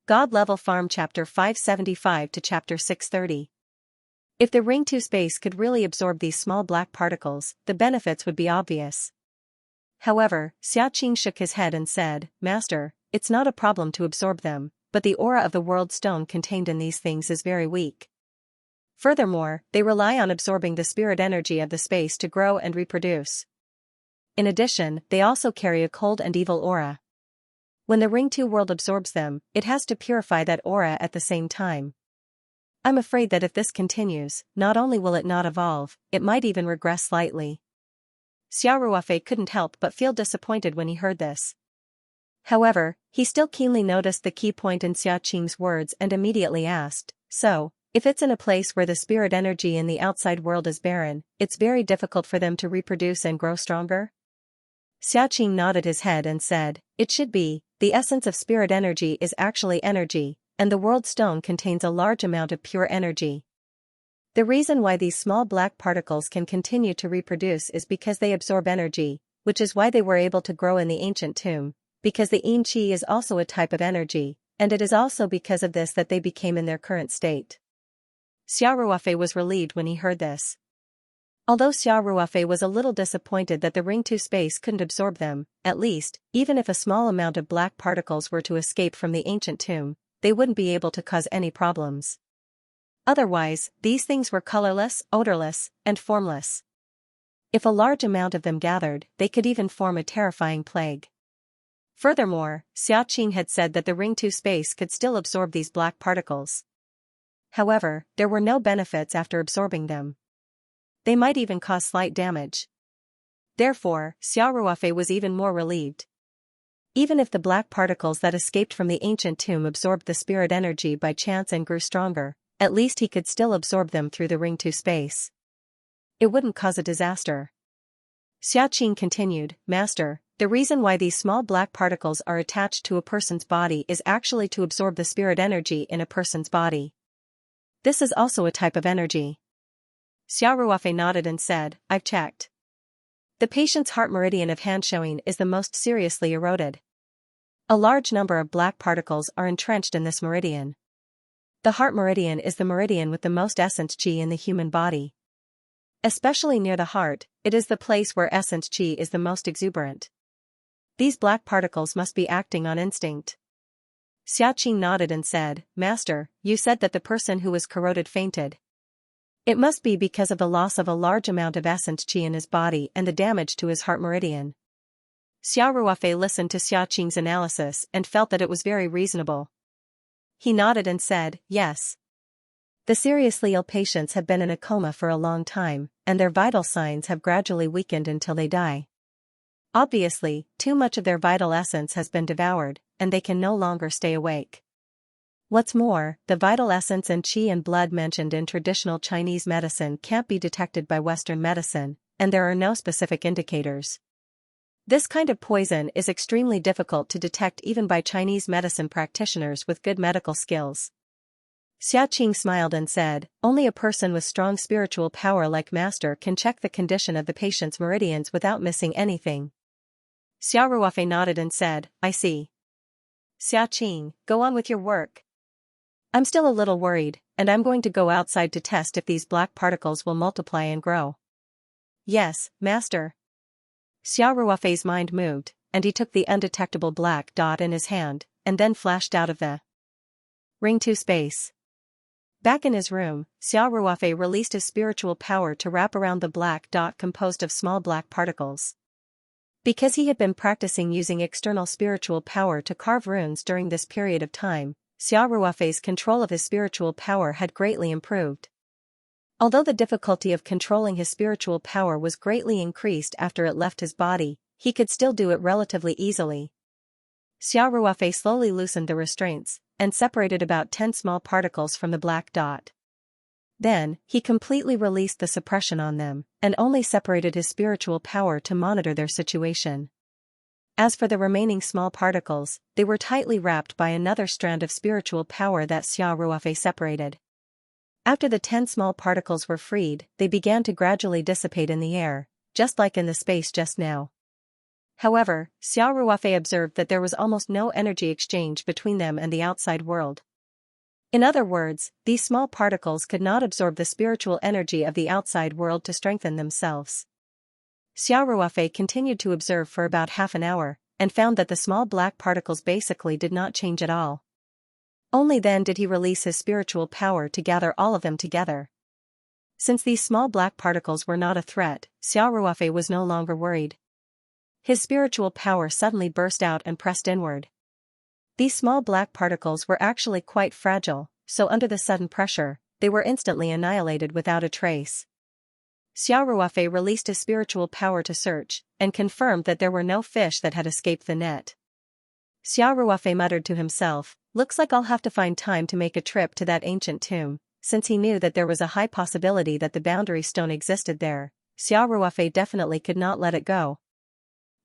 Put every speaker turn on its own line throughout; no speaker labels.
God Level Farm Chapter 575 to Chapter 630. If the Ring 2 space could really absorb these small black particles, the benefits would be obvious. However, Xiaoqing shook his head and said, Master, it's not a problem to absorb them, but the aura of the world stone contained in these things is very weak. Furthermore, they rely on absorbing the spirit energy of the space to grow and reproduce. In addition, they also carry a cold and evil aura. When the Ring 2 world absorbs them, it has to purify that aura at the same time. I'm afraid that if this continues, not only will it not evolve, it might even regress slightly. Xiao Ruofei couldn't help but feel disappointed when he heard this. However, he still keenly noticed the key point in Xiaoqing's words and immediately asked, so, if it's in a place where the spirit energy in the outside world is barren, it's very difficult for them to reproduce and grow stronger? Xiaoqing nodded his head and said, it should be. The essence of spirit energy is actually energy, and the world stone contains a large amount of pure energy. The reason why these small black particles can continue to reproduce is because they absorb energy, which is why they were able to grow in the ancient tomb, because the Yin Qi is also a type of energy, and it is also because of this that they became in their current state. Xiao Ruofei was relieved when he heard this. Although Xiao Ruofei was a little disappointed that the Ring 2 space couldn't absorb them, at least, even if a small amount of black particles were to escape from the ancient tomb, they wouldn't be able to cause any problems. Otherwise, these things were colorless, odorless, and formless. If a large amount of them gathered, they could even form a terrifying plague. Furthermore, Xiaoqing had said that the Ring 2 space could still absorb these black particles. However, there were no benefits after absorbing them. They might even cause slight damage. Therefore, Xiao Ruofei was even more relieved. Even if the black particles that escaped from the ancient tomb absorbed the spirit energy by chance and grew stronger, at least he could still absorb them through the Ring 2 space. It wouldn't cause a disaster. Xiaoqing continued, Master, the reason why these small black particles are attached to a person's body is actually to absorb the spirit energy in a person's body. This is also a type of energy. Xiao Ruofei nodded and said, I've checked. The patient's heart meridian of Hanshoing is the most seriously eroded. A large number of black particles are entrenched in this meridian. The heart meridian is the meridian with the most essence qi in the human body. Especially near the heart, it is the place where essence qi is the most exuberant. These black particles must be acting on instinct. Xiaoqing nodded and said, Master, you said that the person who was corroded fainted. It must be because of the loss of a large amount of essence qi in his body and the damage to his heart meridian. Xiao Ruofei listened to Xiaoqing's analysis and felt that it was very reasonable. He nodded and said, yes. The seriously ill patients have been in a coma for a long time, and their vital signs have gradually weakened until they die. Obviously, too much of their vital essence has been devoured, and they can no longer stay awake. What's more, the vital essence and qi and blood mentioned in traditional Chinese medicine can't be detected by Western medicine, and there are no specific indicators. This kind of poison is extremely difficult to detect even by Chinese medicine practitioners with good medical skills. Xiaoqing smiled and said, only a person with strong spiritual power like Master can check the condition of the patient's meridians without missing anything. Xiao Ruofei nodded and said, I see. Xiaoqing, go on with your work. I'm still a little worried, and I'm going to go outside to test if these black particles will multiply and grow. Yes, Master. Xiao Ruofei's mind moved, and he took the undetectable black dot in his hand, and then flashed out of the Ring 2 space. Back in his room, Xiao Ruofei released his spiritual power to wrap around the black dot composed of small black particles. Because he had been practicing using external spiritual power to carve runes during this period of time, Xiao Ruofei's control of his spiritual power had greatly improved. Although the difficulty of controlling his spiritual power was greatly increased after it left his body, he could still do it relatively easily. Xiao Ruofei slowly loosened the restraints, and separated about 10 small particles from the black dot. Then, he completely released the suppression on them, and only separated his spiritual power to monitor their situation. As for the remaining small particles, they were tightly wrapped by another strand of spiritual power that Xiao Ruofei separated. After the 10 small particles were freed, they began to gradually dissipate in the air, just like in the space just now. However, Xiao Ruofei observed that there was almost no energy exchange between them and the outside world. In other words, these small particles could not absorb the spiritual energy of the outside world to strengthen themselves. Xiao Ruofei continued to observe for about half an hour, and found that the small black particles basically did not change at all. Only then did he release his spiritual power to gather all of them together. Since these small black particles were not a threat, Xiao Ruofei was no longer worried. His spiritual power suddenly burst out and pressed inward. These small black particles were actually quite fragile, so under the sudden pressure, they were instantly annihilated without a trace. Xiao Ruofei released his spiritual power to search, and confirmed that there were no fish that had escaped the net. Xiao Ruofei muttered to himself, "Looks like I'll have to find time to make a trip to that ancient tomb," since he knew that there was a high possibility that the boundary stone existed there. Xiao Ruofei definitely could not let it go.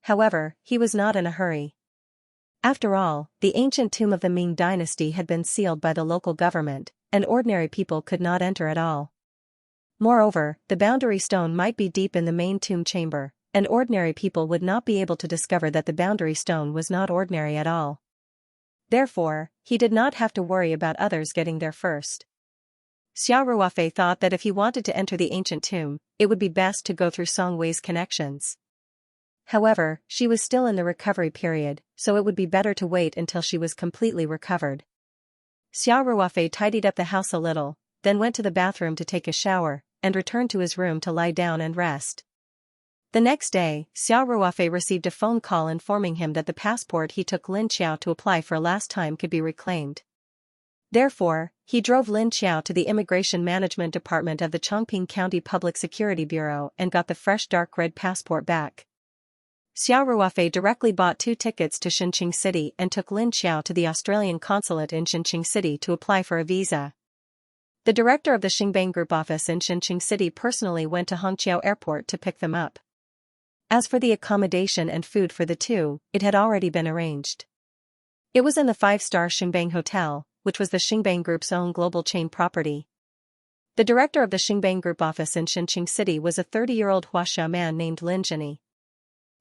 However, he was not in a hurry. After all, the ancient tomb of the Ming dynasty had been sealed by the local government, and ordinary people could not enter at all. Moreover, the boundary stone might be deep in the main tomb chamber, and ordinary people would not be able to discover that the boundary stone was not ordinary at all. Therefore, he did not have to worry about others getting there first. Xiao Ruofei thought that if he wanted to enter the ancient tomb, it would be best to go through Song Wei's connections. However, she was still in the recovery period, so it would be better to wait until she was completely recovered. Xiao Ruofei tidied up the house a little, then went to the bathroom to take a shower, and returned to his room to lie down and rest. The next day, Xiao Ruofei received a phone call informing him that the passport he took Lin Xiao to apply for last time could be reclaimed. Therefore, he drove Lin Xiao to the Immigration Management Department of the Chongqing County Public Security Bureau and got the fresh dark red passport back. Xiao Ruofei directly bought 2 tickets to Xianxia City and took Lin Xiao to the Australian consulate in Xianxia City to apply for a visa. The director of the Xingbang Group office in Xianxia City personally went to Hongqiao Airport to pick them up. As for the accommodation and food for the two, it had already been arranged. It was in the 5-star Xingbang Hotel, which was the Xingbang Group's own global chain property. The director of the Xingbang Group office in Xianxia City was a 30-year-old Huaxia man named Lin Zhini.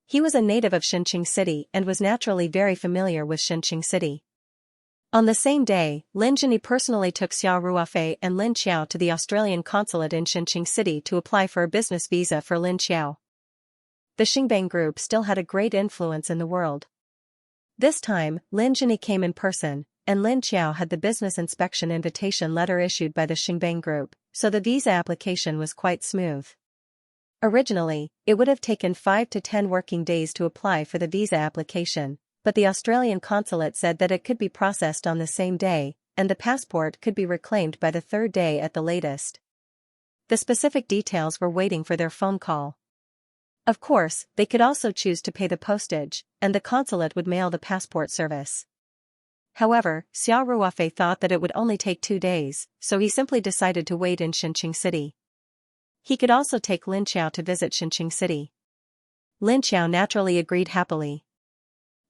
He was a native of Xianxia City and was naturally very familiar with Xianxia City. On the same day, Lin Zhini personally took Xiao Ruofei and Lin Xiao to the Australian consulate in Xianxia City to apply for a business visa for Lin Xiao. The Xingbang Group still had a great influence in the world. This time, Lin Zhini came in person, and Lin Xiao had the business inspection invitation letter issued by the Xingbang Group, so the visa application was quite smooth. Originally, it would have taken 5 to 10 working days to apply for the visa application, but the Australian consulate said that it could be processed on the same day, and the passport could be reclaimed by the 3rd day at the latest. The specific details were waiting for their phone call. Of course, they could also choose to pay the postage, and the consulate would mail the passport service. However, Xiao Ruofei thought that it would only take 2 days, so he simply decided to wait in Xianxia City. He could also take Lin Xiao to visit Xianxia City. Lin Xiao naturally agreed happily.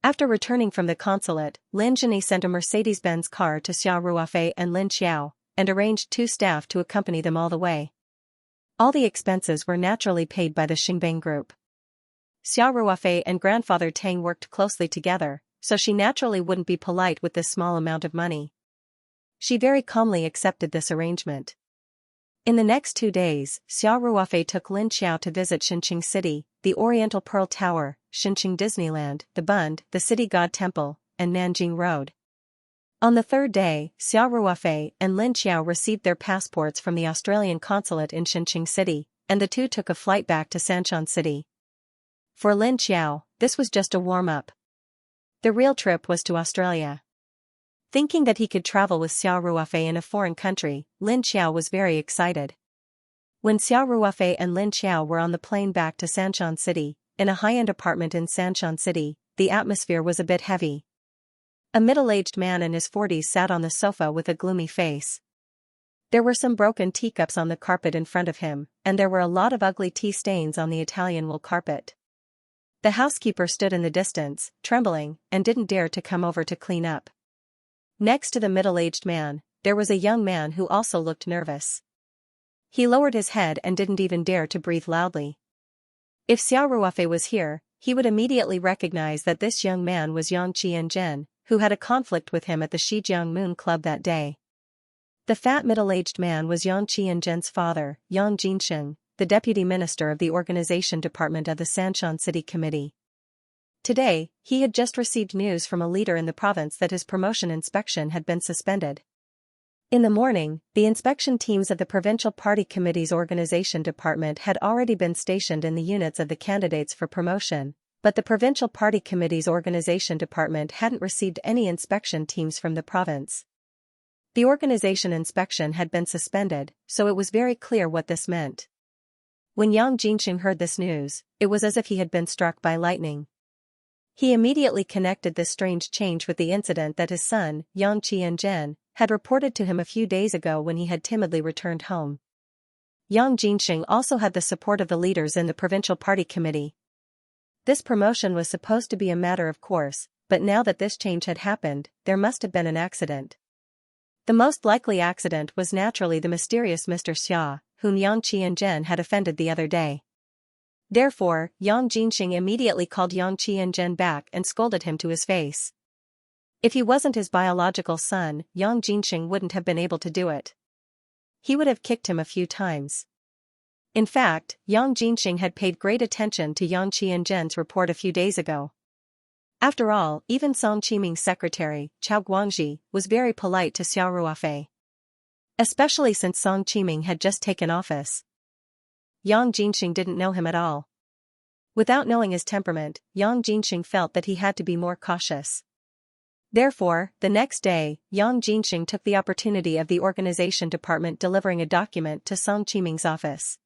After returning from the consulate, Lin Zhini sent a Mercedes-Benz car to Xiao Ruofei and Lin Xiao, and arranged 2 staff to accompany them all the way. All the expenses were naturally paid by the Xingbang Group. Xiao Ruofei and grandfather Tang worked closely together, so she naturally wouldn't be polite with this small amount of money. She very calmly accepted this arrangement. In the next 2 days, Xiao Ruofei took Lin Xiao to visit Xianxia City, the Oriental Pearl Tower, Xianxia Disneyland, the Bund, the City God Temple, and Nanjing Road. On the 3rd day, Xiao Ruofei and Lin Xiao received their passports from the Australian consulate in Xianxia City, and the two took a flight back to Sanshan City. For Lin Xiao, this was just a warm-up. The real trip was to Australia. Thinking that he could travel with Xiao Ruofei in a foreign country, Lin Xiao was very excited. When Xiao Ruofei and Lin Xiao were on the plane back to Sanshan City, in a high-end apartment in Sanshan City, the atmosphere was a bit heavy. A middle-aged man in his 40s sat on the sofa with a gloomy face. There were some broken teacups on the carpet in front of him, and there were a lot of ugly tea stains on the Italian wool carpet. The housekeeper stood in the distance, trembling, and didn't dare to come over to clean up. Next to the middle-aged man, there was a young man who also looked nervous. He lowered his head and didn't even dare to breathe loudly. If Xiao Ruofei was here, he would immediately recognize that this young man was Yang Qianzhen, who had a conflict with him at the Shijiang Moon Club that day. The fat middle-aged man was Yang Qianzhen's father, Yang Jinsheng, the deputy minister of the organization department of the Sanshan City Committee. Today, he had just received news from a leader in the province that his promotion inspection had been suspended. In the morning, the inspection teams of the Provincial Party Committee's organization department had already been stationed in the units of the candidates for promotion, but the Provincial Party Committee's organization department hadn't received any inspection teams from the province. The organization inspection had been suspended, so it was very clear what this meant. When Yang Jinsheng heard this news, it was as if he had been struck by lightning. He immediately connected this strange change with the incident that his son, Yang Qianzhen, had reported to him a few days ago when he had timidly returned home. Yang Jinsheng also had the support of the leaders in the Provincial Party Committee. This promotion was supposed to be a matter of course, but now that this change had happened, there must have been an accident. The most likely accident was naturally the mysterious Mr. Xia, whom Yang Qianzhen had offended the other day. Therefore, Yang Jinsheng immediately called Yang Qianzhen back and scolded him to his face. If he wasn't his biological son, Yang Jinsheng wouldn't have been able to do it. He would have kicked him a few times. In fact, Yang Jinsheng had paid great attention to Yang Qianzhen's report a few days ago. After all, even Song Qiming's secretary, Chao Guangxi, was very polite to Xiao Ruofei. Especially since Song Qiming had just taken office. Yang Jinsheng didn't know him at all. Without knowing his temperament, Yang Jinsheng felt that he had to be more cautious. Therefore, the next day, Yang Jinsheng took the opportunity of the organization department delivering a document to Song Qiming's office.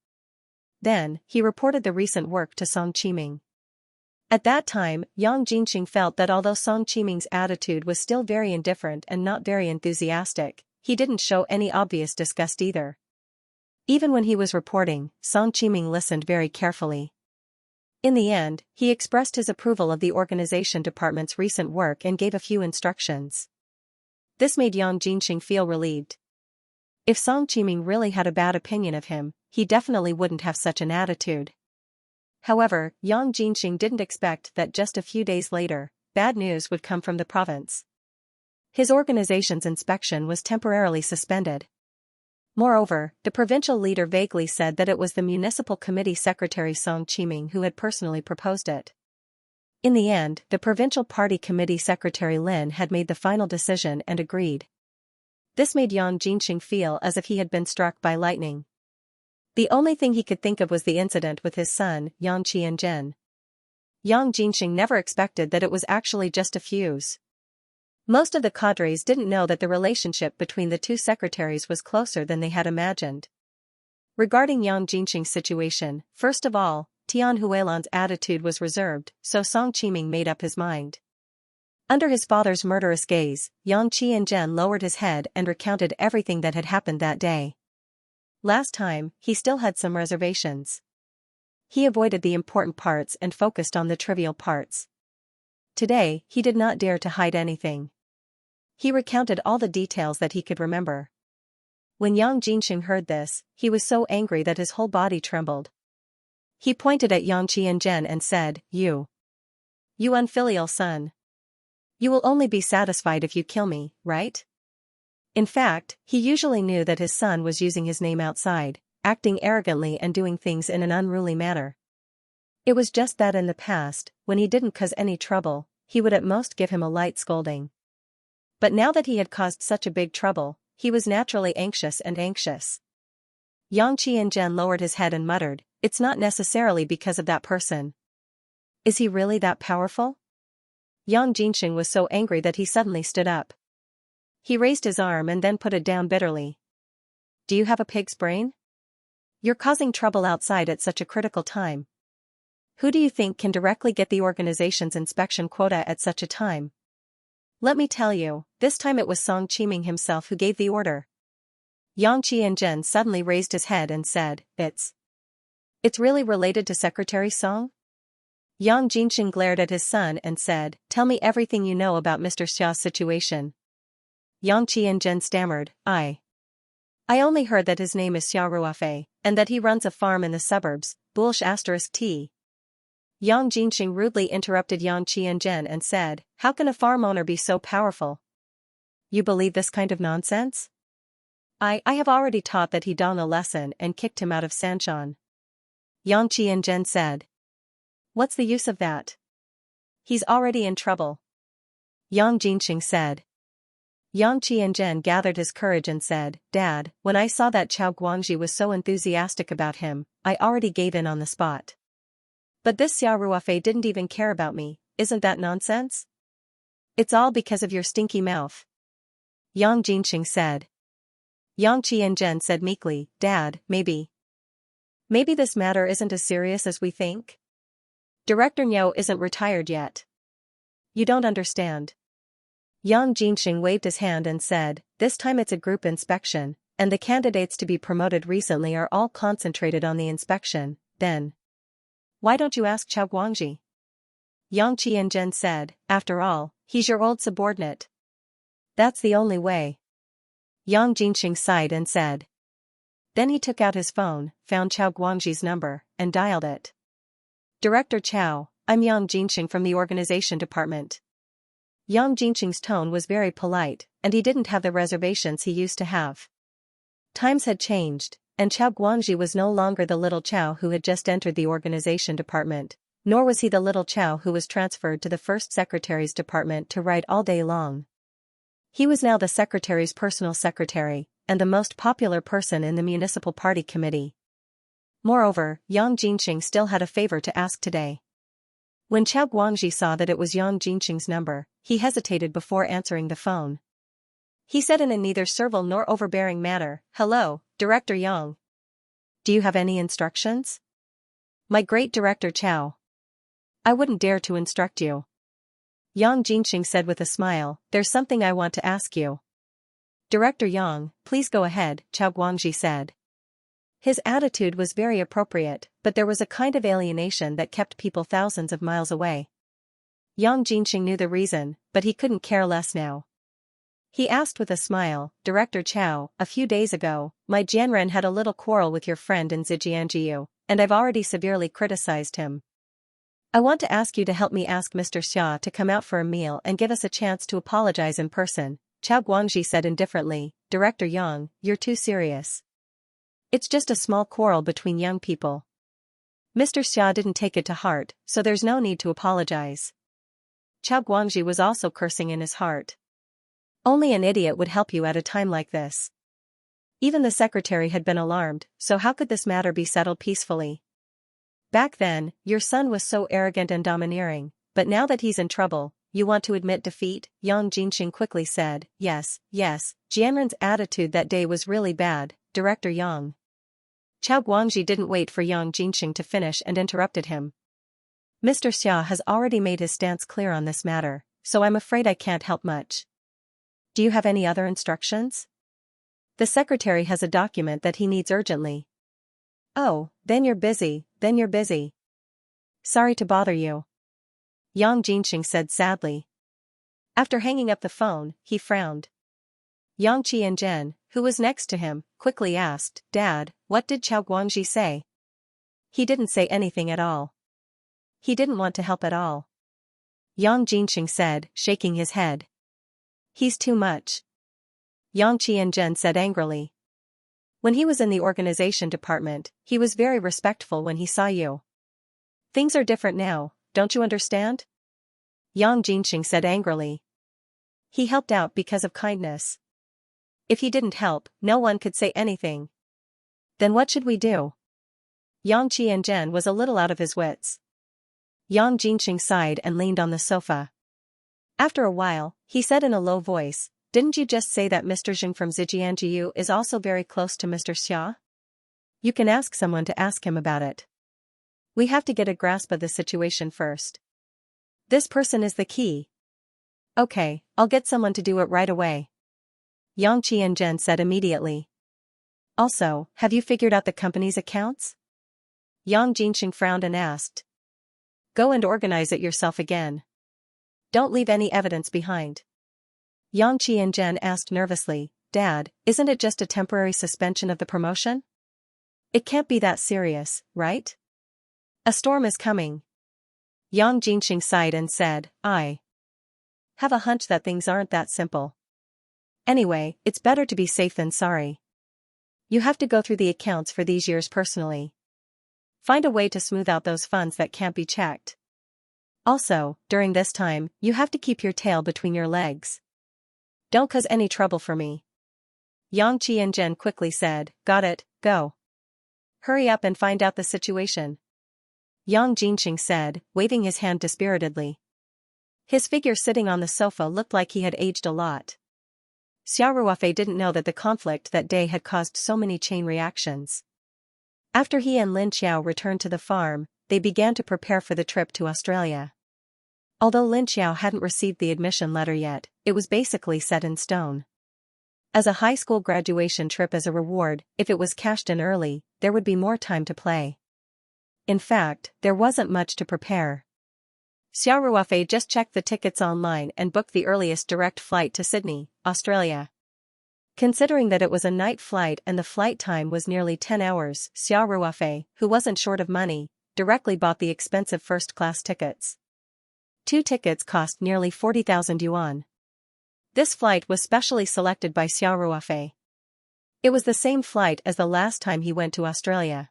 Then, he reported the recent work to Song Qiming. At that time, Yang Jinsheng felt that although Song Qiming's attitude was still very indifferent and not very enthusiastic, he didn't show any obvious disgust either. Even when he was reporting, Song Qiming listened very carefully. In the end, he expressed his approval of the organization department's recent work and gave a few instructions. This made Yang Jinsheng feel relieved. If Song Qiming really had a bad opinion of him, he definitely wouldn't have such an attitude. However, Yang Jinsheng didn't expect that just a few days later, bad news would come from the province. His organization's inspection was temporarily suspended. Moreover, the provincial leader vaguely said that it was the municipal committee secretary Song Qiming who had personally proposed it. In the end, the provincial party committee secretary Lin had made the final decision and agreed. This made Yang Jinsheng feel as if he had been struck by lightning. The only thing he could think of was the incident with his son, Yang Qianzhen. Yang Jinsheng never expected that it was actually just a fuse. Most of the cadres didn't know that the relationship between the two secretaries was closer than they had imagined. Regarding Yang Jinsheng's situation, first of all, Tian Huilan's attitude was reserved, so Song Qiming made up his mind. Under his father's murderous gaze, Yang Qianzhen lowered his head and recounted everything that had happened that day. Last time, he still had some reservations. He avoided the important parts and focused on the trivial parts. Today, he did not dare to hide anything. He recounted all the details that he could remember. When Yang Jinsheng heard this, he was so angry that his whole body trembled. He pointed at Yang Qianzhen and said, You unfilial son. You will only be satisfied if you kill me, right? In fact, he usually knew that his son was using his name outside, acting arrogantly and doing things in an unruly manner. It was just that in the past, when he didn't cause any trouble, he would at most give him a light scolding. But now that he had caused such a big trouble, he was naturally anxious. Yang Qianzhen lowered his head and muttered, It's not necessarily because of that person. Is he really that powerful? Yang Jinsheng was so angry that he suddenly stood up. He raised his arm and then put it down bitterly. Do you have a pig's brain? You're causing trouble outside at such a critical time. Who do you think can directly get the organization's inspection quota at such a time? Let me tell you, this time it was Song Qiming himself who gave the order. Yang Qianzhen suddenly raised his head and said, It's really related to Secretary Song? Yang Jinsheng glared at his son and said, Tell me everything you know about Mr. Xia's situation. Yang Qianzhen stammered, I only heard that his name is Xiao Ruofei, and that he runs a farm in the suburbs, Bulsh*T. Yang Jinxing rudely interrupted Yang Qianzhen and said, "How can a farm owner be so powerful? You believe this kind of nonsense? I have already taught that he done a lesson and kicked him out of Sanshan." Yang Qianzhen said. "What's the use of that? He's already in trouble." Yang Jinxing said. Yang Qianzhen gathered his courage and said, "Dad, when I saw that Chao Guangji was so enthusiastic about him, I already gave in on the spot. But this Xia Ruofei didn't even care about me, isn't that nonsense? It's all because of your stinky mouth." Yang Jinxing said. Yang Qianzhen said meekly, "Dad, maybe this matter isn't as serious as we think? Director Niu isn't retired yet. You don't understand." Yang Jinxing waved his hand and said, "This time it's a group inspection, and the candidates to be promoted recently are all concentrated on the inspection, then why don't you ask Chao Guangji?" Yang Qianzhen said, "After all, he's your old subordinate. That's the only way." Yang Jinxing sighed and said. Then he took out his phone, found Chao Guangji's number, and dialed it. "Director Chao, I'm Yang Jinxing from the organization department." Yang Jinxing's tone was very polite, and he didn't have the reservations he used to have. Times had changed, and Chao Guangji was no longer the little Chao who had just entered the organization department, nor was he the little Chao who was transferred to the first secretary's department to write all day long. He was now the secretary's personal secretary, and the most popular person in the municipal party committee. Moreover, Yang Jinxing still had a favor to ask today. When Chao Guangji saw that it was Yang Jinxing's number, he hesitated before answering the phone. He said in a neither servile nor overbearing manner, "Hello, Director Yang. Do you have any instructions?" "My great Director Chao. I wouldn't dare to instruct you." Yang Jinxing said with a smile, "There's something I want to ask you." "Director Yang, please go ahead," Chao Guangji said. His attitude was very appropriate, but there was a kind of alienation that kept people thousands of miles away. Yang Jinxing knew the reason, but he couldn't care less now. He asked with a smile, "Director Chao, a few days ago, my Jianren had a little quarrel with your friend in Zhejianjiu, and I've already severely criticized him. I want to ask you to help me ask Mr. Xia to come out for a meal and give us a chance to apologize in person." Chao Guangji said indifferently, "Director Yang, you're too serious. It's just a small quarrel between young people. Mr. Xia didn't take it to heart, so there's no need to apologize." Chao Guangji was also cursing in his heart. Only an idiot would help you at a time like this. Even the secretary had been alarmed, so how could this matter be settled peacefully? "Back then, your son was so arrogant and domineering, but now that he's in trouble, you want to admit defeat?" Yang Jinxing quickly said, Yes, Jianren's attitude that day was really bad, Director Yang." Chao Guangji didn't wait for Yang Jinxing to finish and interrupted him. "Mr. Xia has already made his stance clear on this matter, so I'm afraid I can't help much. Do you have any other instructions? The secretary has a document that he needs urgently." "Oh, then you're busy. Sorry to bother you." Yang Jinxing said sadly. After hanging up the phone, he frowned. Yang Qianzhen, who was next to him, quickly asked, "Dad, what did Chao Guangji say?" "He didn't say anything at all. He didn't want to help at all," Yang Jinxing said, shaking his head. "He's too much," Yang Qianzhen said angrily. "When he was in the organization department, he was very respectful when he saw you. Things are different now, don't you understand?" Yang Jinxing said angrily. "He helped out because of kindness. If he didn't help, no one could say anything. Then what should we do?" Yang Qianzhen was a little out of his wits. Yang Jinxing sighed and leaned on the sofa. After a while, he said in a low voice, "Didn't you just say that Mr. Zheng from Zhejianjiu is also very close to Mr. Xia? You can ask someone to ask him about it. We have to get a grasp of the situation first. This person is the key." "Okay, I'll get someone to do it right away," Yang Qianzhen said immediately. "Also, have you figured out the company's accounts?" Yang Jinxing frowned and asked. "Go and organize it yourself again. Don't leave any evidence behind." Yang Qianzhen asked nervously, "Dad, isn't it just a temporary suspension of the promotion? It can't be that serious, right? A storm is coming." Yang Jinxing sighed and said, I have a hunch that things aren't that simple. Anyway, it's better to be safe than sorry. You have to go through the accounts for these years personally. Find a way to smooth out those funds that can't be checked. Also, during this time, you have to keep your tail between your legs. Don't cause any trouble for me. Yang Qianzhen quickly said, got it, go. Hurry up and find out the situation. Yang Jinxing said, waving his hand dispiritedly. His figure sitting on the sofa looked like he had aged a lot. Xiao Ruofei didn't know that the conflict that day had caused so many chain reactions. After he and Lin Xiao returned to the farm, they began to prepare for the trip to Australia. Although Lin Xiao hadn't received the admission letter yet, it was basically set in stone. As a high school graduation trip as a reward, if it was cashed in early, there would be more time to play. In fact, there wasn't much to prepare. Xiao Ruofei just checked the tickets online and booked the earliest direct flight to Sydney, Australia. Considering that it was a night flight and the flight time was nearly 10 hours, Xiao Ruofei, who wasn't short of money, directly bought the expensive first-class tickets. 2 tickets cost nearly 40,000 yuan. This flight was specially selected by Xiao Ruofei. It was the same flight as the last time he went to Australia.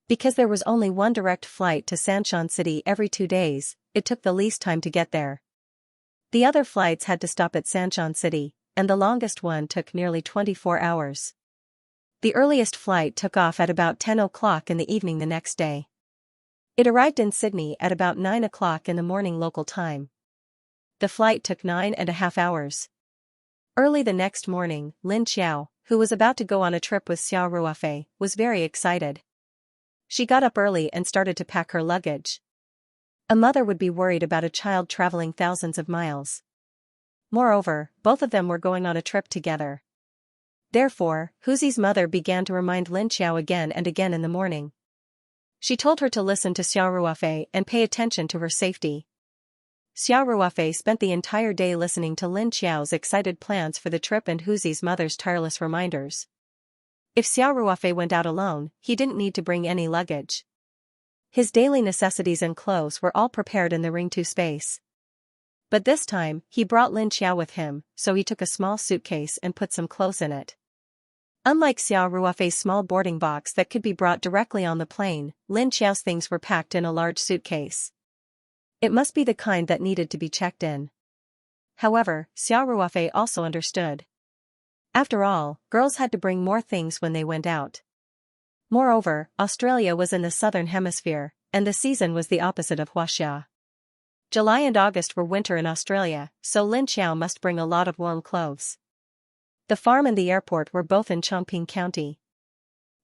Because there was only one direct flight to Xianxia City every 2 days, it took the least time to get there. The other flights had to stop at Xianxia City, and the longest one took nearly 24 hours. The earliest flight took off at about 10 o'clock in the evening the next day. It arrived in Sydney at about 9 o'clock in the morning local time. The flight took 9.5 hours. Early the next morning, Lin Xiao, who was about to go on a trip with Xiao Ruofei, was very excited. She got up early and started to pack her luggage. A mother would be worried about a child traveling thousands of miles. Moreover, both of them were going on a trip together. Therefore, Huzi's mother began to remind Lin Xiao again and again in the morning. She told her to listen to Xiao Ruofei and pay attention to her safety. Xiao Ruofei spent the entire day listening to Lin Xiao's excited plans for the trip and Huzi's mother's tireless reminders. If Xiao Ruofei went out alone, he didn't need to bring any luggage. His daily necessities and clothes were all prepared in the Ring 2 space. But this time, he brought Lin Xiao with him, so he took a small suitcase and put some clothes in it. Unlike Xiao Ruofei's small boarding box that could be brought directly on the plane, Lin Xiao's things were packed in a large suitcase. It must be the kind that needed to be checked in. However, Xiao Ruofei also understood. After all, girls had to bring more things when they went out. Moreover, Australia was in the southern hemisphere, and the season was the opposite of Huaxia. July and August were winter in Australia, so Lin Xiao must bring a lot of warm clothes. The farm and the airport were both in Chongqing County.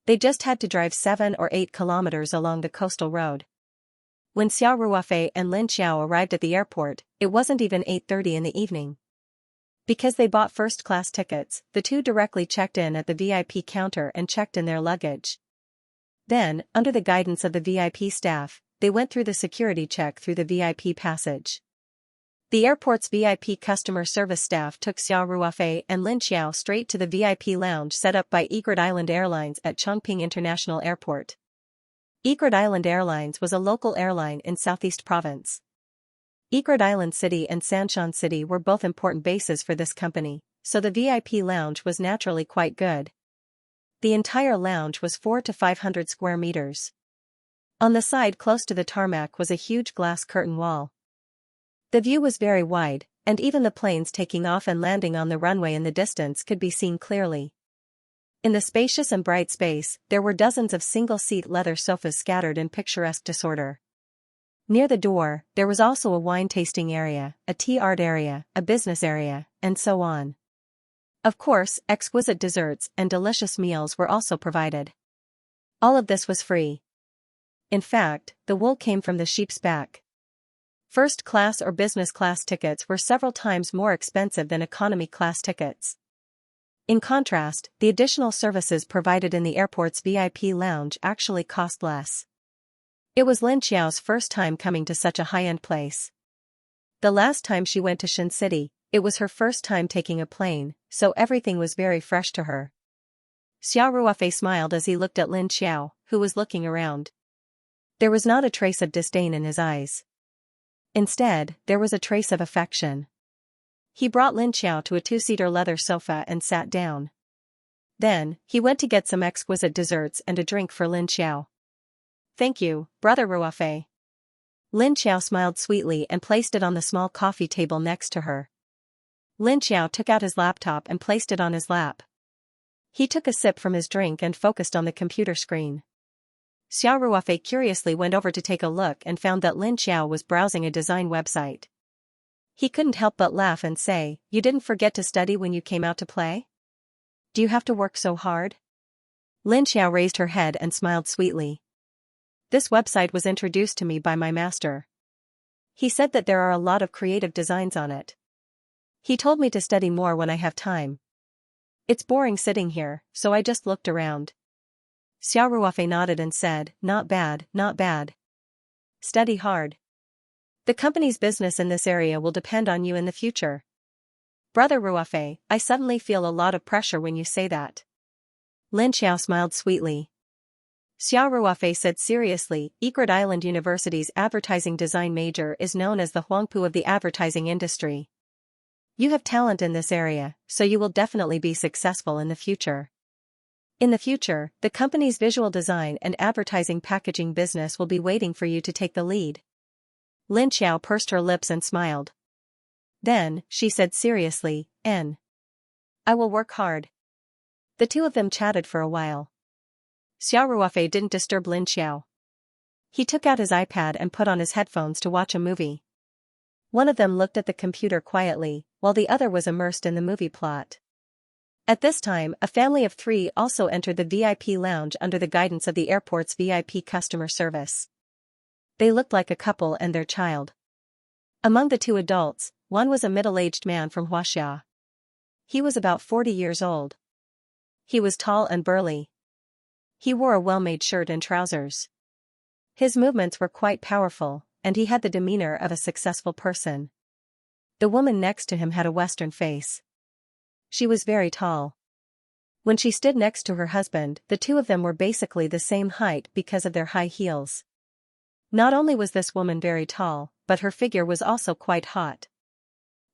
They just had to drive 7 or 8 kilometers along the coastal road. When Xiao Ruofei and Lin Xiao arrived at the airport, it wasn't even 8:30 in the evening. Because they bought first-class tickets, the two directly checked in at the VIP counter and checked in their luggage. Then, under the guidance of the VIP staff, they went through the security check through the VIP passage. The airport's VIP customer service staff took Xiao Ruofei and Lin Xiao straight to the VIP lounge set up by Egret Island Airlines at Chongqing International Airport. Egret Island Airlines was a local airline in Southeast Province. Egret Island City and Xianxia City were both important bases for this company, so the VIP lounge was naturally quite good. The entire lounge was 400 to 500 square meters. On the side close to the tarmac was a huge glass curtain wall. The view was very wide, and even the planes taking off and landing on the runway in the distance could be seen clearly. In the spacious and bright space, there were dozens of single-seat leather sofas scattered in picturesque disorder. Near the door, there was also a wine-tasting area, a tea art area, a business area, and so on. Of course, exquisite desserts and delicious meals were also provided. All of this was free. In fact, the wool came from the sheep's back. First class or business class tickets were several times more expensive than economy class tickets. In contrast, the additional services provided in the airport's VIP lounge actually cost less. It was Lin Xiao's first time coming to such a high-end place. The last time she went to Shin City, it was her first time taking a plane, so everything was very fresh to her. Xiao Ruofei smiled as he looked at Lin Xiao, who was looking around. There was not a trace of disdain in his eyes. Instead, there was a trace of affection. He brought Lin Xiao to a two-seater leather sofa and sat down. Then, he went to get some exquisite desserts and a drink for Lin Xiao. "Thank you, Brother Ruofei." Lin Xiao smiled sweetly and placed it on the small coffee table next to her. Lin Xiao took out his laptop and placed it on his lap. He took a sip from his drink and focused on the computer screen. Xiao Ruofei curiously went over to take a look and found that Lin Xiao was browsing a design website. He couldn't help but laugh and say, "You didn't forget to study when you came out to play? Do you have to work so hard?" Lin Xiao raised her head and smiled sweetly. "This website was introduced to me by my master. He said that there are a lot of creative designs on it. He told me to study more when I have time. It's boring sitting here, so I just looked around." Xiao Ruofei nodded and said, "Not bad, not bad. Study hard. The company's business in this area will depend on you in the future." "Brother Ruofei, I suddenly feel a lot of pressure when you say that." Lin Xiao smiled sweetly. Xiao Ruofei said seriously, "Egret Island University's advertising design major is known as the Huangpu of the advertising industry. You have talent in this area, so you will definitely be successful in the future. In the future, the company's visual design and advertising packaging business will be waiting for you to take the lead." Lin Xiao pursed her lips and smiled. Then, she said seriously, "I will work hard." The two of them chatted for a while. Xiao Ruofei didn't disturb Lin Xiao. He took out his iPad and put on his headphones to watch a movie. One of them looked at the computer quietly, while the other was immersed in the movie plot. At this time, a family of 3 also entered the VIP lounge under the guidance of the airport's VIP customer service. They looked like a couple and their child. Among the 2 adults, one was a middle-aged man from Huaxia. He was about 40 years old. He was tall and burly. He wore a well-made shirt and trousers. His movements were quite powerful, and he had the demeanor of a successful person. The woman next to him had a Western face. She was very tall. When she stood next to her husband, the two of them were basically the same height because of their high heels. Not only was this woman very tall, but her figure was also quite hot.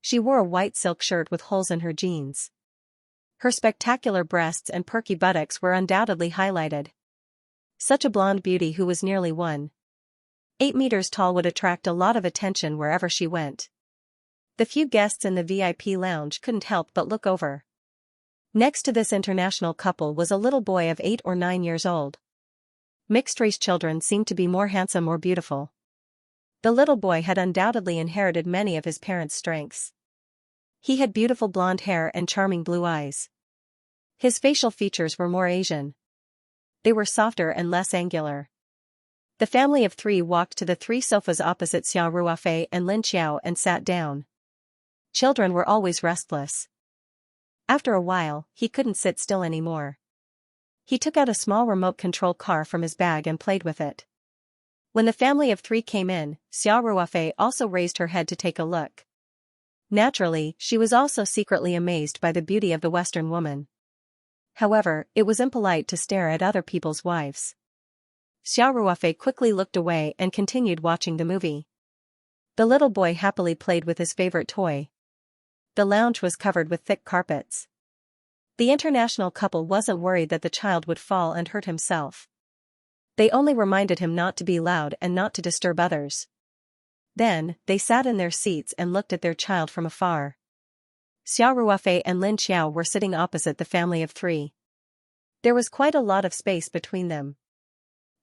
She wore a white silk shirt with holes in her jeans. Her spectacular breasts and perky buttocks were undoubtedly highlighted. Such a blonde beauty who was nearly 1.8 meters tall would attract a lot of attention wherever she went. The few guests in the VIP lounge couldn't help but look over. Next to this international couple was a little boy of 8 or 9 years old. Mixed-race children seemed to be more handsome or beautiful. The little boy had undoubtedly inherited many of his parents' strengths. He had beautiful blonde hair and charming blue eyes. His facial features were more Asian. They were softer and less angular. The family of 3 walked to the 3 sofas opposite Xiao Ruofei and Lin Xiao and sat down. Children were always restless. After a while, he couldn't sit still anymore. He took out a small remote control car from his bag and played with it. When the family of 3 came in, Xiao Ruofei also raised her head to take a look. Naturally, she was also secretly amazed by the beauty of the Western woman. However, it was impolite to stare at other people's wives. Xiao Ruofei quickly looked away and continued watching the movie. The little boy happily played with his favorite toy. The lounge was covered with thick carpets. The international couple wasn't worried that the child would fall and hurt himself. They only reminded him not to be loud and not to disturb others. Then, they sat in their seats and looked at their child from afar. Xiao Ruofei and Lin Xiao were sitting opposite the family of 3. There was quite a lot of space between them.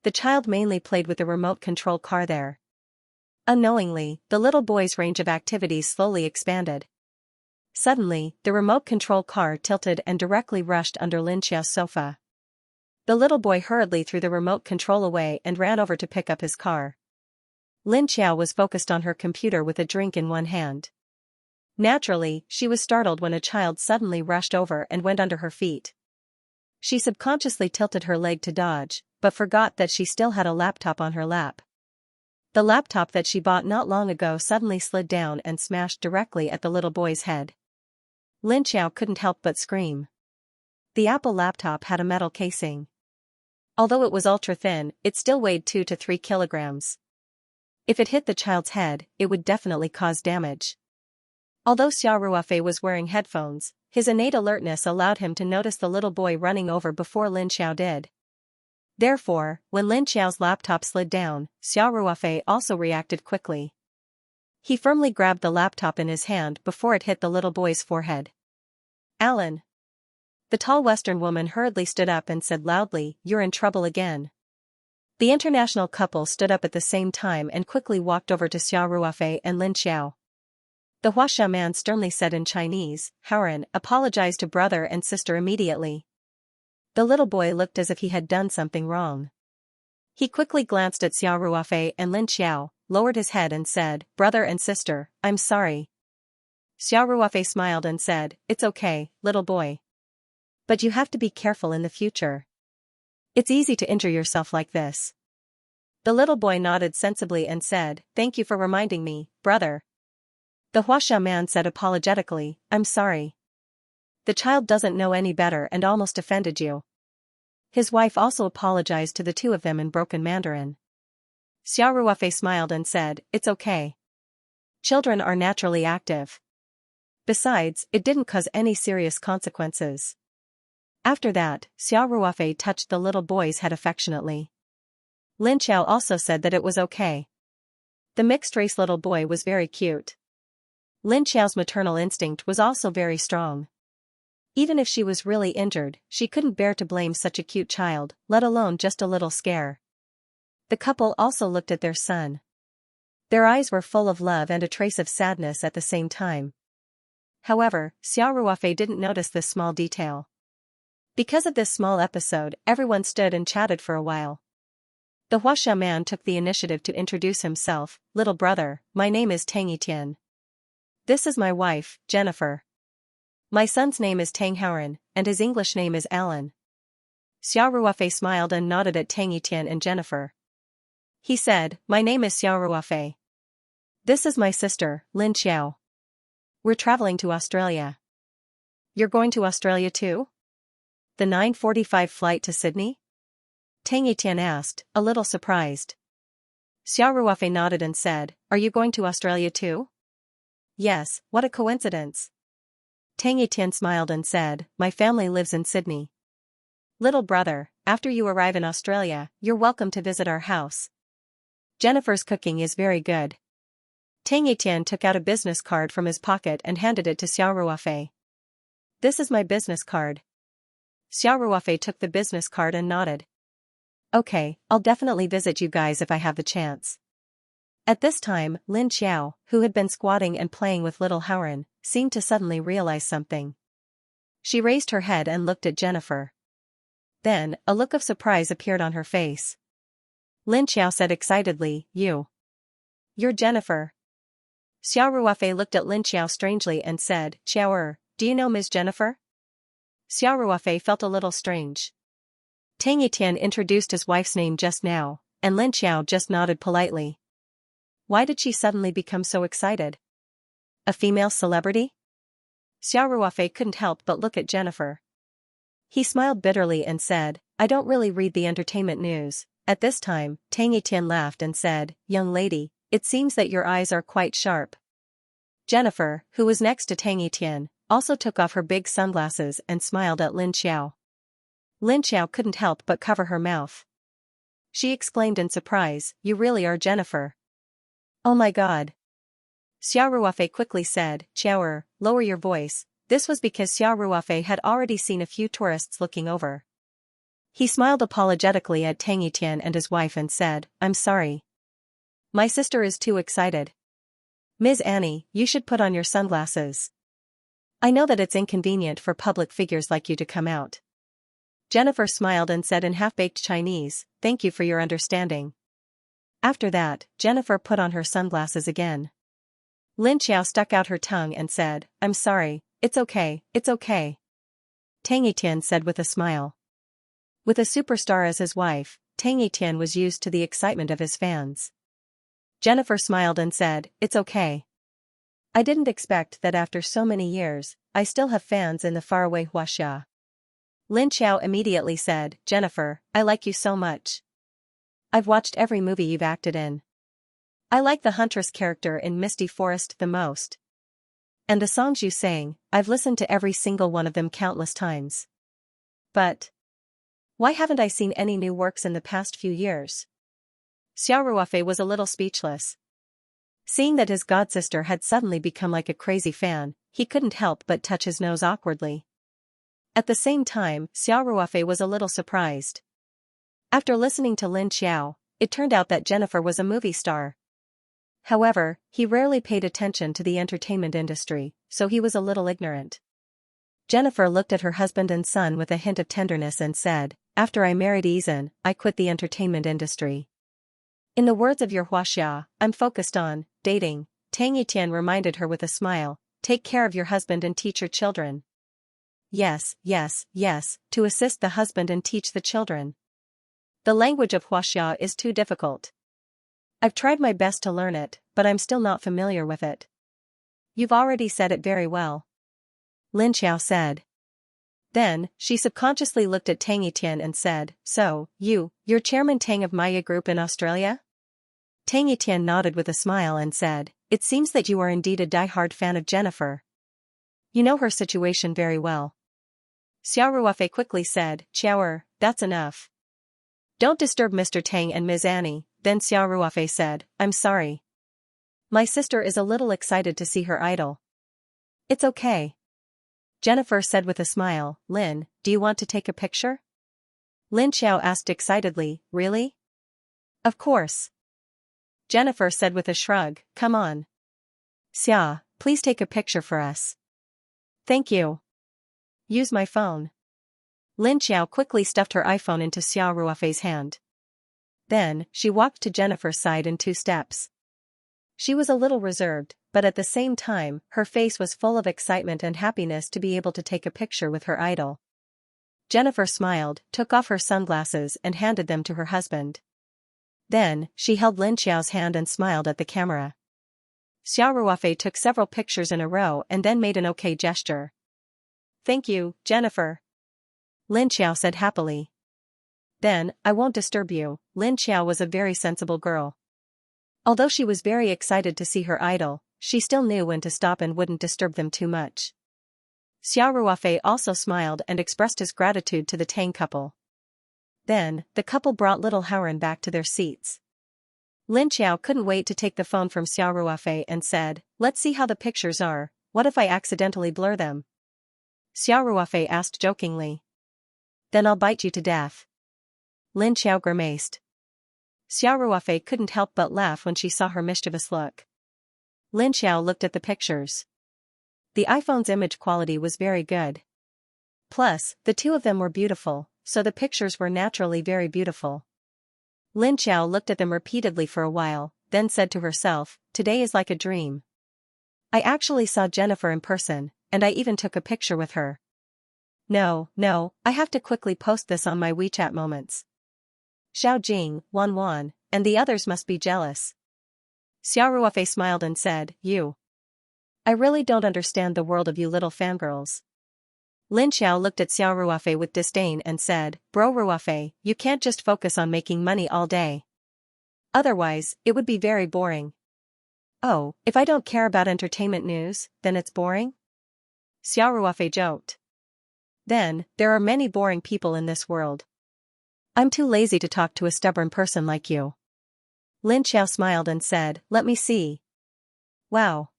The child mainly played with the remote control car there. Unknowingly, the little boy's range of activities slowly expanded. Suddenly, the remote control car tilted and directly rushed under Lin Xiao's sofa. The little boy hurriedly threw the remote control away and ran over to pick up his car. Lin Xiao was focused on her computer with a drink in one hand. Naturally, she was startled when a child suddenly rushed over and went under her feet. She subconsciously tilted her leg to dodge, but forgot that she still had a laptop on her lap. The laptop that she bought not long ago suddenly slid down and smashed directly at the little boy's head. Lin Xiao couldn't help but scream. The Apple laptop had a metal casing. Although it was ultra-thin, it still weighed 2 to 3 kilograms. If it hit the child's head, it would definitely cause damage. Although Xiao Ruofei was wearing headphones, his innate alertness allowed him to notice the little boy running over before Lin Xiao did. Therefore, when Lin Xiao's laptop slid down, Xiao Ruofei also reacted quickly. He firmly grabbed the laptop in his hand before it hit the little boy's forehead. "Alan." The tall Western woman hurriedly stood up and said loudly, "You're in trouble again." The international couple stood up at the same time and quickly walked over to Xiao Ruofei and Lin Xiao. The Huaxia man sternly said in Chinese, "Hauran, apologize to brother and sister immediately." The little boy looked as if he had done something wrong. He quickly glanced at Xiao Ruofei and Lin Xiao, lowered his head and said, "Brother and sister, I'm sorry." Xiao Ruofei smiled and said, "It's okay, little boy. But you have to be careful in the future. It's easy to injure yourself like this." The little boy nodded sensibly and said, "Thank you for reminding me, brother." The Huaxia man said apologetically, "I'm sorry. The child doesn't know any better and almost offended you." His wife also apologized to the two of them in broken Mandarin. Xiao Ruofei smiled and said, "It's okay. Children are naturally active. Besides, it didn't cause any serious consequences." After that, Xiao Ruofei touched the little boy's head affectionately. Lin Xiao also said that it was okay. The mixed-race little boy was very cute. Lin Xiao's maternal instinct was also very strong. Even if she was really injured, she couldn't bear to blame such a cute child, let alone just a little scare. The couple also looked at their son. Their eyes were full of love and a trace of sadness at the same time. However, Xiao Ruofei didn't notice this small detail. Because of this small episode, everyone stood and chatted for a while. The Huaxia man took the initiative to introduce himself. "Little brother, my name is Tang Yitian. This is my wife, Jennifer. My son's name is Tang Hauran, and his English name is Alan." Xiao Ruofei smiled and nodded at Tang Yitian and Jennifer. He said, "My name is Xiao Ruofei. This is my sister, Lin Xiao. We're traveling to Australia." "You're going to Australia too? The 9:45 flight to Sydney?" Tang Yitian asked, a little surprised. Xiao Ruofei nodded and said, "Are you going to Australia too?" "Yes, what a coincidence." Tang Yitian smiled and said, "My family lives in Sydney. Little brother, after you arrive in Australia, you're welcome to visit our house. Jennifer's cooking is very good." Tang Yitian took out a business card from his pocket and handed it to Xiao Ruofei. "This is my business card." Xiao Ruofei took the business card and nodded. "Okay, I'll definitely visit you guys if I have the chance." At this time, Lin Xiao, who had been squatting and playing with little Hauran, seemed to suddenly realize something. She raised her head and looked at Jennifer. Then, a look of surprise appeared on her face. Lin Xiao said excitedly, You're Jennifer." Xiao Ruofei looked at Lin Xiao strangely and said, "Xiao, do you know Ms. Jennifer?" Xiao Ruofei felt a little strange. Tang Yitian introduced his wife's name just now, and Lin Xiao just nodded politely. Why did she suddenly become so excited? A female celebrity? Xiao Ruofei couldn't help but look at Jennifer. He smiled bitterly and said, "I don't really read the entertainment news." At this time, Tang Yitian laughed and said, "Young lady, it seems that your eyes are quite sharp." Jennifer, who was next to Tang Yitian, also took off her big sunglasses and smiled at Lin Xiao. Lin Xiao couldn't help but cover her mouth. She exclaimed in surprise, "You really are Jennifer." "Oh my god." Xiao Ruofei quickly said, "Xiao, lower your voice." This was because Xiao Ruofei had already seen a few tourists looking over. He smiled apologetically at Tang Yitian and his wife and said, "I'm sorry. My sister is too excited. Ms. Annie, you should put on your sunglasses. I know that it's inconvenient for public figures like you to come out." Jennifer smiled and said in half-baked Chinese, "Thank you for your understanding." After that, Jennifer put on her sunglasses again. Lin Xiao stuck out her tongue and said, "I'm sorry, it's okay, it's okay." Tang Yitian said with a smile. With a superstar as his wife, Tang Yitian was used to the excitement of his fans. Jennifer smiled and said, "It's okay. I didn't expect that after so many years, I still have fans in the faraway Huaxia." Lin Xiao immediately said, "Jennifer, I like you so much. I've watched every movie you've acted in. I like the Huntress character in Misty Forest the most. And the songs you sang, I've listened to every single one of them countless times. But why haven't I seen any new works in the past few years? Xiao Ruofei was a little speechless. Seeing that his godsister had suddenly become like a crazy fan, he couldn't help but touch his nose awkwardly. At the same time, Xiao Ruofei was a little surprised. After listening to Lin Xiao, it turned out that Jennifer was a movie star. However, he rarely paid attention to the entertainment industry, so he was a little ignorant. Jennifer looked at her husband and son with a hint of tenderness and said, "After I married Izan, I quit the entertainment industry. In the words of your Huaxia, I'm focused on dating." Tang Yitian reminded her with a smile, "Take care of your husband and teach your children." Yes, yes, yes, to assist the husband and teach the children. The language of Huaxia is too difficult. I've tried my best to learn it, but I'm still not familiar with it. You've already said it very well, Lin Xiao said. Then, she subconsciously looked at Tang Yitian and said, "So, you're Chairman Tang of Maya Group in Australia?" Tang Yitian nodded with a smile and said, "It seems that you are indeed a die-hard fan of Jennifer. You know her situation very well." Xiao Ruofei quickly said, "Xiaoer, that's enough. Don't disturb Mr. Tang and Ms. Annie." Then Xiao Ruofei said, "I'm sorry. My sister is a little excited to see her idol." "It's okay," Jennifer said with a smile. "Lin, do you want to take a picture?" Lin Xiao asked excitedly, "Really?" "Of course," Jennifer said with a shrug, "Come on. Xia, please take a picture for us." "Thank you. Use my phone." Lin Xiao quickly stuffed her iPhone into Xiao Ruofei's hand. Then, she walked to Jennifer's side in 2 steps. She was a little reserved, but at the same time, her face was full of excitement and happiness to be able to take a picture with her idol. Jennifer smiled, took off her sunglasses and handed them to her husband. Then, she held Lin Xiao's hand and smiled at the camera. Xiao Ruofei took several pictures in a row and then made an okay gesture. "Thank you, Jennifer," Lin Xiao said happily. "Then, I won't disturb you." Lin Xiao was a very sensible girl. Although she was very excited to see her idol, she still knew when to stop and wouldn't disturb them too much. Xiao Ruofei also smiled and expressed his gratitude to the Tang couple. Then, the couple brought little Howren back to their seats. Lin Xiao couldn't wait to take the phone from Xiao Ruofei and said, "Let's see how the pictures are. What if I accidentally blur them?" Xiao Ruofei asked jokingly. "Then I'll bite you to death." Lin Xiao grimaced. Xiao Ruofei couldn't help but laugh when she saw her mischievous look. Lin Xiao looked at the pictures. The iPhone's image quality was very good. Plus, the two of them were beautiful, so the pictures were naturally very beautiful. Lin Xiao looked at them repeatedly for a while, then said to herself, "Today is like a dream. I actually saw Jennifer in person, and I even took a picture with her. No, I have to quickly post this on my WeChat moments. Xiao Jing, Wan, and the others must be jealous." Xiao Ruofei smiled and said, I really don't understand the world of you little fangirls." Lin Xiao looked at Xiao Ruofei with disdain and said, "Bro Ruofei, you can't just focus on making money all day. Otherwise, it would be very boring." "Oh, if I don't care about entertainment news, then it's boring?" Xiao Ruofei joked. "Then, there are many boring people in this world. I'm too lazy to talk to a stubborn person like you." Lin Xiao smiled and said, "Let me see. Wow.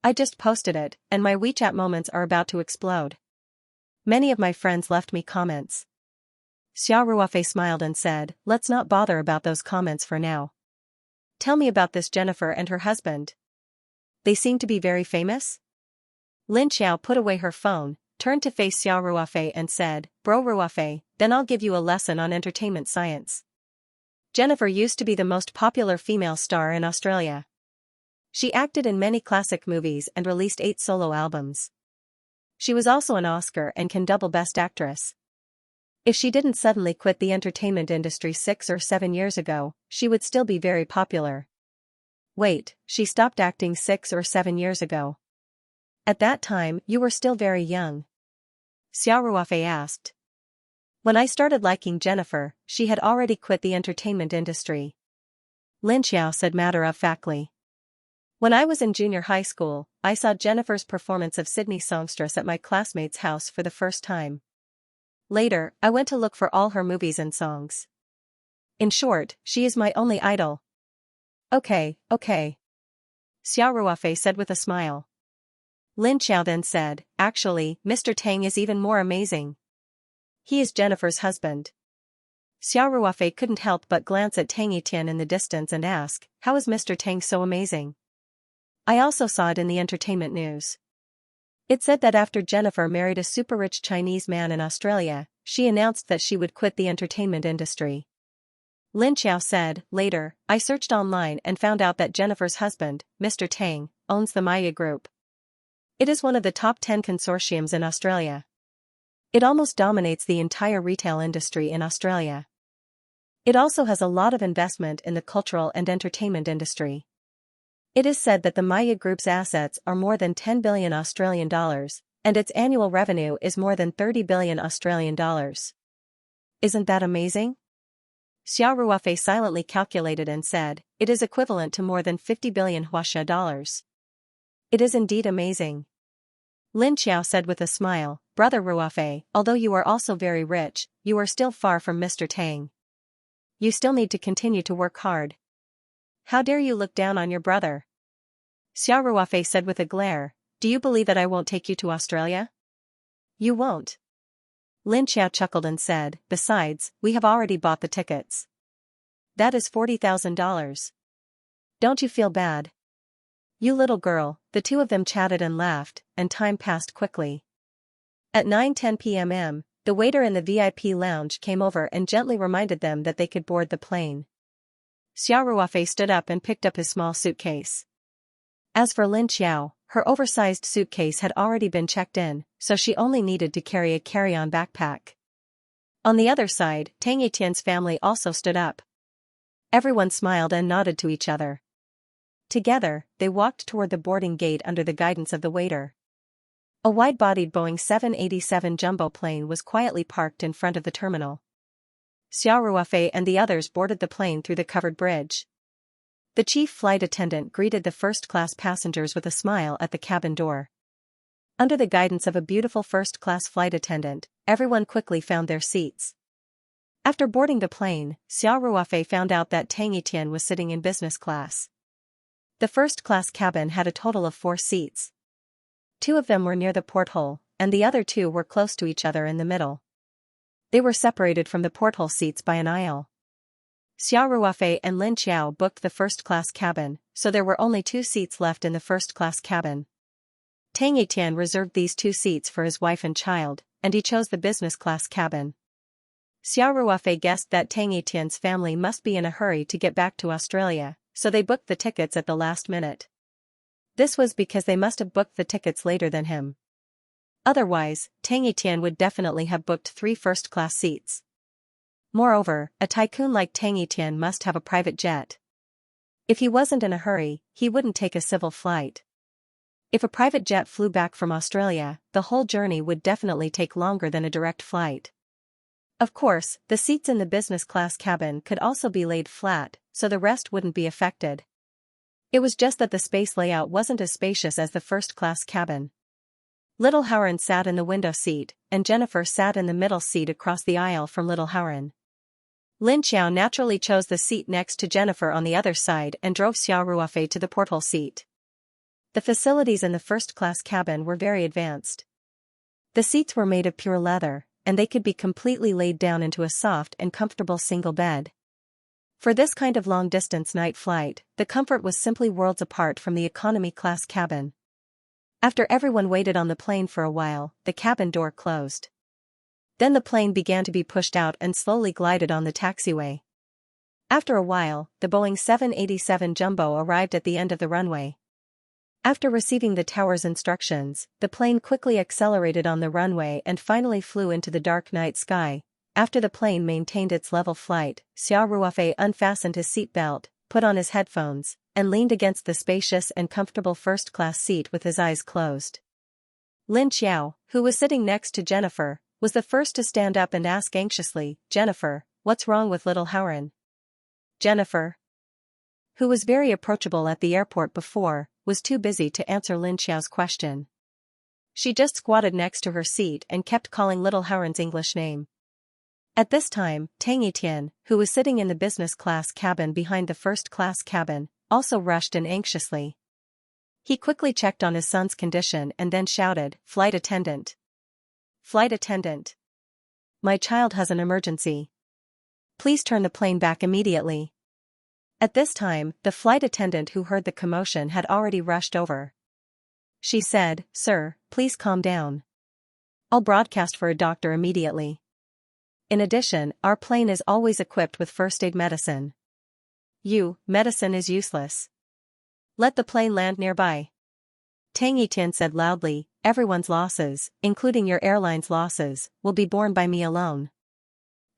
I just posted it, and my WeChat moments are about to explode. Many of my friends left me comments." Xiao Ruofei smiled and said, "Let's not bother about those comments for now. Tell me about this Jennifer and her husband. They seem to be very famous?" Lin Xiao put away her phone, turned to face Xiao Ruofei and said, "Bro Ruofei, then I'll give you a lesson on entertainment science. Jennifer used to be the most popular female star in Australia. She acted in many classic movies and released 8 solo albums. She was also an Oscar and can double Best Actress. If she didn't suddenly quit the entertainment industry 6 or 7 years ago, she would still be very popular." "Wait, she stopped acting 6 or 7 years ago? At that time, you were still very young?" Xiao Ruofei asked. "When I started liking Jennifer, she had already quit the entertainment industry." Lin Xiao said matter-of-factly. When I was in junior high school, I saw Jennifer's performance of Sydney Songstress at my classmate's house for the first time. Later, I went to look for all her movies and songs. In short, she is my only idol. Okay. Xiao Ruofei said with a smile. Lin Xiao then said, actually, Mr. Tang is even more amazing. He is Jennifer's husband. Xiao Ruofei couldn't help but glance at Tang Yitian in the distance and ask, how is Mr. Tang so amazing? I also saw it in the entertainment news. It said that after Jennifer married a super-rich Chinese man in Australia, she announced that she would quit the entertainment industry. Lin Xiao said, later, I searched online and found out that Jennifer's husband, Mr. Tang, owns the Maya Group. It is one of the top 10 consortiums in Australia. It almost dominates the entire retail industry in Australia. It also has a lot of investment in the cultural and entertainment industry. It is said that the Maya Group's assets are more than 10 billion Australian dollars, and its annual revenue is more than 30 billion Australian dollars. Isn't that amazing? Xiao Ruofei silently calculated and said, it is equivalent to more than 50 billion Huaxia dollars. It is indeed amazing. Lin Xiao said with a smile, Brother Ruofei, although you are also very rich, you are still far from Mr. Tang. You still need to continue to work hard. How dare you look down on your brother? Xiao Ruofei said with a glare, do you believe that I won't take you to Australia? You won't. Lin Xiao chuckled and said, besides, we have already bought the tickets. That is $40,000. Don't you feel bad? You little girl. The two of them chatted and laughed, and time passed quickly. At 9:10 p.m., the waiter in the VIP lounge came over and gently reminded them that they could board the plane. Xiao Ruofei stood up and picked up his small suitcase. As for Lin Xiao, her oversized suitcase had already been checked in, so she only needed to carry a carry-on backpack. On the other side, Tang Yitian's family also stood up. Everyone smiled and nodded to each other. Together, they walked toward the boarding gate under the guidance of the waiter. A wide-bodied Boeing 787 jumbo plane was quietly parked in front of the terminal. Xiao Ruofei and the others boarded the plane through the covered bridge. The chief flight attendant greeted the first-class passengers with a smile at the cabin door. Under the guidance of a beautiful first-class flight attendant, everyone quickly found their seats. After boarding the plane, Xiao Ruofei found out that Tang Yitian was sitting in business class. The first-class cabin had a total of 4 seats. 2 of them were near the porthole, and the other 2 were close to each other in the middle. They were separated from the porthole seats by an aisle. Xiao Ruofei and Lin Xiao booked the first-class cabin, so there were only 2 seats left in the first-class cabin. Tang Yitian reserved these 2 seats for his wife and child, and he chose the business-class cabin. Xiao Ruofei guessed that Tang Yitian's family must be in a hurry to get back to Australia, so they booked the tickets at the last minute. This was because they must have booked the tickets later than him. Otherwise, Tang Yitian would definitely have booked 3 first-class seats. Moreover, a tycoon like Tang Yitian must have a private jet. If he wasn't in a hurry, he wouldn't take a civil flight. If a private jet flew back from Australia, the whole journey would definitely take longer than a direct flight. Of course, the seats in the business-class cabin could also be laid flat, so the rest wouldn't be affected. It was just that the space layout wasn't as spacious as the first-class cabin. Little Howren sat in the window seat, and Jennifer sat in the middle seat across the aisle from Little Howren. Lin Xiao naturally chose the seat next to Jennifer on the other side and drove Xiao Ruofei to the porthole seat. The facilities in the first-class cabin were very advanced. The seats were made of pure leather, and they could be completely laid down into a soft and comfortable single bed. For this kind of long-distance night flight, the comfort was simply worlds apart from the economy-class cabin. After everyone waited on the plane for a while, the cabin door closed. Then the plane began to be pushed out and slowly glided on the taxiway. After a while, the Boeing 787 Jumbo arrived at the end of the runway. After receiving the tower's instructions, the plane quickly accelerated on the runway and finally flew into the dark night sky. After the plane maintained its level flight, Xiao Ruofei unfastened his seatbelt, put on his headphones, and leaned against the spacious and comfortable first-class seat with his eyes closed. Lin Xiao, who was sitting next to Jennifer, was the first to stand up and ask anxiously, Jennifer, what's wrong with Little Howren? Jennifer? who was very approachable at the airport before, was too busy to answer Lin Xiao's question. She just squatted next to her seat and kept calling little Haoren's English name. At this time, Tang Yitian, who was sitting in the business class cabin behind the first class cabin, also rushed in anxiously. He quickly checked on his son's condition and then shouted, "Flight attendant! Flight attendant! My child has an emergency. Please turn the plane back immediately." At this time, the flight attendant who heard the commotion had already rushed over. She said, "Sir, please calm down. I'll broadcast for a doctor immediately. In addition, our plane is always equipped with first aid medicine. Medicine is useless. Let the plane land nearby." Tang Yitian said loudly, "Everyone's losses, including your airline's losses, will be borne by me alone."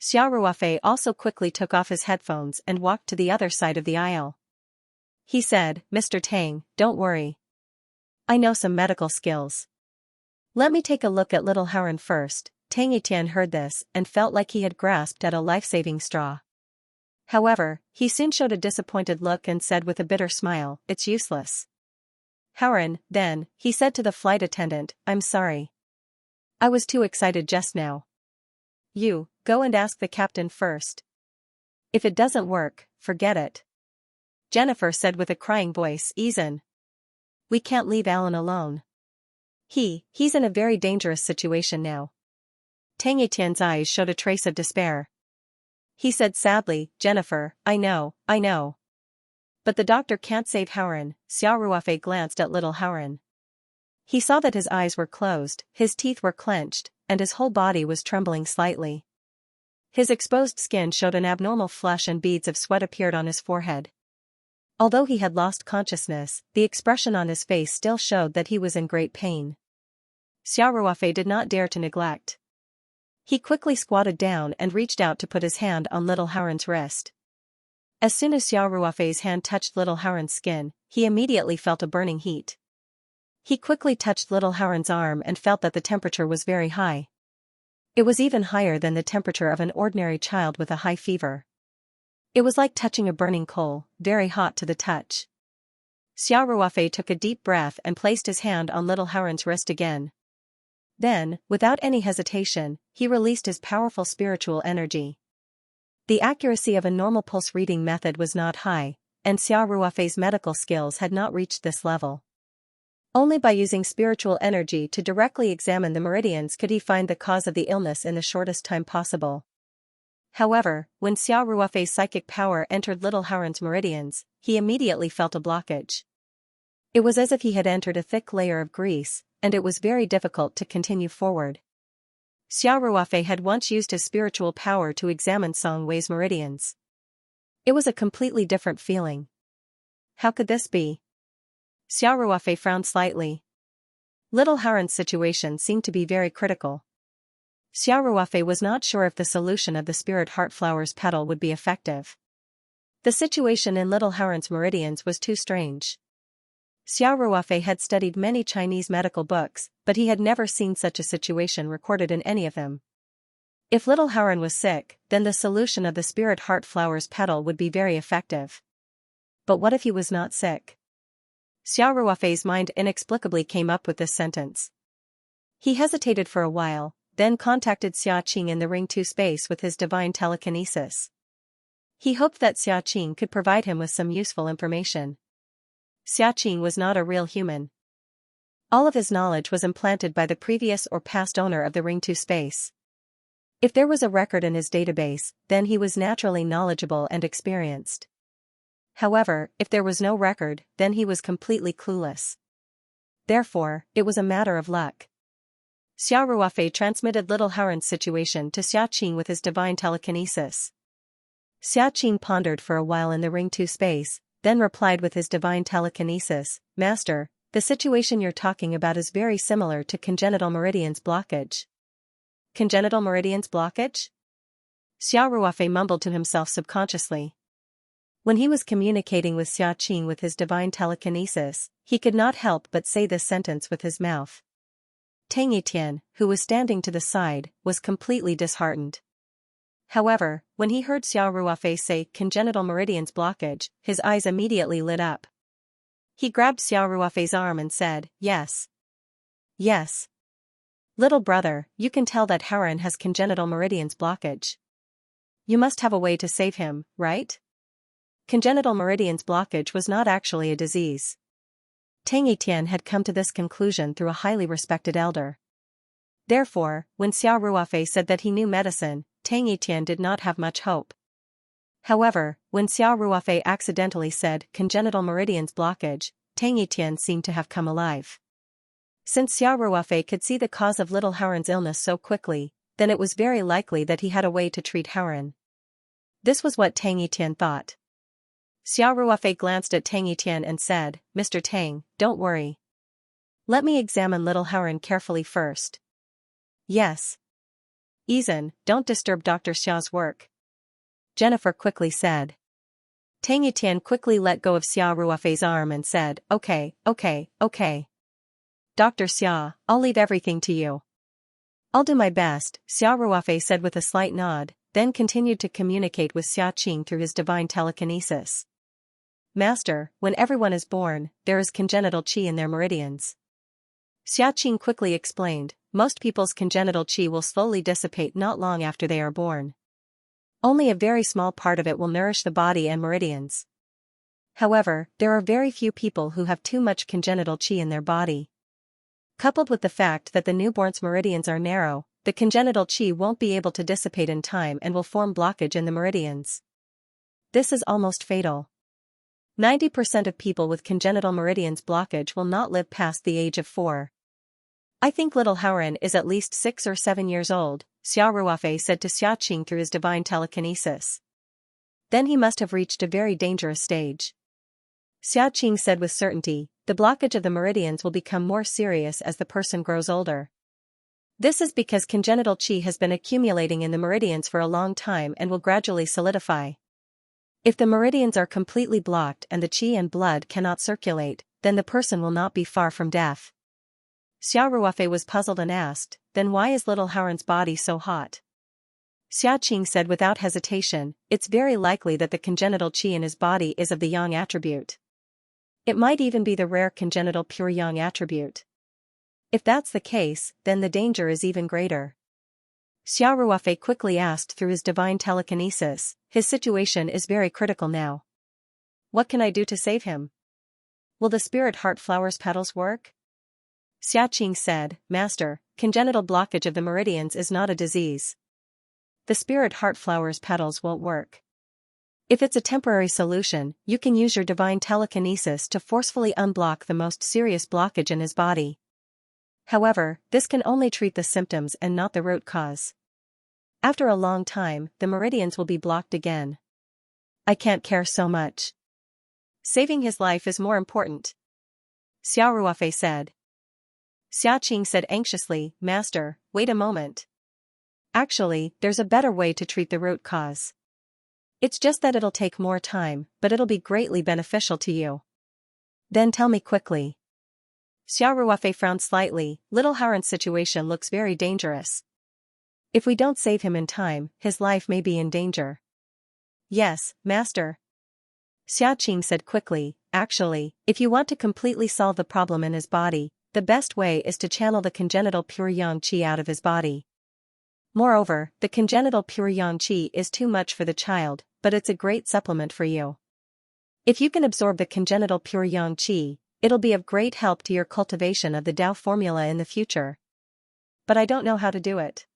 Xiao Ruofei also quickly took off his headphones and walked to the other side of the aisle. He said, "Mr. Tang, don't worry. I know some medical skills. Let me take a look at little Haoren first." Tang Yitian heard this and felt like he had grasped at a life-saving straw. However, he soon showed a disappointed look and said with a bitter smile, "It's useless." "Haoren, then," he said to the flight attendant, "I'm sorry. I was too excited just now. You, go and ask the captain first. If it doesn't work, forget it." Jennifer said with a crying voice, "Izan. We can't leave Alan alone. He's in a very dangerous situation now." Tang Yitian's eyes showed a trace of despair. He said sadly, "Jennifer, I know. But the doctor can't save Haoren." Xiao Ruofei glanced at little Haoren. He saw that his eyes were closed, his teeth were clenched, and his whole body was trembling slightly. His exposed skin showed an abnormal flush and beads of sweat appeared on his forehead. Although he had lost consciousness, the expression on his face still showed that he was in great pain. Xiao Ruofei did not dare to neglect. He quickly squatted down and reached out to put his hand on little Haoren's wrist. As soon as Xiao Ruofei's hand touched little Haoren's skin, he immediately felt a burning heat. He quickly touched little Haoren's arm and felt that the temperature was very high. It was even higher than the temperature of an ordinary child with a high fever. It was like touching a burning coal, very hot to the touch. Xiao Ruofei took a deep breath and placed his hand on little Haoren's wrist again. Then, without any hesitation, he released his powerful spiritual energy. The accuracy of a normal pulse reading method was not high, and Xiao Ruofei's medical skills had not reached this level. Only by using spiritual energy to directly examine the meridians could he find the cause of the illness in the shortest time possible. However, when Xiao Ruofei's psychic power entered little Haoren's meridians, he immediately felt a blockage. It was as if he had entered a thick layer of grease, and it was very difficult to continue forward. Xiao Ruofei had once used his spiritual power to examine Song Wei's meridians. It was a completely different feeling. How could this be? Xiao Ruofei frowned slightly. Little Haoren's situation seemed to be very critical. Xiao Ruofei was not sure if the solution of the spirit heart flower's petal would be effective. The situation in little Haoren's meridians was too strange. Xiao Ruofei had studied many Chinese medical books, but he had never seen such a situation recorded in any of them. If little Haoren was sick, then the solution of the spirit heart flower's petal would be very effective. But what if he was not sick? Xiao Ruofei's mind inexplicably came up with this sentence. He hesitated for a while, then contacted Xia Qing in the Ring 2 space with his divine telekinesis. He hoped that Xia Qing could provide him with some useful information. Xia Qing was not a real human. All of his knowledge was implanted by the previous or past owner of the Ring 2 space. If there was a record in his database, then he was naturally knowledgeable and experienced. However, if there was no record, then he was completely clueless. Therefore, it was a matter of luck. Xiao Ruofei transmitted little Haoren's situation to Xia Qing with his divine telekinesis. Xia Qing pondered for a while in the Ring 2 space, then replied with his divine telekinesis, "Master, the situation you're talking about is very similar to congenital meridians blockage." Congenital meridians blockage? Xiao Ruofei mumbled to himself subconsciously. When he was communicating with Xia Qing with his divine telekinesis, he could not help but say this sentence with his mouth. Tang Yitian, who was standing to the side, was completely disheartened. However, when he heard Xiao Ruofei say congenital meridians blockage, his eyes immediately lit up. He grabbed Xiao Ruofei's arm and said, "Yes. Yes. Little brother, you can tell that Haoran has congenital meridians blockage. You must have a way to save him, right?" Congenital meridians blockage was not actually a disease. Tang Etian had come to this conclusion through a highly respected elder. Therefore, when Xiao Ruofei said that he knew medicine, Tang Etian did not have much hope. However, when Xiao Ruofei accidentally said congenital meridians blockage, Tang Etian seemed to have come alive. Since Xiao Ruofei could see the cause of little Haoran's illness so quickly, then it was very likely that he had a way to treat Haoran. This was what Tang Etian thought. Xiao Ruofei glanced at Tang Etian and said, "Mr. Tang, don't worry. Let me examine little Haoran carefully first." "Yes. Izan, don't disturb Dr. Xiao's work," Jennifer quickly said. Tang Etian quickly let go of Xiao Ruofei's arm and said, Okay. Dr. Xia, I'll leave everything to you." "I'll do my best," Xiao Ruofei said with a slight nod, then continued to communicate with Xia Qing through his divine telekinesis. "Master, when everyone is born, there is congenital qi in their meridians." Xia Qing quickly explained, most people's congenital qi will slowly dissipate not long after they are born. Only a very small part of it will nourish the body and meridians. However, there are very few people who have too much congenital qi in their body. Coupled with the fact that the newborn's meridians are narrow, the congenital qi won't be able to dissipate in time and will form blockage in the meridians. This is almost fatal. 90% of people with congenital meridians blockage will not live past the age of 4. "I think little Haoran is at least 6 or 7 years old," Xiao Ruofei said to Xia Qing through his divine telekinesis. "Then he must have reached a very dangerous stage." Xia Qing said with certainty, "The blockage of the meridians will become more serious as the person grows older. This is because congenital qi has been accumulating in the meridians for a long time and will gradually solidify. If the meridians are completely blocked and the qi and blood cannot circulate, then the person will not be far from death." Xiao Ruofei was puzzled and asked, "Then why is little Haoran's body so hot?" Xia Qing said without hesitation, "It's very likely that the congenital qi in his body is of the yang attribute. It might even be the rare congenital pure yang attribute. If that's the case, then the danger is even greater." Xiao Ruofei quickly asked through his divine telekinesis, "His situation is very critical now. What can I do to save him? Will the spirit heart flowers petals work?" Xia Qing said, "Master, congenital blockage of the meridians is not a disease. The spirit heart flowers petals won't work. If it's a temporary solution, you can use your divine telekinesis to forcefully unblock the most serious blockage in his body. However, this can only treat the symptoms and not the root cause. After a long time, the meridians will be blocked again. I can't care so much. Saving his life is more important," Xiao Ruofei said. Xia Qing said anxiously, "Master, wait a moment. Actually, there's a better way to treat the root cause. It's just that it'll take more time, but it'll be greatly beneficial to you." "Then tell me quickly." Xiao Ruofei frowned slightly, "Little Haoran's situation looks very dangerous. If we don't save him in time, his life may be in danger." "Yes, Master." Xia Qing said quickly, "Actually, if you want to completely solve the problem in his body, the best way is to channel the congenital pure yang qi out of his body. Moreover, the congenital pure yang qi is too much for the child, but it's a great supplement for you. If you can absorb the congenital pure yang qi, it'll be of great help to your cultivation of the Dao formula in the future. But I don't know how to do it."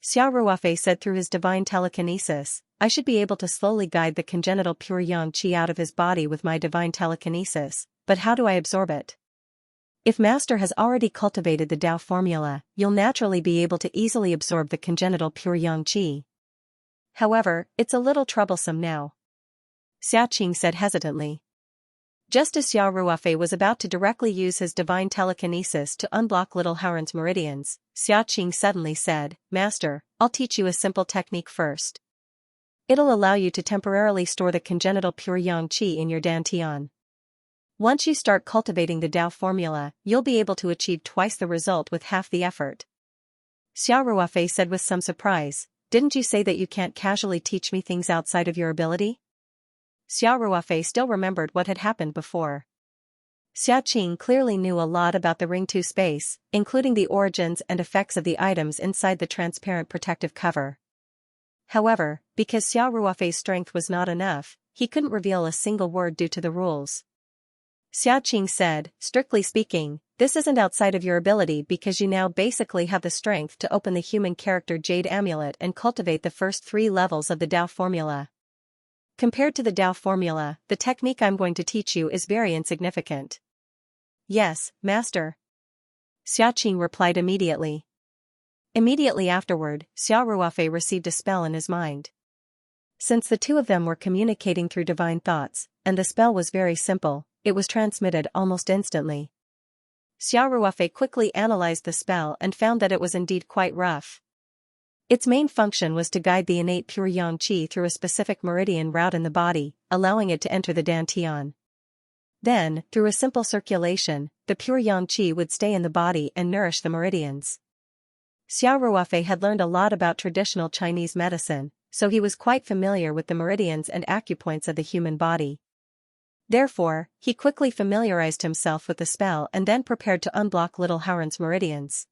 Xiao Ruofei said through his divine telekinesis, "I should be able to slowly guide the congenital pure yang qi out of his body with my divine telekinesis, but how do I absorb it? If Master has already cultivated the Dao formula, you'll naturally be able to easily absorb the congenital pure yang qi. However, it's a little troublesome now," Xia Qing said hesitantly. Just as Xiao Ruofei was about to directly use his divine telekinesis to unblock little Haoran's meridians, Xia Qing suddenly said, "Master, I'll teach you a simple technique first. It'll allow you to temporarily store the congenital pure yang qi in your dantian. Once you start cultivating the Dao formula, you'll be able to achieve twice the result with half the effort." Xiao Ruofei said with some surprise, didn't you say that you can't casually teach me things outside of your ability? Xiao Ruofei still remembered what had happened before. Xiaqing clearly knew a lot about the Ring 2 space, including the origins and effects of the items inside the transparent protective cover. However, because Xiao Ruofei's strength was not enough, he couldn't reveal a single word due to the rules. Xiaqing said, strictly speaking, this isn't outside of your ability because you now basically have the strength to open the human character Jade Amulet and cultivate the first 3 levels of the Dao formula. Compared to the Dao formula, the technique I'm going to teach you is very insignificant. Yes, Master. Xiaqing replied immediately. Immediately afterward, Xiao Ruofei received a spell in his mind. Since the two of them were communicating through divine thoughts, and the spell was very simple, it was transmitted almost instantly. Xiao Ruofei quickly analyzed the spell and found that it was indeed quite rough. Its main function was to guide the innate pure yang qi through a specific meridian route in the body, allowing it to enter the dantian. Then, through a simple circulation, the pure yang qi would stay in the body and nourish the meridians. Xiao Ruofei had learned a lot about traditional Chinese medicine, so he was quite familiar with the meridians and acupoints of the human body. Therefore, he quickly familiarized himself with the spell and then prepared to unblock little Haoren's meridians.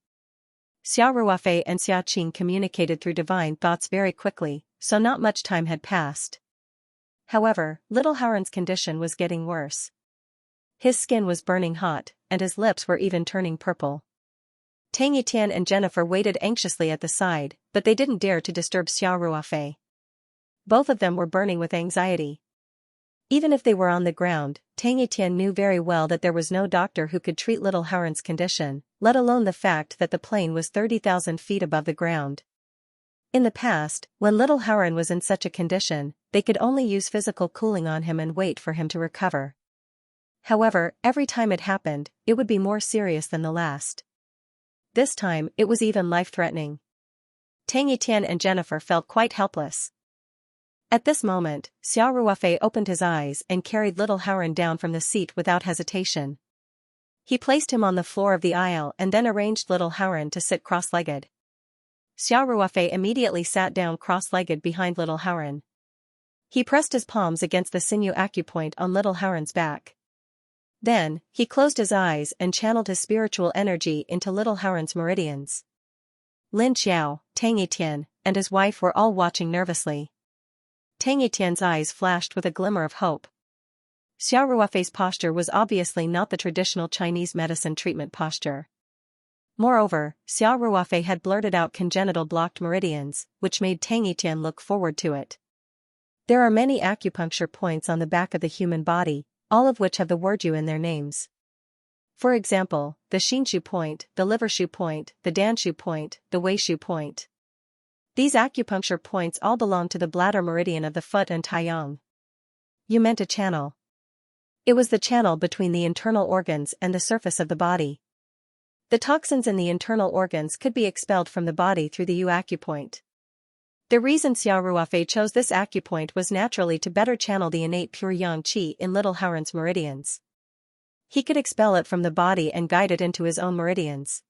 Xiao Ruofei and Xiaqing communicated through divine thoughts very quickly, so not much time had passed. However, little Haoren's condition was getting worse. His skin was burning hot, and his lips were even turning purple. Tang Yitian and Jennifer waited anxiously at the side, but they didn't dare to disturb Xiao Ruofei. Both of them were burning with anxiety. Even if they were on the ground, Tang Yitian knew very well that there was no doctor who could treat little Haoren's condition, let alone the fact that the plane was 30,000 feet above the ground. In the past, when little Haoren was in such a condition, they could only use physical cooling on him and wait for him to recover. However, every time it happened, it would be more serious than the last. This time, it was even life-threatening. Tang Yitian and Jennifer felt quite helpless. At this moment, Xiao Ruofei opened his eyes and carried little Haoren down from the seat without hesitation. He placed him on the floor of the aisle and then arranged little Haoren to sit cross-legged. Xiao Ruofei immediately sat down cross-legged behind little Haoren. He pressed his palms against the sinew acupoint on little Haoren's back. Then, he closed his eyes and channeled his spiritual energy into little Haoren's meridians. Lin Xiao, Tang Yitian, and his wife were all watching nervously. Tang Yitian's eyes flashed with a glimmer of hope. Xiao Ruofei's posture was obviously not the traditional Chinese medicine treatment posture. Moreover, Xiao Ruofei had blurted out congenital blocked meridians, which made Tang Yitian look forward to it. There are many acupuncture points on the back of the human body, all of which have the word Yu in their names. For example, the Xinshu point, the Livershu point, the Danshu point, the Weishu point. These acupuncture points all belong to the bladder meridian of the foot and taiyang. You meant a channel. It was the channel between the internal organs and the surface of the body. The toxins in the internal organs could be expelled from the body through the Yu acupoint. The reason Xiao Ruofei chose this acupoint was naturally to better channel the innate pure yang qi in little Haoren's meridians. He could expel it from the body and guide it into his own meridians.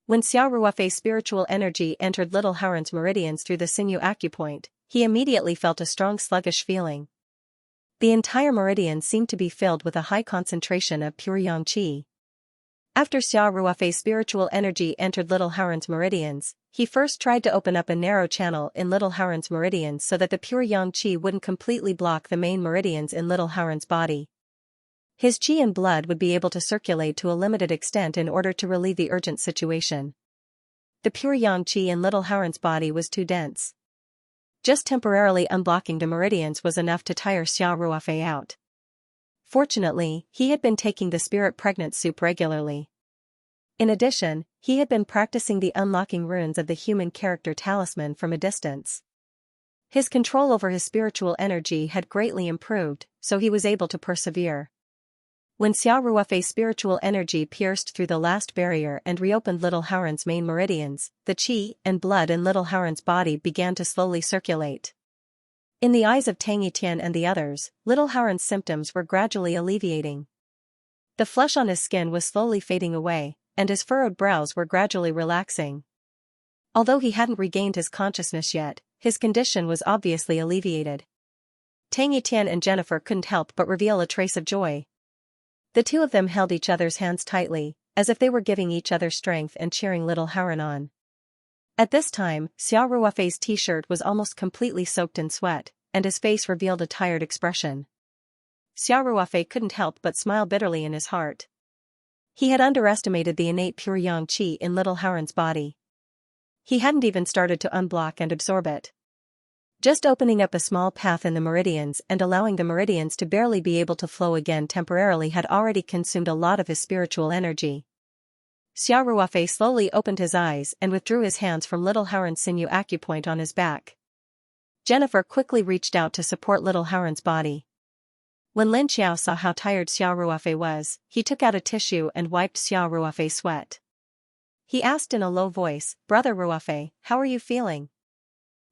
When Xiao Ruofei's spiritual energy entered little Haoren's meridians through the sinew acupoint, he immediately felt a strong sluggish feeling. The entire meridian seemed to be filled with a high concentration of pure yang qi. After Xiao Ruofei's spiritual energy entered little Haoren's meridians, he first tried to open up a narrow channel in little Haoren's meridians so that the pure yang qi wouldn't completely block the main meridians in little Haoren's body. His qi and blood would be able to circulate to a limited extent in order to relieve the urgent situation. The pure yang qi in little Haoren's body was too dense. Just temporarily unblocking the meridians was enough to tire Xiao Ruofei out. Fortunately, he had been taking the spirit pregnant soup regularly. In addition, he had been practicing the unlocking runes of the human character talisman from a distance. His control over his spiritual energy had greatly improved, so he was able to persevere. When Xiao Ruofei's spiritual energy pierced through the last barrier and reopened little Haoren's main meridians, the qi and blood in little Haoren's body began to slowly circulate. In the eyes of Tang Yitian and the others, little Haoren's symptoms were gradually alleviating. The flesh on his skin was slowly fading away, and his furrowed brows were gradually relaxing. Although he hadn't regained his consciousness yet, his condition was obviously alleviated. Tang Yitian and Jennifer couldn't help but reveal a trace of joy. The two of them held each other's hands tightly, as if they were giving each other strength and cheering little Haran on. At this time, Xiao Ruofei's t-shirt was almost completely soaked in sweat, and his face revealed a tired expression. Xiao Ruofei couldn't help but smile bitterly in his heart. He had underestimated the innate pure yang qi in little Haran's body. He hadn't even started to unblock and absorb it. Just opening up a small path in the meridians and allowing the meridians to barely be able to flow again temporarily had already consumed a lot of his spiritual energy. Xiao Ruofei slowly opened his eyes and withdrew his hands from little Haran's sinew acupoint on his back. Jennifer quickly reached out to support little Haran's body. When Lin Xiao saw how tired Xiao Ruofei was, he took out a tissue and wiped Xiao Ruofei's sweat. He asked in a low voice, "Brother Ruofei, how are you feeling?"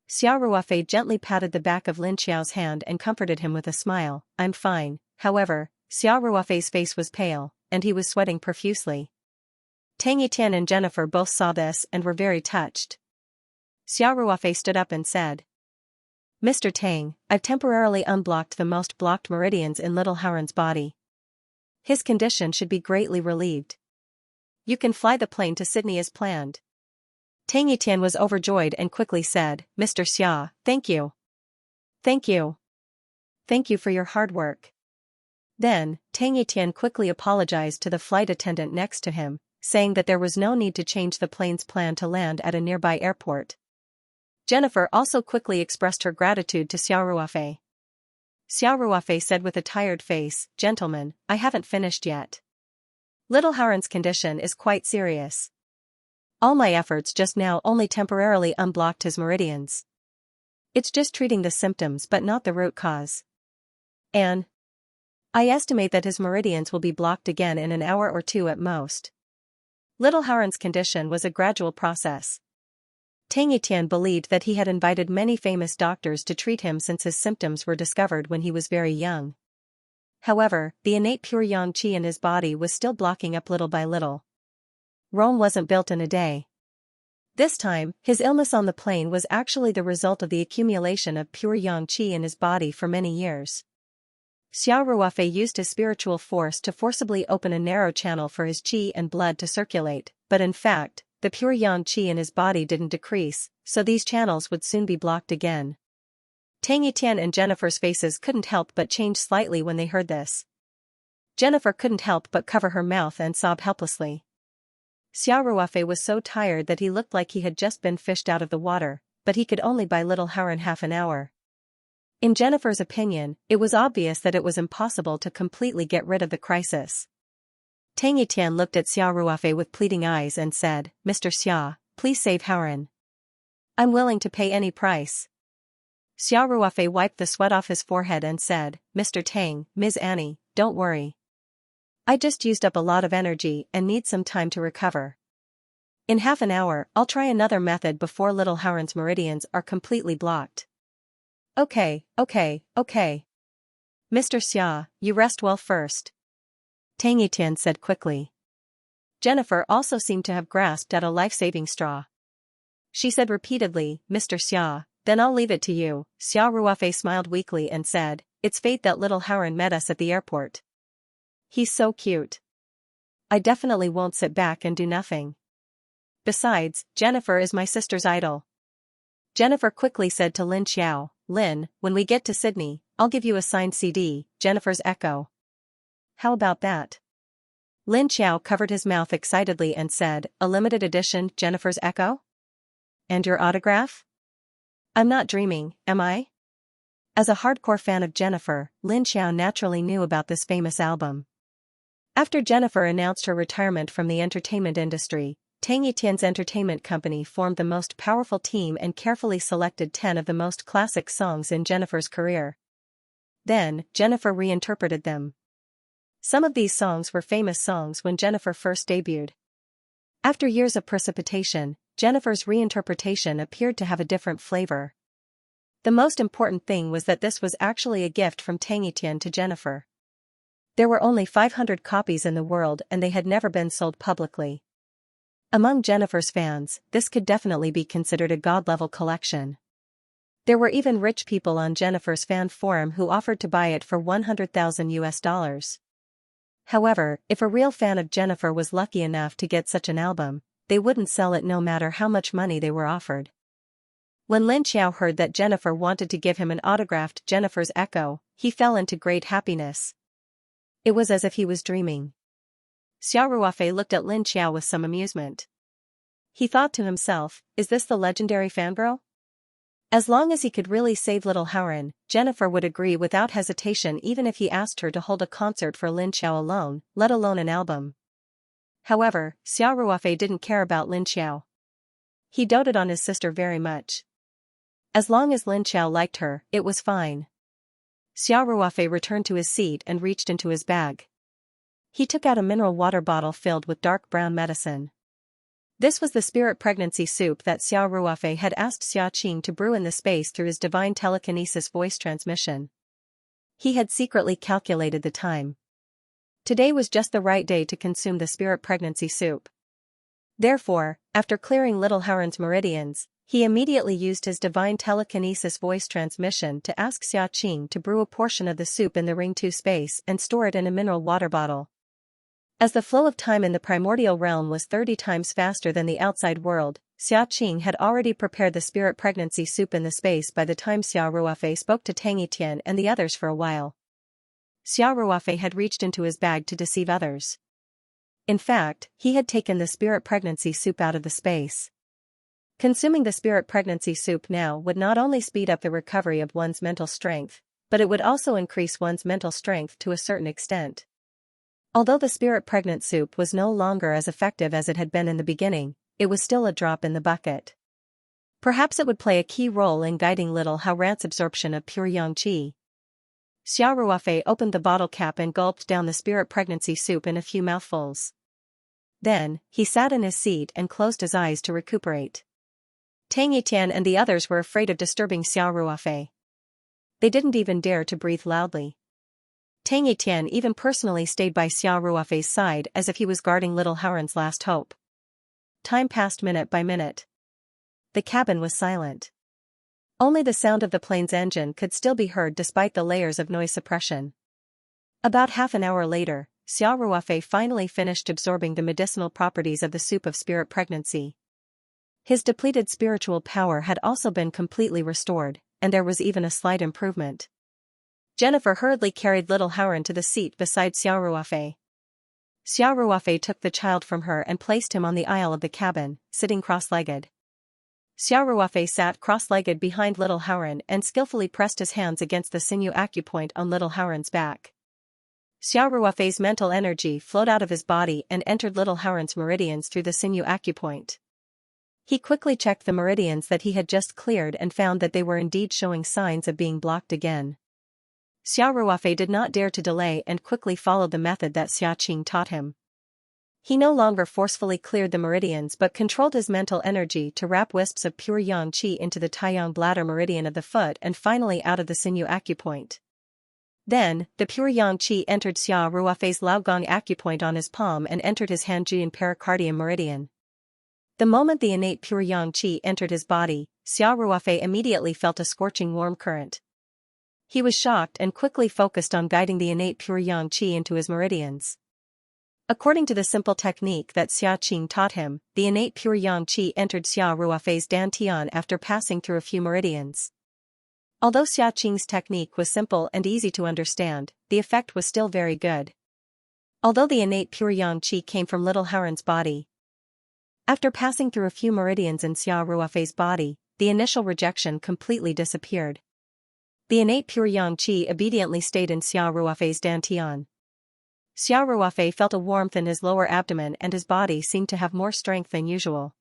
Xiao Ruofei gently patted the back of Lin Xiao's hand and comforted him with a smile. "I'm fine." However, Xiao Ruofei's face was pale, and he was sweating profusely. Tang Yitian and Jennifer both saw this and were very touched. Xiao Ruofei stood up and said, "Mr. Tang, I've temporarily unblocked the most blocked meridians in little Haran's body. His condition should be greatly relieved. You can fly the plane to Sydney as planned." Tang Yitian was overjoyed and quickly said, "Mr. Xia, thank you. Thank you. Thank you for your hard work." Then, Tang Yitian quickly apologized to the flight attendant next to him, saying that there was no need to change the plane's plan to land at a nearby airport. Jennifer also quickly expressed her gratitude to Xiao Ruofei. Xiao Ruofei said with a tired face, "Gentlemen, I haven't finished yet. Little Haran's condition is quite serious. All my efforts just now only temporarily unblocked his meridians. It's just treating the symptoms but not the root cause. And I estimate that his meridians will be blocked again in an hour or two at most." Little Haran's condition was a gradual process. Tang Yitian believed that he had invited many famous doctors to treat him since his symptoms were discovered when he was very young. However, the innate pure yang qi in his body was still blocking up little by little. Rome wasn't built in a day. This time, his illness on the plane was actually the result of the accumulation of pure yang qi in his body for many years. Xiao Ruofei used his spiritual force to forcibly open a narrow channel for his qi and blood to circulate, but in fact, the pure yang qi in his body didn't decrease, so these channels would soon be blocked again. Tang Yitian and Jennifer's faces couldn't help but change slightly when they heard this. Jennifer couldn't help but cover her mouth and sob helplessly. Xiao Ruofei was so tired that he looked like he had just been fished out of the water, but he could only buy little Haran half an hour. In Jennifer's opinion, it was obvious that it was impossible to completely get rid of the crisis. Tang Yitian looked at Xiao Ruofei with pleading eyes and said, "Mr. Xia, please save Haran. I'm willing to pay any price." Xiao Ruofei wiped the sweat off his forehead and said, "Mr. Tang, Ms. Annie, don't worry. I just used up a lot of energy and need some time to recover. In half an hour, I'll try another method before little Haran's meridians are completely blocked." Okay. Mr. Xia, you rest well first," Tang Yitian said quickly. Jennifer also seemed to have grasped at a life-saving straw. She said repeatedly, "Mr. Xia, then I'll leave it to you." Xiao Ruofei smiled weakly and said, "It's fate that little Haran met us at the airport. He's so cute. I definitely won't sit back and do nothing. Besides, Jennifer is my sister's idol." Jennifer quickly said to Lin Xiao, "Lin, when we get to Sydney, I'll give you a signed CD, Jennifer's Echo. How about that?" Lin Xiao covered his mouth excitedly and said, "A limited edition, Jennifer's Echo? And your autograph? I'm not dreaming, am I?" As a hardcore fan of Jennifer, Lin Xiao naturally knew about this famous album. After Jennifer announced her retirement from the entertainment industry, Tang Yitian's entertainment company formed the most powerful team and carefully selected 10 of the most classic songs in Jennifer's career. Then, Jennifer reinterpreted them. Some of these songs were famous songs when Jennifer first debuted. After years of precipitation, Jennifer's reinterpretation appeared to have a different flavor. The most important thing was that this was actually a gift from Tang Yitian to Jennifer. There were only 500 copies in the world and they had never been sold publicly. Among Jennifer's fans, this could definitely be considered a god-level collection. There were even rich people on Jennifer's fan forum who offered to buy it for $100,000. However, if a real fan of Jennifer was lucky enough to get such an album, they wouldn't sell it no matter how much money they were offered. When Lin Xiao heard that Jennifer wanted to give him an autographed Jennifer's Echo, he fell into great happiness. It was as if he was dreaming. Xiao Ruofei looked at Lin Xiao with some amusement. He thought to himself, is this the legendary fangirl? As long as he could really save little Howren, Jennifer would agree without hesitation even if he asked her to hold a concert for Lin Xiao alone, let alone an album. However, Xiao Ruofei didn't care about Lin Xiao. He doted on his sister very much. As long as Lin Xiao liked her, it was fine. Xiao Ruofei returned to his seat and reached into his bag. He took out a mineral water bottle filled with dark brown medicine. This was the spirit pregnancy soup that Xiao Ruofei had asked Xia Qing to brew in the space through his divine telekinesis voice transmission. He had secretly calculated the time. Today was just the right day to consume the spirit pregnancy soup. Therefore, after clearing little Howren's meridians, he immediately used his divine telekinesis voice transmission to ask Xia Qing to brew a portion of the soup in the Ring 2 space and store it in a mineral water bottle. As the flow of time in the primordial realm was 30 times faster than the outside world, Xia Qing had already prepared the spirit pregnancy soup in the space by the time Xiao Ruofei spoke to Tang Yitian and the others for a while. Xiao Ruofei had reached into his bag to deceive others. In fact, he had taken the spirit pregnancy soup out of the space. Consuming the spirit pregnancy soup now would not only speed up the recovery of one's mental strength, but it would also increase one's mental strength to a certain extent. Although the spirit pregnant soup was no longer as effective as it had been in the beginning, it was still a drop in the bucket. Perhaps it would play a key role in guiding little Howren's absorption of pure yang qi. Xiao Ruofei opened the bottle cap and gulped down the spirit pregnancy soup in a few mouthfuls. Then, he sat in his seat and closed his eyes to recuperate. Tang Yitian and the others were afraid of disturbing Xiao Ruofei. They didn't even dare to breathe loudly. Tang Yitian even personally stayed by Xiao Ruofei's side as if he was guarding little Howren's last hope. Time passed minute by minute. The cabin was silent. Only the sound of the plane's engine could still be heard despite the layers of noise suppression. About half an hour later, Xiao Ruofei finally finished absorbing the medicinal properties of the soup of spirit pregnancy. His depleted spiritual power had also been completely restored, and there was even a slight improvement. Jennifer hurriedly carried little Howren to the seat beside Xiao Ruofei. Xiao Ruofei took the child from her and placed him on the aisle of the cabin, sitting cross-legged. Xiao Ruofei sat cross-legged behind little Howren and skillfully pressed his hands against the sinew acupoint on little Howren's back. Xiao Ruofei's mental energy flowed out of his body and entered little Howren's meridians through the sinew acupoint. He quickly checked the meridians that he had just cleared and found that they were indeed showing signs of being blocked again. Xiao Ruofei did not dare to delay and quickly followed the method that Xia Qing taught him. He no longer forcefully cleared the meridians but controlled his mental energy to wrap wisps of pure yang qi into the taiyang bladder meridian of the foot and finally out of the sinew acupoint. Then, the pure yang qi entered Xiao Ruofei's Laogong acupoint on his palm and entered his Hanjian pericardium meridian. The moment the innate pure yang qi entered his body, Xiao Ruofei immediately felt a scorching warm current. He was shocked and quickly focused on guiding the innate pure yang qi into his meridians. According to the simple technique that Xia Qing taught him, the innate pure yang qi entered Xiao Ruofei's dantian after passing through a few meridians. Although Xia Qing's technique was simple and easy to understand, the effect was still very good. Although the innate pure yang qi came from little Howren's body, after passing through a few meridians in Xiao Ruofei's body, the initial rejection completely disappeared. The innate pure yang qi obediently stayed in Xiao Ruofei's dantian. Xiao Ruofei felt a warmth in his lower abdomen and his body seemed to have more strength than usual.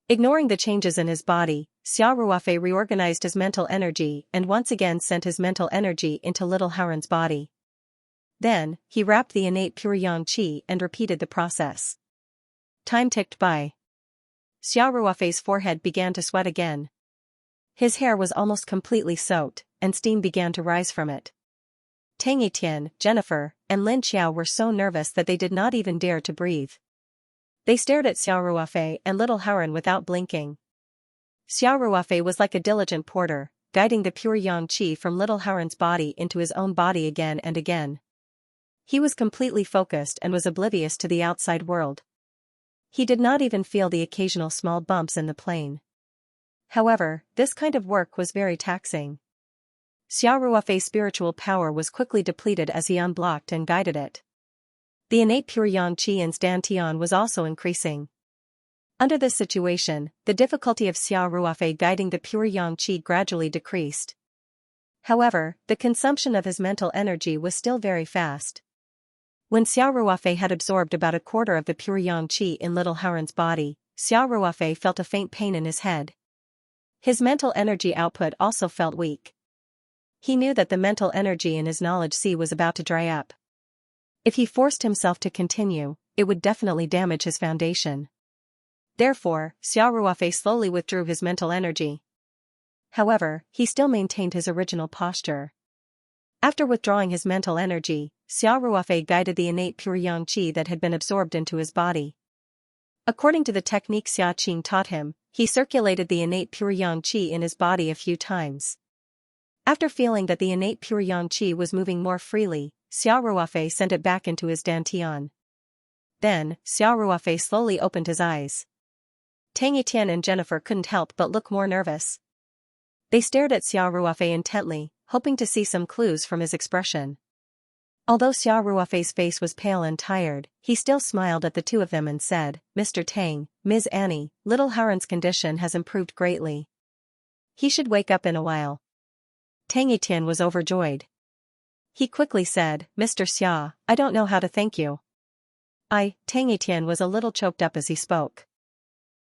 Ignoring the changes in his body, Xiao Ruofei reorganized his mental energy and once again sent his mental energy into little Howren's body. Then, he wrapped the innate pure yang qi and repeated the process. Time ticked by. Xiao Ruofei's forehead began to sweat again. His hair was almost completely soaked, and steam began to rise from it. Tang Yitian, Jennifer, and Lin Xiao were so nervous that they did not even dare to breathe. They stared at Xiao Ruofei and little Haran without blinking. Xiao Ruofei was like a diligent porter, guiding the pure yang qi from little Haran's body into his own body again and again. He was completely focused and was oblivious to the outside world. He did not even feel the occasional small bumps in the plane. However, this kind of work was very taxing. Xiao Ruofei's spiritual power was quickly depleted as he unblocked and guided it. The innate pure yang qi in Dantian was also increasing. Under this situation, the difficulty of Xiao Ruofei guiding the pure yang qi gradually decreased. However, the consumption of his mental energy was still very fast. When Xiao Ruofei had absorbed about a quarter of the pure yang qi in little Haran's body, Xiao Ruofei felt a faint pain in his head. His mental energy output also felt weak. He knew that the mental energy in his knowledge sea was about to dry up. If he forced himself to continue, it would definitely damage his foundation. Therefore, Xiao Ruofei slowly withdrew his mental energy. However, he still maintained his original posture. After withdrawing his mental energy, Xiao Ruofei guided the innate pure yang qi that had been absorbed into his body. According to the technique Xia Qing taught him, he circulated the innate pure yang qi in his body a few times. After feeling that the innate pure yang qi was moving more freely, Xiao Ruofei sent it back into his dantian. Then, Xiao Ruofei slowly opened his eyes. Tang Etienne and Jennifer couldn't help but look more nervous. They stared at Xiao Ruofei intently, hoping to see some clues from his expression. Although Xiao Ruofei's face was pale and tired, he still smiled at the two of them and said, "Mr. Tang, Ms. Annie, little Haran's condition has improved greatly. He should wake up in a while." Tang Etienne was overjoyed. He quickly said, "Mr. Xia, I don't know how to thank you." Tang Etienne was a little choked up as he spoke.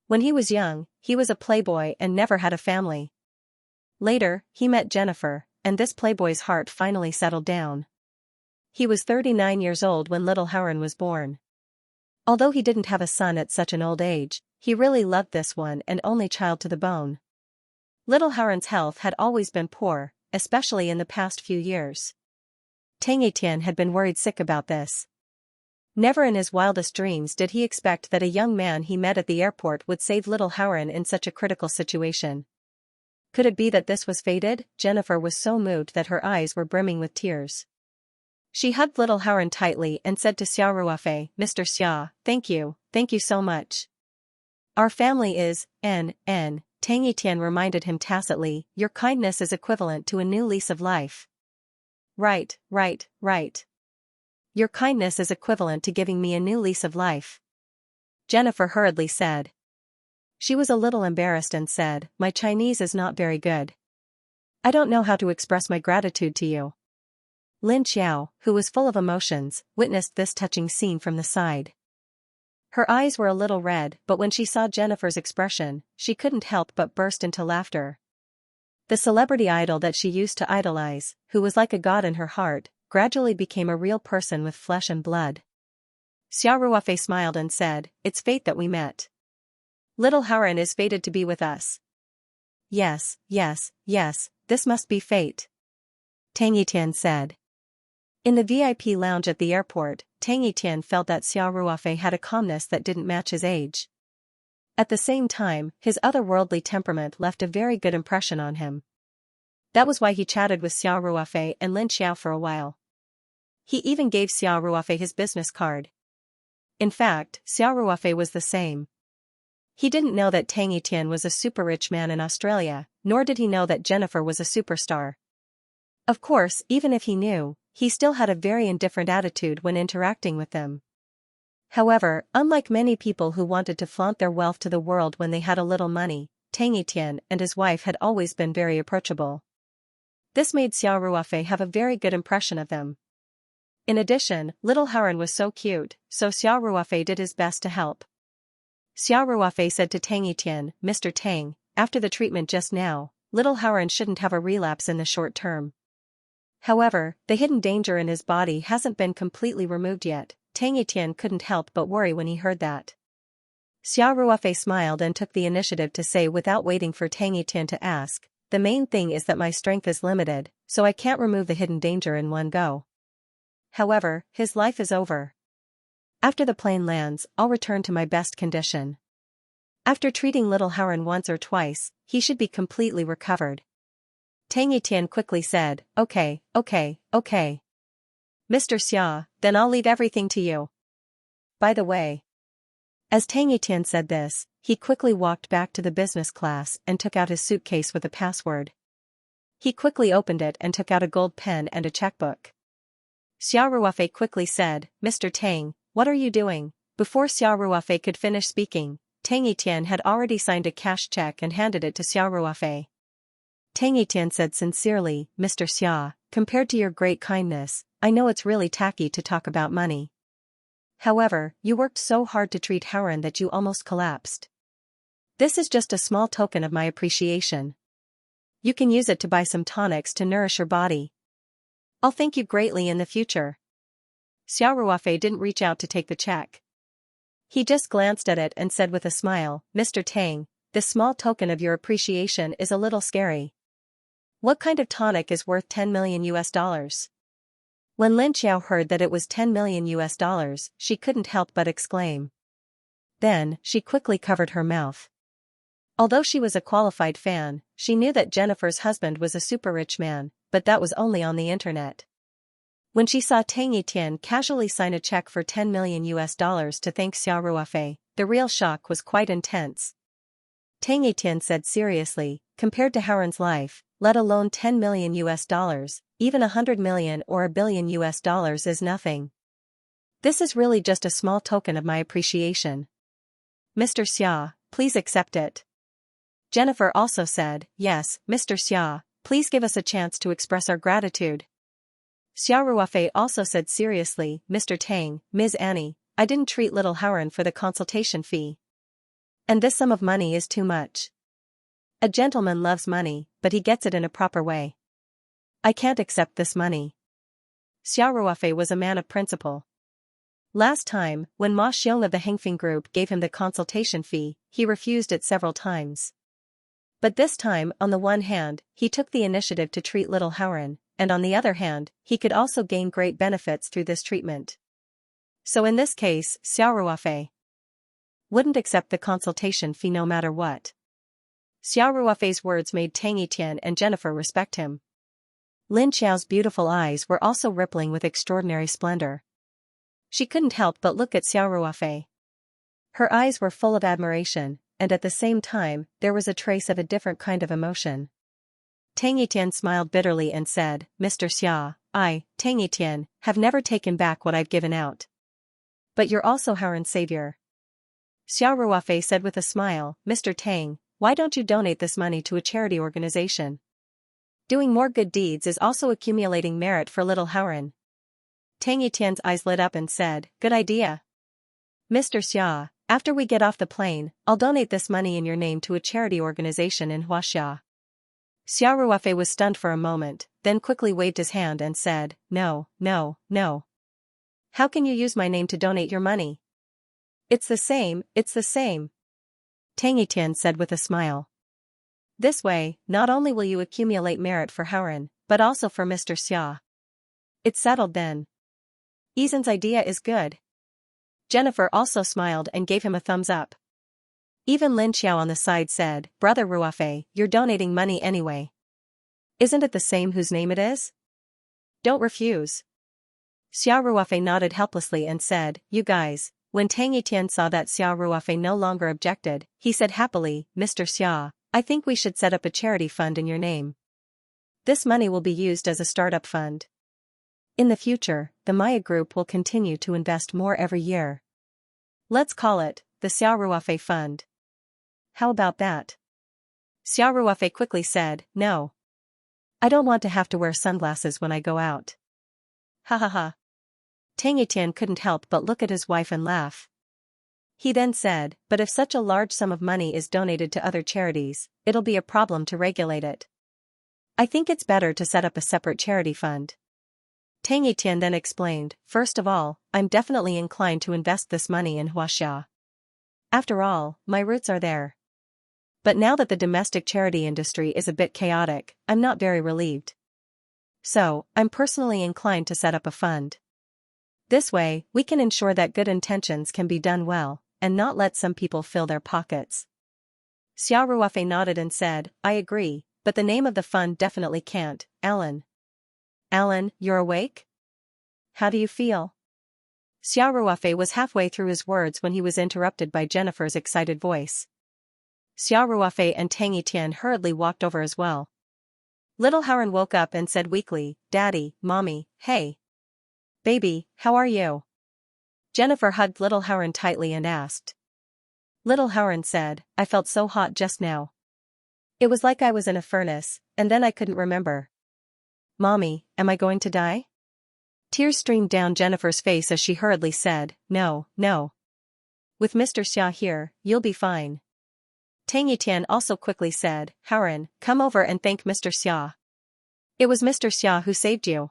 When he was young, he was a playboy and never had a family. Later, he met Jennifer, and this playboy's heart finally settled down. He was 39 years old when little Haran was born. Although he didn't have a son at such an old age, he really loved this one and only child to the bone. Little Haran's health had always been poor, especially in the past few years. Tang Etienne had been worried sick about this. Never in his wildest dreams did he expect that a young man he met at the airport would save little Haran in such a critical situation. Could it be that this was fated? Jennifer was so moved that her eyes were brimming with tears. She hugged little Haran tightly and said to Xiao Ruofei, "Mr. Xia, thank you so much. Our family is, Tang Etienne reminded him tacitly, "Your kindness is equivalent to a new lease of life." Right. Your kindness is equivalent to giving me a new lease of life," Jennifer hurriedly said. She was a little embarrassed and said, "My Chinese is not very good. I don't know how to express my gratitude to you." Lin Xiao, who was full of emotions, witnessed this touching scene from the side. Her eyes were a little red, but when she saw Jennifer's expression, she couldn't help but burst into laughter. The celebrity idol that she used to idolize, who was like a god in her heart, gradually became a real person with flesh and blood. Xiao Ruofei smiled and said, "It's fate that we met. Little Haran is fated to be with us." Yes, this must be fate," Tang Etienne said. In the VIP lounge at the airport, Tang Etienne felt that Xiao Ruofei had a calmness that didn't match his age. At the same time, his otherworldly temperament left a very good impression on him. That was why he chatted with Xiao Ruofei and Lin Xiao for a while. He even gave Xiao Ruofei his business card. In fact, Xiao Ruofei was the same. He didn't know that Tang Etienne was a super rich man in Australia, nor did he know that Jennifer was a superstar. Of course, even if he knew, he still had a very indifferent attitude when interacting with them. However, unlike many people who wanted to flaunt their wealth to the world when they had a little money, Tang Etienne and his wife had always been very approachable. This made Xiao Ruofei have a very good impression of them. In addition, little Haran was so cute, so Xiao Ruofei did his best to help. Xiao Ruofei said to Tang Etienne, "Mr. Tang, after the treatment just now, little Haran shouldn't have a relapse in the short term. However, the hidden danger in his body hasn't been completely removed yet." Tang Etienne couldn't help but worry when he heard that. Xiao Ruofei smiled and took the initiative to say without waiting for Tang Etienne to ask, "The main thing is that my strength is limited, so I can't remove the hidden danger in one go. However, his life is over." After the plane lands, I'll return to my best condition. After treating little Haren once or twice, he should be completely recovered. Tang Etian quickly said, okay. Mr. Xia, then I'll leave everything to you. By the way. As Tang Etian said this, he quickly walked back to the business class and took out his suitcase with a password. He quickly opened it and took out a gold pen and a checkbook. Xia Ruofei quickly said, Mr. Tang, what are you doing? Before Xia Ruofei could finish speaking, Tang Etian had already signed a cash check and handed it to Xia Ruofei. Tang Etian said sincerely, Mr. Xia, compared to your great kindness, I know it's really tacky to talk about money. However, you worked so hard to treat Haren that you almost collapsed. This is just a small token of my appreciation. You can use it to buy some tonics to nourish your body. I'll thank you greatly in the future. Xia Ruofei didn't reach out to take the check. He just glanced at it and said with a smile, Mr. Tang, this small token of your appreciation is a little scary. What kind of tonic is worth 10 million US dollars? When Lin Xiao heard that it was 10 million US dollars, she couldn't help but exclaim. Then, she quickly covered her mouth. Although she was a qualified fan, she knew that Jennifer's husband was a super rich man, but that was only on the internet. When she saw Tang Etian casually sign a check for 10 million US dollars to thank Xia Ruofei, the real shock was quite intense. Tang Etian said seriously, compared to Haren's life, let alone 10 million US dollars, even 100 million or a billion US dollars is nothing. This is really just a small token of my appreciation. Mr. Xia, please accept it. Jennifer also said, yes, Mr. Xia, please give us a chance to express our gratitude. Xia Ruofei also said seriously, Mr. Tang, Ms. Annie, I didn't treat little Haren for the consultation fee. And this sum of money is too much. A gentleman loves money, but he gets it in a proper way. I can't accept this money. Xia Ruofei was a man of principle. Last time, when Ma Xiong of the Hengfeng group gave him the consultation fee, he refused it several times. But this time, on the one hand, he took the initiative to treat little Haren, and on the other hand, he could also gain great benefits through this treatment. So in this case, Xia Ruofei wouldn't accept the consultation fee no matter what. Xia Ruofei's words made Tang Etian and Jennifer respect him. Lin Xiao's beautiful eyes were also rippling with extraordinary splendor. She couldn't help but look at Xia Ruofei. Her eyes were full of admiration, and at the same time, there was a trace of a different kind of emotion. Tang Etian smiled bitterly and said, Mr. Xia, I, Tang Etian, have never taken back what I've given out. But you're also Haren's savior. Xia Ruofei said with a smile, Mr. Tang, why don't you donate this money to a charity organization? Doing more good deeds is also accumulating merit for little Haren. Tang Etian's eyes lit up and said, good idea. Mr. Xia, after we get off the plane, I'll donate this money in your name to a charity organization in Huaxia. Xia Ruofei was stunned for a moment, then quickly waved his hand and said, no. How can you use my name to donate your money? It's the same. Tang Etian said with a smile. This way, not only will you accumulate merit for Haren, but also for Mr. Xia. It's settled then. Izan's idea is good. Jennifer also smiled and gave him a thumbs up. Even Lin Xiao on the side said, Brother Ruofei, you're donating money anyway. Isn't it the same whose name it is? Don't refuse. Xia Ruofei nodded helplessly and said, you guys. When Tang Etian saw that Xia Ruofei no longer objected, he said happily, Mr. Xia, I think we should set up a charity fund in your name. This money will be used as a startup fund. In the future, the Maya Group will continue to invest more every year. Let's call it the Xia Ruofei Fund. How about that? Xia Ruofei quickly said, no. I don't want to have to wear sunglasses when I go out. Ha ha ha. Tang Etian couldn't help but look at his wife and laugh. He then said, but if such a large sum of money is donated to other charities, it'll be a problem to regulate it. I think it's better to set up a separate charity fund. Tang Etian then explained, first of all, I'm definitely inclined to invest this money in Huaxia. After all, my roots are there. But now that the domestic charity industry is a bit chaotic, I'm not very relieved. So, I'm personally inclined to set up a fund. This way, we can ensure that good intentions can be done well, and not let some people fill their pockets. Xiao Ruofei nodded and said, I agree, but the name of the fund definitely can't, Alan. Alan, you're awake? How do you feel? Xiao Ruofei was halfway through his words when he was interrupted by Jennifer's excited voice. Xiao Ruofei and Tang Yitian hurriedly walked over as well. Little Haoran woke up and said weakly, Daddy, Mommy, hey. Baby, how are you? Jennifer hugged Little Haoran tightly and asked. Little Haoran said, I felt so hot just now. It was like I was in a furnace, and then I couldn't remember. Mommy, am I going to die? Tears streamed down Jennifer's face as she hurriedly said, No, no. With Mr. Xia here, you'll be fine. Tang Yitian also quickly said, Haoran, come over and thank Mr. Xia. It was Mr. Xia who saved you.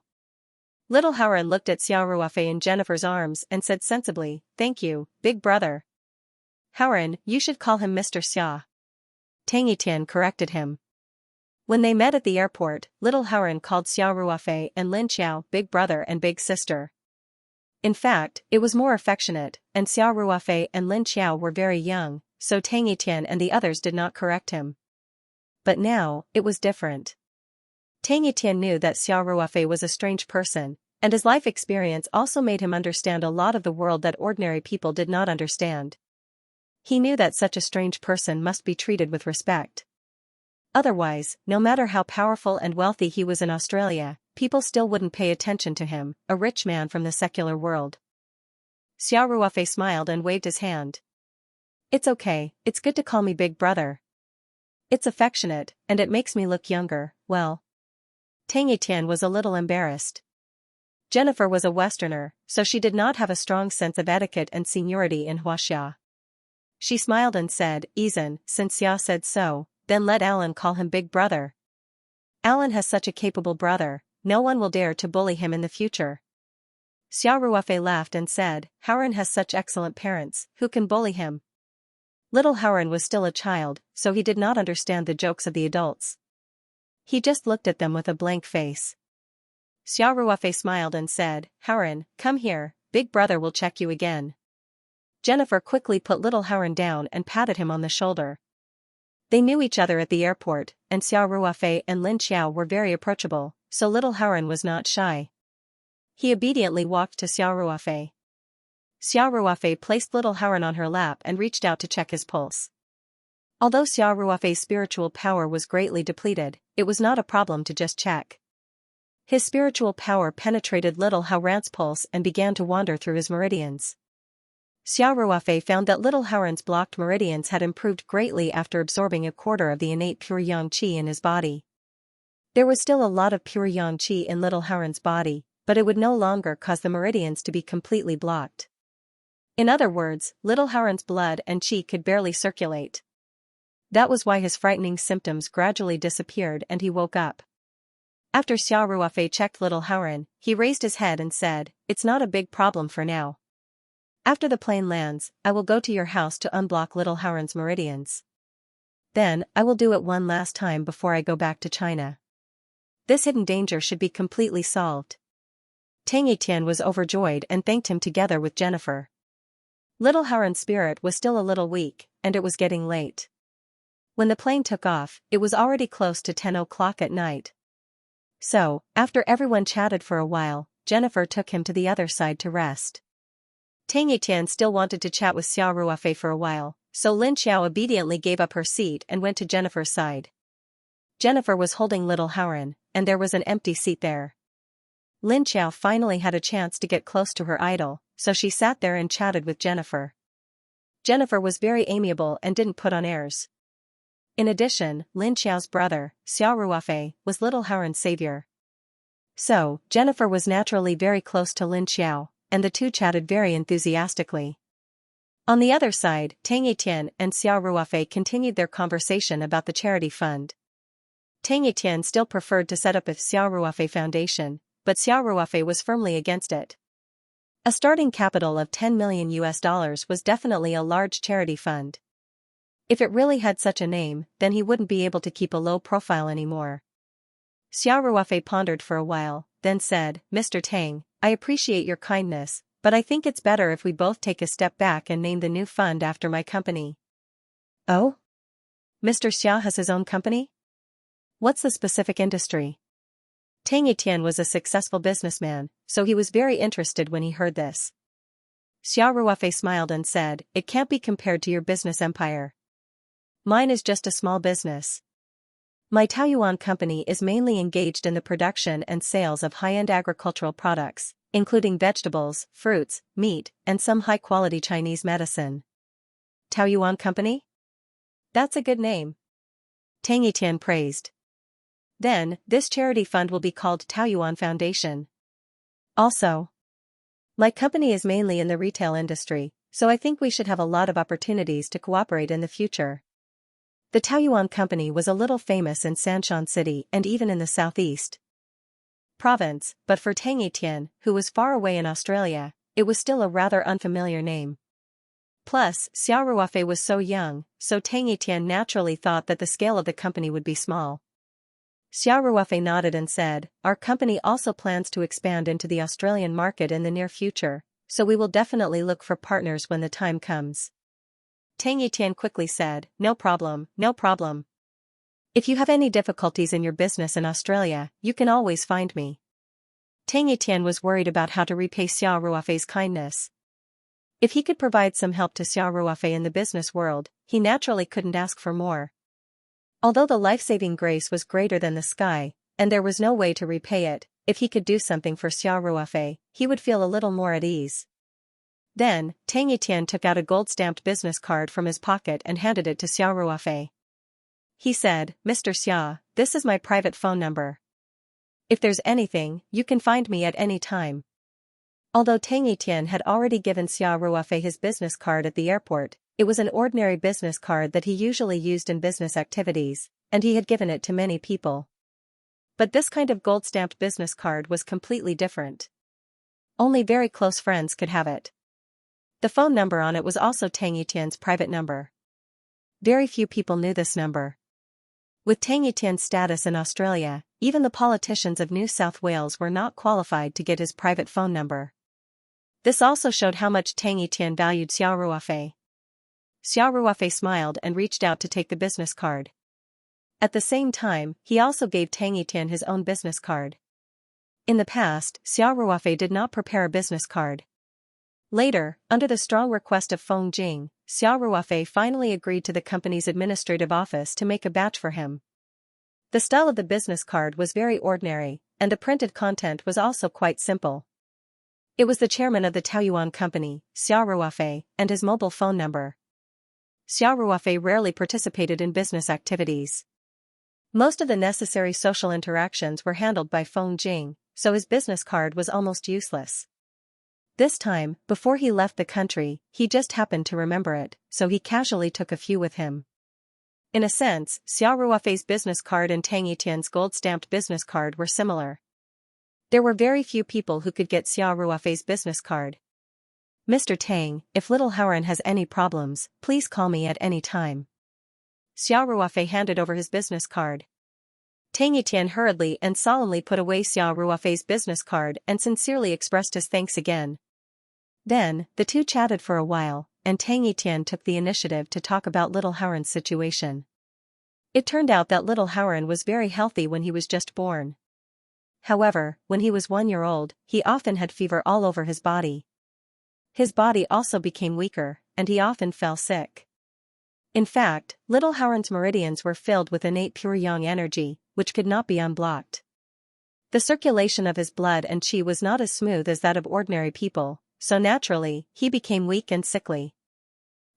Little Haoran looked at Xiao Ruofei in Jennifer's arms and said sensibly, Thank you, big brother. Haoran, you should call him Mr. Xia. Tang Yitian corrected him. When they met at the airport, Little Haoran called Xiao Ruofei and Lin Xiao big brother and big sister. In fact, it was more affectionate, and Xiao Ruofei and Lin Xiao were very young, so Tang Yitian and the others did not correct him. But now, it was different. Tang Yitian knew that Xiao Ruofei was a strange person, and his life experience also made him understand a lot of the world that ordinary people did not understand. He knew that such a strange person must be treated with respect. Otherwise, no matter how powerful and wealthy he was in Australia, people still wouldn't pay attention to him, a rich man from the secular world. Xiao Ruofei smiled and waved his hand. It's okay, it's good to call me big brother. It's affectionate, and it makes me look younger, well. Tang Yitian was a little embarrassed. Jennifer was a Westerner, so she did not have a strong sense of etiquette and seniority in Huaxia. She smiled and said, Izan, since Xia said so, then let Alan call him big brother. Alan has such a capable brother, no one will dare to bully him in the future. Xiao Ruofei laughed and said, Haoran has such excellent parents, who can bully him? Little Haoran was still a child, so he did not understand the jokes of the adults. He just looked at them with a blank face. Xiao Ruofei smiled and said, Haoran, come here, big brother will check you again. Jennifer quickly put Little Haoran down and patted him on the shoulder. They knew each other at the airport, and Xiao Ruofei and Lin Xiao were very approachable, so Little Haoran was not shy. He obediently walked to Xiao Ruofei. Xiao Ruofei placed Little Haoran on her lap and reached out to check his pulse. Although Xiao Ruofei's spiritual power was greatly depleted, it was not a problem to just check. His spiritual power penetrated Little Haoran's pulse and began to wander through his meridians. Xiao Ruofei found that Little Haoran's blocked meridians had improved greatly after absorbing a quarter of the innate pure yang qi in his body. There was still a lot of pure yang qi in Little Haoran's body, but it would no longer cause the meridians to be completely blocked. In other words, Little Haoran's blood and qi could barely circulate. That was why his frightening symptoms gradually disappeared and he woke up. After Xiao Ruofei checked Little Haoran, he raised his head and said, It's not a big problem for now. After the plane lands, I will go to your house to unblock Little Haoran's meridians. Then, I will do it one last time before I go back to China. This hidden danger should be completely solved. Tang Yitian was overjoyed and thanked him together with Jennifer. Little Haoran's spirit was still a little weak, and it was getting late. When the plane took off, it was already close to 10 o'clock at night. So, after everyone chatted for a while, Jennifer took him to the other side to rest. Tang Yitian still wanted to chat with Xiao Ruofei for a while, so Lin Xiao obediently gave up her seat and went to Jennifer's side. Jennifer was holding Little Haoran, and there was an empty seat there. Lin Xiao finally had a chance to get close to her idol, so she sat there and chatted with Jennifer. Jennifer was very amiable and didn't put on airs. In addition, Lin Xiao's brother, Xiao Ruofei, was Little Haoran's savior. So, Jennifer was naturally very close to Lin Xiao, and the two chatted very enthusiastically. On the other side, Tang Yitian and Xiao Ruofei continued their conversation about the charity fund. Tang Yitian still preferred to set up a Xiao Ruofei Foundation, but Xiao Ruofei was firmly against it. A starting capital of $10 million was definitely a large charity fund. If it really had such a name, then he wouldn't be able to keep a low profile anymore. Xiao Ruofei pondered for a while, then said, Mr. Tang, I appreciate your kindness, but I think it's better if we both take a step back and name the new fund after my company. Oh? Mr. Xia has his own company? What's the specific industry? Tang Etienne was a successful businessman, so he was very interested when he heard this. Xia Ruofei smiled and said, "It can't be compared to your business empire. Mine is just a small business. My Taoyuan company is mainly engaged in the production and sales of high-end agricultural products, including vegetables, fruits, meat, and some high-quality Chinese medicine." Taoyuan company? That's a good name. Tang Etienne praised. Then, this charity fund will be called Taoyuan Foundation. Also, my company is mainly in the retail industry, so I think we should have a lot of opportunities to cooperate in the future. The Taoyuan company was a little famous in Sanshan City and even in the southeast province, but for Tang Etienne, who was far away in Australia, it was still a rather unfamiliar name. Plus, Xia Ruofei was so young, so Tang Etienne naturally thought that the scale of the company would be small. Xia Ruofei nodded and said, "Our company also plans to expand into the Australian market in the near future, so we will definitely look for partners when the time comes." Tang Etienne quickly said, "No problem, no problem. If you have any difficulties in your business in Australia, you can always find me." Tang Etienne was worried about how to repay Xia Ruofei's kindness. If he could provide some help to Xia Ruofei in the business world, he naturally couldn't ask for more. Although the life-saving grace was greater than the sky, and there was no way to repay it, if he could do something for Xia Ruofei, he would feel a little more at ease. Then, Tang Etienne took out a gold-stamped business card from his pocket and handed it to Xia Ruofei. He said, "Mr. Xia, this is my private phone number. If there's anything, you can find me at any time." Although Tang Etienne had already given Xia Ruofei his business card at the airport, it was an ordinary business card that he usually used in business activities, and he had given it to many people. But this kind of gold-stamped business card was completely different. Only very close friends could have it. The phone number on it was also Tang Etienne's private number. Very few people knew this number. With Tang Etienne's status in Australia, even the politicians of New South Wales were not qualified to get his private phone number. This also showed how much Tang Etienne valued Xia Ruofei. Xia Ruofei smiled and reached out to take the business card. At the same time, he also gave Tang Etienne his own business card. In the past, Xia Ruofei did not prepare a business card. Later, under the strong request of Feng Jing, Xia Ruofei finally agreed to the company's administrative office to make a batch for him. The style of the business card was very ordinary, and the printed content was also quite simple. It was the chairman of the Taoyuan company, Xia Ruofei, and his mobile phone number. Xia Ruofei rarely participated in business activities. Most of the necessary social interactions were handled by Feng Jing, so his business card was almost useless. This time, before he left the country, he just happened to remember it, so he casually took a few with him. In a sense, Xia Ruofei's business card and Tang Etienne's gold-stamped business card were similar. There were very few people who could get Xia Ruofei's business card. "Mr. Tang, if little Howren has any problems, please call me at any time." Xia Ruofei handed over his business card. Tang Etienne hurriedly and solemnly put away Xia Ruofei's business card and sincerely expressed his thanks again. Then, the two chatted for a while, and Tang Etienne took the initiative to talk about little Howren's situation. It turned out that little Howren was very healthy when he was just born. However, when he was 1 year old, he often had fever all over his body. His body also became weaker, and he often fell sick. In fact, little Howren's meridians were filled with innate pure yang energy, which could not be unblocked. The circulation of his blood and qi was not as smooth as that of ordinary people, so naturally, he became weak and sickly.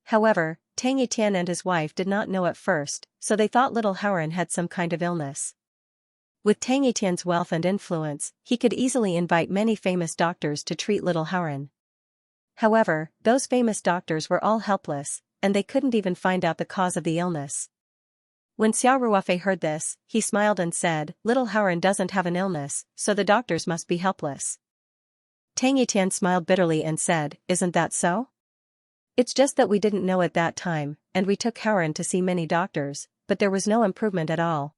However, Tang Etienne and his wife did not know at first, so they thought little Howren had some kind of illness. With Tang Etienne's wealth and influence, he could easily invite many famous doctors to treat little Howren. However, those famous doctors were all helpless, and they couldn't even find out the cause of the illness. When Xia Ruofei heard this, he smiled and said, "Little Howren doesn't have an illness, so the doctors must be helpless." Tang Etienne smiled bitterly and said, "Isn't that so? It's just that we didn't know at that time, and we took Howren to see many doctors, but there was no improvement at all.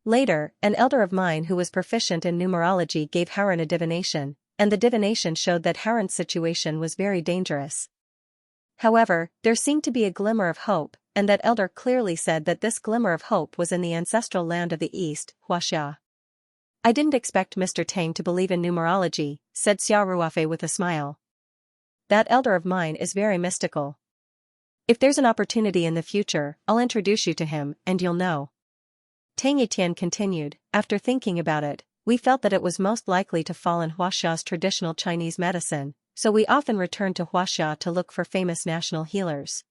Later, an elder of mine who was proficient in numerology gave Howren a divination, and the divination showed that Haran's situation was very dangerous. However, there seemed to be a glimmer of hope, and that elder clearly said that this glimmer of hope was in the ancestral land of the East, Xianxia. I didn't expect Mr. Tang to believe in numerology, said Xiao Ruofei with a smile. That elder of mine is very mystical. If there's an opportunity in the future, I'll introduce you to him, and you'll know. Tang Etienne continued, after thinking about it, we felt that it was most likely to fall in Huaxia's traditional Chinese medicine, so we often returned to Huaxia to look for famous national healers.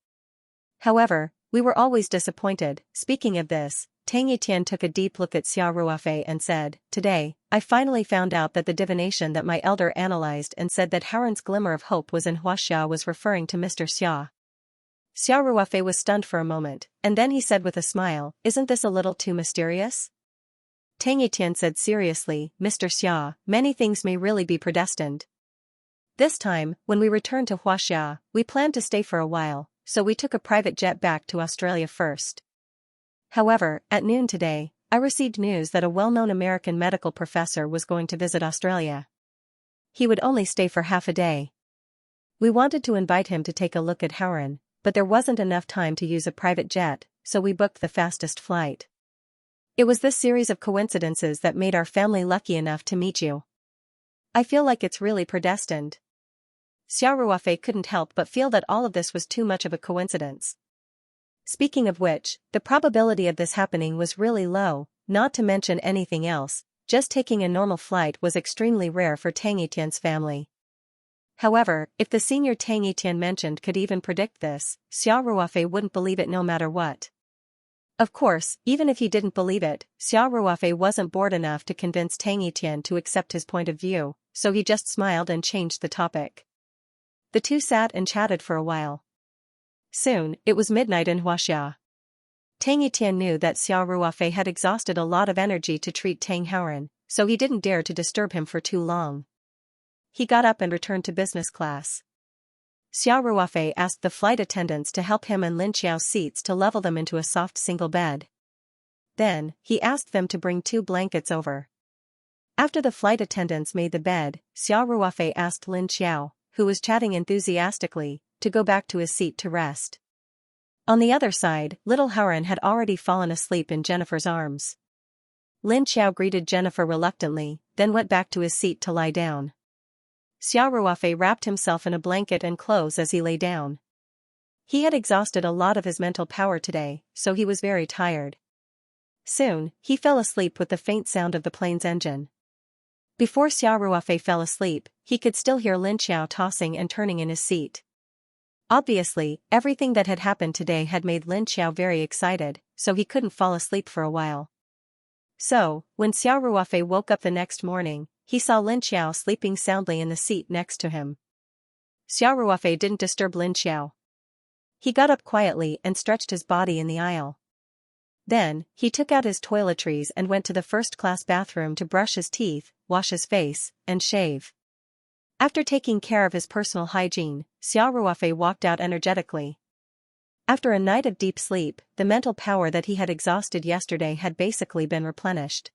However, we were always disappointed. Speaking of this, Tang Etienne took a deep look at Xiao Ruofei and said, today, I finally found out that the divination that my elder analyzed and said that Haran's glimmer of hope was in Huaxia was referring to Mr. Xia. Xiao Ruofei was stunned for a moment, and then he said with a smile, isn't this a little too mysterious? Tang Etienne said seriously, Mr. Xia, many things may really be predestined. This time, when we returned to Huaxia, we planned to stay for a while, so we took a private jet back to Australia first. However, at noon today, I received news that a well-known American medical professor was going to visit Australia. He would only stay for half a day. We wanted to invite him to take a look at Haran, but there wasn't enough time to use a private jet, so we booked the fastest flight. It was this series of coincidences that made our family lucky enough to meet you. I feel like it's really predestined. Xiao Ruofei couldn't help but feel that all of this was too much of a coincidence. Speaking of which, the probability of this happening was really low, not to mention anything else, just taking a normal flight was extremely rare for Tang Etienne's family. However, if the senior Tang Etienne mentioned could even predict this, Xiao Ruofei wouldn't believe it no matter what. Of course, even if he didn't believe it, Xiao Ruofei wasn't bored enough to convince Tang Etienne to accept his point of view, so he just smiled and changed the topic. The two sat and chatted for a while. Soon, it was midnight in Huaxia. Tang Etienne knew that Xiao Ruofei had exhausted a lot of energy to treat Tang Haran, so he didn't dare to disturb him for too long. He got up and returned to business class. Xiao Ruofei asked the flight attendants to help him and Lin Xiao's seats to level them into a soft single bed. Then, he asked them to bring 2 blankets over. After the flight attendants made the bed, Xiao Ruofei asked Lin Xiao, who was chatting enthusiastically, to go back to his seat to rest. On the other side, little Haran had already fallen asleep in Jennifer's arms. Lin Xiao greeted Jennifer reluctantly, then went back to his seat to lie down. Xiao Ruofei wrapped himself in a blanket and clothes as he lay down. He had exhausted a lot of his mental power today, so he was very tired. Soon, he fell asleep with the faint sound of the plane's engine. Before Xiao Ruofei fell asleep, he could still hear Lin Xiao tossing and turning in his seat. Obviously, everything that had happened today had made Lin Xiao very excited, so he couldn't fall asleep for a while. So, when Xiao Ruofei woke up the next morning, he saw Lin Xiao sleeping soundly in the seat next to him. Xiao Ruofei didn't disturb Lin Xiao. He got up quietly and stretched his body in the aisle. Then, he took out his toiletries and went to the first-class bathroom to brush his teeth, wash his face, and shave. After taking care of his personal hygiene, Xiao Ruofei walked out energetically. After a night of deep sleep, the mental power that he had exhausted yesterday had basically been replenished.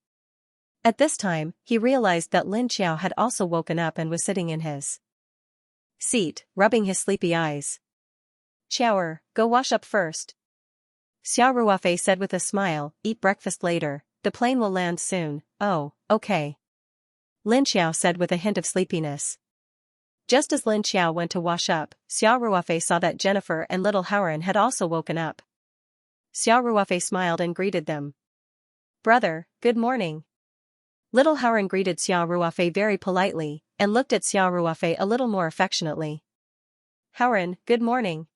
At this time, he realized that Lin Xiao had also woken up and was sitting in his seat, rubbing his sleepy eyes. Shower, go wash up first. Xiao Ruofei said with a smile, eat breakfast later, the plane will land soon. Oh, okay. Lin Xiao said with a hint of sleepiness. Just as Lin Xiao went to wash up, Xiao Ruofei saw that Jennifer and little Haran had also woken up. Xiao Ruofei smiled and greeted them. Brother, good morning. Little Haran greeted Xiao Ruofei very politely, and looked at Xiao Ruofei a little more affectionately. Haran, good morning.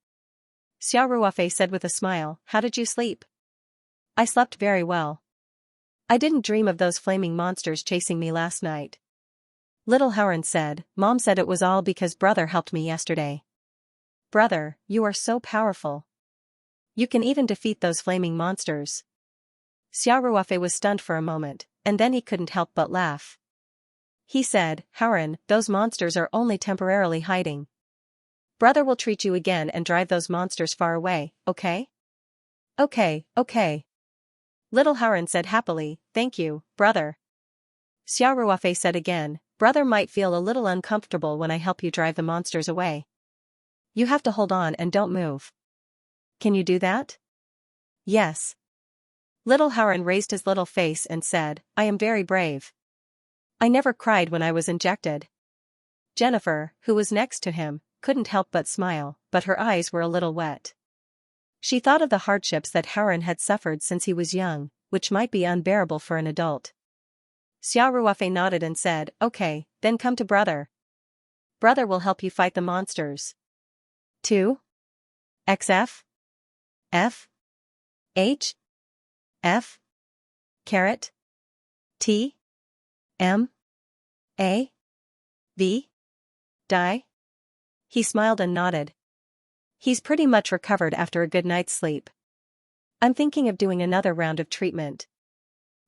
Xiao Ruofei said with a smile, how did you sleep? I slept very well. I didn't dream of those flaming monsters chasing me last night. Little Haran said, Mom said it was all because brother helped me yesterday. Brother, you are so powerful. You can even defeat those flaming monsters. Xiao Ruofei was stunned for a moment, and then he couldn't help but laugh. He said, Haran, those monsters are only temporarily hiding. Brother will treat you again and drive those monsters far away, okay? Okay. Little Haran said happily, thank you, brother. Xiao Ruofei said again, Brother might feel a little uncomfortable when I help you drive the monsters away. You have to hold on and don't move. Can you do that? Yes. Little Haran raised his little face and said, I am very brave. I never cried when I was injected. Jennifer, who was next to him, couldn't help but smile, but her eyes were a little wet. She thought of the hardships that Haran had suffered since he was young, which might be unbearable for an adult. Xiao Ruofei nodded and said, Okay, then come to brother. Brother will help you fight the monsters. 2. XF? F? H? F? Caret? T? M? A? V? Die? He smiled and nodded. He's pretty much recovered after a good night's sleep. I'm thinking of doing another round of treatment.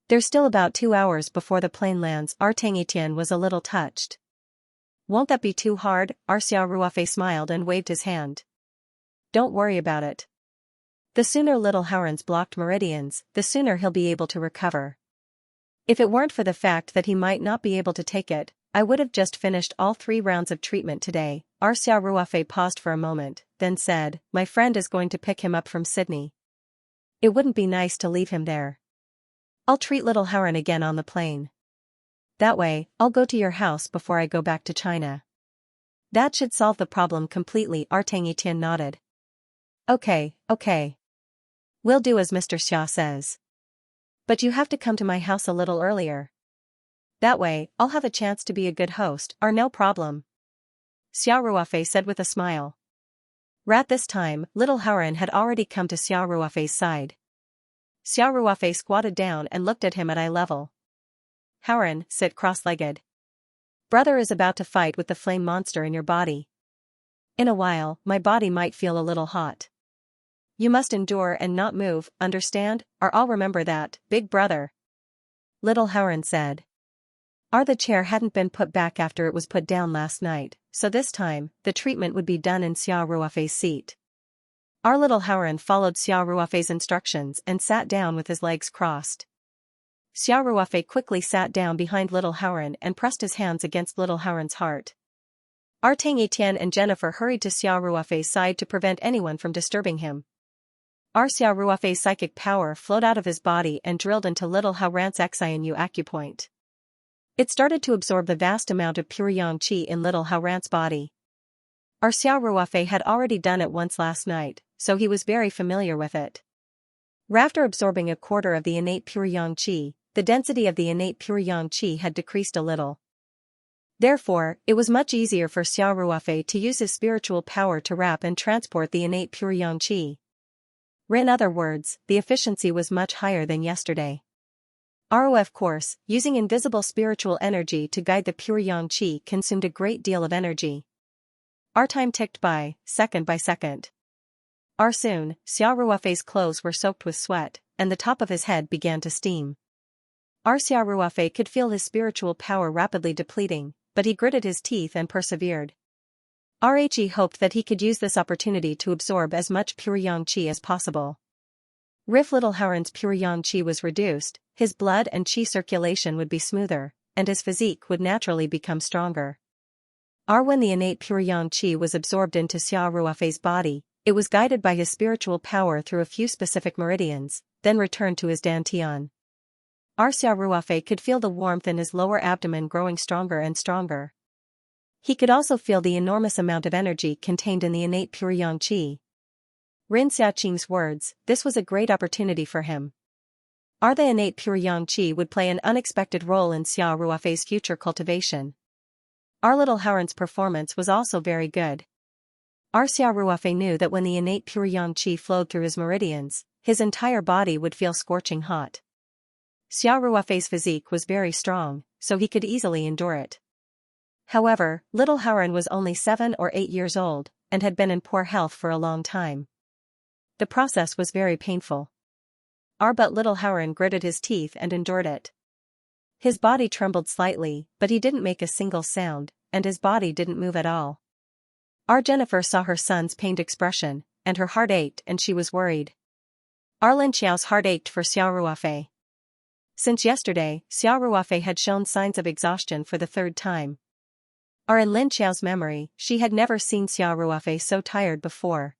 There's still about 2 hours before the plane lands. Xianxia was a little touched. Won't that be too hard? Xiao Ruofei smiled and waved his hand. Don't worry about it. The sooner little Haran's blocked meridians, the sooner he'll be able to recover. If it weren't for the fact that he might not be able to take it, I would have just finished all 3 rounds of treatment today. Xiao Ruofei paused for a moment, then said, My friend is going to pick him up from Sydney. It wouldn't be nice to leave him there. I'll treat little Haran again on the plane. That way, I'll go to your house before I go back to China. That should solve the problem completely. Xianxia nodded. Okay. We'll do as Mr. Xia says. But you have to come to my house a little earlier. That way, I'll have a chance to be a good host. No problem. Xiao Ruofei said with a smile. At this time, little Haran had already come to Xiao Ruofei's side. Xiao Ruofei squatted down and looked at him at eye level. Haran, sit cross-legged. Brother is about to fight with the flame monster in your body. In a while, my body might feel a little hot. You must endure and not move, understand? I'll remember that, big brother. Little Haran said. The chair hadn't been put back after it was put down last night, so this time, the treatment would be done in Xiao Ruofei's seat. Our little Haran followed Xiao Ruofei's instructions and sat down with his legs crossed. Xiao Ruofei quickly sat down behind little Haran and pressed his hands against little Haran's heart. Xianxia and Jennifer hurried to Xiao Ruofei's side to prevent anyone from disturbing him. Xiao Ruofei's psychic power flowed out of his body and drilled into little Haran's Xianxia acupoint. It started to absorb the vast amount of pure yang qi in little Haran's body. Xiao Ruofei had already done it once last night, so he was very familiar with it. After absorbing a quarter of the innate pure yang qi, the density of the innate pure yang qi had decreased a little. Therefore, it was much easier for Xiao Ruofei to use his spiritual power to wrap and transport the innate pure yang qi. In other words, the efficiency was much higher than yesterday. Of course, using invisible spiritual energy to guide the pure yang qi consumed a great deal of energy. Our time ticked by, second by second. Soon, Xiao Ruofei's clothes were soaked with sweat, and the top of his head began to steam. Xiao Ruofei could feel his spiritual power rapidly depleting, but he gritted his teeth and persevered. He hoped that he could use this opportunity to absorb as much pure yang qi as possible. If little Haran's pure yang qi was reduced, his blood and qi circulation would be smoother, and his physique would naturally become stronger. When the innate pure yang qi was absorbed into Xiao Ruofei's body, it was guided by his spiritual power through a few specific meridians, then returned to his dantian. Xiao Ruofei could feel the warmth in his lower abdomen growing stronger and stronger. He could also feel the enormous amount of energy contained in the innate pure yang qi. Rin Xiaoqing's words, this was a great opportunity for him. The innate pure yang qi would play an unexpected role in Xiao Ruofei's future cultivation. Little Haran's performance was also very good. Xiao Ruofei knew that when the innate pure yang qi flowed through his meridians, his entire body would feel scorching hot. Xiao Ruofei's physique was very strong, so he could easily endure it. However, little Haran was only 7 or 8 years old, and had been in poor health for a long time. The process was very painful. But little Haran gritted his teeth and endured it. His body trembled slightly, but he didn't make a single sound, and his body didn't move at all. Jennifer saw her son's pained expression, and her heart ached and she was worried. Lin Xiao's heart ached for Xiao Ruofei. Since yesterday, Xiao Ruofei had shown signs of exhaustion for the third time. In Lin Xiao's memory, she had never seen Xiao Ruofei so tired before.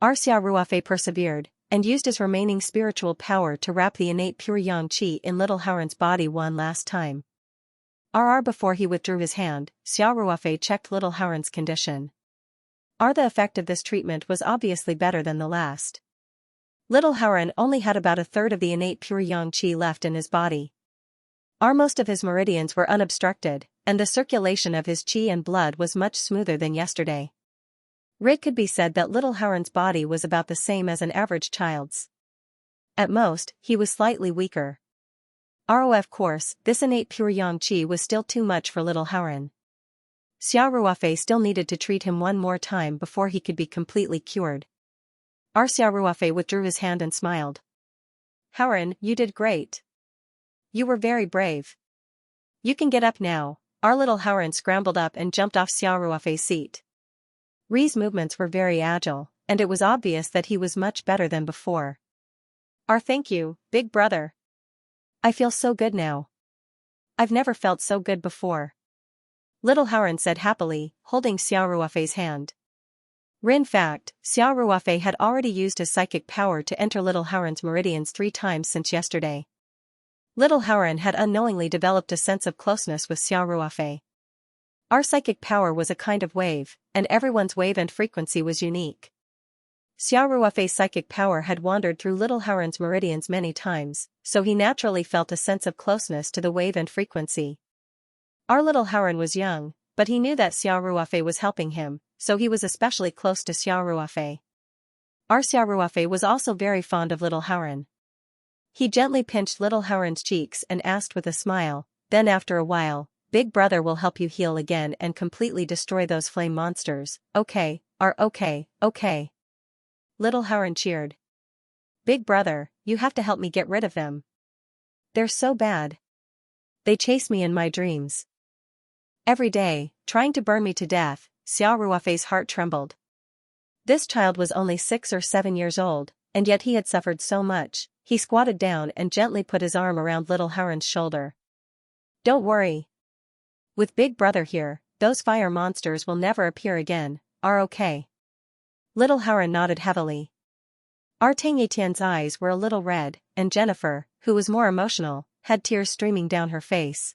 Xiao Ruofei persevered, and used his remaining spiritual power to wrap the innate pure yang qi in little Haoren's body one last time. Before he withdrew his hand, Xiao Ruofei checked little Haoren's condition. The effect of this treatment was obviously better than the last. Little Haoren only had about a third of the innate pure yang qi left in his body. Most of his meridians were unobstructed, and the circulation of his qi and blood was much smoother than yesterday. It could be said that little Haoren's body was about the same as an average child's. At most, he was slightly weaker. Of course, this innate pure yang qi was still too much for little Haoren. Xiao Ruofei still needed to treat him one more time before he could be completely cured. Xiao Ruofei withdrew his hand and smiled. Haoren, you did great. You were very brave. You can get up now. Our little Haoren scrambled up and jumped off Xiao Ruofei's seat. Ri's movements were very agile, and it was obvious that he was much better than before. Thank you, big brother. I feel so good now. I've never felt so good before. Little Haoren said happily, holding Xiao Ruofei's hand. In fact, Xiao Ruofei had already used his psychic power to enter little Haoren's meridians 3 times since yesterday. Little Haoren had unknowingly developed a sense of closeness with Xiao Ruofei. Our psychic power was a kind of wave, and everyone's wave and frequency was unique. Xiao Ruofei's psychic power had wandered through little Haoren's meridians many times, so he naturally felt a sense of closeness to the wave and frequency. Our little Haoren was young, but he knew that Xiao Ruofei was helping him, so he was especially close to Xiao Ruofei. Xiao Ruofei was also very fond of little Haoren. He gently pinched little Haoren's cheeks and asked with a smile, then after a while, Big brother will help you heal again and completely destroy those flame monsters, okay, okay. Little Haoren cheered. Big brother, you have to help me get rid of them. They're so bad. They chase me in my dreams. Every day, trying to burn me to death. Xiao Ruofei's heart trembled. This child was only 6 or 7 years old, and yet he had suffered so much. He squatted down and gently put his arm around little Haoren's shoulder. Don't worry. With Big brother here, those fire monsters will never appear again, okay. Little Haoren nodded heavily. Tang Etienne's eyes were a little red, and Jennifer, who was more emotional, had tears streaming down her face.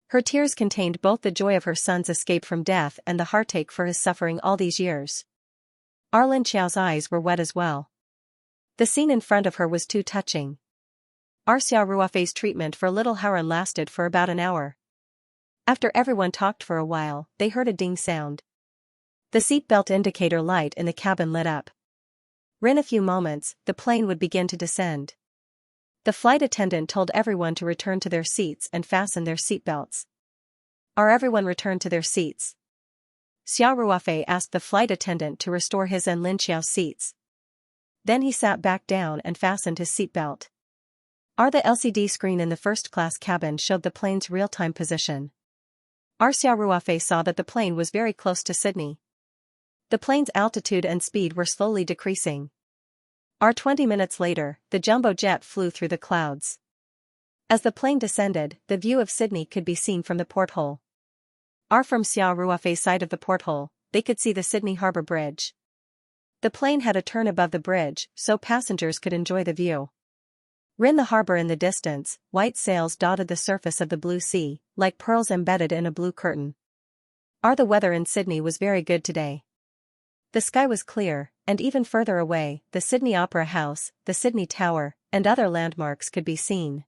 Her tears contained both the joy of her son's escape from death and the heartache for his suffering all these years. Lin Xiao's eyes were wet as well. The scene in front of her was too touching. Xiao Ruofei's treatment for little Haoren lasted for about an hour. After everyone talked for a while, they heard a ding sound. The seatbelt indicator light in the cabin lit up. In a few moments, the plane would begin to descend. The flight attendant told everyone to return to their seats and fasten their seatbelts. Everyone returned to their seats? Xiao Ruofei asked the flight attendant to restore his and Lin Xiao's seats. Then he sat back down and fastened his seatbelt. The LCD screen in the first-class cabin showed the plane's real-time position. Xiao Ruofei saw that the plane was very close to Sydney. The plane's altitude and speed were slowly decreasing. 20 minutes later, the jumbo jet flew through the clouds. As the plane descended, the view of Sydney could be seen from the porthole. From Xiao Ruofei's side of the porthole, they could see the Sydney Harbour Bridge. The plane had a turn above the bridge, so passengers could enjoy the view. In the harbour in the distance, white sails dotted the surface of the blue sea, like pearls embedded in a blue curtain. The weather in Sydney was very good today. The sky was clear, and even further away, the Sydney Opera House, the Sydney Tower, and other landmarks could be seen.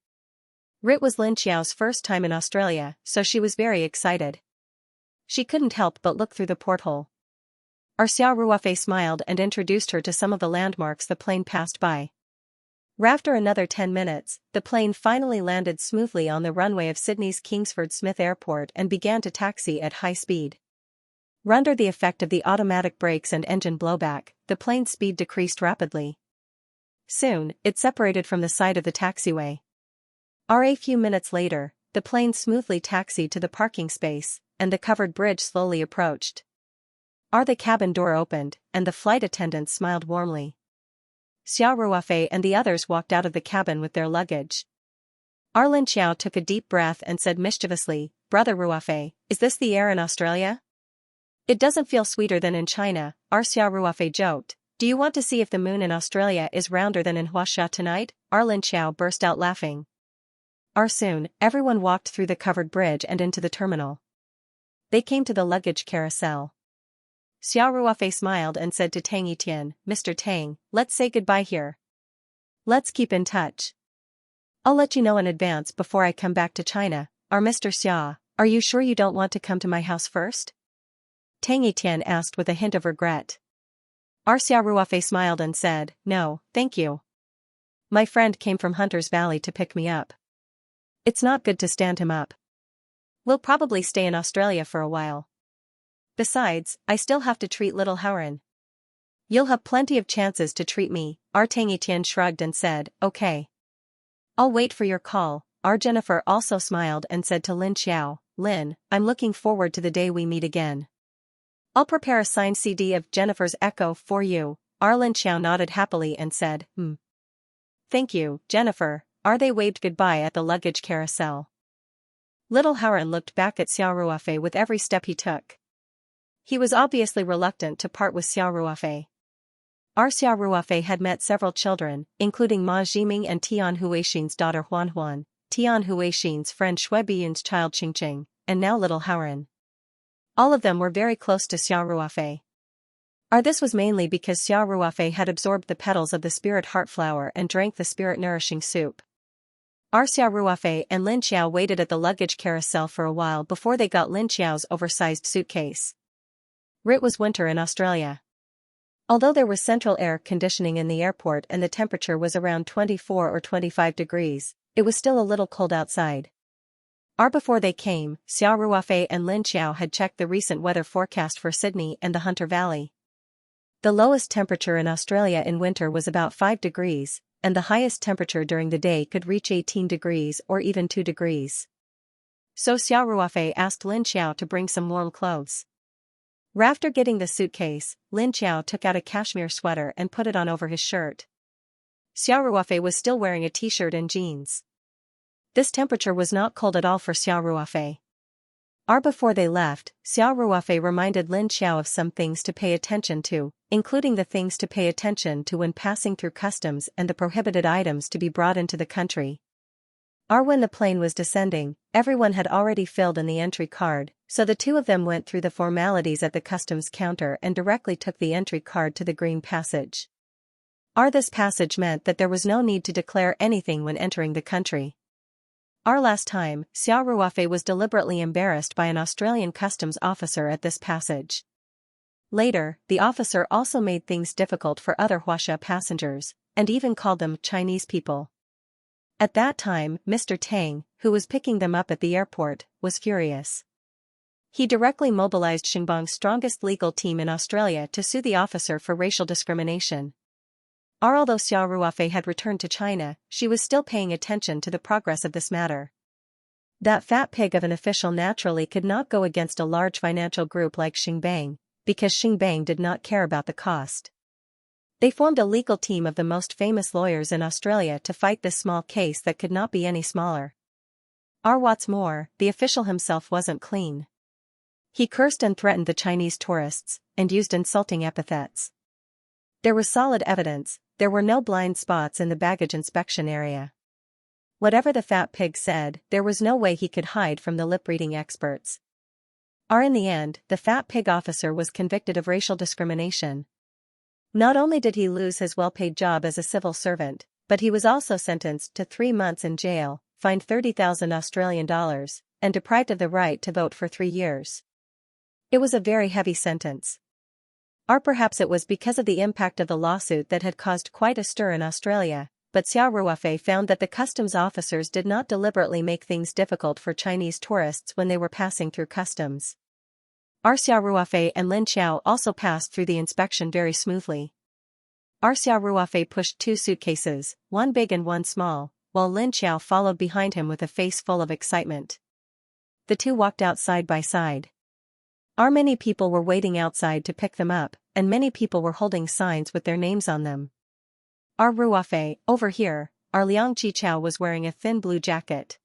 It was Lin Xiao's first time in Australia, so she was very excited. She couldn't help but look through the porthole. Xiao Ruofei smiled and introduced her to some of the landmarks the plane passed by. After another 10 minutes, the plane finally landed smoothly on the runway of Sydney's Kingsford Smith Airport and began to taxi at high speed. Under the effect of the automatic brakes and engine blowback, the plane's speed decreased rapidly. Soon, it separated from the side of the taxiway. A few minutes later, the plane smoothly taxied to the parking space, and the covered bridge slowly approached. The cabin door opened, and the flight attendant smiled warmly. Xiao Ruofei and the others walked out of the cabin with their luggage. Lin Xiao took a deep breath and said mischievously, "Brother Ruofei, is this the air in Australia? It doesn't feel sweeter than in China," Xiao Ruofei joked. "Do you want to see if the moon in Australia is rounder than in Huaxia tonight?" Lin Xiao burst out laughing. Soon, everyone walked through the covered bridge and into the terminal. They came to the luggage carousel. Xiao Ruofei smiled and said to Tang Yitian, "Mr. Tang, let's say goodbye here. Let's keep in touch. I'll let you know in advance before I come back to China." Mr. Xia, are you sure you don't want to come to my house first?" Tang Yitian asked with a hint of regret. Xiao Ruofei smiled and said, "No, thank you. My friend came from Hunter's Valley to pick me up. It's not good to stand him up. We'll probably stay in Australia for a while. Besides, I still have to treat little Hauren. You'll have plenty of chances to treat me." Tang Yitian shrugged and said, "Okay. I'll wait for your call." Jennifer also smiled and said to Lin Xiao, "Lin, I'm looking forward to the day we meet again. I'll prepare a signed CD of Jennifer's Echo for you." Lin Xiao nodded happily and said, "Thank you, Jennifer." They waved goodbye at the luggage carousel. Little Hauren looked back at Xiao Ruofei with every step he took. He was obviously reluctant to part with Xiao Ruofei. Xiao Ruofei had met several children, including Ma Jiming and Tian Huixin's daughter Huan, Tian Huixin's friend Shui Biyun's child Qingqing, and now little Hauren. All of them were very close to Xiao Ruofei. This was mainly because Xiao Ruofei had absorbed the petals of the spirit heart flower and drank the spirit nourishing soup. Xiao Ruofei and Lin Xiao waited at the luggage carousel for a while before they got Lin Xiao's oversized suitcase. It was winter in Australia. Although there was central air conditioning in the airport and the temperature was around 24 or 25 degrees, it was still a little cold outside. Before they came, Xiao Ruofei and Lin Xiao had checked the recent weather forecast for Sydney and the Hunter Valley. The lowest temperature in Australia in winter was about 5 degrees, and the highest temperature during the day could reach 18 degrees or even 2 degrees. So Xiao Ruofei asked Lin Xiao to bring some warm clothes. After getting the suitcase, Lin Xiao took out a cashmere sweater and put it on over his shirt. Xiao Ruofei was still wearing a t-shirt and jeans. This temperature was not cold at all for Xiao Ruofei. Before they left, Xiao Ruofei reminded Lin Xiao of some things to pay attention to, including the things to pay attention to when passing through customs and the prohibited items to be brought into the country. When the plane was descending, everyone had already filled in the entry card, so the two of them went through the formalities at the customs counter and directly took the entry card to the green passage. This passage meant that there was no need to declare anything when entering the country. Last time, Xiao Ruofei was deliberately embarrassed by an Australian customs officer at this passage. Later, the officer also made things difficult for other Huaxia passengers, and even called them Chinese people. At that time, Mr. Tang, who was picking them up at the airport, was furious. He directly mobilized Xinjiang's strongest legal team in Australia to sue the officer for racial discrimination. Although Xiao Ruofei had returned to China, she was still paying attention to the progress of this matter. That fat pig of an official naturally could not go against a large financial group like Xinjiang, because Xinjiang did not care about the cost. They formed a legal team of the most famous lawyers in Australia to fight this small case that could not be any smaller. What's more, the official himself wasn't clean. He cursed and threatened the Chinese tourists, and used insulting epithets. There was solid evidence, there were no blind spots in the baggage inspection area. Whatever the fat pig said, there was no way he could hide from the lip-reading experts. In the end, the fat pig officer was convicted of racial discrimination. Not only did he lose his well-paid job as a civil servant, but he was also sentenced to 3 months in jail, fined 30,000 Australian dollars, and deprived of the right to vote for 3 years. It was a very heavy sentence. Perhaps it was because of the impact of the lawsuit that had caused quite a stir in Australia, but Xiao Ruofei found that the customs officers did not deliberately make things difficult for Chinese tourists when they were passing through customs. Xiao Ruofei and Lin Xiao also passed through the inspection very smoothly. Xiao Ruofei pushed 2 suitcases, one big and one small, while Lin Xiao followed behind him with a face full of excitement. The two walked out side by side. Many people were waiting outside to pick them up, and many people were holding signs with their names on them. Ruofei, over here, our Liang Qichao was wearing a thin blue jacket.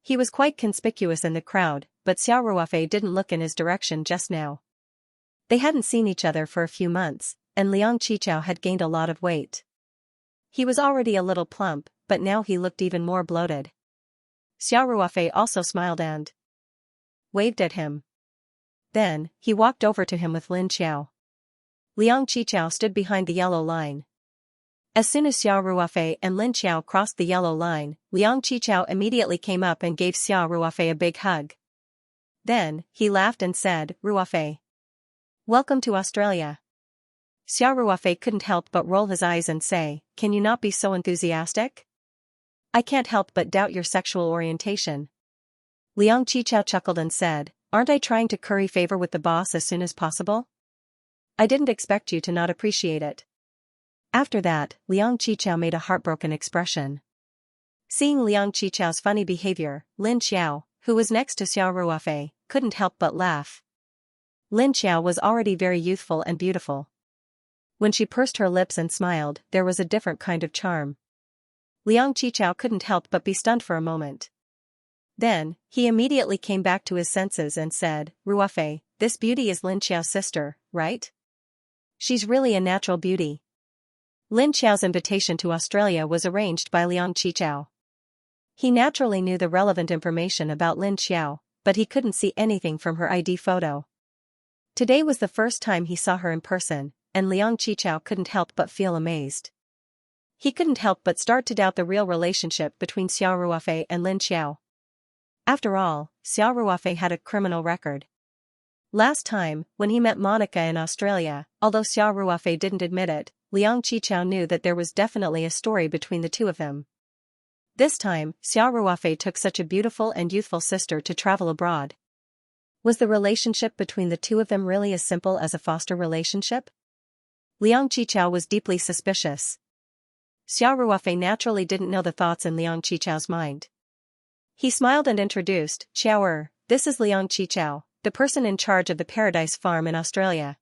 He was quite conspicuous in the crowd, but Xiao Ruofei didn't look in his direction just now. They hadn't seen each other for a few months, and Liang Qichao had gained a lot of weight. He was already a little plump, but now he looked even more bloated. Xiao Ruofei also smiled and waved at him. Then, he walked over to him with Lin Xiao. Liang Qichao stood behind the yellow line. As soon as Xiao Ruofei and Lin Xiao crossed the yellow line, Liang Qichao immediately came up and gave Xiao Ruofei a big hug. Then, he laughed and said, "Ruofei, welcome to Australia." Xiao Ruofei couldn't help but roll his eyes and say, "Can you not be so enthusiastic? I can't help but doubt your sexual orientation." Liang Qichao chuckled and said, "Aren't I trying to curry favor with the boss as soon as possible? I didn't expect you to not appreciate it." After that, Liang Qichao made a heartbroken expression. Seeing Liang Qichao's funny behavior, Lin Xiao, who was next to Xiao Ruofei, couldn't help but laugh. Lin Xiao was already very youthful and beautiful. When she pursed her lips and smiled, there was a different kind of charm. Liang Qichao couldn't help but be stunned for a moment. Then, he immediately came back to his senses and said, "Ruofei, this beauty is Lin Xiao's sister, right? She's really a natural beauty." Lin Xiao's invitation to Australia was arranged by Liang Qichao. He naturally knew the relevant information about Lin Xiao, but he couldn't see anything from her ID photo. Today was the first time he saw her in person, and Liang Qichao couldn't help but feel amazed. He couldn't help but start to doubt the real relationship between Xiao Ruofei and Lin Xiao. After all, Xiao Ruofei had a criminal record. Last time, when he met Monica in Australia, although Xiao Ruofei didn't admit it, Liang Qichao knew that there was definitely a story between the two of them. This time, Xiao Ruofei took such a beautiful and youthful sister to travel abroad. Was the relationship between the two of them really as simple as a foster relationship? Liang Qichao was deeply suspicious. Xiao Ruofei naturally didn't know the thoughts in Liang Qichao's mind. He smiled and introduced, "Xiao, this is Liang Qichao, the person in charge of the Paradise Farm in Australia.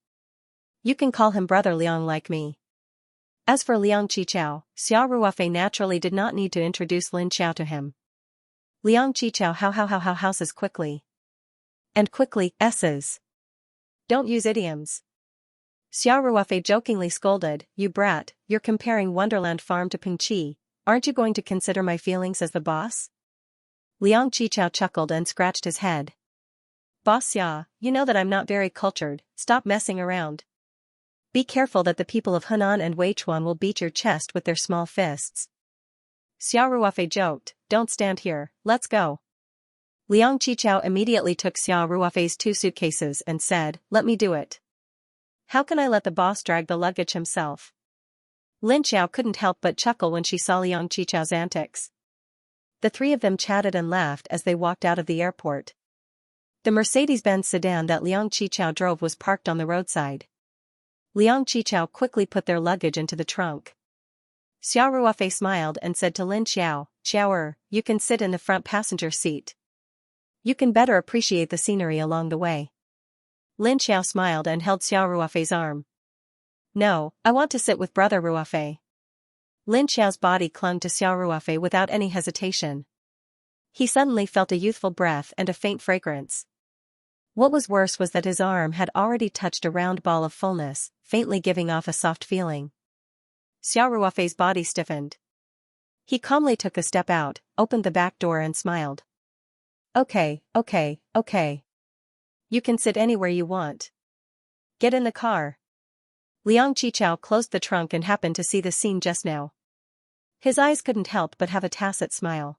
You can call him Brother Liang like me." As for Liang Qichao, Xiao Ruofei naturally did not need to introduce Lin Xiao to him. Liang Qichao how houses quickly. And quickly, S's. Don't use idioms. Xiao Ruofei jokingly scolded, "You brat, you're comparing Wonderland Farm to Pingqi, aren't you going to consider my feelings as the boss?" Liang Qichao chuckled and scratched his head. "Boss Xia, you know that I'm not very cultured, stop messing around. Be careful that the people of Hunan and Weichuan will beat your chest with their small fists." Xiao Ruofei joked, "Don't stand here, let's go." Liang Qichao immediately took Xiao Ruofei's 2 suitcases and said, "Let me do it. How can I let the boss drag the luggage himself?" Lin Xiao couldn't help but chuckle when she saw Liang Qichao's antics. The three of them chatted and laughed as they walked out of the airport. The Mercedes-Benz sedan that Liang Qichao drove was parked on the roadside. Liang Qichao quickly put their luggage into the trunk. Xiao Ruofei smiled and said to Lin Xiao, "Xiao, you can sit in the front passenger seat. You can better appreciate the scenery along the way." Lin Xiao smiled and held Xiao Ruofei's arm. "No, I want to sit with Brother Ruofei." Lin Xiao's body clung to Xiao Ruofei without any hesitation. He suddenly felt a youthful breath and a faint fragrance. What was worse was that his arm had already touched a round ball of fullness, faintly giving off a soft feeling. Xiao Ruofei's body stiffened. He calmly took a step out, opened the back door and smiled. Okay. You can sit anywhere you want. Get in the car." Liang Qichao closed the trunk and happened to see the scene just now. His eyes couldn't help but have a tacit smile.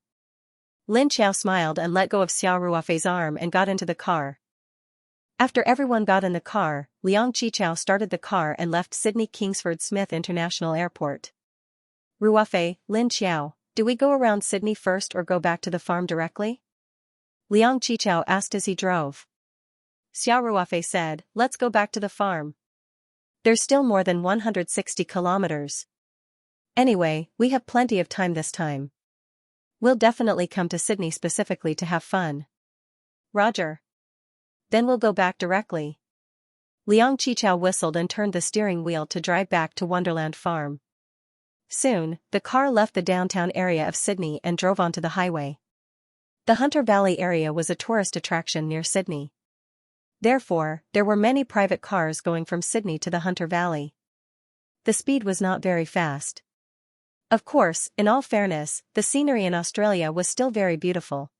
Lin Xiao smiled and let go of Xiao Ruofei's arm and got into the car. After everyone got in the car, Liang Qichao started the car and left Sydney Kingsford Smith International Airport. "Ruofei, Lin Xiao, do we go around Sydney first or go back to the farm directly?" Liang Qichao asked as he drove. Xiao Ruofei said, "Let's go back to the farm. There's still more than 160 kilometers. Anyway, we have plenty of time this time. We'll definitely come to Sydney specifically to have fun." "Roger. Then we'll go back directly." Liang Qichao whistled and turned the steering wheel to drive back to Wonderland Farm. Soon, the car left the downtown area of Sydney and drove onto the highway. The Hunter Valley area was a tourist attraction near Sydney. Therefore, there were many private cars going from Sydney to the Hunter Valley. The speed was not very fast. Of course, in all fairness, the scenery in Australia was still very beautiful.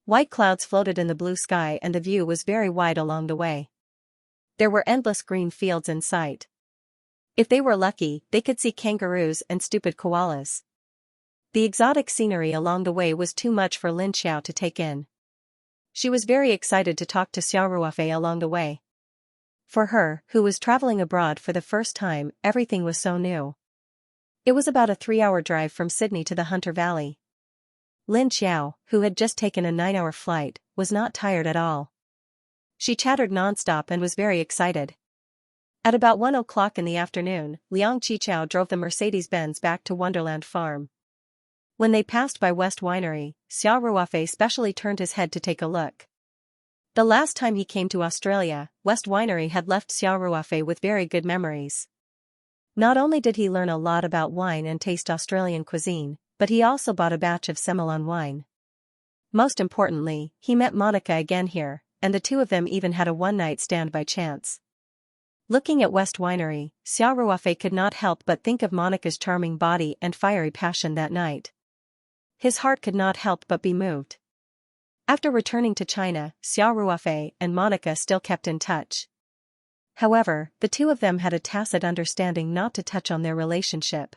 White clouds floated in the blue sky and the view was very wide along the way. There were endless green fields in sight. If they were lucky, they could see kangaroos and stupid koalas. The exotic scenery along the way was too much for Xianxia to take in. She was very excited to talk to Xiao Ruofei along the way. For her, who was traveling abroad for the first time, everything was so new. It was about a 3-hour drive from Sydney to the Hunter Valley. Xiao, who had just taken a 9-hour flight, was not tired at all. She chattered nonstop and was very excited. At about 1 o'clock in the afternoon, Liang Qichao drove the Mercedes-Benz back to Wonderland Farm. When they passed by West Winery, Xiao Ruofei specially turned his head to take a look. The last time he came to Australia, West Winery had left Xiao Ruofei with very good memories. Not only did he learn a lot about wine and taste Australian cuisine, but he also bought a batch of Semillon wine. Most importantly, he met Monica again here, and the two of them even had a one-night stand by chance. Looking at West Winery, Xiao Ruofei could not help but think of Monica's charming body and fiery passion that night. His heart could not help but be moved. After returning to China, Xiao Ruofei and Monica still kept in touch. However, the two of them had a tacit understanding not to touch on their relationship.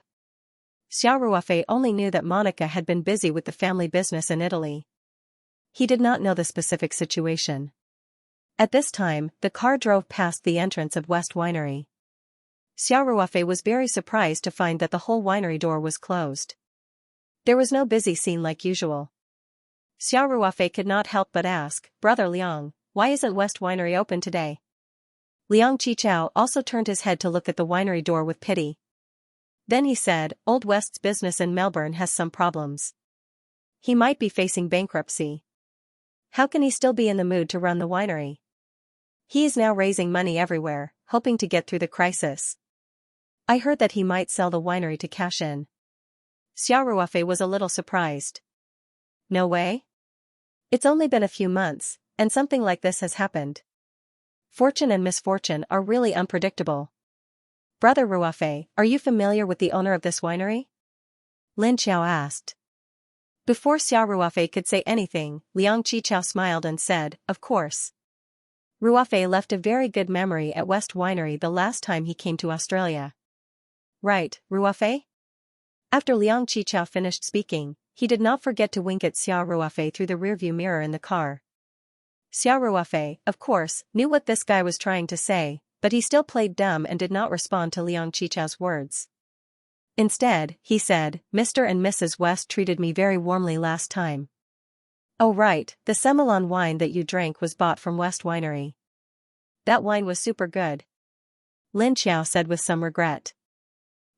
Xiao Ruofei only knew that Monica had been busy with the family business in Italy. He did not know the specific situation. At this time, the car drove past the entrance of West Winery. Xiao Ruofei was very surprised to find that the whole winery door was closed. There was no busy scene like usual. Xiao Ruofei could not help but ask, "Brother Liang, why isn't West Winery open today?" Liang Qichao also turned his head to look at the winery door with pity. Then he said, "Old West's business in Melbourne has some problems. He might be facing bankruptcy. How can he still be in the mood to run the winery? He is now raising money everywhere, hoping to get through the crisis. I heard that he might sell the winery to cash in." Xiao Ruofei was a little surprised. "No way? It's only been a few months, and something like this has happened. Fortune and misfortune are really unpredictable. Brother Ruofei, are you familiar with the owner of this winery?" Xiao asked. Before Xiao Ruofei could say anything, Liang Qichao smiled and said, "Of course. Ruofei left a very good memory at West Winery the last time he came to Australia." "Right, Ruofei?" After Liang Qichao finished speaking, he did not forget to wink at Xiao Ruofei through the rearview mirror in the car. Xiao Ruofei, of course, knew what this guy was trying to say, but he still played dumb and did not respond to Liang Qichao's words. Instead, he said, "Mr. and Mrs. West treated me very warmly last time." "Oh right, the Semillon wine that you drank was bought from West Winery. That wine was super good," Xiao said with some regret.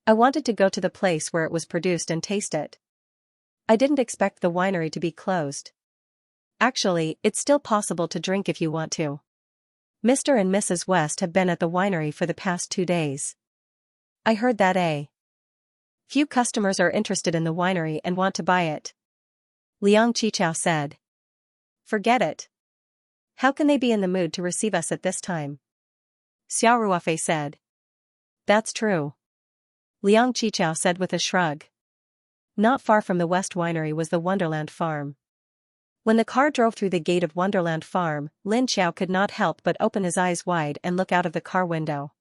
"I wanted to go to the place where it was produced and taste it. I didn't expect the winery to be closed. Actually, it's still possible to drink if you want to. Mr. and Mrs. West have been at the winery for the past 2 days. I heard that few customers are interested in the winery and want to buy it," Liang Qichao said. "Forget it. How can they be in the mood to receive us at this time?" Xiao Ruofei said. "That's true," Liang Qichao said with a shrug. Not far from the West Winery was the Wonderland Farm. When the car drove through the gate of Wonderland Farm, Xiao could not help but open his eyes wide and look out of the car window.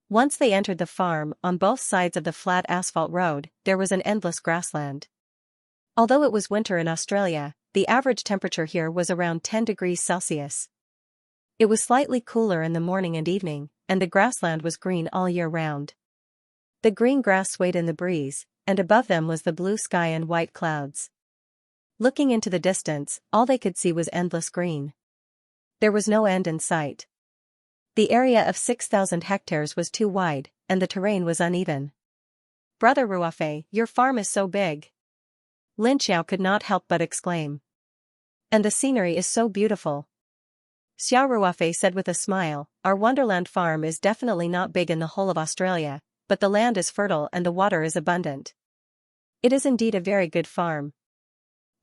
Once they entered the farm, on both sides of the flat asphalt road, there was an endless grassland. Although it was winter in Australia, the average temperature here was around 10 degrees Celsius. It was slightly cooler in the morning and evening, and the grassland was green all year round. The green grass swayed in the breeze, and above them was the blue sky and white clouds. Looking into the distance, all they could see was endless green. There was no end in sight. The area of 6,000 hectares was too wide, and the terrain was uneven. "Brother Ruofei, your farm is so big," Xiao could not help but exclaim. "And the scenery is so beautiful." Xiao Ruofei said with a smile, "Our Wonderland farm is definitely not big in the whole of Australia, but the land is fertile and the water is abundant. It is indeed a very good farm.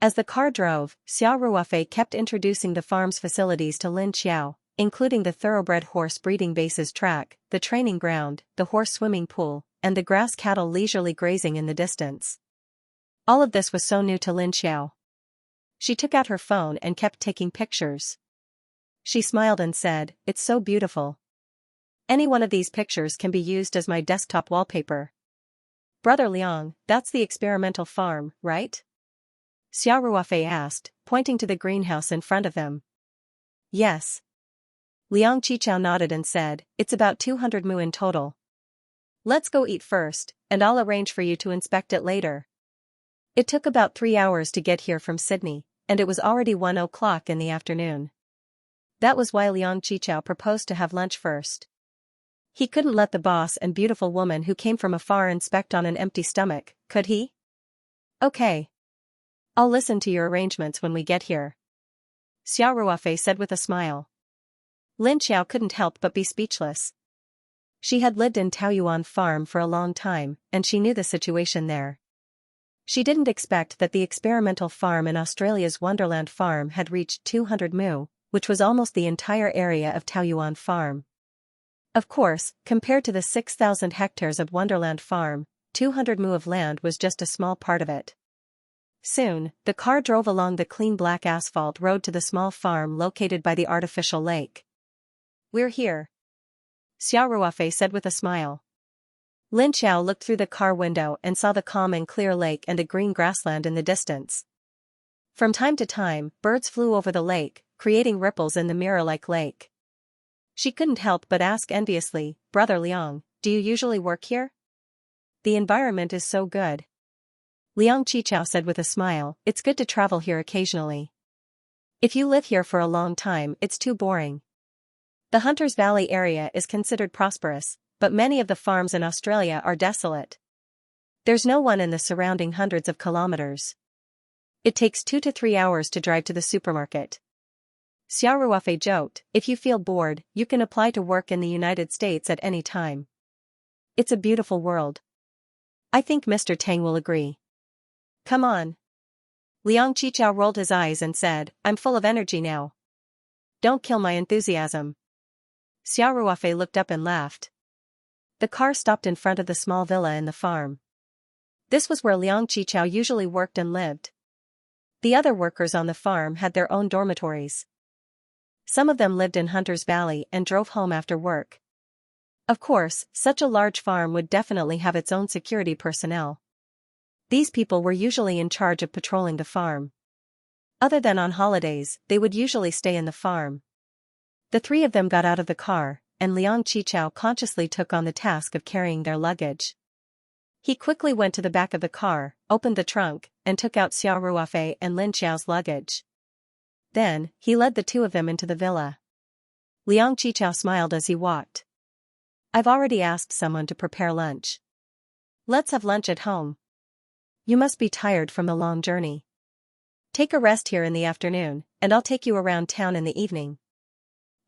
As the car drove, Xiao Ruofei kept introducing the farm's facilities to Lin Xiao, including the thoroughbred horse breeding bases track, the training ground, the horse swimming pool, and the grass cattle leisurely grazing in the distance. All of this was so new to Lin Xiao. She took out her phone and kept taking pictures. She smiled and said, "It's so beautiful. Any one of these pictures can be used as my desktop wallpaper." "Brother Liang, that's the experimental farm, right?" Xiao Ruofei asked, pointing to the greenhouse in front of them. "Yes." Liang Qichao nodded and said, "It's about 200 mu in total. Let's go eat first, and I'll arrange for you to inspect it later." It took about 3 hours to get here from Sydney, and it was already 1 o'clock in the afternoon. That was why Liang Qichao proposed to have lunch first. He couldn't let the boss and beautiful woman who came from afar inspect on an empty stomach, could he? "Okay. I'll listen to your arrangements when we get here," Xiao Ruofei said with a smile. Lin Xiao couldn't help but be speechless. She had lived in Taoyuan Farm for a long time, and she knew the situation there. She didn't expect that the experimental farm in Australia's Wonderland Farm had reached 200 mu, which was almost the entire area of Taoyuan Farm. Of course, compared to the 6,000 hectares of Wonderland Farm, 200 mu of land was just a small part of it. Soon, the car drove along the clean black asphalt road to the small farm located by the artificial lake. "We're here," Xiao Ruofei said with a smile. Lin Xiao looked through the car window and saw the calm and clear lake and a green grassland in the distance. From time to time, birds flew over the lake, creating ripples in the mirror-like lake. She couldn't help but ask enviously, "Brother Liang, do you usually work here? The environment is so good." Liang Qichao said with a smile, "It's good to travel here occasionally. If you live here for a long time, it's too boring. The Hunters Valley area is considered prosperous, but many of the farms in Australia are desolate. There's no one in the surrounding hundreds of kilometers. It takes 2 to 3 hours to drive to the supermarket." Xiao Ruofei joked, "If you feel bored, you can apply to work in the United States at any time. It's a beautiful world. I think Mr. Tang will agree. Come on." Liang Qichao rolled his eyes and said, "I'm full of energy now. Don't kill my enthusiasm." Xiao Ruofei looked up and laughed. The car stopped in front of the small villa in the farm. This was where Liang Qichao usually worked and lived. The other workers on the farm had their own dormitories. Some of them lived in Hunters Valley and drove home after work. Of course, such a large farm would definitely have its own security personnel. These people were usually in charge of patrolling the farm. Other than on holidays, they would usually stay in the farm. The three of them got out of the car, and Liang Qichao consciously took on the task of carrying their luggage. He quickly went to the back of the car, opened the trunk, and took out Xiao Ruofei and Lin Xiao's luggage. Then, he led the two of them into the villa. Liang Qichao smiled as he walked. "I've already asked someone to prepare lunch. Let's have lunch at home. You must be tired from the long journey. Take a rest here in the afternoon, and I'll take you around town in the evening."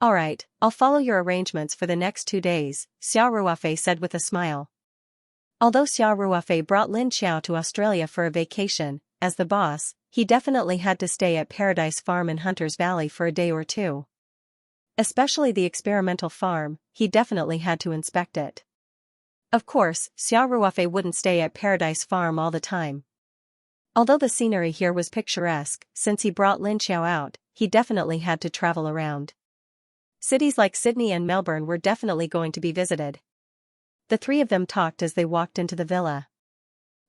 "All right, I'll follow your arrangements for the next 2 days," Xiao Ruofei said with a smile. Although Xiao Ruofei brought Lin Xiao to Australia for a vacation, as the boss, he definitely had to stay at Paradise Farm in Hunters Valley for a day or two. Especially the experimental farm, he definitely had to inspect it. Of course, Xiao Ruofei wouldn't stay at Paradise Farm all the time. Although the scenery here was picturesque, since he brought Lin Xiao out, he definitely had to travel around. Cities like Sydney and Melbourne were definitely going to be visited. The three of them talked as they walked into the villa.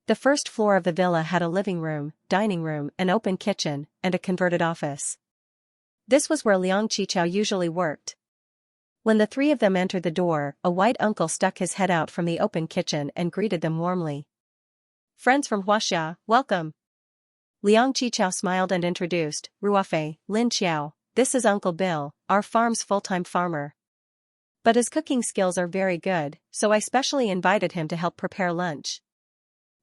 The first floor of the villa had a living room, dining room, an open kitchen, and a converted office. This was where Liang Qichao usually worked. When the three of them entered the door, a white uncle stuck his head out from the open kitchen and greeted them warmly. "Friends from Huaxia, welcome." Liang Qichao smiled and introduced, "Ruofei, Lin Xiao, this is Uncle Bill, our farm's full-time farmer. But his cooking skills are very good, so I specially invited him to help prepare lunch."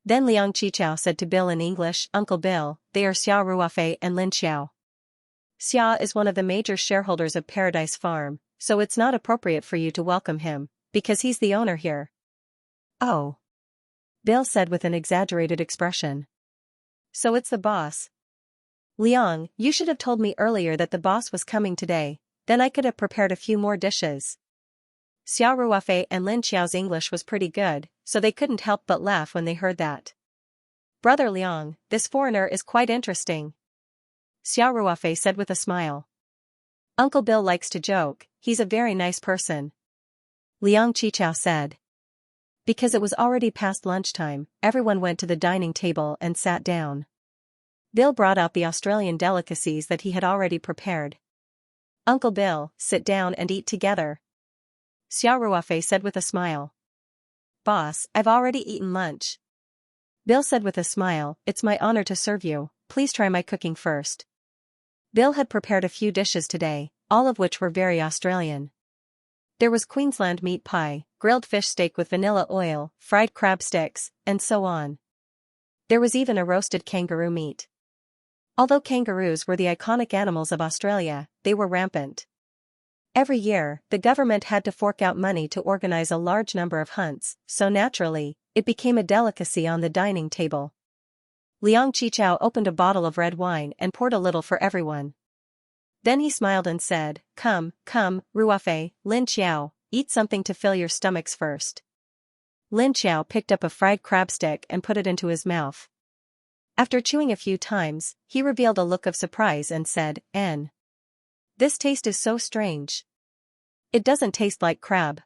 Then Liang Qichao said to Bill in English, "Uncle Bill, they are Xiao Ruofei and Lin Xiao. Xia is one of the major shareholders of Paradise Farm, so it's not appropriate for you to welcome him, because he's the owner here." Oh. Bill said with an exaggerated expression. So it's the boss. Liang, you should have told me earlier that the boss was coming today, then I could have prepared a few more dishes. Xiao Ruofei and Lin Xiao's English was pretty good, so they couldn't help but laugh when they heard that. Brother Liang, this foreigner is quite interesting. Xiao Ruofei said with a smile. Uncle Bill likes to joke, he's a very nice person. Liang Qichao said. Because it was already past lunchtime, everyone went to the dining table and sat down. Bill brought out the Australian delicacies that he had already prepared. Uncle Bill, sit down and eat together. Xiao Ruofei said with a smile. Boss, I've already eaten lunch. Bill said with a smile, it's my honor to serve you, please try my cooking first. Bill had prepared a few dishes today, all of which were very Australian. There was Queensland meat pie, grilled fish steak with vanilla oil, fried crab sticks, and so on. There was even a roasted kangaroo meat. Although kangaroos were the iconic animals of Australia, they were rampant. Every year, the government had to fork out money to organize a large number of hunts, so naturally, it became a delicacy on the dining table. Liang Qichao opened a bottle of red wine and poured a little for everyone. Then he smiled and said, come, Ruofei, Lin Xiao, eat something to fill your stomachs first. Lin Xiao picked up a fried crab stick and put it into his mouth. After chewing a few times, he revealed a look of surprise and said, N. This taste is so strange. It doesn't taste like crab.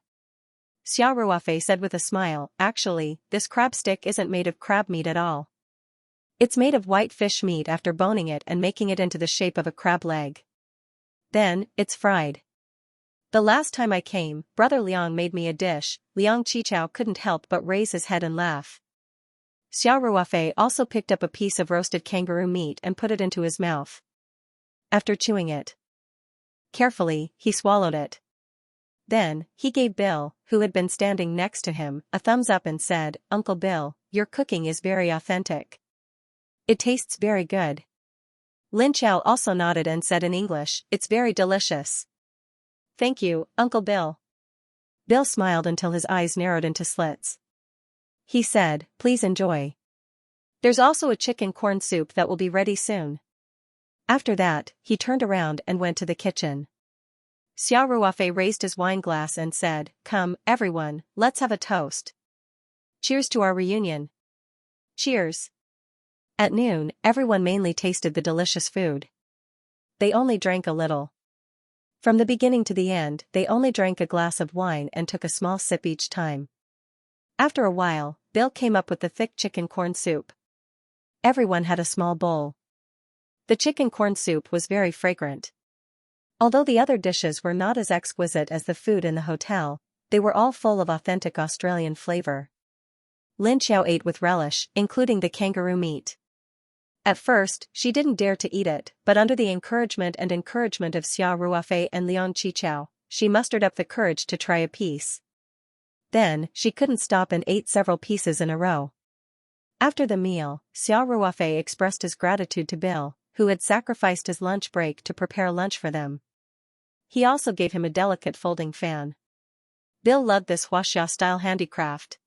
Xiao Ruofei said with a smile, actually, this crab stick isn't made of crab meat at all. It's made of white fish meat after boning it and making it into the shape of a crab leg. Then, it's fried. The last time I came, Brother Liang made me a dish. Liang Qichao couldn't help but raise his head and laugh. Xiao Ruofei also picked up a piece of roasted kangaroo meat and put it into his mouth. After chewing it carefully, he swallowed it. Then, he gave Bill, who had been standing next to him, a thumbs up and said, Uncle Bill, your cooking is very authentic. It tastes very good. Lin Xiao also nodded and said in English, it's very delicious. Thank you, Uncle Bill. Bill smiled until his eyes narrowed into slits. He said, please enjoy. There's also a chicken corn soup that will be ready soon. After that, he turned around and went to the kitchen. Xiao Ruofei raised his wine glass and said, come, everyone, let's have a toast. Cheers to our reunion. Cheers. At noon, everyone mainly tasted the delicious food. They only drank a little. From the beginning to the end, they only drank a glass of wine and took a small sip each time. After a while, Bill came up with the thick chicken corn soup. Everyone had a small bowl. The chicken corn soup was very fragrant. Although the other dishes were not as exquisite as the food in the hotel, they were all full of authentic Australian flavor. Lin Xiao ate with relish, including the kangaroo meat. At first, she didn't dare to eat it, but under the encouragement of Xiao Ruofei and Liang Qichao, she mustered up the courage to try a piece. Then, she couldn't stop and ate several pieces in a row. After the meal, Xiao Ruofei expressed his gratitude to Bill, who had sacrificed his lunch break to prepare lunch for them. He also gave him a delicate folding fan. Bill loved this Huaxia-style handicraft.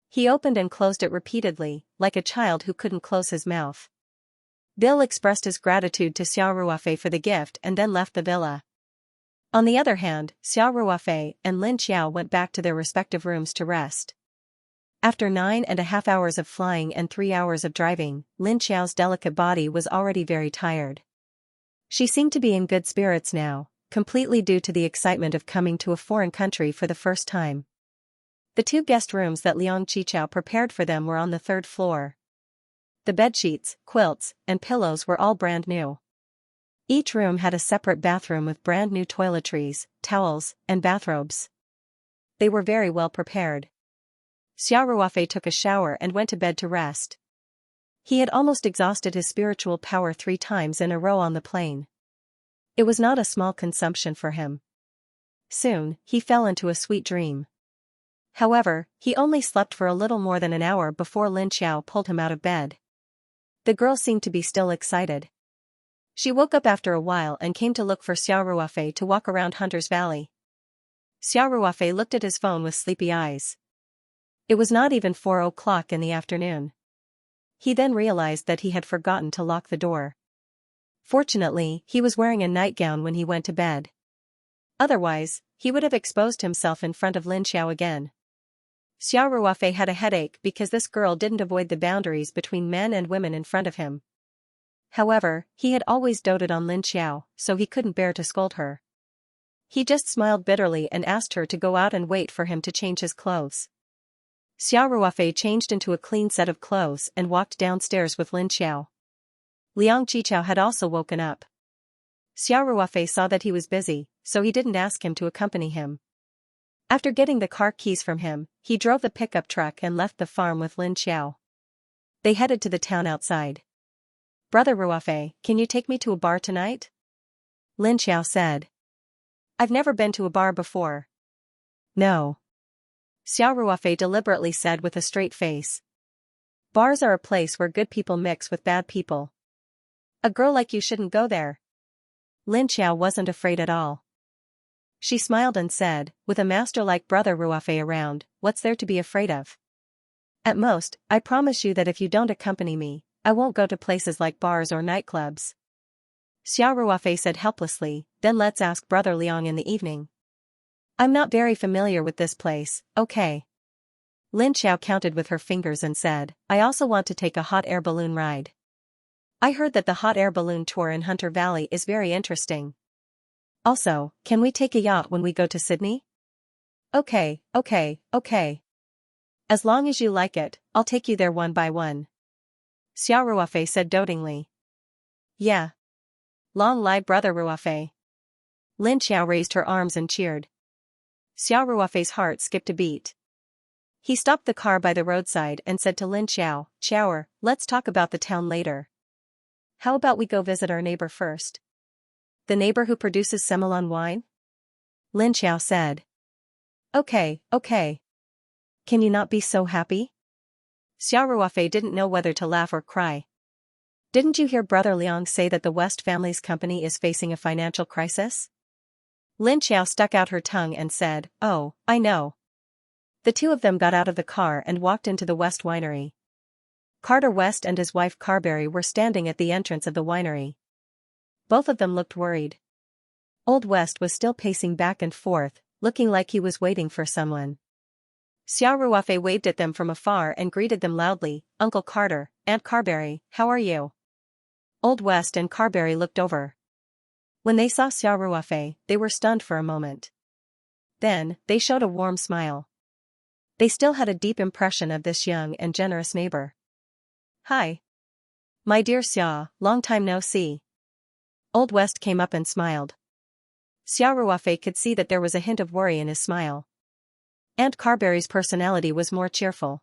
He opened and closed it repeatedly, like a child who couldn't close his mouth. Bill expressed his gratitude to Xiao Ruofei for the gift and then left the villa. On the other hand, Xiao Ruofei and Lin Xiao went back to their respective rooms to rest. After 9.5 hours of flying and 3 hours of driving, Lin Xiao's delicate body was already very tired. She seemed to be in good spirits now, completely due to the excitement of coming to a foreign country for the first time. The 2 guest rooms that Liang Qichao prepared for them were on the 3rd floor. The bedsheets, quilts, and pillows were all brand new. Each room had a separate bathroom with brand new toiletries, towels, and bathrobes. They were very well prepared. Xiao Ruofei took a shower and went to bed to rest. He had almost exhausted his spiritual power 3 times in a row on the plane. It was not a small consumption for him. Soon, he fell into a sweet dream. However, he only slept for a little more than an hour before Lin Xiao pulled him out of bed. The girl seemed to be still excited. She woke up after a while and came to look for Xiao Ruofei to walk around Hunter's Valley. Xiao Ruofei looked at his phone with sleepy eyes. It was not even 4 o'clock in the afternoon. He then realized that he had forgotten to lock the door. Fortunately, he was wearing a nightgown when he went to bed. Otherwise, he would have exposed himself in front of Lin Xiao again. Xiao Ruofei had a headache because this girl didn't avoid the boundaries between men and women in front of him. However, he had always doted on Lin Xiao, so he couldn't bear to scold her. He just smiled bitterly and asked her to go out and wait for him to change his clothes. Xiao Ruofei changed into a clean set of clothes and walked downstairs with Lin Xiao. Liang Qichao had also woken up. Xiao Ruofei saw that he was busy, so he didn't ask him to accompany him. After getting the car keys from him, he drove the pickup truck and left the farm with Lin Xiao. They headed to the town outside. "Brother Ruofei, can you take me to a bar tonight?" Lin Xiao said. "I've never been to a bar before." "No." Xiao Ruofei deliberately said with a straight face. "Bars are a place where good people mix with bad people. A girl like you shouldn't go there." Lin Xiao wasn't afraid at all. She smiled and said, "With a master like Brother Ruofei around, what's there to be afraid of? At most, I promise you that if you don't accompany me, I won't go to places like bars or nightclubs." Xiao Ruofei said helplessly, "Then let's ask Brother Liang in the evening." "I'm not very familiar with this place, okay." Lin Xiao counted with her fingers and said, "I also want to take a hot air balloon ride. I heard that the hot air balloon tour in Hunter Valley is very interesting. Also, can we take a yacht when we go to Sydney?" Okay. "As long as you like it, I'll take you there one by one." Xiao Ruofei said dotingly. "Yeah. Long live Brother Ruofei." Lin Xiao raised her arms and cheered. Xiao Ruofei's heart skipped a beat. He stopped the car by the roadside and said to Lin Xiao, "Xiaoer, let's talk about the town later. How about we go visit our neighbor first?" "The neighbor who produces Semelon wine?" Lin Xiao said. Okay. Can you not be so happy?" Xiao Ruofei didn't know whether to laugh or cry. "Didn't you hear Brother Liang say that the West family's company is facing a financial crisis?" Lin Xiao stuck out her tongue and said, "Oh, I know." The two of them got out of the car and walked into the West winery. Carter West and his wife Carberry were standing at the entrance of the winery. Both of them looked worried. Old West was still pacing back and forth, looking like he was waiting for someone. Xiao Ruofei waved at them from afar and greeted them loudly, "Uncle Carter, Aunt Carberry, how are you?" Old West and Carberry looked over. When they saw Xiao Ruofei, they were stunned for a moment. Then, they showed a warm smile. They still had a deep impression of this young and generous neighbor. "Hi. My dear Xia, long time no see." Old West came up and smiled. Xiao Ruofei could see that there was a hint of worry in his smile. Aunt Carberry's personality was more cheerful.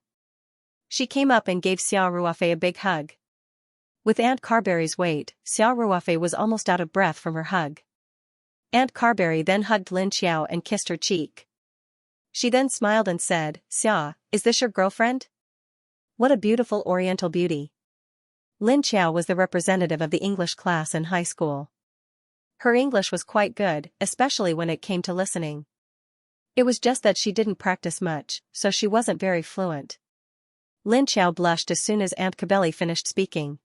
She came up and gave Xiao Ruofei a big hug. With Aunt Carberry's weight, Xiao Ruofei was almost out of breath from her hug. Aunt Carberry then hugged Lin Xiao and kissed her cheek. She then smiled and said, "Xia, is this your girlfriend? What a beautiful Oriental beauty." Lin Xiao was the representative of the English class in high school. Her English was quite good, especially when it came to listening. It was just that she didn't practice much, so she wasn't very fluent. Lin Xiao blushed as soon as Aunt Cabelli finished speaking.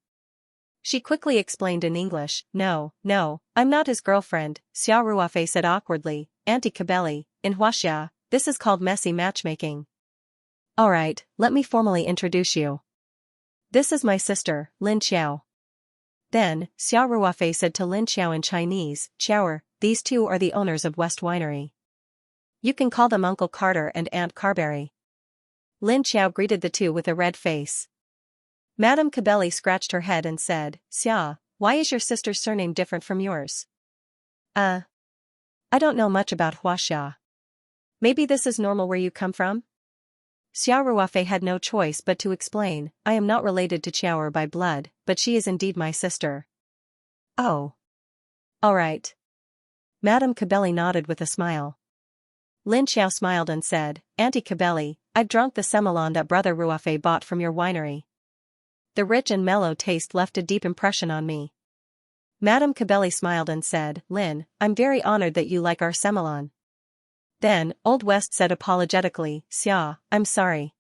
She quickly explained in English, No, I'm not his girlfriend," Xiao Ruofei said awkwardly. "Auntie Cabelli, in Huaxia, this is called messy matchmaking." "Alright, let me formally introduce you. This is my sister, Lin Xiao." Then, Xiao Ruofei said to Lin Xiao in Chinese, "Xiaoer, these two are the owners of West Winery. You can call them Uncle Carter and Aunt Carberry." Lin Xiao greeted the two with a red face. Madame Cabelli scratched her head and said, "Xia, why is your sister's surname different from yours?" I don't know much about Huaxia. Maybe this is normal where you come from?" Xiao Ruofei had no choice but to explain, "I am not related to Xiaoer by blood, but she is indeed my sister." "Oh. Alright." Madame Cabelli nodded with a smile. Lin Xiao smiled and said, "Auntie Cabelli, I've drunk the Semelon that Brother Ruofei bought from your winery. The rich and mellow taste left a deep impression on me." Madame Cabelli smiled and said, "Lin, I'm very honored that you like our Semelon." Then, Old West said apologetically, "Xia, I'm sorry.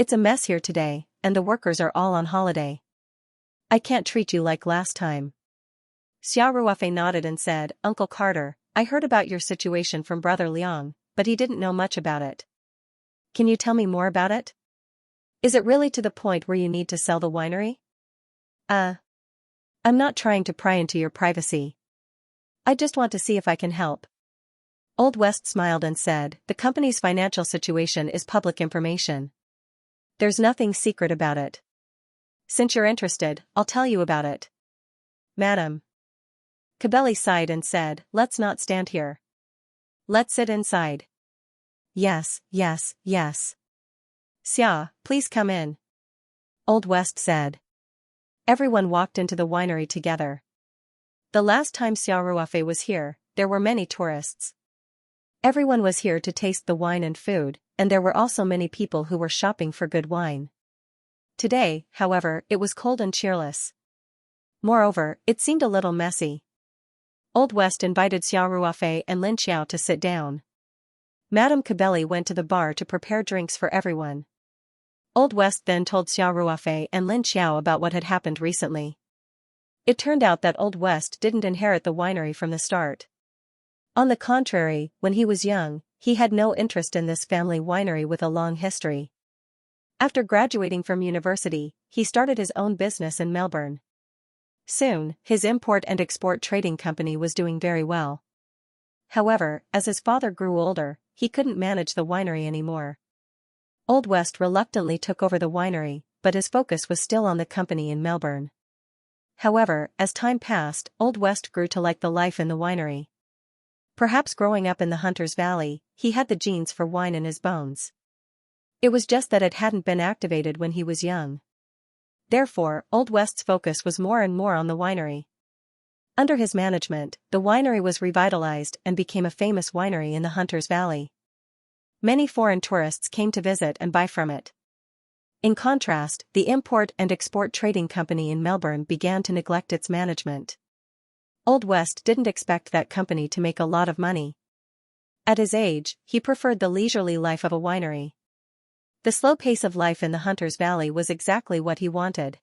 It's a mess here today, and the workers are all on holiday. I can't treat you like last time. Xiaoruofei nodded and said, Uncle Carter, I heard about your situation from Brother Liang, but he didn't know much about it. Can you tell me more about it? Is it really to the point where you need to sell the winery? I'm not trying to pry into your privacy. I just want to see if I can help. Old West smiled and said, the company's financial situation is public information. There's nothing secret about it. Since you're interested, I'll tell you about it. Madam. Cabelli sighed and said, let's not stand here. Let's sit inside. Yes. Xia, please come in. Old West said. Everyone walked into the winery together. The last time Xiaoruofei was here, there were many tourists. Everyone was here to taste the wine and food, and there were also many people who were shopping for good wine. Today, however, it was cold and cheerless. Moreover, it seemed a little messy. Old West invited Xiaoruofei and Lin Xiao to sit down. Madame Cabelli went to the bar to prepare drinks for everyone. Old West then told Xiaoruofei and Lin Xiao about what had happened recently. It turned out that Old West didn't inherit the winery from the start. On the contrary, when he was young, he had no interest in this family winery with a long history. After graduating from university, he started his own business in Melbourne. Soon, his import and export trading company was doing very well. However, as his father grew older, he couldn't manage the winery anymore. Old West reluctantly took over the winery, but his focus was still on the company in Melbourne. However, as time passed, Old West grew to like the life in the winery. Perhaps growing up in the Hunter's Valley, he had the genes for wine in his bones. It was just that it hadn't been activated when he was young. Therefore, Old West's focus was more and more on the winery. Under his management, the winery was revitalized and became a famous winery in the Hunter's Valley. Many foreign tourists came to visit and buy from it. In contrast, the import and export trading company in Melbourne began to neglect its management. Old West didn't expect that company to make a lot of money. At his age, he preferred the leisurely life of a winery. The slow pace of life in the Hunter's Valley was exactly what he wanted.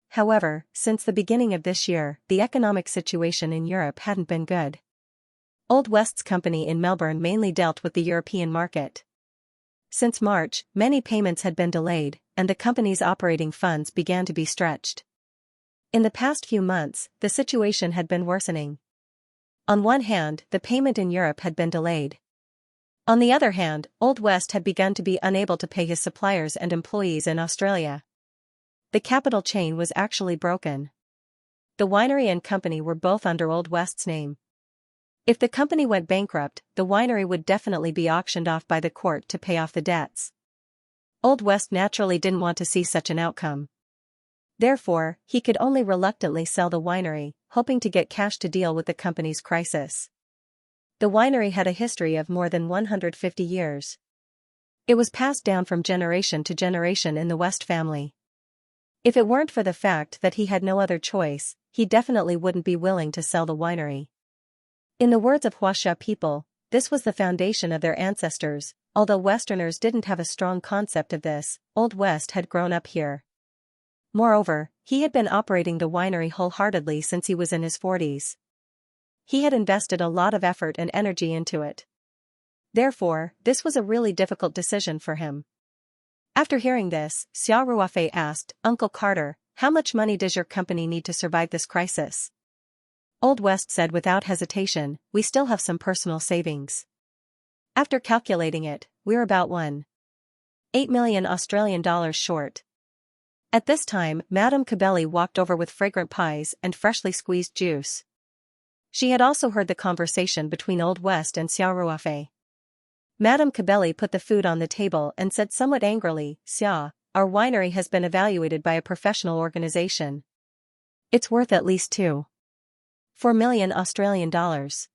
However, since the beginning of this year, the economic situation in Europe hadn't been good. Old West's company in Melbourne mainly dealt with the European market. Since March, many payments had been delayed, and the company's operating funds began to be stretched. In the past few months, the situation had been worsening. On one hand, the payment in Europe had been delayed. On the other hand, Old West had begun to be unable to pay his suppliers and employees in Australia. The capital chain was actually broken. The winery and company were both under Old West's name. If the company went bankrupt, the winery would definitely be auctioned off by the court to pay off the debts. Old West naturally didn't want to see such an outcome. Therefore, he could only reluctantly sell the winery, hoping to get cash to deal with the company's crisis. The winery had a history of more than 150 years. It was passed down from generation to generation in the West family. If it weren't for the fact that he had no other choice, he definitely wouldn't be willing to sell the winery. In the words of Huaxia people, this was the foundation of their ancestors. Although Westerners didn't have a strong concept of this, Old West had grown up here. Moreover, he had been operating the winery wholeheartedly since he was in his 40s. He had invested a lot of effort and energy into it. Therefore, this was a really difficult decision for him. After hearing this, Xiaoruofei asked, Uncle Carter, how much money does your company need to survive this crisis? Old West said without hesitation, we still have some personal savings. After calculating it, we're about 1.8 million Australian dollars short. At this time, Madame Cabelli walked over with fragrant pies and freshly squeezed juice. She had also heard the conversation between Old West and Xiaoruofei. Madame Cabelli put the food on the table and said somewhat angrily, Xia, our winery has been evaluated by a professional organization. It's worth at least 2.4 million Australian dollars.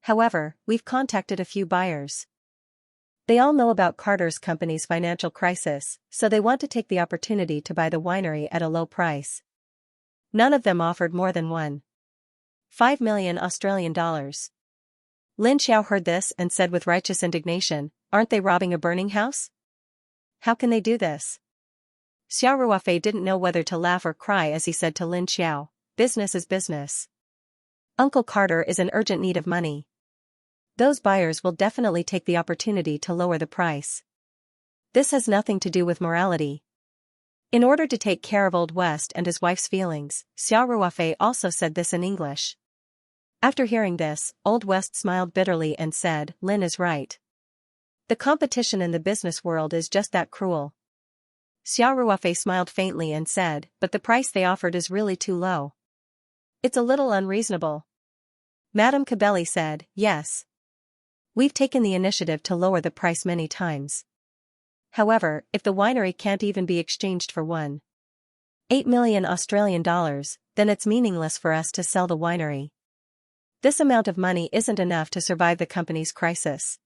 However, we've contacted a few buyers. They all know about Carter's company's financial crisis, so they want to take the opportunity to buy the winery at a low price. None of them offered more than 1.5 million Australian dollars. Lin Xiao heard this and said with righteous indignation, aren't they robbing a burning house? How can they do this? Xiao Ruofei didn't know whether to laugh or cry as he said to Lin Xiao, business is business. Uncle Carter is in urgent need of money. Those buyers will definitely take the opportunity to lower the price. This has nothing to do with morality. In order to take care of Old West and his wife's feelings, Xiao Ruofei also said this in English. After hearing this, Old West smiled bitterly and said, Lin is right. The competition in the business world is just that cruel. Xiao Ruofei smiled faintly and said, but the price they offered is really too low. It's a little unreasonable. Madame Cabelli said, yes. We've taken the initiative to lower the price many times. However, if the winery can't even be exchanged for 1.8 million Australian dollars, then it's meaningless for us to sell the winery. This amount of money isn't enough to survive the company's crisis.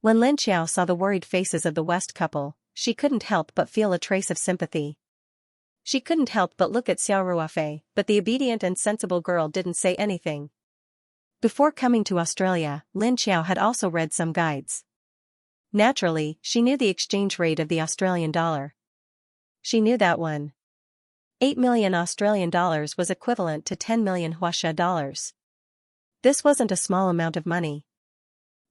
When Lin Xiao saw the worried faces of the West couple, she couldn't help but feel a trace of sympathy. She couldn't help but look at Xiao Ruofei, but the obedient and sensible girl didn't say anything. Before coming to Australia, Lin Xiao had also read some guides. Naturally, she knew the exchange rate of the Australian dollar. She knew that 1.8 million Australian dollars was equivalent to 10 million Huaxia dollars. This wasn't a small amount of money.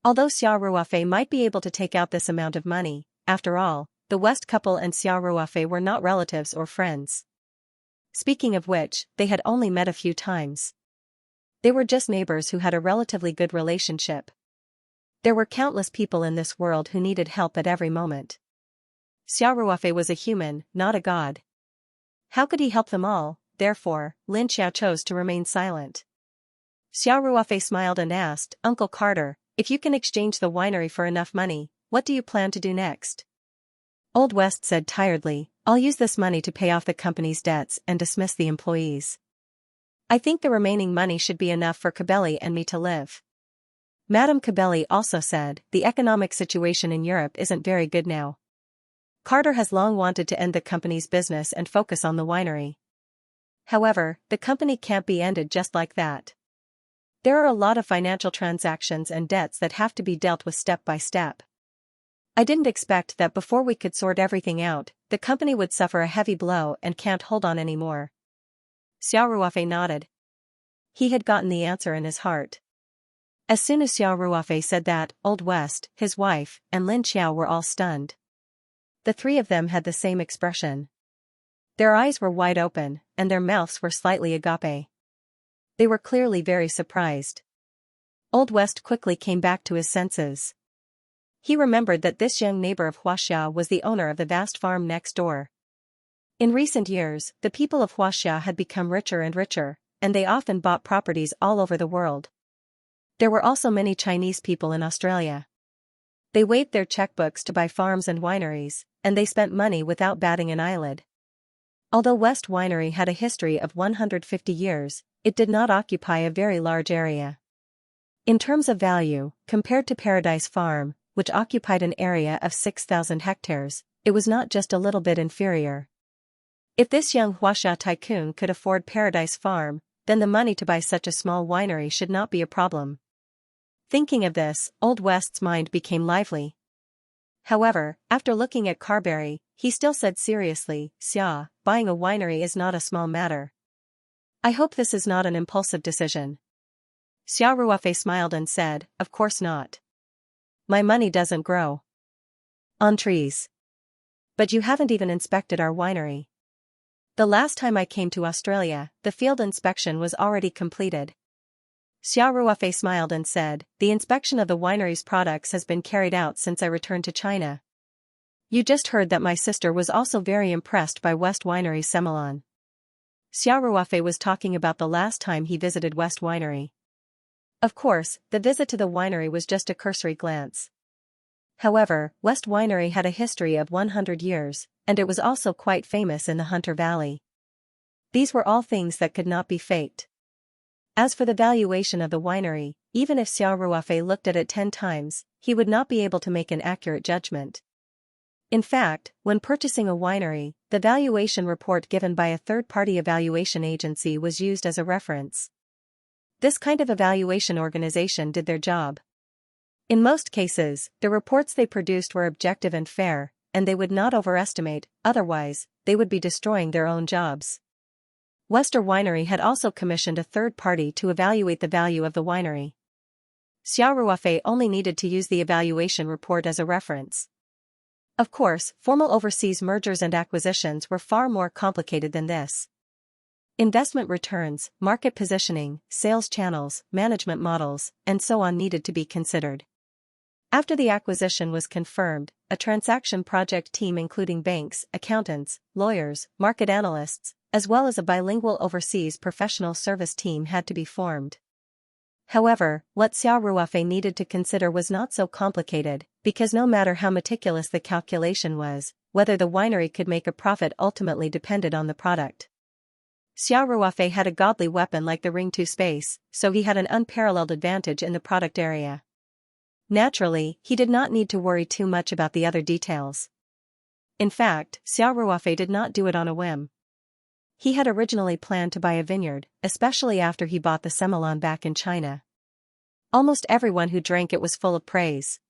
Although Xiao Ruofei might be able to take out this amount of money, after all, the West couple and Xiao Ruofei were not relatives or friends. Speaking of which, they had only met a few times. They were just neighbors who had a relatively good relationship. There were countless people in this world who needed help at every moment. Xiao Ruofei was a human, not a god. How could he help them all? Therefore, Lin Xiao chose to remain silent. Xiao Ruofei smiled and asked, Uncle Carter, if you can exchange the winery for enough money, what do you plan to do next? Old West said tiredly, I'll use this money to pay off the company's debts and dismiss the employees. I think the remaining money should be enough for Cabelli and me to live. Madame Cabelli also said, the economic situation in Europe isn't very good now. Carter has long wanted to end the company's business and focus on the winery. However, the company can't be ended just like that. There are a lot of financial transactions and debts that have to be dealt with step by step. I didn't expect that before we could sort everything out, the company would suffer a heavy blow and can't hold on anymore. Xiao Ruofei nodded. He had gotten the answer in his heart. As soon as Xiao Ruofei said that, Old West, his wife, and Lin Xiao were all stunned. The three of them had the same expression. Their eyes were wide open, and their mouths were slightly agape. They were clearly very surprised. Old West quickly came back to his senses. He remembered that this young neighbor of Huaxia was the owner of the vast farm next door. In recent years, the people of Huaxia had become richer and richer, and they often bought properties all over the world. There were also many Chinese people in Australia. They waved their checkbooks to buy farms and wineries, and they spent money without batting an eyelid. Although West Winery had a history of 150 years, it did not occupy a very large area. In terms of value, compared to Paradise Farm, which occupied an area of 6,000 hectares, it was not just a little bit inferior. If this young Huaxia tycoon could afford Paradise Farm, then the money to buy such a small winery should not be a problem. Thinking of this, Old West's mind became lively. However, after looking at Carberry, he still said seriously, Xia, buying a winery is not a small matter. I hope this is not an impulsive decision. Xiao Ruofei smiled and said, of course not. My money doesn't grow on trees. But you haven't even inspected our winery. The last time I came to Australia, the field inspection was already completed. Xiao Ruofei smiled and said, the inspection of the winery's products has been carried out since I returned to China. You just heard that my sister was also very impressed by West Winery's Semelon. Xiao Ruofei was talking about the last time he visited West Winery. Of course, the visit to the winery was just a cursory glance. However, West Winery had a history of 100 years, and it was also quite famous in the Hunter Valley. These were all things that could not be faked. As for the valuation of the winery, even if Xiao Ruofei looked at it 10 times, he would not be able to make an accurate judgment. In fact, when purchasing a winery, the valuation report given by a third-party evaluation agency was used as a reference. This kind of evaluation organization did their job. In most cases, the reports they produced were objective and fair, and they would not overestimate, otherwise, they would be destroying their own jobs. Wester Winery had also commissioned a third party to evaluate the value of the winery. Xiao Ruofei only needed to use the evaluation report as a reference. Of course, formal overseas mergers and acquisitions were far more complicated than this. Investment returns, market positioning, sales channels, management models, and so on needed to be considered. After the acquisition was confirmed, a transaction project team including banks, accountants, lawyers, market analysts, as well as a bilingual overseas professional service team had to be formed. However, what Xiao Ruofei needed to consider was not so complicated, because no matter how meticulous the calculation was, whether the winery could make a profit ultimately depended on the product. Xiao Ruofei had a godly weapon like the Ring 2 space, so he had an unparalleled advantage in the product area. Naturally, he did not need to worry too much about the other details. In fact, Xiao Ruofei did not do it on a whim. He had originally planned to buy a vineyard, especially after he bought the Semelon back in China. Almost everyone who drank it was full of praise.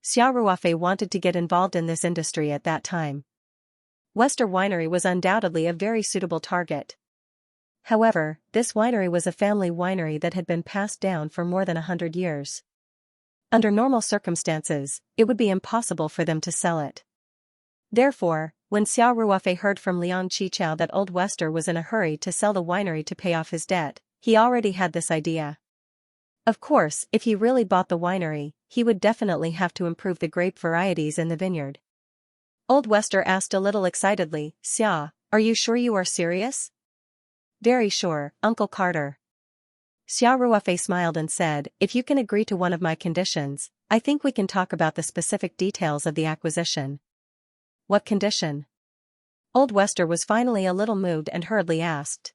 Xiao Ruofei wanted to get involved in this industry at that time. Wester Winery was undoubtedly a very suitable target. However, this winery was a family winery that had been passed down for more than 100 years. Under normal circumstances, it would be impossible for them to sell it. Therefore, when Xiao Ruofei heard from Liang Qichao that Old Wester was in a hurry to sell the winery to pay off his debt, he already had this idea. Of course, if he really bought the winery, he would definitely have to improve the grape varieties in the vineyard. Old Wester asked a little excitedly, "Xia, are you sure you are serious?" "Very sure, Uncle Carter." Xiao Ruofei smiled and said, "If you can agree to one of my conditions, I think we can talk about the specific details of the acquisition." "What condition?" Old Wester was finally a little moved and hurriedly asked.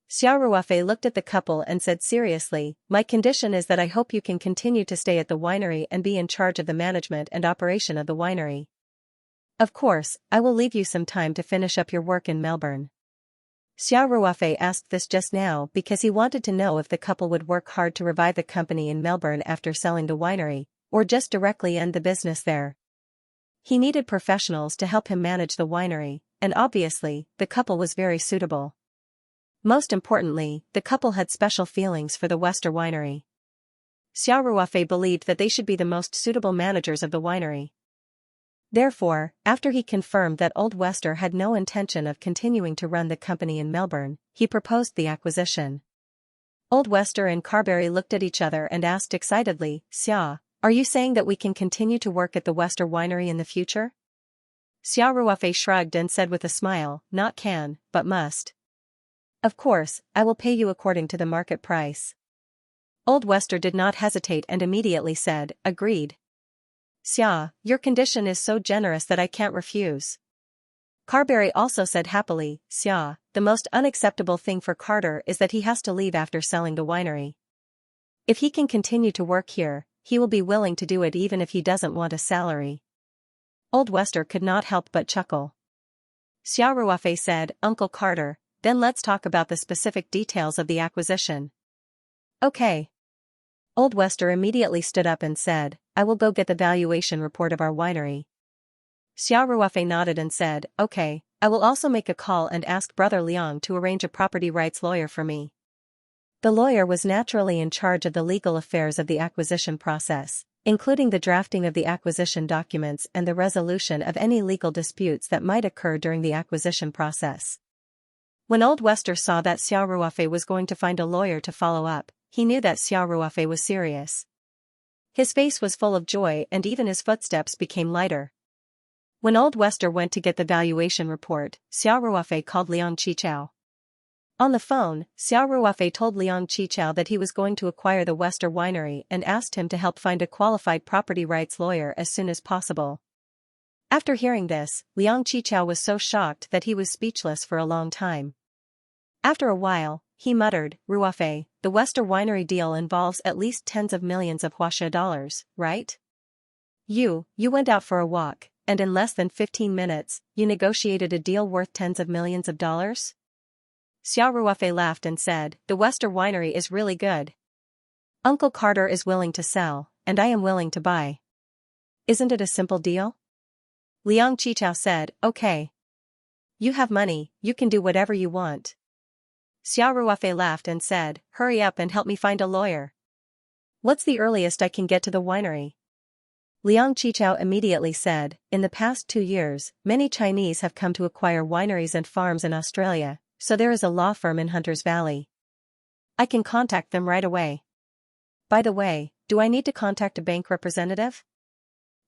Xiao Ruofei looked at the couple and said seriously, "My condition is that I hope you can continue to stay at the winery and be in charge of the management and operation of the winery. Of course, I will leave you some time to finish up your work in Melbourne." Xiao Ruofei asked this just now because he wanted to know if the couple would work hard to revive the company in Melbourne after selling the winery, or just directly end the business there. He needed professionals to help him manage the winery, and obviously, the couple was very suitable. Most importantly, the couple had special feelings for the Wester Winery. Xiao Ruofei believed that they should be the most suitable managers of the winery. Therefore, after he confirmed that Old Wester had no intention of continuing to run the company in Melbourne, he proposed the acquisition. Old Wester and Carberry looked at each other and asked excitedly, "Xia, are you saying that we can continue to work at the Wester Winery in the future?" Xiao Ruofei shrugged and said with a smile, "Not can, but must. Of course, I will pay you according to the market price." Old Wester did not hesitate and immediately said, "Agreed. Xia, your condition is so generous that I can't refuse." Carberry also said happily, "Xia, the most unacceptable thing for Carter is that he has to leave after selling the winery. If he can continue to work here, he will be willing to do it even if he doesn't want a salary." Old Wester could not help but chuckle. Xiao Ruofei said, "Uncle Carter, then let's talk about the specific details of the acquisition." "Okay." Old Wester immediately stood up and said, "I will go get the valuation report of our winery." Xiao Ruofei nodded and said, "Okay, I will also make a call and ask Brother Liang to arrange a property rights lawyer for me." The lawyer was naturally in charge of the legal affairs of the acquisition process, including the drafting of the acquisition documents and the resolution of any legal disputes that might occur during the acquisition process. When Old Wester saw that Xiao Ruofei was going to find a lawyer to follow up, he knew that Xiao Ruofei was serious. His face was full of joy and even his footsteps became lighter. When Old Wester went to get the valuation report, Xiao Ruofei called Liang Qichao. On the phone, Xiao Ruofei told Liang Qichao that he was going to acquire the Wester Winery and asked him to help find a qualified property rights lawyer as soon as possible. After hearing this, Liang Qichao was so shocked that he was speechless for a long time. After a while, he muttered, "Ruofei, the Wester Winery deal involves at least tens of millions of Huaxia dollars, right? You went out for a walk, and in less than 15 minutes, you negotiated a deal worth tens of millions of dollars?" Xiao Ruofei laughed and said, "The Wester Winery is really good. Uncle Carter is willing to sell, and I am willing to buy. Isn't it a simple deal?" Liang Qichao said, okay. You have money, you can do whatever you want. Xiao Ruofei laughed and said, hurry up and help me find a lawyer. What's the earliest I can get to the winery? Liang Qichao immediately said, in the past 2 years, many Chinese have come to acquire wineries and farms in Australia, so there is a law firm in Hunters Valley. I can contact them right away. By the way, do I need to contact a bank representative?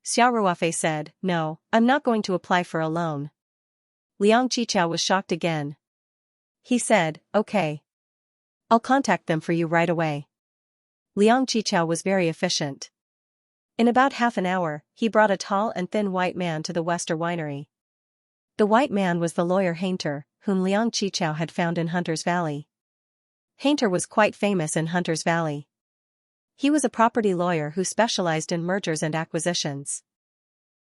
Xiao Ruofei said, no, I'm not going to apply for a loan. Liang Qichao was shocked again. He said, okay. I'll contact them for you right away. Liang Qichao was very efficient. In about half an hour, he brought a tall and thin white man to the Wester winery. The white man was the lawyer Hainter, whom Liang Qichao had found in Hunters Valley. Hainter was quite famous in Hunters Valley. He was a property lawyer who specialized in mergers and acquisitions.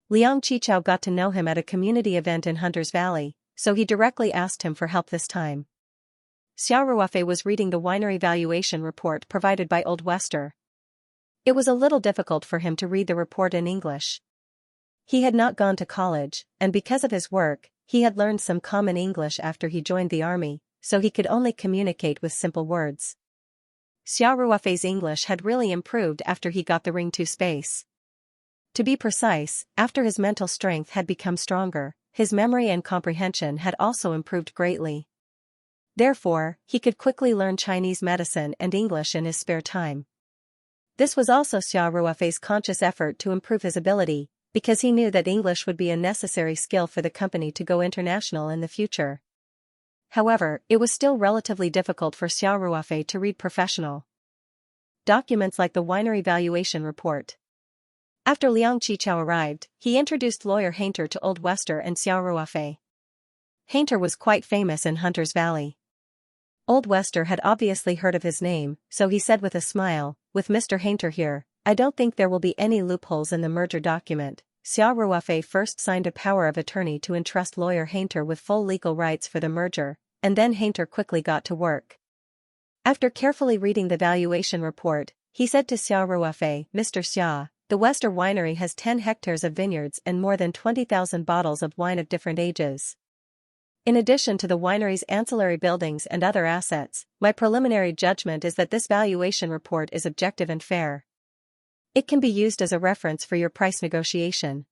Liang Qichao got to know him at a community event in Hunters Valley, so he directly asked him for help this time. Xiao Ruofei was reading the winery valuation report provided by Old Wester. It was a little difficult for him to read the report in English. He had not gone to college, and because of his work, he had learned some common English after he joined the army, so he could only communicate with simple words. Xiao Ruofei's English had really improved after he got the Ring 2 space. To be precise, after his mental strength had become stronger, his memory and comprehension had also improved greatly. Therefore, he could quickly learn Chinese medicine and English in his spare time. This was also Xiao Ruofei's conscious effort to improve his ability, because he knew that English would be a necessary skill for the company to go international in the future. However, it was still relatively difficult for Xiao Ruofei to read professional documents like the winery valuation report. After Liang Qichao arrived, he introduced lawyer Hainter to Old Wester and Xiao Ruofei. Hainter was quite famous in Hunters Valley. Old Wester had obviously heard of his name, so he said with a smile, with Mr. Hainter here, I don't think there will be any loopholes in the merger document. Xiao Ruofei first signed a power of attorney to entrust lawyer Hainter with full legal rights for the merger, and then Hainter quickly got to work. After carefully reading the valuation report, he said to Xiao Ruofei, Mr. Xia, the Wester winery has 10 hectares of vineyards and more than 20,000 bottles of wine of different ages. In addition to the winery's ancillary buildings and other assets, my preliminary judgment is that this valuation report is objective and fair. It can be used as a reference for your price negotiation.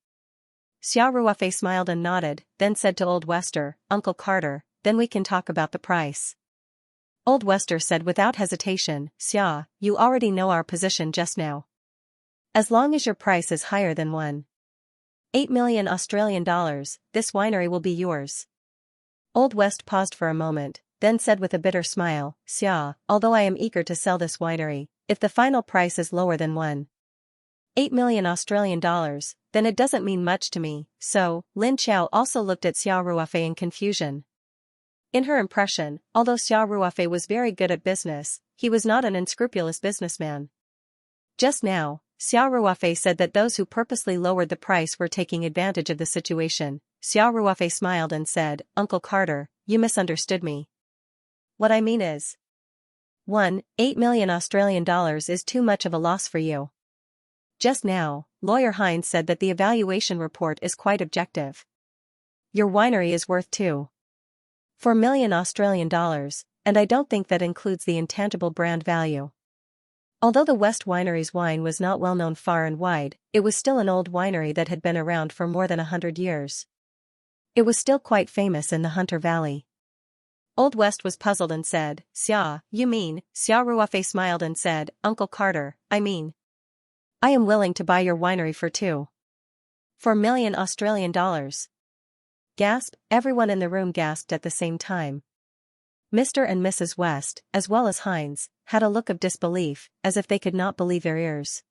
Xiao Ruofei smiled and nodded, then said to Old Wester, Uncle Carter, then we can talk about the price. Old Wester said without hesitation, Xia, you already know our position just now. As long as your price is higher than 1.8 million Australian dollars, this winery will be yours. Old West paused for a moment, then said with a bitter smile, Xia, although I am eager to sell this winery, if the final price is lower than 1.8 million Australian dollars, then it doesn't mean much to me, so, Lin Qiao also looked at Xiao Ruofei in confusion. In her impression, although Xiao Ruofei was very good at business, he was not an unscrupulous businessman. Just now, Xiao Ruofei said that those who purposely lowered the price were taking advantage of the situation. Xiao Ruofei smiled and said, Uncle Carter, you misunderstood me. What I mean is, 1.8 million Australian dollars is too much of a loss for you. Just now, lawyer Hines said that the evaluation report is quite objective. Your winery is worth 2.4 million Australian dollars, and I don't think that includes the intangible brand value. Although the West Winery's wine was not well known far and wide, it was still an old winery that had been around for more than 100 years. It was still quite famous in the Hunter Valley. Old West was puzzled and said, Xia, you mean? Xiao Ruofei smiled and said, Uncle Carter, I mean, I am willing to buy your winery for 2.4 million Australian dollars. Gasp, everyone in the room gasped at the same time. Mr. and Mrs. West, as well as Hines, had a look of disbelief, as if they could not believe their ears.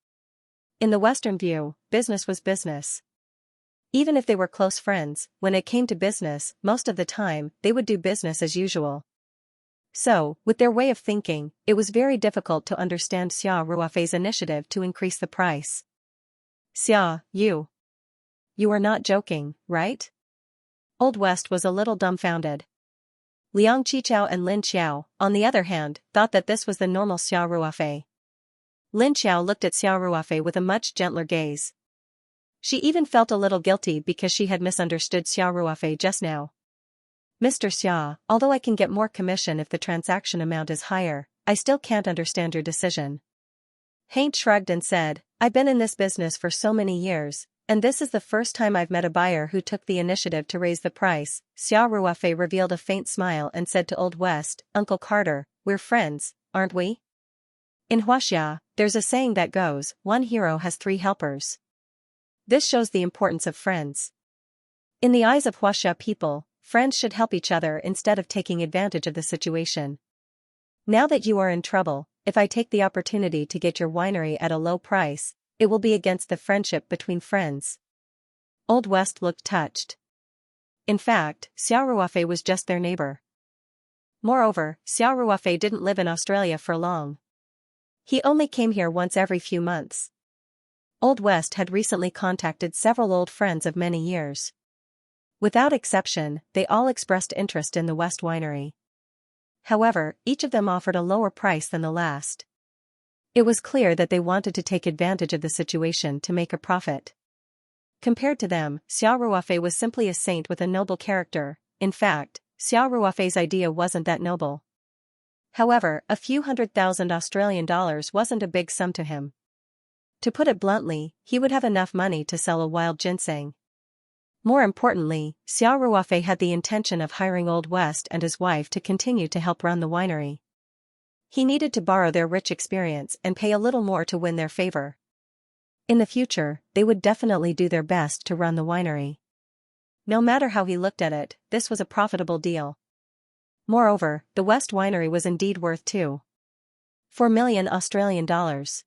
In the Western view, business was business. Even if they were close friends, when it came to business, most of the time, they would do business as usual. So, with their way of thinking, it was very difficult to understand Xiao Ruofei's initiative to increase the price. Xia, you are not joking, right? Old West was a little dumbfounded. Liang Qichao and Lin Qiao, on the other hand, thought that this was the normal Xiao Ruofei. Lin Qiao looked at Xiao Ruofei with a much gentler gaze. She even felt a little guilty because she had misunderstood Xiao Ruofei just now. Mr. Xia, although I can get more commission if the transaction amount is higher, I still can't understand your decision. Haint shrugged and said, I've been in this business for so many years, and this is the first time I've met a buyer who took the initiative to raise the price. Xiao Ruofei revealed a faint smile and said to Old West, Uncle Carter, we're friends, aren't we? In Huaxia, there's a saying that goes, one hero has 3 helpers. This shows the importance of friends. In the eyes of Huaxia people, friends should help each other instead of taking advantage of the situation. Now that you are in trouble, if I take the opportunity to get your winery at a low price, it will be against the friendship between friends. Old West looked touched. In fact, Xiao Ruofei was just their neighbor. Moreover, Xiao Ruofei didn't live in Australia for long. He only came here once every few months. Old West had recently contacted several old friends of many years. Without exception, they all expressed interest in the West Winery. However, each of them offered a lower price than the last. It was clear that they wanted to take advantage of the situation to make a profit. Compared to them, Xiao Ruofei was simply a saint with a noble character. In fact, Xiao Ruofei's idea wasn't that noble. However, a few $100,000 Australian wasn't a big sum to him. To put it bluntly, he would have enough money to sell a wild ginseng. More importantly, Xiao Ruofei had the intention of hiring Old West and his wife to continue to help run the winery. He needed to borrow their rich experience and pay a little more to win their favor. In the future, they would definitely do their best to run the winery. No matter how he looked at it, this was a profitable deal. Moreover, the West Winery was indeed worth 2.4 million Australian dollars.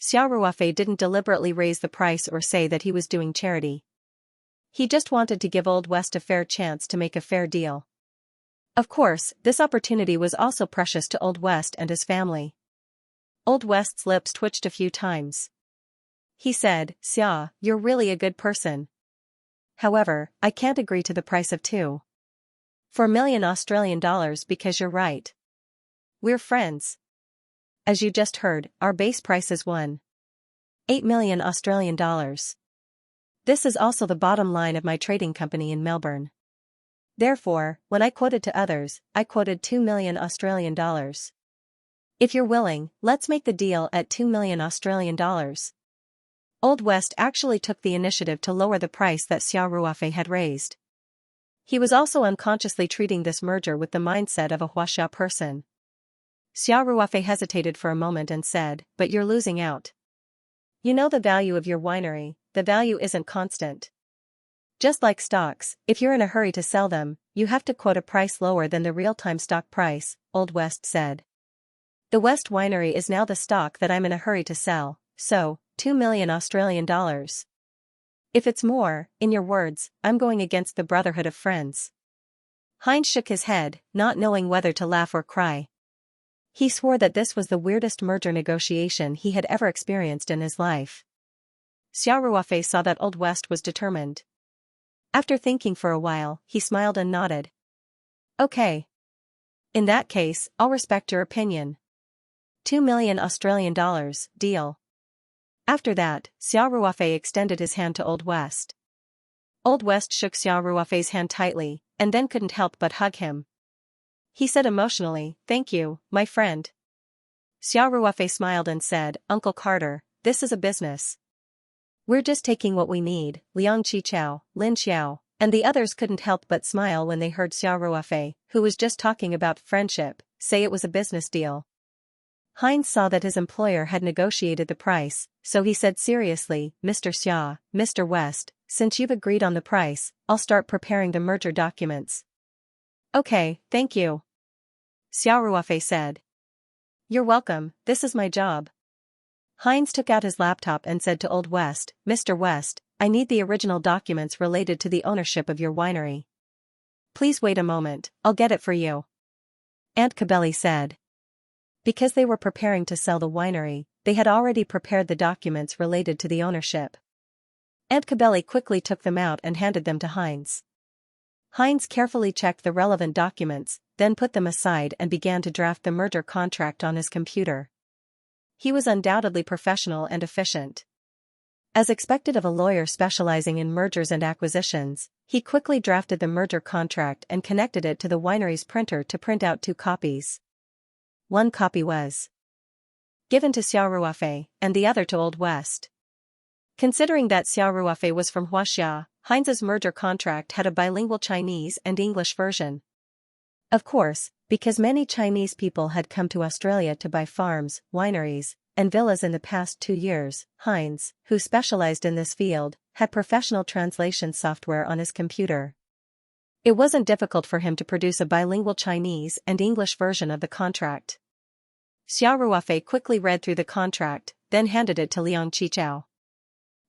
Xiao Ruofei didn't deliberately raise the price or say that he was doing charity. He just wanted to give Old West a fair chance to make a fair deal. Of course, this opportunity was also precious to Old West and his family. Old West's lips twitched a few times. He said, Xia, you're really a good person. However, I can't agree to the price of 2.4 million Australian dollars because you're right. We're friends. As you just heard, our base price is 1.8 million Australian dollars. This is also the bottom line of my trading company in Melbourne. Therefore, when I quoted to others, I quoted 2 million Australian dollars. If you're willing, let's make the deal at 2 million Australian dollars. Old West actually took the initiative to lower the price that Xiao Ruofei had raised. He was also unconsciously treating this merger with the mindset of a Huaxia person. Xiao Ruofei hesitated for a moment and said, but you're losing out. You know the value of your winery, the value isn't constant. Just like stocks, if you're in a hurry to sell them, you have to quote a price lower than the real-time stock price, Old West said. The West Winery is now the stock that I'm in a hurry to sell, so, 2 million Australian dollars. If it's more, in your words, I'm going against the brotherhood of friends. Heinz shook his head, not knowing whether to laugh or cry. He swore that this was the weirdest merger negotiation he had ever experienced in his life. Xiao Ruofei saw that Old West was determined. After thinking for a while, he smiled and nodded. Okay. In that case, I'll respect your opinion. 2 million Australian dollars, deal. After that, Xiao Ruofei extended his hand to Old West. Old West shook Xiao Ruofei's hand tightly, and then couldn't help but hug him. He said emotionally, thank you, my friend. Xiao Ruofei smiled and said, Uncle Carter, this is a business. We're just taking what we need. Liang Qichao, Lin Xiao, and the others couldn't help but smile when they heard Xiao Ruofei, who was just talking about friendship, say it was a business deal. Heinz saw that his employer had negotiated the price, so he said seriously, Mr. Xia, Mr. West, since you've agreed on the price, I'll start preparing the merger documents. Okay, thank you. Xiao Ruofei said. You're welcome, this is my job. Heinz took out his laptop and said to Old West, Mr. West, I need the original documents related to the ownership of your winery. Please wait a moment, I'll get it for you. Aunt Cabelli said. Because they were preparing to sell the winery, they had already prepared the documents related to the ownership. Aunt Cabelli quickly took them out and handed them to Heinz. Heinz carefully checked the relevant documents, then put them aside and began to draft the merger contract on his computer. He was undoubtedly professional and efficient. As expected of a lawyer specializing in mergers and acquisitions, he quickly drafted the merger contract and connected it to the winery's printer to print out 2 copies. One copy was given to Xiao Ruofei, and the other to Old West. Considering that Xiao Ruofei was from Huaxia, Heinz's merger contract had a bilingual Chinese and English version. Of course, because many Chinese people had come to Australia to buy farms, wineries, and villas in the past 2 years, Heinz, who specialized in this field, had professional translation software on his computer. It wasn't difficult for him to produce a bilingual Chinese and English version of the contract. Xiao Ruofei quickly read through the contract, then handed it to Liang Qichao.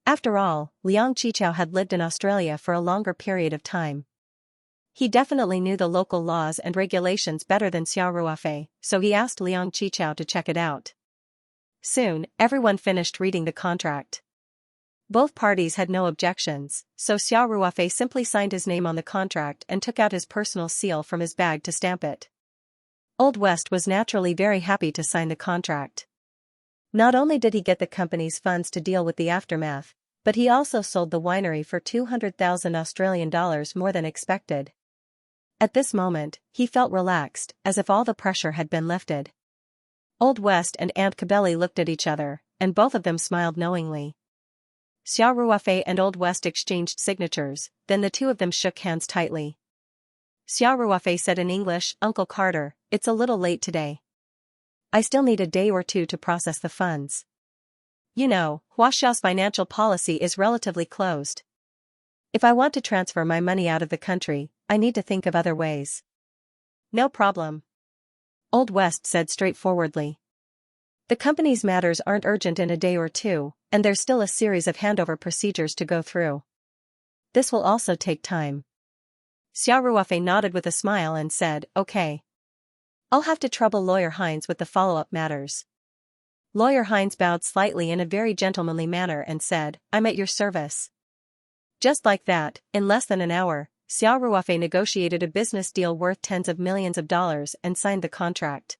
After all, Liang Qichao had lived in Australia for a longer period of time. He definitely knew the local laws and regulations better than Xiao Ruofei, so he asked Liang Qichao to check it out. Soon, everyone finished reading the contract. Both parties had no objections, so Xiao Ruofei simply signed his name on the contract and took out his personal seal from his bag to stamp it. Old West was naturally very happy to sign the contract. Not only did he get the company's funds to deal with the aftermath, but he also sold the winery for 200,000 Australian dollars more than expected. At this moment, he felt relaxed, as if all the pressure had been lifted. Old West and Aunt Cabelli looked at each other, and both of them smiled knowingly. Xiao Ruofei and Old West exchanged signatures, then the two of them shook hands tightly. Xiao Ruofei said in English, "Uncle Carter, it's a little late today. I still need a day or 2 to process the funds. You know, Huaxiao's financial policy is relatively closed. If I want to transfer my money out of the country, I need to think of other ways." "No problem," Old West said straightforwardly. "The company's matters aren't urgent in a day or 2, and there's still a series of handover procedures to go through. This will also take time." Xiao Ruofei nodded with a smile and said, "Okay. I'll have to trouble Lawyer Heinz with the follow-up matters." Lawyer Heinz bowed slightly in a very gentlemanly manner and said, "I'm at your service." Just like that, in less than an hour, Xiao Ruofei negotiated a business deal worth tens of millions of dollars and signed the contract.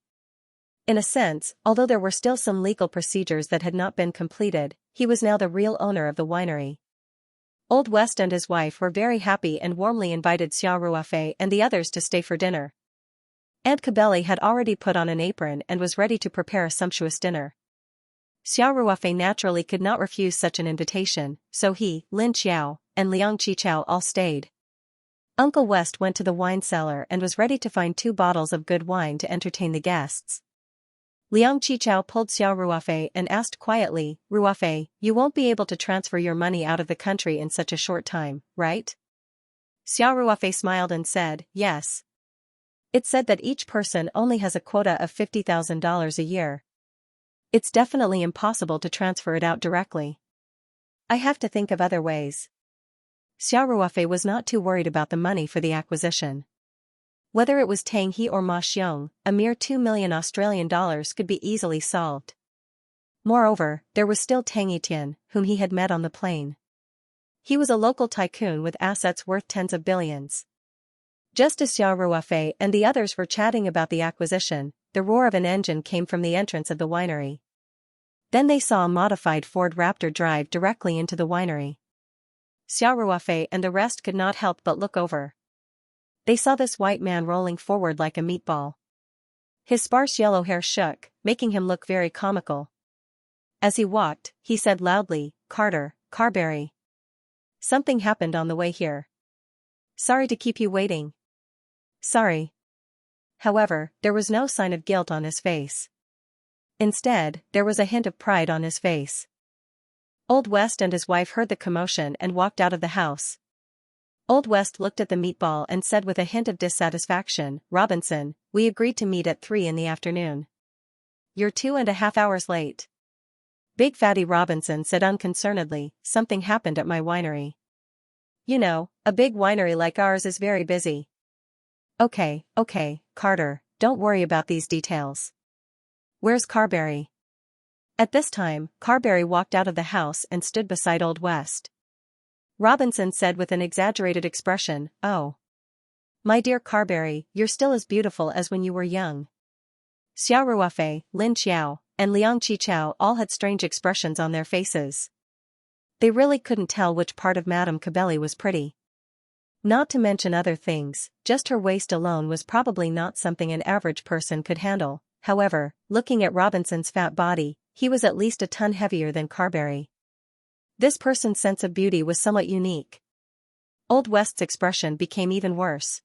In a sense, although there were still some legal procedures that had not been completed, he was now the real owner of the winery. Old West and his wife were very happy and warmly invited Xiao Ruofei and the others to stay for dinner. Aunt Cabelli had already put on an apron and was ready to prepare a sumptuous dinner. Xiao Ruofei naturally could not refuse such an invitation, so he, Lin Qiao, and Liang Qichao all stayed. Uncle West went to the wine cellar and was ready to find 2 bottles of good wine to entertain the guests. Liang Qichao pulled Xiao Ruofei and asked quietly, "Ruofei, you won't be able to transfer your money out of the country in such a short time, right?" Xiao Ruofei smiled and said, "Yes. It's said that each person only has a quota of $50,000 a year. It's definitely impossible to transfer it out directly. I have to think of other ways." Xiao Ruofei was not too worried about the money for the acquisition. Whether it was Tang He or Ma Xiong, a mere 2 million Australian dollars could be easily solved. Moreover, there was still Tang Etian, whom he had met on the plane. He was a local tycoon with assets worth tens of billions. Just as Xiao Ruofei and the others were chatting about the acquisition, the roar of an engine came from the entrance of the winery. Then they saw a modified Ford Raptor drive directly into the winery. Xiao Ruofei and the rest could not help but look over. They saw this white man rolling forward like a meatball. His sparse yellow hair shook, making him look very comical. As he walked, he said loudly, "Carter, Carberry. Something happened on the way here. Sorry to keep you waiting." "Sorry." However, there was no sign of guilt on his face. Instead, there was a hint of pride on his face. Old West and his wife heard the commotion and walked out of the house. Old West looked at the meatball and said with a hint of dissatisfaction, "Robinson, we agreed to meet at 3 in the afternoon. You're 2.5 hours late." Big Fatty Robinson said unconcernedly, "Something happened at my winery. You know, a big winery like ours is very busy." Okay, Carter, don't worry about these details. Where's Carberry?" At this time, Carberry walked out of the house and stood beside Old West. Robinson said with an exaggerated expression, "Oh. My dear Carberry, you're still as beautiful as when you were young." Xiao Ruofei, Lin Qiao, and Liang Qichao all had strange expressions on their faces. They really couldn't tell which part of Madame Cabelli was pretty. Not to mention other things, just her waist alone was probably not something an average person could handle. However, looking at Robinson's fat body, he was at least a ton heavier than Carberry. This person's sense of beauty was somewhat unique. Old West's expression became even worse.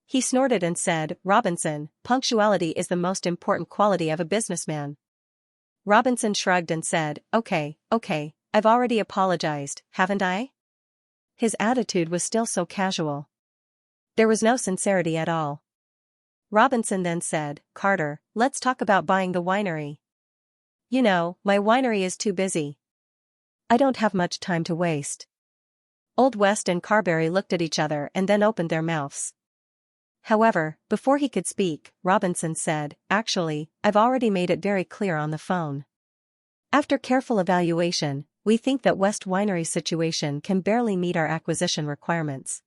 He snorted and said, "Robinson, punctuality is the most important quality of a businessman." Robinson shrugged and said, Okay, I've already apologized, haven't I?" His attitude was still so casual. There was no sincerity at all. Robinson then said, "Carter, let's talk about buying the winery. You know, my winery is too busy. I don't have much time to waste." Old West and Carberry looked at each other and then opened their mouths. However, before he could speak, Robinson said, "Actually, I've already made it very clear on the phone. After careful evaluation, we think that West Winery's situation can barely meet our acquisition requirements.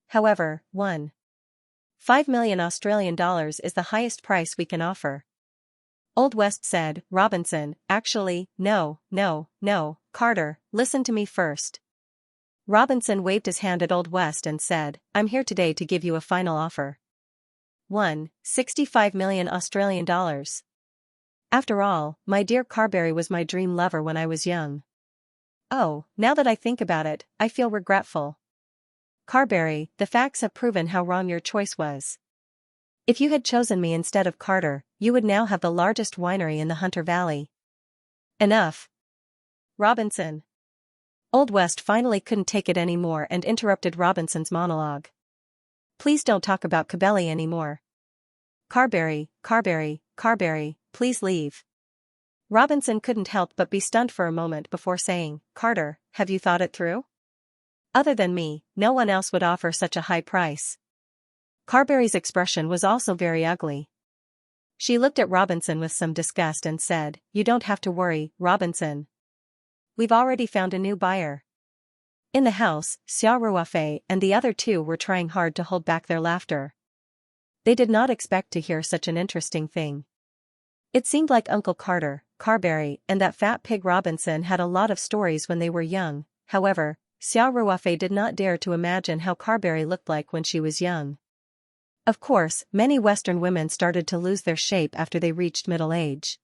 However, 1.5 million Australian dollars is the highest price we can offer." Old West said, "Robinson, actually, no, Carter, listen to me first." Robinson waved his hand at Old West and said, "I'm here today to give you a final offer. 1.65 million Australian dollars. After all, my dear Carberry was my dream lover when I was young. Oh, now that I think about it, I feel regretful. Carberry, the facts have proven how wrong your choice was. If you had chosen me instead of Carter, you would now have the largest winery in the Hunter Valley." "Enough, Robinson." Old West finally couldn't take it anymore and interrupted Robinson's monologue. "Please don't talk about Cabelli anymore. Carberry, please leave." Robinson couldn't help but be stunned for a moment before saying, "Carter, have you thought it through? Other than me, no one else would offer such a high price." Carberry's expression was also very ugly. She looked at Robinson with some disgust and said, "You don't have to worry, Robinson. We've already found a new buyer." In the house, Xianxia and the other two were trying hard to hold back their laughter. They did not expect to hear such an interesting thing. It seemed like Uncle Carter, Carberry, and that fat pig Robinson had a lot of stories when they were young. However, Xianxia did not dare to imagine how Carberry looked like when she was young. Of course, many Western women started to lose their shape after they reached middle age.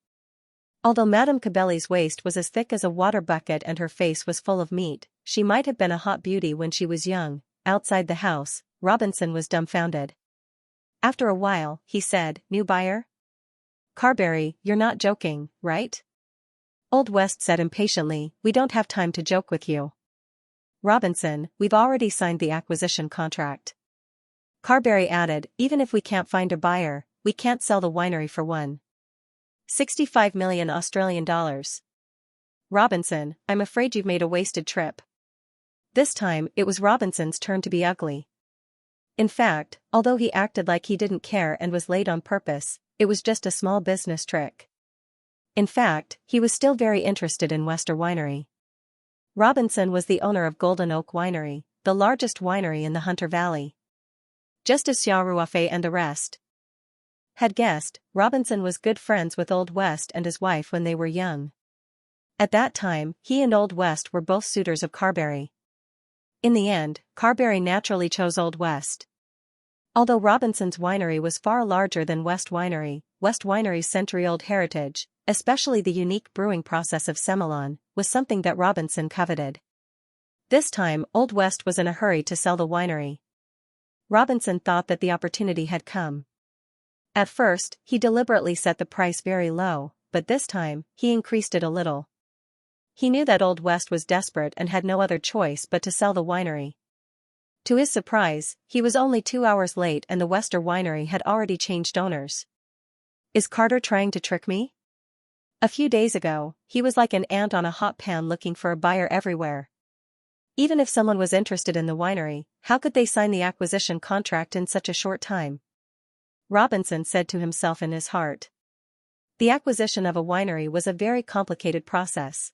Although Madame Cabelli's waist was as thick as a water bucket and her face was full of meat, she might have been a hot beauty when she was young. Outside the house, Robinson was dumbfounded. After a while, he said, "New buyer? Carberry, you're not joking, right?" Old West said impatiently, "We don't have time to joke with you. Robinson, we've already signed the acquisition contract." Carberry added, "Even if we can't find a buyer, we can't sell the winery for 1.65 million Australian dollars. Robinson, I'm afraid you've made a wasted trip." This time, it was Robinson's turn to be ugly. In fact, although he acted like he didn't care and was late on purpose, it was just a small business trick. In fact, he was still very interested in Wester Winery. Robinson was the owner of Golden Oak Winery, the largest winery in the Hunter Valley. Just as Xianxia and the rest had guessed, Robinson was good friends with Old West and his wife when they were young. At that time, he and Old West were both suitors of Carberry. In the end, Carberry naturally chose Old West. Although Robinson's winery was far larger than West Winery's century-old heritage, especially the unique brewing process of Semillon, was something that Robinson coveted. This time, Old West was in a hurry to sell the winery. Robinson thought that the opportunity had come. At first, he deliberately set the price very low, but this time, he increased it a little. He knew that Old West was desperate and had no other choice but to sell the winery. To his surprise, he was only 2 hours late and the Wester Winery had already changed owners. Is Carter trying to trick me? A few days ago, he was like an ant on a hot pan looking for a buyer everywhere. Even if someone was interested in the winery, how could they sign the acquisition contract in such a short time? Robinson said to himself in his heart. The acquisition of a winery was a very complicated process.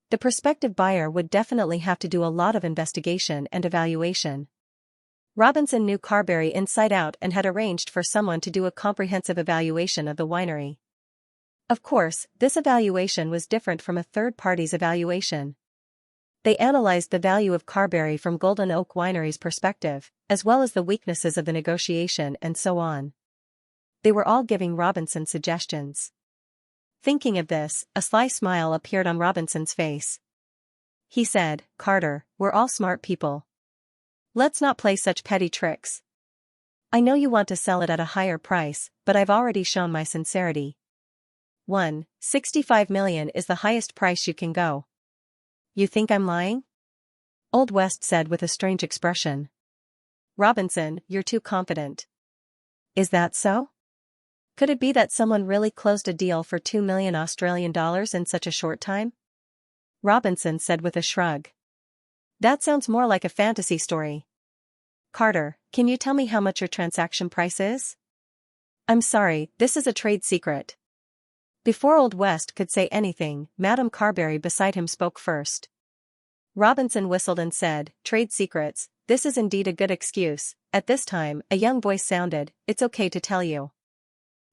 The prospective buyer would definitely have to do a lot of investigation and evaluation. Robinson knew Carberry inside out and had arranged for someone to do a comprehensive evaluation of the winery. Of course, this evaluation was different from a third party's evaluation. They analyzed the value of Carberry from Golden Oak Winery's perspective, as well as the weaknesses of the negotiation and so on. They were all giving Robinson suggestions. Thinking of this, a sly smile appeared on Robinson's face. He said, "Carter, we're all smart people. Let's not play such petty tricks. I know you want to sell it at a higher price, but I've already shown my sincerity. 1.65 million is the highest price you can go." "You think I'm lying?" Old West said with a strange expression. "Robinson, you're too confident." "Is that so? Could it be that someone really closed a deal for $2 million Australian dollars in such a short time?" Robinson said with a shrug. "That sounds more like a fantasy story. Carter, can you tell me how much your transaction price is?" "I'm sorry, this is a trade secret." Before Old West could say anything, Madame Carberry beside him spoke first. Robinson whistled and said, "Trade secrets, this is indeed a good excuse." At this time, a young voice sounded, "It's okay to tell you.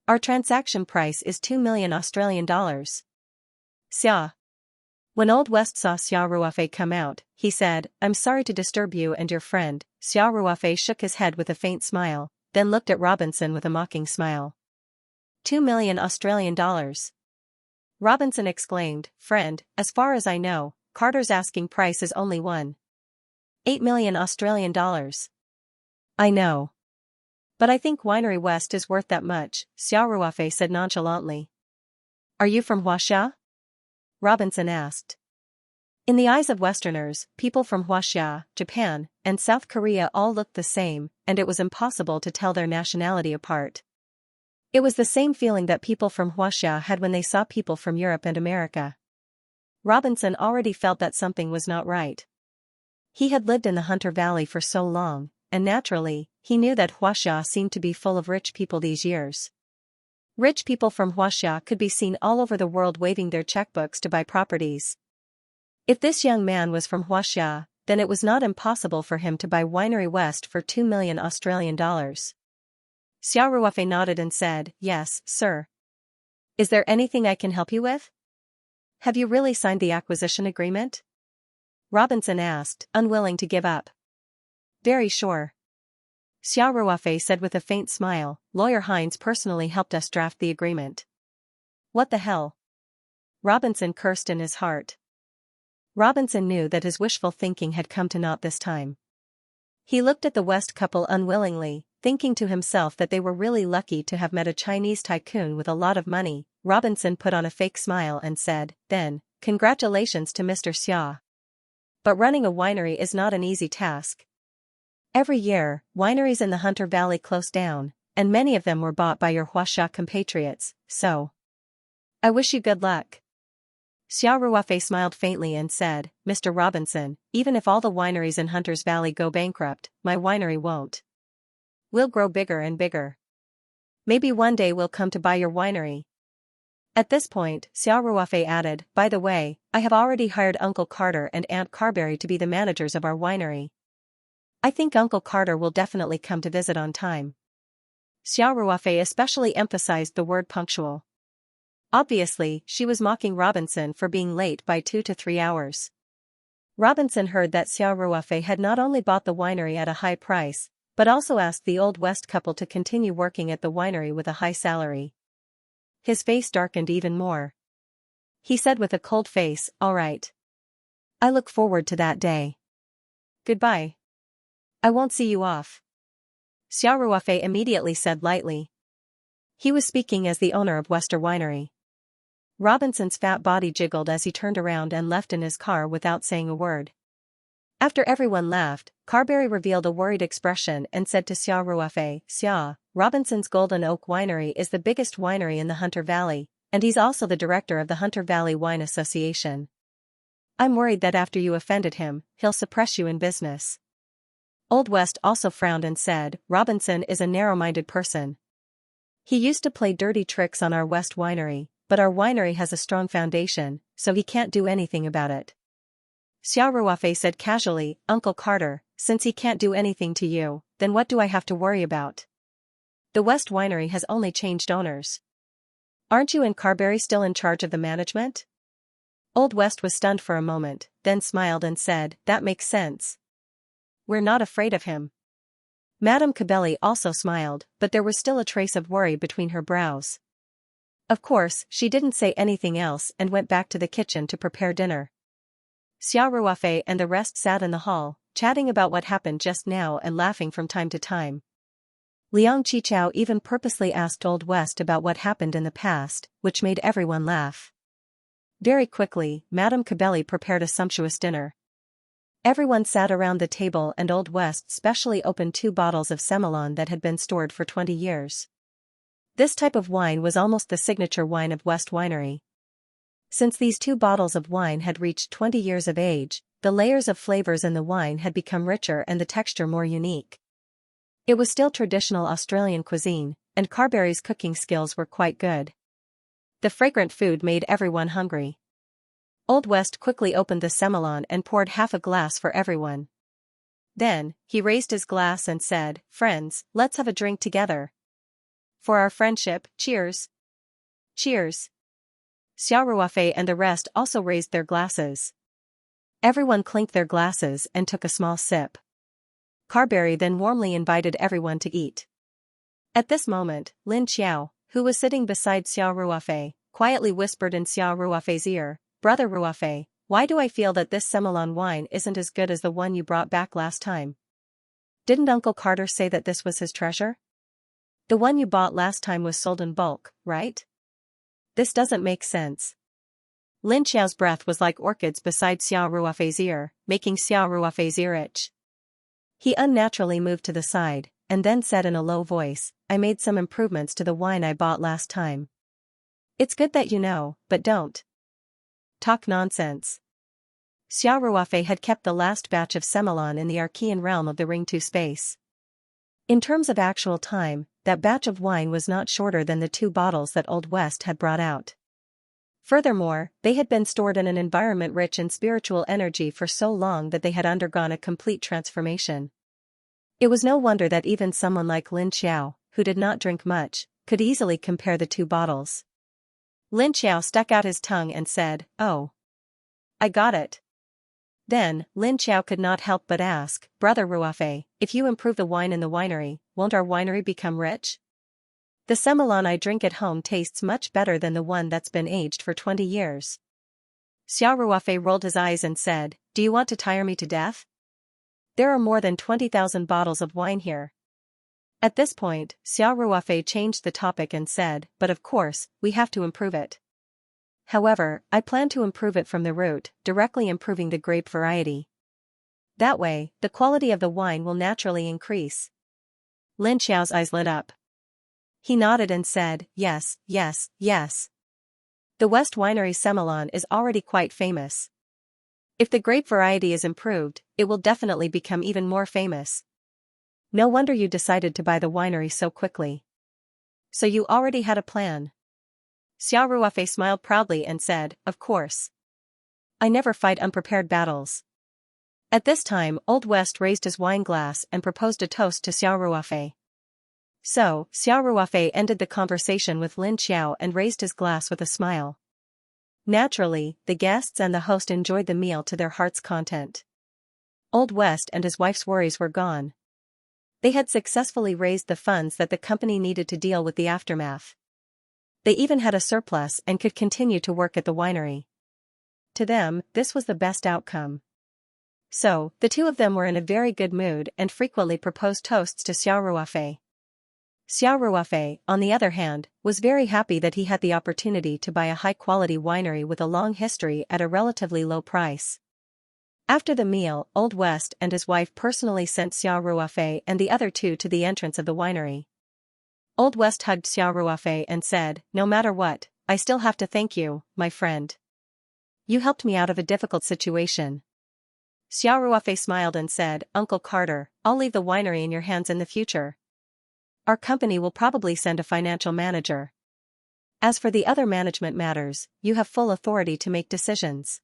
Our transaction price is 2 million Australian dollars. Xia." When Old West saw Xia Ruofei come out, he said, "I'm sorry to disturb you and your friend." Xia Ruofei shook his head with a faint smile, then looked at Robinson with a mocking smile. 2 million Australian dollars. Robinson exclaimed, "Friend, as far as I know, Carter's asking price is only 1.8 million Australian dollars. "I know. But I think Winery West is worth that much," Xia Ruofei said nonchalantly. "Are you from Huaxia?" Robinson asked. In the eyes of Westerners, people from Huaxia, Japan, and South Korea all looked the same, and it was impossible to tell their nationality apart. It was the same feeling that people from Huaxia had when they saw people from Europe and America. Robinson already felt that something was not right. He had lived in the Hunter Valley for so long, and naturally, he knew that Huaxia seemed to be full of rich people these years. Rich people from Huaxia could be seen all over the world waving their checkbooks to buy properties. If this young man was from Huaxia, then it was not impossible for him to buy Winery West for 2 million Australian dollars. Xia Ruofei nodded and said, "Yes, sir. Is there anything I can help you with? Have you really signed the acquisition agreement?" Robinson asked, unwilling to give up. "Very sure." Xia Ruofei said with a faint smile, "Lawyer Hines personally helped us draft the agreement." "What the hell?" Robinson cursed in his heart. Robinson knew that his wishful thinking had come to naught this time. He looked at the West couple unwillingly, thinking to himself that they were really lucky to have met a Chinese tycoon with a lot of money. Robinson put on a fake smile and said, "Then, congratulations to Mr. Xia. But running a winery is not an easy task. Every year, wineries in the Hunter Valley close down, and many of them were bought by your Huaxia compatriots, so I wish you good luck." Xia Ruofei smiled faintly and said, "Mr. Robinson, even if all the wineries in Hunter's Valley go bankrupt, my winery won't. We'll grow bigger and bigger. Maybe one day we'll come to buy your winery." At this point, Xia Ruofei added, "By the way, I have already hired Uncle Carter and Aunt Carberry to be the managers of our winery. I think Uncle Carter will definitely come to visit on time." Xia Ruofei especially emphasized the word punctual. Obviously, she was mocking Robinson for being late by 2 to 3 hours. Robinson heard that Xia Ruofei had not only bought the winery at a high price, but also asked the Old West couple to continue working at the winery with a high salary. His face darkened even more. He said with a cold face, "All right. I look forward to that day. Goodbye. I won't see you off." Xia Ruofei immediately said lightly. He was speaking as the owner of Wester Winery. Robinson's fat body jiggled as he turned around and left in his car without saying a word. After everyone laughed, Carberry revealed a worried expression and said to Xia Ruofei, "Xia, Robinson's Golden Oak Winery is the biggest winery in the Hunter Valley, and he's also the director of the Hunter Valley Wine Association. I'm worried that after you offended him, he'll suppress you in business." Old West also frowned and said, "Robinson is a narrow-minded person. He used to play dirty tricks on our West Winery, but our winery has a strong foundation, so he can't do anything about it." Xia Ruofei said casually, "Uncle Carter, since he can't do anything to you, then what do I have to worry about? The West Winery has only changed owners. Aren't you and Carberry still in charge of the management?" Old West was stunned for a moment, then smiled and said, "That makes sense. We're not afraid of him." Madame Cabelli also smiled, but there was still a trace of worry between her brows. Of course, she didn't say anything else and went back to the kitchen to prepare dinner. Xiao Ruofei and the rest sat in the hall, chatting about what happened just now and laughing from time to time. Liang Qichao even purposely asked Old West about what happened in the past, which made everyone laugh. Very quickly, Madame Cabelli prepared a sumptuous dinner. Everyone sat around the table and Old West specially opened 2 bottles of Semelon that had been stored for 20 years. This type of wine was almost the signature wine of West Winery. Since these 2 bottles of wine had reached 20 years of age, the layers of flavors in the wine had become richer and the texture more unique. It was still traditional Australian cuisine, and Carberry's cooking skills were quite good. The fragrant food made everyone hungry. Old West quickly opened the Semelon and poured half a glass for everyone. Then, he raised his glass and said, "Friends, let's have a drink together. For our friendship, cheers." Cheers. Xiao Ruofei and the rest also raised their glasses. Everyone clinked their glasses and took a small sip. Carberry then warmly invited everyone to eat. At this moment, Lin Xiao, who was sitting beside Xiao Ruofei, quietly whispered in Xiao Ruofei's ear, "Brother Ruofei, why do I feel that this Semelon wine isn't as good as the one you brought back last time? Didn't Uncle Carter say that this was his treasure? The one you bought last time was sold in bulk, right? This doesn't make sense." Lin Xiao's breath was like orchids beside Xiao Ruofei's ear, making Xiao Ruofei's ear itch. He unnaturally moved to the side, and then said in a low voice, "I made some improvements to the wine I bought last time. It's good that you know, but don't talk nonsense." Xiao Ruofei had kept the last batch of Semelon in the Archean realm of the Ring 2 space. In terms of actual time, that batch of wine was not shorter than the 2 bottles that Old West had brought out. Furthermore, they had been stored in an environment rich in spiritual energy for so long that they had undergone a complete transformation. It was no wonder that even someone like Lin Xiao, who did not drink much, could easily compare the 2 bottles. Lin Xiao stuck out his tongue and said, "Oh, I got it." Then, Lin Xiao could not help but ask, "Brother Ruofei, if you improve the wine in the winery, won't our winery become rich? The Semelon I drink at home tastes much better than the one that's been aged for 20 years. Xiao Ruofei rolled his eyes and said, "Do you want to tire me to death? There are more than 20,000 bottles of wine here." At this point, Xiao Ruofei changed the topic and said, "But of course, we have to improve it. However, I plan to improve it from the root, directly improving the grape variety. That way, the quality of the wine will naturally increase." Lin Xiao's eyes lit up. He nodded and said, "Yes, yes, yes. The West Winery Semelon is already quite famous. If the grape variety is improved, it will definitely become even more famous. No wonder you decided to buy the winery so quickly. So you already had a plan." Xiao Ruofei smiled proudly and said, "Of course. I never fight unprepared battles." At this time, Old West raised his wine glass and proposed a toast to Xiao Ruofei. So, Xiao Ruofei ended the conversation with Lin Xiao and raised his glass with a smile. Naturally, the guests and the host enjoyed the meal to their heart's content. Old West and his wife's worries were gone. They had successfully raised the funds that the company needed to deal with the aftermath. They even had a surplus and could continue to work at the winery. To them, this was the best outcome. So, the 2 of them were in a very good mood and frequently proposed toasts to Xiao Ruofei. Xiao Ruofei, on the other hand, was very happy that he had the opportunity to buy a high-quality winery with a long history at a relatively low price. After the meal, Old West and his wife personally sent Xiao Ruofei and the other 2 to the entrance of the winery. Old West hugged Xiao Ruofei and said, "No matter what, I still have to thank you, my friend. You helped me out of a difficult situation." Xiao Ruofei smiled and said, "Uncle Carter, I'll leave the winery in your hands in the future. Our company will probably send a financial manager. As for the other management matters, you have full authority to make decisions."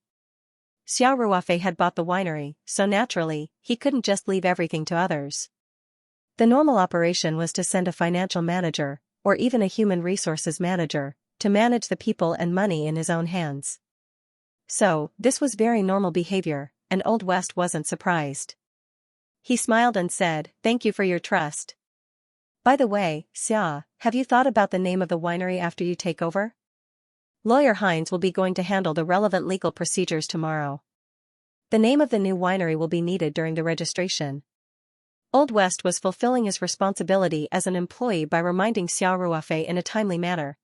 Xiao Ruofei had bought the winery, so naturally, he couldn't just leave everything to others. The normal operation was to send a financial manager, or even a human resources manager, to manage the people and money in his own hands. So, this was very normal behavior, and Old West wasn't surprised. He smiled and said, "Thank you for your trust. By the way, Xia, have you thought about the name of the winery after you take over? Lawyer Hines will be going to handle the relevant legal procedures tomorrow. The name of the new winery will be needed during the registration." Old West was fulfilling his responsibility as an employee by reminding Xiao Ruofei in a timely manner.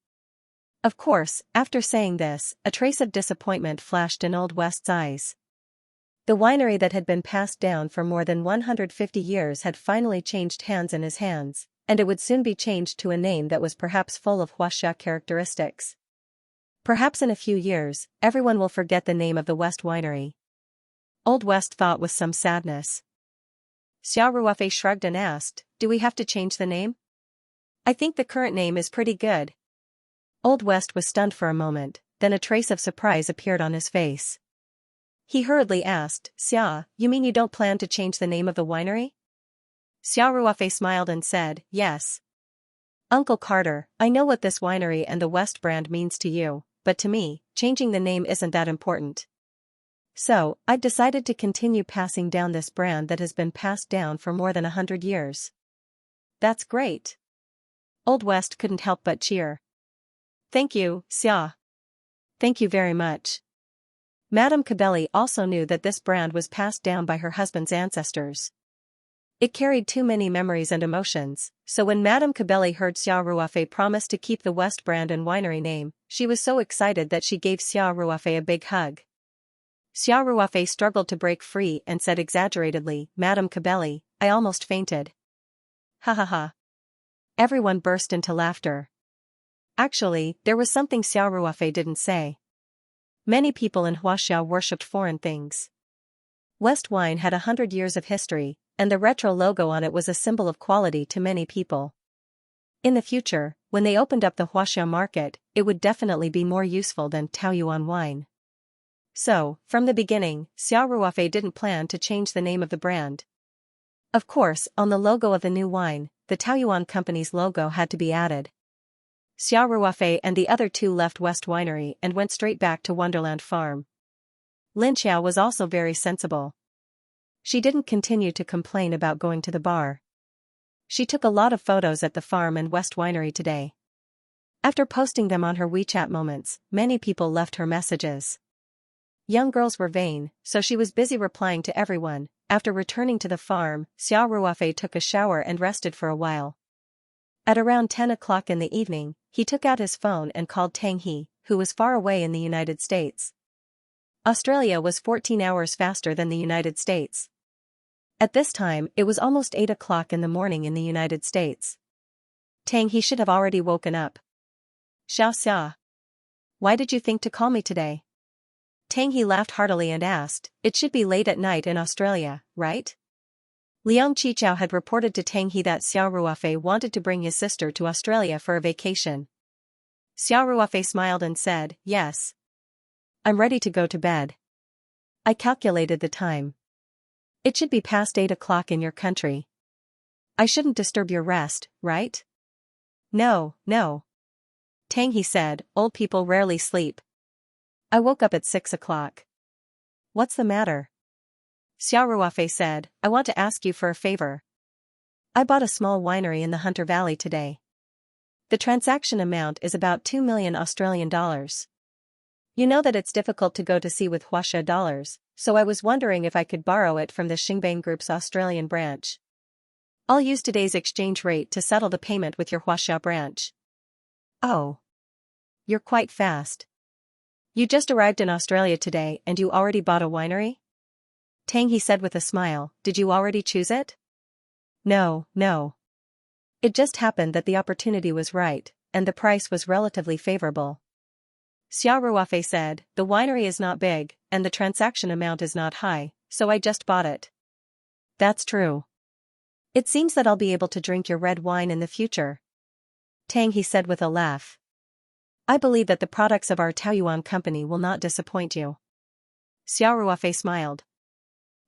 Of course, after saying this, a trace of disappointment flashed in Old West's eyes. The winery that had been passed down for more than 150 years had finally changed hands in his hands, and it would soon be changed to a name that was perhaps full of Huaxia characteristics. Perhaps in a few years, everyone will forget the name of the West Winery. Old West thought with some sadness. Xiao Ruofei shrugged and asked, "Do we have to change the name?" "I think the current name is pretty good." Old West was stunned for a moment, then a trace of surprise appeared on his face. He hurriedly asked, "Xia, you mean you don't plan to change the name of the winery?" Xiao Ruofei smiled and said, "Yes. Uncle Carter, I know what this winery and the West brand means to you, but to me, changing the name isn't that important. So, I've decided to continue passing down this brand that has been passed down for more than 100 years. "That's great." Old West couldn't help but cheer. "Thank you, Xia." "Thank you very much." Madame Cabelli also knew that this brand was passed down by her husband's ancestors. It carried too many memories and emotions, so when Madame Cabelli heard Xiao Ruofei promise to keep the West brand and winery name, she was so excited that she gave Xiao Ruofei a big hug. Xiao Ruofei struggled to break free and said exaggeratedly, "Madame Cabelli, I almost fainted." Ha ha ha. Everyone burst into laughter. Actually, there was something Xiao Ruofei didn't say. Many people in Huaxia worshipped foreign things. West wine had 100 years of history, and the retro logo on it was a symbol of quality to many people. In the future, when they opened up the Huaxia market, it would definitely be more useful than Taoyuan wine. So, from the beginning, Xiao Ruofei didn't plan to change the name of the brand. Of course, on the logo of the new wine, the Taoyuan company's logo had to be added. Xiao Ruofei and the other two left West Winery and went straight back to Wonderland Farm. Lin Xiao was also very sensible. She didn't continue to complain about going to the bar. She took a lot of photos at the farm and West Winery today. After posting them on her WeChat moments, many people left her messages. Young girls were vain, so she was busy replying to everyone. After returning to the farm, Xiao Ruofei took a shower and rested for a while. At around 10 o'clock in the evening, he took out his phone and called Tang He, who was far away in the United States. Australia was 14 hours faster than the United States. At this time, it was almost 8 o'clock in the morning in the United States. Tang He should have already woken up. "Xiaoxia, why did you think to call me today?" Tang He laughed heartily and asked, "It should be late at night in Australia, right?" Liang Qichao had reported to Tang He that Xiao Ruofei wanted to bring his sister to Australia for a vacation. Xiao Ruofei smiled and said, "Yes. I'm ready to go to bed. I calculated the time. It should be past 8 o'clock in your country. I shouldn't disturb your rest, right?" "No, no." Tang He said, "Old people rarely sleep. I woke up at 6 o'clock. What's the matter?" Xiao Ruofei said, "I want to ask you for a favor. I bought a small winery in the Hunter Valley today. The transaction amount is about 2 million Australian dollars. You know that it's difficult to go to sea with Huaxia dollars, so I was wondering if I could borrow it from the Xingbang Group's Australian branch. I'll use today's exchange rate to settle the payment with your Huaxia branch." "Oh. You're quite fast. You just arrived in Australia today and you already bought a winery?" Tang He said with a smile, "Did you already choose it?" "No, no. It just happened that the opportunity was right, and the price was relatively favorable." Xiao Ruofei said, "The winery is not big, and the transaction amount is not high, so I just bought it." "That's true. It seems that I'll be able to drink your red wine in the future." Tang He said with a laugh. "I believe that the products of our Taoyuan company will not disappoint you." Xiao Ruofei smiled.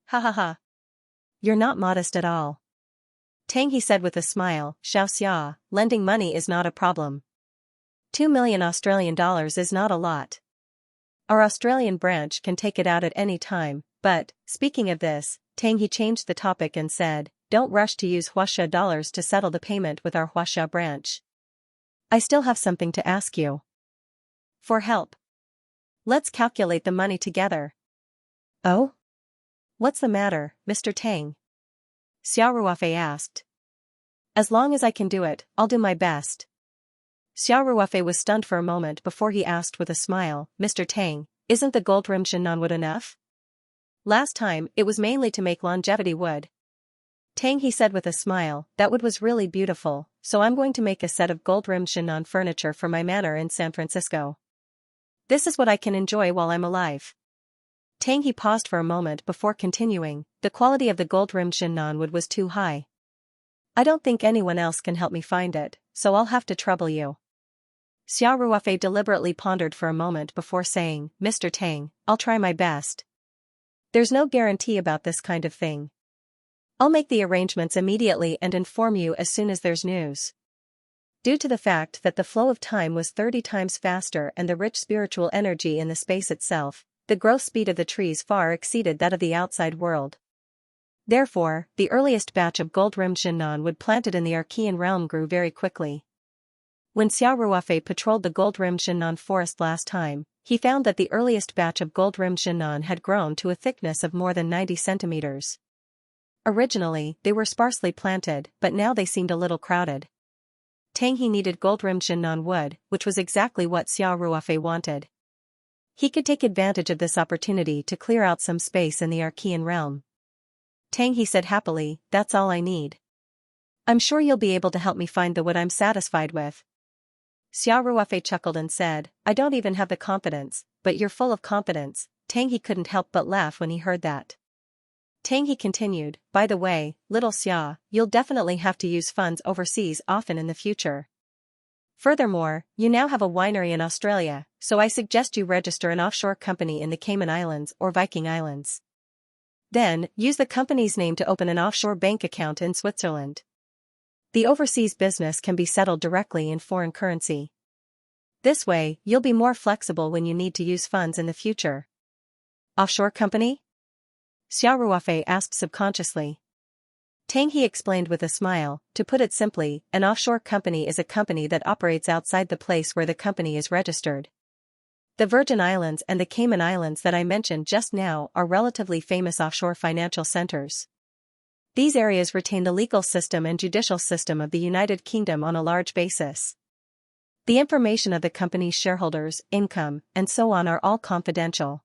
"Ha ha ha. You're not modest at all." Tang He said with a smile, "Xiaoxia, lending money is not a problem. 2 million Australian dollars is not a lot. Our Australian branch can take it out at any time, but, speaking of this, Tang He changed the topic and said, don't rush to use Huaxia dollars to settle the payment with our Huaxia branch. I still have something to ask you. For help. Let's calculate the money together. Oh? What's the matter, Mr. Tang? Xiao Ruofei asked. As long as I can do it, I'll do my best. Xiao Ruofei was stunned for a moment before he asked with a smile, Mr. Tang, isn't the gold-rimmed Shinnan wood enough? Last time, it was mainly to make longevity wood. Tang He said with a smile, that wood was really beautiful, so I'm going to make a set of gold-rimmed Shinnan furniture for my manor in San Francisco. This is what I can enjoy while I'm alive. Tang He paused for a moment before continuing, the quality of the gold-rimmed Shinnan wood was too high. I don't think anyone else can help me find it, so I'll have to trouble you. Xiao Ruofei deliberately pondered for a moment before saying, Mr. Tang, I'll try my best. There's no guarantee about this kind of thing. I'll make the arrangements immediately and inform you as soon as there's news. Due to the fact that the flow of time was 30 times faster and the rich spiritual energy in the space itself, the growth speed of the trees far exceeded that of the outside world. Therefore, the earliest batch of gold-rimmed Shinnan wood planted in the Archean realm grew very quickly. When Xiao Ruofei patrolled the gold-rimmed Shinnan forest last time, he found that the earliest batch of gold-rimmed Shinnan had grown to a thickness of more than 90 centimeters. Originally, they were sparsely planted, but now they seemed a little crowded. Tang He needed gold-rimmed Shinnan wood, which was exactly what Xiao Ruofei wanted. He could take advantage of this opportunity to clear out some space in the Archean realm. Tang He said happily, that's all I need. I'm sure you'll be able to help me find the wood I'm satisfied with. Xiao Ruofei chuckled and said, I don't even have the confidence, but you're full of confidence. Tang He couldn't help but laugh when he heard that. Tang He continued, by the way, little Xia, you'll definitely have to use funds overseas often in the future. Furthermore, you now have a winery in Australia, so I suggest you register an offshore company in the Cayman Islands or Viking Islands. Then, use the company's name to open an offshore bank account in Switzerland. The overseas business can be settled directly in foreign currency. This way, you'll be more flexible when you need to use funds in the future. Offshore company? Xiao Ruofei asked subconsciously. Tang He explained with a smile, to put it simply, an offshore company is a company that operates outside the place where the company is registered. The Virgin Islands and the Cayman Islands that I mentioned just now are relatively famous offshore financial centers. These areas retain the legal system and judicial system of the United Kingdom on a large basis. The information of the company's shareholders, income, and so on are all confidential.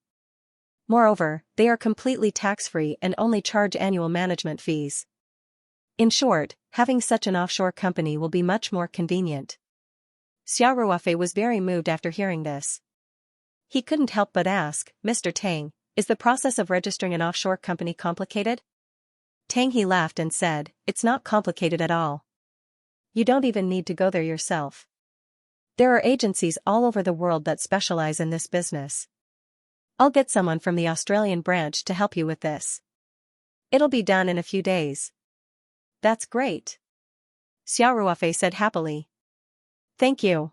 Moreover, they are completely tax-free and only charge annual management fees. In short, having such an offshore company will be much more convenient. Xiao Ruofei was very moved after hearing this. He couldn't help but ask, Mr. Tang, is the process of registering an offshore company complicated? Tang He laughed and said, it's not complicated at all. You don't even need to go there yourself. There are agencies all over the world that specialize in this business. I'll get someone from the Australian branch to help you with this. It'll be done in a few days. That's great. Xiao Ruofei said happily. Thank you.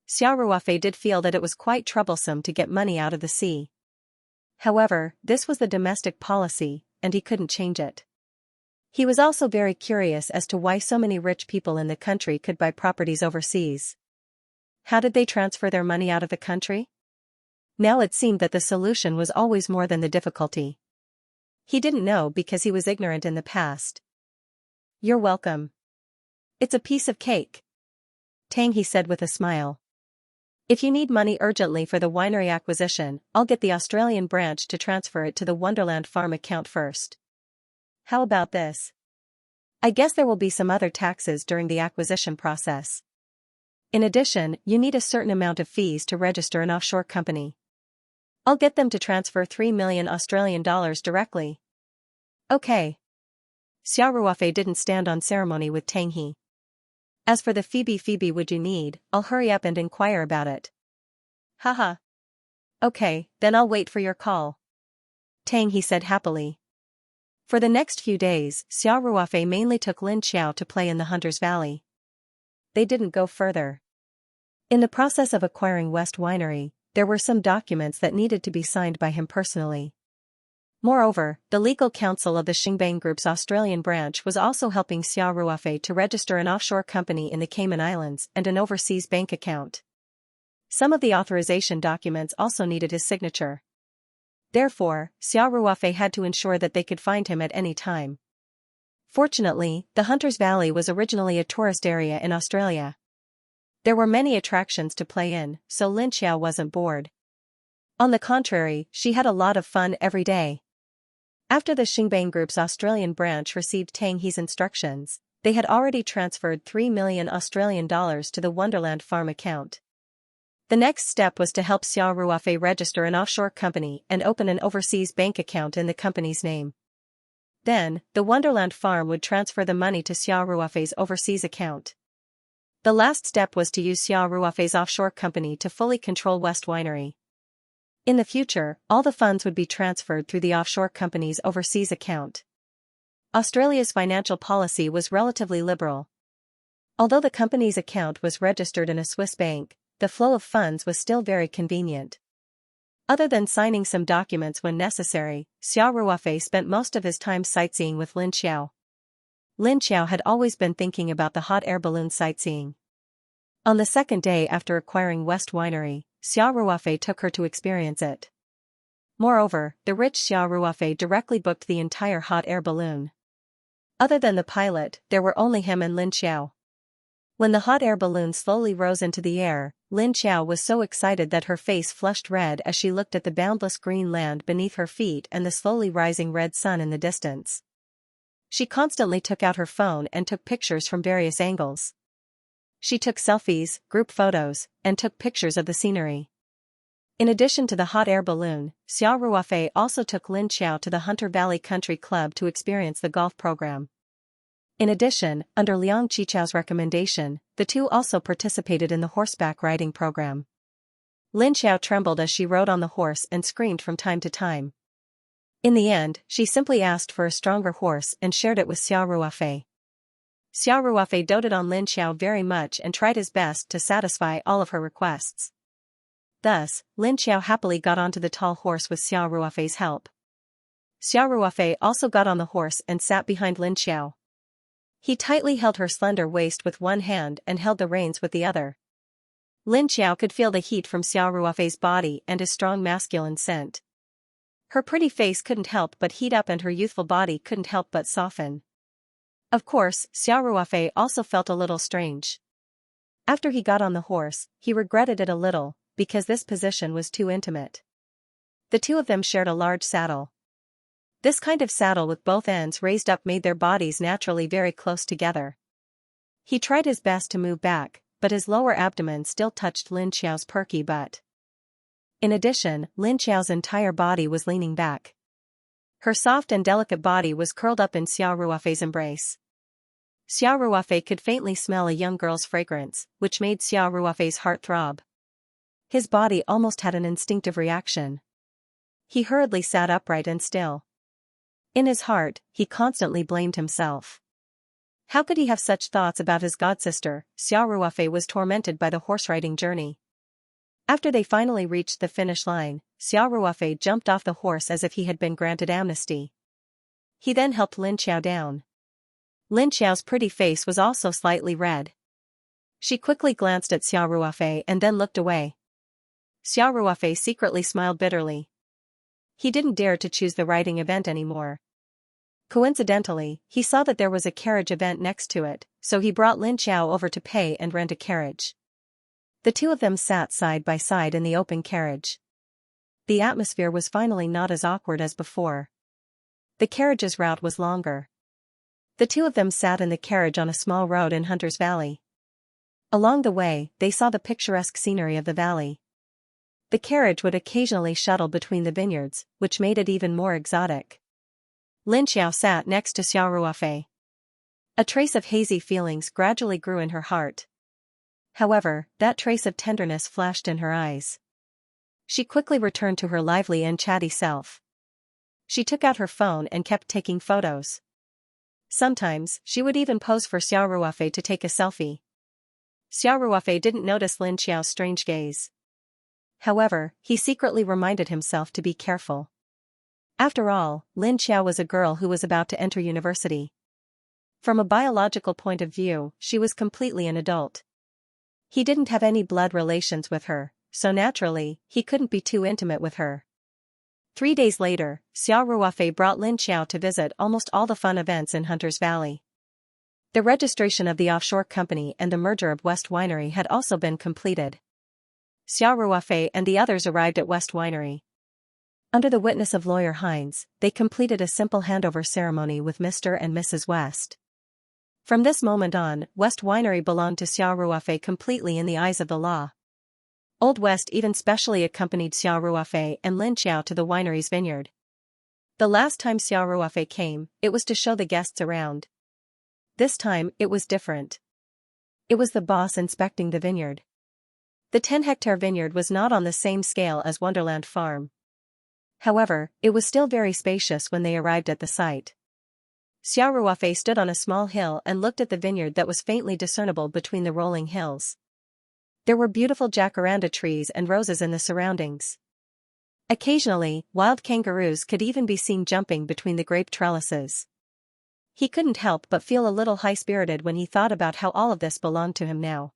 Xiao Ruofei did feel that it was quite troublesome to get money out of the sea. However, this was the domestic policy, and he couldn't change it. He was also very curious as to why so many rich people in the country could buy properties overseas. How did they transfer their money out of the country? Now it seemed that the solution was always more than the difficulty. He didn't know because he was ignorant in the past. You're welcome. It's a piece of cake. Tang He said with a smile. If you need money urgently for the winery acquisition, I'll get the Australian branch to transfer it to the Wonderland Farm account first. How about this? I guess there will be some other taxes during the acquisition process. In addition, you need a certain amount of fees to register an offshore company. I'll get them to transfer 3 million Australian dollars directly. Okay. Xiao Ruofei didn't stand on ceremony with Tang He. As for the Phoebe would you need, I'll hurry up and inquire about it. Haha. Okay, then I'll wait for your call. Tang He said happily. For the next few days, Xiao Ruofei mainly took Lin Qiao to play in the Hunter's Valley. They didn't go further. In the process of acquiring West Winery, there were some documents that needed to be signed by him personally. Moreover, the legal counsel of the Xingbang Group's Australian branch was also helping Xia Ruofei to register an offshore company in the Cayman Islands and an overseas bank account. Some of the authorization documents also needed his signature. Therefore, Xia Ruofei had to ensure that they could find him at any time. Fortunately, the Hunter's Valley was originally a tourist area in Australia. There were many attractions to play in, so Lin Xiao wasn't bored. On the contrary, she had a lot of fun every day. After the Xingbang Group's Australian branch received Tang He's instructions, they had already transferred 3 million Australian dollars to the Wonderland Farm account. The next step was to help Xia Ruofei register an offshore company and open an overseas bank account in the company's name. Then, the Wonderland Farm would transfer the money to Xia Ruofei's overseas account. The last step was to use Xia Ruofei's offshore company to fully control West Winery. In the future, all the funds would be transferred through the offshore company's overseas account. Australia's financial policy was relatively liberal. Although the company's account was registered in a Swiss bank, the flow of funds was still very convenient. Other than signing some documents when necessary, Xia Ruofei spent most of his time sightseeing with Lin Xiao. Lin Xiao had always been thinking about the hot air balloon sightseeing. On the second day after acquiring West Winery, Xia Ruofei took her to experience it. Moreover, the rich Xia Ruofei directly booked the entire hot air balloon. Other than the pilot, there were only him and Lin Xiao. When the hot air balloon slowly rose into the air, Lin Xiao was so excited that her face flushed red as she looked at the boundless green land beneath her feet and the slowly rising red sun in the distance. She constantly took out her phone and took pictures from various angles. She took selfies, group photos, and took pictures of the scenery. In addition to the hot air balloon, Xia Ruofei also took Lin Xiao to the Hunter Valley Country Club to experience the golf program. In addition, under Liang Qichao's recommendation, the two also participated in the horseback riding program. Lin Xiao trembled as she rode on the horse and screamed from time to time. In the end, she simply asked for a stronger horse and shared it with Xia Ruofei. Xia Ruofei doted on Lin Xiao very much and tried his best to satisfy all of her requests. Thus, Lin Xiao happily got onto the tall horse with Xia Ruofei's help. Xia Ruofei also got on the horse and sat behind Lin Xiao. He tightly held her slender waist with one hand and held the reins with the other. Lin Xiao could feel the heat from Xia Ruofei's body and his strong masculine scent. Her pretty face couldn't help but heat up and her youthful body couldn't help but soften. Of course, Xia Ruofei also felt a little strange. After he got on the horse, he regretted it a little, because this position was too intimate. The two of them shared a large saddle. This kind of saddle with both ends raised up made their bodies naturally very close together. He tried his best to move back, but his lower abdomen still touched Lin Xiao's perky butt. In addition, Lin Xiao's entire body was leaning back. Her soft and delicate body was curled up in Xia Ruofei's embrace. Xia Ruofei could faintly smell a young girl's fragrance, which made Xia Ruofei's heart throb. His body almost had an instinctive reaction. He hurriedly sat upright and still. In his heart, he constantly blamed himself. How could he have such thoughts about his godsister? Xia Ruofei was tormented by the horse-riding journey. After they finally reached the finish line, Xia Ruofei jumped off the horse as if he had been granted amnesty. He then helped Lin Xiao down. Lin Xiao's pretty face was also slightly red. She quickly glanced at Xia Ruofei and then looked away. Xia Ruofei secretly smiled bitterly. He didn't dare to choose the riding event anymore. Coincidentally, he saw that there was a carriage event next to it, so he brought Lin Xiao over to pay and rent a carriage. The two of them sat side by side in the open carriage. The atmosphere was finally not as awkward as before. The carriage's route was longer. The two of them sat in the carriage on a small road in Hunter's Valley. Along the way, they saw the picturesque scenery of the valley. The carriage would occasionally shuttle between the vineyards, which made it even more exotic. Lin Xiao sat next to Xia Ruofei. A trace of hazy feelings gradually grew in her heart. However, that trace of tenderness flashed in her eyes. She quickly returned to her lively and chatty self. She took out her phone and kept taking photos. Sometimes, she would even pose for Xia Ruofei to take a selfie. Xia Ruofei didn't notice Lin Xiao's strange gaze. However, he secretly reminded himself to be careful. After all, Lin Xiao was a girl who was about to enter university. From a biological point of view, she was completely an adult. He didn't have any blood relations with her, so naturally, he couldn't be too intimate with her. 3 days later, Xiao Ruofei brought Lin Xiao to visit almost all the fun events in Hunter's Valley. The registration of the offshore company and the merger of West Winery had also been completed. Xiao Ruofei and the others arrived at West Winery. Under the witness of Lawyer Hines, they completed a simple handover ceremony with Mr. and Mrs. West. From this moment on, West Winery belonged to Xiao Ruofei completely in the eyes of the law. Old West even specially accompanied Xiao Ruofei and Lin Xiao to the winery's vineyard. The last time Xiao Ruofei came, it was to show the guests around. This time, it was different. It was the boss inspecting the vineyard. The 10-hectare vineyard was not on the same scale as Wonderland Farm. However, it was still very spacious when they arrived at the site. Xiao Ruofei stood on a small hill and looked at the vineyard that was faintly discernible between the rolling hills. There were beautiful jacaranda trees and roses in the surroundings. Occasionally, wild kangaroos could even be seen jumping between the grape trellises. He couldn't help but feel a little high-spirited when he thought about how all of this belonged to him now.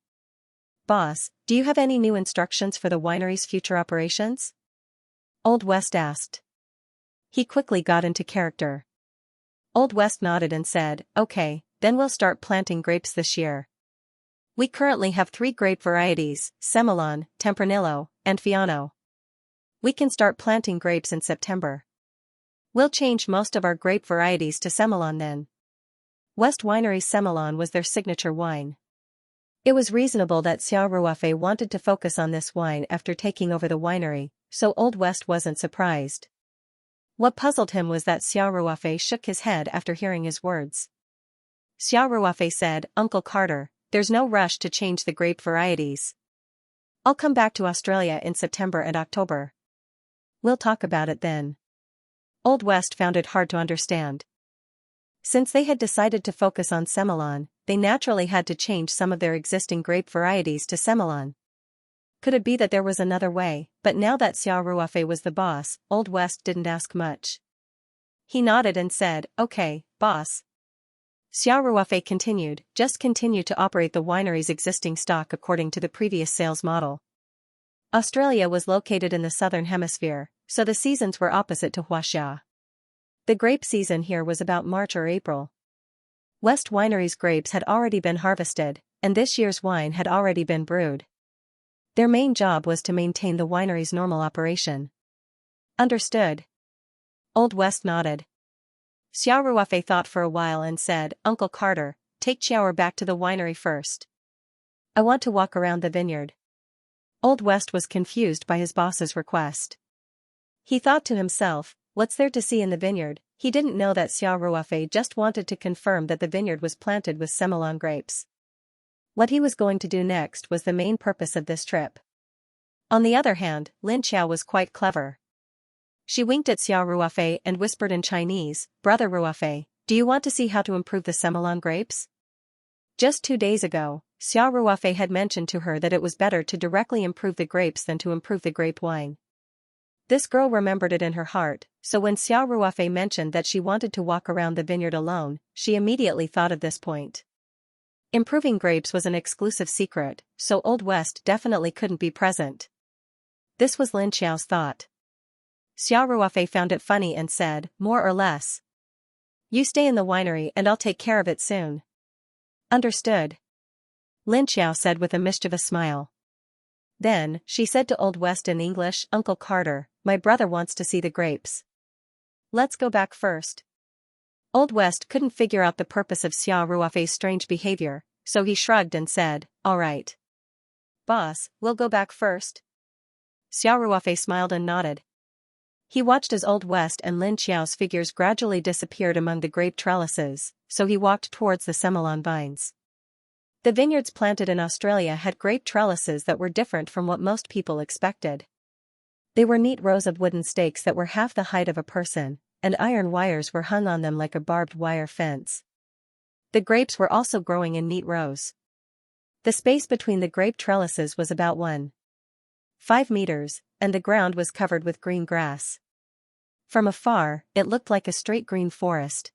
"Boss, do you have any new instructions for the winery's future operations?" Old West asked. He quickly got into character. Old West nodded and said, "Okay, then we'll start planting grapes this year. We currently have 3 grape varieties, Semillon, Tempranillo, and Fiano. We can start planting grapes in September. We'll change most of our grape varieties to Semillon then." West Winery's Semillon was their signature wine. It was reasonable that Xiao Ruofei wanted to focus on this wine after taking over the winery, so Old West wasn't surprised. What puzzled him was that Xiao Ruofei shook his head after hearing his words. Xiao Ruofei said, "Uncle Carter, there's no rush to change the grape varieties. I'll come back to Australia in September and October. We'll talk about it then." Old West found it hard to understand. Since they had decided to focus on Semillon, they naturally had to change some of their existing grape varieties to Semillon. Could it be that there was another way? But now that Xiao Ruofei was the boss, Old West didn't ask much. He nodded and said, "Okay, boss." Xiao Ruofei continued, "Just continue to operate the winery's existing stock according to the previous sales model." Australia was located in the southern hemisphere, so the seasons were opposite to Huaxia. The grape season here was about March or April. West Winery's grapes had already been harvested, and this year's wine had already been brewed. Their main job was to maintain the winery's normal operation. "Understood." Old West nodded. Xiao Ruofei thought for a while and said, "Uncle Carter, take Xiaoer back to the winery first. I want to walk around the vineyard." Old West was confused by his boss's request. He thought to himself, what's there to see in the vineyard? He didn't know that Xiao Ruofei just wanted to confirm that the vineyard was planted with Semillon grapes. What he was going to do next was the main purpose of this trip. On the other hand, Lin Xiao was quite clever. She winked at Xiao Ruofei and whispered in Chinese, "Brother Ruofei, do you want to see how to improve the Semillon grapes?" Just 2 days ago, Xiao Ruofei had mentioned to her that it was better to directly improve the grapes than to improve the grape wine. This girl remembered it in her heart, so when Xiao Ruofei mentioned that she wanted to walk around the vineyard alone, she immediately thought of this point. Improving grapes was an exclusive secret, so Old West definitely couldn't be present. This was Lin Xiao's thought. Xiao Ruofei found it funny and said, "More or less. You stay in the winery and I'll take care of it soon." "Understood." Lin Xiao said with a mischievous smile. Then, she said to Old West in English, "Uncle Carter, my brother wants to see the grapes. Let's go back first." Old West couldn't figure out the purpose of Xiao Ruofei's strange behavior, so he shrugged and said, "All right. Boss, we'll go back first." Xiao Ruofei smiled and nodded. He watched as Old West and Lin Xiao's figures gradually disappeared among the grape trellises, so he walked towards the Semillon vines. The vineyards planted in Australia had grape trellises that were different from what most people expected. They were neat rows of wooden stakes that were half the height of a person, and iron wires were hung on them like a barbed wire fence. The grapes were also growing in neat rows. The space between the grape trellises was about 1. 5 meters, and the ground was covered with green grass. From afar, it looked like a straight green forest.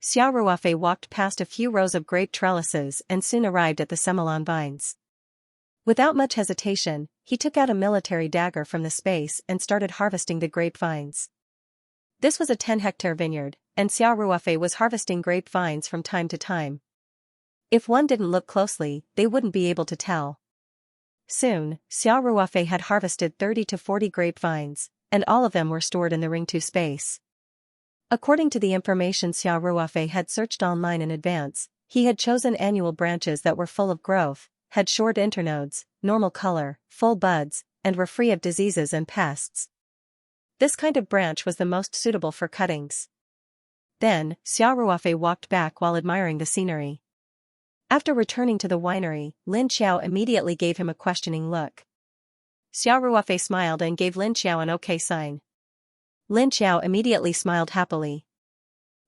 Xiao Ruofei walked past a few rows of grape trellises and soon arrived at the semelon vines. Without much hesitation, he took out a military dagger from the space and started harvesting the grapevines. This was a 10-hectare vineyard, and Xiao Ruofei was harvesting grapevines from time to time. If one didn't look closely, they wouldn't be able to tell. Soon, Xiao Ruofei had harvested 30 to 40 grapevines, and all of them were stored in the Ring 2 space. According to the information Xiao Ruofei had searched online in advance, he had chosen annual branches that were full of growth, had short internodes, normal color, full buds, and were free of diseases and pests. This kind of branch was the most suitable for cuttings. Then, Xiao Ruofei walked back while admiring the scenery. After returning to the winery, Lin Xiao immediately gave him a questioning look. Xiao Ruofei smiled and gave Lin Xiao an okay sign. Lin Xiao immediately smiled happily.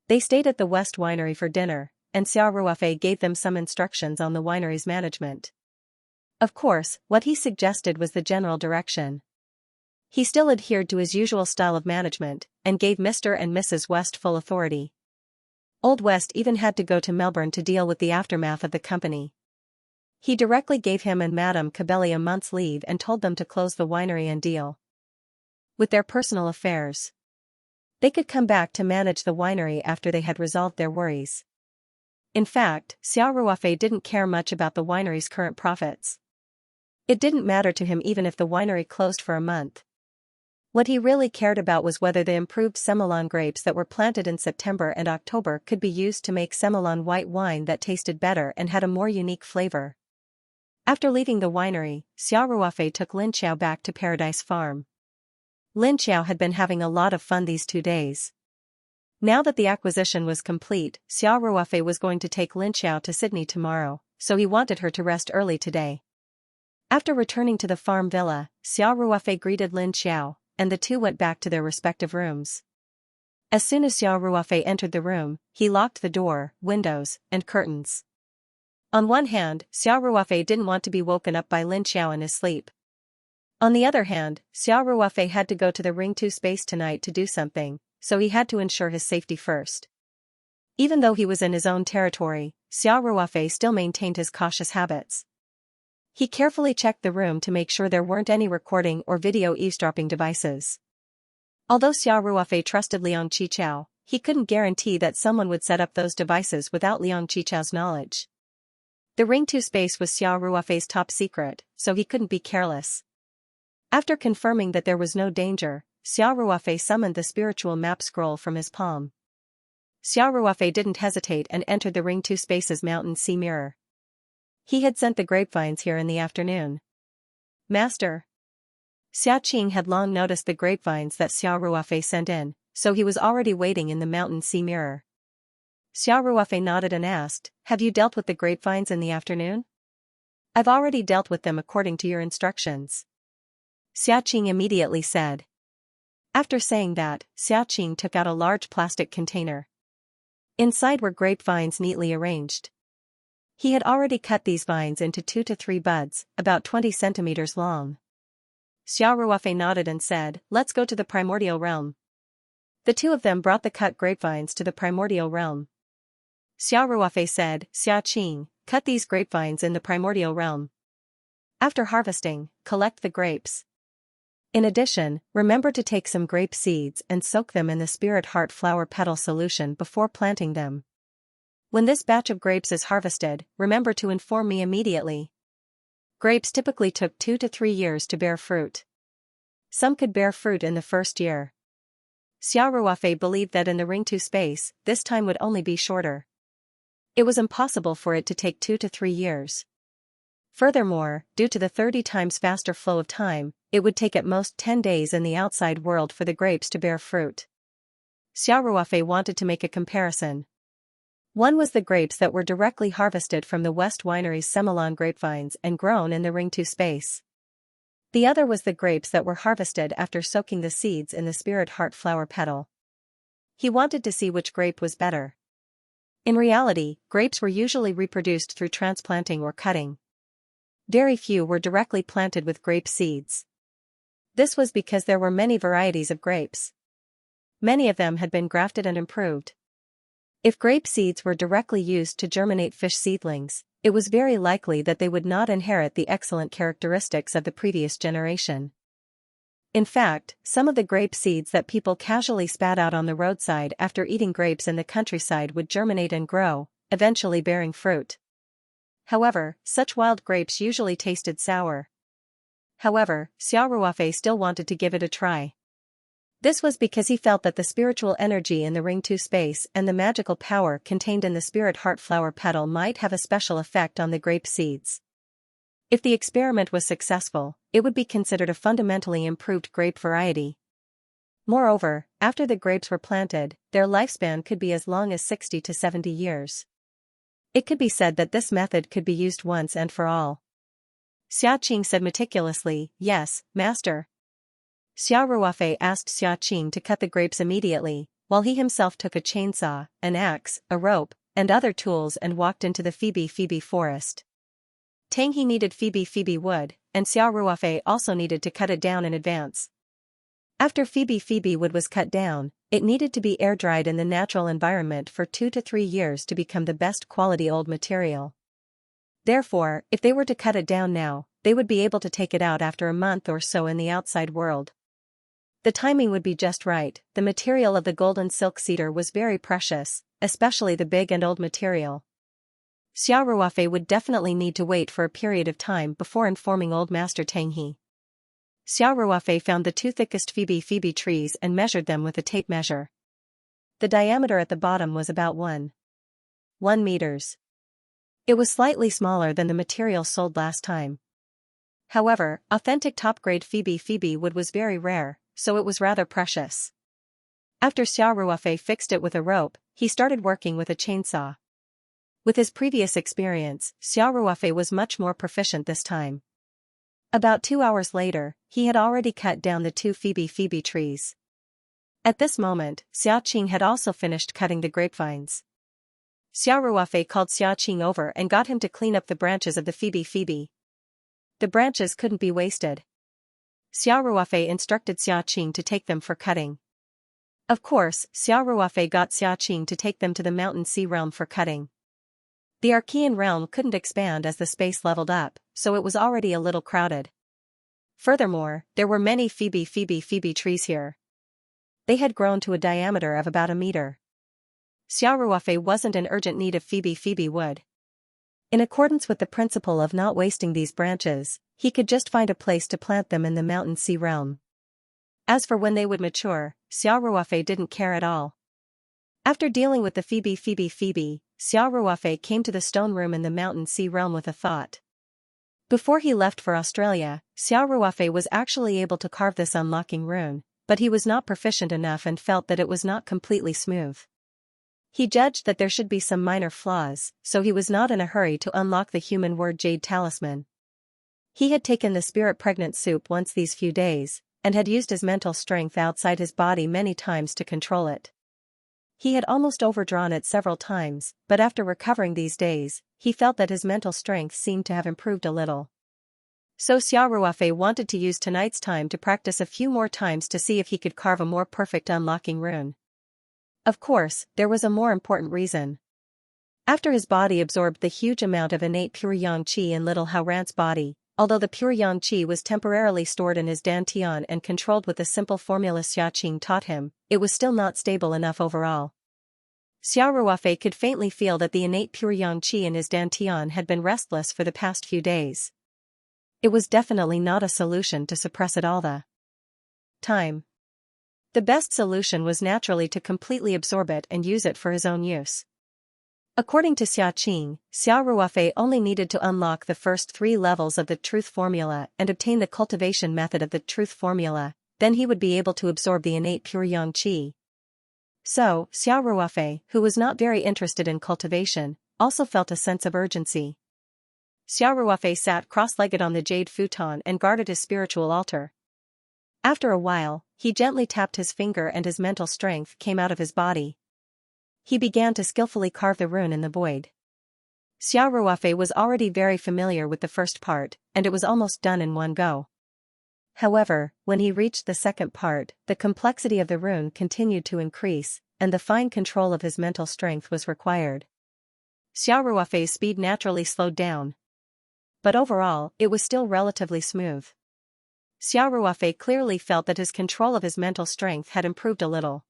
They stayed at the West Winery for dinner, and Xiao Ruofei gave them some instructions on the winery's management. Of course, what he suggested was the general direction. He still adhered to his usual style of management, and gave Mr. and Mrs. West full authority. Old West even had to go to Melbourne to deal with the aftermath of the company. He directly gave him and Madame Cabelli a month's leave and told them to close the winery and deal with their personal affairs. They could come back to manage the winery after they had resolved their worries. In fact, Xiao Ruofei didn't care much about the winery's current profits. It didn't matter to him even if the winery closed for a month. What he really cared about was whether the improved semelon grapes that were planted in September and October could be used to make semelon white wine that tasted better and had a more unique flavor. After leaving the winery, Xiao Ruofei took Lin Xiao back to Paradise Farm. Lin Xiao had been having a lot of fun these 2 days. Now that the acquisition was complete, Xiao Ruofei was going to take Lin Xiao to Sydney tomorrow, so he wanted her to rest early today. After returning to the farm villa, Xiao Ruofei greeted Lin Xiao, and the two went back to their respective rooms. As soon as Xiao Ruofei entered the room, he locked the door, windows, and curtains. On one hand, Xiao Ruofei didn't want to be woken up by Lin Xiao in his sleep. On the other hand, Xiao Ruofei had to go to the Ring 2 space tonight to do something, so he had to ensure his safety first. Even though he was in his own territory, Xiao Ruofei still maintained his cautious habits. He carefully checked the room to make sure there weren't any recording or video eavesdropping devices. Although Xiao Ruofei trusted Liang Qichao, he couldn't guarantee that someone would set up those devices without Liang Qichao's knowledge. The Ring 2 space was Xiao Ruofei's top secret, so he couldn't be careless. After confirming that there was no danger, Xiao Ruofei summoned the spiritual map scroll from his palm. Xiao Ruofei didn't hesitate and entered the Ring 2 space's mountain sea mirror. He had sent the grapevines here in the afternoon. Master. Xia Qing had long noticed the grapevines that Xiao Ruofei sent in, so he was already waiting in the mountain sea mirror. Xiao Ruofei nodded and asked, "Have you dealt with the grapevines in the afternoon?" "I've already dealt with them according to your instructions," Xia Qing immediately said. After saying that, Xia Qing took out a large plastic container. Inside were grapevines neatly arranged. He had already cut these vines into 2 to 3 buds, about 20 centimeters long. Xiao Ruofei nodded and said, "Let's go to the primordial realm." The two of them brought the cut grapevines to the primordial realm. Xiao Ruofei said, "Xia Qing, cut these grapevines in the primordial realm. After harvesting, collect the grapes. In addition, remember to take some grape seeds and soak them in the spirit heart flower petal solution before planting them. When this batch of grapes is harvested, remember to inform me immediately." Grapes typically took 2 to 3 years to bear fruit. Some could bear fruit in the first year. Xiao Ruofei believed that in the Ring 2 space, this time would only be shorter. It was impossible for it to take 2 to 3 years. Furthermore, due to the 30 times faster flow of time, it would take at most 10 days in the outside world for the grapes to bear fruit. Xiao Ruofei wanted to make a comparison. One was the grapes that were directly harvested from the West Winery's semelon grapevines and grown in the Ring 2 space. The other was the grapes that were harvested after soaking the seeds in the spirit heart flower petal. He wanted to see which grape was better. In reality, grapes were usually reproduced through transplanting or cutting. Very few were directly planted with grape seeds. This was because there were many varieties of grapes. Many of them had been grafted and improved. If grape seeds were directly used to germinate fish seedlings, it was very likely that they would not inherit the excellent characteristics of the previous generation. In fact, some of the grape seeds that people casually spat out on the roadside after eating grapes in the countryside would germinate and grow, eventually bearing fruit. However, such wild grapes usually tasted sour. However, Xiao Ruofei still wanted to give it a try. This was because he felt that the spiritual energy in the Ring 2 space and the magical power contained in the spirit heart flower petal might have a special effect on the grape seeds. If the experiment was successful, it would be considered a fundamentally improved grape variety. Moreover, after the grapes were planted, their lifespan could be as long as 60 to 70 years. It could be said that this method could be used once and for all. Xiaoqing said meticulously, "Yes, master." Xiao Ruofei asked Xiaoqing to cut the grapes immediately, while he himself took a chainsaw, an axe, a rope, and other tools and walked into the Phoebe forest. Tang He needed Phoebe wood, and Xiao Ruofei also needed to cut it down in advance. After Phoebe wood was cut down, it needed to be air-dried in the natural environment for 2 to 3 years to become the best quality old material. Therefore, if they were to cut it down now, they would be able to take it out after a month or so in the outside world. The timing would be just right. The material of the golden silk cedar was very precious, especially the big and old material. Xiao Ruofei would definitely need to wait for a period of time before informing Old Master Tang He. Xiao Ruofei found the 2 thickest Phoebe trees and measured them with a tape measure. The diameter at the bottom was about 1 meters. It was slightly smaller than the material sold last time. However, authentic top-grade Phoebe wood was very rare, so it was rather precious. After Xiao Ruofei fixed it with a rope, he started working with a chainsaw. With his previous experience, Xiao Ruofei was much more proficient this time. About 2 hours later, he had already cut down the 2 Phoebe trees. At this moment, Xiaoqing had also finished cutting the grapevines. Xiao Ruofei called Xiaoqing over and got him to clean up the branches of the Phoebe. The branches couldn't be wasted. Xiao Ruofei instructed Xiaoqing to take them for cutting. Of course, Xiao Ruofei got Xiaoqing to take them to the Mountain Sea realm for cutting. The Archean realm couldn't expand as the space leveled up, so it was already a little crowded. Furthermore, there were many Phoebe trees here. They had grown to a diameter of about a meter. Xiao Ruofei wasn't in urgent need of Phoebe wood. In accordance with the principle of not wasting these branches, he could just find a place to plant them in the Mountain Sea realm. As for when they would mature, Xiao Ruofei didn't care at all. After dealing with the Phoebe, Xiao Ruofei came to the stone room in the Mountain Sea realm with a thought. Before he left for Australia, Xiao Ruofei was actually able to carve this unlocking rune, but he was not proficient enough and felt that it was not completely smooth. He judged that there should be some minor flaws, so he was not in a hurry to unlock the human word Jade Talisman. He had taken the spirit-pregnant soup once these few days, and had used his mental strength outside his body many times to control it. He had almost overdrawn it several times, but after recovering these days, he felt that his mental strength seemed to have improved a little. So Xiao Ruofei wanted to use tonight's time to practice a few more times to see if he could carve a more perfect unlocking rune. Of course, there was a more important reason. After his body absorbed the huge amount of innate pure yang qi in little Hao Ran's body, although the pure yang qi was temporarily stored in his dantian and controlled with the simple formula Xiaoqing taught him, it was still not stable enough overall. Xiao Ruofei could faintly feel that the innate pure yang qi in his dantian had been restless for the past few days. It was definitely not a solution to suppress it all the time. The best solution was naturally to completely absorb it and use it for his own use. According to Xiaoqing, Xiao Ruofei only needed to unlock the first 3 levels of the truth formula and obtain the cultivation method of the truth formula, then he would be able to absorb the innate pure yang qi. So, Xiao Ruofei, who was not very interested in cultivation, also felt a sense of urgency. Xiao Ruofei sat cross-legged on the jade futon and guarded his spiritual altar. After a while, he gently tapped his finger and his mental strength came out of his body. He began to skillfully carve the rune in the void. Xiao Ruofei was already very familiar with the first part, and it was almost done in one go. However, when he reached the second part, the complexity of the rune continued to increase, and the fine control of his mental strength was required. Xiao Ruofei's speed naturally slowed down. But overall, it was still relatively smooth. Xiao Ruofei clearly felt that his control of his mental strength had improved a little.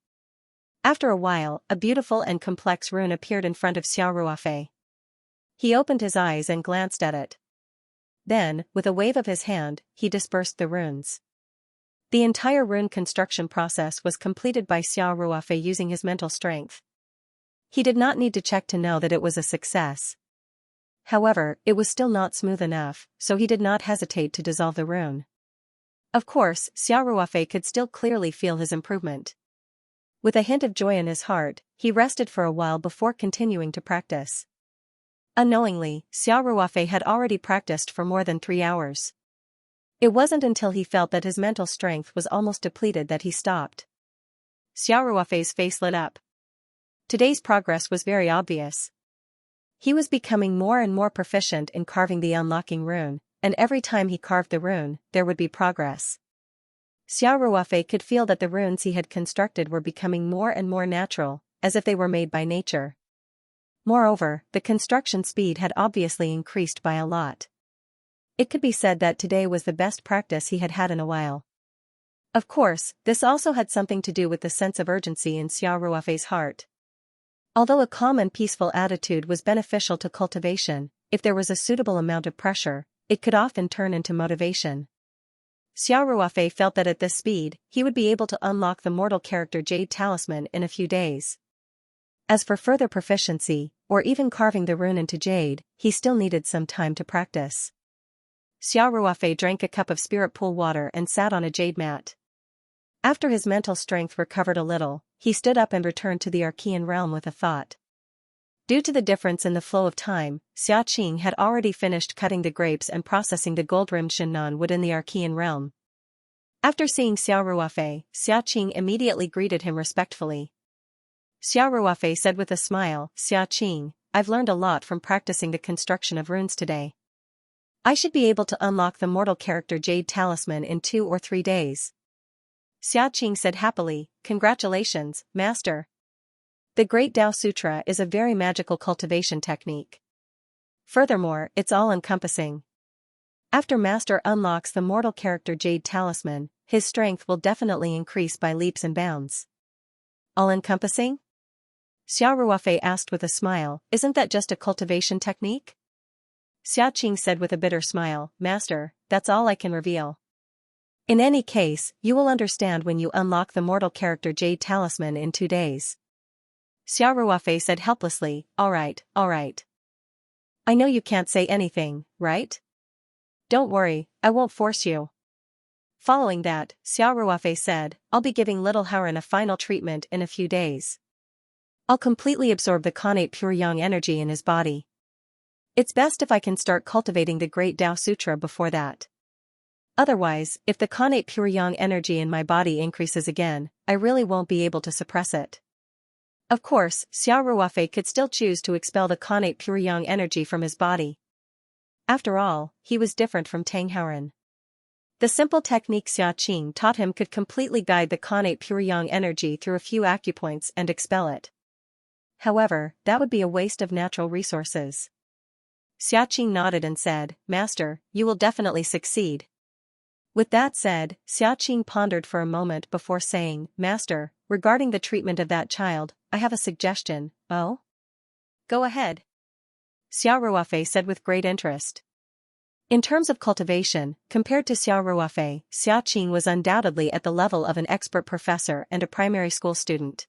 After a while, a beautiful and complex rune appeared in front of Xiao Ruofei. He opened his eyes and glanced at it. Then, with a wave of his hand, he dispersed the runes. The entire rune construction process was completed by Xiao Ruofei using his mental strength. He did not need to check to know that it was a success. However, it was still not smooth enough, so he did not hesitate to dissolve the rune. Of course, Xiao Ruofei could still clearly feel his improvement. With a hint of joy in his heart, he rested for a while before continuing to practice. Unknowingly, Xiao Ruofei had already practiced for more than 3 hours. It wasn't until he felt that his mental strength was almost depleted that he stopped. Xiao Ruofei's face lit up. Today's progress was very obvious. He was becoming more and more proficient in carving the unlocking rune, and every time he carved the rune, there would be progress. Xiao Ruofei could feel that the runes he had constructed were becoming more and more natural, as if they were made by nature. Moreover, the construction speed had obviously increased by a lot. It could be said that today was the best practice he had had in a while. Of course, this also had something to do with the sense of urgency in Xiao Ruofei's heart. Although a calm and peaceful attitude was beneficial to cultivation, if there was a suitable amount of pressure, it could often turn into motivation. Xiao Ruofei felt that at this speed, he would be able to unlock the mortal character Jade Talisman in a few days. As for further proficiency, or even carving the rune into jade, he still needed some time to practice. Xiao Ruofei drank a cup of spirit pool water and sat on a jade mat. After his mental strength recovered a little, he stood up and returned to the Archean realm with a thought. Due to the difference in the flow of time, Xiaoqing had already finished cutting the grapes and processing the gold-rimmed Shinnan wood in the Archean realm. After seeing Xiao Ruofei, Xiaoqing immediately greeted him respectfully. Xiao Ruofei said with a smile, "Xiaoqing, I've learned a lot from practicing the construction of runes today. I should be able to unlock the mortal character Jade Talisman in 2 or 3 days." Xiaoqing said happily, "Congratulations, Master. The Great Tao Sutra is a very magical cultivation technique. Furthermore, it's all-encompassing. After Master unlocks the mortal character Jade Talisman, his strength will definitely increase by leaps and bounds." All-encompassing? Xiao Ruofei asked with a smile, "Isn't that just a cultivation technique?" Xiaoqing said with a bitter smile, "Master, that's all I can reveal. In any case, you will understand when you unlock the mortal character Jade Talisman in 2 days." Xiao Ruofei said helplessly, All right. I know you can't say anything, right? Don't worry, I won't force you." Following that, Xiao Ruofei said, "I'll be giving little Haran a final treatment in a few days. I'll completely absorb the Khanate pure yang energy in his body. It's best if I can start cultivating the Great Tao Sutra before that. Otherwise, if the Khanate pure yang energy in my body increases again, I really won't be able to suppress it." Of course, Xiao Ruofei could still choose to expel the Khanate pure yang energy from his body. After all, he was different from Tang Haoran. The simple technique Xiaoqing taught him could completely guide the Khanate pure yang energy through a few acupoints and expel it. However, that would be a waste of natural resources. Xiaoqing nodded and said, "Master, you will definitely succeed." With that said, Xiaoqing pondered for a moment before saying, "Master, regarding the treatment of that child, I have a suggestion." "Oh? Go ahead." Xiao Ruofei said with great interest. In terms of cultivation, compared to Xiao Ruofei, Xiaoqing was undoubtedly at the level of an expert professor and a primary school student.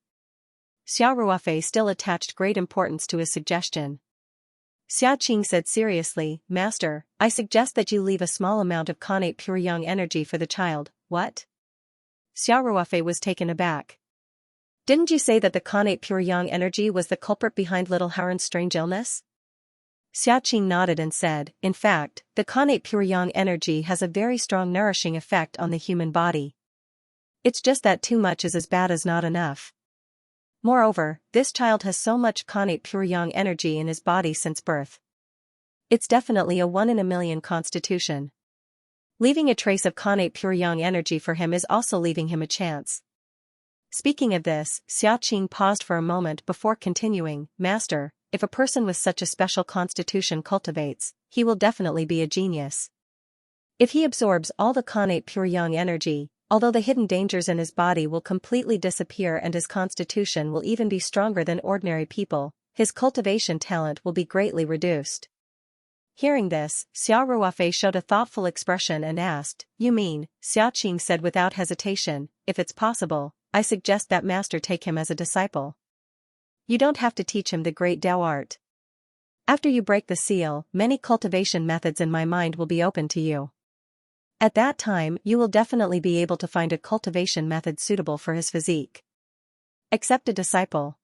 Xiao Ruofei still attached great importance to his suggestion. Xiaoqing said seriously, "Master, I suggest that you leave a small amount of Khanate pure yang energy for the child." "What?" Xiao Ruofei was taken aback. "Didn't you say that the Khanate pure yang energy was the culprit behind little Haran's strange illness?" Xiaoqing nodded and said, "In fact, the Khanate pure yang energy has a very strong nourishing effect on the human body. It's just that too much is as bad as not enough. Moreover, this child has so much Khanate pure yang energy in his body since birth. It's definitely a 1 in a million constitution. Leaving a trace of connate pure yang energy for him is also leaving him a chance. Speaking of this, Xiaoqing paused for a moment before continuing, Master, if a person with such a special constitution cultivates, he will definitely be a genius. If he absorbs all the connate pure yang energy, although the hidden dangers in his body will completely disappear and his constitution will even be stronger than ordinary people, his cultivation talent will be greatly reduced. Hearing this, Xiao Ruofei showed a thoughtful expression and asked, You mean, Xiaoqing said without hesitation, if it's possible, I suggest that master take him as a disciple. You don't have to teach him the great Tao art. After you break the seal, many cultivation methods in my mind will be open to you. At that time, you will definitely be able to find a cultivation method suitable for his physique. Accept a disciple.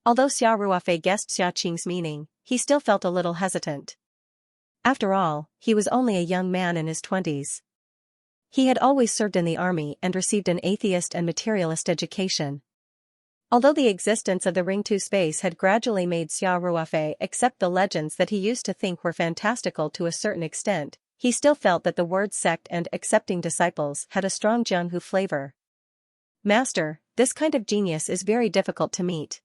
Although Xiao Ruofei guessed Xiaoqing's meaning, he still felt a little hesitant. After all, he was only a young man in his 20s. He had always served in the army and received an atheist and materialist education. Although the existence of the Ring-2 space had gradually made Xiao Ruofei accept the legends that he used to think were fantastical to a certain extent, he still felt that the word sect and accepting disciples had a strong Jianghu flavor. Master, this kind of genius is very difficult to meet.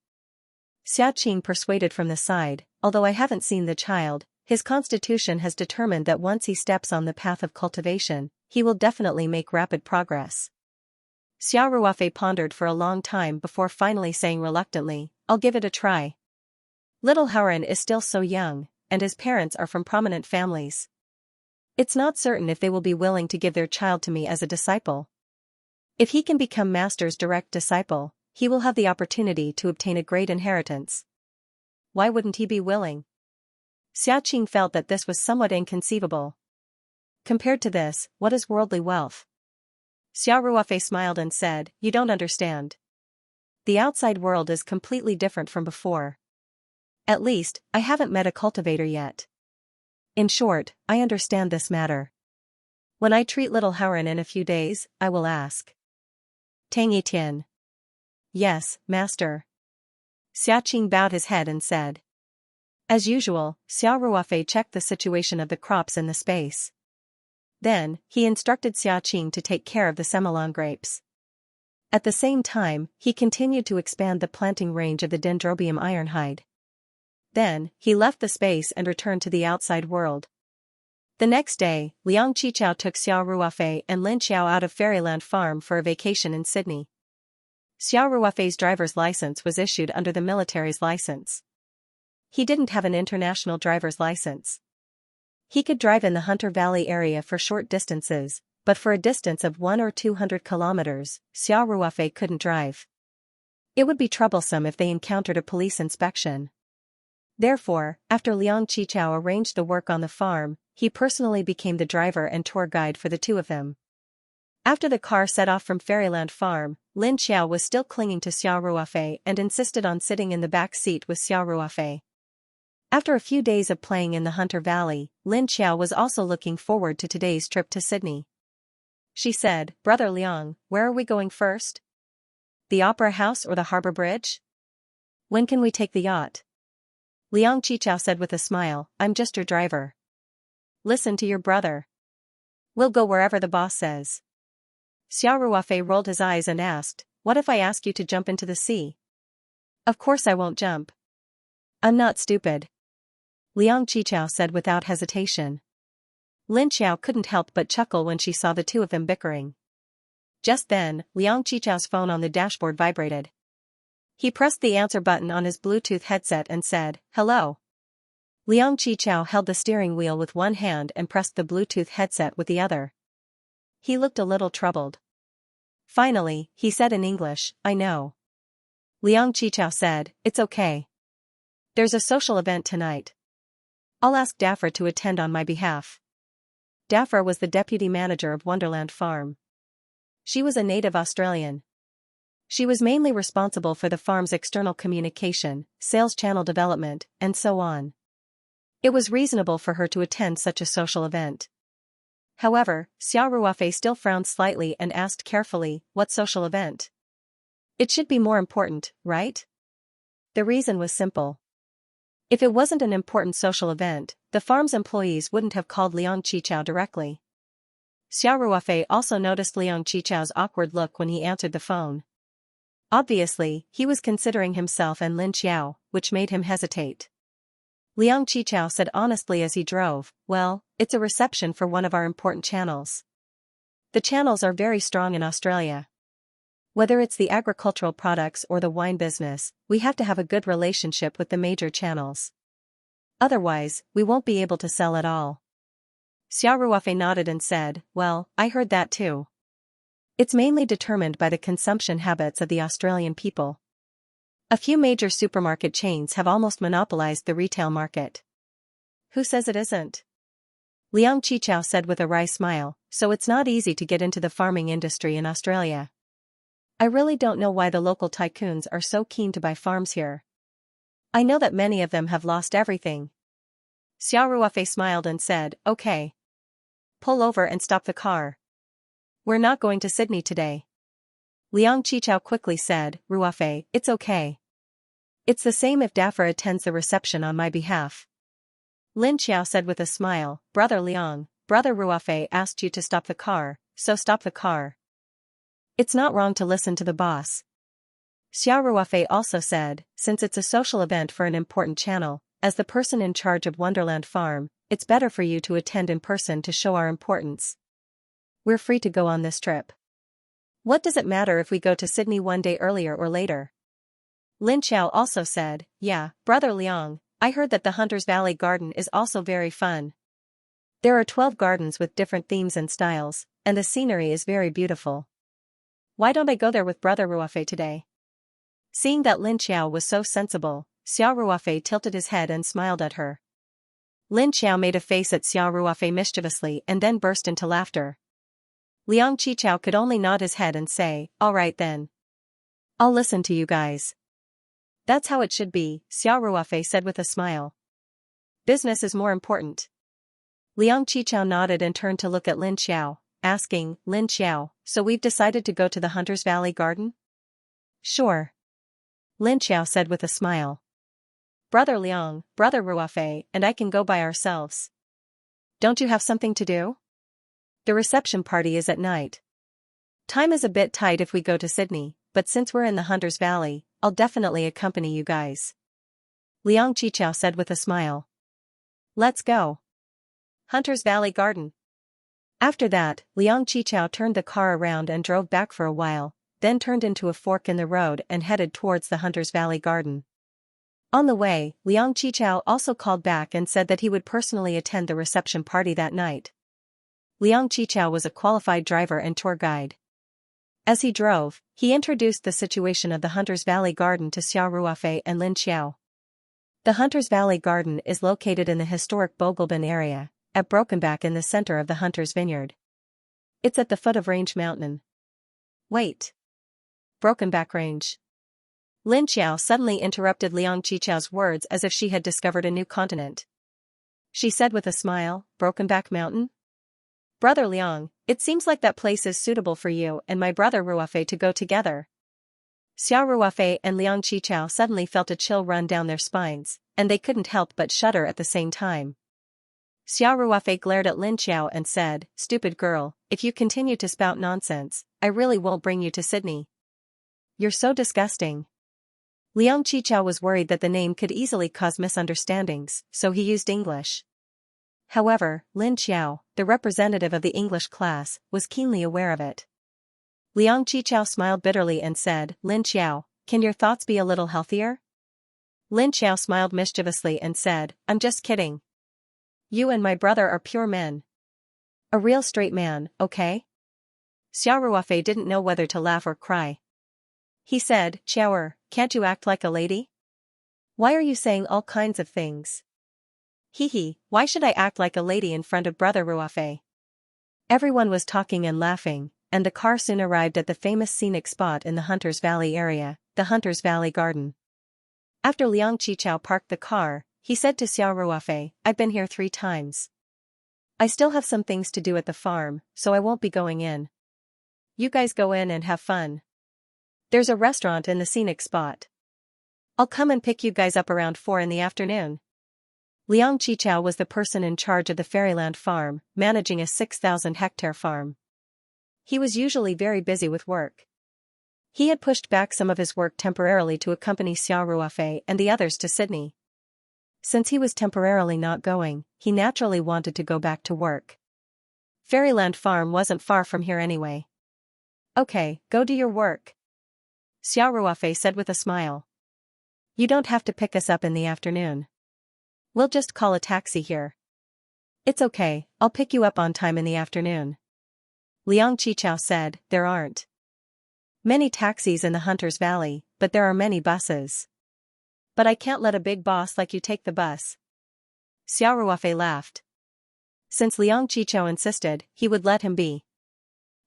Xiaoqing persuaded from the side, although I haven't seen the child, his constitution has determined that once he steps on the path of cultivation, he will definitely make rapid progress. Xiao Ruofei pondered for a long time before finally saying reluctantly, I'll give it a try. Little Hauran is still so young, and his parents are from prominent families. It's not certain if they will be willing to give their child to me as a disciple. If he can become master's direct disciple, he will have the opportunity to obtain a great inheritance. Why wouldn't he be willing? Xiaoqing felt that this was somewhat inconceivable. Compared to this, what is worldly wealth? Xiao Ruofei smiled and said, You don't understand. The outside world is completely different from before. At least, I haven't met a cultivator yet. In short, I understand this matter. When I treat little Hauran in a few days, I will ask. Tang Yitian. Yes, master. Xiaoqing bowed his head and said. As usual, Xiao Ruofei checked the situation of the crops in the space. Then, he instructed Xiaoqing to take care of the Semelon grapes. At the same time, he continued to expand the planting range of the Dendrobium ironhide. Then, he left the space and returned to the outside world. The next day, Liang Qichao took Xiao Ruofei and Lin Xiao out of Fairyland Farm for a vacation in Sydney. Xiao Ruofei's driver's license was issued under the military's license. He didn't have an international driver's license. He could drive in the Hunter Valley area for short distances, but for a distance of 100 or 200 kilometers, Xiao Ruofei couldn't drive. It would be troublesome if they encountered a police inspection. Therefore, after Liang Qichao arranged the work on the farm, he personally became the driver and tour guide for the two of them. After the car set off from Fairyland Farm, Lin Xiao was still clinging to Xiao Ruofei and insisted on sitting in the back seat with Xiao Ruofei. After a few days of playing in the Hunter Valley, Lin Xiao was also looking forward to today's trip to Sydney. She said, Brother Liang, where are we going first? The Opera House or the Harbour Bridge? When can we take the yacht? Liang Qichao said with a smile, I'm just your driver. Listen to your brother. We'll go wherever the boss says. Xiao Ruofei rolled his eyes and asked, What if I ask you to jump into the sea? Of course I won't jump. I'm not stupid. Liang Qichao said without hesitation. Lin Xiao couldn't help but chuckle when she saw the two of them bickering. Just then, Liang Qichao's phone on the dashboard vibrated. He pressed the answer button on his Bluetooth headset and said, Hello. Liang Qichao held the steering wheel with one hand and pressed the Bluetooth headset with the other. He looked a little troubled. Finally, he said in English, I know. Liang Qichao said, It's okay. There's a social event tonight. I'll ask Dafra to attend on my behalf. Dafra was the deputy manager of Wonderland Farm. She was a native Australian. She was mainly responsible for the farm's external communication, sales channel development, and so on. It was reasonable for her to attend such a social event. However, Xiao Ruofei still frowned slightly and asked carefully, What social event? It should be more important, right? The reason was simple. If it wasn't an important social event, the farm's employees wouldn't have called Liang Qichao directly. Xiao Ruofei also noticed Liang Qichao's awkward look when he answered the phone. Obviously, he was considering himself and Lin Xiao, which made him hesitate. Liang Qichao said honestly as he drove, "Well, it's a reception for one of our important channels. The channels are very strong in Australia. Whether it's the agricultural products or the wine business, we have to have a good relationship with the major channels. Otherwise, we won't be able to sell at all." Xiao Ruofei nodded and said, "Well, I heard that too. It's mainly determined by the consumption habits of the Australian people. A few major supermarket chains have almost monopolized the retail market." "Who says it isn't?" Liang Qichao said with a wry smile, "So it's not easy to get into the farming industry in Australia. I really don't know why the local tycoons are so keen to buy farms here. I know that many of them have lost everything." Xiao Ruofei smiled and said, "Okay. Pull over and stop the car. We're not going to Sydney today." Liang Qichao quickly said, "Ruofei, it's okay. It's the same if Dafra attends the reception on my behalf." Lin Xiao said with a smile, "Brother Liang, Brother Ruofei asked you to stop the car, so stop the car. It's not wrong to listen to the boss." Xiao Ruofei also said, "Since it's a social event for an important channel, as the person in charge of Wonderland Farm, it's better for you to attend in person to show our importance. We're free to go on this trip. What does it matter if we go to Sydney one day earlier or later?" Lin Xiao also said, "Yeah, Brother Liang, I heard that the Hunter's Valley Garden is also very fun. There are 12 gardens with different themes and styles, and the scenery is very beautiful. Why don't I go there with Brother Ruofei today?" Seeing that Lin Xiao was so sensible, Xiao Ruofei tilted his head and smiled at her. Lin Xiao made a face at Xiao Ruofei mischievously and then burst into laughter. Liang Qichao could only nod his head and say, "All right then. I'll listen to you guys." "That's how it should be," Xiao Ruofei said with a smile. "Business is more important." Liang Qichao nodded and turned to look at Lin Xiao, asking, "Lin Xiao, so we've decided to go to the Hunter's Valley Garden?" "Sure," Lin Xiao said with a smile. "Brother Liang, Brother Ruofei, and I can go by ourselves. Don't you have something to do? The reception party is at night. Time is a bit tight if we go to Sydney, but since we're in the Hunter's Valley, I'll definitely accompany you guys." Liang Qichao said with a smile. "Let's go. Hunter's Valley Garden." After that, Liang Qichao turned the car around and drove back for a while, then turned into a fork in the road and headed towards the Hunter's Valley Garden. On the way, Liang Qichao also called back and said that he would personally attend the reception party that night. Liang Qichao was a qualified driver and tour guide. As he drove, he introduced the situation of the Hunter's Valley Garden to Xiao Ruofei and Lin Xiao. The Hunter's Valley Garden is located in the historic Bogelben area, at Brokenback in the center of the Hunter's Vineyard. It's at the foot of Range Mountain. "Wait. Brokenback Range?" Lin Xiao suddenly interrupted Liang Qichao's words as if she had discovered a new continent. She said with a smile, "Brokenback Mountain? Brother Liang, it seems like that place is suitable for you and my brother Ruofei to go together." Xiao Ruofei and Liang Qichao suddenly felt a chill run down their spines, and they couldn't help but shudder at the same time. Xiao Ruofei glared at Lin Xiao and said, "Stupid girl, if you continue to spout nonsense, I really won't bring you to Sydney. You're so disgusting." Liang Qichao was worried that the name could easily cause misunderstandings, so he used English. However, Lin Xiao, the representative of the English class, was keenly aware of it. Liang Qichao smiled bitterly and said, "Lin Xiao, can your thoughts be a little healthier?" Lin Xiao smiled mischievously and said, "I'm just kidding. You and my brother are pure men. A real straight man, okay?" Xiao Ruofei didn't know whether to laugh or cry. He said, "Xiaoer, can't you act like a lady? Why are you saying all kinds of things? Hee, why should I act like a lady in front of Brother Ruofei?" Everyone was talking and laughing, and the car soon arrived at the famous scenic spot in the Hunter's Valley area, the Hunter's Valley Garden. After Liang Qichao parked the car, he said to Xiao Ruofei, "I've been here 3 times. I still have some things to do at the farm, so I won't be going in. You guys go in and have fun. There's a restaurant in the scenic spot. I'll come and pick you guys up around 4 in the afternoon. Liang Qichao was the person in charge of the Fairyland farm, managing a 6,000-hectare farm. He was usually very busy with work. He had pushed back some of his work temporarily to accompany Xiao Ruofei and the others to Sydney. Since he was temporarily not going, he naturally wanted to go back to work. Fairyland farm wasn't far from here anyway. Okay, go do your work, Xiao Ruofei said with a smile. You don't have to pick us up in the afternoon. We'll just call a taxi here. It's okay, I'll pick you up on time in the afternoon. Liang Qichao said, there aren't many taxis in the Hunter's Valley, but there are many buses. But I can't let a big boss like you take the bus. Xiao Ruofei laughed. Since Liang Qichao insisted, he would let him be.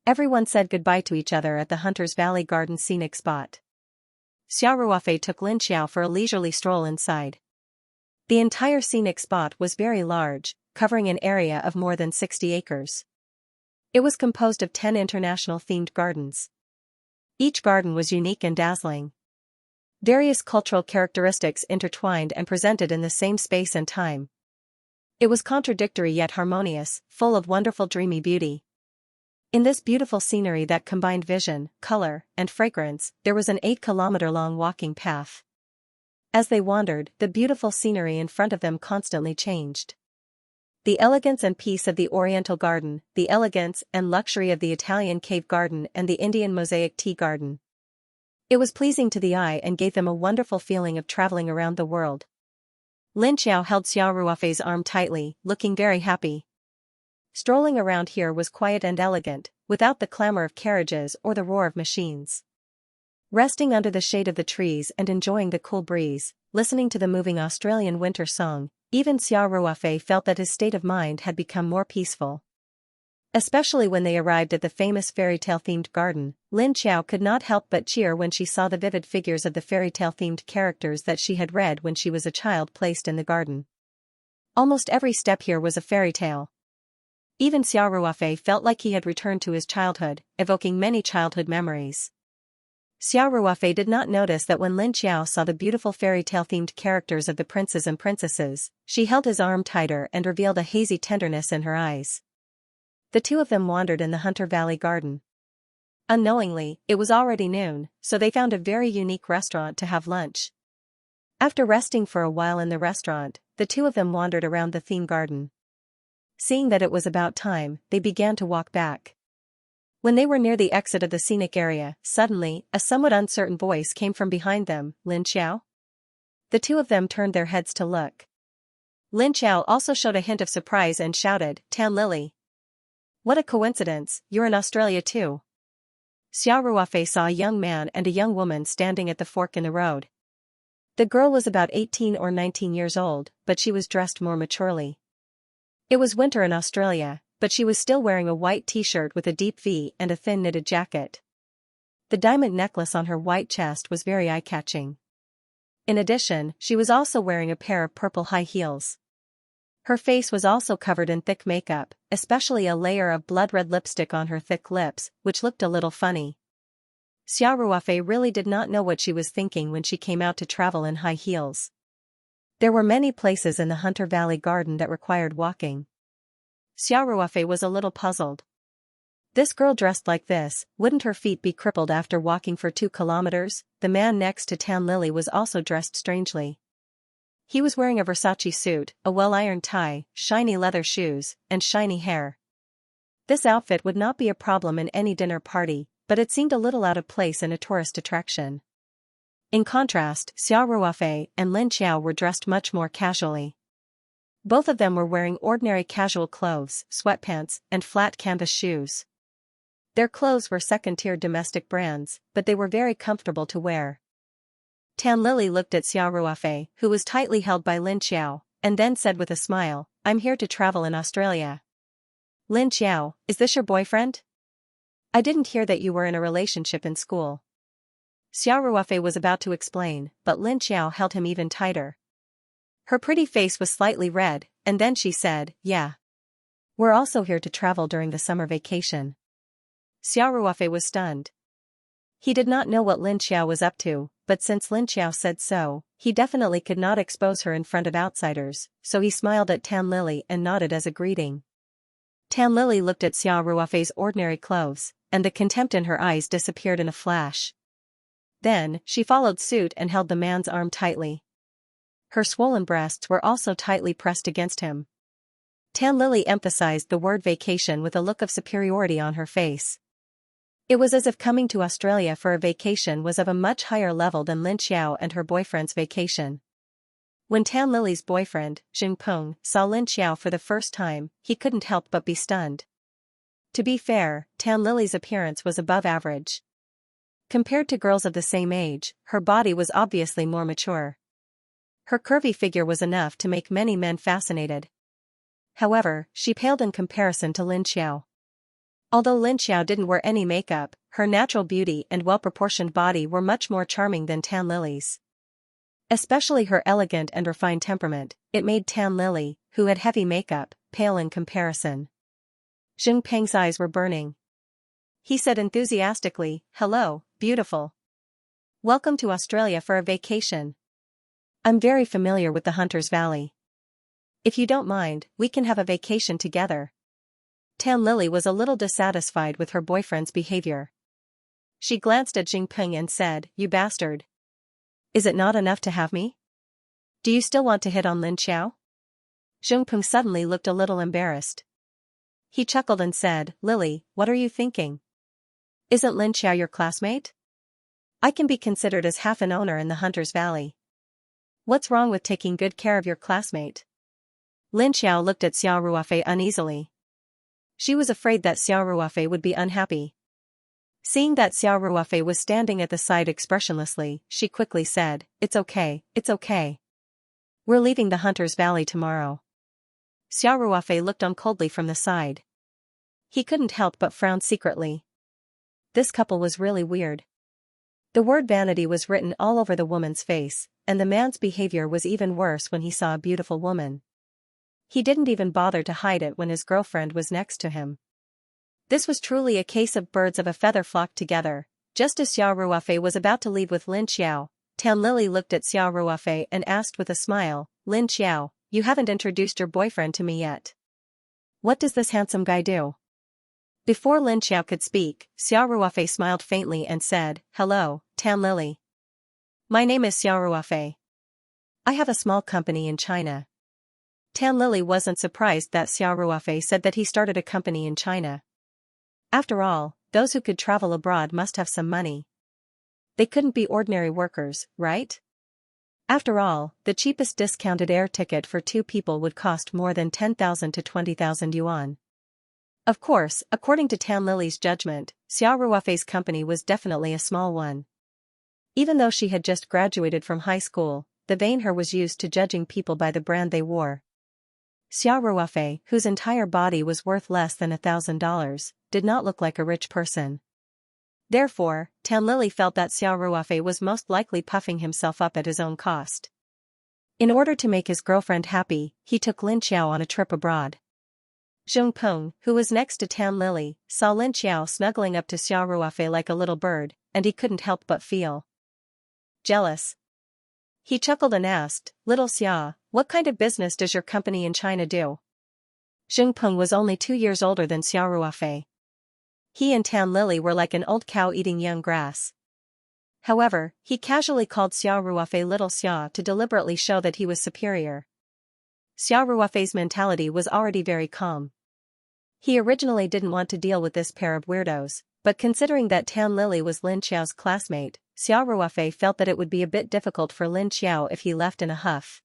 Everyone said goodbye to each other at the Hunter's Valley Garden scenic spot. Xiao Ruofei took Lin Xiao for a leisurely stroll inside. The entire scenic spot was very large, covering an area of more than 60 acres. It was composed of 10 international-themed gardens. Each garden was unique and dazzling. Various cultural characteristics intertwined and presented in the same space and time. It was contradictory yet harmonious, full of wonderful dreamy beauty. In this beautiful scenery that combined vision, color, and fragrance, there was an 8-kilometer-long walking path. As they wandered, the beautiful scenery in front of them constantly changed. The elegance and peace of the Oriental garden, the elegance and luxury of the Italian cave garden and the Indian mosaic tea garden. It was pleasing to the eye and gave them a wonderful feeling of traveling around the world. Lin Xiao held Xiao Ruofei's arm tightly, looking very happy. Strolling around here was quiet and elegant, without the clamor of carriages or the roar of machines. Resting under the shade of the trees and enjoying the cool breeze, listening to the moving Australian winter song, even Xiao Ruofei felt that his state of mind had become more peaceful. Especially when they arrived at the famous fairy-tale-themed garden, Lin Xiao could not help but cheer when she saw the vivid figures of the fairy-tale-themed characters that she had read when she was a child placed in the garden. Almost every step here was a fairy tale. Even Xiao Ruofei felt like he had returned to his childhood, evoking many childhood memories. Xiao Ruofei did not notice that when Lin Xiao saw the beautiful fairy-tale-themed characters of the princes and princesses, she held his arm tighter and revealed a hazy tenderness in her eyes. The two of them wandered in the Hunter Valley Garden. Unknowingly, it was already noon, so they found a very unique restaurant to have lunch. After resting for a while in the restaurant, the two of them wandered around the theme garden. Seeing that it was about time, they began to walk back. When they were near the exit of the scenic area, suddenly, a somewhat uncertain voice came from behind them, Lin Xiao? The two of them turned their heads to look. Lin Xiao also showed a hint of surprise and shouted, Tan Lily. What a coincidence, you're in Australia too. Xiao Ruofei saw a young man and a young woman standing at the fork in the road. The girl was about 18 or 19 years old, but she was dressed more maturely. It was winter in Australia, but she was still wearing a white t-shirt with a deep V and a thin knitted jacket. The diamond necklace on her white chest was very eye-catching. In addition, she was also wearing a pair of purple high heels. Her face was also covered in thick makeup, especially a layer of blood-red lipstick on her thick lips, which looked a little funny. Xiao Ruofei really did not know what she was thinking when she came out to travel in high heels. There were many places in the Hunter Valley Garden that required walking. Xiao Ruofei was a little puzzled. This girl dressed like this, wouldn't her feet be crippled after walking for 2 kilometers? The man next to Tan Lily was also dressed strangely. He was wearing a Versace suit, a well-ironed tie, shiny leather shoes, and shiny hair. This outfit would not be a problem in any dinner party, but it seemed a little out of place in a tourist attraction. In contrast, Xiao Ruofei and Lin Xiao were dressed much more casually. Both of them were wearing ordinary casual clothes, sweatpants, and flat canvas shoes. Their clothes were second-tier domestic brands, but they were very comfortable to wear. Tan Lily looked at Xiao Ruofei, who was tightly held by Lin Xiao, and then said with a smile, I'm here to travel in Australia. Lin Xiao, is this your boyfriend? I didn't hear that you were in a relationship in school. Xiao Ruofei was about to explain, but Lin Xiao held him even tighter. Her pretty face was slightly red, and then she said, yeah. We're also here to travel during the summer vacation. Xiao Ruofei was stunned. He did not know what Lin Xiao was up to, but since Lin Xiao said so, he definitely could not expose her in front of outsiders, so he smiled at Tan Lily and nodded as a greeting. Tan Lily looked at Xiao Ruofei's ordinary clothes, and the contempt in her eyes disappeared in a flash. Then, she followed suit and held the man's arm tightly. Her swollen breasts were also tightly pressed against him. Tan Lily emphasized the word vacation with a look of superiority on her face. It was as if coming to Australia for a vacation was of a much higher level than Lin Xiao and her boyfriend's vacation. When Tan Lily's boyfriend, Jing Peng, saw Lin Xiao for the first time, he couldn't help but be stunned. To be fair, Tan Lily's appearance was above average. Compared to girls of the same age, her body was obviously more mature. Her curvy figure was enough to make many men fascinated. However, she paled in comparison to Lin Xiao. Although Lin Xiao didn't wear any makeup, her natural beauty and well-proportioned body were much more charming than Tan Lily's. Especially her elegant and refined temperament, it made Tan Lily, who had heavy makeup, pale in comparison. Xing Peng's eyes were burning. He said enthusiastically, "Hello, beautiful. Welcome to Australia for a vacation. I'm very familiar with the Hunter's Valley. If you don't mind, we can have a vacation together." Tan Lily was a little dissatisfied with her boyfriend's behavior. She glanced at Xing Peng and said, "You bastard. Is it not enough to have me? Do you still want to hit on Lin Xiao?" Xing Peng suddenly looked a little embarrassed. He chuckled and said, "Lily, what are you thinking? Isn't Lin Xiao your classmate? I can be considered as half an owner in the Hunter's Valley. What's wrong with taking good care of your classmate?" Lin Xiao looked at Xiao Ruofei uneasily. She was afraid that Xiao Ruofei would be unhappy. Seeing that Xiao Ruofei was standing at the side expressionlessly, she quickly said, "It's okay, it's okay. We're leaving the Hunter's Valley tomorrow." Xiao Ruofei looked on coldly from the side. He couldn't help but frown secretly. This couple was really weird. The word vanity was written all over the woman's face, and the man's behavior was even worse when he saw a beautiful woman. He didn't even bother to hide it when his girlfriend was next to him. This was truly a case of birds of a feather flocked together. Just as Xiao Ruofei was about to leave with Lin Xiao, Tan Lily looked at Xiao Ruofei and asked with a smile, "Lin Xiao, you haven't introduced your boyfriend to me yet. What does this handsome guy do?" Before Lin Xiao could speak, Xiao Ruofei smiled faintly and said, "Hello, Tan Lily. My name is Xiao Ruofei. I have a small company in China." Tan Lily wasn't surprised that Xiao Ruofei said that he started a company in China. After all, those who could travel abroad must have some money. They couldn't be ordinary workers, right? After all, the cheapest discounted air ticket for 2 people would cost more than 10,000 to 20,000 yuan. Of course, according to Tan Lily's judgment, Xiao Ruofei's company was definitely a small one. Even though she had just graduated from high school, the vain her was used to judging people by the brand they wore. Xiao Ruofei, whose entire body was worth less than $1,000, did not look like a rich person. Therefore, Tan Lily felt that Xiao Ruofei was most likely puffing himself up at his own cost. In order to make his girlfriend happy, he took Lin Xiao on a trip abroad. Zheng Peng, who was next to Tan Lily, saw Lin Xiao snuggling up to Xiao Ruofei like a little bird, and he couldn't help but feel jealous. He chuckled and asked, "Little Xia, what kind of business does your company in China do?" Zheng Peng was only 2 years older than Xiao Ruofei. He and Tan Lily were like an old cow eating young grass. However, he casually called Xiao Ruofei Little Xia to deliberately show that he was superior. Xiao Ruofei's mentality was already very calm. He originally didn't want to deal with this pair of weirdos, but considering that Tan Lily was Lin Xiao's classmate, Xiao Ruofei felt that it would be a bit difficult for Lin Xiao if he left in a huff.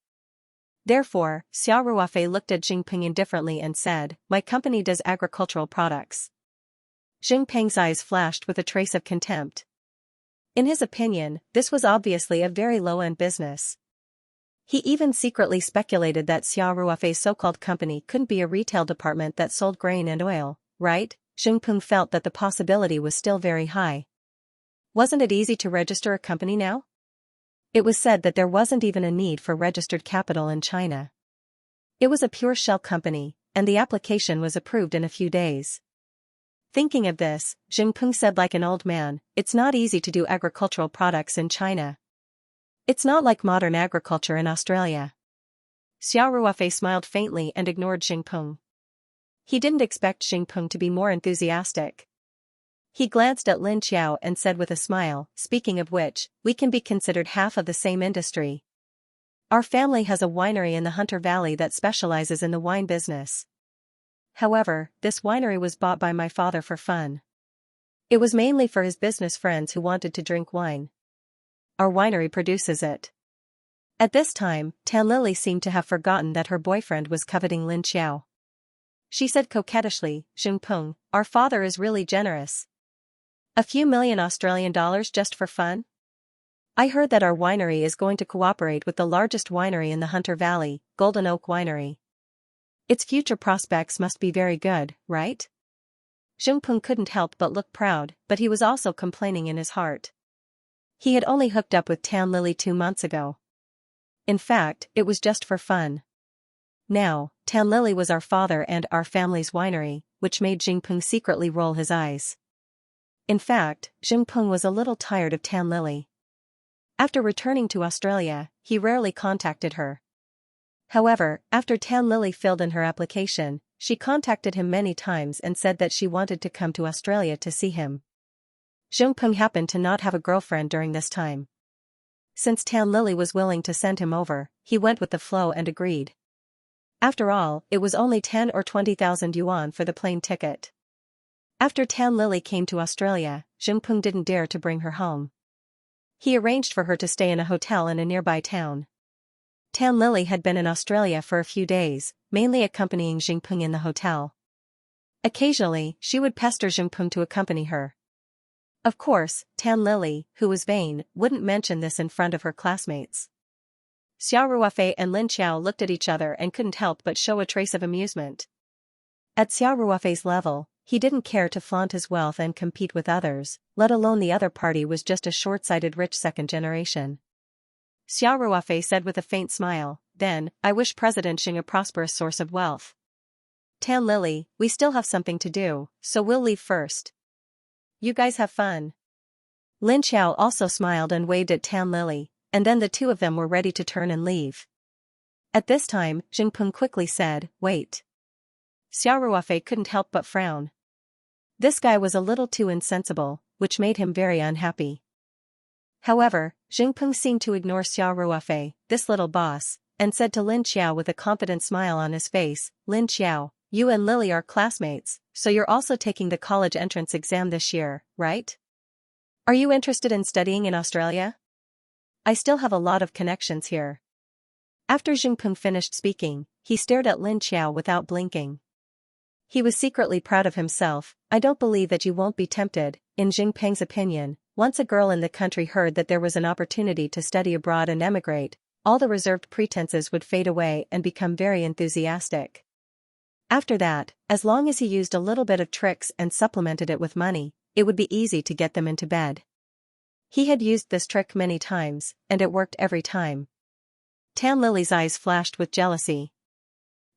Therefore, Xiao Ruofei looked at Xing indifferently and said, "My company does agricultural products." Xing Peng's eyes flashed with a trace of contempt. In his opinion, this was obviously a very low-end business. He even secretly speculated that Xiao Ruofei's so-called company couldn't be a retail department that sold grain and oil, right? Xing Peng felt that the possibility was still very high. Wasn't it easy to register a company now? It was said that there wasn't even a need for registered capital in China. It was a pure shell company, and the application was approved in a few days. Thinking of this, Xing Peng said like an old man, "It's not easy to do agricultural products in China. It's not like modern agriculture in Australia. Xiao Ruofei smiled faintly and ignored Xingpeng. He didn't expect Xingpeng to be more enthusiastic. He glanced at Lin Xiao and said with a smile, speaking of which, we can be considered half of the same industry. Our family has a winery in the Hunter Valley that specializes in the wine business. However, this winery was bought by my father for fun. It was mainly for his business friends who wanted to drink wine. Our winery produces it. At this time, Tan Lili seemed to have forgotten that her boyfriend was coveting Lin Xiao. She said coquettishly, Xingpeng, our father is really generous. A few million Australian dollars just for fun? I heard that our winery is going to cooperate with the largest winery in the Hunter Valley, Golden Oak Winery. Its future prospects must be very good, right? Xingpeng couldn't help but look proud, but he was also complaining in his heart. He had only hooked up with Tan Lili 2 months ago. In fact, it was just for fun. Now, Tan Lili was our father and our family's winery, which made Xingpeng secretly roll his eyes. In fact, Xingpeng was a little tired of Tan Lili. After returning to Australia, he rarely contacted her. However, after Tan Lili filled in her application, she contacted him many times and said that she wanted to come to Australia to see him. Xingpeng happened to not have a girlfriend during this time. Since Tan Lili was willing to send him over, he went with the flow and agreed. After all, it was only 10 or 20,000 yuan for the plane ticket. After Tan Lili came to Australia, Xingpeng didn't dare to bring her home. He arranged for her to stay in a hotel in a nearby town. Tan Lili had been in Australia for a few days, mainly accompanying Xingpeng in the hotel. Occasionally, she would pester Xingpeng to accompany her. Of course, Tan Lili, who was vain, wouldn't mention this in front of her classmates. Xiao Ruofei and Lin Xiao looked at each other and couldn't help but show a trace of amusement. At Xiao Ruofei's level, he didn't care to flaunt his wealth and compete with others, let alone the other party was just a short-sighted rich second generation. Xiao Ruofei said with a faint smile, then, I wish President Xing a prosperous source of wealth. Tan Lili, we still have something to do, so we'll leave first. You guys have fun. Lin Xiao also smiled and waved at Tan Lili, and then the two of them were ready to turn and leave. At this time, Xingpeng quickly said, wait. Xiao Ruofei couldn't help but frown. This guy was a little too insensible, which made him very unhappy. However, Xingpeng seemed to ignore Xiao Ruofei, this little boss, and said to Lin Xiao with a confident smile on his face, Lin Xiao, you and Lily are classmates, so you're also taking the college entrance exam this year, right? Are you interested in studying in Australia? I still have a lot of connections here. After Xingpeng finished speaking, he stared at Lin Xiao without blinking. He was secretly proud of himself. I don't believe that you won't be tempted. In Xingpeng's opinion, once a girl in the country heard that there was an opportunity to study abroad and emigrate, all the reserved pretenses would fade away and become very enthusiastic. After that, as long as he used a little bit of tricks and supplemented it with money, it would be easy to get them into bed. He had used this trick many times, and it worked every time. Tan Lili's eyes flashed with jealousy.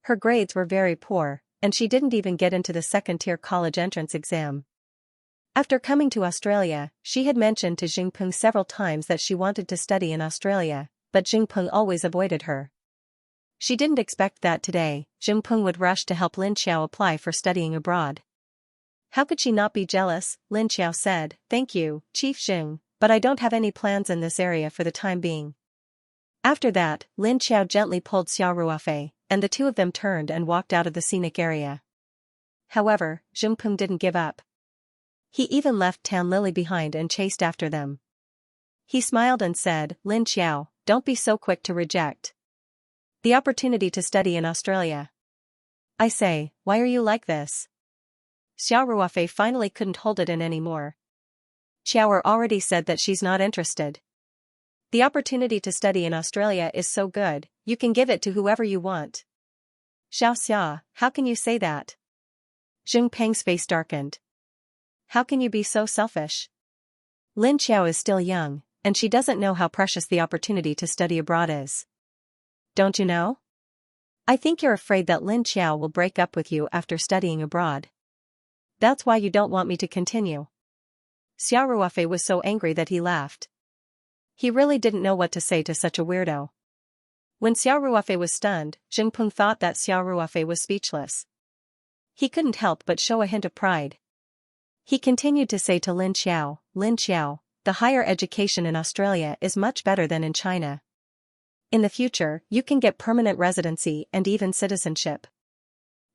Her grades were very poor, and she didn't even get into the second-tier college entrance exam. After coming to Australia, she had mentioned to Xingpeng several times that she wanted to study in Australia, but Xingpeng always avoided her. She didn't expect that today, Xingpeng would rush to help Lin Xiao apply for studying abroad. How could she not be jealous? Lin Xiao said, thank you, Chief Xing, but I don't have any plans in this area for the time being. After that, Lin Xiao gently pulled Xiao Ruofei, and the two of them turned and walked out of the scenic area. However, Xingpeng didn't give up. He even left Tan Lili behind and chased after them. He smiled and said, Lin Xiao, don't be so quick to reject the opportunity to study in Australia. I say, why are you like this? Xiao Ruofei finally couldn't hold it in anymore. Xiao already said that she's not interested. The opportunity to study in Australia is so good, you can give it to whoever you want. Xiaoxia, how can you say that? Xingpeng's face darkened. How can you be so selfish? Lin Xiao is still young, and she doesn't know how precious the opportunity to study abroad is. Don't you know? I think you're afraid that Lin Xiao will break up with you after studying abroad. That's why you don't want me to continue. Xiao Ruofei was so angry that he laughed. He really didn't know what to say to such a weirdo. When Xiao Ruofei was stunned, Jing Peng thought that Xiao Ruofei was speechless. He couldn't help but show a hint of pride. He continued to say to Lin Xiao, the higher education in Australia is much better than in China. In the future, you can get permanent residency and even citizenship.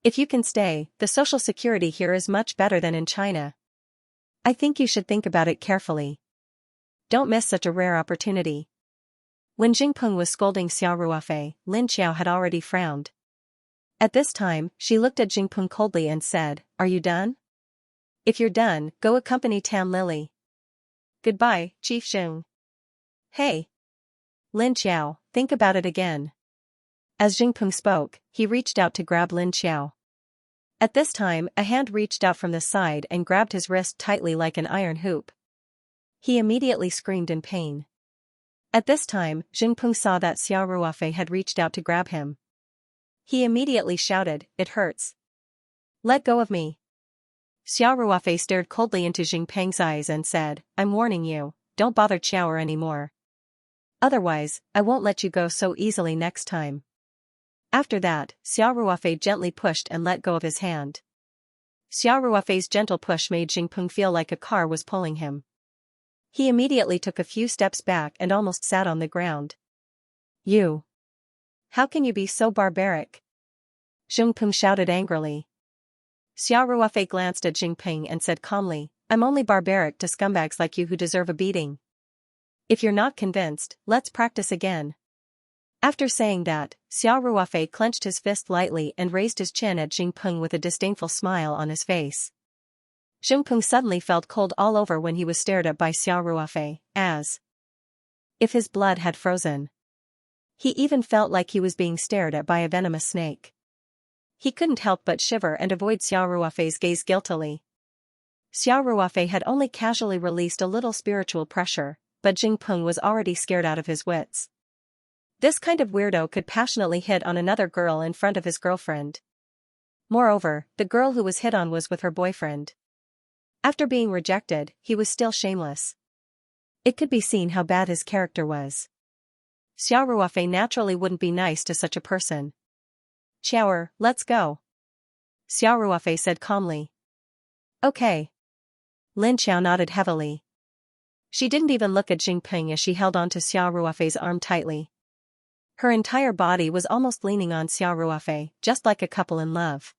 If you can stay, the social security here is much better than in China. I think you should think about it carefully. Don't miss such a rare opportunity. When Jing Peng was scolding Xiao Ruofei, Lin Xiao had already frowned. At this time, she looked at Jing Peng coldly and said, "Are you done? If you're done, go accompany Tan Lily. Goodbye, Chief Xing." Hey! Lin Xiao, think about it again. As Jing Peng spoke, he reached out to grab Lin Xiao. At this time, a hand reached out from the side and grabbed his wrist tightly like an iron hoop. He immediately screamed in pain. At this time, Jing Peng saw that Xiao Ruofei had reached out to grab him. He immediately shouted, "It hurts. Let go of me." Xiao Ruofei stared coldly into Jing Peng's eyes and said, "I'm warning you, don't bother Xiaoer anymore. Otherwise, I won't let you go so easily next time." After that, Xiao Ruofei gently pushed and let go of his hand. Xiao Ruofei's gentle push made Jing Peng feel like a car was pulling him. He immediately took a few steps back and almost sat on the ground. "You! How can you be so barbaric?" Jing Peng shouted angrily. Xiao Ruofei glanced at Jing Peng and said calmly, "I'm only barbaric to scumbags like you who deserve a beating. If you're not convinced, let's practice again." After saying that, Xiao Ruofei clenched his fist lightly and raised his chin at Jing Peng with a disdainful smile on his face. Jing Peng suddenly felt cold all over when he was stared at by Xiao Ruofei, as if his blood had frozen. He even felt like he was being stared at by a venomous snake. He couldn't help but shiver and avoid Xiao Ruofei's gaze guiltily. Xiao Ruofei had only casually released a little spiritual pressure, but Jing Peng was already scared out of his wits. This kind of weirdo could passionately hit on another girl in front of his girlfriend. Moreover, the girl who was hit on was with her boyfriend. After being rejected, he was still shameless. It could be seen how bad his character was. Xiao Ruofei naturally wouldn't be nice to such a person. "Xiaoer, let's go," Xiao Ruofei said calmly. "Okay." Lin Xiao nodded heavily. She didn't even look at Jing Peng as she held on to Xiao Ruofei's arm tightly. Her entire body was almost leaning on Xiao Ruofei, just like a couple in love.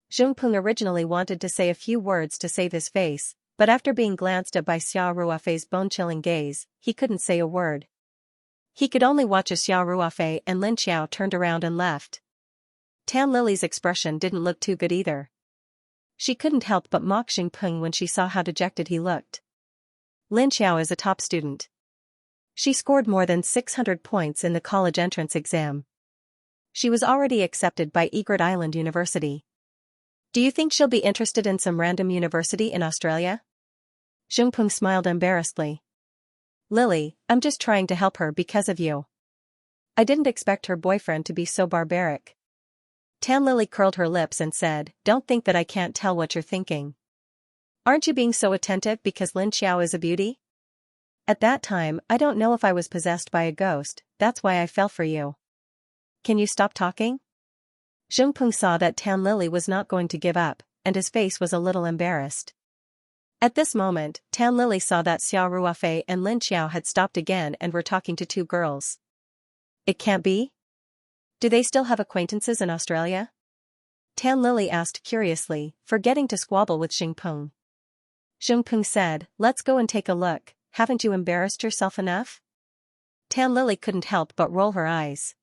Jing Peng originally wanted to say a few words to save his face, but after being glanced at by Xiao Ruofei's bone-chilling gaze, he couldn't say a word. He could only watch as Xiao Ruofei and Lin Xiao turned around and left. Tan Lily's expression didn't look too good either. She couldn't help but mock Jing Peng when she saw how dejected he looked. Lin Xiao is a top student. She scored more than 600 points in the college entrance exam. She was already accepted by Egret Island University. Do you think she'll be interested in some random university in Australia? Jing Peng smiled embarrassedly. "Lily, I'm just trying to help her because of you. I didn't expect her boyfriend to be so barbaric." Tan Lily curled her lips and said, "Don't think that I can't tell what you're thinking. Aren't you being so attentive because Lin Xiao is a beauty? At that time, I don't know if I was possessed by a ghost, that's why I fell for you. Can you stop talking?" Jing Peng saw that Tan Lily was not going to give up, and his face was a little embarrassed. At this moment, Tan Lily saw that Xiao Ruofei and Lin Xiao had stopped again and were talking to two girls. It can't be? Do they still have acquaintances in Australia? Tan Lily asked curiously, forgetting to squabble with Jing Peng. Jing Peng said, "Let's go and take a look, haven't you embarrassed yourself enough?" Tan Lily couldn't help but roll her eyes.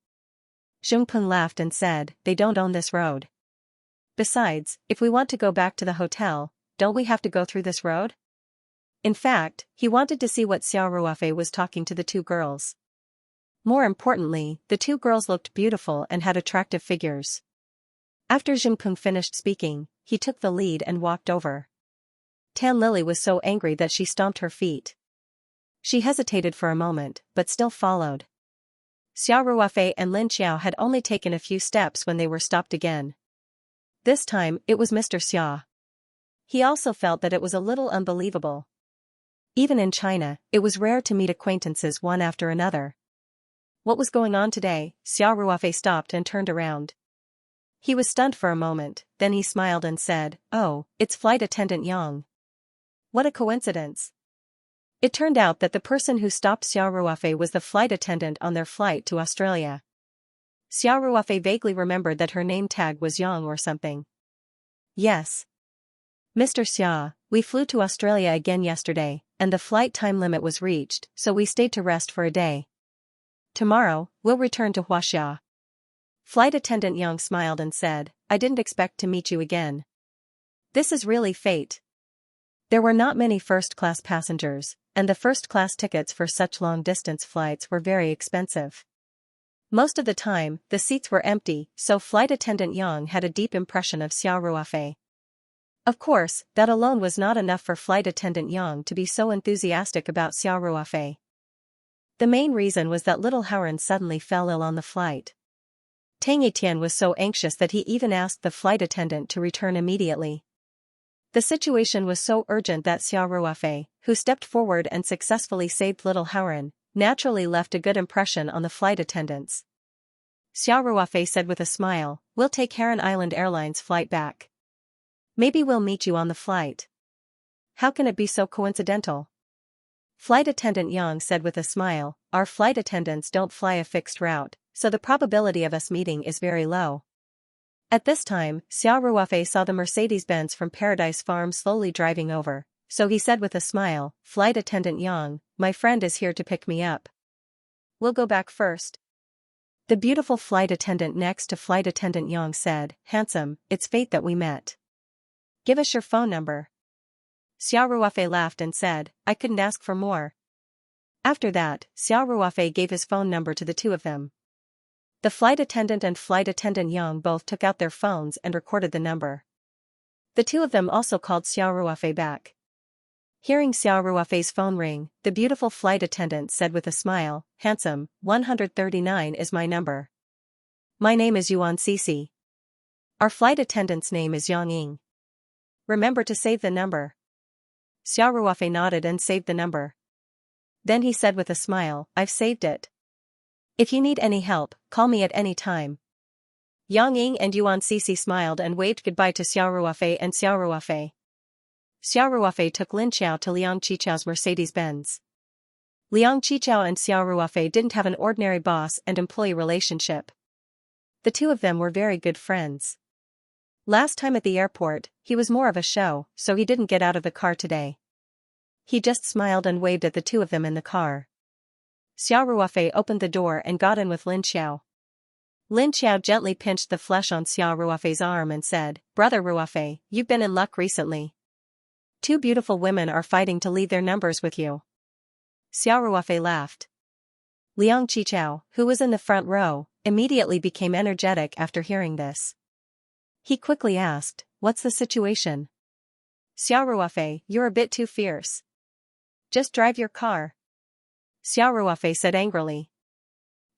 Jing Peng laughed and said, "They don't own this road. Besides, if we want to go back to the hotel, don't we have to go through this road?" In fact, he wanted to see what Xiao Ruofei was talking to the two girls. More importantly, the two girls looked beautiful and had attractive figures. After Jing Peng finished speaking, he took the lead and walked over. Tan Lily was so angry that she stomped her feet. She hesitated for a moment, but still followed. Xiao Ruofei and Lin Xiao had only taken a few steps when they were stopped again. This time, it was Mr. Xia. He also felt that it was a little unbelievable. Even in China, it was rare to meet acquaintances one after another. What was going on today? Xiao Ruofei stopped and turned around. He was stunned for a moment, then he smiled and said, "Oh, it's Flight Attendant Yang." What a coincidence. It turned out that the person who stopped Xiao Ruofei was the flight attendant on their flight to Australia. Xiao Ruofei vaguely remembered that her name tag was Yang or something. Yes. Mr. Xia, we flew to Australia again yesterday, and the flight time limit was reached, so we stayed to rest for a day. Tomorrow, we'll return to Huaxia. Flight attendant Yang smiled and said, "I didn't expect to meet you again. This is really fate." There were not many first-class passengers, and the first-class tickets for such long-distance flights were very expensive. Most of the time, the seats were empty, so flight attendant Yang had a deep impression of Xiao Ruofei. Of course, that alone was not enough for flight attendant Yang to be so enthusiastic about Xiao Ruofei. The main reason was that little Howren suddenly fell ill on the flight. Tang Etienne was so anxious that he even asked the flight attendant to return immediately. The situation was so urgent that Xiao Ruofei, who stepped forward and successfully saved little Howren, naturally left a good impression on the flight attendants. Xiao Ruofei said with a smile, "We'll take Heron Island Airlines flight back. Maybe we'll meet you on the flight." How can it be so coincidental? Flight attendant Yang said with a smile, "Our flight attendants don't fly a fixed route, so the probability of us meeting is very low." At this time, Xiao Ruofei saw the Mercedes-Benz from Paradise Farm slowly driving over, so he said with a smile, "Flight attendant Yang, my friend is here to pick me up. We'll go back first." The beautiful flight attendant next to flight attendant Yang said, "Handsome, it's fate that we met. Give us your phone number." Xiao Ruofei laughed and said, "I couldn't ask for more." After that, Xiao Ruofei gave his phone number to the two of them. The flight attendant and flight attendant Yang both took out their phones and recorded the number. The two of them also called Xiao Ruofei back. Hearing Xiao Ruofei's phone ring, the beautiful flight attendant said with a smile, "Handsome, 139 is my number. My name is Yuan Cici. Our flight attendant's name is Yang Ying. Remember to save the number." Xiao Ruofei nodded and saved the number. Then he said with a smile, "I've saved it. If you need any help, call me at any time." Yang Ying and Yuan Cici smiled and waved goodbye to Xiao Ruofei and Xiao Ruofei. Xiao Ruofei took Lin Xiao to Liang Qichao's Mercedes-Benz. Liang Qichao and Xiao Ruofei didn't have an ordinary boss and employee relationship. The two of them were very good friends. Last time at the airport, he was more of a show, so he didn't get out of the car today. He just smiled and waved at the two of them in the car. Xiao Ruofei opened the door and got in with Lin Xiao. Lin Xiao gently pinched the flesh on Xiao Ruofei's arm and said, "Brother Ruofei, you've been in luck recently. Two beautiful women are fighting to leave their numbers with you." Xiao Ruofei laughed. Liang Qichao, who was in the front row, immediately became energetic after hearing this. He quickly asked, "What's the situation?" "Xiao Ruofei, you're a bit too fierce. Just drive your car," Xiao Ruofei said angrily.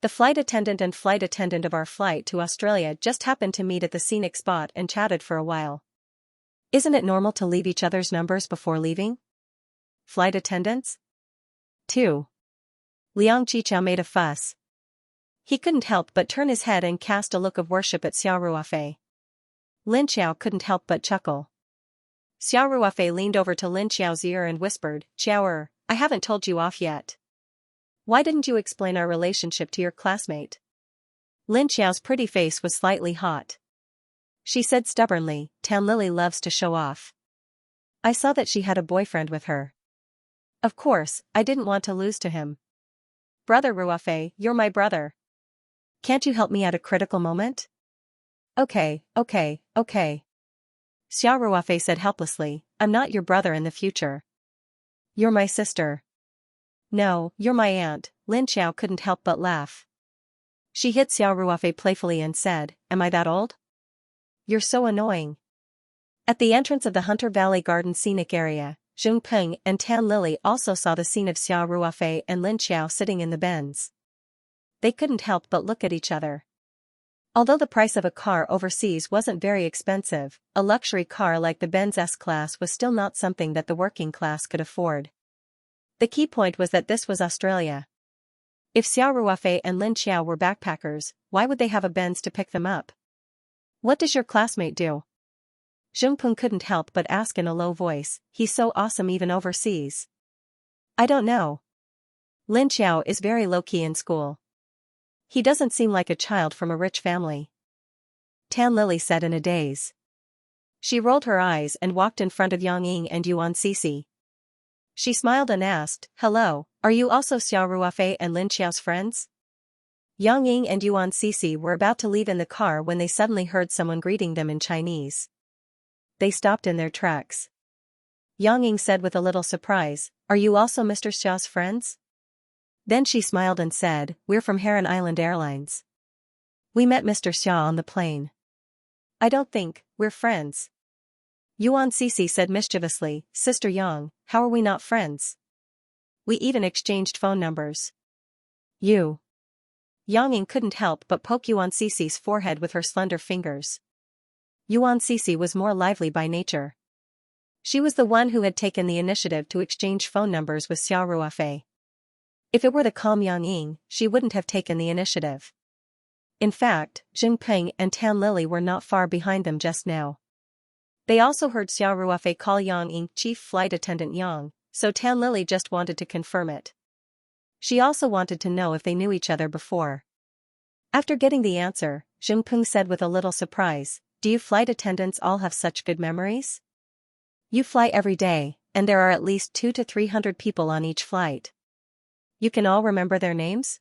"The flight attendant and flight attendant of our flight to Australia just happened to meet at the scenic spot and chatted for a while. Isn't it normal to leave each other's numbers before leaving? Flight attendants?" 2. Liang Qichao made a fuss. He couldn't help but turn his head and cast a look of worship at Xiao Ruofei. Lin Xiao couldn't help but chuckle. Xiao Ruofei leaned over to Lin Xiao's ear and whispered, "Xiaoer, I haven't told you off yet. Why didn't you explain our relationship to your classmate?" Lin Xiao's pretty face was slightly hot. She said stubbornly, "Tan Lily loves to show off. I saw that she had a boyfriend with her. Of course, I didn't want to lose to him. Brother Ruofei, you're my brother. Can't you help me at a critical moment?" Okay. Xiao Ruofei said helplessly, "I'm not your brother in the future. You're my sister." "No, you're my aunt." Lin Xiao couldn't help but laugh. She hit Xiao Ruofei playfully and said, "Am I that old? You're so annoying." At the entrance of the Hunter Valley Garden scenic area, Zheng Peng and Tan Lily also saw the scene of Xiao Ruofei and Lin Xiao sitting in the Benz. They couldn't help but look at each other. Although the price of a car overseas wasn't very expensive, a luxury car like the Benz S-Class was still not something that the working class could afford. The key point was that this was Australia. If Xiao Ruofei and Lin Xiao were backpackers, why would they have a Benz to pick them up? What does your classmate do? Zheng Peng couldn't help but ask in a low voice, he's so awesome even overseas. I don't know. Lin Xiao is very low-key in school. He doesn't seem like a child from a rich family. Tan Lily said in a daze. She rolled her eyes and walked in front of Yang Ying and Yuan Sisi. She smiled and asked, hello, are you also Xiao Ruofei and Lin Xiao's friends? Yang Ying and Yuan Sisi were about to leave in the car when they suddenly heard someone greeting them in Chinese. They stopped in their tracks. Yang Ying said with a little surprise, are you also Mr. Xiao's friends? Then she smiled and said, we're from Heron Island Airlines. We met Mr. Xia on the plane. I don't think we're friends. Yuan Sisi said mischievously, Sister Yang, how are we not friends? We even exchanged phone numbers. You. Yang Ying couldn't help but poke Yuan Sisi's forehead with her slender fingers. Yuan Sisi was more lively by nature. She was the one who had taken the initiative to exchange phone numbers with Xiao Ruofei. If it were the calm Yang Ying, she wouldn't have taken the initiative. In fact, Zheng Peng and Tan Lily were not far behind them just now. They also heard Xiao Ruofei call Yang Ying Chief Flight Attendant Yang, so Tan Lily just wanted to confirm it. She also wanted to know if they knew each other before. After getting the answer, Zheng Peng said with a little surprise, do you flight attendants all have such good memories? You fly every day, and there are at least 200 to 300 people on each flight. You can all remember their names?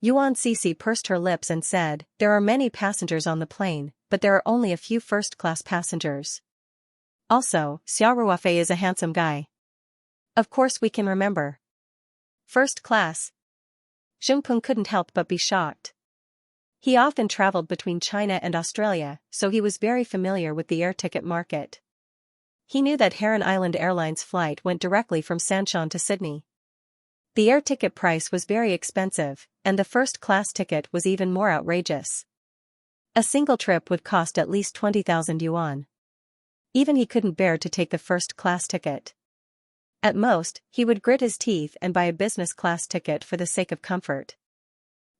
Yuan Sisi pursed her lips and said, there are many passengers on the plane, but there are only a few first-class passengers. Also, Xiao Ruofei is a handsome guy. Of course we can remember. First class. Zheng Peng couldn't help but be shocked. He often traveled between China and Australia, so he was very familiar with the air ticket market. He knew that Heron Island Airlines flight went directly from Sanshan to Sydney. The air ticket price was very expensive, and the first-class ticket was even more outrageous. A single trip would cost at least 20,000 yuan. Even he couldn't bear to take the first-class ticket. At most, he would grit his teeth and buy a business-class ticket for the sake of comfort.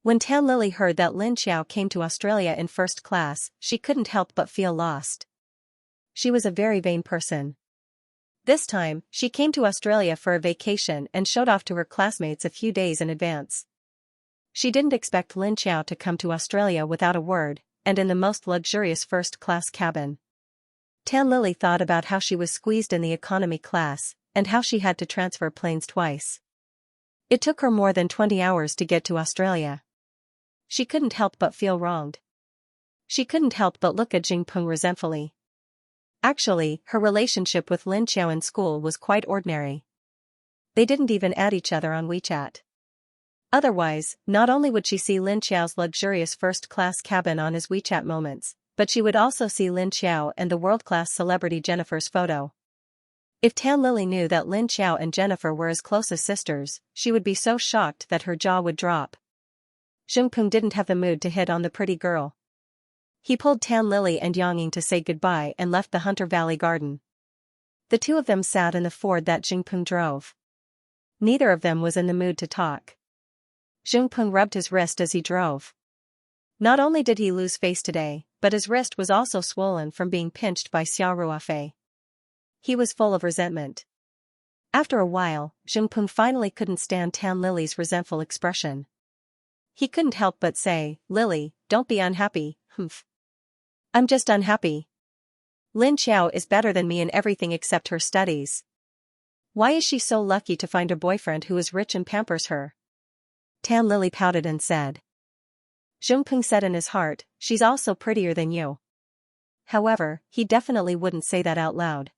When Tan Lily heard that Lin Xiao came to Australia in first class, she couldn't help but feel lost. She was a very vain person. This time, she came to Australia for a vacation and showed off to her classmates a few days in advance. She didn't expect Lin Xiao to come to Australia without a word, and in the most luxurious first-class cabin. Tan Lily thought about how she was squeezed in the economy class, and how she had to transfer planes twice. It took her more than 20 hours to get to Australia. She couldn't help but feel wronged. She couldn't help but look at Zheng Peng resentfully. Actually, her relationship with Lin Xiao in school was quite ordinary. They didn't even add each other on WeChat. Otherwise, not only would she see Lin Xiao's luxurious first-class cabin on his WeChat moments, but she would also see Lin Xiao and the world-class celebrity Jennifer's photo. If Tan Lily knew that Lin Xiao and Jennifer were as close as sisters, she would be so shocked that her jaw would drop. Zheng Peng didn't have the mood to hit on the pretty girl. He pulled Tan Lily and Yang Ying to say goodbye and left the Hunter Valley garden. The two of them sat in the Ford that Zheng Peng drove. Neither of them was in the mood to talk. Zheng Peng rubbed his wrist as he drove. Not only did he lose face today, but his wrist was also swollen from being pinched by Xiao Ruofei. He was full of resentment. After a while, Zheng Peng finally couldn't stand Tan Lily's resentful expression. He couldn't help but say, Lily, don't be unhappy, humph. I'm just unhappy. Lin Xiao is better than me in everything except her studies. Why is she so lucky to find a boyfriend who is rich and pampers her? Tan Lily pouted and said. Zheng Peng said in his heart, she's also prettier than you. However, he definitely wouldn't say that out loud.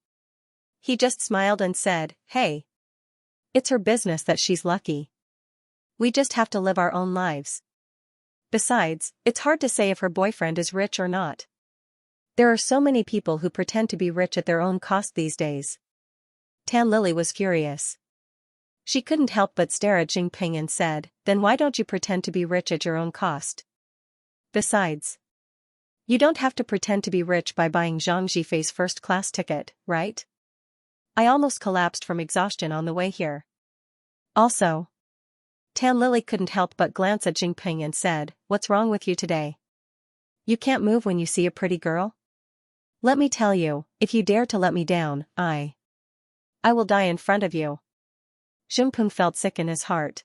He just smiled and said, hey. It's her business that she's lucky. We just have to live our own lives. Besides, it's hard to say if her boyfriend is rich or not. There are so many people who pretend to be rich at their own cost these days. Tan Lily was furious. She couldn't help but stare at Zheng Peng and said, then why don't you pretend to be rich at your own cost? Besides, you don't have to pretend to be rich by buying Zhang Zhifei's first-class ticket, right? I almost collapsed from exhaustion on the way here. Also, Tan Lily couldn't help but glance at Jingping and said, "What's wrong with you today? You can't move when you see a pretty girl? Let me tell you, if you dare to let me down, I will die in front of you." Jingping felt sick in his heart.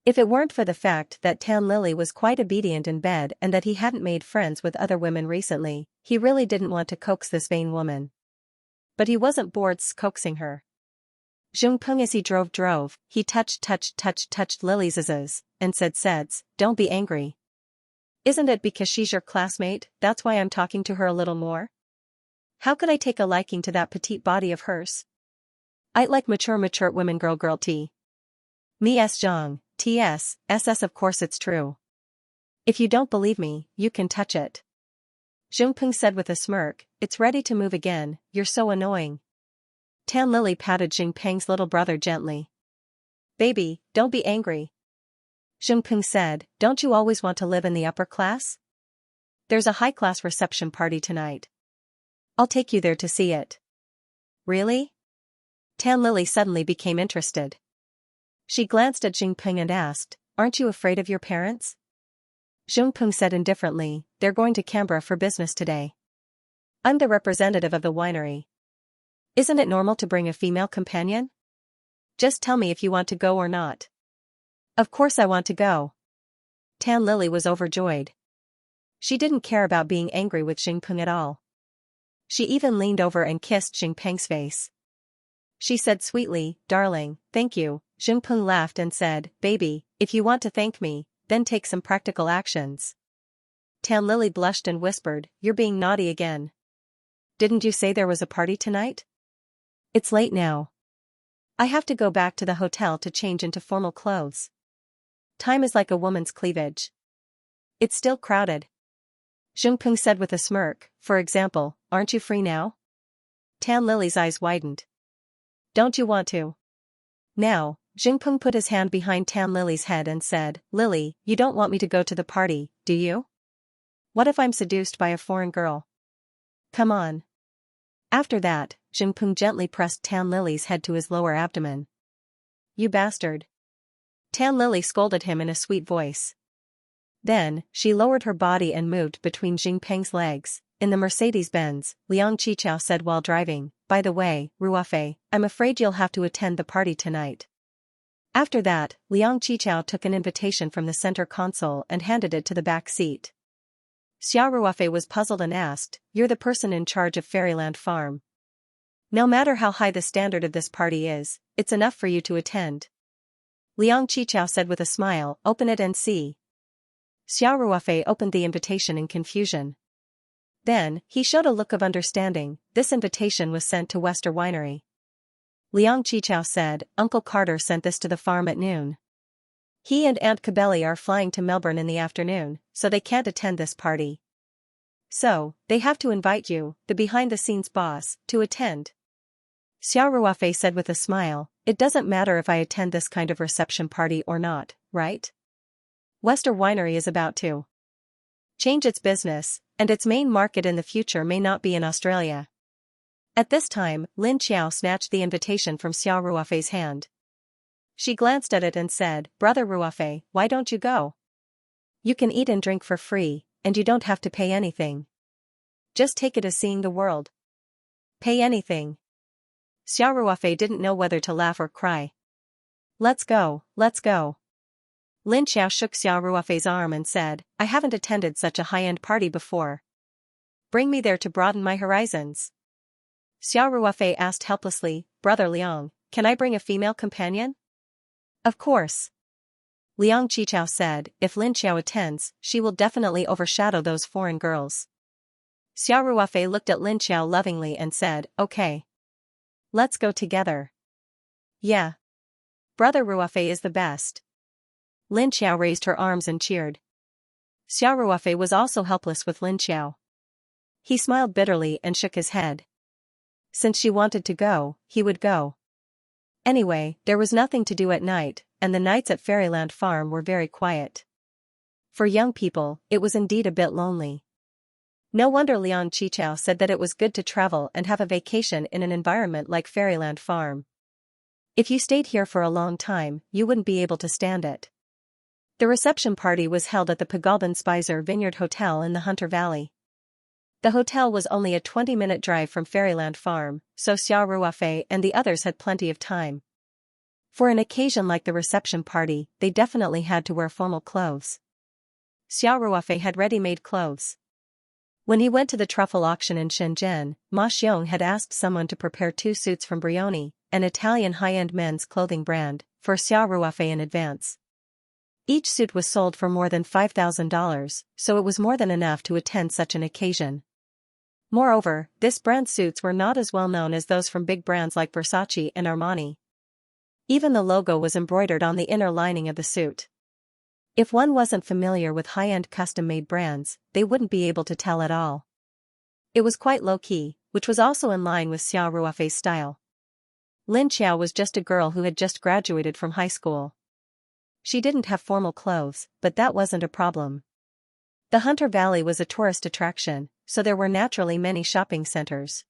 If it weren't for the fact that Tan Lily was quite obedient in bed and that he hadn't made friends with other women recently, he really didn't want to coax this vain woman. But he wasn't bored coaxing her. Jingpeng as he drove, he touched Lily's z's, and said, "Don't be angry. Isn't it because she's your classmate, that's why I'm talking to her a little more? How could I take a liking to that petite body of hers? I'd like mature women girl t. Me s Zhang, ts, of course it's true. If you don't believe me, you can touch it." Jingpeng said with a smirk, "It's ready to move again, you're so annoying." Tan Lily patted Jingpeng's little brother gently. "Baby, don't be angry." Jingpeng said, "Don't you always want to live in the upper class? There's a high-class reception party tonight. I'll take you there to see it." "Really?" Tan Lily suddenly became interested. She glanced at Jingpeng and asked, "Aren't you afraid of your parents?" Jingpeng said indifferently, "They're going to Canberra for business today. I'm the representative of the winery. Isn't it normal to bring a female companion? Just tell me if you want to go or not." "Of course I want to go." Tan Lily was overjoyed. She didn't care about being angry with Jingpeng at all. She even leaned over and kissed Jingpeng's face. She said sweetly, "Darling, thank you." Jingpeng laughed and said, "Baby, if you want to thank me, then take some practical actions." Tan Lily blushed and whispered, "You're being naughty again. Didn't you say there was a party tonight? It's late now. I have to go back to the hotel to change into formal clothes. Time is like a woman's cleavage. It's still crowded." Jingpeng said with a smirk, "For example, aren't you free now?" Tan Lily's eyes widened. "Don't you want to?" Now, Jingpeng put his hand behind Tan Lily's head and said, "Lily, you don't want me to go to the party, do you? What if I'm seduced by a foreign girl? Come on." After that, Jingpeng gently pressed Tan Lily's head to his lower abdomen. "You bastard." Tan Lily scolded him in a sweet voice. Then, she lowered her body and moved between Jingpeng's legs. In the Mercedes-Benz, Liang Qichao said while driving, "By the way, Ruofei, I'm afraid you'll have to attend the party tonight." After that, Liang Qichao took an invitation from the center console and handed it to the back seat. Xia Ruofei was puzzled and asked, "You're the person in charge of Fairyland Farm. No matter how high the standard of this party is, it's enough for you to attend." Liang Qichao said with a smile, "Open it and see." Xia Ruofei opened the invitation in confusion. Then, he showed a look of understanding. This invitation was sent to Wester Winery. Liang Qichao said, "Uncle Carter sent this to the farm at noon. He and Aunt Cabelli are flying to Melbourne in the afternoon, so they can't attend this party. So, they have to invite you, the behind-the-scenes boss, to attend." Xia Ruofei said with a smile, "It doesn't matter if I attend this kind of reception party or not, right? Wester Winery is about to change its business, and its main market in the future may not be in Australia." At this time, Lin Qiao snatched the invitation from Xia Ruofei's hand. She glanced at it and said, "Brother Ruofei, why don't you go? You can eat and drink for free, and you don't have to pay anything. Just take it as seeing the world." "Pay anything?" Xia Ruofei didn't know whether to laugh or cry. Let's go, let's go." Lin Qiao shook Xia Ruofei's arm and said, "I haven't attended such a high-end party before. Bring me there to broaden my horizons." Xia Ruofei asked helplessly, "Brother Liang, can I bring a female companion?" "Of course." Liang Qichao said, "If Lin Qiao attends, she will definitely overshadow those foreign girls." Xia Ruofei looked at Lin Qiao lovingly and said, "Okay. Let's go together." "Yeah. Brother Ruofei is the best." Lin Qiao raised her arms and cheered. Xia Ruofei was also helpless with Lin Qiao. He smiled bitterly and shook his head. Since she wanted to go, he would go. Anyway, there was nothing to do at night, and the nights at Fairyland Farm were very quiet. For young people, it was indeed a bit lonely. No wonder Liang Qichao said that it was good to travel and have a vacation in an environment like Fairyland Farm. If you stayed here for a long time, you wouldn't be able to stand it. The reception party was held at the Pagalban Spicer Vineyard Hotel in the Hunter Valley. The hotel was only a 20-minute drive from Fairyland Farm, so Xiao Ruofei and the others had plenty of time. For an occasion like the reception party, they definitely had to wear formal clothes. Xiao Ruofei had ready-made clothes. When he went to the truffle auction in Shenzhen, Ma Xiong had asked someone to prepare 2 suits from Brioni, an Italian high-end men's clothing brand, for Xiao Ruofei in advance. Each suit was sold for more than $5,000, so it was more than enough to attend such an occasion. Moreover, this brand's suits were not as well known as those from big brands like Versace and Armani. Even the logo was embroidered on the inner lining of the suit. If one wasn't familiar with high-end custom-made brands, they wouldn't be able to tell at all. It was quite low-key, which was also in line with Xiao Ruofei's style. Lin Xiao was just a girl who had just graduated from high school. She didn't have formal clothes, but that wasn't a problem. The Hunter Valley was a tourist attraction, so there were naturally many shopping centers.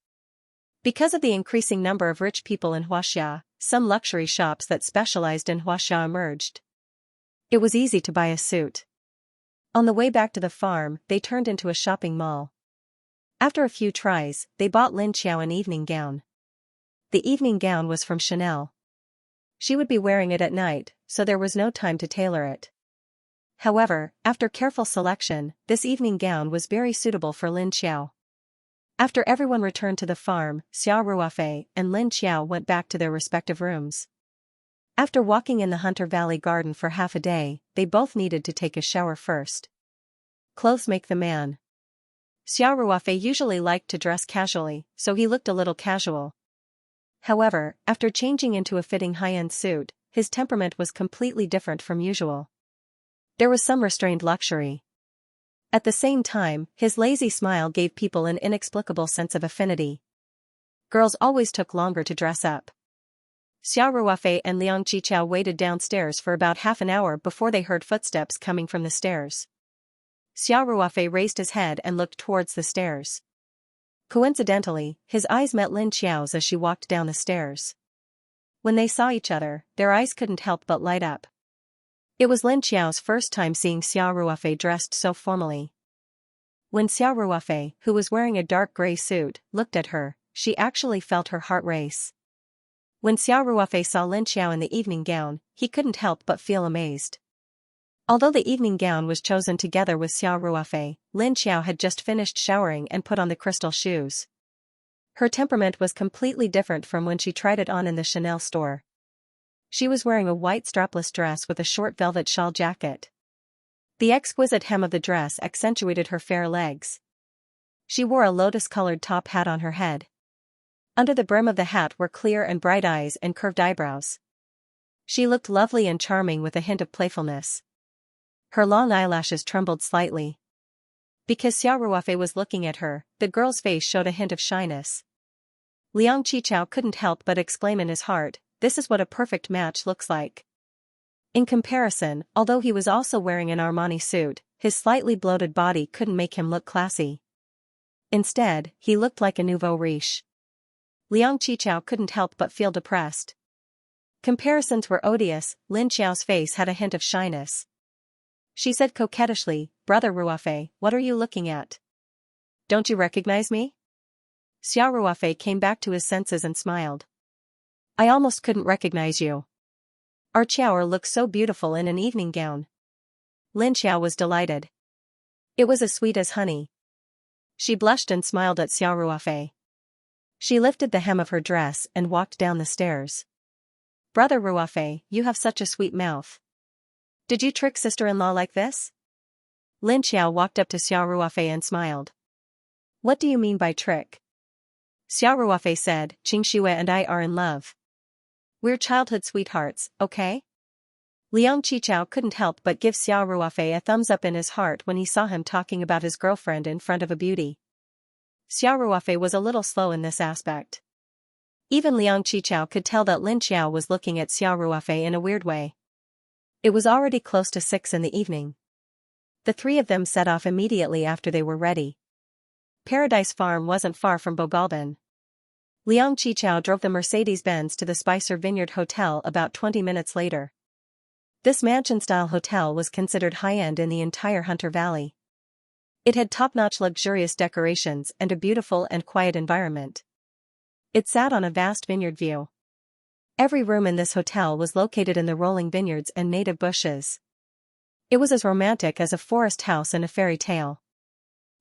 Because of the increasing number of rich people in Huaxia, some luxury shops that specialized in Huaxia emerged. It was easy to buy a suit. On the way back to the farm, they turned into a shopping mall. After a few tries, they bought Lin Xiao an evening gown. The evening gown was from Chanel. She would be wearing it at night, so there was no time to tailor it. However, after careful selection, this evening gown was very suitable for Lin Xiao. After everyone returned to the farm, Xiao Ruofei and Lin Xiao went back to their respective rooms. After walking in the Hunter Valley garden for half a day, they both needed to take a shower first. Clothes make the man. Xiao Ruofei usually liked to dress casually, so he looked a little casual. However, after changing into a fitting high-end suit, his temperament was completely different from usual. There was some restrained luxury. At the same time, his lazy smile gave people an inexplicable sense of affinity. Girls always took longer to dress up. Xiao Ruofei and Liang Qichao waited downstairs for about half an hour before they heard footsteps coming from the stairs. Xiao Ruofei raised his head and looked towards the stairs. Coincidentally, his eyes met Lin Xiao's as she walked down the stairs. When they saw each other, their eyes couldn't help but light up. It was Lin Xiao's first time seeing Xiao Ruofei dressed so formally. When Xiao Ruofei, who was wearing a dark gray suit, looked at her, she actually felt her heart race. When Xiao Ruofei saw Lin Xiao in the evening gown, he couldn't help but feel amazed. Although the evening gown was chosen together with Xiao Ruofei, Lin Xiao had just finished showering and put on the crystal shoes. Her temperament was completely different from when she tried it on in the Chanel store. She was wearing a white strapless dress with a short velvet shawl jacket. The exquisite hem of the dress accentuated her fair legs. She wore a lotus-colored top hat on her head. Under the brim of the hat were clear and bright eyes and curved eyebrows. She looked lovely and charming with a hint of playfulness. Her long eyelashes trembled slightly. Because Xiao Ruofei was looking at her, the girl's face showed a hint of shyness. Liang Qichao couldn't help but exclaim in his heart, "This is what a perfect match looks like." In comparison, although he was also wearing an Armani suit, his slightly bloated body couldn't make him look classy. Instead, he looked like a nouveau riche. Liang Qichao couldn't help but feel depressed. Comparisons were odious. Lin Xiao's face had a hint of shyness. She said coquettishly, "Brother Ruofei, what are you looking at? Don't you recognize me?" Xiao Ruofei came back to his senses and smiled. "I almost couldn't recognize you. Our Qiaoer looks so beautiful in an evening gown." Lin Xiao was delighted. It was as sweet as honey. She blushed and smiled at Xiao Ruofei. She lifted the hem of her dress and walked down the stairs. "Brother Ruofei, you have such a sweet mouth. Did you trick sister-in-law like this?" Lin Xiao walked up to Xiao Ruofei and smiled. "What do you mean by trick?" Xiao Ruofei said, "Xianxia and I are in love. We're childhood sweethearts, okay?" Liang Qichao couldn't help but give Xiao Ruofei a thumbs up in his heart when he saw him talking about his girlfriend in front of a beauty. Xiao Ruofei was a little slow in this aspect. Even Liang Qichao could tell that Lin Xiao was looking at Xiao Ruofei in a weird way. It was already close to 6 in the evening. The three of them set off immediately after they were ready. Paradise Farm wasn't far from Bogalban. Liang Qichao drove the Mercedes-Benz to the Spicer Vineyard Hotel about 20 minutes later. This mansion-style hotel was considered high-end in the entire Hunter Valley. It had top-notch luxurious decorations and a beautiful and quiet environment. It sat on a vast vineyard view. Every room in this hotel was located in the rolling vineyards and native bushes. It was as romantic as a forest house in a fairy tale.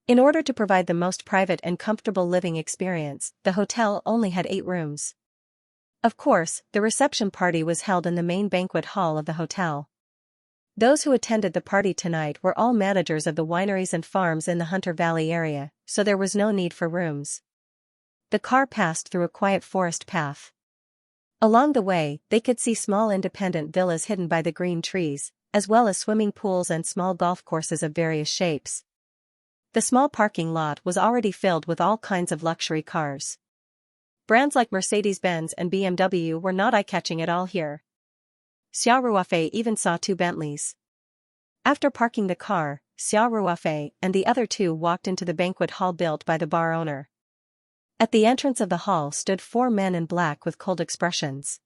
In order to provide the most private and comfortable living experience, the hotel only had 8 rooms. Of course, the reception party was held in the main banquet hall of the hotel. Those who attended the party tonight were all managers of the wineries and farms in the Hunter Valley area, so there was no need for rooms. The car passed through a quiet forest path. Along the way, they could see small independent villas hidden by the green trees, as well as swimming pools and small golf courses of various shapes. The small parking lot was already filled with all kinds of luxury cars. Brands like Mercedes-Benz and BMW were not eye-catching at all here. Xiao Ruofei even saw 2 Bentleys. After parking the car, Xiao Ruofei and the other 2 walked into the banquet hall built by the bar owner. At the entrance of the hall stood 4 men in black with cold expressions.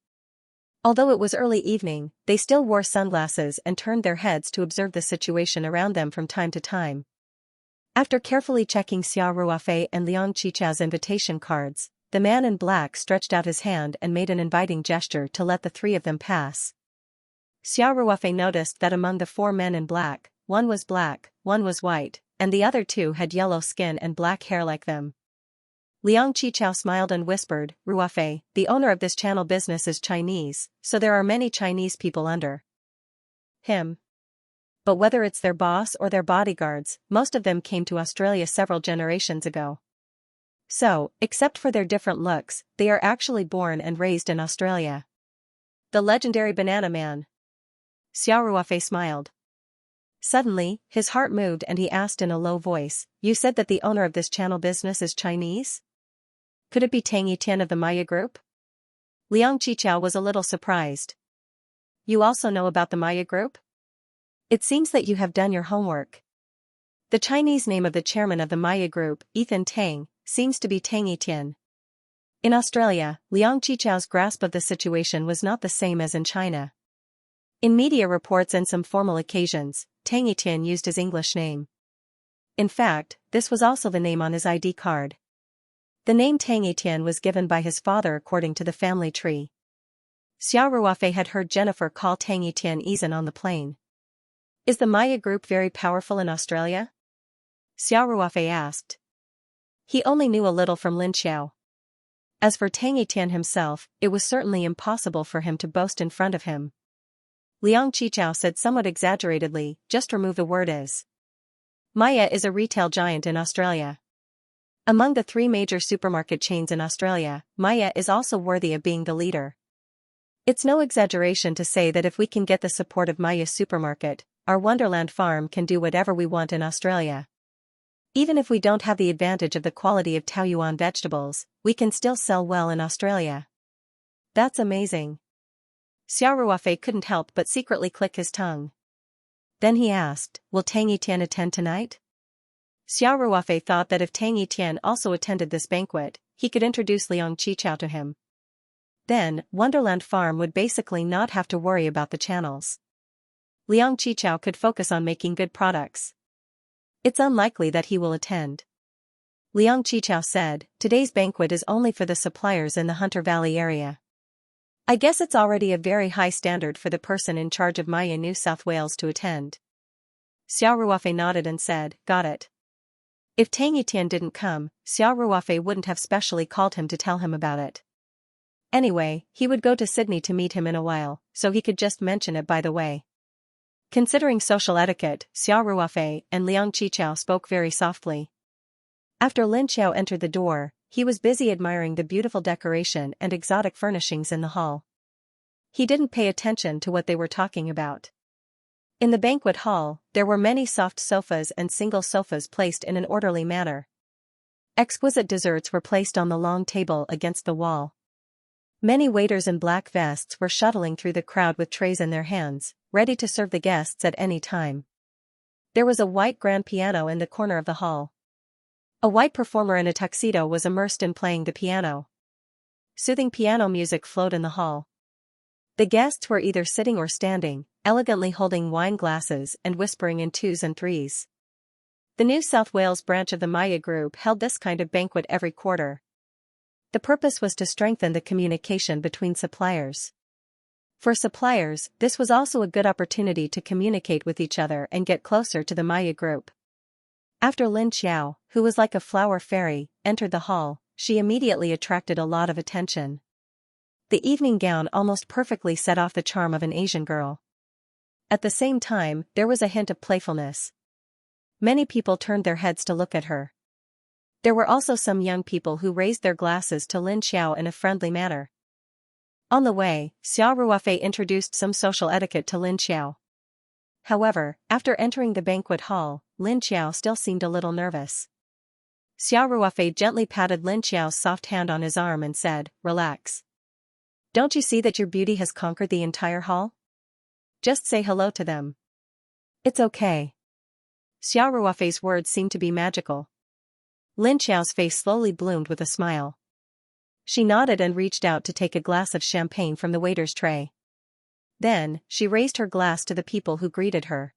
Although it was early evening, they still wore sunglasses and turned their heads to observe the situation around them from time to time. After carefully checking Xiao Ruofei and Liang Qichao's invitation cards, the man in black stretched out his hand and made an inviting gesture to let the 3 of them pass. Xiao Ruofei noticed that among the 4 men in black, one was black, one was white, and the other 2 had yellow skin and black hair like them. Liang Qichao smiled and whispered, "Ruofei, the owner of this channel business is Chinese, so there are many Chinese people under him. But whether it's their boss or their bodyguards, most of them came to Australia several generations ago. So, except for their different looks, they are actually born and raised in Australia." The legendary banana man. Xiao Ruofei smiled. Suddenly, his heart moved and he asked in a low voice, "You said that the owner of this channel business is Chinese? Could it be Tang Yitian of the Maya Group?" Liang Qichao was a little surprised. "You also know about the Maya Group? It seems that you have done your homework." The Chinese name of the chairman of the Maya Group, Ethan Tang, seems to be Tang Yitian. In Australia, Liang Qichao's grasp of the situation was not the same as in China. In media reports and some formal occasions, Tang Yitian used his English name. In fact, this was also the name on his ID card. The name Tang Yitian was given by his father according to the family tree. Xiao Ruofei had heard Jennifer call Tang Yitian Izan on the plane. "Is the Maya Group very powerful in Australia?" Xiao Ruofei asked. He only knew a little from Lin Xiao. As for Tang Yitian himself, it was certainly impossible for him to boast in front of him. Liang Qichao said somewhat exaggeratedly, "Just remove the word is." Maya is a retail giant in Australia. Among the 3 major supermarket chains in Australia, Maya is also worthy of being the leader. It's no exaggeration to say that if we can get the support of Maya Supermarket, our Wonderland farm can do whatever we want in Australia. Even if we don't have the advantage of the quality of Taoyuan vegetables, we can still sell well in Australia. That's amazing. Xiao Ruofei couldn't help but secretly click his tongue. Then he asked, "Will Tang Yitian attend tonight?" Xiao Ruofei thought that if Tang Yitian also attended this banquet, he could introduce Liang Qichao to him. Then, Wonderland Farm would basically not have to worry about the channels. Liang Qichao could focus on making good products. It's unlikely that he will attend. Liang Qichao said, "Today's banquet is only for the suppliers in the Hunter Valley area. I guess it's already a very high standard for the person in charge of Maya New South Wales to attend." Xiao Ruofei nodded and said, "Got it." If Tang Yitian didn't come, Xiao Ruofei wouldn't have specially called him to tell him about it. Anyway, he would go to Sydney to meet him in a while, so he could just mention it by the way. Considering social etiquette, Xiao Ruofei and Liang Qichao spoke very softly. After Lin Xiao entered the door, he was busy admiring the beautiful decoration and exotic furnishings in the hall. He didn't pay attention to what they were talking about. In the banquet hall, there were many soft sofas and single sofas placed in an orderly manner. Exquisite desserts were placed on the long table against the wall. Many waiters in black vests were shuttling through the crowd with trays in their hands, ready to serve the guests at any time. There was a white grand piano in the corner of the hall. A white performer in a tuxedo was immersed in playing the piano. soothing piano music flowed in the hall. The guests were either sitting or standing, elegantly holding wine glasses and whispering in twos and threes. The New South Wales branch of the Maya Group held this kind of banquet every quarter. The purpose was to strengthen the communication between suppliers. For suppliers, this was also a good opportunity to communicate with each other and get closer to the Maya Group. After Lin Xiao, who was like a flower fairy, entered the hall, she immediately attracted a lot of attention. The evening gown almost perfectly set off the charm of an Asian girl. At the same time, there was a hint of playfulness. Many people turned their heads to look at her. There were also some young people who raised their glasses to Lin Xiao in a friendly manner. On the way, Xia Ruofei introduced some social etiquette to Lin Xiao. However, after entering the banquet hall, Lin Xiao still seemed a little nervous. Xia Ruofei gently patted Lin Xiao's soft hand on his arm and said, "Relax. Don't you see that your beauty has conquered the entire hall? Just say hello to them. It's okay." Xia Ruofei's words seemed to be magical. Lin Xiao's face slowly bloomed with a smile. She nodded and reached out to take a glass of champagne from the waiter's tray. Then, she raised her glass to the people who greeted her.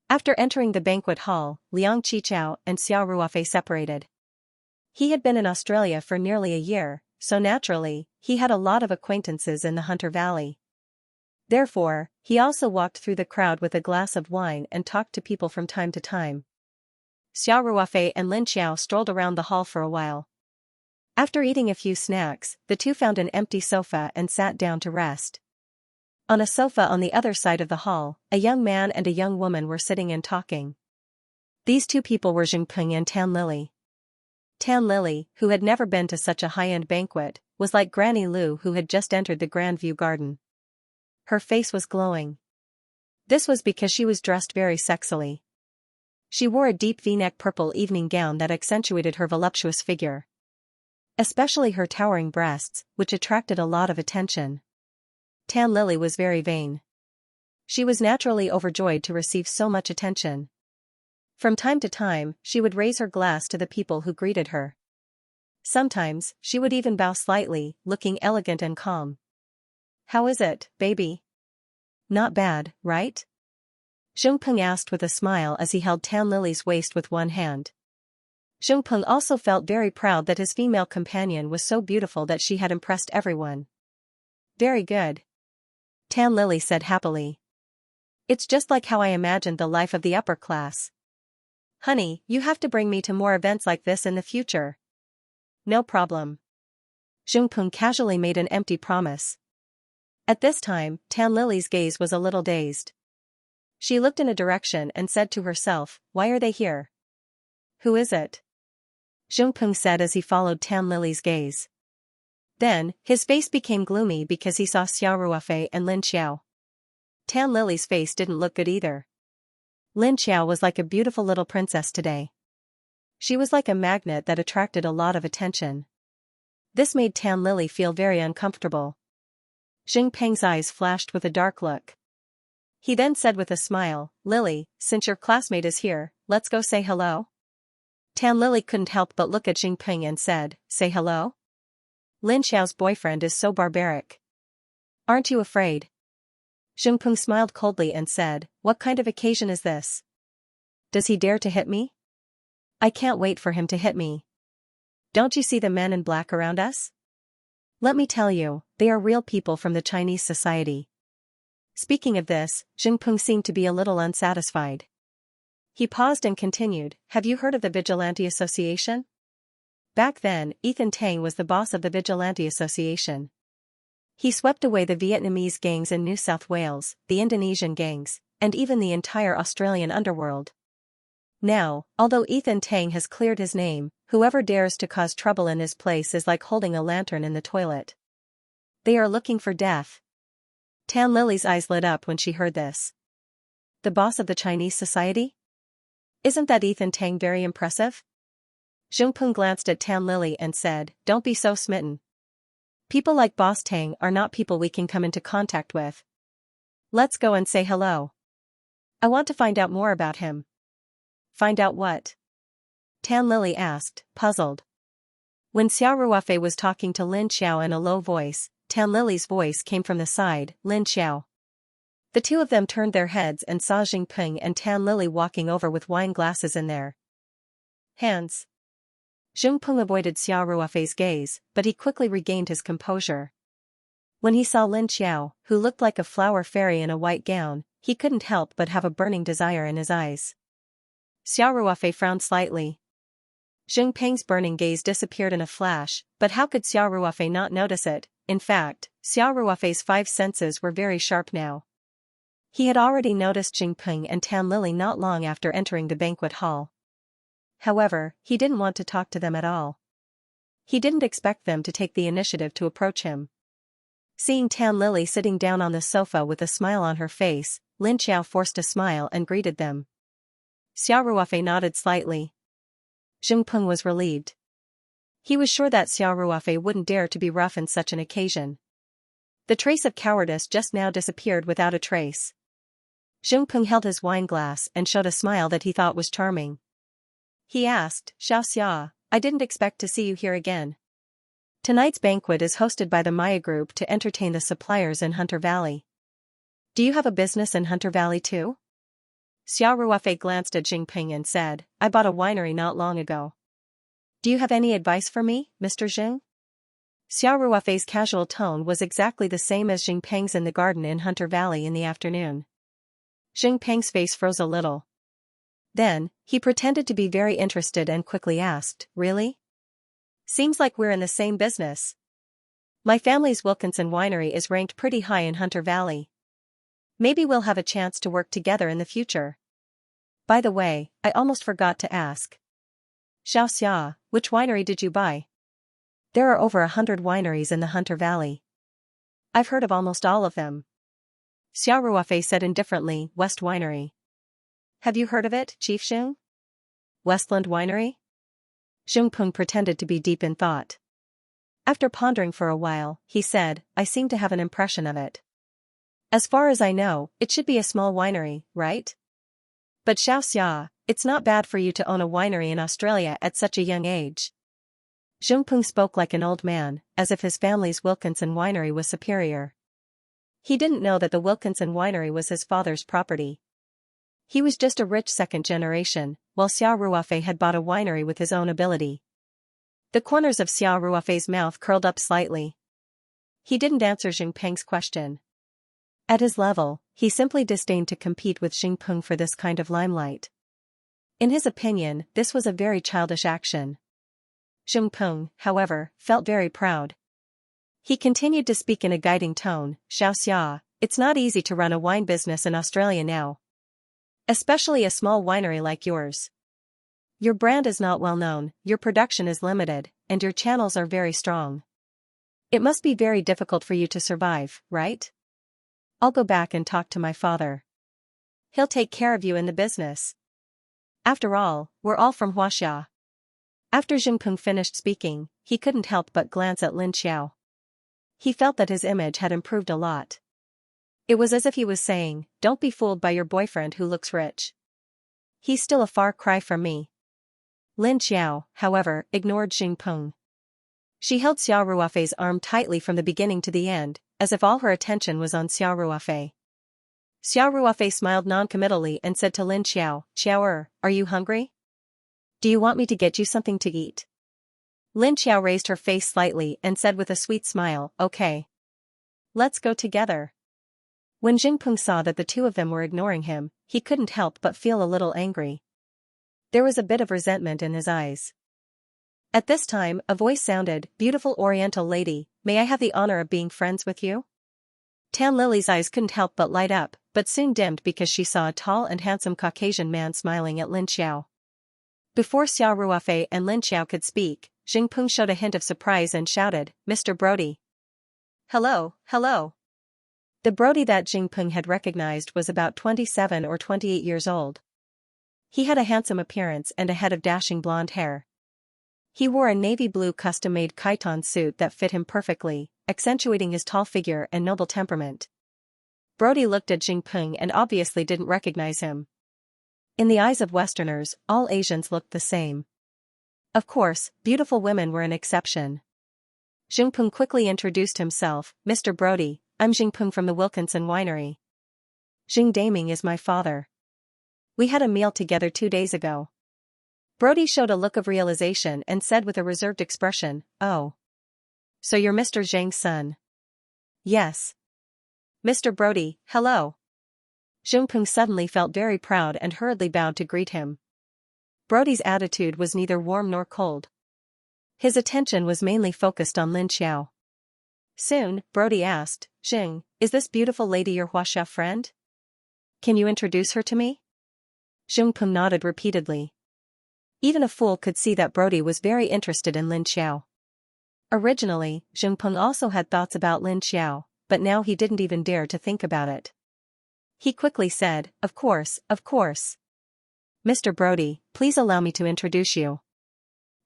After entering the banquet hall, Liang Qichao and Xia Ruofei separated. He had been in Australia for nearly a year, so naturally, he had a lot of acquaintances in the Hunter Valley. Therefore, he also walked through the crowd with a glass of wine and talked to people from time to time. Xia Ruofei and Lin Xiao strolled around the hall for a while. After eating a few snacks, the two found an empty sofa and sat down to rest. On a sofa on the other side of the hall, a young man and a young woman were sitting and talking. These two people were Xingpeng and Tan Lily. Tan Lily, who had never been to such a high-end banquet, was like Granny Lu who had just entered the Grand View Garden. Her face was glowing. This was because she was dressed very sexily. She wore a deep V-neck purple evening gown that accentuated her voluptuous figure. Especially her towering breasts, which attracted a lot of attention. Tan Lily was very vain. She was naturally overjoyed to receive so much attention. From time to time, she would raise her glass to the people who greeted her. Sometimes, she would even bow slightly, looking elegant and calm. "How is it, baby? Not bad, right?" Xingpeng asked with a smile as he held Tan Lily's waist with one hand. Xingpeng also felt very proud that his female companion was so beautiful that she had impressed everyone. "Very good," Tan Lily said happily. "It's just like how I imagined the life of the upper class. Honey, you have to bring me to more events like this in the future." "No problem." Xingpeng casually made an empty promise. At this time, Tan Lily's gaze was a little dazed. She looked in a direction and said to herself, "Why are they here? Who is it?" Xingpeng said as he followed Tan Lily's gaze. Then, his face became gloomy because he saw Xia Ruofei and Lin Xiao. Tan Lily's face didn't look good either. Lin Xiao was like a beautiful little princess today. She was like a magnet that attracted a lot of attention. This made Tan Lily feel very uncomfortable. Xingpeng's eyes flashed with a dark look. He then said with a smile, "Lily, since your classmate is here, let's go say hello." Tan Lily couldn't help but look at Xingpeng and said, "Say hello? Lin Xiao's boyfriend is so barbaric. Aren't you afraid?" Xingpeng smiled coldly and said, "What kind of occasion is this? Does he dare to hit me? I can't wait for him to hit me. Don't you see the men in black around us? Let me tell you, they are real people from the Chinese society." Speaking of this, Xingpeng seemed to be a little unsatisfied. He paused and continued, "Have you heard of the Vigilante Association?" Back then, Ethan Tang was the boss of the Vigilante Association. He swept away the Vietnamese gangs in New South Wales, the Indonesian gangs, and even the entire Australian underworld. Now, although Ethan Tang has cleared his name, whoever dares to cause trouble in his place is like holding a lantern in the toilet. They are looking for death. Tan Lily's eyes lit up when she heard this. The boss of the Chinese society? Isn't that Ethan Tang very impressive? Xingpeng glanced at Tan Lily and said, "Don't be so smitten. People like Boss Tang are not people we can come into contact with. Let's go and say hello. I want to find out more about him." "Find out what?" Tan Lily asked, puzzled. When Xiao Ruofei was talking to Lin Xiao in a low voice, Tan Lily's voice came from the side, Lin Xiao. The two of them turned their heads and saw Jingpeng and Tan Lily walking over with wine glasses in their hands. Jingpeng avoided Xiao Ruofei's gaze, but he quickly regained his composure. When he saw Lin Xiao, who looked like a flower fairy in a white gown, he couldn't help but have a burning desire in his eyes. Xiao Ruofei frowned slightly. Jingpeng's burning gaze disappeared in a flash, but how could Xiao Ruofei not notice it? In fact, Xiao Ruofei's five senses were very sharp now. He had already noticed Jingpeng and Tan Lily not long after entering the banquet hall. However, he didn't want to talk to them at all. He didn't expect them to take the initiative to approach him. Seeing Tan Lily sitting down on the sofa with a smile on her face, Lin Xiao forced a smile and greeted them. Xiao Ruofei nodded slightly. Jingpeng was relieved. He was sure that Xiao Ruofei wouldn't dare to be rough in such an occasion. The trace of cowardice just now disappeared without a trace. Jingpeng held his wine glass and showed a smile that he thought was charming. He asked, Xiaoxia, I didn't expect to see you here again. Tonight's banquet is hosted by the Maya Group to entertain the suppliers in Hunter Valley. Do you have a business in Hunter Valley too? Xiao Ruofei glanced at Jingpeng and said, I bought a winery not long ago. Do you have any advice for me, Mr. Jing? Xiao Ruofei's casual tone was exactly the same as Jingpeng's in the garden in Hunter Valley in the afternoon. Jingpeng's face froze a little. Then, he pretended to be very interested and quickly asked, Really? Seems like we're in the same business. My family's Wilkinson winery is ranked pretty high in Hunter Valley. Maybe we'll have a chance to work together in the future. By the way, I almost forgot to ask. Xiaoxia, which winery did you buy? There are over 100 wineries in the Hunter Valley. I've heard of almost all of them. Xiao Ruofei said indifferently, West Winery. Have you heard of it, Chief Xing? Westland Winery? Jingpeng pretended to be deep in thought. After pondering for a while, he said, I seem to have an impression of it. As far as I know, it should be a small winery, right? But Xiaoxia, it's not bad for you to own a winery in Australia at such a young age. Jingpeng spoke like an old man, as if his family's Wilkinson winery was superior. He didn't know that the Wilkinson winery was his father's property. He was just a rich second generation, while Xiao Ruofei had bought a winery with his own ability. The corners of Xiao Ruofei's mouth curled up slightly. He didn't answer Jingpeng's question. At his level, he simply disdained to compete with Jingpeng for this kind of limelight. In his opinion, this was a very childish action. Jingpeng, however, felt very proud. He continued to speak in a guiding tone, Xiaoxia, it's not easy to run a wine business in Australia now. Especially a small winery like yours. Your brand is not well known, your production is limited, and your channels are very strong. It must be very difficult for you to survive, right? I'll go back and talk to my father. He'll take care of you in the business. After all, we're all from Huaxia. After Jingpeng finished speaking, he couldn't help but glance at Lin Xiao. He felt that his image had improved a lot. It was as if he was saying, don't be fooled by your boyfriend who looks rich. He's still a far cry from me. Lin Xiao, however, ignored Jingpeng. She held Xiao Ruofei's arm tightly from the beginning to the end, as if all her attention was on Xiao Ruofei. Xiao Ruofei smiled non-committally and said to Lin Xiao, Xiao, are you hungry? Do you want me to get you something to eat? Lin Xiao raised her face slightly and said with a sweet smile, okay. Let's go together. When Jingpeng saw that the two of them were ignoring him, he couldn't help but feel a little angry. There was a bit of resentment in his eyes. At this time, a voice sounded, beautiful Oriental lady, may I have the honor of being friends with you? Tan Lily's eyes couldn't help but light up, but soon dimmed because she saw a tall and handsome Caucasian man smiling at Lin Xiao. Before Xiao Ruofei and Lin Xiao could speak, Jingpeng showed a hint of surprise and shouted, Mr. Brody. Hello, hello. The Brody that Jingpeng had recognized was about 27 or 28 years old. He had a handsome appearance and a head of dashing blonde hair. He wore a navy blue custom-made chiton suit that fit him perfectly, accentuating his tall figure and noble temperament. Brody looked at Jingpeng and obviously didn't recognize him. In the eyes of Westerners, all Asians looked the same. Of course, beautiful women were an exception. Xingpeng quickly introduced himself. Mr. Brody, I'm Xingpeng from the Wilkinson Winery. Xing Daming is my father. We had a meal together 2 days ago. Brody showed a look of realization and said with a reserved expression, "Oh. So you're Mr. Zhang's son?" "Yes." "Mr. Brody, hello." Xingpeng suddenly felt very proud and hurriedly bowed to greet him. Brody's attitude was neither warm nor cold. His attention was mainly focused on Lin Xiao. Soon, Brody asked, "Xing, is this beautiful lady your Huaxia friend? Can you introduce her to me?" Xingpeng nodded repeatedly. Even a fool could see that Brody was very interested in Lin Xiao. Originally, Xingpeng also had thoughts about Lin Xiao, but now he didn't even dare to think about it. He quickly said, Of course. Mr. Brody, please allow me to introduce you.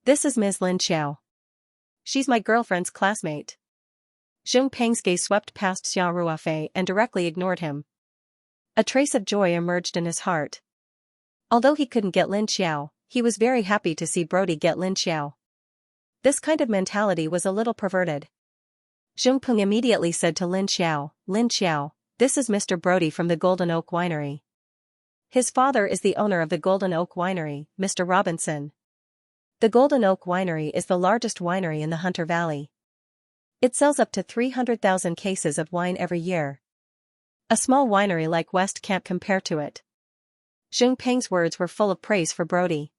This is Ms. Lin Xiao. She's my girlfriend's classmate." Zheng Peng's gaze swept past Xia Ruofei and directly ignored him. A trace of joy emerged in his heart. Although he couldn't get Lin Xiao, he was very happy to see Brody get Lin Xiao. This kind of mentality was a little perverted. Zheng Peng immediately said to Lin Xiao, "Lin Xiao, this is Mr. Brody from the Golden Oak Winery. His father is the owner of the Golden Oak Winery, Mr. Robinson. The Golden Oak Winery is the largest winery in the Hunter Valley. It sells up to 300,000 cases of wine every year. A small winery like West can't compare to it." Zheng Peng's words were full of praise for Brody.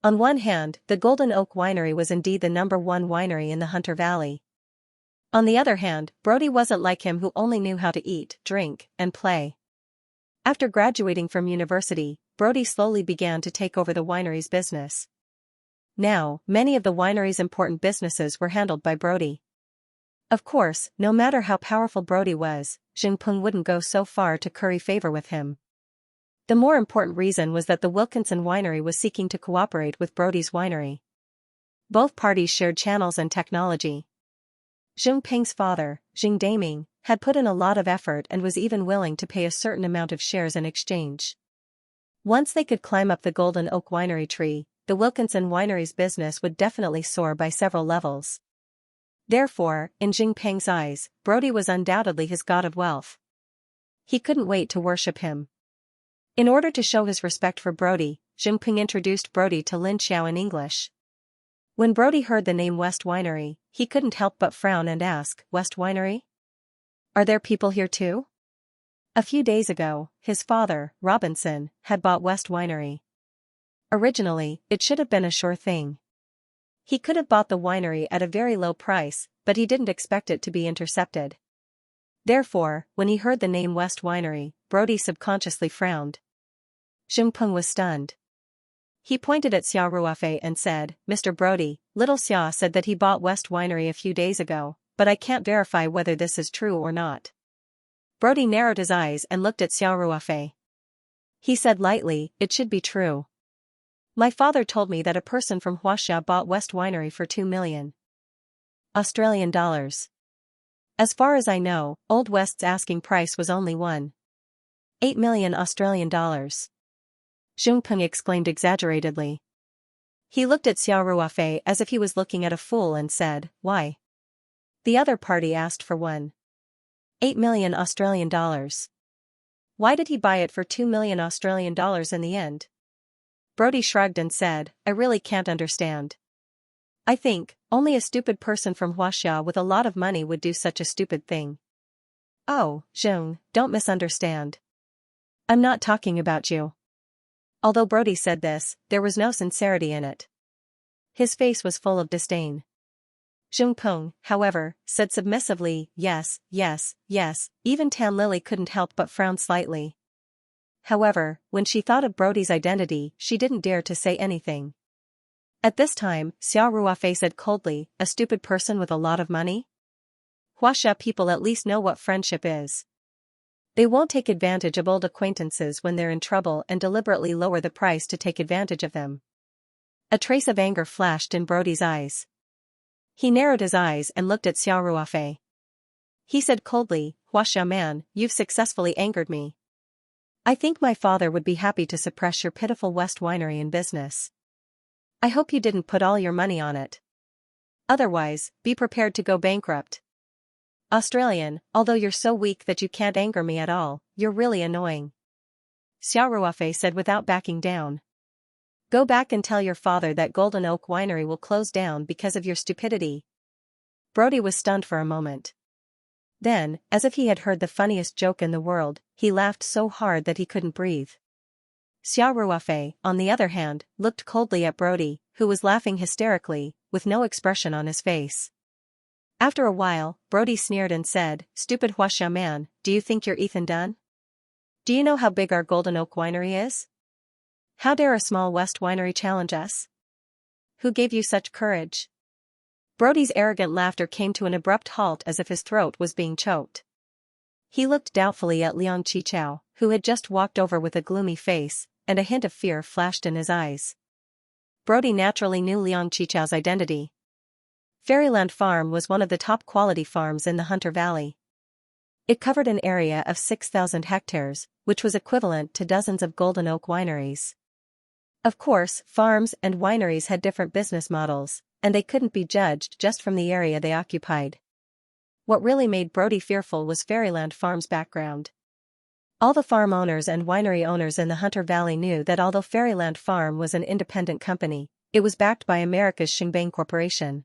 On one hand, the Golden Oak Winery was indeed the #1 winery in the Hunter Valley. On the other hand, Brody wasn't like him who only knew how to eat, drink, and play. After graduating from university, Brody slowly began to take over the winery's business. Now, many of the winery's important businesses were handled by Brody. Of course, no matter how powerful Brody was, Xingpeng wouldn't go so far to curry favor with him. The more important reason was that the Wilkinson Winery was seeking to cooperate with Brody's winery. Both parties shared channels and technology. Zheng Peng's father, Xing Daming, had put in a lot of effort and was even willing to pay a certain amount of shares in exchange. Once they could climb up the Golden Oak Winery tree, the Wilkinson Winery's business would definitely soar by several levels. Therefore, in Xing Peng's eyes, Brody was undoubtedly his god of wealth. He couldn't wait to worship him. In order to show his respect for Brody, Xingpeng introduced Brody to Lin Xiao in English. When Brody heard the name West Winery, he couldn't help but frown and ask, "West Winery? Are there people here too?" A few days ago, his father, Robinson, had bought West Winery. Originally, it should have been a sure thing. He could have bought the winery at a very low price, but he didn't expect it to be intercepted. Therefore, when he heard the name West Winery, Brody subconsciously frowned. Xingpeng was stunned. He pointed at Xia Ruofei and said, "Mr. Brody, little Xia said that he bought West Winery a few days ago, but I can't verify whether this is true or not." Brody narrowed his eyes and looked at Xia Ruofei. He said lightly, "It should be true. My father told me that a person from Huaxia bought West Winery for 2 million Australian dollars. As far as I know, Old West's asking price was only 1.8 million Australian dollars. Xingpeng exclaimed exaggeratedly. He looked at Xia Ruofei as if he was looking at a fool and said, "Why?" The other party asked for 1.8 million Australian dollars. Why did he buy it for 2 million Australian dollars in the end? Brody shrugged and said, "I really can't understand. I think, only a stupid person from Huaxia with a lot of money would do such a stupid thing." "Oh, Zheng, don't misunderstand. I'm not talking about you." Although Brody said this, there was no sincerity in it. His face was full of disdain. Xingpeng, however, said submissively, "Yes. Even Tan Lily couldn't help but frown slightly. However, when she thought of Brody's identity, she didn't dare to say anything. At this time, Xia Ruofei said coldly, "A stupid person with a lot of money? Huaxia people at least know what friendship is. They won't take advantage of old acquaintances when they're in trouble and deliberately lower the price to take advantage of them." A trace of anger flashed in Brody's eyes. He narrowed his eyes and looked at Xia Ruofei. He said coldly, "Huaxia man, you've successfully angered me. I think my father would be happy to suppress your pitiful West Winery in business." I hope you didn't put all your money on it. Otherwise, be prepared to go bankrupt. Australian, although you're so weak that you can't anger me at all, you're really annoying. Xiao Ruofei said without backing down. Go back and tell your father that Golden Oak Winery will close down because of your stupidity. Brody was stunned for a moment. Then, as if he had heard the funniest joke in the world, he laughed so hard that he couldn't breathe. Xiao Ruofei, on the other hand, looked coldly at Brody, who was laughing hysterically, with no expression on his face. After a while, Brody sneered and said, Stupid Huaxia man, do you think you're Ethan Dunn? Do you know how big our Golden Oak Winery is? How dare a small West winery challenge us? Who gave you such courage? Brody's arrogant laughter came to an abrupt halt as if his throat was being choked. He looked doubtfully at Liang Qichao, who had just walked over with a gloomy face, and a hint of fear flashed in his eyes. Brody naturally knew Liang Qichao's identity. Fairyland Farm was one of the top quality farms in the Hunter Valley. It covered an area of 6,000 hectares, which was equivalent to dozens of Golden Oak wineries. Of course, farms and wineries had different business models, and they couldn't be judged just from the area they occupied. What really made Brody fearful was Fairyland Farm's background. All the farm owners and winery owners in the Hunter Valley knew that although Fairyland Farm was an independent company, it was backed by America's Xingbang Corporation.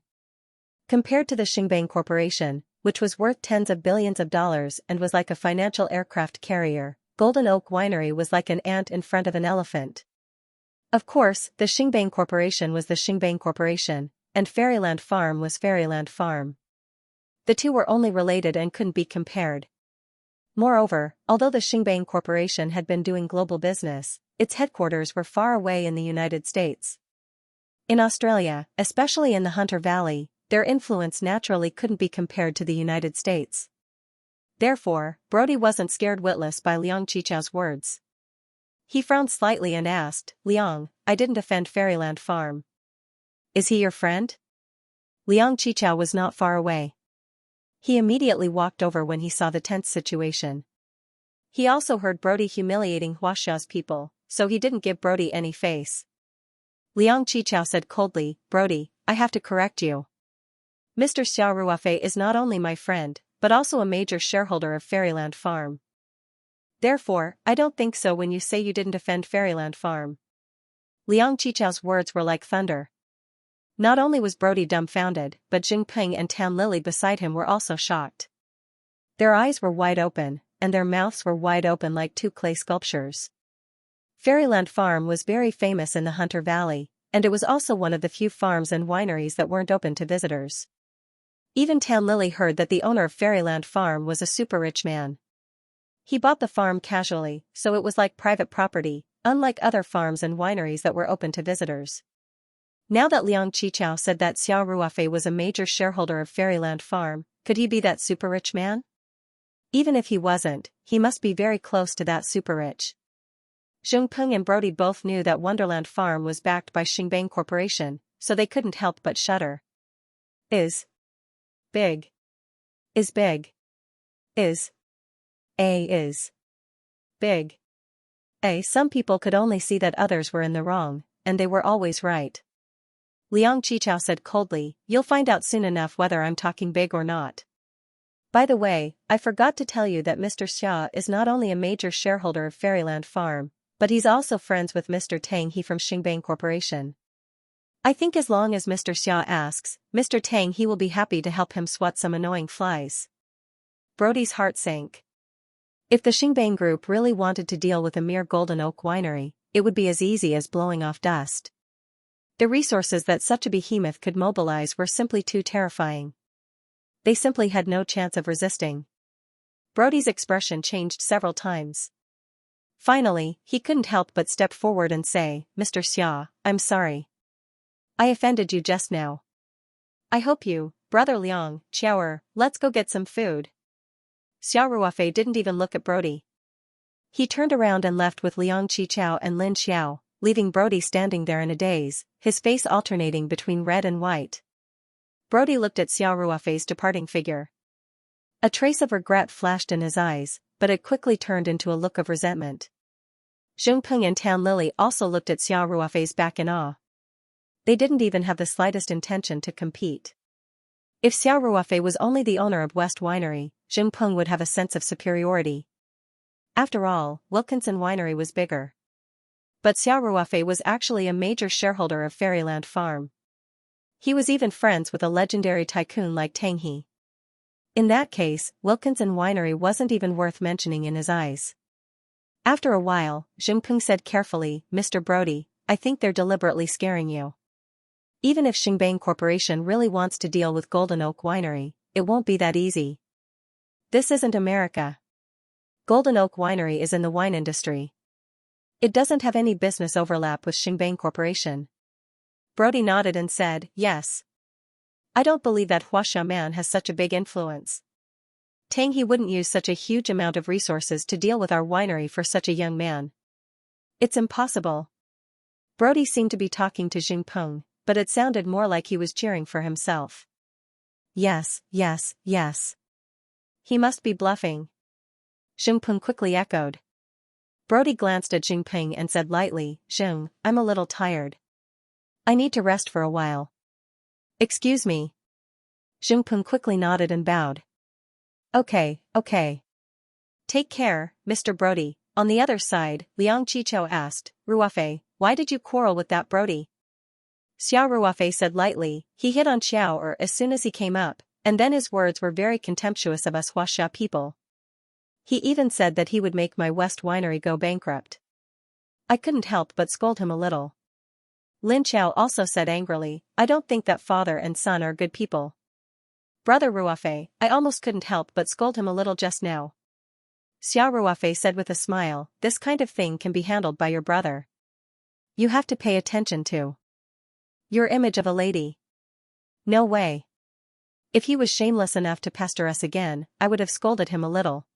Compared to the Xingbang Corporation, which was worth tens of billions of dollars and was like a financial aircraft carrier, Golden Oak Winery was like an ant in front of an elephant. Of course, the Xingbang Corporation was the Xingbang Corporation, and Fairyland Farm was Fairyland Farm. The two were only related and couldn't be compared. Moreover, although the Xingbang Corporation had been doing global business, its headquarters were far away in the United States. In Australia, especially in the Hunter Valley, their influence naturally couldn't be compared to the United States. Therefore, Brody wasn't scared witless by Liang Qichao's words. He frowned slightly and asked, Liang, I didn't offend Fairyland Farm. Is he your friend? Liang Qichao was not far away. He immediately walked over when he saw the tense situation. He also heard Brody humiliating Huaxia's people, so he didn't give Brody any face. Liang Qichao said coldly, Brody, I have to correct you. Mr. Xiao Ruofei is not only my friend, but also a major shareholder of Fairyland Farm. Therefore, I don't think so when you say you didn't offend Fairyland Farm. Liang Qichao's words were like thunder. Not only was Brody dumbfounded, but Jingping and Tam Lily beside him were also shocked. Their eyes were wide open, and their mouths were wide open like two clay sculptures. Fairyland Farm was very famous in the Hunter Valley, and it was also one of the few farms and wineries that weren't open to visitors. Even Tam Lily heard that the owner of Fairyland Farm was a super rich man. He bought the farm casually, so it was like private property, unlike other farms and wineries that were open to visitors. Now that Liang Qichao said that Xiao Ruofei was a major shareholder of Fairyland Farm, could he be that super rich man? Even if he wasn't, he must be very close to that super rich. Zhongpeng and Brody both knew that Wonderland Farm was backed by Xingbang Corporation, so they couldn't help but shudder. Is big. Is big. Is big. Some people could only see that others were in the wrong, and they were always right. Liang Qichao said coldly, You'll find out soon enough whether I'm talking big or not. By the way, I forgot to tell you that Mr. Xia is not only a major shareholder of Fairyland Farm, but he's also friends with Mr. Tang He from Xingbang Corporation. I think as long as Mr. Xia asks, Mr. Tang He will be happy to help him swat some annoying flies. Brody's heart sank. If the Xingbang Group really wanted to deal with a mere Golden Oak Winery, it would be as easy as blowing off dust. The resources that such a behemoth could mobilize were simply too terrifying. They simply had no chance of resisting. Brody's expression changed several times. Finally, he couldn't help but step forward and say, Mr. Xia, I'm sorry. I offended you just now. I hope you, Brother Liang, Qiaoer, let's go get some food. Xiao Ruofei didn't even look at Brody. He turned around and left with Liang Qichao and Lin Xiao, leaving Brody standing there in a daze, his face alternating between red and white. Brody looked at Xiao Ruofei's departing figure. A trace of regret flashed in his eyes, but it quickly turned into a look of resentment. Zhongpeng and Tam Lily also looked at Xiao Ruofei's back in awe. They didn't even have the slightest intention to compete. If Xiao Ruofei was only the owner of West Winery, Xingpeng would have a sense of superiority. After all, Wilkinson Winery was bigger. But Xiao Ruofei was actually a major shareholder of Fairyland Farm. He was even friends with a legendary tycoon like Tang He. In that case, Wilkinson Winery wasn't even worth mentioning in his eyes. After a while, Xingpeng said carefully, "Mr. Brody, I think they're deliberately scaring you. Even if Xingbang Corporation really wants to deal with Golden Oak Winery, it won't be that easy. This isn't America. Golden Oak Winery is in the wine industry. It doesn't have any business overlap with Xingbang Corporation." Brody nodded and said, "Yes. I don't believe that Huaxia man has such a big influence. Tang He wouldn't use such a huge amount of resources to deal with our winery for such a young man. It's impossible." Brody seemed to be talking to Xingpeng, but it sounded more like he was cheering for himself. "Yes, yes, yes. He must be bluffing," Xingpeng quickly echoed. Brody glanced at Xingpeng and said lightly, "Xing, I'm a little tired. I need to rest for a while." "Excuse me." Xingpeng quickly nodded and bowed. Okay. Take care, Mr. Brody." On the other side, Liang Qichao asked, "Ruofei, why did you quarrel with that Brody?" Xiao Ruofei said lightly, "He hit on Xiao as soon as he came up, and then his words were very contemptuous of us Huaxia people. He even said that he would make my West Winery go bankrupt. I couldn't help but scold him a little." Lin Qiao also said angrily, "I don't think that father and son are good people. Brother Ruofei, I almost couldn't help but scold him a little just now." Xiao Ruofei said with a smile, "This kind of thing can be handled by your brother. You have to pay attention to your image of a lady. No way. If he was shameless enough to pester us again, I would have scolded him a little,"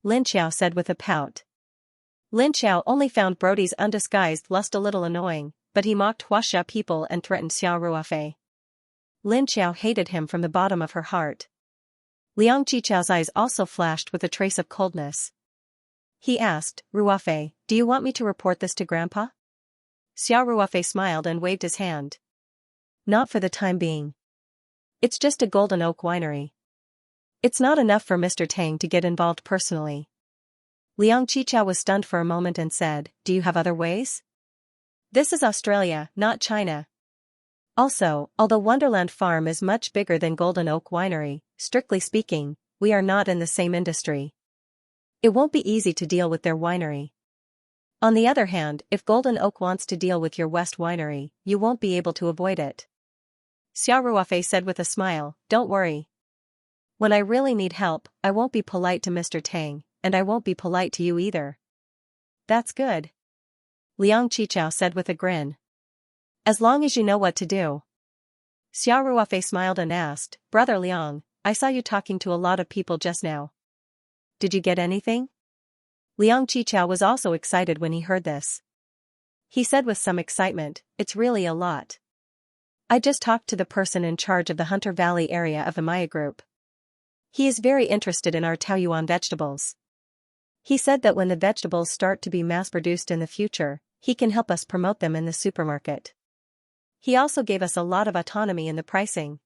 Lin Qiao said with a pout. Lin Qiao only found Brody's undisguised lust a little annoying, but he mocked Huaxia people and threatened Xiao Ruofei. Lin Qiao hated him from the bottom of her heart. Liang Qichao's eyes also flashed with a trace of coldness. He asked, "Ruofei, do you want me to report this to Grandpa?" Xiao Ruofei smiled and waved his hand. "Not for the time being. It's just a Golden Oak Winery. It's not enough for Mr. Tang to get involved personally." Liang Qichao was stunned for a moment and said, "Do you have other ways? This is Australia, not China. Also, although Wonderland Farm is much bigger than Golden Oak Winery, strictly speaking, we are not in the same industry. It won't be easy to deal with their winery. On the other hand, if Golden Oak wants to deal with your West Winery, you won't be able to avoid it." Xiao Ruofei said with a smile, "Don't worry. When I really need help, I won't be polite to Mr. Tang, and I won't be polite to you either." "That's good," Liang Qichao said with a grin. "As long as you know what to do." Xiao Ruofei smiled and asked, "Brother Liang, I saw you talking to a lot of people just now. Did you get anything?" Liang Qichao was also excited when he heard this. He said with some excitement, "It's really a lot. I just talked to the person in charge of the Hunter Valley area of the Maya Group. He is very interested in our Taoyuan vegetables. He said that when the vegetables start to be mass-produced in the future, he can help us promote them in the supermarket. He also gave us a lot of autonomy in the pricing."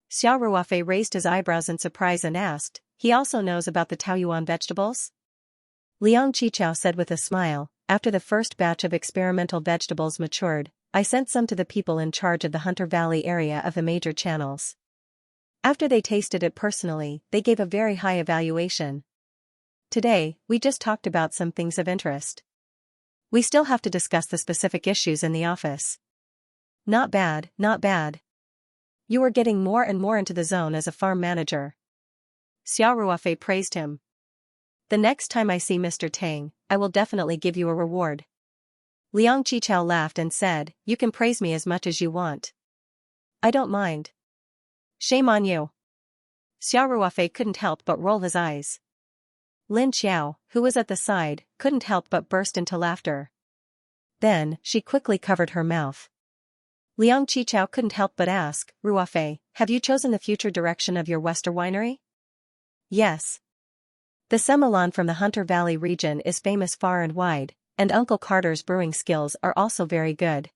Xiao Ruofei raised his eyebrows in surprise and asked, "He also knows about the Taoyuan vegetables?" Liang Qichao said with a smile, "After the first batch of experimental vegetables matured, I sent some to the people in charge of the Hunter Valley area of the major channels. After they tasted it personally, they gave a very high evaluation. Today, we just talked about some things of interest. We still have to discuss the specific issues in the office." Not bad. You are getting more and more into the zone as a farm manager." Xiao Ruofei praised him. "The next time I see Mr. Tang, I will definitely give you a reward." Liang Qichao laughed and said, "You can praise me as much as you want. I don't mind." "Shame on you." Xiao Ruofei couldn't help but roll his eyes. Lin Qiao, who was at the side, couldn't help but burst into laughter. Then, she quickly covered her mouth. Liang Qichao couldn't help but ask, "Ruofei, have you chosen the future direction of your Wester Winery?" "Yes. The Semelan from the Hunter Valley region is famous far and wide, and Uncle Carter's brewing skills are also very good.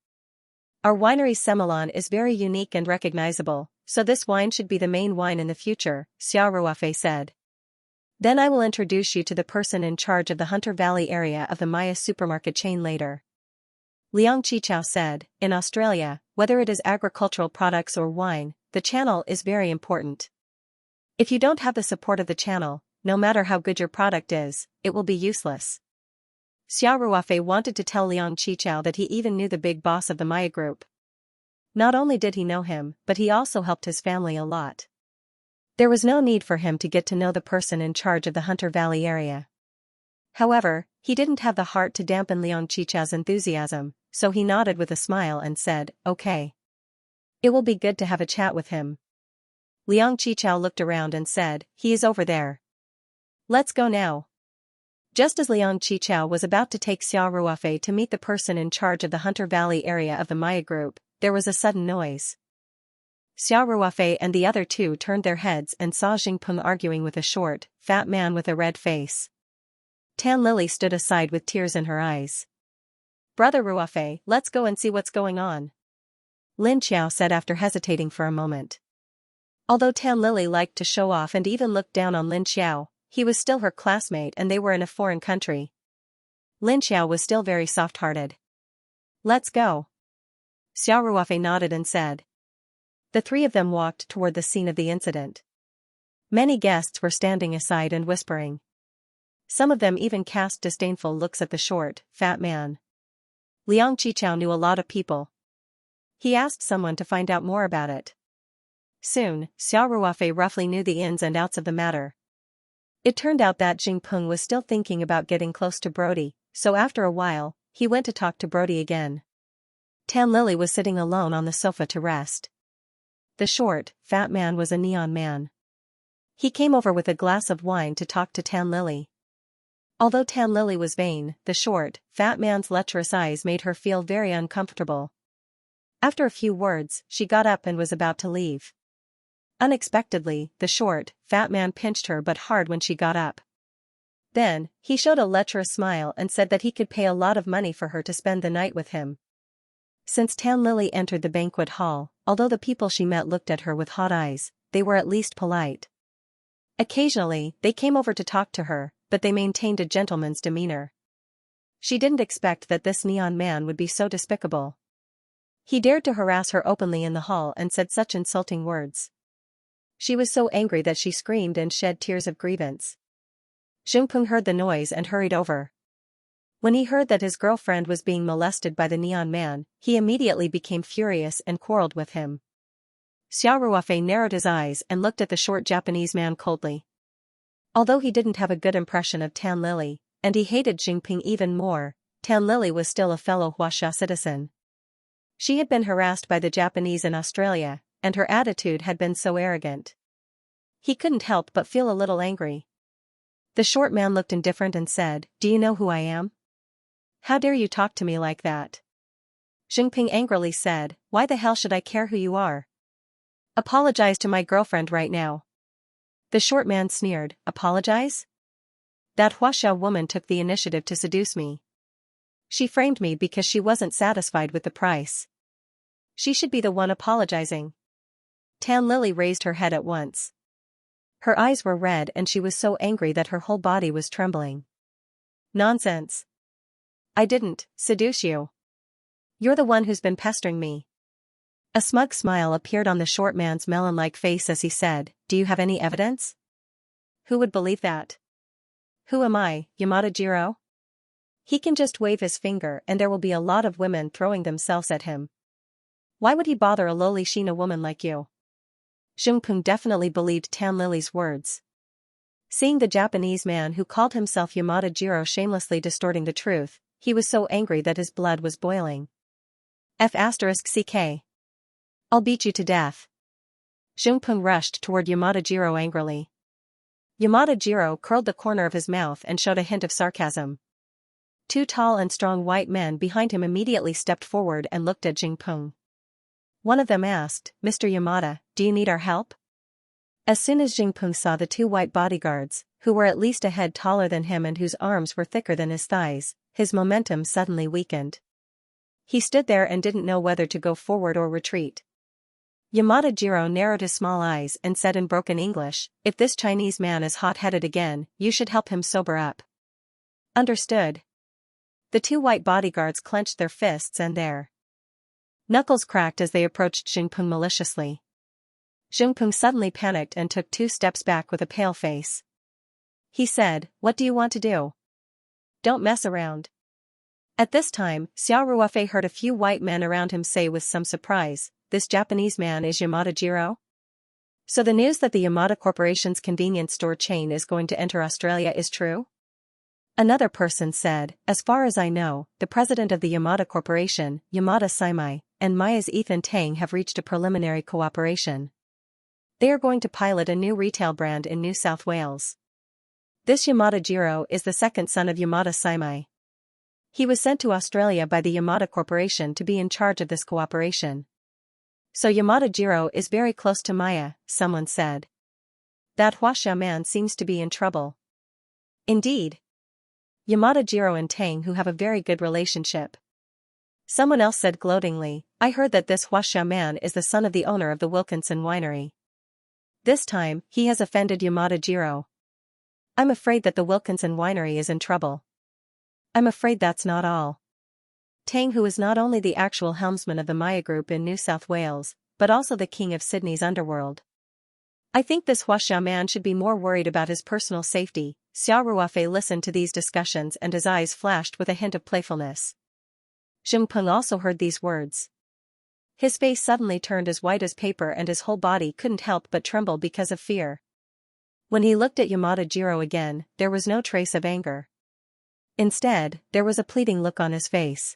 Our winery's Semelon is very unique and recognizable, so this wine should be the main wine in the future, Xia Ruofei said. Then I will introduce you to the person in charge of the Hunter Valley area of the Maya supermarket chain later. Liang Qichao said, in Australia, whether it is agricultural products or wine, the channel is very important. If you don't have the support of the channel, no matter how good your product is, it will be useless. Xia Ruofei wanted to tell Liang Qichao that he even knew the big boss of the Maya group. Not only did he know him, but he also helped his family a lot. There was no need for him to get to know the person in charge of the Hunter Valley area. However, he didn't have the heart to dampen Liang Qichao's enthusiasm, so he nodded with a smile and said, okay. It will be good to have a chat with him. Liang Qichao looked around and said, he is over there. Let's go now. Just as Liang Qichao was about to take Xia Ruofei to meet the person in charge of the Hunter Valley area of the Maya group, there was a sudden noise. Xia Ruofei and the other two turned their heads and saw Xingpeng arguing with a short, fat man with a red face. Tan Lily stood aside with tears in her eyes. Brother Ruofei, let's go and see what's going on. Lin Qiao said after hesitating for a moment. Although Tan Lily liked to show off and even looked down on Lin Qiao, he was still her classmate and they were in a foreign country. Lin Qiao was still very soft-hearted. Let's go. Xia Ruofei nodded and said. The three of them walked toward the scene of the incident. Many guests were standing aside and whispering. Some of them even cast disdainful looks at the short, fat man. Liang Qichao knew a lot of people. He asked someone to find out more about it. Soon, Xia Ruofei roughly knew the ins and outs of the matter. It turned out that Xingpeng was still thinking about getting close to Brody, so after a while, he went to talk to Brody again. Tan Lily was sitting alone on the sofa to rest. The short, fat man was a neon man. He came over with a glass of wine to talk to Tan Lily. Although Tan Lily was vain, the short, fat man's lecherous eyes made her feel very uncomfortable. After a few words, she got up and was about to leave. Unexpectedly, the short, fat man pinched her but hard when she got up. Then, he showed a lecherous smile and said that he could pay a lot of money for her to spend the night with him. Since Tan Lily entered the banquet hall, although the people she met looked at her with hot eyes, they were at least polite. Occasionally, they came over to talk to her, but they maintained a gentleman's demeanor. She didn't expect that this neon man would be so despicable. He dared to harass her openly in the hall and said such insulting words. She was so angry that she screamed and shed tears of grievance. Xingpeng heard the noise and hurried over. When he heard that his girlfriend was being molested by the neon man, he immediately became furious and quarreled with him. Xia Ruofei narrowed his eyes and looked at the short Japanese man coldly. Although he didn't have a good impression of Tan Lily, and he hated Xingpeng even more, Tan Lily was still a fellow Huaxia citizen. She had been harassed by the Japanese in Australia, and her attitude had been so arrogant. He couldn't help but feel a little angry. The short man looked indifferent and said, "Do you know who I am? How dare you talk to me like that?" Xingpeng angrily said, "Why the hell should I care who you are? Apologize to my girlfriend right now." The short man sneered, "Apologize? That Huaxia woman took the initiative to seduce me. She framed me because she wasn't satisfied with the price. She should be the one apologizing." Tan Lily raised her head at once. Her eyes were red and she was so angry that her whole body was trembling. "Nonsense. I didn't seduce you. You're the one who's been pestering me." A smug smile appeared on the short man's melon-like face as he said, "Do you have any evidence? Who would believe that? Who am I, Yamada Jiro? He can just wave his finger and there will be a lot of women throwing themselves at him. Why would he bother a lowly Shina woman like you?" Xingpeng definitely believed Tan Lily's words. Seeing the Japanese man who called himself Yamada Jiro shamelessly distorting the truth, he was so angry that his blood was boiling. F***CK. I'll beat you to death. Xingpeng rushed toward Yamada Jiro angrily. Yamada Jiro curled the corner of his mouth and showed a hint of sarcasm. Two tall and strong white men behind him immediately stepped forward and looked at Xingpeng. One of them asked, "Mr. Yamada, do you need our help?" As soon as Xingpeng saw the two white bodyguards, who were at least a head taller than him and whose arms were thicker than his thighs, his momentum suddenly weakened. He stood there and didn't know whether to go forward or retreat. Yamada Jiro narrowed his small eyes and said in broken English, "If this Chinese man is hot-headed again, you should help him sober up." "Understood." The two white bodyguards clenched their fists and their knuckles cracked as they approached Xingpeng maliciously. Xingpeng suddenly panicked and took 2 steps back with a pale face. He said, "What do you want to do? Don't mess around." At this time, Xiao Ruofei heard a few white men around him say with some surprise, "This Japanese man is Yamada Jiro?" So the news that the Yamada Corporation's convenience store chain is going to enter Australia is true? Another person said, "As far as I know, the president of the Yamada Corporation, Yamada Saimai, and Maya's Ethan Tang have reached a preliminary cooperation. They are going to pilot a new retail brand in New South Wales. This Yamada Jiro is the second son of Yamada Saimai. He was sent to Australia by the Yamada Corporation to be in charge of this cooperation. So Yamada Jiro is very close to Maya," someone said. "That Huaxia man seems to be in trouble." "Indeed. Yamada Jiro and Tang who have a very good relationship." Someone else said gloatingly, "I heard that this Huaxia man is the son of the owner of the Wilkinson winery. This time, he has offended Yamada Jiro. I'm afraid that the Wilkinson winery is in trouble." "I'm afraid that's not all. Tang, who is not only the actual helmsman of the Maya Group in New South Wales, but also the king of Sydney's underworld. I think this Huaxia man should be more worried about his personal safety." Xiao Ruofei listened to these discussions and his eyes flashed with a hint of playfulness. Xingpeng also heard these words. His face suddenly turned as white as paper and his whole body couldn't help but tremble because of fear. When he looked at Yamada Jiro again, there was no trace of anger. Instead, there was a pleading look on his face.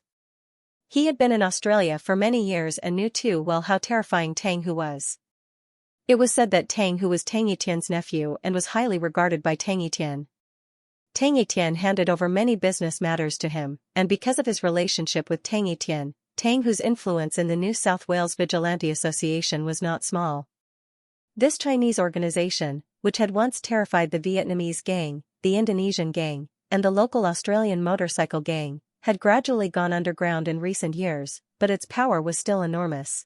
He had been in Australia for many years and knew too well how terrifying Tang Hu was. It was said that Tang Hu was Tang Etienne's nephew and was highly regarded by Tang Etienne. Tang Etienne handed over many business matters to him, and because of his relationship with Tang Etienne, Tang Hu's influence in the New South Wales Vigilante Association was not small. This Chinese organization, which had once terrified the Vietnamese gang, the Indonesian gang, and the local Australian motorcycle gang, had gradually gone underground in recent years, but its power was still enormous.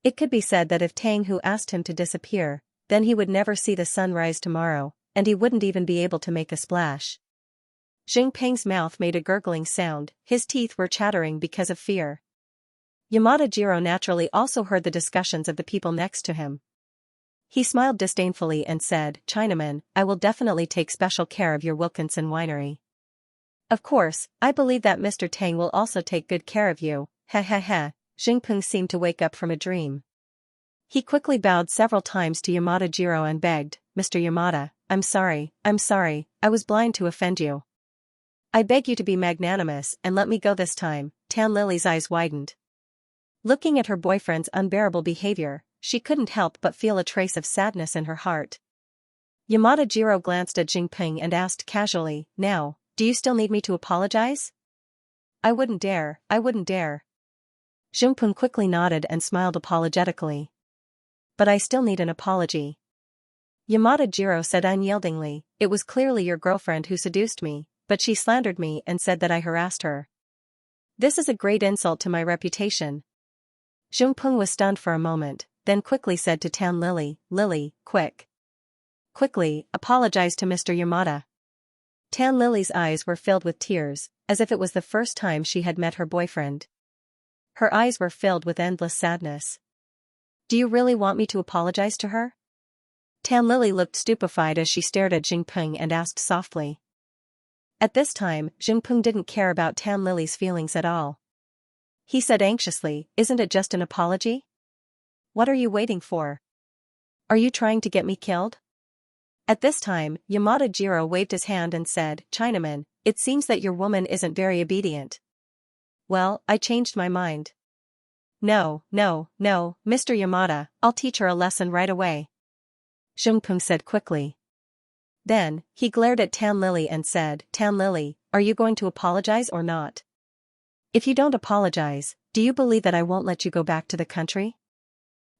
It could be said that if Tang Hu asked him to disappear, then he would never see the sun rise tomorrow, and he wouldn't even be able to make a splash. Xingpeng's mouth made a gurgling sound, his teeth were chattering because of fear. Yamada Jiro naturally also heard the discussions of the people next to him. He smiled disdainfully and said, "Chinaman, I will definitely take special care of your Wilkinson winery. Of course, I believe that Mr. Tang will also take good care of you, ha ha ha." Xingpeng seemed to wake up from a dream. He quickly bowed several times to Yamada Jiro and begged, "Mr. Yamada, I'm sorry, I was blind to offend you. I beg you to be magnanimous and let me go this time." Tan Lily's eyes widened. Looking at her boyfriend's unbearable behavior, she couldn't help but feel a trace of sadness in her heart. Yamada Jiro glanced at Xingpeng and asked casually, "Now, do you still need me to apologize?" I wouldn't dare. Xingpeng quickly nodded and smiled apologetically. "But I still need an apology." Yamada Jiro said unyieldingly, "It was clearly your girlfriend who seduced me, but she slandered me and said that I harassed her. This is a great insult to my reputation." Xingpeng was stunned for a moment, then quickly said to Tan Lily, "Lily, quickly, apologize to Mr. Yamada." Tan Lily's eyes were filled with tears, as if it was the first time she had met her boyfriend. Her eyes were filled with endless sadness. "Do you really want me to apologize to her?" Tan Lily looked stupefied as she stared at Xingpeng and asked softly. At this time, Xingpeng didn't care about Tan Lily's feelings at all. He said anxiously, "Isn't it just an apology? What are you waiting for? Are you trying to get me killed?" At this time, Yamada Jiro waved his hand and said, "Chinaman, it seems that your woman isn't very obedient." "Well, I changed my mind." No, Mr. Yamada, I'll teach her a lesson right away," Xingpeng said quickly. Then, he glared at Tan Lily and said, "Tan Lily, are you going to apologize or not? If you don't apologize, do you believe that I won't let you go back to the country?"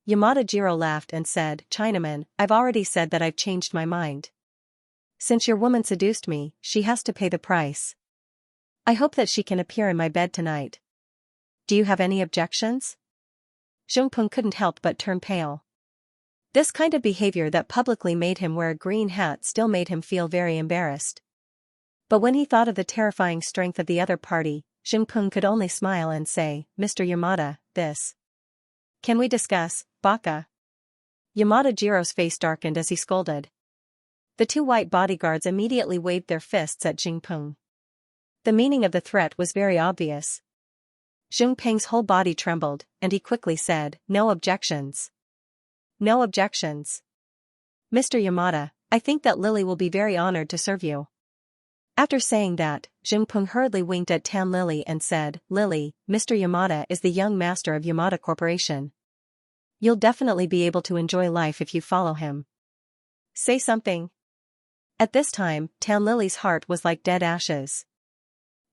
Yamada Jiro laughed and said, "Chinaman, I've already said that I've changed my mind. Since your woman seduced me, she has to pay the price. I hope that she can appear in my bed tonight." Do you have any objections? Zhongpeng couldn't help but turn pale. This kind of behavior that publicly made him wear a green hat still made him feel very embarrassed. But when he thought of the terrifying strength of the other party, Zhongpeng could only smile and say, Mr. Yamada, this. Can we discuss, Baka? Yamada Jiro's face darkened as he scolded. The two white bodyguards immediately waved their fists at Zhongpeng. The meaning of the threat was very obvious. Zhongpeng's whole body trembled, and he quickly said, No objections. No objections. Mr. Yamada, I think that Lily will be very honored to serve you. After saying that, Zhongpeng hurriedly winked at Tan Lily and said, Lily, Mr. Yamada is the young master of Yamada Corporation. You'll definitely be able to enjoy life if you follow him. Say something. At this time, Tan Lily's heart was like dead ashes.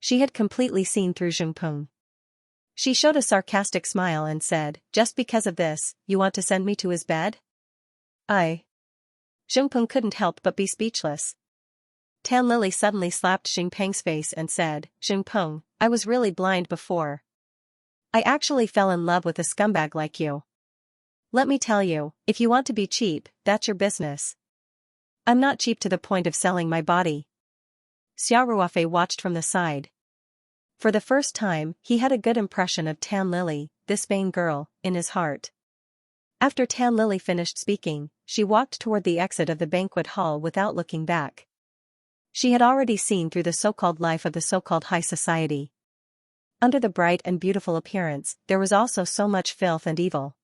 She had completely seen through Zhongpeng. She showed a sarcastic smile and said, Just because of this, you want to send me to his bed? Zhongpeng couldn't help but be speechless. Tan Lily suddenly slapped Zhongpeng's face and said, Zhongpeng, I was really blind before. I actually fell in love with a scumbag like you. Let me tell you, if you want to be cheap, that's your business. I'm not cheap to the point of selling my body. Xiaoruofei watched from the side. For the first time, he had a good impression of Tan Lily, this vain girl, in his heart. After Tan Lily finished speaking, she walked toward the exit of the banquet hall without looking back. She had already seen through the so-called life of the so-called high society. Under the bright and beautiful appearance, there was also so much filth and evil.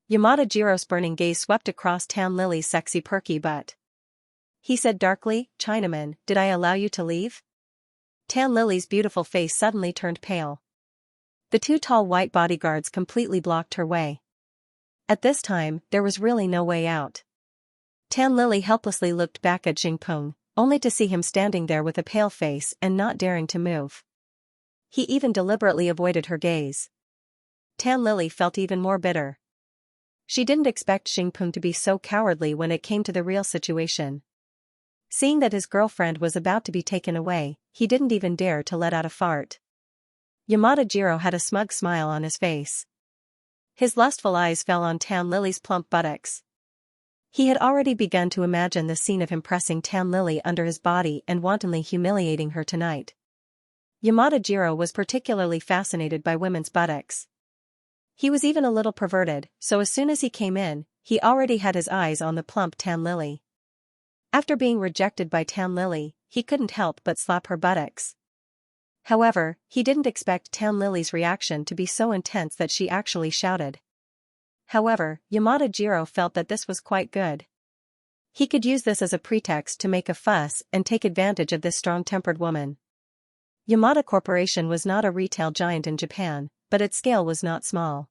Yamada Jiro's burning gaze swept across Tan Lily's sexy perky butt. He said darkly, Chinaman, did I allow you to leave? Tan Lily's beautiful face suddenly turned pale. The two tall white bodyguards completely blocked her way. At this time, there was really no way out. Tan Lily helplessly looked back at Zhongpeng, only to see him standing there with a pale face and not daring to move. He even deliberately avoided her gaze. Tan Lily felt even more bitter. She didn't expect Zhongpeng to be so cowardly when it came to the real situation. Seeing that his girlfriend was about to be taken away, he didn't even dare to let out a fart. Yamada Jiro had a smug smile on his face. His lustful eyes fell on Tan Lily's plump buttocks. He had already begun to imagine the scene of him pressing Tan Lily under his body and wantonly humiliating her tonight. Yamada Jiro was particularly fascinated by women's buttocks. He was even a little perverted, so as soon as he came in, he already had his eyes on the plump Tan Lily. After being rejected by Tan Lily, he couldn't help but slap her buttocks. However, he didn't expect Tan Lily's reaction to be so intense that she actually shouted. However, Yamada Jiro felt that this was quite good. He could use this as a pretext to make a fuss and take advantage of this strong-tempered woman. Yamada Corporation was not a retail giant in Japan, but its scale was not small.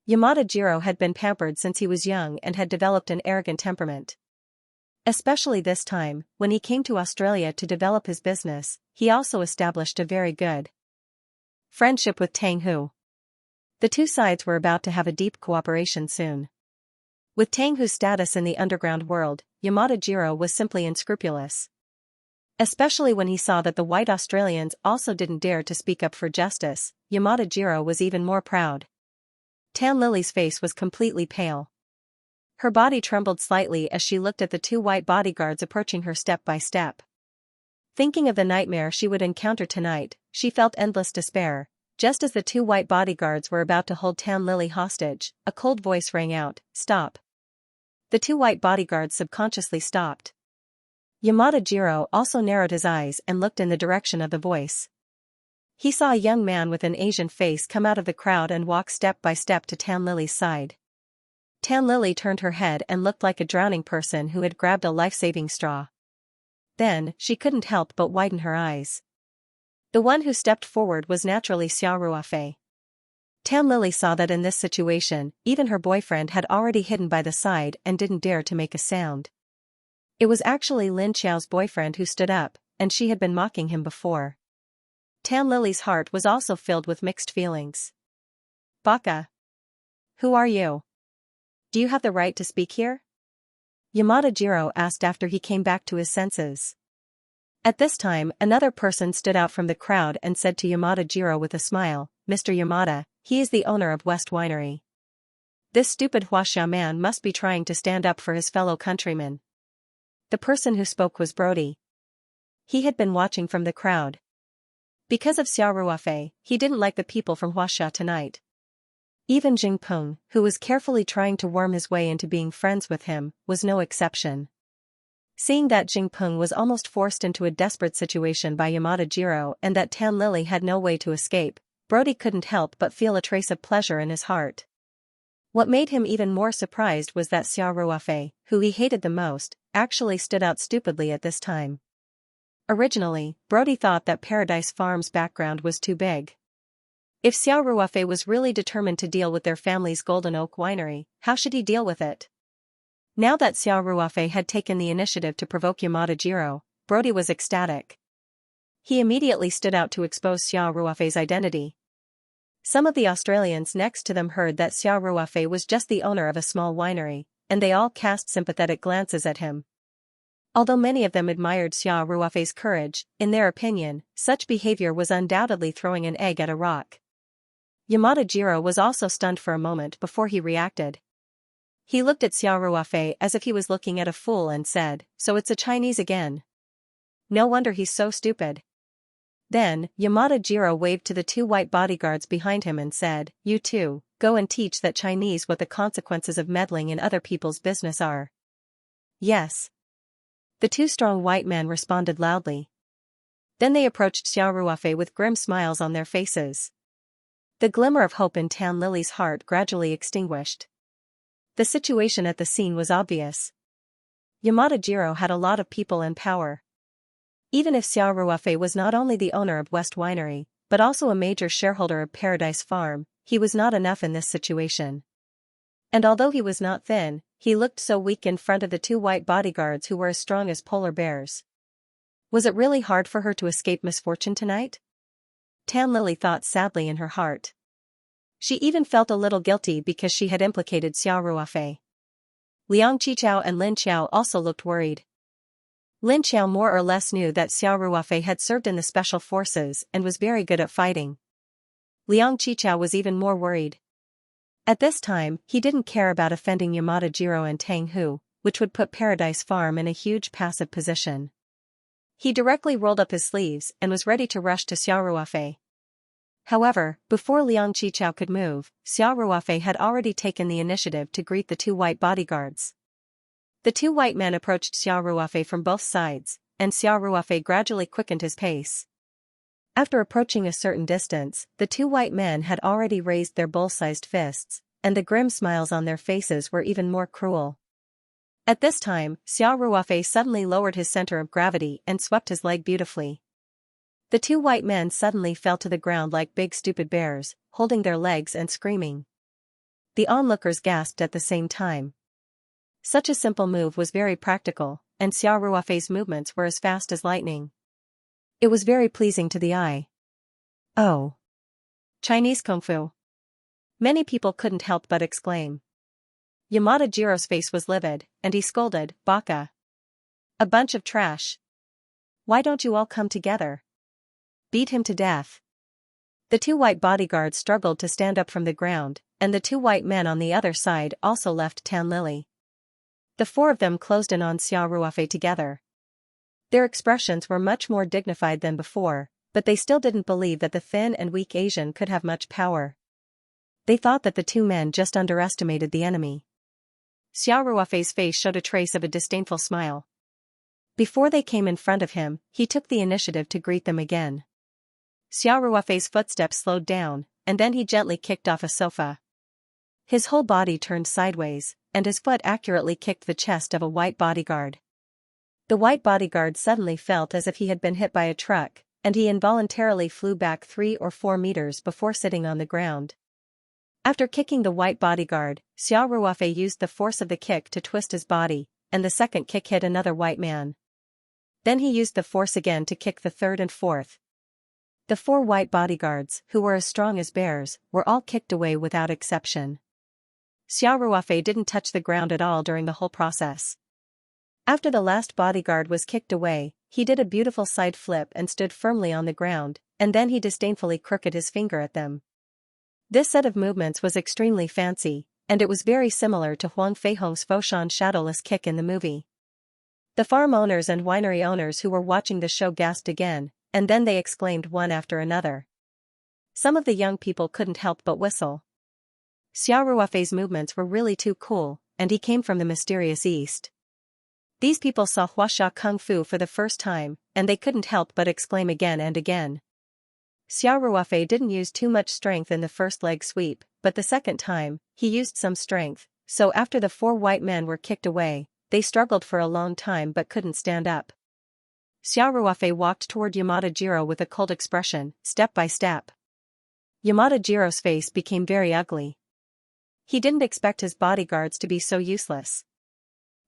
Yamada Jiro had been pampered since he was young and had developed an arrogant temperament. Especially this time, when he came to Australia to develop his business, he also established a very good friendship with Tang Hu. The two sides were about to have a deep cooperation soon. With Tang Hu's status in the underground world, Yamada Jiro was simply unscrupulous. Especially when he saw that the white Australians also didn't dare to speak up for justice, Yamada Jiro was even more proud. Tan Lily's face was completely pale. Her body trembled slightly as she looked at the two white bodyguards approaching her step by step. Thinking of the nightmare she would encounter tonight, she felt endless despair. Just as the two white bodyguards were about to hold Tan Lily hostage, a cold voice rang out, Stop. The two white bodyguards subconsciously stopped. Yamada Jiro also narrowed his eyes and looked in the direction of the voice. He saw a young man with an Asian face come out of the crowd and walk step by step to Tan Lily's side. Tan Lily turned her head and looked like a drowning person who had grabbed a life-saving straw. Then, she couldn't help but widen her eyes. The one who stepped forward was naturally Xiaoruofei. Tan Lily saw that in this situation, even her boyfriend had already hidden by the side and didn't dare to make a sound. It was actually Lin Qiao's boyfriend who stood up, and she had been mocking him before. Tan Lily's heart was also filled with mixed feelings. Baka. Who are you? Do you have the right to speak here? Yamada Jiro asked after he came back to his senses. At this time, another person stood out from the crowd and said to Yamada Jiro with a smile, Mr. Yamada, he is the owner of West Winery. This stupid Huaxia man must be trying to stand up for his fellow countrymen. The person who spoke was Brody. He had been watching from the crowd. Because of Xiao Ruofei, he didn't like the people from Huaxia tonight. Even Jing Peng, who was carefully trying to worm his way into being friends with him, was no exception. Seeing that Jing Peng was almost forced into a desperate situation by Yamada Jiro and that Tan Lily had no way to escape, Brody couldn't help but feel a trace of pleasure in his heart. What made him even more surprised was that Xiao Ruofei, who he hated the most, actually stood out stupidly at this time. Originally, Brody thought that Paradise Farm's background was too big. If Xiao Ruofei was really determined to deal with their family's Golden Oak Winery, how should he deal with it? Now that Xiao Ruofei had taken the initiative to provoke Yamada Jiro, Brody was ecstatic. He immediately stood out to expose Xiao Ruofei's identity. Some of the Australians next to them heard that Xiao Ruofei was just the owner of a small winery, and they all cast sympathetic glances at him. Although many of them admired Xiao Ruofei's courage, in their opinion, such behavior was undoubtedly throwing an egg at a rock. Yamada Jiro was also stunned for a moment before he reacted. He looked at Xiao Ruofei as if he was looking at a fool and said, "So it's a Chinese again. No wonder he's so stupid." Then, Yamada Jiro waved to the two white bodyguards behind him and said, "You two, go and teach that Chinese what the consequences of meddling in other people's business are." "Yes." The two strong white men responded loudly. Then they approached Xiao Ruofei with grim smiles on their faces. The glimmer of hope in Tan Lily's heart gradually extinguished. The situation at the scene was obvious. Yamada Jiro had a lot of people and power. Even if Xiao Ruofei was not only the owner of West Winery, but also a major shareholder of Paradise Farm, he was not enough in this situation. And although he was not thin, he looked so weak in front of the two white bodyguards who were as strong as polar bears. Was it really hard for her to escape misfortune tonight? Tan Lily thought sadly in her heart. She even felt a little guilty because she had implicated Xiao Ruofei. Liang Qichao and Lin Qiao also looked worried. Lin Qiao more or less knew that Xiao Ruofei had served in the special forces and was very good at fighting. Liang Qichao was even more worried. At this time, he didn't care about offending Yamada Jiro and Tang Hu, which would put Paradise Farm in a huge passive position. He directly rolled up his sleeves and was ready to rush to Xiao Ruofei. However, before Liang Qichao could move, Xiao Ruofei had already taken the initiative to greet the two white bodyguards. The two white men approached Xiao Ruofei from both sides, and Xiao Ruofei gradually quickened his pace. After approaching a certain distance, the two white men had already raised their bull-sized fists, and the grim smiles on their faces were even more cruel. At this time, Xiao Ruofei suddenly lowered his center of gravity and swept his leg beautifully. The two white men suddenly fell to the ground like big stupid bears, holding their legs and screaming. The onlookers gasped at the same time. Such a simple move was very practical, and Xiao Ruofei's movements were as fast as lightning. It was very pleasing to the eye. "Oh! Chinese Kung Fu!" Many people couldn't help but exclaim. Yamada Jiro's face was livid, and he scolded, "Baka! A bunch of trash! Why don't you all come together? Beat him to death." The two white bodyguards struggled to stand up from the ground, and the two white men on the other side also left Tan Lily. The four of them closed in on Xiao Ruofei together. Their expressions were much more dignified than before, but they still didn't believe that the thin and weak Asian could have much power. They thought that the two men just underestimated the enemy. Xiao Ruofei's face showed a trace of a disdainful smile. Before they came in front of him, he took the initiative to greet them again. Xiao Ruofei's footsteps slowed down, and then he gently kicked off a sofa. His whole body turned sideways, and his foot accurately kicked the chest of a white bodyguard. The white bodyguard suddenly felt as if he had been hit by a truck, and he involuntarily flew back 3 or 4 meters before sitting on the ground. After kicking the white bodyguard, Xiao Ruofei used the force of the kick to twist his body, and the second kick hit another white man. Then he used the force again to kick the third and fourth. The 4 white bodyguards, who were as strong as bears, were all kicked away without exception. Xiao Ruofei didn't touch the ground at all during the whole process. After the last bodyguard was kicked away, he did a beautiful side flip and stood firmly on the ground, and then he disdainfully crooked his finger at them. This set of movements was extremely fancy, and it was very similar to Huang Feihong's Foshan shadowless kick in the movie. The farm owners and winery owners who were watching the show gasped again, and then they exclaimed one after another. Some of the young people couldn't help but whistle. Xiao Ruofei's movements were really too cool, and he came from the mysterious East. These people saw Huaxia Kung Fu for the first time, and they couldn't help but exclaim again and again. Xiao Ruofei didn't use too much strength in the first leg sweep, but the second time, he used some strength, so after the 4 white men were kicked away, they struggled for a long time but couldn't stand up. Xiao Ruofei walked toward Yamada Jiro with a cold expression, step by step. Yamada Jiro's face became very ugly. He didn't expect his bodyguards to be so useless.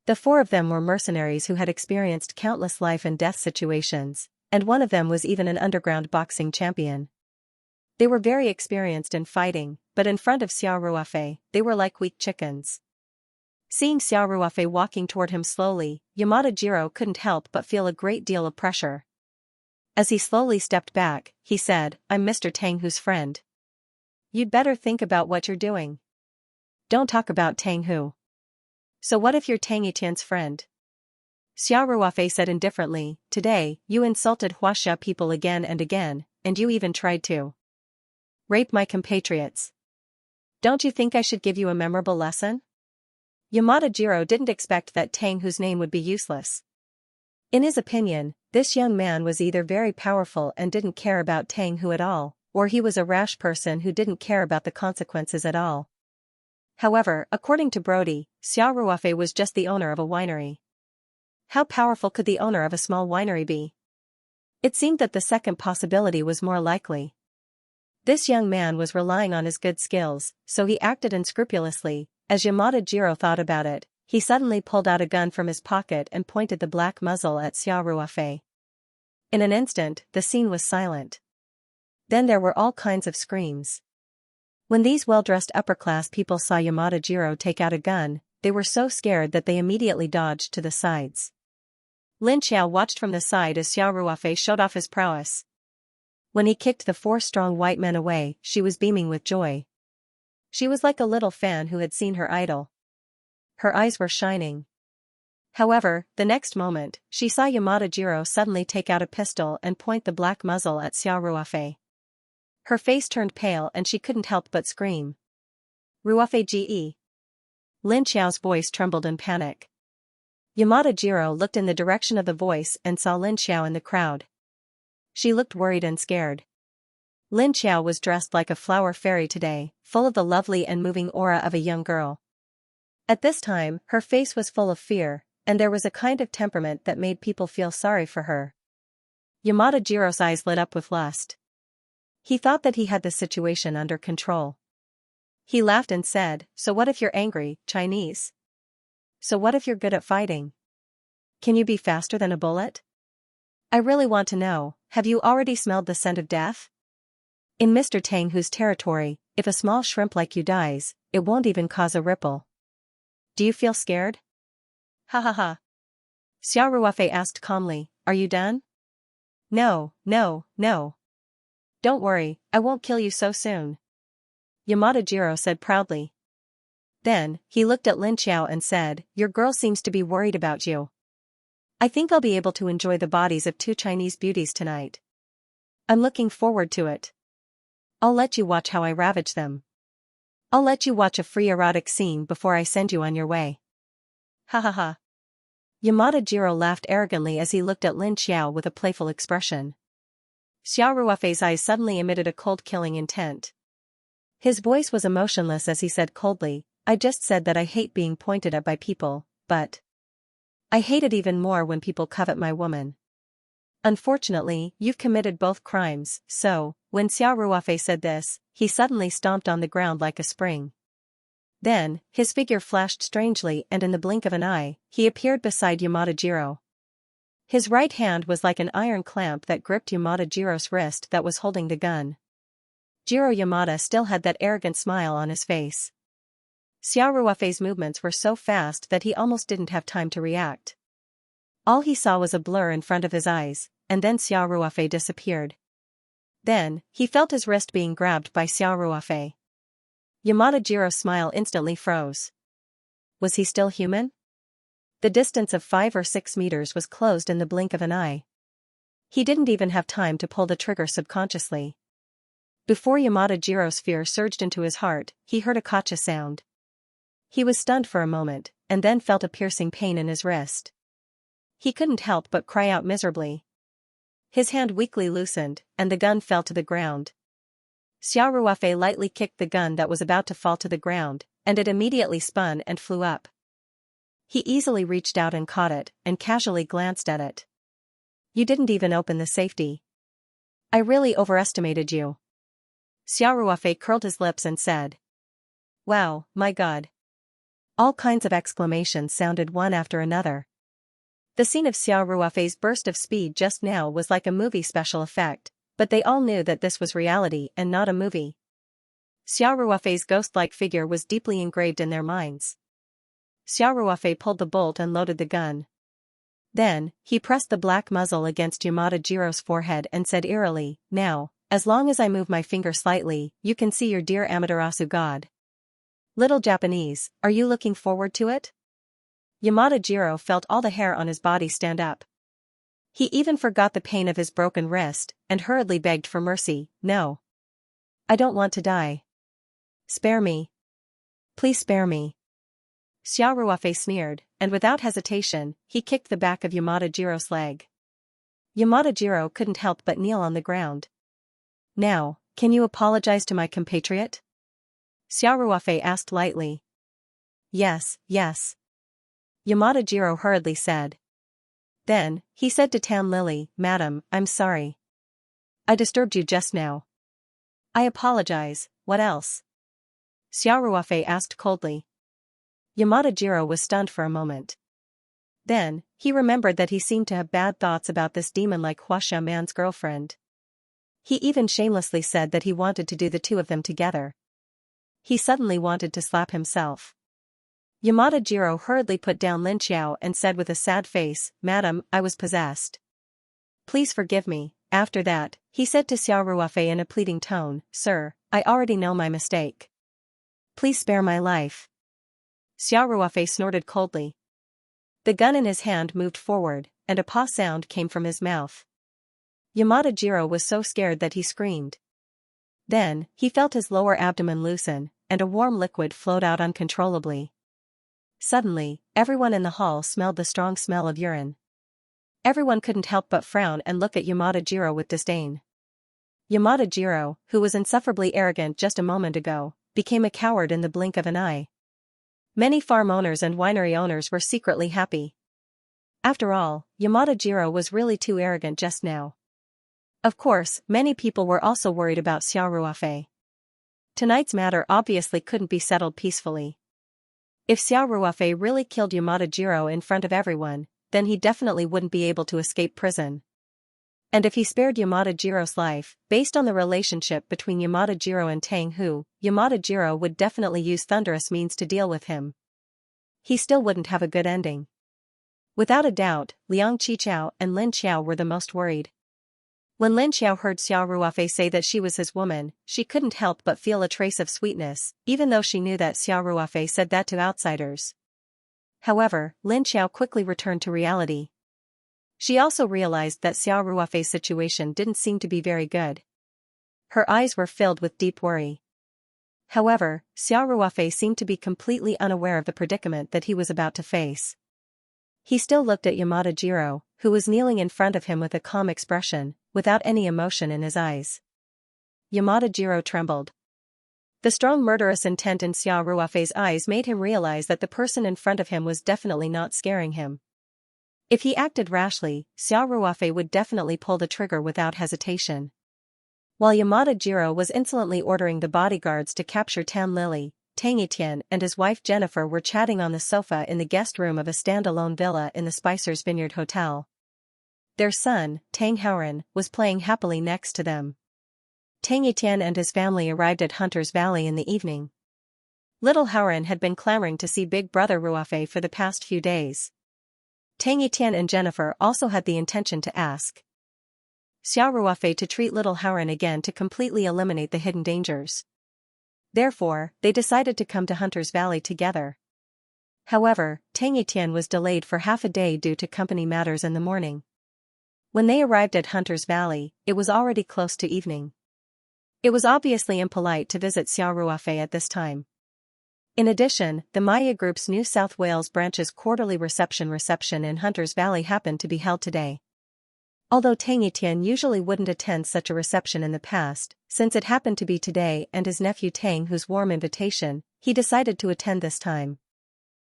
The 4 of them were mercenaries who had experienced countless life and death situations, and one of them was even an underground boxing champion. They were very experienced in fighting, but in front of Xiao Ruofei, they were like weak chickens. Seeing Xiao Ruofei walking toward him slowly, Yamada Jiro couldn't help but feel a great deal of pressure. As he slowly stepped back, he said, "I'm Mr. Tang Hu's friend. You'd better think about what you're doing. Don't talk about Tang Hu. So what if you're Tang Etienne's friend?" Xiao Ruofei said indifferently, "Today, you insulted Huaxia people again and again, and you even tried to rape my compatriots. Don't you think I should give you a memorable lesson?" Yamada Jiro didn't expect that Tang Hu's name would be useless. In his opinion, this young man was either very powerful and didn't care about Tang Hu at all, or he was a rash person who didn't care about the consequences at all. However, according to Brody, Xiao Ruofei was just the owner of a winery. How powerful could the owner of a small winery be? It seemed that the second possibility was more likely. This young man was relying on his good skills, so he acted unscrupulously. As Yamada Jiro thought about it, he suddenly pulled out a gun from his pocket and pointed the black muzzle at Xiao Ruofei. In an instant, the scene was silent. Then there were all kinds of screams. When these well-dressed upper-class people saw Yamada Jiro take out a gun, they were so scared that they immediately dodged to the sides. Lin Xiao watched from the side as Xiao Ruofei showed off his prowess. When he kicked the 4 strong white men away, she was beaming with joy. She was like a little fan who had seen her idol. Her eyes were shining. However, the next moment, she saw Yamada Jiro suddenly take out a pistol and point the black muzzle at Xiao Ruofei. Her face turned pale and she couldn't help but scream. "Ruofei Ge." Lin Xiao's voice trembled in panic. Yamada Jiro looked in the direction of the voice and saw Lin Xiao in the crowd. She looked worried and scared. Lin Xiao was dressed like a flower fairy today, full of the lovely and moving aura of a young girl. At this time, her face was full of fear, and there was a kind of temperament that made people feel sorry for her. Yamada Jiro's eyes lit up with lust. He thought that he had the situation under control. He laughed and said, "So what if you're angry, Chinese? So what if you're good at fighting? Can you be faster than a bullet? I really want to know, have you already smelled the scent of death? In Mr. Tang Hu's territory, if a small shrimp like you dies, it won't even cause a ripple. Do you feel scared?" "Ha ha ha." Xiao Ruofei asked calmly, "Are you done?" "No, no, no. Don't worry, I won't kill you so soon," Yamada Jiro said proudly. Then, he looked at Lin Xiao and said, "Your girl seems to be worried about you. I think I'll be able to enjoy the bodies of 2 Chinese beauties tonight. I'm looking forward to it. I'll let you watch how I ravage them. I'll let you watch a free erotic scene before I send you on your way." Ha ha ha. Yamada Jiro laughed arrogantly as he looked at Lin Xiao with a playful expression. Xiao Ruofei's eyes suddenly emitted a cold killing intent. His voice was emotionless as he said coldly, "I just said that I hate being pointed at by people, but I hate it even more when people covet my woman. Unfortunately, you've committed both crimes, so," when Xiao Ruofei said this, he suddenly stomped on the ground like a spring. Then, his figure flashed strangely and in the blink of an eye, he appeared beside Yamada Jiro. His right hand was like an iron clamp that gripped Yamada Jiro's wrist that was holding the gun. Jiro Yamada still had that arrogant smile on his face. Xiao Ruofei's movements were so fast that he almost didn't have time to react. All he saw was a blur in front of his eyes, and then Xiao Ruofei disappeared. Then, he felt his wrist being grabbed by Xiao Ruofei. Yamada-jiro's smile instantly froze. Was he still human? The distance of 5 or 6 meters was closed in the blink of an eye. He didn't even have time to pull the trigger subconsciously. Before Yamada-jiro's fear surged into his heart, he heard a gotcha sound. He was stunned for a moment, and then felt a piercing pain in his wrist. He couldn't help but cry out miserably. His hand weakly loosened, and the gun fell to the ground. Xiao Ruofei lightly kicked the gun that was about to fall to the ground, and it immediately spun and flew up. He easily reached out and caught it, and casually glanced at it. You didn't even open the safety. I really overestimated you. Xiao Ruofei curled his lips and said. Wow, my god. All kinds of exclamations sounded one after another. The scene of Xiao Ruofei's burst of speed just now was like a movie special effect, but they all knew that this was reality and not a movie. Xiao Ruofei's ghost-like figure was deeply engraved in their minds. Xiao Ruofei pulled the bolt and loaded the gun. Then, he pressed the black muzzle against Yamada-jiro's forehead and said eerily, Now, as long as I move my finger slightly, you can see your dear Amaterasu god. Little Japanese, are you looking forward to it? Yamada-jiro felt all the hair on his body stand up. He even forgot the pain of his broken wrist, and hurriedly begged for mercy, No. I don't want to die. Spare me. Please spare me. Xiao Ruofei sneered, and without hesitation, he kicked the back of Yamada-jiro's leg. Yamada-jiro couldn't help but kneel on the ground. Now, can you apologize to my compatriot? Xiao Ruofei asked lightly. Yes, yes. Yamada-jiro hurriedly said. Then, he said to Tan Lily, Madam, I'm sorry. I disturbed you just now. I apologize, what else? Xiao Ruofei asked coldly. Yamada-jiro was stunned for a moment. Then, he remembered that he seemed to have bad thoughts about this demon-like Huaxia man's girlfriend. He even shamelessly said that he wanted to do the two of them together. He suddenly wanted to slap himself. Yamada-jiro hurriedly put down Lin Xiao and said with a sad face, Madam, I was possessed. Please forgive me. After that, he said to Xiao Ruofei in a pleading tone, Sir, I already know my mistake. Please spare my life. Xiao Ruofei snorted coldly. The gun in his hand moved forward, and a paw sound came from his mouth. Yamada-jiro was so scared that he screamed. Then, he felt his lower abdomen loosen, and a warm liquid flowed out uncontrollably. Suddenly, everyone in the hall smelled the strong smell of urine. Everyone couldn't help but frown and look at Yamada-jiro with disdain. Yamada-jiro, who was insufferably arrogant just a moment ago, became a coward in the blink of an eye. Many farm owners and winery owners were secretly happy. After all, Yamada-jiro was really too arrogant just now. Of course, many people were also worried about Xiao Ruofei. Tonight's matter obviously couldn't be settled peacefully. If Xiao Ruofei really killed Yamada-jiro in front of everyone, then he definitely wouldn't be able to escape prison. And if he spared Yamada-jiro's life, based on the relationship between Yamada-jiro and Tang Hu, Yamada-jiro would definitely use thunderous means to deal with him. He still wouldn't have a good ending. Without a doubt, Liang Qichao and Lin Xiao were the most worried. When Lin Xiao heard Xiao Ruofei say that she was his woman, she couldn't help but feel a trace of sweetness, even though she knew that Xiao Ruofei said that to outsiders. However, Lin Xiao quickly returned to reality. She also realized that Xiao Ruofei's situation didn't seem to be very good. Her eyes were filled with deep worry. However, Xiao Ruofei seemed to be completely unaware of the predicament that he was about to face. He still looked at Yamada-jiro, who was kneeling in front of him with a calm expression, without any emotion in his eyes. Yamada-jiro trembled. The strong murderous intent in Xiao Ruofei's eyes made him realize that the person in front of him was definitely not scaring him. If he acted rashly, Xiao Ruofei would definitely pull the trigger without hesitation. While Yamada-jiro was insolently ordering the bodyguards to capture Tan Lily, Tang Etienne and his wife Jennifer were chatting on the sofa in the guest room of a standalone villa in the Spicer's Vineyard Hotel. Their son, Tang Hauran, was playing happily next to them. Tang Etienne and his family arrived at Hunter's Valley in the evening. Little Hauran had been clamoring to see Big Brother Ruofei for the past few days. Tang Etienne and Jennifer also had the intention to ask Xiao Ruofei to treat little Hauran again to completely eliminate the hidden dangers. Therefore, they decided to come to Hunter's Valley together. However, Tang Etienne was delayed for half a day due to company matters in the morning. When they arrived at Hunter's Valley, it was already close to evening. It was obviously impolite to visit Xiaoruofei at this time. In addition, the Maya Group's New South Wales branch's quarterly reception in Hunter's Valley happened to be held today. Although Tang Etienne usually wouldn't attend such a reception in the past, since it happened to be today and his nephew Tang whose warm invitation, he decided to attend this time.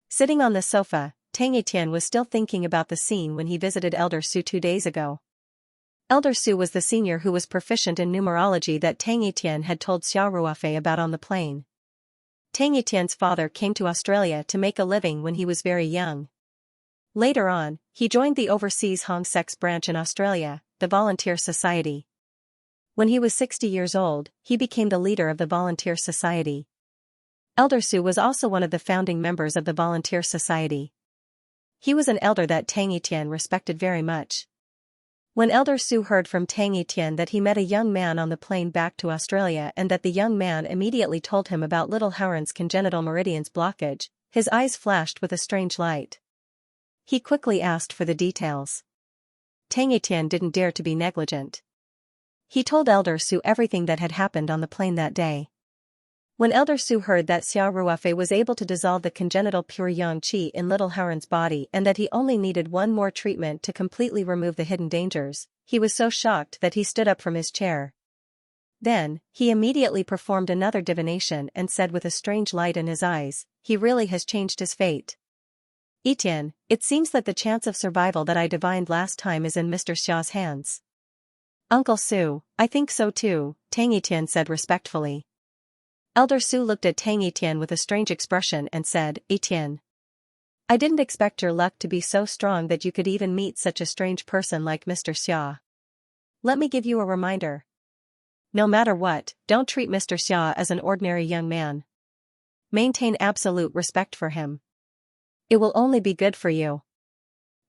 Sitting on the sofa, Tang Etienne was still thinking about the scene when he visited Elder Su 2 days ago. Elder Su was the senior who was proficient in numerology that Tang Etienne had told Xiaoruofei about on the plane. Tang Etienne's father came to Australia to make a living when he was very young. Later on, he joined the overseas Hong Sex branch in Australia, the Volunteer Society. When he was 60 years old, he became the leader of the Volunteer Society. Elder Su was also one of the founding members of the Volunteer Society. He was an elder that Tang Etienne respected very much. When Elder Su heard from Tang Etienne that he met a young man on the plane back to Australia and that the young man immediately told him about little Haren's congenital meridians blockage, his eyes flashed with a strange light. He quickly asked for the details. Tang Etienne didn't dare to be negligent. He told Elder Su everything that had happened on the plane that day. When Elder Su heard that Xiaoruofei was able to dissolve the congenital pure yang qi in little Haren's body and that he only needed one more treatment to completely remove the hidden dangers, he was so shocked that he stood up from his chair. Then, he immediately performed another divination and said with a strange light in his eyes, "He really has changed his fate. Etienne, it seems that the chance of survival that I divined last time is in Mr. Xia's hands." "Uncle Su, I think so too," Tang Etienne said respectfully. Elder Su looked at Tang Etienne with a strange expression and said, "Etienne, I didn't expect your luck to be so strong that you could even meet such a strange person like Mr. Xia. Let me give you a reminder. No matter what, don't treat Mr. Xia as an ordinary young man. Maintain absolute respect for him. It will only be good for you."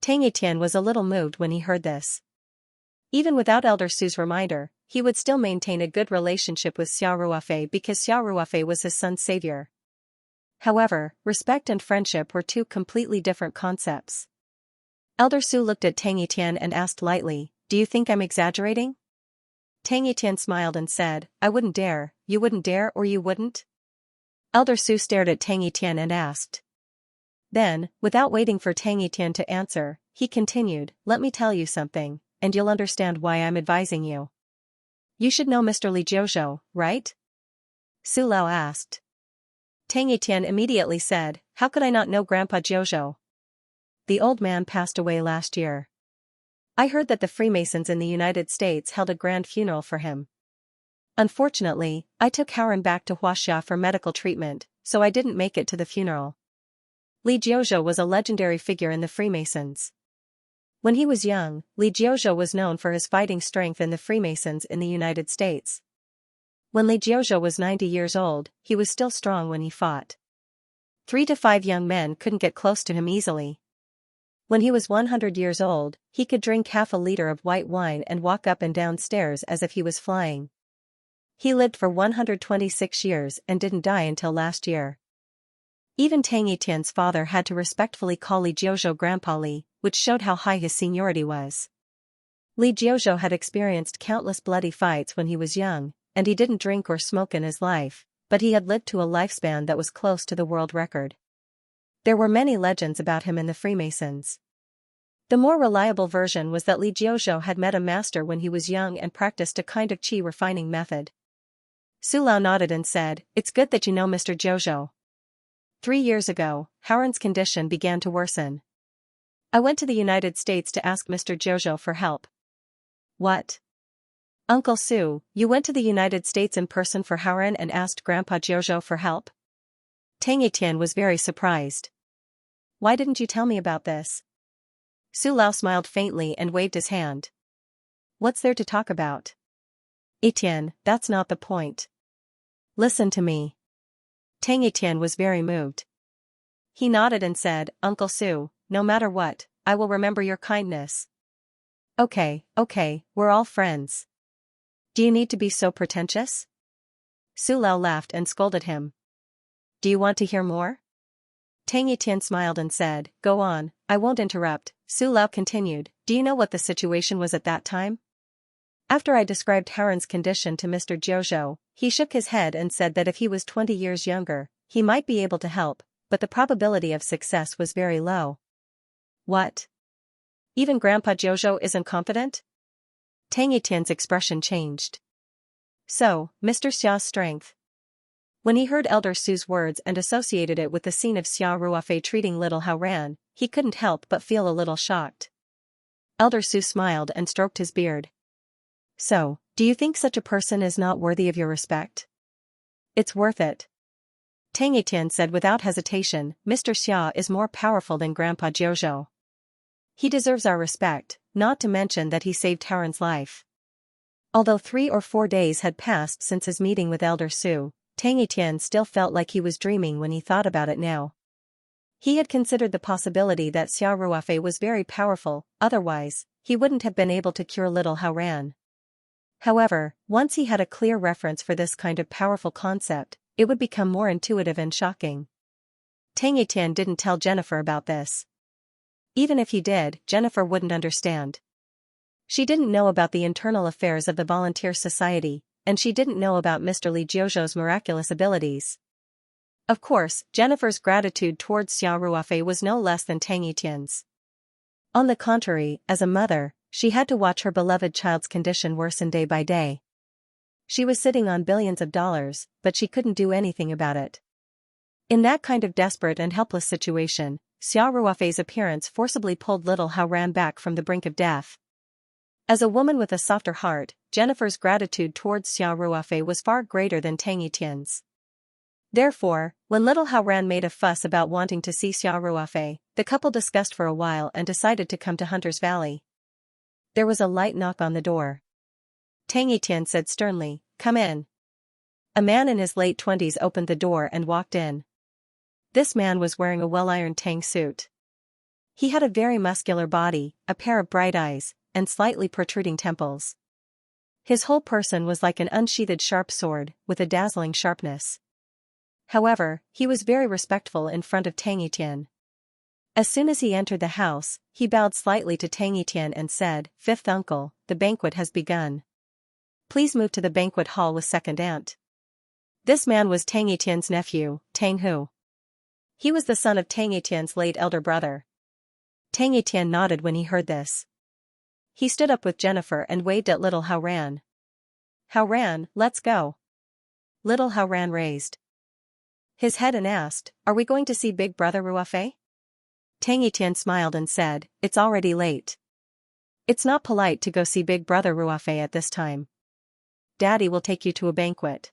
Tang Etienne was a little moved when he heard this. Even without Elder Su's reminder, he would still maintain a good relationship with Xiaoruofei because Xiaoruofei was his son's savior. However, respect and friendship were two completely different concepts. Elder Su looked at Tang Etienne and asked lightly, "Do you think I'm exaggerating?" Tang Etienne smiled and said, "I wouldn't dare, you wouldn't dare or you wouldn't?" Elder Su stared at Tang Etienne and asked. Then, without waiting for Tang Etienne to answer, he continued, "Let me tell you something, and you'll understand why I'm advising you. You should know Mr. Li Jiuzhou, right?" Su Lao asked. Tang Etienne immediately said, "How could I not know Grandpa Jiuzhou? The old man passed away last year. I heard that the Freemasons in the United States held a grand funeral for him. Unfortunately, I took Haren back to Huaxia for medical treatment, so I didn't make it to the funeral." Li Jiuzhou was a legendary figure in the Freemasons. When he was young, Li Jiuzhou was known for his fighting strength in the Freemasons in the United States. When Li Jiuzhou was 90 years old, he was still strong when he fought. 3 to 5 young men couldn't get close to him easily. When he was 100 years old, he could drink half a liter of white wine and walk up and down stairs as if he was flying. He lived for 126 years and didn't die until last year. Even Tang Etienne's father had to respectfully call Li Jiuzhou Grandpa Li, which showed how high his seniority was. Li Jiuzhou had experienced countless bloody fights when he was young, and he didn't drink or smoke in his life, but he had lived to a lifespan that was close to the world record. There were many legends about him in the Freemasons. The more reliable version was that Li Jiuzhou had met a master when he was young and practiced a kind of qi refining method. Su Lao nodded and said, "It's good that you know Mr. Jiuzhou. 3 years ago, Haren's condition began to worsen. I went to the United States to ask Mr. Jiuzhou for help." "What? Uncle Su, you went to the United States in person for Haren and asked Grandpa Jiuzhou for help?" Tang Etienne was very surprised. "Why didn't you tell me about this?" Su Lao smiled faintly and waved his hand. "What's there to talk about?" "Etienne, that's not the point. Listen to me." Tang Etienne was very moved. He nodded and said, "Uncle Su, no matter what, I will remember your kindness." Okay, we're all friends. Do you need to be so pretentious?" Su Lao laughed and scolded him. Do you want to hear more? Tang Yitian smiled and said, go on, I won't interrupt. Su Lao continued, do you know what the situation was at that time? After I described Haran's condition to Mr. Jiuzhou, he shook his head and said that if he was 20 years younger, he might be able to help, but the probability of success was very low. What? Even Grandpa Jiuzhou isn't confident? Tang Yitian's expression changed. So, Mr. Xia's strength. When he heard Elder Su's words and associated it with the scene of Xia Ruofei treating little Haoran, he couldn't help but feel a little shocked. Elder Su smiled and stroked his beard. So, do you think such a person is not worthy of your respect? It's worth it. Tang Yitian said without hesitation, Mr. Xia is more powerful than Grandpa Jiuzhou. He deserves our respect, not to mention that he saved Haran's life. Although 3 or 4 days had passed since his meeting with Elder Su, Tang Yitian still felt like he was dreaming when he thought about it now. He had considered the possibility that Xia Ruofei was very powerful, otherwise, he wouldn't have been able to cure little Haoran. However, once he had a clear reference for this kind of powerful concept, it would become more intuitive and shocking. Tang Yitian didn't tell Jennifer about this. Even if he did, Jennifer wouldn't understand. She didn't know about the internal affairs of the volunteer society, and she didn't know about Mr. Li Jiuzhou's miraculous abilities. Of course, Jennifer's gratitude towards Xia Ruofei was no less than Tang Yitian's. On the contrary, as a mother, she had to watch her beloved child's condition worsen day by day. She was sitting on billions of dollars, but she couldn't do anything about it. In that kind of desperate and helpless situation, Xia Ruofei's appearance forcibly pulled little Haoran back from the brink of death. As a woman with a softer heart, Jennifer's gratitude towards Xia Ruofei was far greater than Tang Yitian's. Therefore, when little Haoran made a fuss about wanting to see Xia Ruofei, the couple discussed for a while and decided to come to Hunter's Valley. There was a light knock on the door. Tang Yitian said sternly, come in. A man in his late 20s opened the door and walked in. This man was wearing a well-ironed tang suit. He had a very muscular body, a pair of bright eyes, and slightly protruding temples. His whole person was like an unsheathed sharp sword, with a dazzling sharpness. However, he was very respectful in front of Tang Yitian. As soon as he entered the house, he bowed slightly to Tang Yitian and said, Fifth uncle, the banquet has begun. Please move to the banquet hall with second aunt. This man was Tang Yitian's nephew, Tang Hu. He was the son of Tang Yitian's late elder brother. Tang Yitian nodded when he heard this. He stood up with Jennifer and waved at little Haoran. Haoran, let's go. Little Haoran raised his head and asked, are we going to see Big Brother Ruofei? Tang Yitian smiled and said, it's already late. It's not polite to go see Big Brother Ruofei at this time. Daddy will take you to a banquet.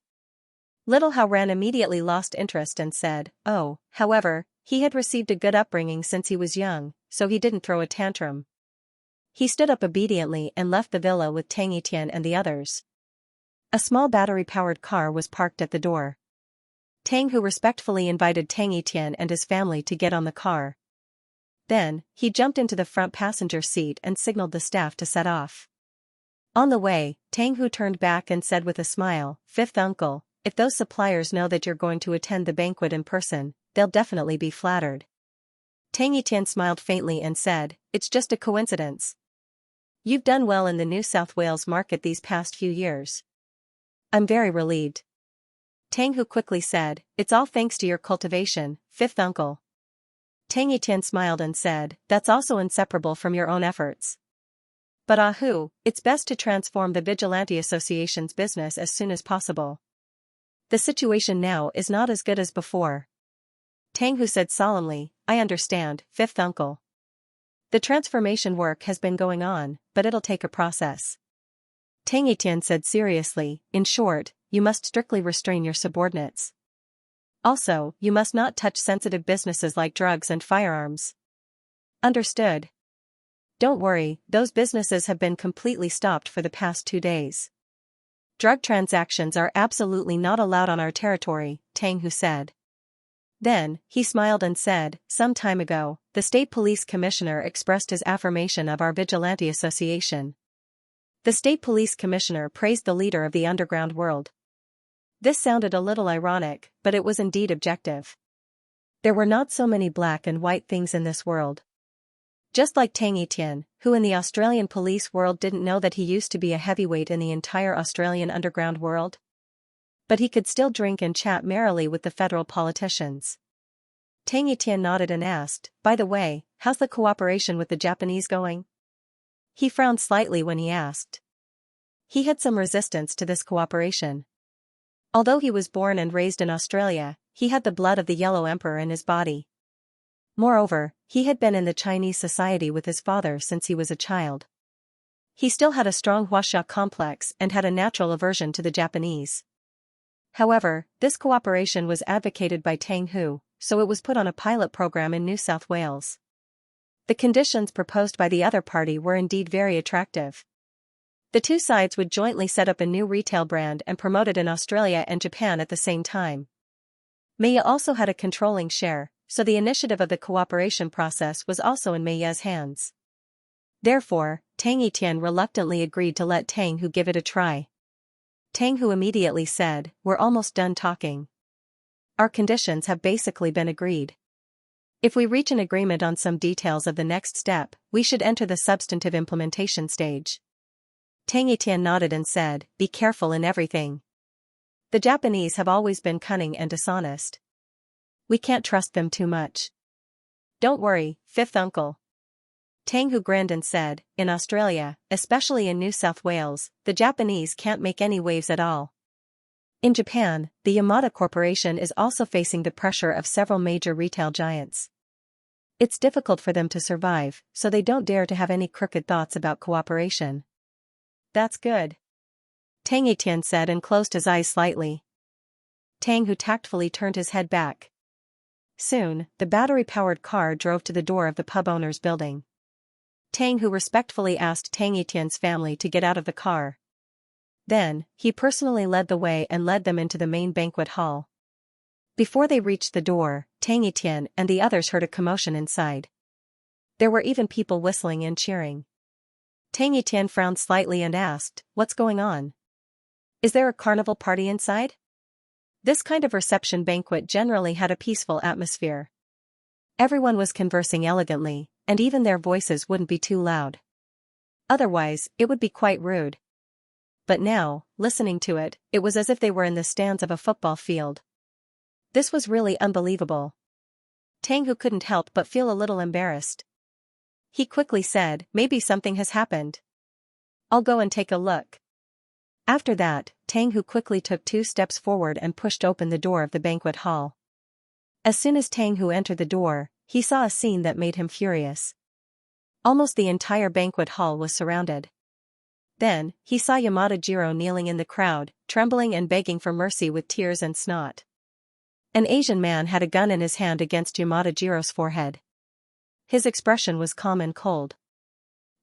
Little Haoran immediately lost interest and said, oh, however, he had received a good upbringing since he was young, so he didn't throw a tantrum. He stood up obediently and left the villa with Tang Yitian and the others. A small battery-powered car was parked at the door. Tang Hu respectfully invited Tang Yitian and his family to get on the car. Then, he jumped into the front passenger seat and signaled the staff to set off. On the way, Tang Hu turned back and said with a smile, Fifth uncle, if those suppliers know that you're going to attend the banquet in person, they'll definitely be flattered. Tang Yitian smiled faintly and said, it's just a coincidence. You've done well in the New South Wales market these past few years. I'm very relieved. Tang Hu quickly said, it's all thanks to your cultivation, Fifth uncle. Tang Yitian smiled and said, that's also inseparable from your own efforts. But Hu, it's best to transform the Vigilante Association's business as soon as possible. The situation now is not as good as before. Tang Hu said solemnly, I understand, Fifth uncle. The transformation work has been going on, but it'll take a process. Tang Yitian said seriously, in short, you must strictly restrain your subordinates. Also, you must not touch sensitive businesses like drugs and firearms. Understood. Don't worry, those businesses have been completely stopped for the past 2 days. Drug transactions are absolutely not allowed on our territory, Tang Hu said. Then, he smiled and said, some time ago, the State Police Commissioner expressed his affirmation of our Vigilante Association. The State Police Commissioner praised the leader of the underground world. This sounded a little ironic, but it was indeed objective. There were not so many black and white things in this world. Just like Tang Etienne, who in the Australian police world didn't know that he used to be a heavyweight in the entire Australian underground world. But he could still drink and chat merrily with the federal politicians. Tang Etienne nodded and asked, "By the way, how's the cooperation with the Japanese going?" He frowned slightly when he asked. He had some resistance to this cooperation. Although he was born and raised in Australia, he had the blood of the Yellow Emperor in his body. Moreover, he had been in the Chinese society with his father since he was a child. He still had a strong Huaxia complex and had a natural aversion to the Japanese. However, this cooperation was advocated by Tang Hu, so it was put on a pilot program in New South Wales. The conditions proposed by the other party were indeed very attractive. The two sides would jointly set up a new retail brand and promote it in Australia and Japan at the same time. Meiya also had a controlling share, so the initiative of the cooperation process was also in Meiya's hands. Therefore, Tang Etienne reluctantly agreed to let Tang Hu give it a try. Tang Hu immediately said, "We're almost done talking. Our conditions have basically been agreed. If we reach an agreement on some details of the next step, we should enter the substantive implementation stage." Tang Etienne nodded and said, "Be careful in everything. The Japanese have always been cunning and dishonest. We can't trust them too much." "Don't worry, fifth uncle." Tang Hu grinned and said, "In Australia, especially in New South Wales, the Japanese can't make any waves at all. In Japan, the Yamada Corporation is also facing the pressure of several major retail giants. It's difficult for them to survive, so they don't dare to have any crooked thoughts about cooperation." "That's good," Tang Etienne said and closed his eyes slightly. Tang Hu tactfully turned his head back. Soon, the battery-powered car drove to the door of the pub owner's building. Tang Hu respectfully asked Tang Etienne's family to get out of the car. Then, he personally led the way and led them into the main banquet hall. Before they reached the door, Tang Etienne and the others heard a commotion inside. There were even people whistling and cheering. Tang Etienne frowned slightly and asked, "What's going on? Is there a carnival party inside?" This kind of reception banquet generally had a peaceful atmosphere. Everyone was conversing elegantly, and even their voices wouldn't be too loud. Otherwise, it would be quite rude. But now, listening to it, it was as if they were in the stands of a football field. This was really unbelievable. Tang Hu couldn't help but feel a little embarrassed. He quickly said, "Maybe something has happened. I'll go and take a look." After that, Tang Hu quickly took 2 steps forward and pushed open the door of the banquet hall. As soon as Tang Hu entered the door, he saw a scene that made him furious. Almost the entire banquet hall was surrounded. Then, he saw Yamada Jiro kneeling in the crowd, trembling and begging for mercy with tears and snot. An Asian man had a gun in his hand against Yamada Jiro's forehead. His expression was calm and cold.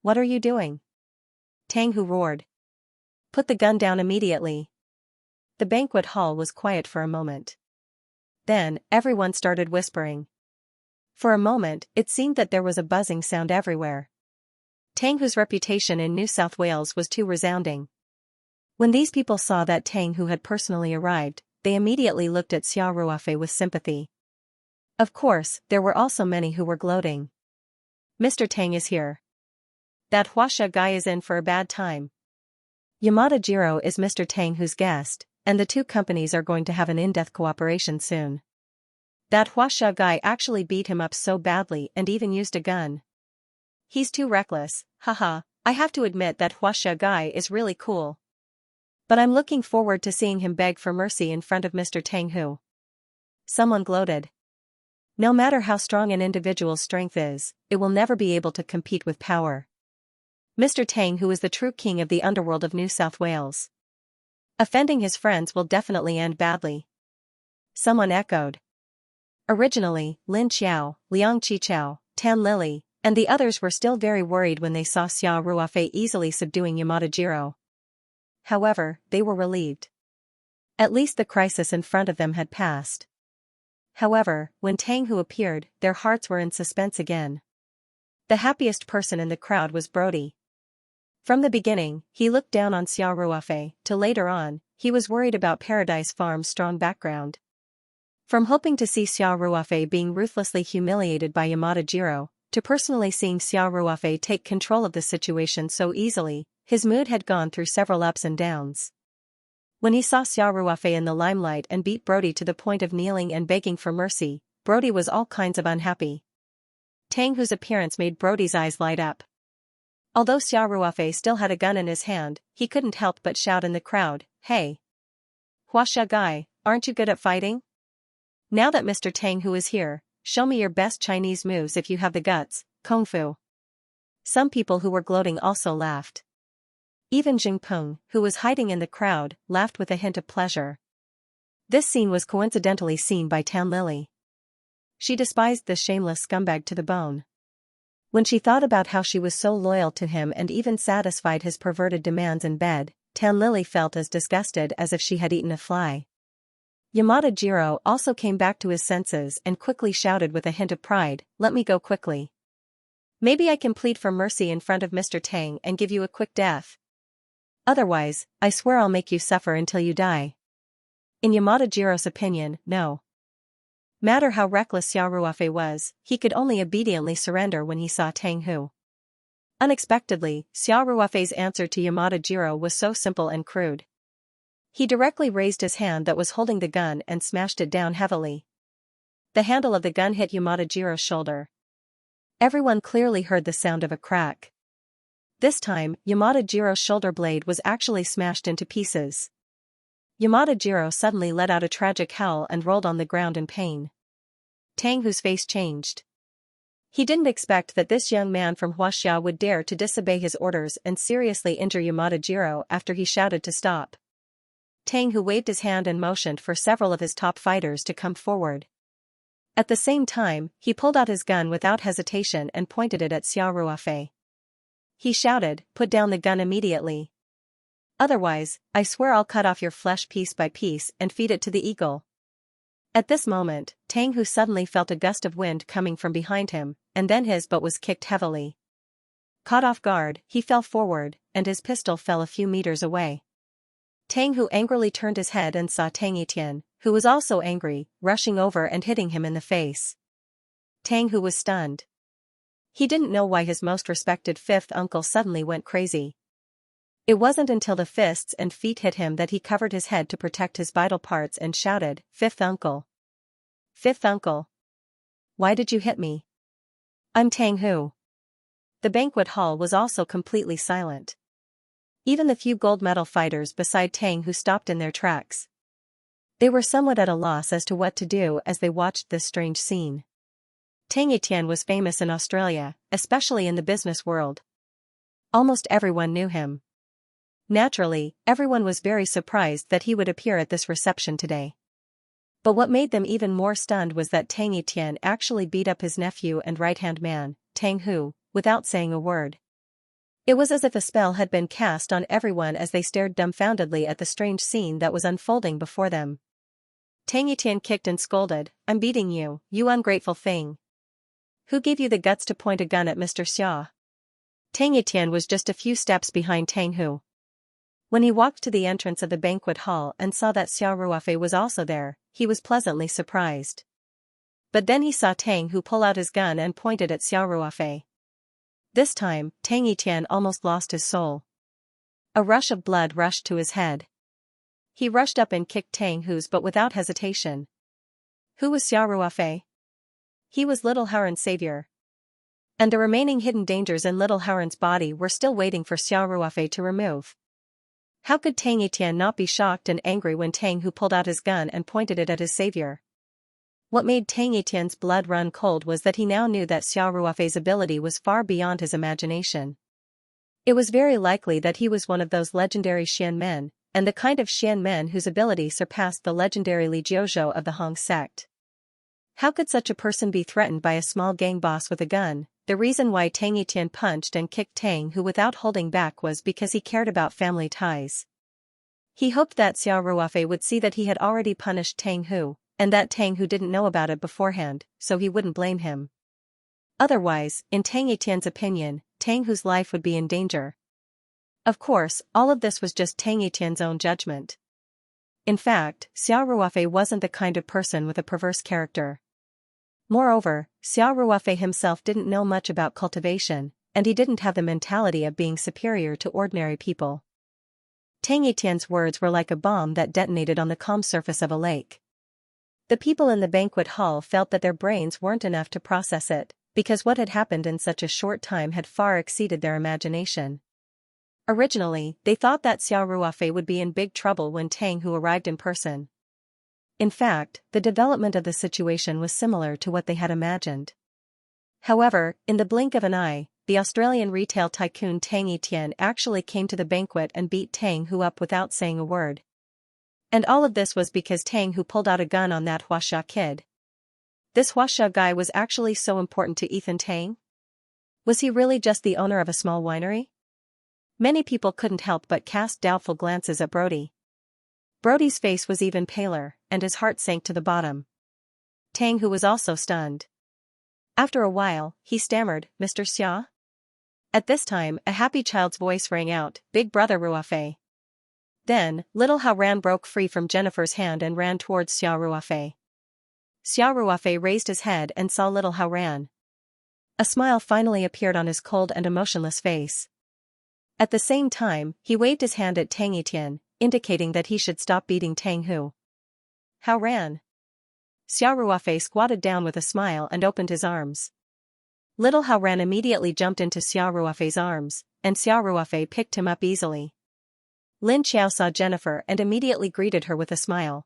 "What are you doing?" Tang Hu roared. "Put the gun down immediately." The banquet hall was quiet for a moment. Then, everyone started whispering. For a moment, it seemed that there was a buzzing sound everywhere. Tang Hu's reputation in New South Wales was too resounding. When these people saw that Tang Hu had personally arrived, they immediately looked at Xia Ruofei with sympathy. Of course, there were also many who were gloating. "Mr. Tang is here. That Huaxia guy is in for a bad time. Yamada Jiro is Mr. Tang Hu's guest, and the two companies are going to have an in-depth cooperation soon. That Huaxia guy actually beat him up so badly and even used a gun. He's too reckless, haha. I have to admit that Huaxia guy is really cool. But I'm looking forward to seeing him beg for mercy in front of Mr. Tang Hu." Someone gloated. No matter how strong an individual's strength is, it will never be able to compete with power. Mr. Tang Hu is the true king of the underworld of New South Wales. Offending his friends will definitely end badly. Someone echoed. Originally, Lin Xiao, Liang Qichao, Tan Lili, and the others were still very worried when they saw Xia Ruofei easily subduing Yamada Jiro. However, they were relieved. At least the crisis in front of them had passed. However, when Tang Hu appeared, their hearts were in suspense again. The happiest person in the crowd was Brody. From the beginning, he looked down on Xia Ruofei, till later on, he was worried about Paradise Farm's strong background. From hoping to see Xiao Ruofei being ruthlessly humiliated by Yamada-Jiro, to personally seeing Xiao Ruofei take control of the situation so easily, his mood had gone through several ups and downs. When he saw Xiao Ruofei in the limelight and beat Brody to the point of kneeling and begging for mercy, Brody was all kinds of unhappy. Tang Hu's appearance made Brody's eyes light up. Although Xiao Ruofei still had a gun in his hand, he couldn't help but shout in the crowd, "Hey! Huaxia guy, aren't you good at fighting? Now that Mr. Tang Hu is here, show me your best Chinese moves if you have the guts, Kung Fu." Some people who were gloating also laughed. Even Jing Peng, who was hiding in the crowd, laughed with a hint of pleasure. This scene was coincidentally seen by Tan Lily. She despised this shameless scumbag to the bone. When she thought about how she was so loyal to him and even satisfied his perverted demands in bed, Tan Lily felt as disgusted as if she had eaten a fly. Yamada-Jiro also came back to his senses and quickly shouted with a hint of pride, "Let me go quickly. Maybe I can plead for mercy in front of Mr. Tang and give you a quick death. Otherwise, I swear I'll make you suffer until you die." In Yamada-Jiro's opinion, no matter how reckless Xiao Ruofei was, he could only obediently surrender when he saw Tang Hu. Unexpectedly, Xiao Ruofei's answer to Yamada-Jiro was so simple and crude. He directly raised his hand that was holding the gun and smashed it down heavily. The handle of the gun hit Yamada-Jiro's shoulder. Everyone clearly heard the sound of a crack. This time, Yamada-Jiro's shoulder blade was actually smashed into pieces. Yamada-Jiro suddenly let out a tragic howl and rolled on the ground in pain. Tang Hu's face changed. He didn't expect that this young man from Huaxia would dare to disobey his orders and seriously injure Yamada-Jiro after he shouted to stop. Tang Hu waved his hand and motioned for several of his top fighters to come forward. At the same time, he pulled out his gun without hesitation and pointed it at Xiao Ruofei. He shouted, "Put down the gun immediately. Otherwise, I swear I'll cut off your flesh piece by piece and feed it to the eagle." At this moment, Tang Hu suddenly felt a gust of wind coming from behind him, and then his butt was kicked heavily. Caught off guard, he fell forward, and his pistol fell a few meters away. Tang Hu angrily turned his head and saw Tang Etian, who was also angry, rushing over and hitting him in the face. Tang Hu was stunned. He didn't know why his most respected fifth uncle suddenly went crazy. It wasn't until the fists and feet hit him that he covered his head to protect his vital parts and shouted, "Fifth uncle! Fifth uncle! Why did you hit me? I'm Tang Hu." The banquet hall was also completely silent. Even the few gold medal fighters beside Tang Hu stopped in their tracks. They were somewhat at a loss as to what to do as they watched this strange scene. Tang Etian was famous in Australia, especially in the business world. Almost everyone knew him. Naturally, everyone was very surprised that he would appear at this reception today. But what made them even more stunned was that Tang Etian actually beat up his nephew and right-hand man, Tang Hu, without saying a word. It was as if a spell had been cast on everyone as they stared dumbfoundedly at the strange scene that was unfolding before them. Tang Etian kicked and scolded, "I'm beating you, you ungrateful thing. Who gave you the guts to point a gun at Mr. Xia?" Tang Etian was just a few steps behind Tang Hu. When he walked to the entrance of the banquet hall and saw that Xiao Ruofei was also there, he was pleasantly surprised. But then he saw Tang Hu pull out his gun and pointed at Xiao Ruofei. This time, Tang Etian almost lost his soul. A rush of blood rushed to his head. He rushed up and kicked Tang Hu's but without hesitation. Who was Xiao Ruofei? He was Little Haoran's savior. And the remaining hidden dangers in Little Haoran's body were still waiting for Xiao Ruofei to remove. How could Tang Etian not be shocked and angry when Tang Hu pulled out his gun and pointed it at his savior? What made Tang Etian's blood run cold was that he now knew that Xiao Ruofei's ability was far beyond his imagination. It was very likely that he was one of those legendary Xian men, and the kind of Xian men whose ability surpassed the legendary Li Jiuzhou of the Hong sect. How could such a person be threatened by a small gang boss with a gun? The reason why Tang Etian punched and kicked Tang Hu without holding back was because he cared about family ties. He hoped that Xiao Ruofei would see that he had already punished Tang Hu, and that Tang Hu didn't know about it beforehand, so he wouldn't blame him. Otherwise, in Tang Etian's opinion, Tang Hu's life would be in danger. Of course, all of this was just Tang Etian's own judgment. In fact, Xiao Ruofei wasn't the kind of person with a perverse character. Moreover, Xiao Ruofei himself didn't know much about cultivation, and he didn't have the mentality of being superior to ordinary people. Tang Etienne's words were like a bomb that detonated on the calm surface of a lake. The people in the banquet hall felt that their brains weren't enough to process it, because what had happened in such a short time had far exceeded their imagination. Originally, they thought that Xiao Ruofei would be in big trouble when Tang Hu arrived in person. In fact, the development of the situation was similar to what they had imagined. However, in the blink of an eye, the Australian retail tycoon Tang Etienne actually came to the banquet and beat Tang Hu up without saying a word. And all of this was because Tang Hu pulled out a gun on that Huaxia kid. This Huaxia guy was actually so important to Ethan Tang? Was he really just the owner of a small winery? Many people couldn't help but cast doubtful glances at Brody. Brody's face was even paler, and his heart sank to the bottom. Tang Hu was also stunned. After a while, he stammered, "Mr. Xia?" At this time, a happy child's voice rang out, "Big brother Ruofei." Then, little Hao Ran broke free from Jennifer's hand and ran towards Xiao Ruofei. Xiao Ruofei raised his head and saw little Hao Ran. A smile finally appeared on his cold and emotionless face. At the same time, he waved his hand at Tang Etienne, indicating that he should stop beating Tang Hu. Hao Ran. Xiao Ruofei squatted down with a smile and opened his arms. Little Hao Ran immediately jumped into Xiao Ruofei's arms, and Xiao Ruofei picked him up easily. Lin Xiao saw Jennifer and immediately greeted her with a smile.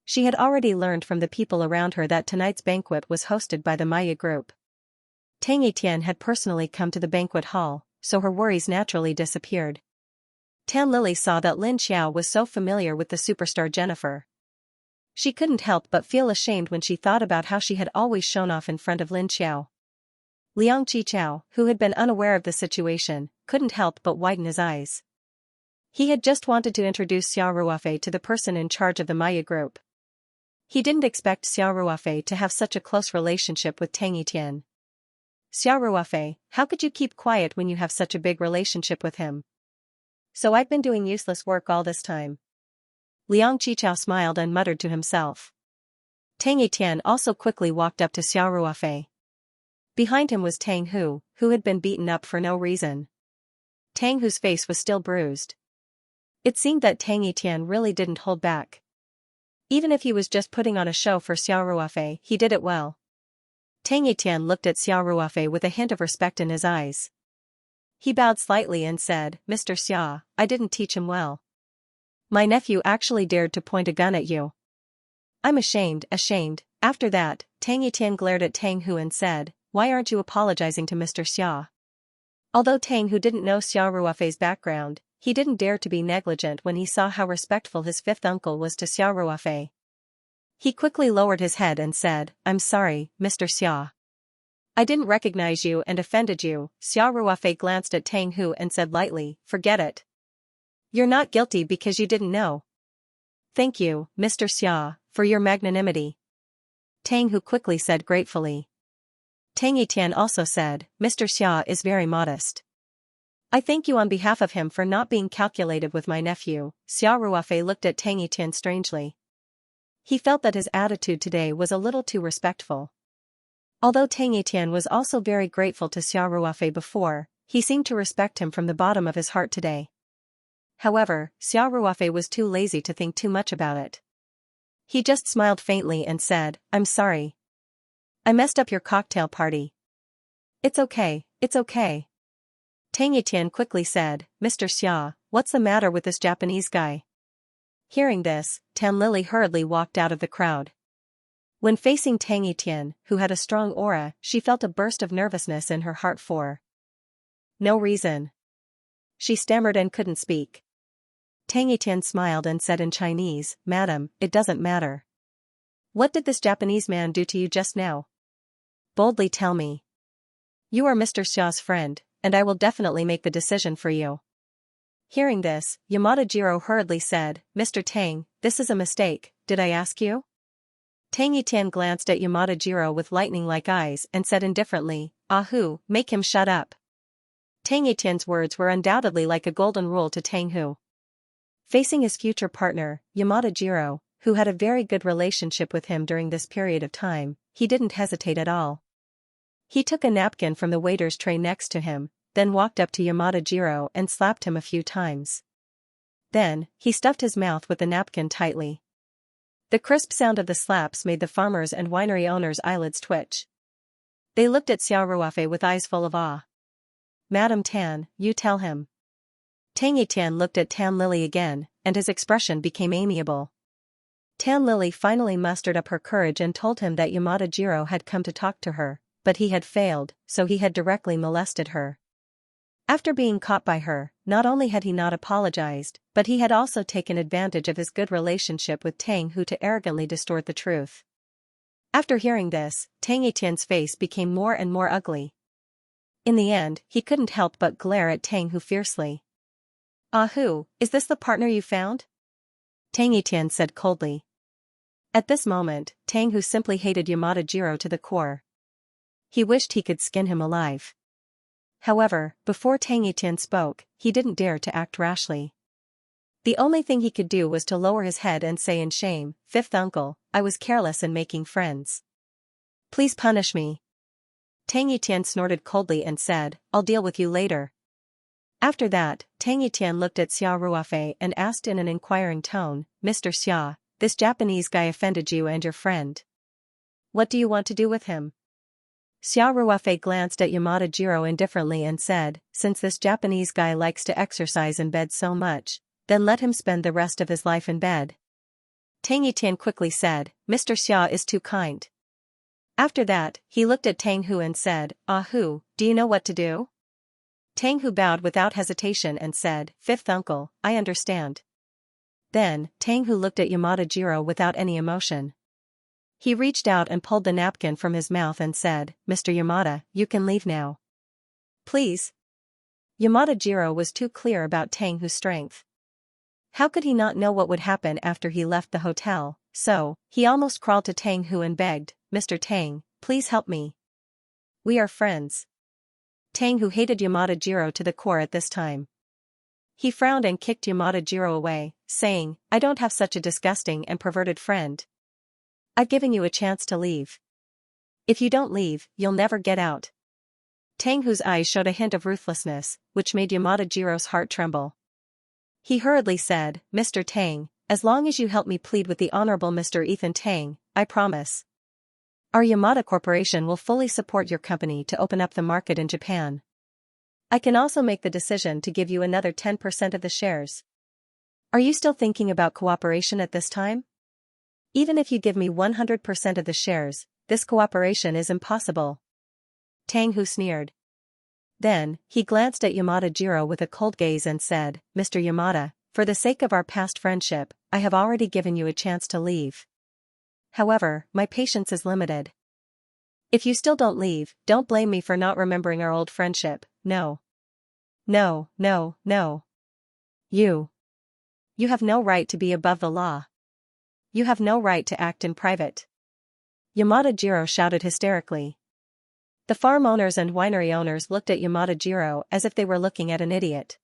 She had already learned from the people around her that tonight's banquet was hosted by the Maya group. Tang Etienne had personally come to the banquet hall, so her worries naturally disappeared. Tan Lily saw that Lin Xiao was so familiar with the superstar Jennifer. She couldn't help but feel ashamed when she thought about how she had always shown off in front of Lin Xiao. Liang Qichao, who had been unaware of the situation, couldn't help but widen his eyes. He had just wanted to introduce Xiao Ruofei to the person in charge of the Maya group. He didn't expect Xiao Ruofei to have such a close relationship with Tang Etienne. "Xiao Ruofei, how could you keep quiet when you have such a big relationship with him?" "So I've been doing useless work all this time." Liang Qichao smiled and muttered to himself. Tang Etienne also quickly walked up to Xiao Ruofei. Behind him was Tang Hu, who had been beaten up for no reason. Tang Hu's face was still bruised. It seemed that Tang Etienne really didn't hold back. Even if he was just putting on a show for Xiao Ruofei, he did it well. Tang Etienne looked at Xiao Ruofei with a hint of respect in his eyes. He bowed slightly and said, "Mr. Xia, I didn't teach him well. My nephew actually dared to point a gun at you. I'm ashamed." After that, Tang Etienne glared at Tang Hu and said, "Why aren't you apologizing to Mr. Xia?" Although Tang Hu didn't know Xiao Ruofei's background, he didn't dare to be negligent when he saw how respectful his fifth uncle was to Xiao Ruofei. He quickly lowered his head and said, "I'm sorry, Mr. Xia. I didn't recognize you and offended you." Xiao Ruofei glanced at Tang Hu and said lightly, "Forget it. You're not guilty because you didn't know." "Thank you, Mr. Xia, for your magnanimity," Tang Hu quickly said gratefully. Tang Etienne also said, "Mr. Xia is very modest. I thank you on behalf of him for not being calculated with my nephew." Xiao Ruofei looked at Tang Etienne strangely. He felt that his attitude today was a little too respectful. Although Tang Etienne was also very grateful to Xiao Ruofei before, he seemed to respect him from the bottom of his heart today. However, Xiao Ruofei was too lazy to think too much about it. He just smiled faintly and said, "I'm sorry. I messed up your cocktail party." It's okay. Tang Etienne quickly said, "Mr. Xia, what's the matter with this Japanese guy?" Hearing this, Tan Lily hurriedly walked out of the crowd. When facing Tang Etienne, who had a strong aura, she felt a burst of nervousness in her heart for no reason. She stammered and couldn't speak. Tang Etienne smiled and said in Chinese, "Madam, it doesn't matter. What did this Japanese man do to you just now? Boldly tell me. You are Mr. Xia's friend, and I will definitely make the decision for you." Hearing this, Yamada Jiro hurriedly said, "Mr. Tang, this is a mistake, did I ask you?" Tang Etienne glanced at Yamada Jiro with lightning-like eyes and said indifferently, "Ahu, make him shut up." Tang Etienne's words were undoubtedly like a golden rule to Tang Hu. Facing his future partner, Yamada Jiro, who had a very good relationship with him during this period of time, he didn't hesitate at all. He took a napkin from the waiter's tray next to him, then walked up to Yamada Jiro and slapped him a few times. Then, he stuffed his mouth with the napkin tightly. The crisp sound of the slaps made the farmers and winery owners' eyelids twitch. They looked at Xiao Ruofei with eyes full of awe. "Madame Tan, you tell him." Tang Etian looked at Tan Lily again, and his expression became amiable. Tan Lily finally mustered up her courage and told him that Yamada Jiro had come to talk to her, but he had failed, so he had directly molested her. After being caught by her, not only had he not apologized, but he had also taken advantage of his good relationship with Tang Hu to arrogantly distort the truth. After hearing this, Tang Etien's face became more and more ugly. In the end, he couldn't help but glare at Tang Hu fiercely. "Ah Hu, is this the partner you found?" Tang Etian said coldly. At this moment, Tang Hu simply hated Yamada Jiro to the core. He wished he could skin him alive. However, before Tang Etian spoke, he didn't dare to act rashly. The only thing he could do was to lower his head and say in shame, "Fifth uncle, I was careless in making friends. Please punish me." Tang Etian snorted coldly and said, "I'll deal with you later." After that, Tang Etian looked at Xiao Ruofei and asked in an inquiring tone, "Mr. Xia, this Japanese guy offended you and your friend. What do you want to do with him?" Xiao Ruofei glanced at Yamada Jiro indifferently and said, "Since this Japanese guy likes to exercise in bed so much, then let him spend the rest of his life in bed." Tang Etian quickly said, "Mr. Xia is too kind." After that, he looked at Tang Hu and said, "Ah Hu, do you know what to do?" Tang Hu bowed without hesitation and said, "Fifth uncle, I understand." Then, Tang Hu looked at Yamada Jiro without any emotion. He reached out and pulled the napkin from his mouth and said, "Mr. Yamada, you can leave now. Please." Yamada Jiro was too clear about Tang Hu's strength. How could he not know what would happen after he left the hotel? So, he almost crawled to Tang Hu and begged, "Mr. Tang, please help me. We are friends." Tang Hu hated Yamada Jiro to the core at this time. He frowned and kicked Yamada Jiro away, saying, "I don't have such a disgusting and perverted friend. I've given you a chance to leave. If you don't leave, you'll never get out." Tang Hu's eyes showed a hint of ruthlessness, which made Yamada Jiro's heart tremble. He hurriedly said, "Mr. Tang, as long as you help me plead with the Honorable Mr. Ethan Tang, I promise. Our Yamada Corporation will fully support your company to open up the market in Japan. I can also make the decision to give you another 10% of the shares. Are you still thinking about cooperation at this time? Even if you give me 100% of the shares, this cooperation is impossible." Tang Hu sneered. Then, he glanced at Yamada Jiro with a cold gaze and said, "Mr. Yamada, for the sake of our past friendship, I have already given you a chance to leave. However, my patience is limited. If you still don't leave, don't blame me for not remembering our old friendship. No. No, no, no. You have no right to be above the law. You have no right to act in private." Yamada Jiro shouted hysterically. The farm owners and winery owners looked at Yamada Jiro as if they were looking at an idiot.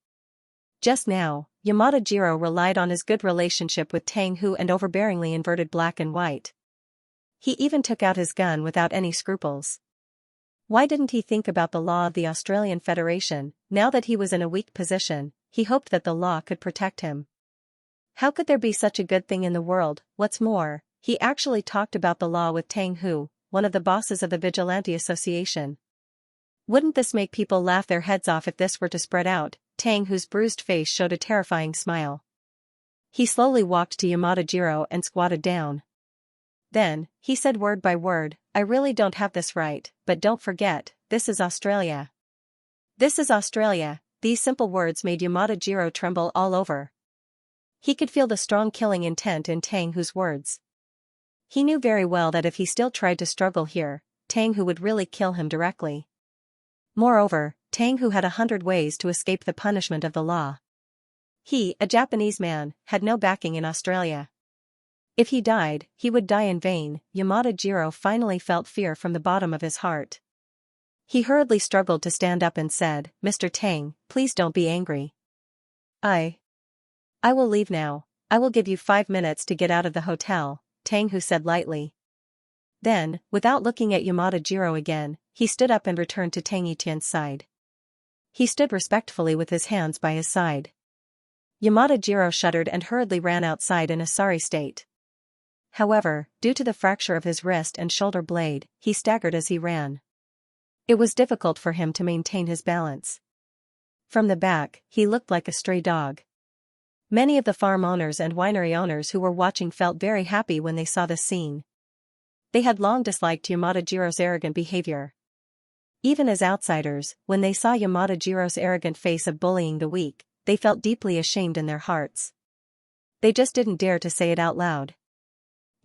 Just now, Yamada Jiro relied on his good relationship with Tang Hu and overbearingly inverted black and white. He even took out his gun without any scruples. Why didn't he think about the law of the Australian Federation? Now that he was in a weak position, he hoped that the law could protect him. How could there be such a good thing in the world? What's more, he actually talked about the law with Tang Hu, one of the bosses of the Vigilante Association. Wouldn't this make people laugh their heads off if this were to spread out? Tang Hu's bruised face showed a terrifying smile. He slowly walked to Yamada Jiro and squatted down. Then, he said word by word, "I really don't have this right, but don't forget, this is Australia. This is Australia." These simple words made Yamada Jiro tremble all over. He could feel the strong killing intent in Tang Hu's words. He knew very well that if he still tried to struggle here, Tang Hu would really kill him directly. Moreover, Tang Hu had 100 ways to escape the punishment of the law. He, a Japanese man, had no backing in Australia. If he died, he would die in vain. Yamada Jiro finally felt fear from the bottom of his heart. He hurriedly struggled to stand up and said, "Mr. Tang, please don't be angry. I will leave now. I will give you 5 minutes to get out of the hotel, Tang Hu said lightly. Then, without looking at Yamada Jiro again, he stood up and returned to Tang Yitian's side. He stood respectfully with his hands by his side. Yamada Jiro shuddered and hurriedly ran outside in a sorry state. However, due to the fracture of his wrist and shoulder blade, he staggered as he ran. It was difficult for him to maintain his balance. From the back, he looked like a stray dog. Many of the farm owners and winery owners who were watching felt very happy when they saw this scene. They had long disliked Yamada Jiro's arrogant behavior. Even as outsiders, when they saw Yamada Jiro's arrogant face of bullying the weak, they felt deeply ashamed in their hearts. They just didn't dare to say it out loud.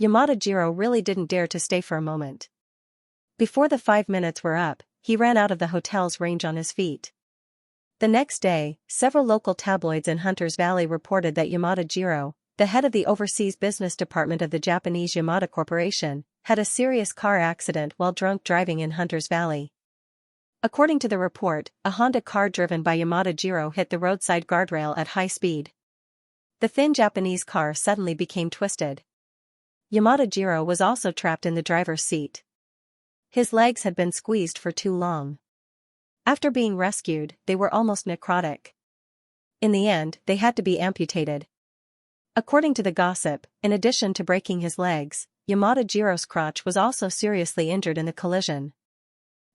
Yamada Jiro really didn't dare to stay for a moment. Before the 5 minutes were up, he ran out of the hotel's range on his feet. The next day, several local tabloids in Hunters Valley reported that Yamada Jiro, the head of the overseas business department of the Japanese Yamada Corporation, had a serious car accident while drunk driving in Hunters Valley. According to the report, a Honda car driven by Yamada Jiro hit the roadside guardrail at high speed. The thin Japanese car suddenly became twisted. Yamada Jiro was also trapped in the driver's seat. His legs had been squeezed for too long. After being rescued, they were almost necrotic. In the end, they had to be amputated. According to the gossip, in addition to breaking his legs, Yamada Jiro's crotch was also seriously injured in the collision.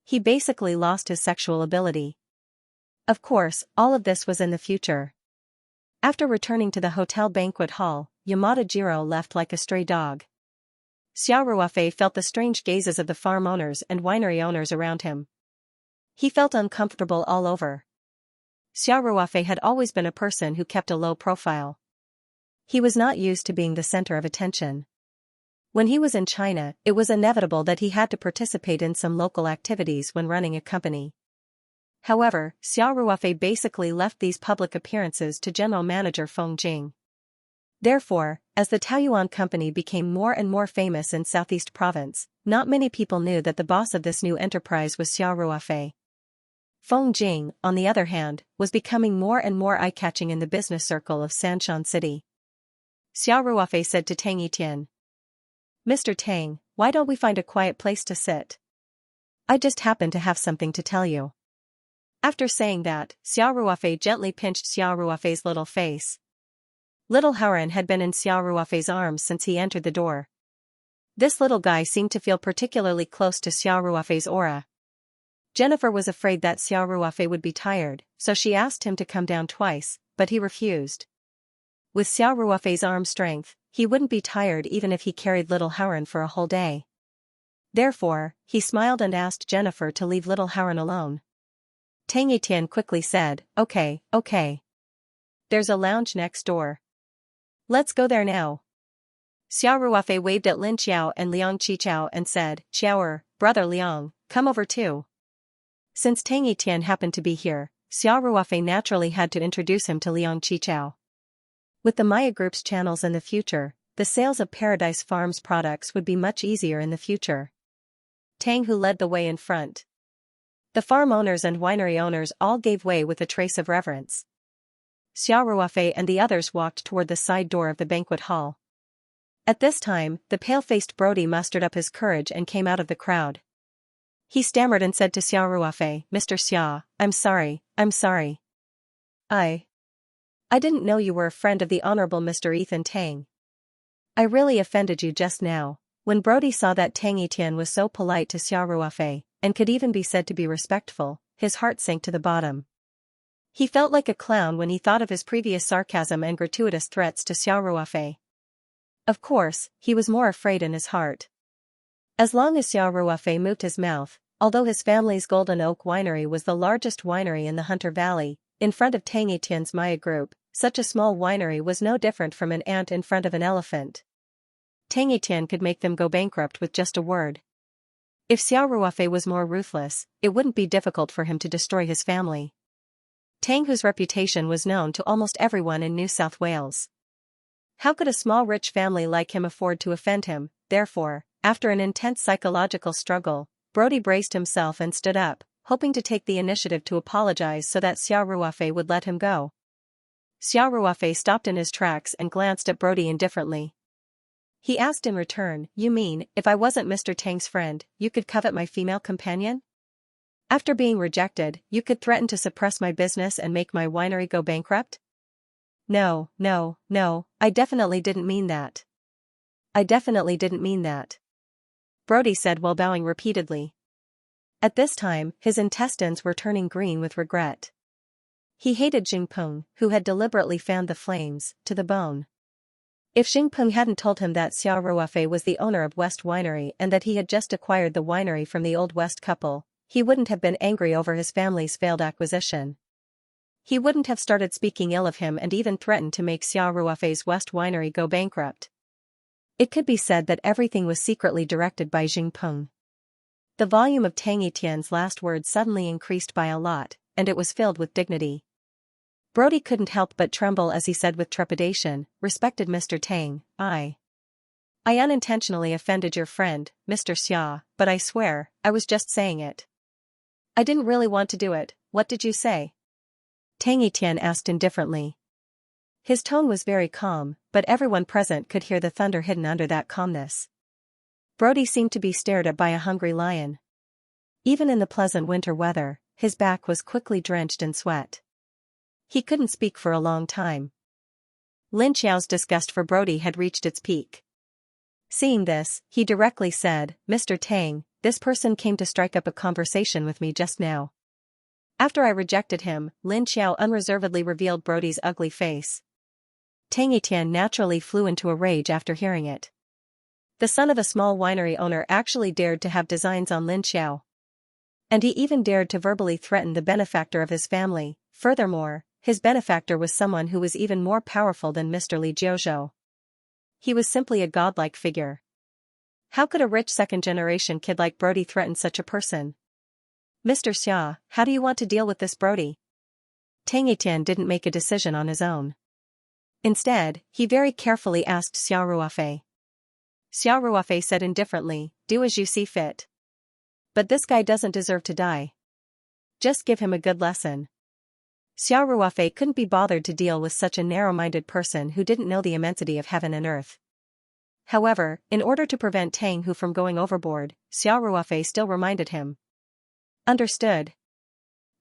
He basically lost his sexual ability. Of course, all of this was in the future. After returning to the hotel banquet hall, Yamada Jiro left like a stray dog. Xiao Ruofei felt the strange gazes of the farm owners and winery owners around him. He felt uncomfortable all over. Xiao Ruofei had always been a person who kept a low profile. He was not used to being the center of attention. When he was in China, it was inevitable that he had to participate in some local activities when running a company. However, Xiao Ruofei basically left these public appearances to General Manager Feng Jing. Therefore, as the Taoyuan company became more and more famous in Southeast Province, not many people knew that the boss of this new enterprise was Xiao Ruofei. Feng Jing, on the other hand, was becoming more and more eye-catching in the business circle of Sanshan City. Xiao Ruofei said to Tang Yitian, "Mr. Tang, why don't we find a quiet place to sit? I just happen to have something to tell you." After saying that, Xiao Ruofei gently pinched Xiao Ruofei's little face. Little Hauran had been in Xiao Ruofei's arms since he entered the door. This little guy seemed to feel particularly close to Xiao Ruofei's aura. Jennifer was afraid that Xiao Ruofei would be tired, so she asked him to come down twice, but he refused. With Xiao Ruofei's arm strength, he wouldn't be tired even if he carried little Hauran for a whole day. Therefore, he smiled and asked Jennifer to leave little Hauran alone. Tang Yitian quickly said, okay. There's a lounge next door. Let's go there now." Xiao Ruofei waved at Lin Qiao and Liang Qichao and said, "Qiaoer, brother Liang, come over too." Since Tang Yitian happened to be here, Xiao Ruofei naturally had to introduce him to Liang Qichao. With the Maya Group's channels in the future, the sales of Paradise Farms products would be much easier in the future. Tang Hu led the way in front. The farm owners and winery owners all gave way with a trace of reverence. Xiao Ruofei and the others walked toward the side door of the banquet hall. At this time, the pale-faced Brody mustered up his courage and came out of the crowd. He stammered and said to Xiao Ruofei, "Mr. Xia, I'm sorry. I didn't know you were a friend of the Honorable Mr. Ethan Tang. I really offended you just now." When Brody saw that Tang Yitian was so polite to Xiao Ruofei, and could even be said to be respectful, his heart sank to the bottom. He felt like a clown when he thought of his previous sarcasm and gratuitous threats to Xiao Ruofei. Of course, he was more afraid in his heart. As long as Xiao Ruofei moved his mouth, although his family's Golden Oak Winery was the largest winery in the Hunter Valley, in front of Tang Yitian's Maya Group, such a small winery was no different from an ant in front of an elephant. Tang Yitian could make them go bankrupt with just a word. If Xiao Ruofei was more ruthless, it wouldn't be difficult for him to destroy his family. Tang Hu's reputation was known to almost everyone in New South Wales. How could a small rich family like him afford to offend him? Therefore, after an intense psychological struggle, Brody braced himself and stood up, hoping to take the initiative to apologize so that Xiao Ruofei would let him go. Xiao Ruofei stopped in his tracks and glanced at Brody indifferently. He asked in return, "You mean, if I wasn't Mr. Tang's friend, you could covet my female companion? After being rejected, you could threaten to suppress my business and make my winery go bankrupt?" No, no, no, I definitely didn't mean that. I definitely didn't mean that. Brody said while bowing repeatedly. At this time, his intestines were turning green with regret. He hated Xingpeng, who had deliberately fanned the flames, to the bone. If Xingpeng hadn't told him that Xiao Ruofei was the owner of West Winery and that he had just acquired the winery from the old West couple, he wouldn't have been angry over his family's failed acquisition. He wouldn't have started speaking ill of him and even threatened to make Xiao Ruofei's West Winery go bankrupt. It could be said that everything was secretly directed by Xingpeng. The volume of Tang Etienne's last words suddenly increased by a lot, and it was filled with dignity. Brody couldn't help but tremble as he said with trepidation, "Respected Mr. Tang, I unintentionally offended your friend, Mr. Xia, but I swear, I was just saying it. I didn't really want to do it. What did you say?" Tang Etienne asked indifferently. His tone was very calm, but everyone present could hear the thunder hidden under that calmness. Brody seemed to be stared at by a hungry lion. Even in the pleasant winter weather, his back was quickly drenched in sweat. He couldn't speak for a long time. Lin Xiao's disgust for Brody had reached its peak. Seeing this, he directly said, "Mr. Tang, this person came to strike up a conversation with me just now." After I rejected him, Lin Xiao unreservedly revealed Brody's ugly face. Tang Etienne naturally flew into a rage after hearing it. The son of a small winery owner actually dared to have designs on Lin Xiao. And he even dared to verbally threaten the benefactor of his family. Furthermore, his benefactor was someone who was even more powerful than Mr. Li Jiuzhou. He was simply a godlike figure. How could a rich second-generation kid like Brody threaten such a person? "Mr. Xia, how do you want to deal with this Brody?" Tang Etienne didn't make a decision on his own. Instead, he very carefully asked Xiao Ruofei. Xiao Ruofei said indifferently, "Do as you see fit. But this guy doesn't deserve to die. Just give him a good lesson." Xiao Ruofei couldn't be bothered to deal with such a narrow-minded person who didn't know the immensity of heaven and earth. However, in order to prevent Tang Hu from going overboard, Xiao Ruofei still reminded him. "Understood."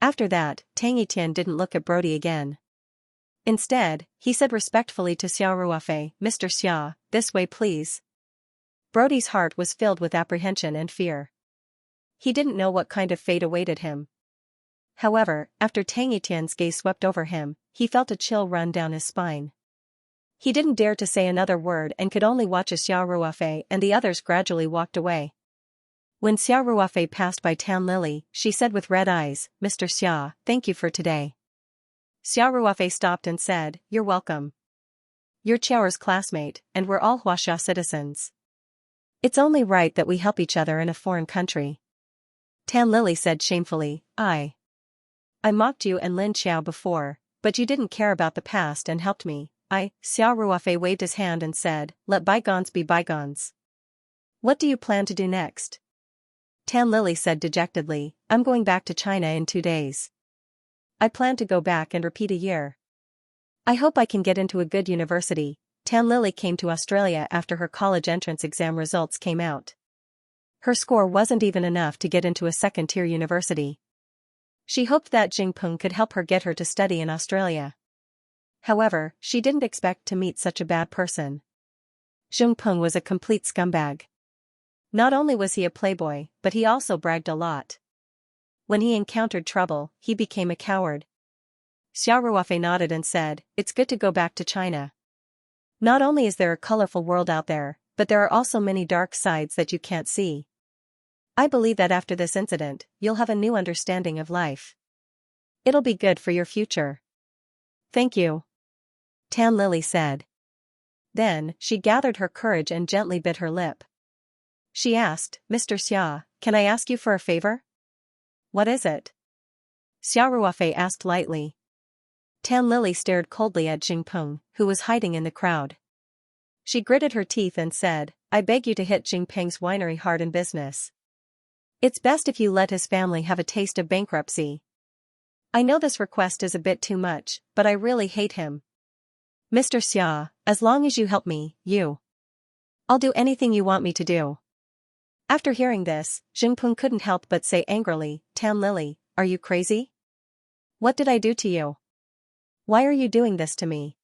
After that, Tang Etienne didn't look at Brody again. Instead, he said respectfully to Xiao Ruofei, "Mr. Xia, this way please." Brody's heart was filled with apprehension and fear. He didn't know what kind of fate awaited him. However, after Tang Etienne's gaze swept over him, he felt a chill run down his spine. He didn't dare to say another word and could only watch as Xiao Ruofei and the others gradually walked away. When Xiao Ruofei passed by Tan Lily, she said with red eyes, "Mr. Xia, thank you for today." Xiao Ruofei stopped and said, "You're welcome. You're Qiao's classmate, and we're all Huaxia citizens. It's only right that we help each other in a foreign country." Tan Lily said shamefully, I mocked you and Lin Xiao before, but you didn't care about the past and helped me." Xiao Ruofei waved his hand and said, "Let bygones be bygones. What do you plan to do next?" Tan Lily said dejectedly, "I'm going back to China in 2 days. I plan to go back and repeat a year. I hope I can get into a good university." Tan Lily came to Australia after her college entrance exam results came out. Her score wasn't even enough to get into a second-tier university. She hoped that Xingpeng could help her get her to study in Australia. However, she didn't expect to meet such a bad person. Xingpeng was a complete scumbag. Not only was he a playboy, but he also bragged a lot. When he encountered trouble, he became a coward. Xiao Ruofei nodded and said, "It's good to go back to China. Not only is there a colorful world out there, but there are also many dark sides that you can't see. I believe that after this incident, you'll have a new understanding of life. It'll be good for your future." "Thank you," Tan Lily said. Then, she gathered her courage and gently bit her lip. She asked, "Mr. Xia, can I ask you for a favor?" "What is it?" Xiao Ruofei asked lightly. Tan Lily stared coldly at Xingpeng, who was hiding in the crowd. She gritted her teeth and said, "I beg you to hit Xingpeng's winery hard in business. It's best if you let his family have a taste of bankruptcy. I know this request is a bit too much, but I really hate him." Mr. Xia, as long as you help me, I'll do anything you want me to do. After hearing this, Jinpeng couldn't help but say angrily, Tan Lily, are you crazy? What did I do to you? Why are you doing this to me?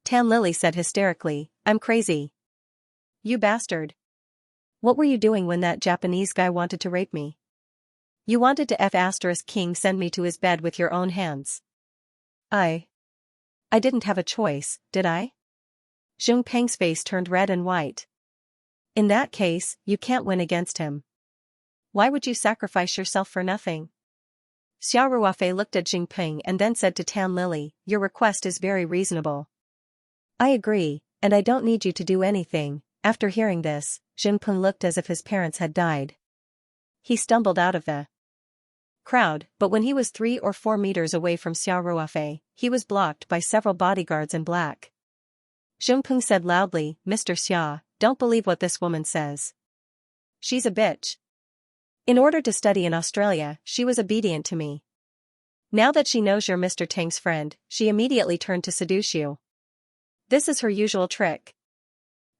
Tan Lily said hysterically, I'm crazy. You bastard. What were you doing when that Japanese guy wanted to rape me? You wanted to King send me to his bed with your own hands. I didn't have a choice, did I? Zheng Peng's face turned red and white. In that case, you can't win against him. Why would you sacrifice yourself for nothing? Xiao Ruofei looked at Jing Peng and then said to Tan Lily, your request is very reasonable. I agree, and I don't need you to do anything. After hearing this, Jinpeng looked as if his parents had died. He stumbled out of the crowd, but when he was 3 or 4 meters away from Xiao Ruofei, he was blocked by several bodyguards in black. Jinpeng said loudly, Mr. Xia, don't believe what this woman says. She's a bitch. In order to study in Australia, she was obedient to me. Now that she knows you're Mr. Tang's friend, she immediately turned to seduce you. This is her usual trick.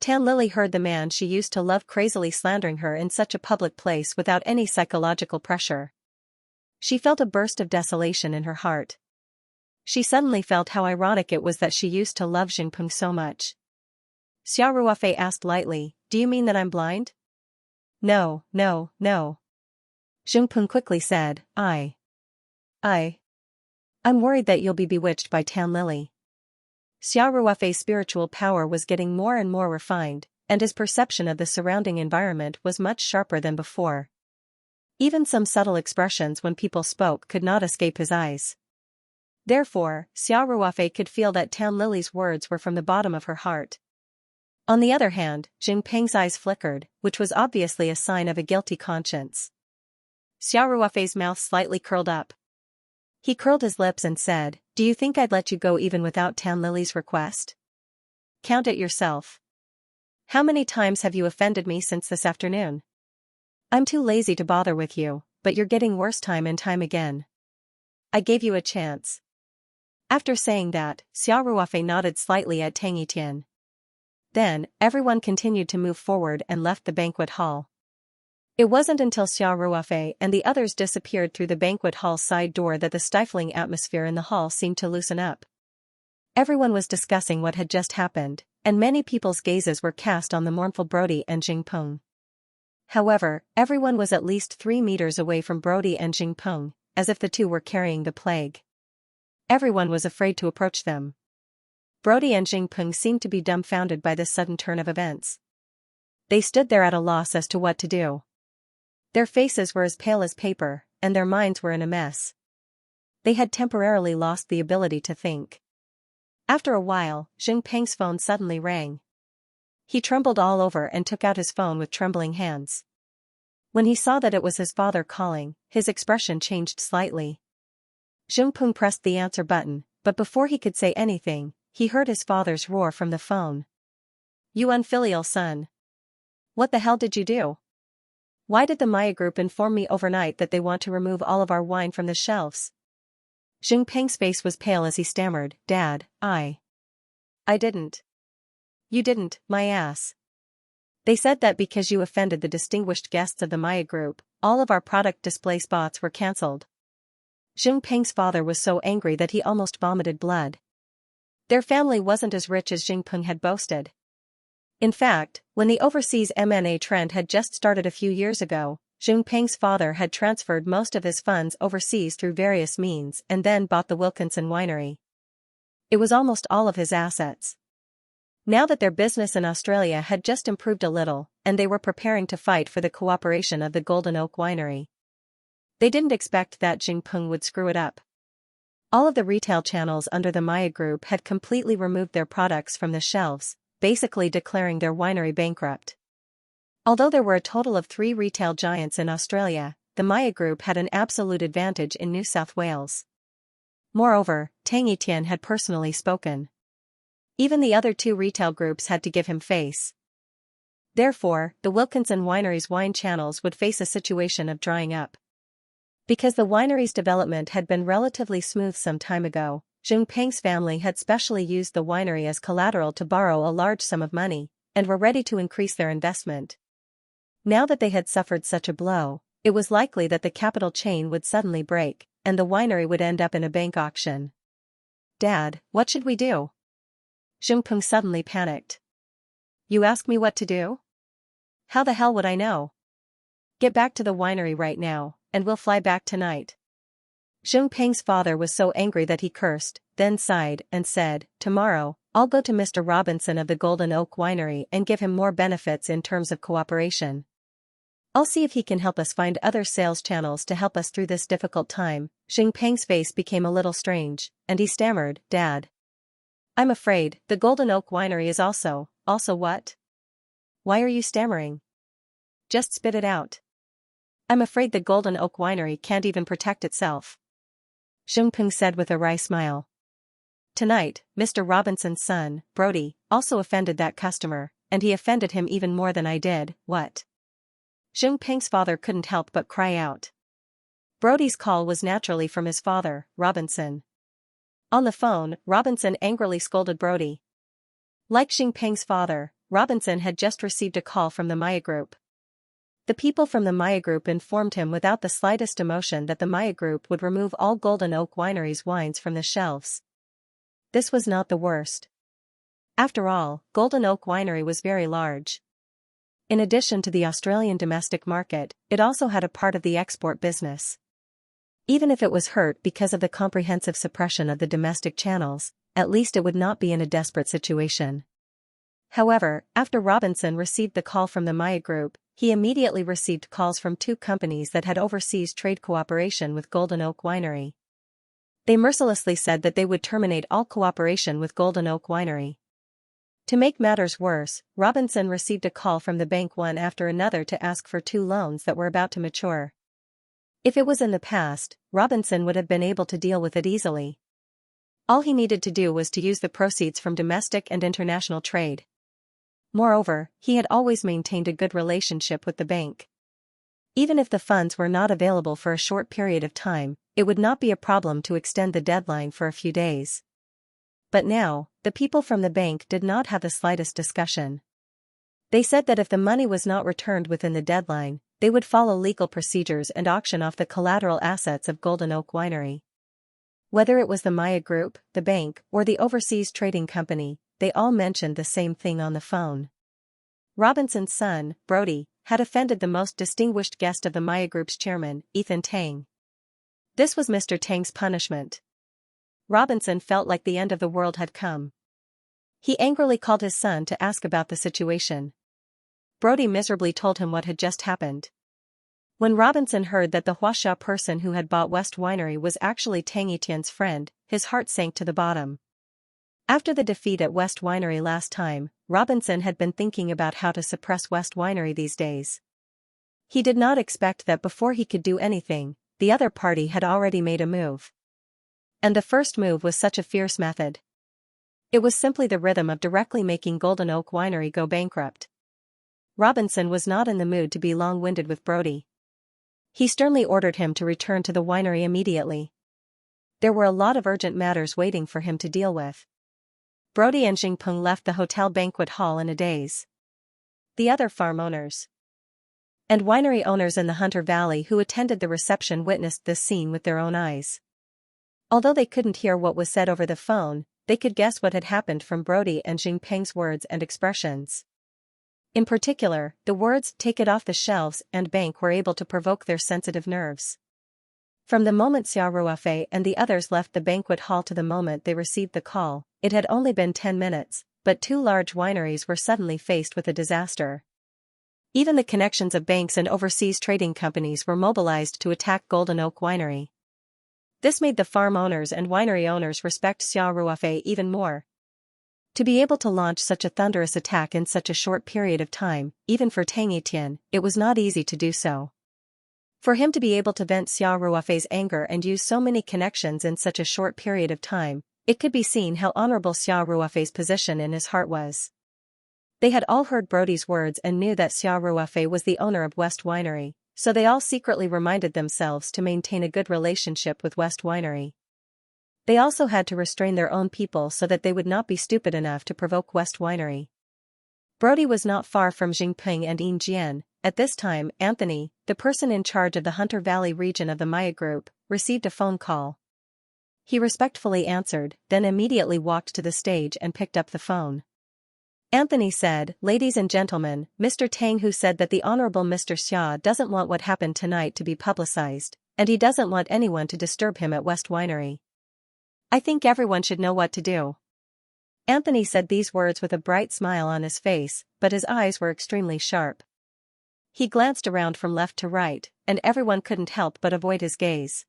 Tan Lily heard the man she used to love crazily slandering her in such a public place without any psychological pressure. She felt a burst of desolation in her heart. She suddenly felt how ironic it was that she used to love Jinpeng so much. Xiao Ruofei asked lightly, do you mean that I'm blind? No. Jinpeng quickly said, I'm worried that you'll be bewitched by Tan Lily. Xiao Ruofei's spiritual power was getting more and more refined, and his perception of the surrounding environment was much sharper than before. Even some subtle expressions when people spoke could not escape his eyes. Therefore, Xiao Ruofei could feel that Tan Lily's words were from the bottom of her heart. On the other hand, Jing Peng's eyes flickered, which was obviously a sign of a guilty conscience. Xiao Ruofei's mouth slightly curled up. He curled his lips and said, do you think I'd let you go even without Tan Lily's request? Count it yourself. How many times have you offended me since this afternoon? I'm too lazy to bother with you, but you're getting worse time and time again. I gave you a chance. After saying that, Xiao Ruofei nodded slightly at Tang Etian. Then, everyone continued to move forward and left the banquet hall. It wasn't until Xiao Ruofei and the others disappeared through the banquet hall side door that the stifling atmosphere in the hall seemed to loosen up. Everyone was discussing what had just happened, and many people's gazes were cast on the mournful Brody and Jinpeng. However, everyone was at least 3 meters away from Brody and Jinpeng, as if the two were carrying the plague. Everyone was afraid to approach them. Brody and Jinpeng seemed to be dumbfounded by this sudden turn of events. They stood there at a loss as to what to do. Their faces were as pale as paper, and their minds were in a mess. They had temporarily lost the ability to think. After a while, Jing Peng's phone suddenly rang. He trembled all over and took out his phone with trembling hands. When he saw that it was his father calling, his expression changed slightly. Jinpeng pressed the answer button, but before he could say anything, he heard his father's roar from the phone. You unfilial son. What the hell did you do? Why did the Maya Group inform me overnight that they want to remove all of our wine from the shelves? Jing Peng's face was pale as he stammered, Dad, I didn't. You didn't, my ass. They said that because you offended the distinguished guests of the Maya Group, all of our product display spots were cancelled. Jing Peng's father was so angry that he almost vomited blood. Their family wasn't as rich as Jinpeng had boasted. In fact, when the overseas M&A trend had just started a few years ago, Jing Peng's father had transferred most of his funds overseas through various means and then bought the Wilkinson winery. It was almost all of his assets. Now that their business in Australia had just improved a little, and they were preparing to fight for the cooperation of the Golden Oak Winery. They didn't expect that Jinpeng would screw it up. All of the retail channels under the Maya Group had completely removed their products from the shelves, basically declaring their winery bankrupt. Although there were a total of 3 retail giants in Australia, the Maya Group had an absolute advantage in New South Wales. Moreover, Tang Etian had personally spoken. Even the other 2 retail groups had to give him face. Therefore, the Wilkinson Winery's wine channels would face a situation of drying up. Because the winery's development had been relatively smooth some time ago, Zheng Peng's family had specially used the winery as collateral to borrow a large sum of money, and were ready to increase their investment. Now that they had suffered such a blow, it was likely that the capital chain would suddenly break, and the winery would end up in a bank auction. "Dad, what should we do?" Zheng Peng suddenly panicked. "You ask me what to do? How the hell would I know? Get back to the winery right now, and we'll fly back tonight." Zheng Peng's father was so angry that he cursed, then sighed and said, "Tomorrow, I'll go to Mr. Robinson of the Golden Oak Winery and give him more benefits in terms of cooperation. I'll see if he can help us find other sales channels to help us through this difficult time." Zheng Peng's face became a little strange, and he stammered, "Dad, I'm afraid the Golden Oak Winery is also what? Why are you stammering? Just spit it out." "I'm afraid the Golden Oak Winery can't even protect itself," Zheng Peng said with a wry smile. Tonight, Mr. Robinson's son, Brody, also offended that customer, and he offended him even more than I did. "What?" Zheng Peng's father couldn't help but cry out. Brody's call was naturally from his father, Robinson. On the phone, Robinson angrily scolded Brody. Like Zheng Peng's father, Robinson had just received a call from the Maya Group. The people from the Maya Group informed him without the slightest emotion that the Maya Group would remove all Golden Oak Winery's wines from the shelves. This was not the worst. After all, Golden Oak Winery was very large. In addition to the Australian domestic market, it also had a part of the export business. Even if it was hurt because of the comprehensive suppression of the domestic channels, at least it would not be in a desperate situation. However, after Robinson received the call from the Maya Group, he immediately received calls from two companies that had overseas trade cooperation with Golden Oak Winery. They mercilessly said that they would terminate all cooperation with Golden Oak Winery. To make matters worse, Robinson received a call from the bank one after another to ask for 2 loans that were about to mature. If it was in the past, Robinson would have been able to deal with it easily. All he needed to do was to use the proceeds from domestic and international trade. Moreover, he had always maintained a good relationship with the bank. Even if the funds were not available for a short period of time, it would not be a problem to extend the deadline for a few days. But now, the people from the bank did not have the slightest discussion. They said that if the money was not returned within the deadline, they would follow legal procedures and auction off the collateral assets of Golden Oak Winery. Whether it was the Maya Group, the bank, or the overseas trading company, they all mentioned the same thing on the phone. Robinson's son, Brody, had offended the most distinguished guest of the Maya Group's chairman, Ethan Tang. This was Mr. Tang's punishment. Robinson felt like the end of the world had come. He angrily called his son to ask about the situation. Brody miserably told him what had just happened. When Robinson heard that the Huaxia person who had bought West Winery was actually Tang Etienne's friend, his heart sank to the bottom. After the defeat at West Winery last time, Robinson had been thinking about how to suppress West Winery these days. He did not expect that before he could do anything, the other party had already made a move. And the first move was such a fierce method. It was simply the rhythm of directly making Golden Oak Winery go bankrupt. Robinson was not in the mood to be long-winded with Brody. He sternly ordered him to return to the winery immediately. There were a lot of urgent matters waiting for him to deal with. Brody and Zheng Peng left the hotel banquet hall in a daze. The other farm owners and winery owners in the Hunter Valley who attended the reception witnessed this scene with their own eyes. Although they couldn't hear what was said over the phone, they could guess what had happened from Brody and Zheng Peng's words and expressions. In particular, the words "take it off the shelves" and "bank" were able to provoke their sensitive nerves. From the moment Xia Ruofei and the others left the banquet hall to the moment they received the call, it had only been 10 minutes, but 2 large wineries were suddenly faced with a disaster. Even the connections of banks and overseas trading companies were mobilized to attack Golden Oak Winery. This made the farm owners and winery owners respect Xia Ruofei even more. To be able to launch such a thunderous attack in such a short period of time, even for Tang Etienne, it was not easy to do so. For him to be able to vent Xia Ruofei's anger and use so many connections in such a short period of time, it could be seen how honorable Xia Ruofei's position in his heart was. They had all heard Brody's words and knew that Xia Ruofei was the owner of West Winery, so they all secretly reminded themselves to maintain a good relationship with West Winery. They also had to restrain their own people so that they would not be stupid enough to provoke West Winery. Brody was not far from Jingping and Yinjian. At this time, Anthony, the person in charge of the Hunter Valley region of the Maya Group, received a phone call. He respectfully answered, then immediately walked to the stage and picked up the phone. Anthony said, "Ladies and gentlemen, Mr. Tang, who said that the Honorable Mr. Xia doesn't want what happened tonight to be publicized, and he doesn't want anyone to disturb him at West Winery. I think everyone should know what to do." Anthony said these words with a bright smile on his face, but his eyes were extremely sharp. He glanced around from left to right, and everyone couldn't help but avoid his gaze.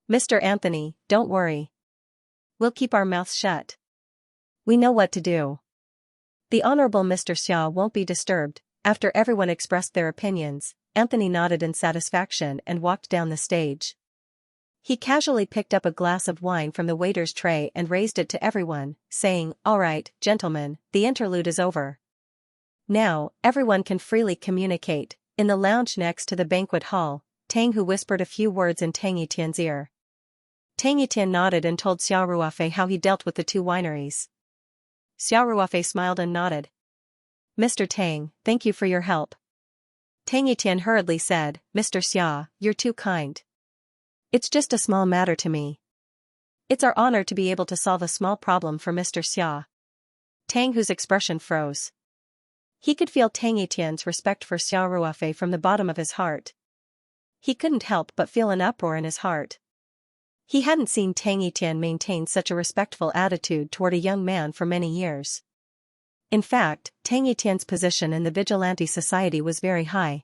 "Mr. Anthony, don't worry. We'll keep our mouths shut. We know what to do. The Honorable Mr. Xia won't be disturbed." After everyone expressed their opinions, Anthony nodded in satisfaction and walked down the stage. He casually picked up a glass of wine from the waiter's tray and raised it to everyone, saying, "All right, gentlemen, the interlude is over. Now, everyone can freely communicate." In the lounge next to the banquet hall, Tang Hu whispered a few words in Tang Yitian's ear. Tang Yitian nodded and told Xiao Ruofei how he dealt with the two wineries. Xiao Ruofei smiled and nodded. "Mr. Tang, thank you for your help." Tang Yitian hurriedly said, "Mr. Xia, you're too kind. It's just a small matter to me. It's our honor to be able to solve a small problem for Mr. Xia." Tang Hu's expression froze. He could feel Tang Yitian's respect for Xiao Ruofei from the bottom of his heart. He couldn't help but feel an uproar in his heart. He hadn't seen Tang Yitian maintain such a respectful attitude toward a young man for many years. In fact, Tang Yitian's position in the Vigilante Society was very high.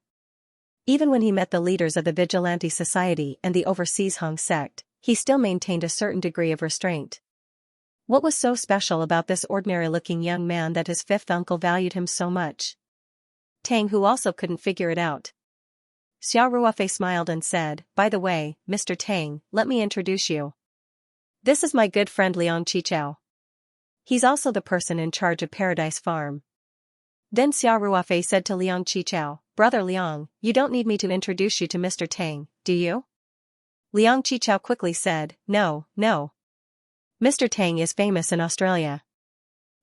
Even when he met the leaders of the Vigilante Society and the overseas Hong sect, he still maintained a certain degree of restraint. What was so special about this ordinary-looking young man that his fifth uncle valued him so much? Tang Hu also couldn't figure it out. Xiao Ruofei smiled and said, "By the way, Mr. Tang, let me introduce you. This is my good friend Liang Qichao. He's also the person in charge of Paradise Farm." Then Xiao Ruofei said to Liang Qichao, "Brother Liang, you don't need me to introduce you to Mr. Tang, do you?" Liang Qichao quickly said, "No, no. Mr. Tang is famous in Australia.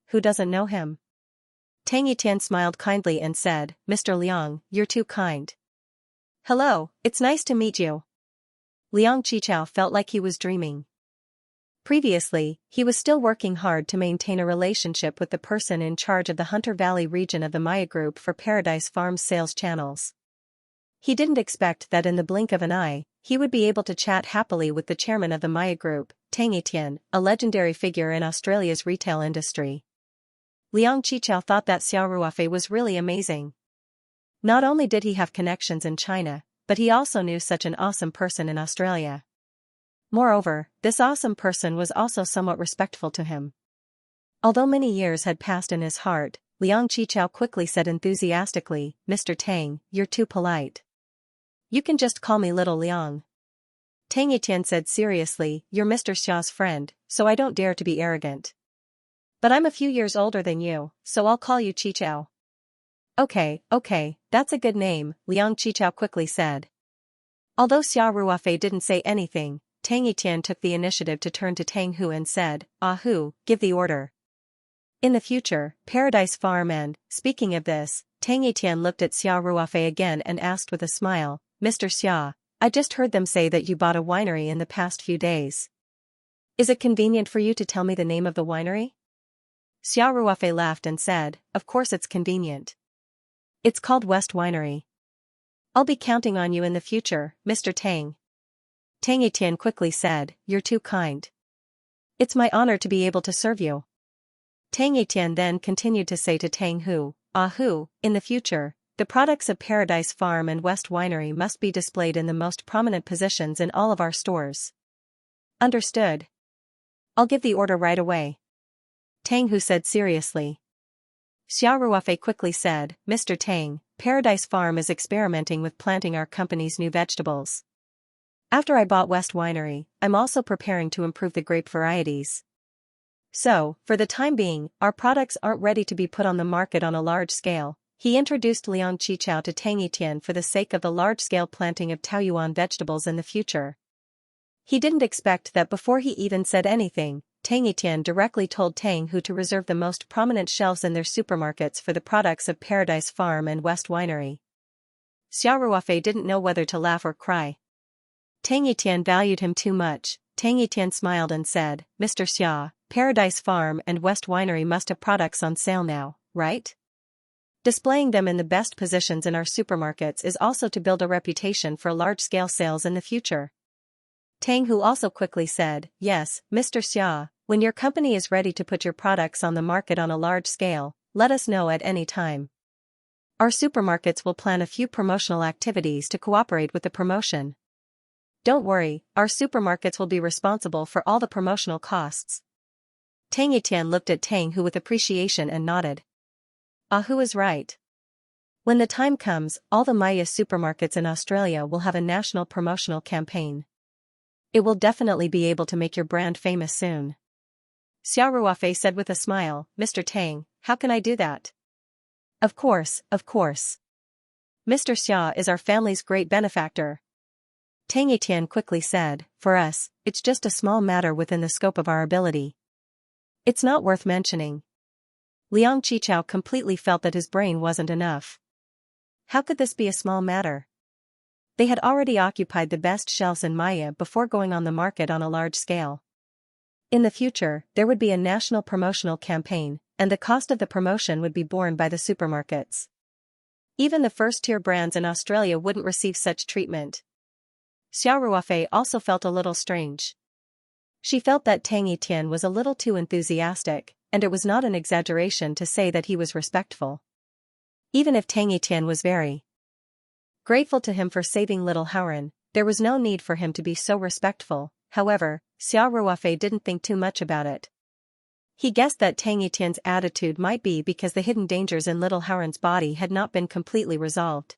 Who doesn't know him?" Tang Yitian smiled kindly and said, "Mr. Liang, you're too kind. Hello, it's nice to meet you." Liang Qichao felt like he was dreaming. Previously, he was still working hard to maintain a relationship with the person in charge of the Hunter Valley region of the Maya Group for Paradise Farm's sales channels. He didn't expect that in the blink of an eye, he would be able to chat happily with the chairman of the Maya Group, Tang Yitian, a legendary figure in Australia's retail industry. Liang Qichao thought that Xiao Ruofei was really amazing. Not only did he have connections in China, but he also knew such an awesome person in Australia. Moreover, this awesome person was also somewhat respectful to him. Although many years had passed in his heart, Liang Qichao quickly said enthusiastically, "Mr. Tang, you're too polite. You can just call me Little Liang." Tang Yitian said seriously, "You're Mr. Xiao's friend, so I don't dare to be arrogant. But I'm a few years older than you, so I'll call you Qichao." Okay, that's a good name," Liang Qichao quickly said. Although Xiao Ruofei didn't say anything, Tang Yitian took the initiative to turn to Tang Hu and said, Hu, give the order." In the future, Paradise Farm and, speaking of this, Tang Yitian looked at Xiao Ruofei again and asked with a smile, "Mr. Xia, I just heard them say that you bought a winery in the past few days. Is it convenient for you to tell me the name of the winery?" Xiao Ruofei laughed and said, "Of course it's convenient. It's called West Winery. I'll be counting on you in the future, Mr. Tang." Tang Yitian quickly said, "You're too kind. It's my honor to be able to serve you." Tang Yitian then continued to say to Tang Hu, Hu, in the future, the products of Paradise Farm and West Winery must be displayed in the most prominent positions in all of our stores." "Understood. I'll give the order right away," Tang Hu said seriously. Xiao Ruofei quickly said, "Mr. Tang, Paradise Farm is experimenting with planting our company's new vegetables. After I bought West Winery, I'm also preparing to improve the grape varieties. So, for the time being, our products aren't ready to be put on the market on a large scale." He introduced Liang Qichao to Tang Yitian for the sake of the large-scale planting of Taoyuan vegetables in the future. He didn't expect that before he even said anything, Tang Etienne directly told Tang Hu to reserve the most prominent shelves in their supermarkets for the products of Paradise Farm and West Winery. Xiao Ruofei didn't know whether to laugh or cry. Tang Etienne valued him too much. Tang Etienne smiled and said, "Mr. Xia, Paradise Farm and West Winery must have products on sale now, right? Displaying them in the best positions in our supermarkets is also to build a reputation for large-scale sales in the future." Tang Hu also quickly said, "Yes, Mr. Xia, when your company is ready to put your products on the market on a large scale, let us know at any time. Our supermarkets will plan a few promotional activities to cooperate with the promotion. Don't worry, our supermarkets will be responsible for all the promotional costs." Tang Etienne looked at Tang Hu with appreciation and nodded. Hu is right. When the time comes, all the Maya supermarkets in Australia will have a national promotional campaign. It will definitely be able to make your brand famous soon. Xiao Ruofei said with a smile, "Mr. Tang, how can I do that?" Of course. Mr. Xia is our family's great benefactor." Tang Etienne quickly said, "For us, it's just a small matter within the scope of our ability. It's not worth mentioning." Liang Qichao completely felt that his brain wasn't enough. How could this be a small matter? They had already occupied the best shelves in Maya before going on the market on a large scale. In the future, there would be a national promotional campaign, and the cost of the promotion would be borne by the supermarkets. Even the first-tier brands in Australia wouldn't receive such treatment. Xiao Ruofei also felt a little strange. She felt that Tang Etienne was a little too enthusiastic, and it was not an exaggeration to say that he was respectful. Even if Tang Etienne was very grateful to him for saving little Hauran, there was no need for him to be so respectful. However, Xiao Ruofei didn't think too much about it. He guessed that Tang Etienne's attitude might be because the hidden dangers in little Hauran's body had not been completely resolved.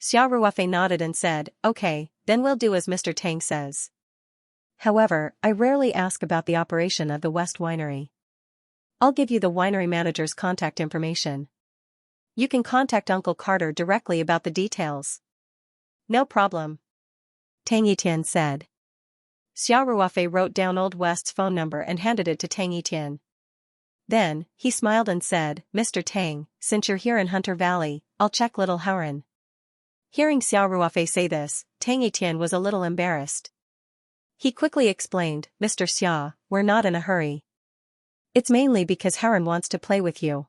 Xiao Ruofei nodded and said, "Okay, then we'll do as Mr. Tang says. However, I rarely ask about the operation of the West Winery. I'll give you the winery manager's contact information. You can contact Uncle Carter directly about the details." "No problem," Tang Etienne said. Xiao Ruofei wrote down Old West's phone number and handed it to Tang Etienne. Then, he smiled and said, "Mr. Tang, since you're here in Hunter Valley, I'll check little Hauran." Hearing Xiao Ruofei say this, Tang Etienne was a little embarrassed. He quickly explained, "Mr. Xia, we're not in a hurry. It's mainly because Hauran wants to play with you.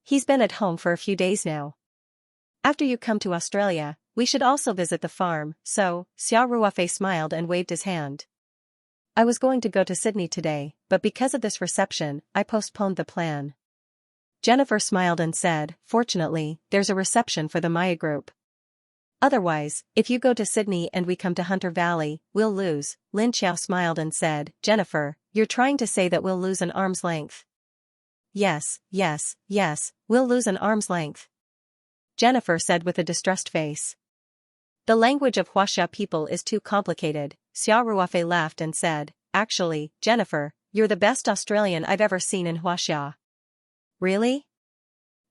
He's been at home for a few days now. After you come to Australia, we should also visit the farm, so." Xiao Ruofei smiled and waved his hand. "I was going to go to Sydney today, but because of this reception, I postponed the plan." Jennifer smiled and said, "Fortunately, there's a reception for the Maya group. Otherwise, if you go to Sydney and we come to Hunter Valley, we'll lose." Lin Qiao smiled and said, "Jennifer, you're trying to say that we'll lose an arm's length." Yes, we'll lose an arm's length," Jennifer said with a distressed face. "The language of Huaxia people is too complicated." Xiao Ruofei laughed and said, "Actually, Jennifer, you're the best Australian I've ever seen in Huaxia." "Really?"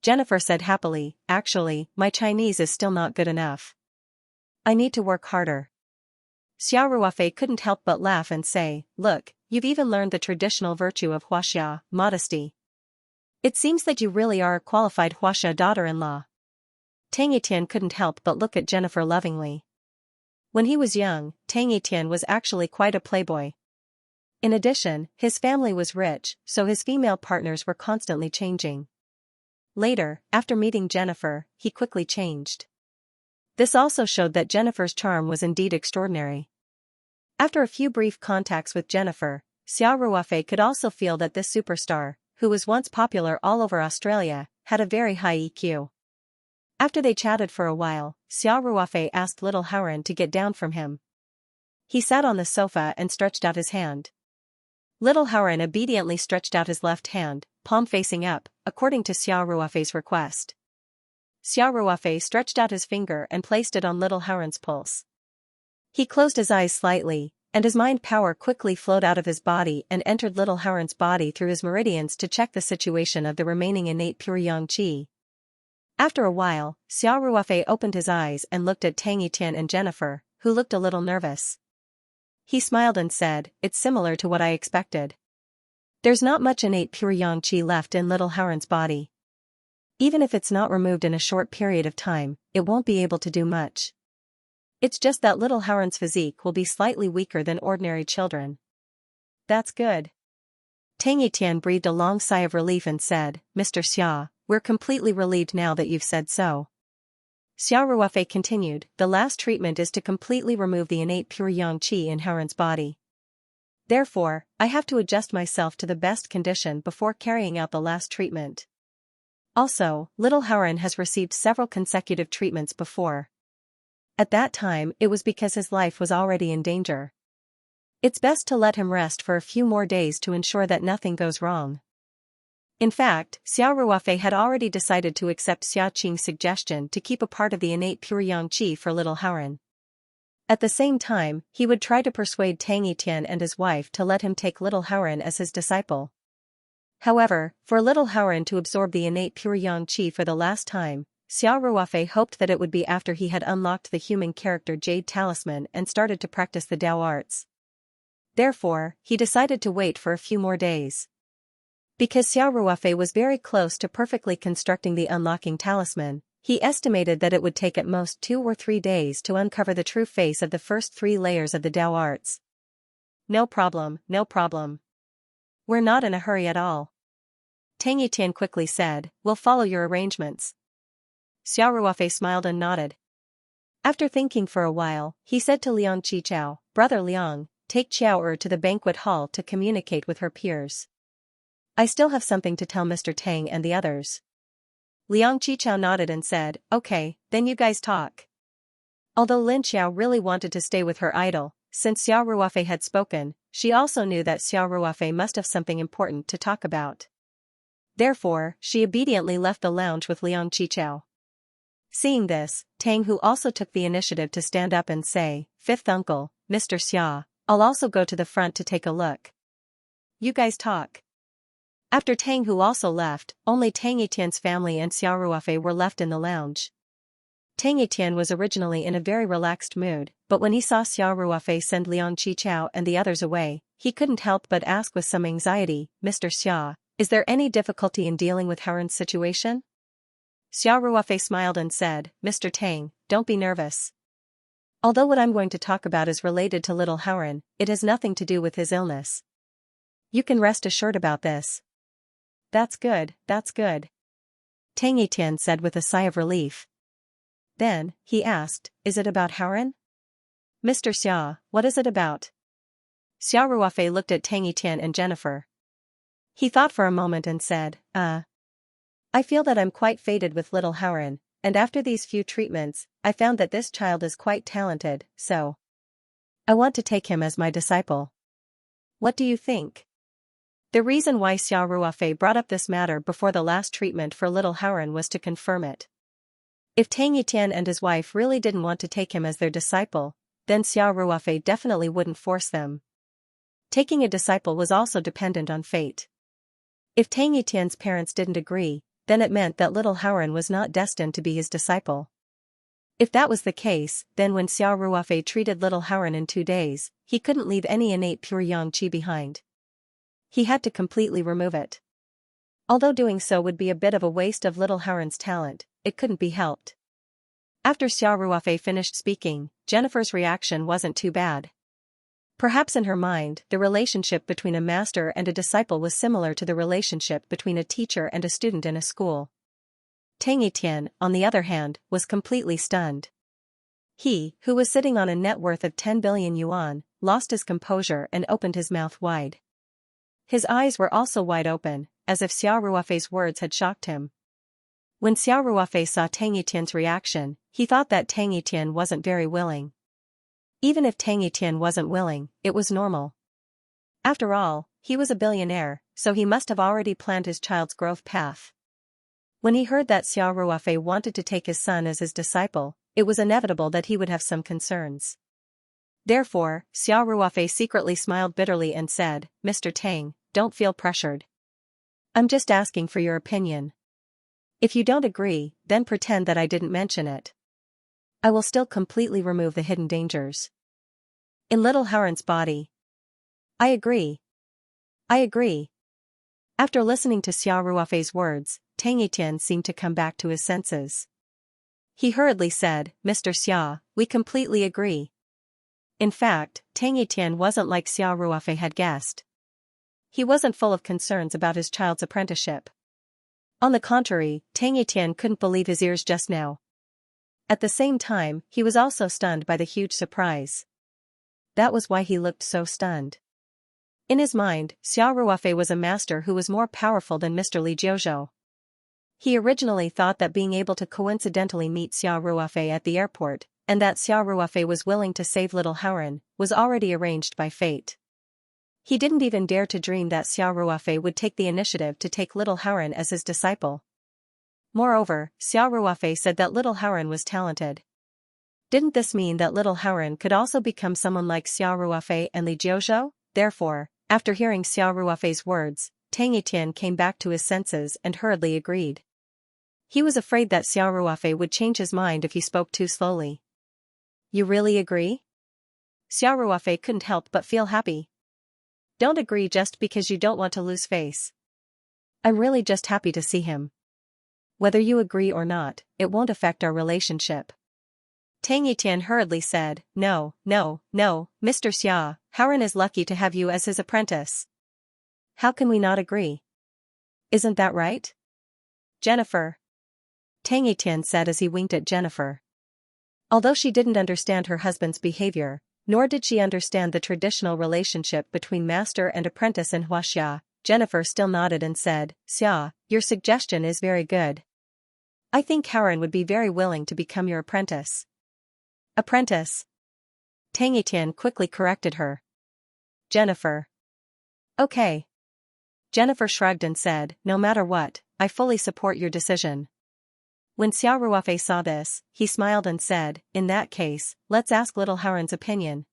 Jennifer said happily, "Actually, my Chinese is still not good enough. I need to work harder." Xiao Ruofei couldn't help but laugh and say, "Look, you've even learned the traditional virtue of Huaxia, modesty. It seems that you really are a qualified Huaxia daughter-in-law." Tang Etienne couldn't help but look at Jennifer lovingly. When he was young, Tang Etienne was actually quite a playboy. In addition, his family was rich, so his female partners were constantly changing. Later, after meeting Jennifer, he quickly changed. This also showed that Jennifer's charm was indeed extraordinary. After a few brief contacts with Jennifer, Xiao Ruofei could also feel that this superstar, who was once popular all over Australia, had a very high EQ. After they chatted for a while, Xiao Ruofei asked little Hauran to get down from him. He sat on the sofa and stretched out his hand. Little Hauran obediently stretched out his left hand, palm facing up, according to Xiao Ruofei's request. Xiao Ruofei stretched out his finger and placed it on little Hauran's pulse. He closed his eyes slightly, and his mind power quickly flowed out of his body and entered little Hauran's body through his meridians to check the situation of the remaining innate pure yang qi. After a while, Xiao Ruofei opened his eyes and looked at Tang Etienne and Jennifer, who looked a little nervous. He smiled and said, "It's similar to what I expected. There's not much innate pure yang qi left in little Haoren's body. Even if it's not removed in a short period of time, it won't be able to do much. It's just that little Haoren's physique will be slightly weaker than ordinary children." "That's good." Tang Yitian breathed a long sigh of relief and said, "Mr. Xia, we're completely relieved now that you've said so." Xiao Ruofei continued, "The last treatment is to completely remove the innate pure yang qi in Haoren's body. Therefore, I have to adjust myself to the best condition before carrying out the last treatment. Also, little Haoren has received several consecutive treatments before. At that time, it was because his life was already in danger. It's best to let him rest for a few more days to ensure that nothing goes wrong." In fact, Xiao Ruofei had already decided to accept Xia Qing's suggestion to keep a part of the innate pure yang qi for little Haoren. At the same time, he would try to persuade Tang Yitian and his wife to let him take little Haoren as his disciple. However, for little Haoren to absorb the innate pure yang qi for the last time, Xiao Ruofei hoped that it would be after he had unlocked the human character Jade Talisman and started to practice the Dao arts. Therefore, he decided to wait for a few more days. Because Xiao Ruofei was very close to perfectly constructing the unlocking talisman, he estimated that it would take at most 2 or 3 days to uncover the true face of the first 3 layers of the Dao arts. "No problem, no problem. We're not in a hurry at all." Tang Yitian quickly said, "We'll follow your arrangements." Xiao Ruofei smiled and nodded. After thinking for a while, he said to Liang Qichao, "Brother Liang, take Qiao to the banquet hall to communicate with her peers. I still have something to tell Mr. Tang and the others." Liang Qichao nodded and said, "Okay, then you guys talk." Although Lin Xiao really wanted to stay with her idol, since Xiao Ruofei had spoken, she also knew that Xiao Ruofei must have something important to talk about. Therefore, she obediently left the lounge with Liang Qichao. Seeing this, Tang Hu also took the initiative to stand up and say, "Fifth uncle, Mr. Xia, I'll also go to the front to take a look. You guys talk." After Tang Hu also left, only Tang Yitian's family and Xiao Ruofei were left in the lounge. Tang Yitian was originally in a very relaxed mood, but when he saw Xiao Ruofei send Liang Qichao and the others away, he couldn't help but ask with some anxiety, "Mr. Xia, is there any difficulty in dealing with Haoren's situation?" Xiao Ruofei smiled and said, "Mr. Tang, don't be nervous. Although what I'm going to talk about is related to little Haoren, it has nothing to do with his illness. You can rest assured about this." "That's good, that's good," Tang Yitian said with a sigh of relief. Then, he asked, "Is it about Haoren?" "Mr. Xia, what is it about?" Xiao Ruofei looked at Tang Yitian and Jennifer. He thought for a moment and said, I feel that I'm quite fated with little Haoren, and after these few treatments, I found that this child is quite talented, so I want to take him as my disciple. What do you think?" The reason why Xiao Ruofei brought up this matter before the last treatment for little Haoren was to confirm it. If Tang Yitian and his wife really didn't want to take him as their disciple, then Xiao Ruofei definitely wouldn't force them. Taking a disciple was also dependent on fate. If Tang Yitian's parents didn't agree, then it meant that little Haoren was not destined to be his disciple. If that was the case, then when Xiao Ruofei treated little Haoren in 2 days, he couldn't leave any innate pure yang qi behind. He had to completely remove it. Although doing so would be a bit of a waste of little Haoren's talent, it couldn't be helped. After Xiao Ruofei finished speaking, Jennifer's reaction wasn't too bad. Perhaps in her mind, the relationship between a master and a disciple was similar to the relationship between a teacher and a student in a school. Tang Yitian, on the other hand, was completely stunned. He, who was sitting on a net worth of 10 billion yuan, lost his composure and opened his mouth wide. His eyes were also wide open, as if Xiao Ruofei's words had shocked him. When Xiao Ruofei saw Tang Yitian's reaction, he thought that Tang Yitian wasn't very willing. Even if Tang Yitian wasn't willing, it was normal. After all, he was a billionaire, so he must have already planned his child's growth path. When he heard that Xiao Ruofei wanted to take his son as his disciple, it was inevitable that he would have some concerns. Therefore, Xiao Ruofei secretly smiled bitterly and said, "Mr. Tang, don't feel pressured. I'm just asking for your opinion. If you don't agree, then pretend that I didn't mention it. I will still completely remove the hidden dangers. in little Haren's body. I agree. I agree. After listening to Xia Ruofei's words, Tang Etian seemed to come back to his senses. He hurriedly said, Mr. Xia, we completely agree. In fact, Tang Etian wasn't like Xia Ruofei had guessed. He wasn't full of concerns about his child's apprenticeship. On the contrary, Tang Etian couldn't believe his ears just now. At the same time, he was also stunned by the huge surprise. That was why he looked so stunned. In his mind, Xia Ruofei was a master who was more powerful than Mr. Li Jiuzhou. He originally thought that being able to coincidentally meet Xia Ruofei at the airport, and that Xia Ruofei was willing to save little Haren, was already arranged by fate. He didn't even dare to dream that Xia Ruofei would take the initiative to take little Haren as his disciple. Moreover, Xia Ruofei said that little Haren was talented. Didn't this mean that little Haren could also become someone like Xia Ruofei and Li Jiuzhou? Therefore, after hearing Xia Ruofei's words, Tang Etian came back to his senses and hurriedly agreed. He was afraid that Xia Ruofei would change his mind if he spoke too slowly. You really agree? Xia Ruofei couldn't help but feel happy. Don't agree just because you don't want to lose face. I'm really just happy to see him. Whether you agree or not, it won't affect our relationship. Tang Etian hurriedly said, No, Mr. Xia, Haren is lucky to have you as his apprentice. How can we not agree? Isn't that right? Jennifer. Tang Etian said as he winked at Jennifer. Although she didn't understand her husband's behavior, nor did she understand the traditional relationship between master and apprentice in Huaxia, Jennifer still nodded and said, Xia, your suggestion is very good. I think Haren would be very willing to become your apprentice. Apprentice. Tang Etian quickly corrected her. Jennifer. Okay. Jennifer shrugged and said, No matter what, I fully support your decision. When Xia Ruofei saw this, he smiled and said, In that case, let's ask little Haren's opinion.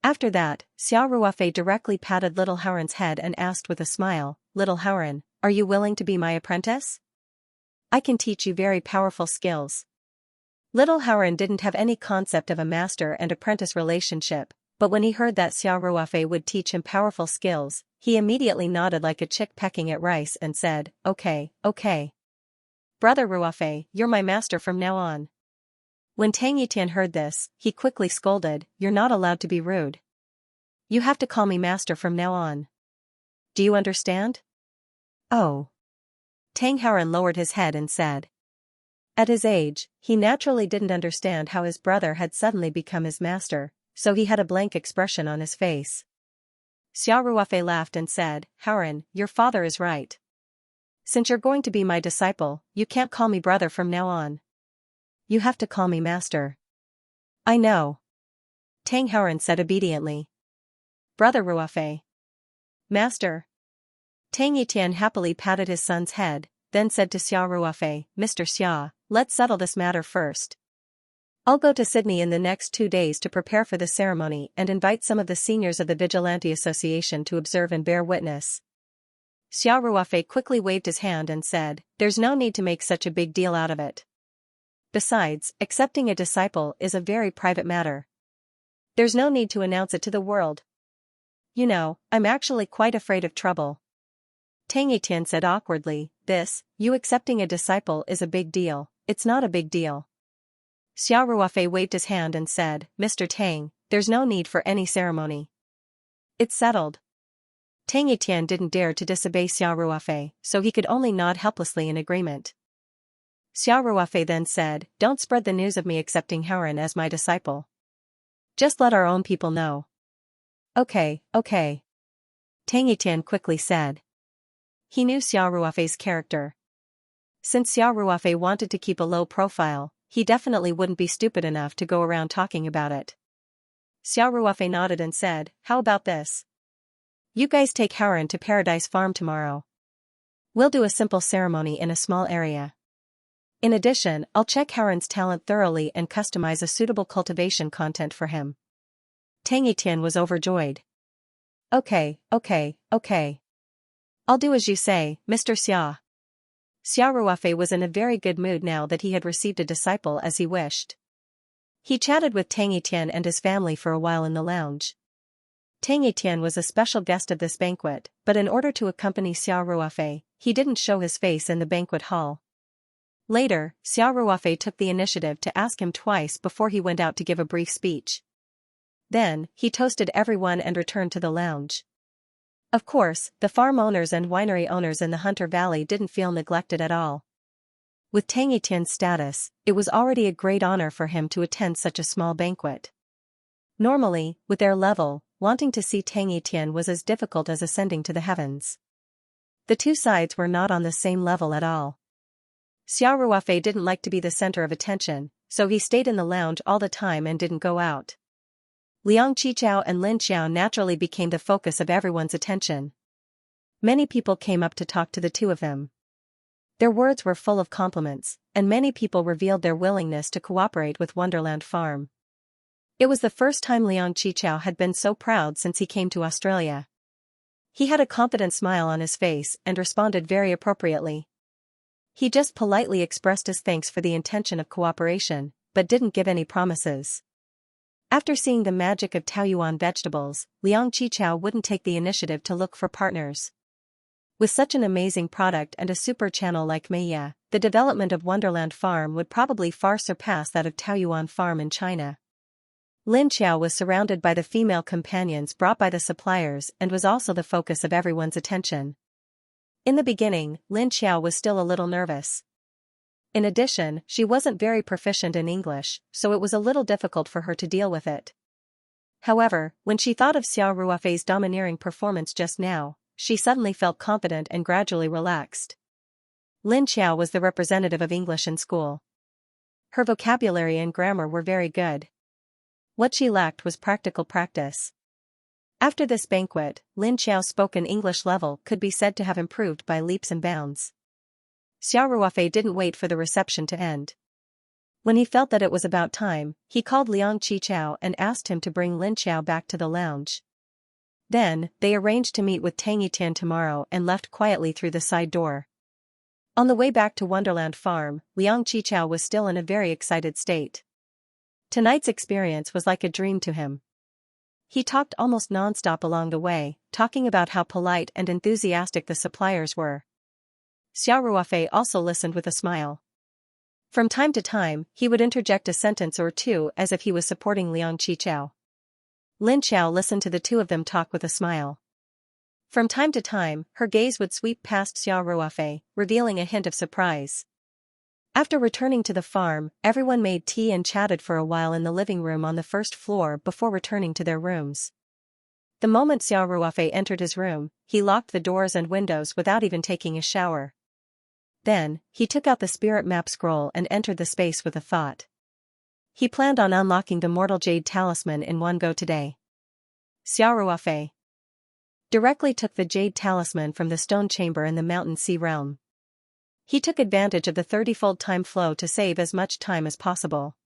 After that, Xia Ruofei directly patted little Haren's head and asked with a smile, Little Haren, are you willing to be my apprentice? I can teach you very powerful skills. Little Haren didn't have any concept of a master and apprentice relationship, but when he heard that Xia Ruofei would teach him powerful skills, he immediately nodded like a chick pecking at rice and said, Okay. Brother Ruofei, you're my master from now on. When Tang Etian heard this, he quickly scolded, You're not allowed to be rude. You have to call me master from now on. Do you understand? Oh. Tang Haren lowered his head and said. At his age, he naturally didn't understand how his brother had suddenly become his master, so he had a blank expression on his face. Xia Ruofei laughed and said, Haren, your father is right. Since you're going to be my disciple, you can't call me brother from now on. You have to call me master. I know. Tang Haren said obediently. Brother Ruofei. Master. Tang Etian happily patted his son's head, then said to Xia Ruofei, Mr. Xia, let's settle this matter first. I'll go to Sydney in the next 2 days to prepare for the ceremony and invite some of the seniors of the Vigilante Association to observe and bear witness. Xia Ruofei quickly waved his hand and said, There's no need to make such a big deal out of it. Besides, accepting a disciple is a very private matter. There's no need to announce it to the world. You know, I'm actually quite afraid of trouble. Tang Etian said awkwardly, You accepting a disciple is a big deal. It's not a big deal. Xia Ruofei waved his hand and said, Mr. Tang, there's no need for any ceremony. It's settled. Tang Etian didn't dare to disobey Xia Ruofei, so he could only nod helplessly in agreement. Xia Ruofei then said, Don't spread the news of me accepting Haren as my disciple. Just let our own people know. Okay. Tang Etian quickly said. He knew Xia Ruofei's character. Since Xia Ruofei wanted to keep a low profile, he definitely wouldn't be stupid enough to go around talking about it. Xia Ruofei nodded and said, How about this? You guys take Haren to Paradise Farm tomorrow. We'll do a simple ceremony in a small area. In addition, I'll check Haren's talent thoroughly and customize a suitable cultivation content for him. Tang Etian was overjoyed. Okay. I'll do as you say, Mr. Xia. Xia Ruofei was in a very good mood now that he had received a disciple as he wished. He chatted with Tang Etienne and his family for a while in the lounge. Tang Etienne was a special guest of this banquet, but in order to accompany Xiao Ruofei, he didn't show his face in the banquet hall. Later, Xiao Ruofei took the initiative to ask him twice before he went out to give a brief speech. Then, he toasted everyone and returned to the lounge. Of course, the farm owners and winery owners in the Hunter Valley didn't feel neglected at all. With Tang Etienne's status, it was already a great honor for him to attend such a small banquet. Normally, with their level, wanting to see Tang Etienne was as difficult as ascending to the heavens. The two sides were not on the same level at all. Xiao Ruofei didn't like to be the center of attention, so he stayed in the lounge all the time and didn't go out. Liang Qichao and Lin Xiao naturally became the focus of everyone's attention. Many people came up to talk to the two of them. Their words were full of compliments, and many people revealed their willingness to cooperate with Wonderland Farm. It was the first time Liang Qichao had been so proud since he came to Australia. He had a confident smile on his face and responded very appropriately. He just politely expressed his thanks for the intention of cooperation, but didn't give any promises. After seeing the magic of Taoyuan vegetables, Liang Qichao wouldn't take the initiative to look for partners. With such an amazing product and a super channel like Meiya, the development of Wonderland Farm would probably far surpass that of Taoyuan Farm in China. Lin Xiao was surrounded by the female companions brought by the suppliers and was also the focus of everyone's attention. In the beginning, Lin Xiao was still a little nervous. In addition, she wasn't very proficient in English, so it was a little difficult for her to deal with it. However, when she thought of Xiao Ruofei's domineering performance just now, she suddenly felt confident and gradually relaxed. Lin Xiao was the representative of English in school. Her vocabulary and grammar were very good. What she lacked was practical practice. After this banquet, Lin Xiao's spoken English level could be said to have improved by leaps and bounds. Xiao Ruofei didn't wait for the reception to end. When he felt that it was about time, he called Liang Qichao and asked him to bring Lin Xiao back to the lounge. Then, they arranged to meet with Tang Etienne tomorrow and left quietly through the side door. On the way back to Wonderland Farm, Liang Qichao was still in a very excited state. Tonight's experience was like a dream to him. He talked almost non-stop along the way, talking about how polite and enthusiastic the suppliers were. Xiao Ruofei also listened with a smile. From time to time, he would interject a sentence or two as if he was supporting Liang Qichao. Lin Xiao listened to the two of them talk with a smile. From time to time, her gaze would sweep past Xiao Ruofei, revealing a hint of surprise. After returning to the farm, everyone made tea and chatted for a while in the living room on the first floor before returning to their rooms. The moment Xiao Ruofei entered his room, he locked the doors and windows without even taking a shower. Then, he took out the spirit map scroll and entered the space with a thought. He planned on unlocking the mortal jade talisman in one go today. Xiao Ruofei directly took the jade talisman from the stone chamber in the mountain sea realm. He took advantage of the 30-fold time flow to save as much time as possible.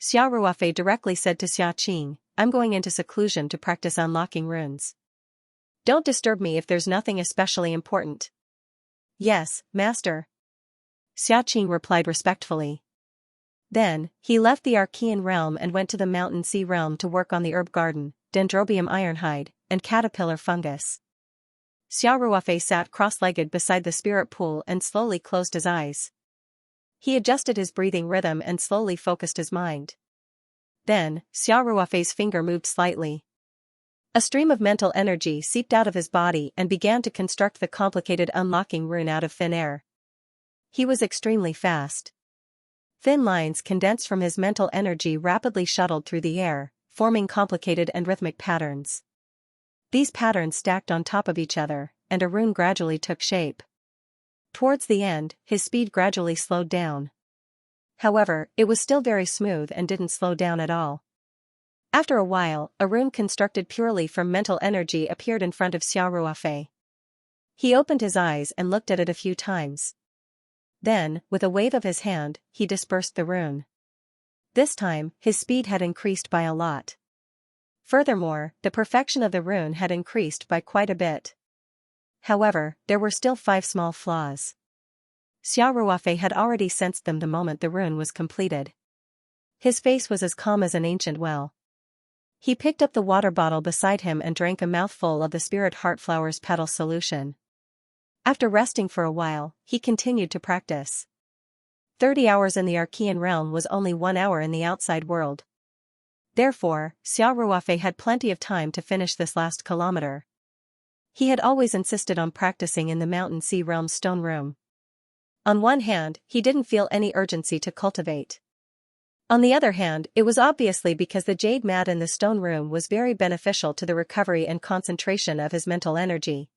Xiao Ruofei directly said to Xia Qing, "I'm going into seclusion to practice unlocking runes. Don't disturb me if there's nothing especially important." "Yes, master," Xia Qing replied respectfully. Then, he left the Archean realm and went to the mountain sea realm to work on the herb garden, Dendrobium ironhide, and caterpillar fungus. Xiao Ruofei sat cross-legged beside the spirit pool and slowly closed his eyes. He adjusted his breathing rhythm and slowly focused his mind. Then, Xiao Ruofei's finger moved slightly. A stream of mental energy seeped out of his body and began to construct the complicated unlocking rune out of thin air. He was extremely fast. Thin lines condensed from his mental energy rapidly shuttled through the air, forming complicated and rhythmic patterns. These patterns stacked on top of each other, and a rune gradually took shape. Towards the end, his speed gradually slowed down. However, it was still very smooth and didn't slow down at all. After a while, a rune constructed purely from mental energy appeared in front of Xiao Ruofei. He opened his eyes and looked at it a few times. Then, with a wave of his hand, he dispersed the rune. This time, his speed had increased by a lot. Furthermore, the perfection of the rune had increased by quite a bit. However, there were still 5 small flaws. Xiao Ruofei had already sensed them the moment the rune was completed. His face was as calm as an ancient well. He picked up the water bottle beside him and drank a mouthful of the spirit heartflower's petal solution. After resting for a while, he continued to practice. 30 hours in the Archean realm was only 1 hour in the outside world. Therefore, Xiao Ruofei had plenty of time to finish this last kilometer. He had always insisted on practicing in the Mountain Sea Realm's stone room. On one hand, he didn't feel any urgency to cultivate. On the other hand, it was obviously because the jade mat in the stone room was very beneficial to the recovery and concentration of his mental energy.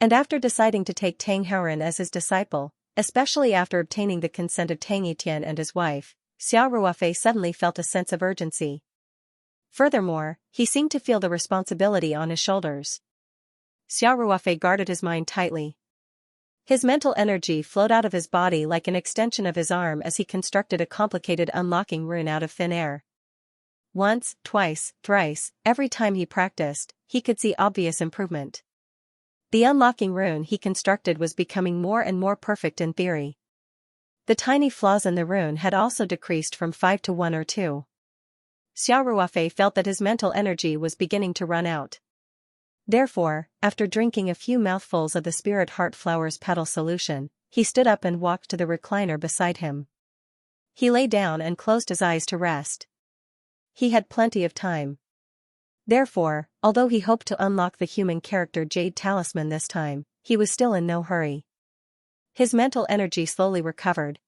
And after deciding to take Tang Haoren as his disciple, especially after obtaining the consent of Tang Yitian and his wife, Xiao Ruofei suddenly felt a sense of urgency. Furthermore, he seemed to feel the responsibility on his shoulders. Xiao Ruofei guarded his mind tightly. His mental energy flowed out of his body like an extension of his arm as he constructed a complicated unlocking rune out of thin air. Once, twice, thrice, every time he practiced, he could see obvious improvement. The unlocking rune he constructed was becoming more and more perfect in theory. The tiny flaws in the rune had also decreased from 5 to 1 or 2. Xiao Ruofei felt that his mental energy was beginning to run out. Therefore, after drinking a few mouthfuls of the spirit heartflower's petal solution, he stood up and walked to the recliner beside him. He lay down and closed his eyes to rest. He had plenty of time. Therefore, although he hoped to unlock the human character Jade Talisman this time, he was still in no hurry. His mental energy slowly recovered.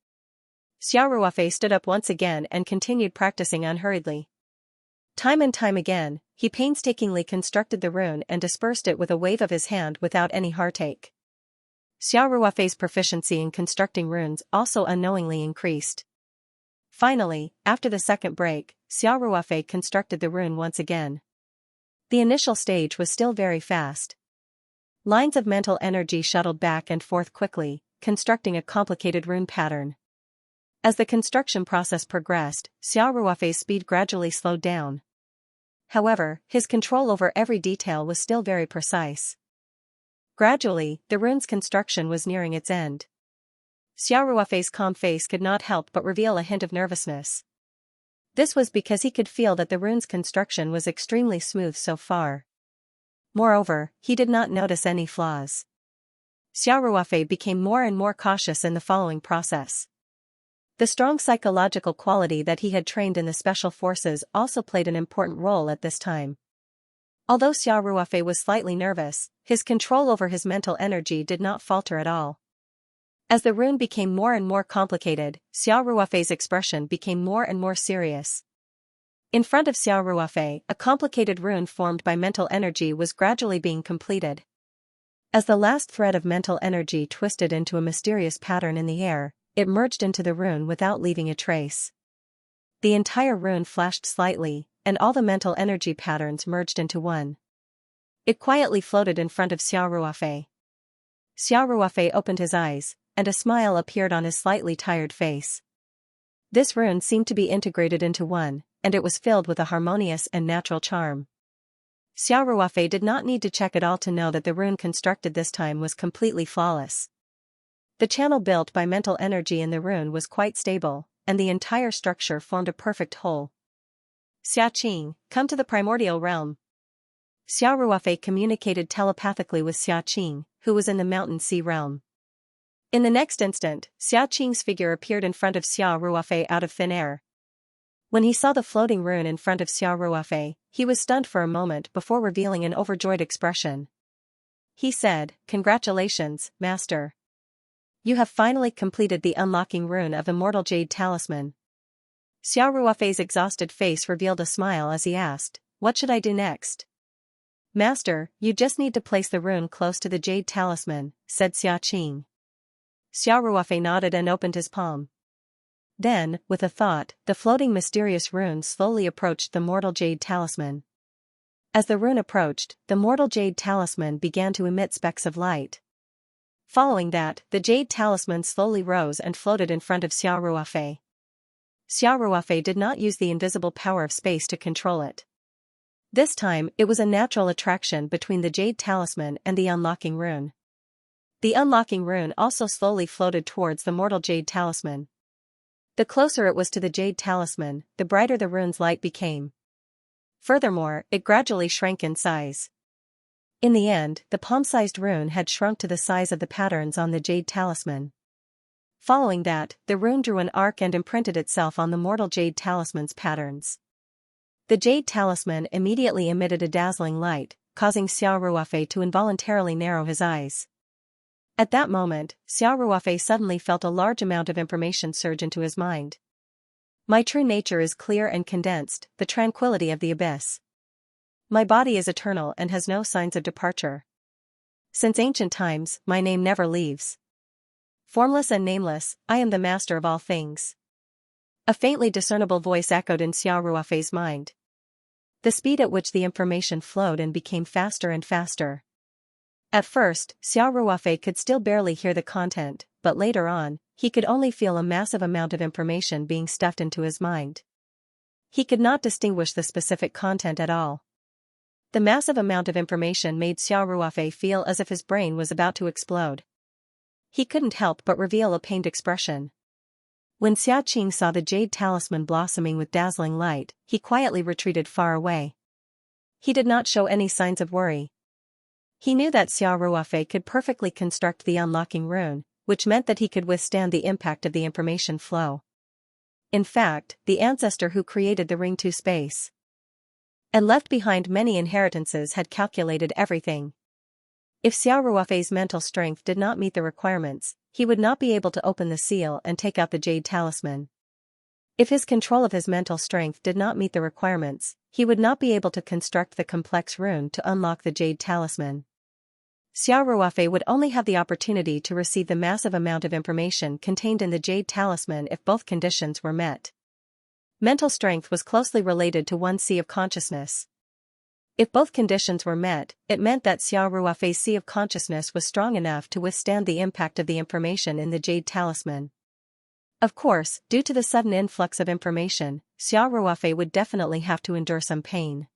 Xiao Ruofei stood up once again and continued practicing unhurriedly. Time and time again, he painstakingly constructed the rune and dispersed it with a wave of his hand without any heartache. Xiao Ruofei's proficiency in constructing runes also unknowingly increased. Finally, after the second break, Xiao Ruofei constructed the rune once again. The initial stage was still very fast. Lines of mental energy shuttled back and forth quickly, constructing a complicated rune pattern. As the construction process progressed, Xiao Ruofei's speed gradually slowed down. However, his control over every detail was still very precise. Gradually, the rune's construction was nearing its end. Xiao Ruofei's calm face could not help but reveal a hint of nervousness. This was because he could feel that the rune's construction was extremely smooth so far. Moreover, he did not notice any flaws. Xiao Ruofei became more and more cautious in the following process. The strong psychological quality that he had trained in the special forces also played an important role at this time. Although Xiao Ruofei was slightly nervous, his control over his mental energy did not falter at all. As the rune became more and more complicated, Xiao Ruofei's expression became more and more serious. In front of Xiao Ruofei, a complicated rune formed by mental energy was gradually being completed. As the last thread of mental energy twisted into a mysterious pattern in the air, it merged into the rune without leaving a trace. The entire rune flashed slightly, and all the mental energy patterns merged into one. It quietly floated in front of Xiao Ruofei. Xiao Ruofei opened his eyes, and a smile appeared on his slightly tired face. This rune seemed to be integrated into one, and it was filled with a harmonious and natural charm. Xiao Ruofei did not need to check at all to know that the rune constructed this time was completely flawless. The channel built by mental energy in the rune was quite stable, and the entire structure formed a perfect whole. Xiaqing, come to the primordial realm. Xiao Ruofei communicated telepathically with Xiaqing, who was in the Mountain Sea realm. In the next instant, Xiaqing's figure appeared in front of Xiao Ruofei out of thin air. When he saw the floating rune in front of Xiao Ruofei, he was stunned for a moment before revealing an overjoyed expression. He said, "Congratulations, Master. You have finally completed the unlocking rune of Immortal Jade Talisman." Xiao Ruofei's exhausted face revealed a smile as he asked, "What should I do next?" "Master, you just need to place the rune close to the Jade Talisman," said Xiaqing. Xiao Ruofei nodded and opened his palm. Then, with a thought, the floating mysterious rune slowly approached the Mortal Jade Talisman. As the rune approached, the Mortal Jade Talisman began to emit specks of light. Following that, the Jade Talisman slowly rose and floated in front of Xiao Ruofei. Xiao Ruofei did not use the invisible power of space to control it. This time, it was a natural attraction between the Jade Talisman and the unlocking rune. The unlocking rune also slowly floated towards the Mortal Jade Talisman. The closer it was to the jade talisman, the brighter the rune's light became. Furthermore, it gradually shrank in size. In the end, the palm-sized rune had shrunk to the size of the patterns on the jade talisman. Following that, the rune drew an arc and imprinted itself on the mortal jade talisman's patterns. The jade talisman immediately emitted a dazzling light, causing Xiao Ruofei to involuntarily narrow his eyes. At that moment, Xiao Ruofei suddenly felt a large amount of information surge into his mind. My true nature is clear and condensed, the tranquility of the abyss. My body is eternal and has no signs of departure. Since ancient times, my name never leaves. Formless and nameless, I am the master of all things. A faintly discernible voice echoed in Xiao Ruofei's mind. The speed at which the information flowed and became faster and faster. At first, Xiao Ruofei could still barely hear the content, but later on, he could only feel a massive amount of information being stuffed into his mind. He could not distinguish the specific content at all. The massive amount of information made Xiao Ruofei feel as if his brain was about to explode. He couldn't help but reveal a pained expression. When Xiaoqing saw the jade talisman blossoming with dazzling light, he quietly retreated far away. He did not show any signs of worry. He knew that Xiao Ruofei could perfectly construct the unlocking rune, which meant that he could withstand the impact of the information flow. In fact, the ancestor who created the ring to space and left behind many inheritances had calculated everything. If Xiao Ruofei's mental strength did not meet the requirements, he would not be able to open the seal and take out the jade talisman. If his control of his mental strength did not meet the requirements, he would not be able to construct the complex rune to unlock the jade talisman. Xiao Ruofei would only have the opportunity to receive the massive amount of information contained in the jade talisman if both conditions were met. Mental strength was closely related to one's sea of consciousness. If both conditions were met, it meant that Xiao Ruofei's sea of consciousness was strong enough to withstand the impact of the information in the jade talisman. Of course, due to the sudden influx of information, Xiao Ruofei would definitely have to endure some pain.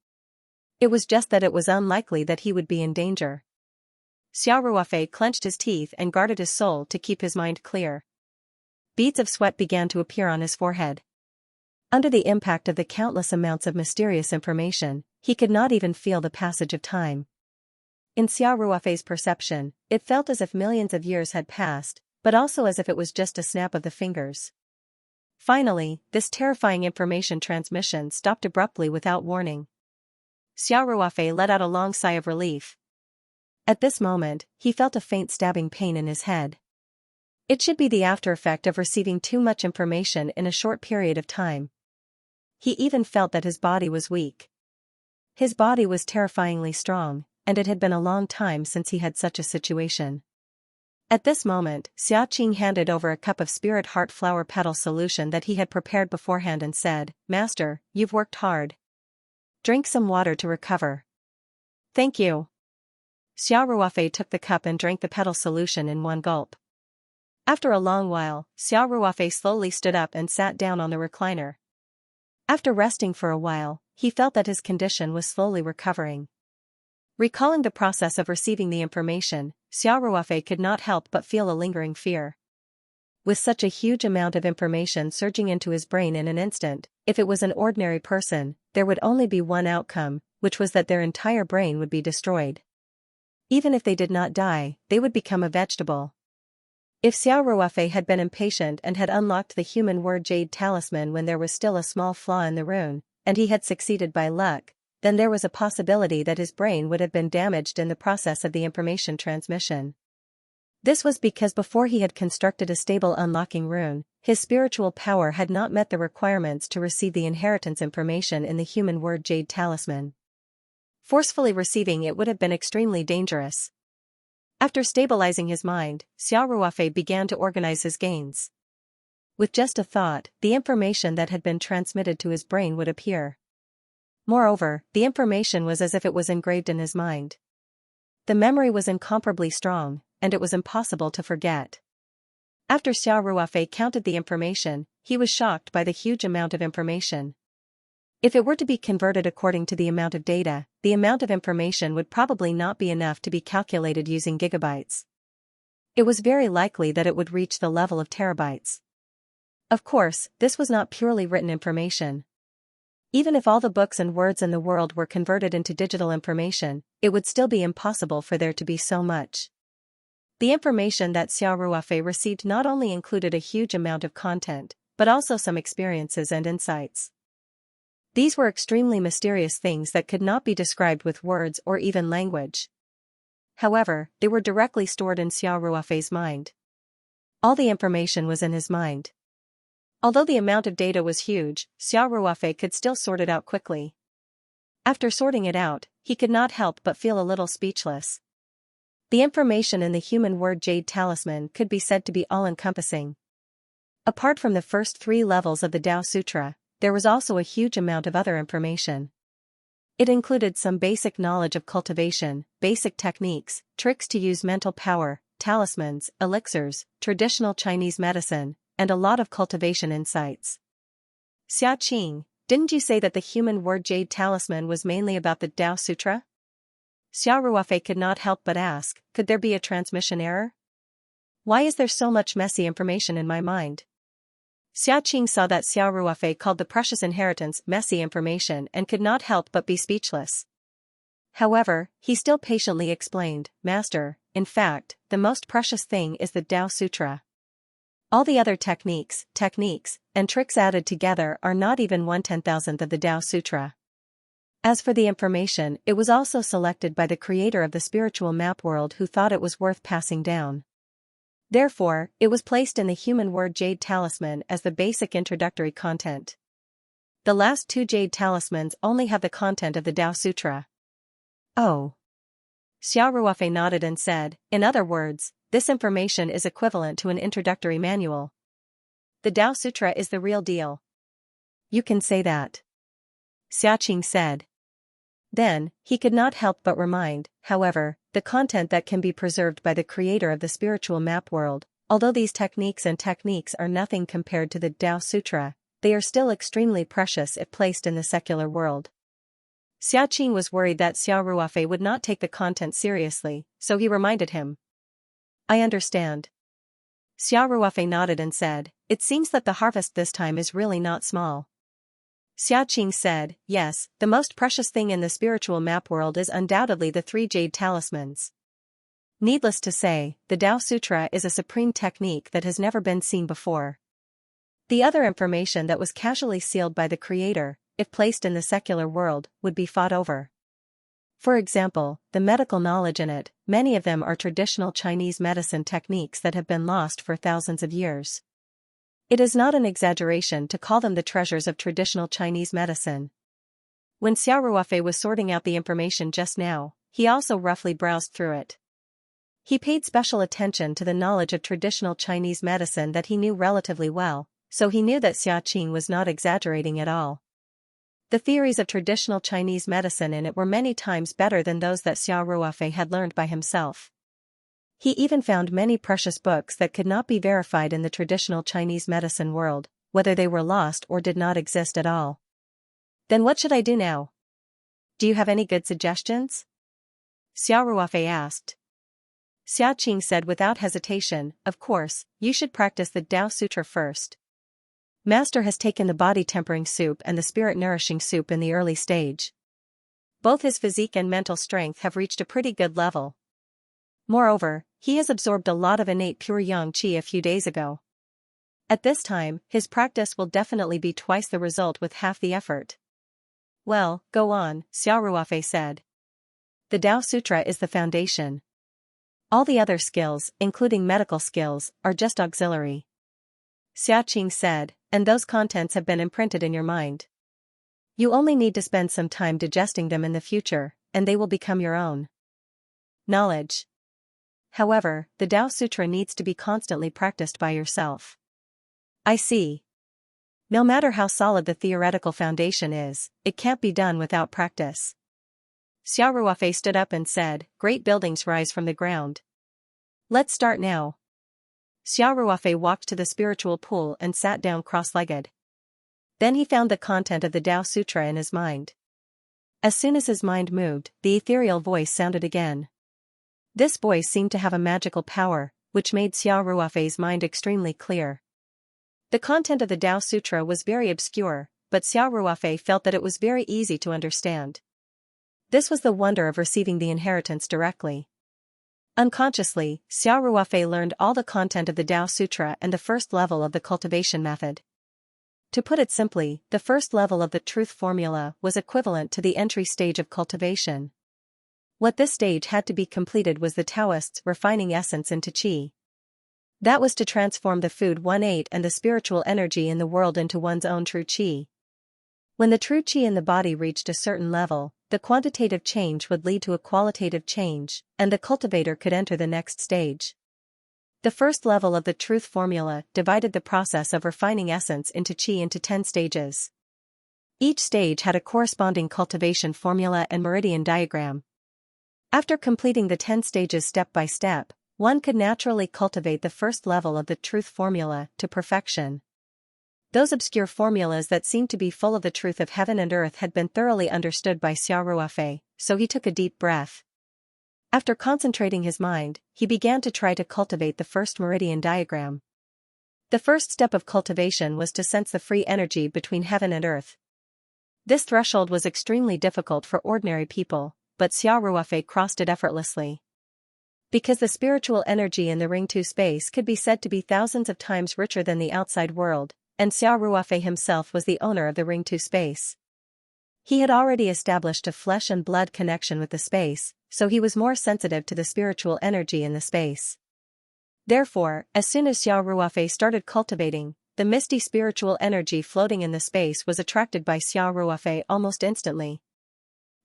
It was just that it was unlikely that he would be in danger. Xiao Ruofei clenched his teeth and guarded his soul to keep his mind clear. Beads of sweat began to appear on his forehead. Under the impact of the countless amounts of mysterious information, he could not even feel the passage of time. In Xiao Ruofei's perception, it felt as if millions of years had passed, but also as if it was just a snap of the fingers. Finally, this terrifying information transmission stopped abruptly without warning. Xiao Ruofei let out a long sigh of relief. At this moment, he felt a faint stabbing pain in his head. It should be the after effect of receiving too much information in a short period of time. He even felt that his body was weak. His body was terrifyingly strong, and it had been a long time since he had such a situation. At this moment, Xiaoqing handed over a cup of spirit heart flower petal solution that he had prepared beforehand and said, "Master, you've worked hard. Drink some water to recover." "Thank you." Xiao Ruofei took the cup and drank the petal solution in one gulp. After a long while, Xiao Ruofei slowly stood up and sat down on the recliner. After resting for a while, he felt that his condition was slowly recovering. Recalling the process of receiving the information, Xiao Ruofei could not help but feel a lingering fear. With such a huge amount of information surging into his brain in an instant, if it was an ordinary person, there would only be one outcome, which was that their entire brain would be destroyed. Even if they did not die, they would become a vegetable. If Xiao Ruofei had been impatient and had unlocked the human word jade talisman when there was still a small flaw in the rune, and he had succeeded by luck, then there was a possibility that his brain would have been damaged in the process of the information transmission. This was because before he had constructed a stable unlocking rune, his spiritual power had not met the requirements to receive the inheritance information in the human word jade talisman. Forcefully receiving it would have been extremely dangerous. After stabilizing his mind, Xiao Ruofei began to organize his gains. With just a thought, the information that had been transmitted to his brain would appear. Moreover, the information was as if it was engraved in his mind. The memory was incomparably strong, and it was impossible to forget. After Xiao Ruofei counted the information, he was shocked by the huge amount of information. If it were to be converted according to the amount of data, the amount of information would probably not be enough to be calculated using gigabytes. It was very likely that it would reach the level of terabytes. Of course, this was not purely written information. Even if all the books and words in the world were converted into digital information, it would still be impossible for there to be so much. The information that Xiao Ruofei received not only included a huge amount of content, but also some experiences and insights. These were extremely mysterious things that could not be described with words or even language. However, they were directly stored in Xiao Ruofei's mind. All the information was in his mind. Although the amount of data was huge, Xiao Ruofei could still sort it out quickly. After sorting it out, he could not help but feel a little speechless. The information in the human word Jade Talisman could be said to be all-encompassing. Apart from the first 3 levels of the Tao Sutra, there was also a huge amount of other information. It included some basic knowledge of cultivation, basic techniques, tricks to use mental power, talismans, elixirs, traditional Chinese medicine, and a lot of cultivation insights. Xia Qing, didn't you say that the human word Jade Talisman was mainly about the Tao Sutra? Xiao Ruofei could not help but ask, could there be a transmission error? Why is there so much messy information in my mind? Xia Qing saw that Xiao Ruofei called the precious inheritance messy information and could not help but be speechless. However, he still patiently explained, Master, in fact, the most precious thing is the Tao Sutra. All the other techniques, and tricks added together are not even 1/10,000th of the Tao Sutra. As for the information, it was also selected by the creator of the spiritual map world who thought it was worth passing down. Therefore, it was placed in the human word Jade Talisman as the basic introductory content. The last 2 Jade Talismans only have the content of the Tao Sutra. Oh. Xiao Ruofei nodded and said, in other words, this information is equivalent to an introductory manual. The Tao Sutra is the real deal. You can say that. Xia Qing said. Then, he could not help but remind, however, the content that can be preserved by the creator of the spiritual map world, although these techniques are nothing compared to the Tao Sutra, they are still extremely precious if placed in the secular world. Xia Qing was worried that Xiao Ruofei would not take the content seriously, so he reminded him. I understand. Xiao Ruofei nodded and said, it seems that the harvest this time is really not small. Xia Qing said, yes, the most precious thing in the spiritual map world is undoubtedly the 3 Jade Talismans. Needless to say, the Tao Sutra is a supreme technique that has never been seen before. The other information that was casually sealed by the creator, if placed in the secular world, would be fought over. For example, the medical knowledge in it, many of them are traditional Chinese medicine techniques that have been lost for thousands of years. It is not an exaggeration to call them the treasures of traditional Chinese medicine. When Xiao Ruofei was sorting out the information just now, he also roughly browsed through it. He paid special attention to the knowledge of traditional Chinese medicine that he knew relatively well, so he knew that Xia Qing was not exaggerating at all. The theories of traditional Chinese medicine in it were many times better than those that Xiao Ruofei had learned by himself. He even found many precious books that could not be verified in the traditional Chinese medicine world, whether they were lost or did not exist at all. Then what should I do now? Do you have any good suggestions? Xiao Ruofei asked. Xia Qing said without hesitation, of course, you should practice the Tao Sutra first. Master has taken the body-tempering soup and the spirit-nourishing soup in the early stage. Both his physique and mental strength have reached a pretty good level. Moreover, he has absorbed a lot of innate pure yang qi a few days ago. At this time, his practice will definitely be twice the result with half the effort. Well, go on, Xiao Ruofei said. The Tao Sutra is the foundation. All the other skills, including medical skills, are just auxiliary. Xia Qing said, and those contents have been imprinted in your mind. You only need to spend some time digesting them in the future, and they will become your own knowledge. However, the Tao Sutra needs to be constantly practiced by yourself. I see. No matter how solid the theoretical foundation is, it can't be done without practice. Xiao Ruofei stood up and said, great buildings rise from the ground. Let's start now. Xiao Ruofei walked to the spiritual pool and sat down cross-legged. Then he found the content of the Tao Sutra in his mind. As soon as his mind moved, the ethereal voice sounded again. This voice seemed to have a magical power, which made Xiao Ruofei's mind extremely clear. The content of the Tao Sutra was very obscure, but Xiao Ruofei felt that it was very easy to understand. This was the wonder of receiving the inheritance directly. Unconsciously, Xiao Ruofei learned all the content of the Tao Sutra and the first level of the cultivation method. To put it simply, the first level of the truth formula was equivalent to the entry stage of cultivation. What this stage had to be completed was the Taoists refining essence into qi. That was to transform the food one ate and the spiritual energy in the world into one's own true qi. When the true qi in the body reached a certain level, the quantitative change would lead to a qualitative change, and the cultivator could enter the next stage. The first level of the truth formula divided the process of refining essence into qi into 10 stages. Each stage had a corresponding cultivation formula and meridian diagram. After completing the 10 stages step by step, one could naturally cultivate the first level of the truth formula to perfection. Those obscure formulas that seemed to be full of the truth of heaven and earth had been thoroughly understood by Xiao Ruofei, so he took a deep breath. After concentrating his mind, he began to try to cultivate the first meridian diagram. The first step of cultivation was to sense the free energy between heaven and earth. This threshold was extremely difficult for ordinary people, but Xiao Ruofei crossed it effortlessly. Because the spiritual energy in the Ring 2 space could be said to be thousands of times richer than the outside world, and Xiao Ruofei himself was the owner of the Ring 2 space. He had already established a flesh and blood connection with the space, so he was more sensitive to the spiritual energy in the space. Therefore, as soon as Xiao Ruofei started cultivating, the misty spiritual energy floating in the space was attracted by Xiao Ruofei almost instantly.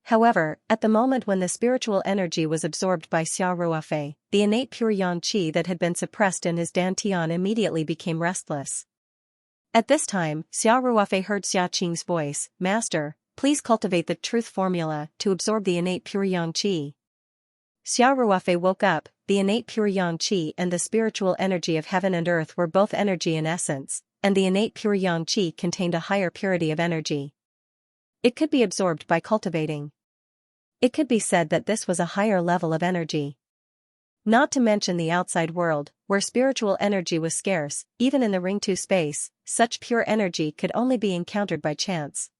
However, at the moment when the spiritual energy was absorbed by Xiao Ruofei, the innate pure yang qi that had been suppressed in his dantian immediately became restless. At this time, Xiao Ruofei heard Xia Qing's voice, "Master, please cultivate the truth formula to absorb the innate pure yang qi." Xiao Ruofei woke up. The innate pure yang qi and the spiritual energy of heaven and earth were both energy in essence, and the innate pure yang qi contained a higher purity of energy. It could be absorbed by cultivating. It could be said that this was a higher level of energy. Not to mention the outside world, where spiritual energy was scarce, even in the Ring 2 space, such pure energy could only be encountered by chance.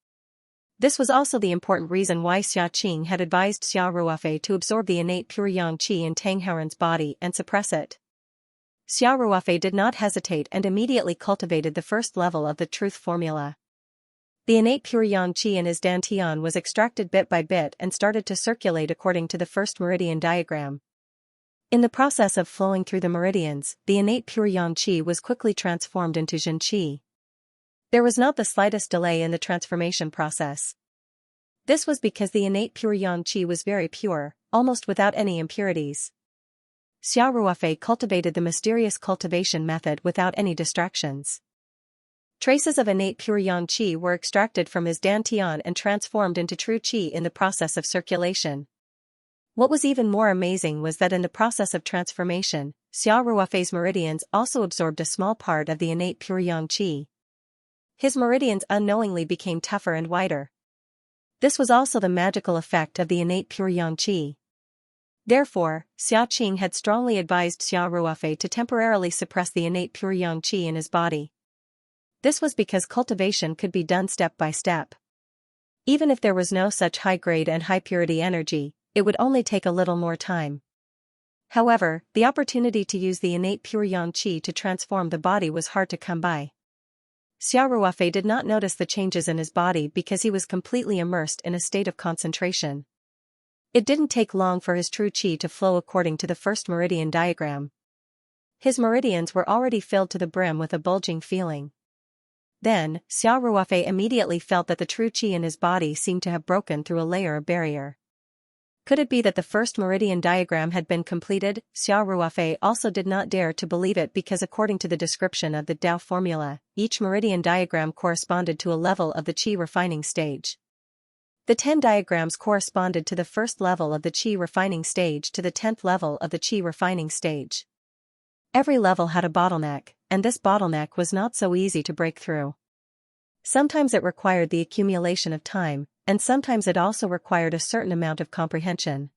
This was also the important reason why Xia Qing had advised Xiao Ruofei to absorb the innate pure yang qi in Tang Haoren's body and suppress it. Xiao Ruofei did not hesitate and immediately cultivated the first level of the truth formula. The innate pure yang qi in his dantian was extracted bit by bit and started to circulate according to the first meridian diagram. In the process of flowing through the meridians, the innate pure yang qi was quickly transformed into Jin qi. There was not the slightest delay in the transformation process. This was because the innate pure yang qi was very pure, almost without any impurities. Xiao Ruofei cultivated the mysterious cultivation method without any distractions. Traces of innate pure yang qi were extracted from his dantian and transformed into true qi in the process of circulation. What was even more amazing was that in the process of transformation, Xiao Ruofei's meridians also absorbed a small part of the innate pure yang qi. His meridians unknowingly became tougher and wider. This was also the magical effect of the innate pure yang qi. Therefore, Xia Qing had strongly advised Xiao Ruofei to temporarily suppress the innate pure yang qi in his body. This was because cultivation could be done step by step. Even if there was no such high-grade and high-purity energy, it would only take a little more time. However, the opportunity to use the innate pure yang qi to transform the body was hard to come by. Xiao Ruofei did not notice the changes in his body because he was completely immersed in a state of concentration. It didn't take long for his true qi to flow according to the first meridian diagram. His meridians were already filled to the brim with a bulging feeling. Then, Xiao Ruofei immediately felt that the true qi in his body seemed to have broken through a layer of barrier. Could it be that the first meridian diagram had been completed? Xiao Ruofei also did not dare to believe it because according to the description of the Tao formula, each meridian diagram corresponded to a level of the qi refining stage. The 10 diagrams corresponded to the first level of the qi refining stage to the 10th level of the qi refining stage. Every level had a bottleneck, and this bottleneck was not so easy to break through. Sometimes it required the accumulation of time, and sometimes it also required a certain amount of comprehension.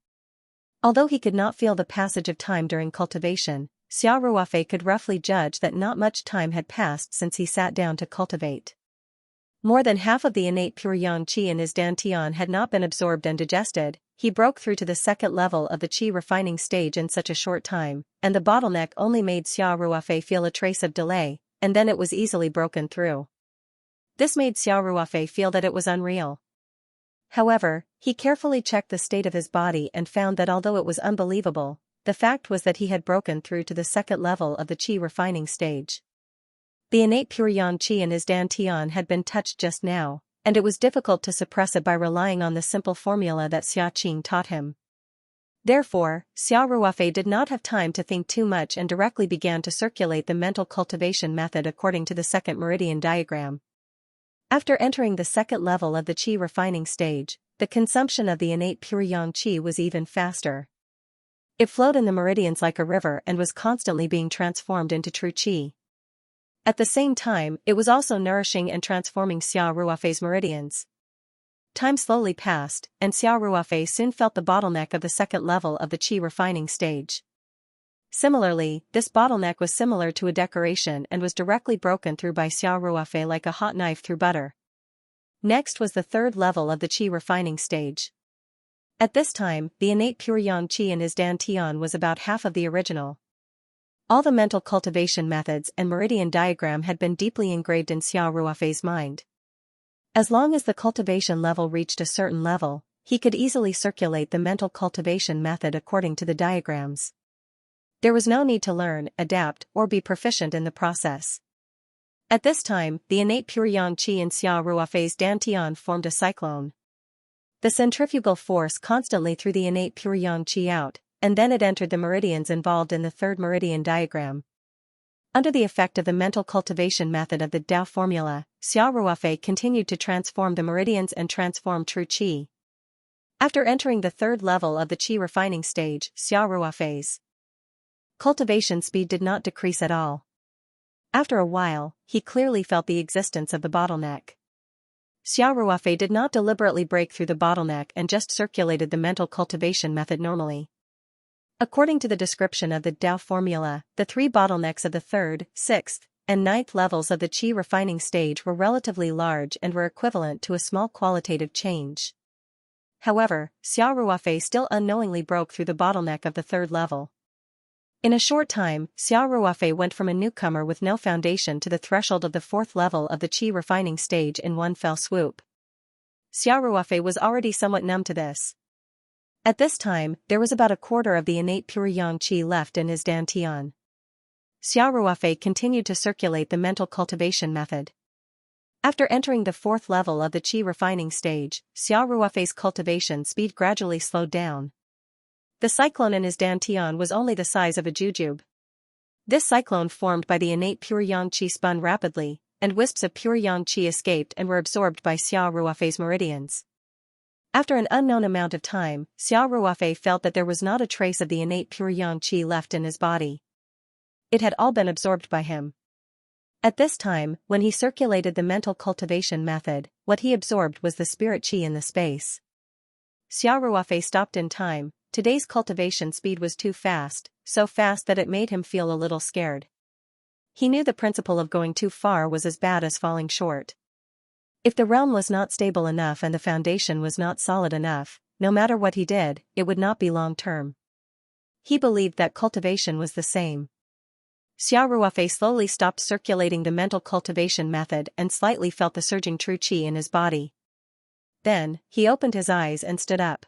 Although he could not feel the passage of time during cultivation, Xiao Ruofei could roughly judge that not much time had passed since he sat down to cultivate. More than half of the innate pure yang qi in his dantian had not been absorbed and digested. He broke through to the second level of the qi refining stage in such a short time, and the bottleneck only made Xiao Ruofei feel a trace of delay, and then it was easily broken through. This made Xiao Ruofei feel that it was unreal. However, he carefully checked the state of his body and found that although it was unbelievable, the fact was that he had broken through to the second level of the qi refining stage. The innate pure yang qi in his dantian had been touched just now, and it was difficult to suppress it by relying on the simple formula that Xiaoqing taught him. Therefore, Xiao Ruofei did not have time to think too much and directly began to circulate the mental cultivation method according to the second meridian diagram. After entering the second level of the qi refining stage, the consumption of the innate pure yang qi was even faster. It flowed in the meridians like a river and was constantly being transformed into true qi. At the same time, it was also nourishing and transforming Xiao Ruofei's meridians. Time slowly passed, and Xiao Ruofei soon felt the bottleneck of the second level of the qi refining stage. Similarly, this bottleneck was similar to a decoration and was directly broken through by Xiao Ruofei like a hot knife through butter. Next was the third level of the qi refining stage. At this time, the innate pure yang qi in his dantian was about half of the original. All the mental cultivation methods and meridian diagram had been deeply engraved in Xiao Ruofei's mind. As long as the cultivation level reached a certain level, he could easily circulate the mental cultivation method according to the diagrams. There was no need to learn, adapt, or be proficient in the process. At this time, the innate pure yang qi in Xiao Ruofei's dantian formed a cyclone. The centrifugal force constantly threw the innate pure yang qi out, and then it entered the meridians involved in the third meridian diagram. Under the effect of the mental cultivation method of the Tao formula, Xiao Ruofei continued to transform the meridians and transform true qi. After entering the third level of the qi refining stage, Xiao Ruofei's cultivation speed did not decrease at all. After a while, he clearly felt the existence of the bottleneck. Xiao Ruofei did not deliberately break through the bottleneck and just circulated the mental cultivation method normally. According to the description of the Tao formula, the three bottlenecks of the third, sixth, and ninth levels of the qi refining stage were relatively large and were equivalent to a small qualitative change. However, Xiao Ruofei still unknowingly broke through the bottleneck of the third level. In a short time, Xiao Ruofei went from a newcomer with no foundation to the threshold of the fourth level of the qi refining stage in one fell swoop. Xiao Ruofei was already somewhat numb to this. At this time, there was about a quarter of the innate pure yang qi left in his dantian. Xiao Ruofei continued to circulate the mental cultivation method. After entering the fourth level of the qi refining stage, Xiao Ruofei's cultivation speed gradually slowed down. The cyclone in his dantian was only the size of a jujube. This cyclone formed by the innate pure yang qi spun rapidly, and wisps of pure yang qi escaped and were absorbed by Xiao Ruofei's meridians. After an unknown amount of time, Xiao Ruofei felt that there was not a trace of the innate pure yang qi left in his body. It had all been absorbed by him. At this time, when he circulated the mental cultivation method, what he absorbed was the spirit qi in the space. Xiao Ruofei stopped in time. Today's cultivation speed was too fast, so fast that it made him feel a little scared. He knew the principle of going too far was as bad as falling short. If the realm was not stable enough and the foundation was not solid enough, no matter what he did, it would not be long-term. He believed that cultivation was the same. Xiao Ruofei slowly stopped circulating the mental cultivation method and slightly felt the surging true qi in his body. Then, he opened his eyes and stood up.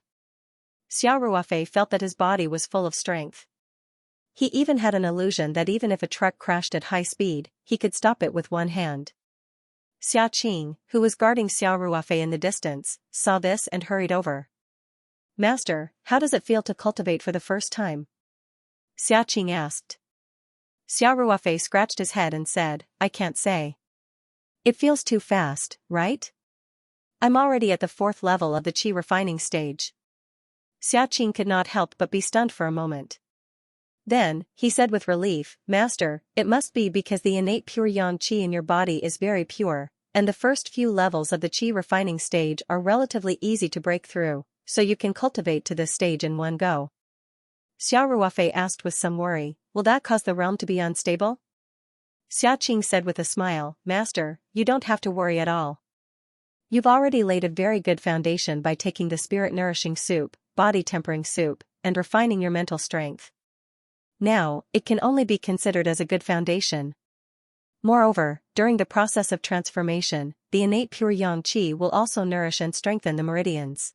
Xiao Ruofei felt that his body was full of strength. He even had an illusion that even if a truck crashed at high speed, he could stop it with one hand. Xiaoqing, who was guarding Xiao Ruofei in the distance, saw this and hurried over. "Master, how does it feel to cultivate for the first time?" Xiaoqing asked. Xiao Ruofei scratched his head and said, "I can't say. It feels too fast, right? I'm already at the fourth level of the qi refining stage." Xiaoqing could not help but be stunned for a moment. Then, he said with relief, "Master, it must be because the innate pure yang qi in your body is very pure, and the first few levels of the qi refining stage are relatively easy to break through, so you can cultivate to this stage in one go." Xiao Ruofei asked with some worry, will that cause the realm to be unstable? Xiaoqing said with a smile, Master, you don't have to worry at all. You've already laid a very good foundation by taking the spirit-nourishing soup, body-tempering soup, and refining your mental strength. Now, it can only be considered as a good foundation. Moreover, during the process of transformation, the innate pure yang qi will also nourish and strengthen the meridians.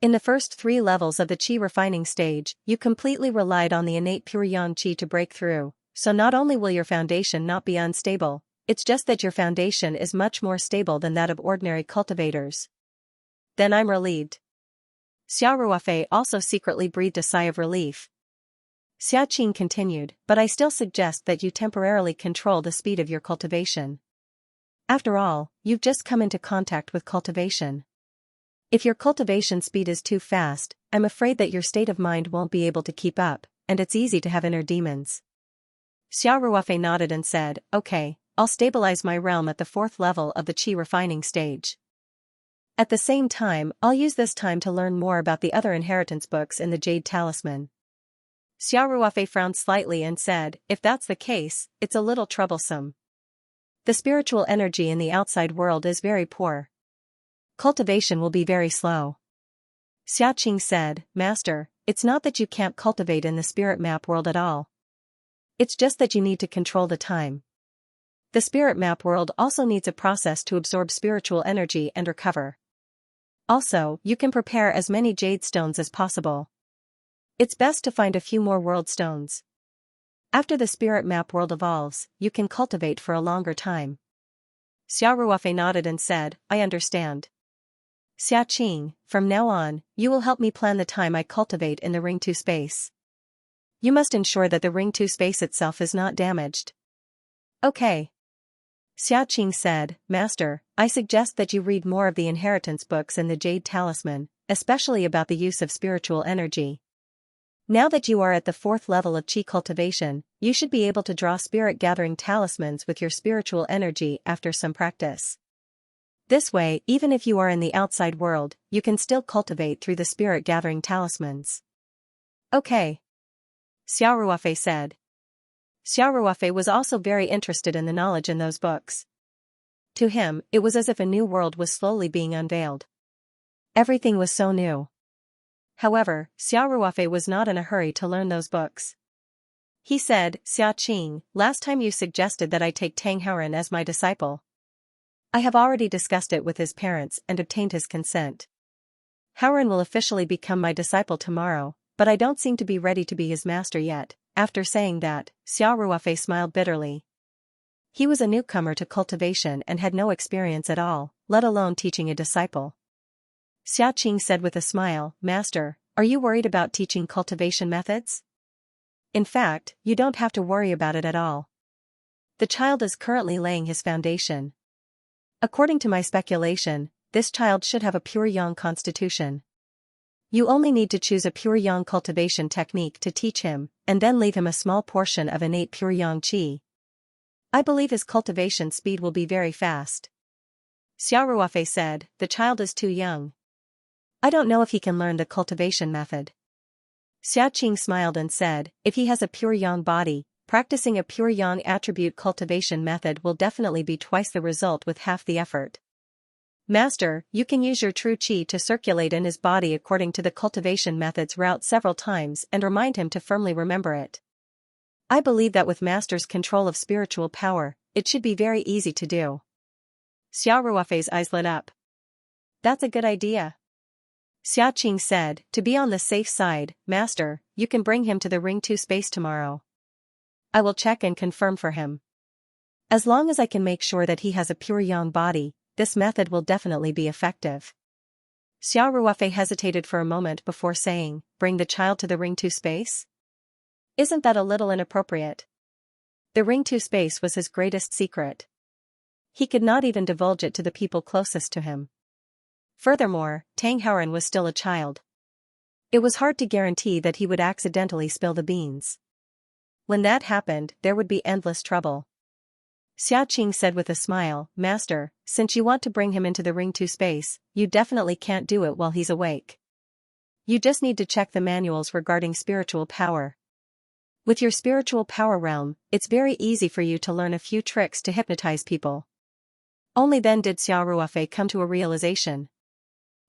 In the first 3 levels of the qi refining stage, you completely relied on the innate pure yang qi to break through, so not only will your foundation not be unstable, it's just that your foundation is much more stable than that of ordinary cultivators. Then I'm relieved. Xiao Ruofei also secretly breathed a sigh of relief. Xiaoqing continued, but I still suggest that you temporarily control the speed of your cultivation. After all, you've just come into contact with cultivation. If your cultivation speed is too fast, I'm afraid that your state of mind won't be able to keep up, and it's easy to have inner demons. Xiao Ruofei nodded and said, okay, I'll stabilize my realm at the 4th level of the qi refining stage. At the same time, I'll use this time to learn more about the other inheritance books in the Jade Talisman. Xiao Ruofei frowned slightly and said, if that's the case, it's a little troublesome. The spiritual energy in the outside world is very poor. Cultivation will be very slow. Xiaoqing said, Master, it's not that you can't cultivate in the spirit map world at all. It's just that you need to control the time. The spirit map world also needs a process to absorb spiritual energy and recover. Also, you can prepare as many jade stones as possible. It's best to find a few more world stones. After the spirit map world evolves, you can cultivate for a longer time. Xiao Ruofei nodded and said, I understand. Xiaoqing, from now on, you will help me plan the time I cultivate in the Ring 2 space. You must ensure that the Ring 2 space itself is not damaged. Okay. Xiaoqing said, Master, I suggest that you read more of the inheritance books in the Jade Talisman, especially about the use of spiritual energy. Now that you are at the 4th level of qi cultivation, you should be able to draw spirit-gathering talismans with your spiritual energy after some practice. This way, even if you are in the outside world, you can still cultivate through the spirit-gathering talismans. Okay. Xiao Ruofei said. Xiao Ruofei was also very interested in the knowledge in those books. To him, it was as if a new world was slowly being unveiled. Everything was so new. However, Xiao Ruofei was not in a hurry to learn those books. He said, Xiaoqing, last time you suggested that I take Tang Haoren as my disciple. I have already discussed it with his parents and obtained his consent. Haoren will officially become my disciple tomorrow, but I don't seem to be ready to be his master yet. After saying that, Xiao Ruofei smiled bitterly. He was a newcomer to cultivation and had no experience at all, let alone teaching a disciple. Xiaoqing said with a smile, Master, are you worried about teaching cultivation methods? In fact, you don't have to worry about it at all. The child is currently laying his foundation. According to my speculation, this child should have a pure yang constitution. You only need to choose a pure yang cultivation technique to teach him, and then leave him a small portion of innate pure yang qi. I believe his cultivation speed will be very fast. Xiao Ruofei said, the child is too young. I don't know if he can learn the cultivation method. Xiaoqing smiled and said, if he has a pure yang body, practicing a pure yang attribute cultivation method will definitely be twice the result with half the effort. Master, you can use your true qi to circulate in his body according to the cultivation method's route several times and remind him to firmly remember it. I believe that with Master's control of spiritual power, it should be very easy to do. Xiao Ruofei's eyes lit up. That's a good idea. Xiaoqing said, to be on the safe side, Master, you can bring him to the Ring 2 space tomorrow. I will check and confirm for him. As long as I can make sure that he has a pure yang body, this method will definitely be effective. Xiao Ruofei hesitated for a moment before saying, bring the child to the Ring 2 space? Isn't that a little inappropriate? The Ring 2 space was his greatest secret. He could not even divulge it to the people closest to him. Furthermore, Tang Haoren was still a child. It was hard to guarantee that he would accidentally spill the beans. When that happened, there would be endless trouble. Xiaoqing said with a smile, Master, since you want to bring him into the Ring 2 space, you definitely can't do it while he's awake. You just need to check the manuals regarding spiritual power. With your spiritual power realm, it's very easy for you to learn a few tricks to hypnotize people. Only then did Xiao Ruofei come to a realization.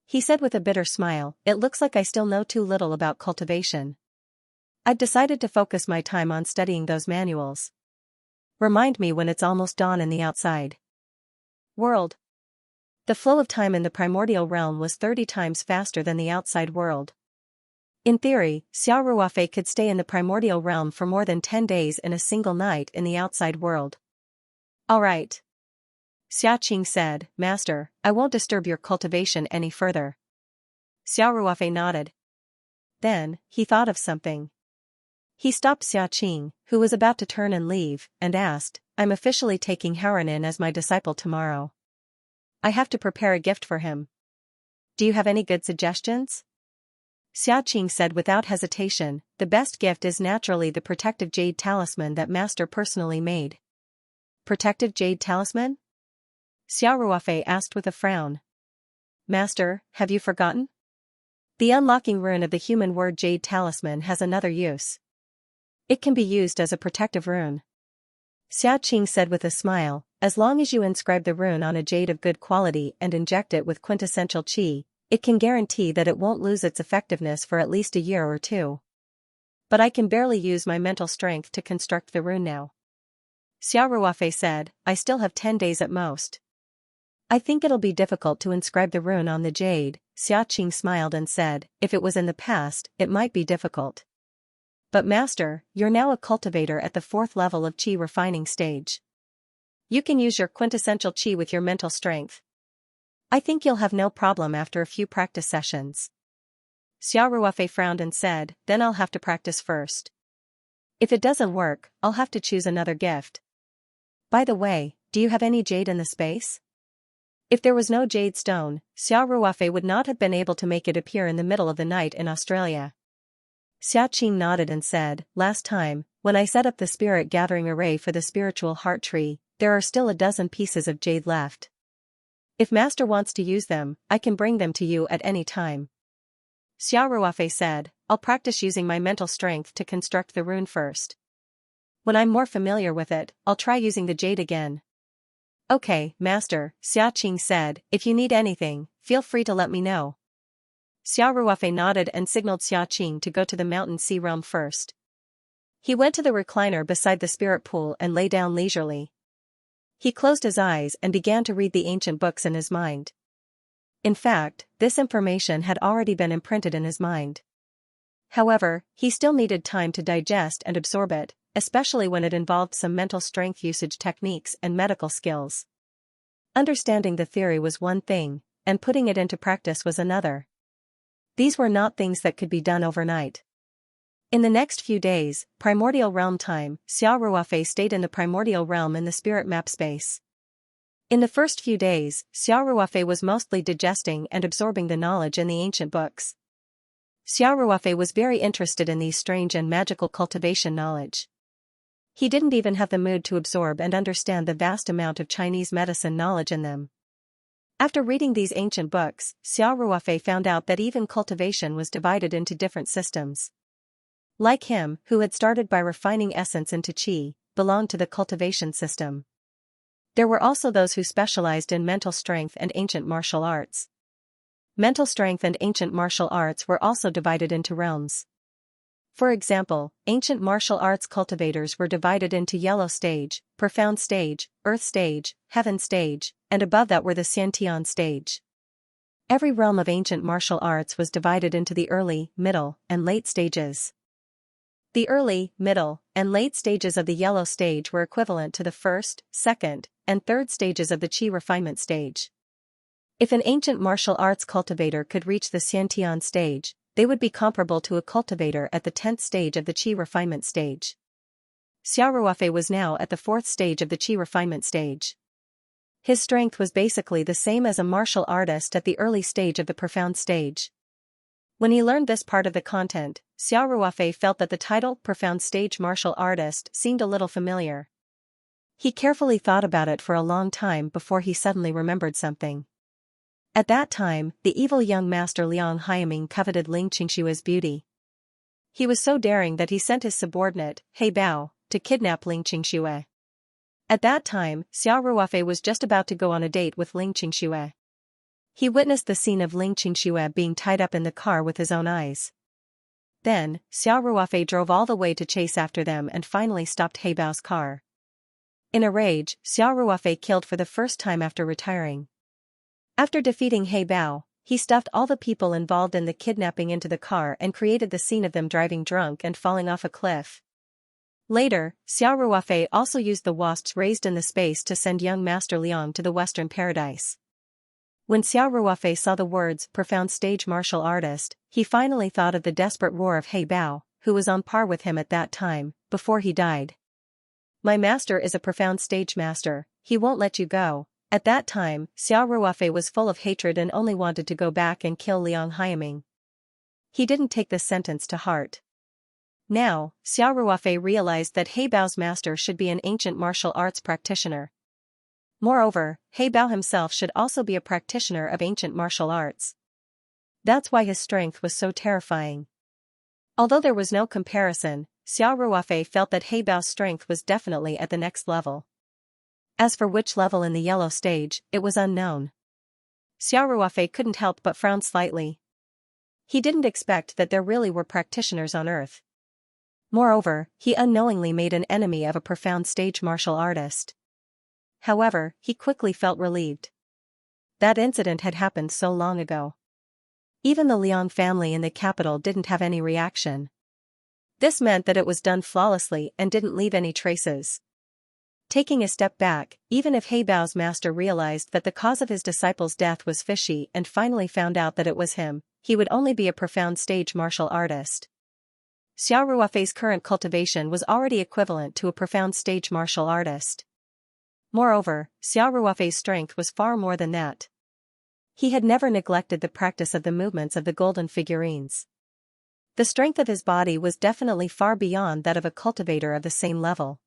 He said with a bitter smile, "It looks like I still know too little about cultivation. I've decided to focus my time on studying those manuals. Remind me when it's almost dawn in the outside world." The flow of time in the primordial realm was 30 times faster than the outside world. In theory, Xiao Ruofei could stay in the primordial realm for more than 10 days in a single night in the outside world. "All right," Xiaoqing said, "Master, I won't disturb your cultivation any further." Xiao Ruofei nodded. Then, he thought of something. He stopped Xiaoqing, who was about to turn and leave, and asked, "I'm officially taking Haran in as my disciple tomorrow. I have to prepare a gift for him. Do you have any good suggestions?" Xiaoqing said without hesitation, "The best gift is naturally the protective jade talisman that Master personally made." "Protective jade talisman?" Xiao Ruofei asked with a frown. "Master, have you forgotten? The unlocking rune of the human word jade talisman has another use. It can be used as a protective rune." Xiaoqing said with a smile, "As long as you inscribe the rune on a jade of good quality and inject it with quintessential qi, it can guarantee that it won't lose its effectiveness for at least a year or two. But I can barely use my mental strength to construct the rune now." Xiao Ruofei said, "I still have 10 days at most. I think it'll be difficult to inscribe the rune on the jade." Xiaoqing smiled and said, "If it was in the past, it might be difficult. But Master, you're now a cultivator at the 4th level of qi refining stage. You can use your quintessential qi with your mental strength. I think you'll have no problem after a few practice sessions." Xiao Ruofei frowned and said, "Then I'll have to practice first. If it doesn't work, I'll have to choose another gift. By the way, do you have any jade in the space?" If there was no jade stone, Xiao Ruofei would not have been able to make it appear in the middle of the night in Australia. Xiaoqing nodded and said, "Last time, when I set up the spirit gathering array for the spiritual heart tree, there are still a dozen pieces of jade left. If Master wants to use them, I can bring them to you at any time." Xiao Ruofei said, "I'll practice using my mental strength to construct the rune first. When I'm more familiar with it, I'll try using the jade again." "Okay, Master," Xiaoqing said, "if you need anything, feel free to let me know." Xiao Ruofei nodded and signaled Xiaoqing to go to the mountain sea realm first. He went to the recliner beside the spirit pool and lay down leisurely. He closed his eyes and began to read the ancient books in his mind. In fact, this information had already been imprinted in his mind. However, he still needed time to digest and absorb it, especially when it involved some mental strength usage techniques and medical skills. Understanding the theory was one thing, and putting it into practice was another. These were not things that could be done overnight. In the next few days, primordial realm time, Xiao Ruofei stayed in the primordial realm in the spirit map space. In the first few days, Xiao Ruofei was mostly digesting and absorbing the knowledge in the ancient books. Xiao Ruofei was very interested in these strange and magical cultivation knowledge. He didn't even have the mood to absorb and understand the vast amount of Chinese medicine knowledge in them. After reading these ancient books, Xiao Ruofei found out that even cultivation was divided into different systems. Like him, who had started by refining essence into qi, belonged to the cultivation system. There were also those who specialized in mental strength and ancient martial arts. Mental strength and ancient martial arts were also divided into realms. For example, ancient martial arts cultivators were divided into yellow stage, profound stage, earth stage, heaven stage, and above that were the Xiantian stage. Every realm of ancient martial arts was divided into the early, middle, and late stages. The early, middle, and late stages of the yellow stage were equivalent to the first, second, and third stages of the qi refinement stage. If an ancient martial arts cultivator could reach the Xiantian stage, they would be comparable to a cultivator at the 10th stage of the qi refinement stage. Xiao Ruofei was now at the 4th stage of the qi refinement stage. His strength was basically the same as a martial artist at the early stage of the profound stage. When he learned this part of the content, Xiao Ruofei felt that the title Profound Stage Martial Artist seemed a little familiar. He carefully thought about it for a long time before he suddenly remembered something. At that time, the evil young master Liang Hyaming coveted Ling Qingshua's beauty. He was so daring that he sent his subordinate, He Bao, to kidnap Ling Qingxue. At that time, Xiao Ruofei was just about to go on a date with Ling Qingxue. He witnessed the scene of Ling Qingxue being tied up in the car with his own eyes. Then, Xiao Ruofei drove all the way to chase after them and finally stopped He Bao's car. In a rage, Xiao Ruofei killed for the first time after retiring. After defeating He Bao, he stuffed all the people involved in the kidnapping into the car and created the scene of them driving drunk and falling off a cliff. Later, Xiao Ruofei also used the wasps raised in the space to send young Master Liang to the Western Paradise. When Xiao Ruofei saw the words profound stage martial artist, he finally thought of the desperate roar of He Bao, who was on par with him at that time, before he died. My master is a profound stage master, he won't let you go. At that time, Xiao Ruofei was full of hatred and only wanted to go back and kill Liang Haiming. He didn't take this sentence to heart. Now, Xiao Ruofei realized that He Bao's master should be an ancient martial arts practitioner. Moreover, He Bao himself should also be a practitioner of ancient martial arts. That's why his strength was so terrifying. Although there was no comparison, Xiao Ruofei felt that He Bao's strength was definitely at the next level. As for which level in the yellow stage, it was unknown. Xiao Ruofei couldn't help but frown slightly. He didn't expect that there really were practitioners on Earth. Moreover, he unknowingly made an enemy of a profound stage martial artist. However, he quickly felt relieved. That incident had happened so long ago. Even the Liang family in the capital didn't have any reaction. This meant that it was done flawlessly and didn't leave any traces. Taking a step back, even if He Bao's master realized that the cause of his disciple's death was fishy and finally found out that it was him, he would only be a profound stage martial artist. Xiao Ruofei's current cultivation was already equivalent to a profound stage martial artist. Moreover, Xiao Ruofei's strength was far more than that. He had never neglected the practice of the movements of the golden figurines. The strength of his body was definitely far beyond that of a cultivator of the same level.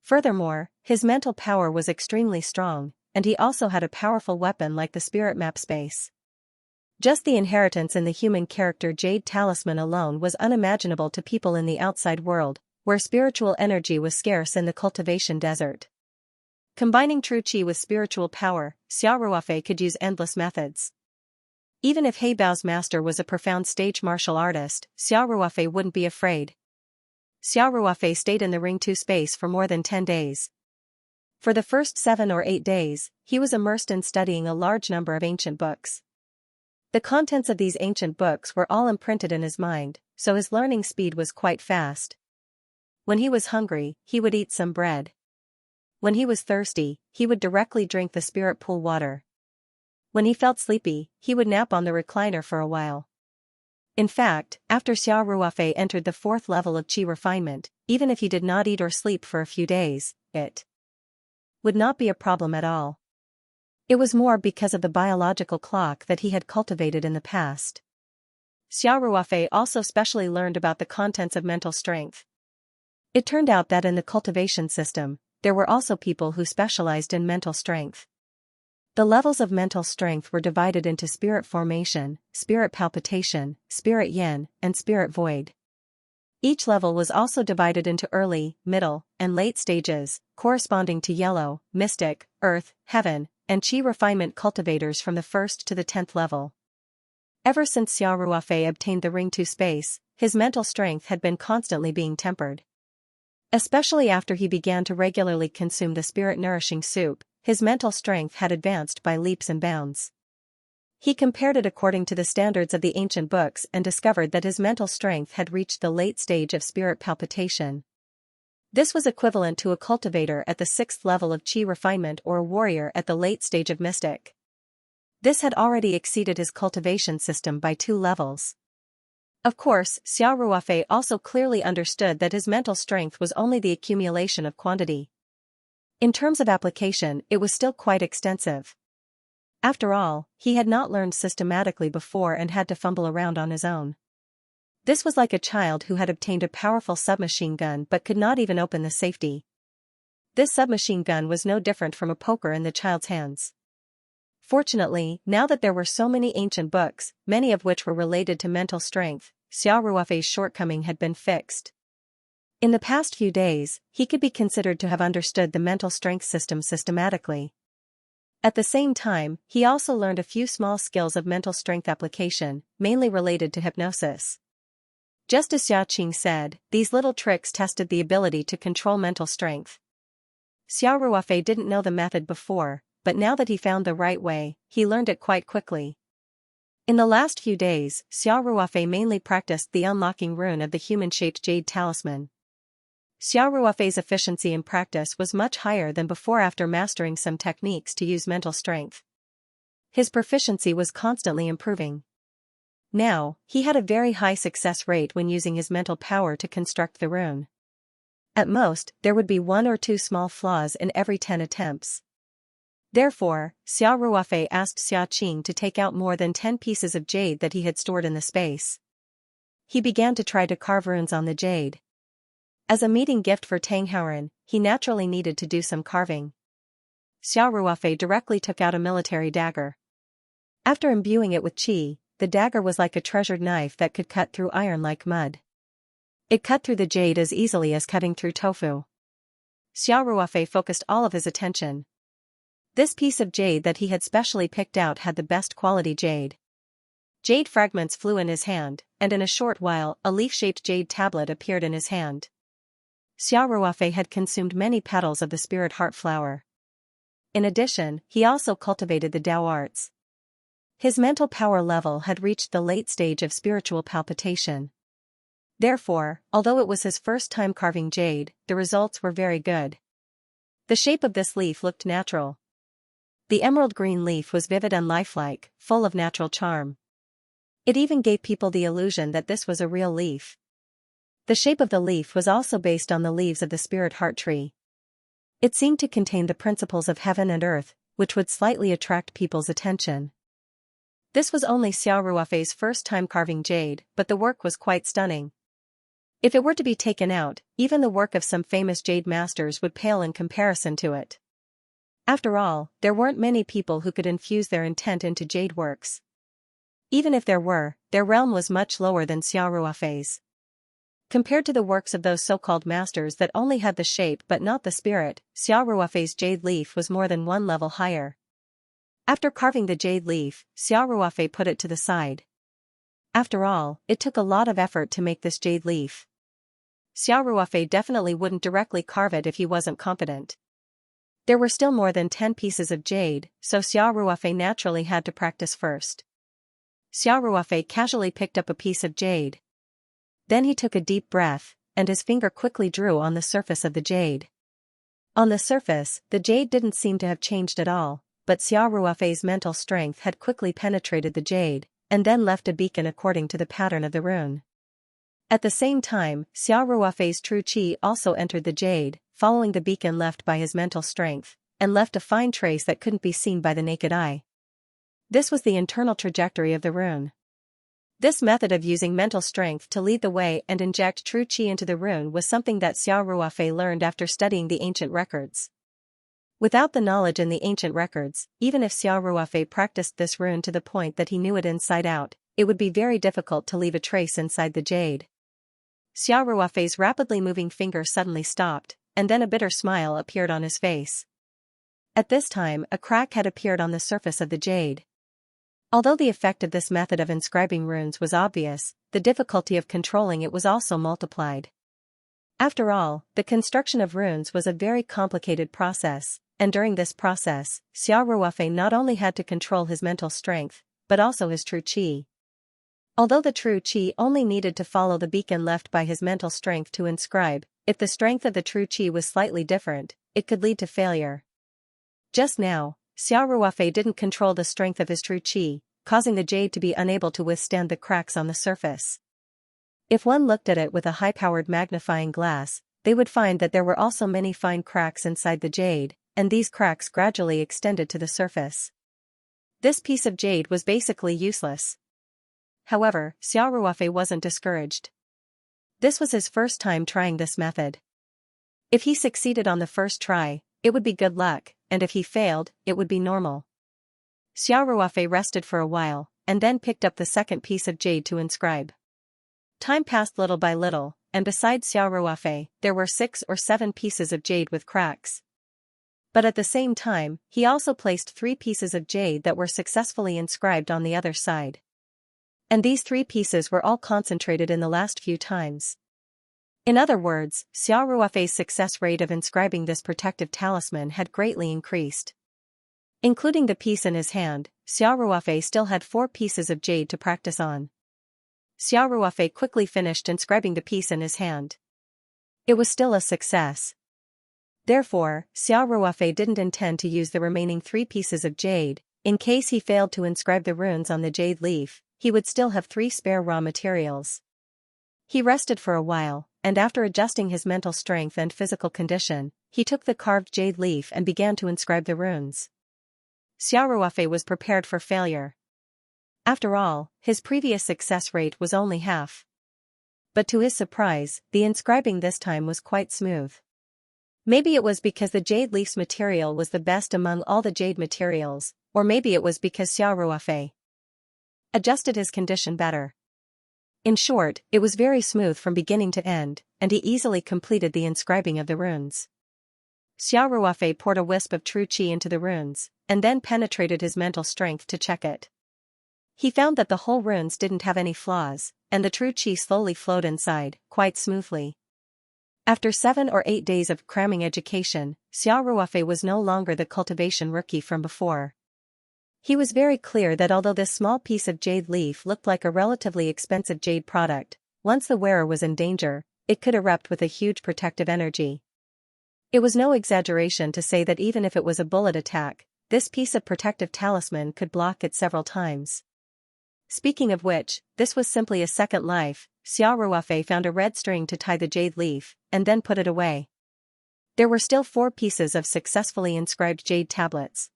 Furthermore, his mental power was extremely strong, and he also had a powerful weapon like the spirit map space. Just the inheritance in the human character Jade Talisman alone was unimaginable to people in the outside world, where spiritual energy was scarce in the cultivation desert. Combining true qi with spiritual power, Xiao Ruofei could use endless methods. Even if He Bao's master was a profound stage martial artist, Xiao Ruofei wouldn't be afraid. Xiao Ruofei stayed in the Ring 2 space for more than 10 days. For the first 7 or 8 days, he was immersed in studying a large number of ancient books. The contents of these ancient books were all imprinted in his mind, so his learning speed was quite fast. When he was hungry, he would eat some bread. When he was thirsty, he would directly drink the spirit pool water. When he felt sleepy, he would nap on the recliner for a while. In fact, after Xiao Ruofei entered the 4th level of qi refinement, even if he did not eat or sleep for a few days, it would not be a problem at all. It was more because of the biological clock that he had cultivated in the past. Xiao Ruofei also specially learned about the contents of mental strength. It turned out that in the cultivation system, there were also people who specialized in mental strength. The levels of mental strength were divided into spirit formation, spirit palpitation, spirit yin, and spirit void. Each level was also divided into early, middle, and late stages, corresponding to yellow, mystic, earth, heaven, and qi refinement cultivators from the 1st to the 10th level. Ever since Xiao Ruofei obtained the Ring 2 space, his mental strength had been constantly being tempered. Especially after he began to regularly consume the spirit-nourishing soup, his mental strength had advanced by leaps and bounds. He compared it according to the standards of the ancient books and discovered that his mental strength had reached the late stage of spirit palpitation. This was equivalent to a cultivator at the 6th level of qi refinement or a warrior at the late stage of mystic. This had already exceeded his cultivation system by 2 levels. Of course, Xiao Ruofei also clearly understood that his mental strength was only the accumulation of quantity. In terms of application, it was still quite extensive. After all, he had not learned systematically before and had to fumble around on his own. This was like a child who had obtained a powerful submachine gun but could not even open the safety. This submachine gun was no different from a poker in the child's hands. Fortunately, now that there were so many ancient books, many of which were related to mental strength, Xiao Ruofei's shortcoming had been fixed. In the past few days, he could be considered to have understood the mental strength system systematically. At the same time, he also learned a few small skills of mental strength application, mainly related to hypnosis. Just as Xiaoqing said, these little tricks tested the ability to control mental strength. Xiao Ruofei didn't know the method before, but now that he found the right way, he learned it quite quickly. In the last few days, Xiao Ruofei mainly practiced the unlocking rune of the human-shaped jade talisman. Xiao Ruofei's efficiency in practice was much higher than before after mastering some techniques to use mental strength. His proficiency was constantly improving. Now, he had a very high success rate when using his mental power to construct the rune. At most, there would be 1 or 2 small flaws in every 10 attempts. Therefore, Xiao Ruofei asked Xiaoqing to take out more than 10 pieces of jade that he had stored in the space. He began to try to carve runes on the jade. As a meeting gift for Tang Haoren, he naturally needed to do some carving. Xiao Ruofei directly took out a military dagger. After imbuing it with qi, the dagger was like a treasured knife that could cut through iron like mud. It cut through the jade as easily as cutting through tofu. Xiao Ruofei focused all of his attention. This piece of jade that he had specially picked out had the best quality jade. Jade fragments flew in his hand, and in a short while, a leaf-shaped jade tablet appeared in his hand. Xiao Ruofei had consumed many petals of the spirit heart flower. In addition, he also cultivated the Tao arts. His mental power level had reached the late stage of spiritual palpitation. Therefore, although it was his first time carving jade, the results were very good. The shape of this leaf looked natural. The emerald green leaf was vivid and lifelike, full of natural charm. It even gave people the illusion that this was a real leaf. The shape of the leaf was also based on the leaves of the spirit heart tree. It seemed to contain the principles of heaven and earth, which would slightly attract people's attention. This was only Xiao Ruofei's first time carving jade, but the work was quite stunning. If it were to be taken out, even the work of some famous jade masters would pale in comparison to it. After all, there weren't many people who could infuse their intent into jade works. Even if there were, their realm was much lower than Xiao Ruofei's. Compared to the works of those so-called masters that only had the shape but not the spirit, Xiao Ruofei's jade leaf was more than 1 level higher. After carving the jade leaf, Xiao Ruofei put it to the side. After all, it took a lot of effort to make this jade leaf. Xiao Ruofei definitely wouldn't directly carve it if he wasn't confident. There were still more than 10 pieces of jade, so Xiao Ruofei naturally had to practice first. Xiao Ruofei casually picked up a piece of jade. Then he took a deep breath, and his finger quickly drew on the surface of the jade. On the surface, the jade didn't seem to have changed at all, but Xiao Ruofei's mental strength had quickly penetrated the jade, and then left a beacon according to the pattern of the rune. At the same time, Xiao Ruofei's true qi also entered the jade, following the beacon left by his mental strength, and left a fine trace that couldn't be seen by the naked eye. This was the internal trajectory of the rune. This method of using mental strength to lead the way and inject true qi into the rune was something that Xiao Ruofei learned after studying the ancient records. Without the knowledge in the ancient records, even if Xiao Ruofei practiced this rune to the point that he knew it inside out, it would be very difficult to leave a trace inside the jade. Xiao Ruofei's rapidly moving finger suddenly stopped, and then a bitter smile appeared on his face. At this time, a crack had appeared on the surface of the jade. Although the effect of this method of inscribing runes was obvious, the difficulty of controlling it was also multiplied. After all, the construction of runes was a very complicated process, and during this process, Xiao Ruofei not only had to control his mental strength, but also his true qi. Although the true qi only needed to follow the beacon left by his mental strength to inscribe, if the strength of the true qi was slightly different, it could lead to failure. Just now, Xiao Ruofei didn't control the strength of his true qi, causing the jade to be unable to withstand the cracks on the surface. If one looked at it with a high-powered magnifying glass, they would find that there were also many fine cracks inside the jade, and these cracks gradually extended to the surface. This piece of jade was basically useless. However, Xiao Ruofei wasn't discouraged. This was his first time trying this method. If he succeeded on the first try, it would be good luck, and if he failed, it would be normal. Xiao Ruofei rested for a while, and then picked up the second piece of jade to inscribe. Time passed little by little, and besides Xiao Ruofei, there were 6 or 7 pieces of jade with cracks. But at the same time, he also placed 3 pieces of jade that were successfully inscribed on the other side. And these 3 pieces were all concentrated in the last few times. In other words, Xiao Ruofei's success rate of inscribing this protective talisman had greatly increased. Including the piece in his hand, Xiao Ruofei still had 4 pieces of jade to practice on. Xiao Ruofei quickly finished inscribing the piece in his hand. It was still a success. Therefore, Xiao Ruofei didn't intend to use the remaining 3 pieces of jade. In case he failed to inscribe the runes on the jade leaf, he would still have 3 spare raw materials. He rested for a while, and after adjusting his mental strength and physical condition, he took the carved jade leaf and began to inscribe the runes. Xiao Ruofei was prepared for failure. After all, his previous success rate was only half. But to his surprise, the inscribing this time was quite smooth. Maybe it was because the jade leaf's material was the best among all the jade materials, or maybe it was because Xiao Ruofei adjusted his condition better. In short, it was very smooth from beginning to end, and he easily completed the inscribing of the runes. Xiao Ruofei poured a wisp of true qi into the runes, and then penetrated his mental strength to check it. He found that the whole runes didn't have any flaws, and the true qi slowly flowed inside, quite smoothly. After 7 or 8 days of cramming education, Xiao Ruofei was no longer the cultivation rookie from before. He was very clear that although this small piece of jade leaf looked like a relatively expensive jade product, once the wearer was in danger, it could erupt with a huge protective energy. It was no exaggeration to say that even if it was a bullet attack, this piece of protective talisman could block it several times. Speaking of which, this was simply a second life. Xiao Ruofei found a red string to tie the jade leaf, and then put it away. There were still 4 pieces of successfully inscribed jade tablets.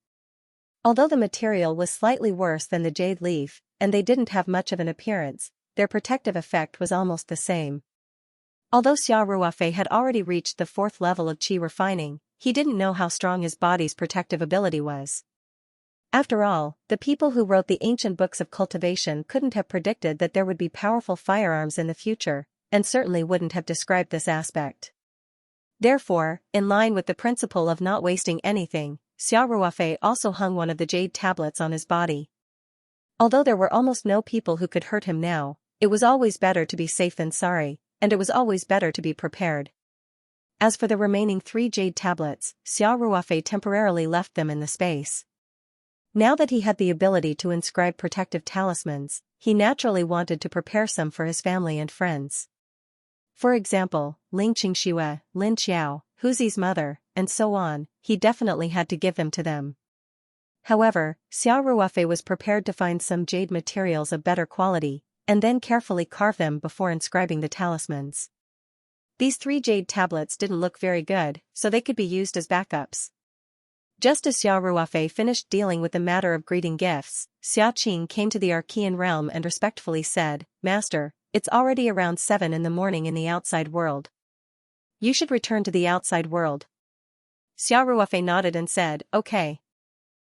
Although the material was slightly worse than the jade leaf, and they didn't have much of an appearance, their protective effect was almost the same. Although Xiao Ruofei had already reached the 4th level of qi refining, he didn't know how strong his body's protective ability was. After all, the people who wrote the ancient books of cultivation couldn't have predicted that there would be powerful firearms in the future, and certainly wouldn't have described this aspect. Therefore, in line with the principle of not wasting anything, Xiao Ruofei also hung one of the jade tablets on his body. Although there were almost no people who could hurt him now, it was always better to be safe than sorry, and it was always better to be prepared. As for the remaining 3 jade tablets, Xiao Ruofei temporarily left them in the space. Now that he had the ability to inscribe protective talismans, he naturally wanted to prepare some for his family and friends. For example, Ling Qingxue, Lin Qiao, Huzi's mother, and so on, he definitely had to give them to them. However, Xiao Ruofei was prepared to find some jade materials of better quality, and then carefully carve them before inscribing the talismans. These 3 jade tablets didn't look very good, so they could be used as backups. Just as Xiao Ruofei finished dealing with the matter of greeting gifts, Xia Qing came to the Archean realm and respectfully said, "Master, it's already around 7 in the morning in the outside world. You should return to the outside world." Xiao Ruofei nodded and said, "Okay."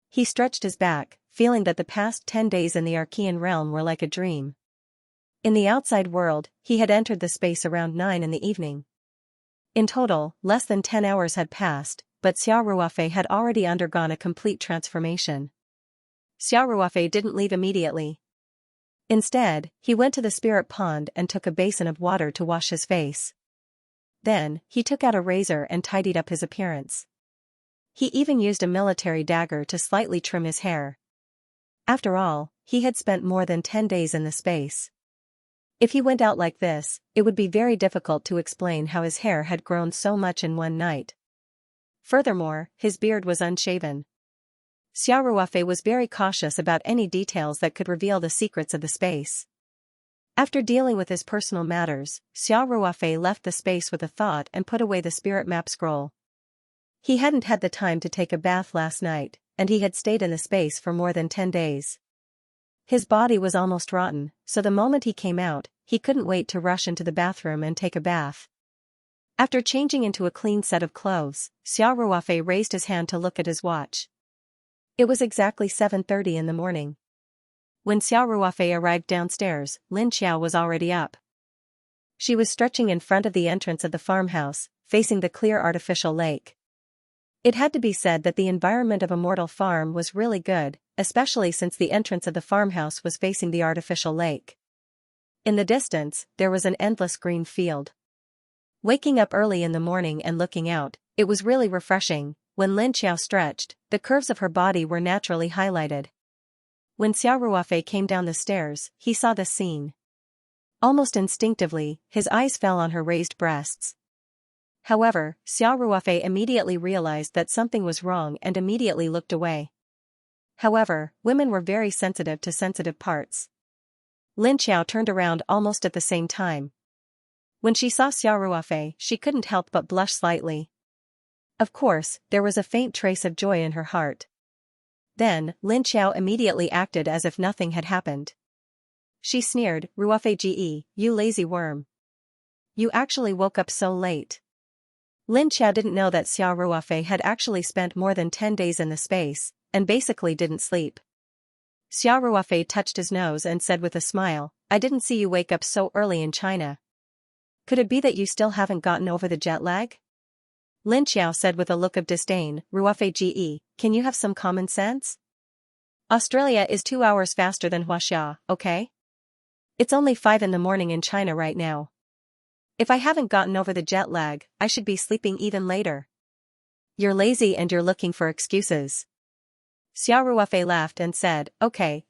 He stretched his back, feeling that the past 10 days in the Archean realm were like a dream. In the outside world, he had entered the space around 9 in the evening. In total, less than 10 hours had passed, but Xiao Ruofei had already undergone a complete transformation. Xiao Ruofei didn't leave immediately. Instead, he went to the spirit pond and took a basin of water to wash his face. Then, he took out a razor and tidied up his appearance. He even used a military dagger to slightly trim his hair. After all, he had spent more than 10 days in the space. If he went out like this, it would be very difficult to explain how his hair had grown so much in one night. Furthermore, his beard was unshaven. Xiao Ruofei was very cautious about any details that could reveal the secrets of the space. After dealing with his personal matters, Xiao Ruofei left the space with a thought and put away the spirit map scroll. He hadn't had the time to take a bath last night, and he had stayed in the space for more than 10 days. His body was almost rotten, so the moment he came out, he couldn't wait to rush into the bathroom and take a bath. After changing into a clean set of clothes, Xiao Ruofei raised his hand to look at his watch. It was exactly 7:30 in the morning. When Xiao Ruofei arrived downstairs, Lin Qiao was already up. She was stretching in front of the entrance of the farmhouse, facing the clear artificial lake. It had to be said that the environment of a mortal farm was really good, especially since the entrance of the farmhouse was facing the artificial lake. In the distance, there was an endless green field. Waking up early in the morning and looking out, it was really refreshing. When Lin Xiao stretched, the curves of her body were naturally highlighted. When Xiao Ruofei came down the stairs, he saw this scene. Almost instinctively, his eyes fell on her raised breasts. However, Xiao Ruofei immediately realized that something was wrong and immediately looked away. However, women were very sensitive to sensitive parts. Lin Xiao turned around almost at the same time. When she saw Xiao Ruofei, she couldn't help but blush slightly. Of course, there was a faint trace of joy in her heart. Then, Lin Xiao immediately acted as if nothing had happened. She sneered, "Ruofei Ge, you lazy worm. You actually woke up so late." Lin Xiao didn't know that Xiao Ruofei had actually spent more than 10 days in the space, and basically didn't sleep. Xiao Ruofei touched his nose and said with a smile, "I didn't see you wake up so early in China. Could it be that you still haven't gotten over the jet lag?" Lin Xiao said with a look of disdain, "Ruofei Ge, can you have some common sense? Australia is 2 hours faster than Huaxia, okay? It's only 5 in the morning in China right now. If I haven't gotten over the jet lag, I should be sleeping even later. You're lazy and you're looking for excuses." Xiao Ruofei laughed and said, okay.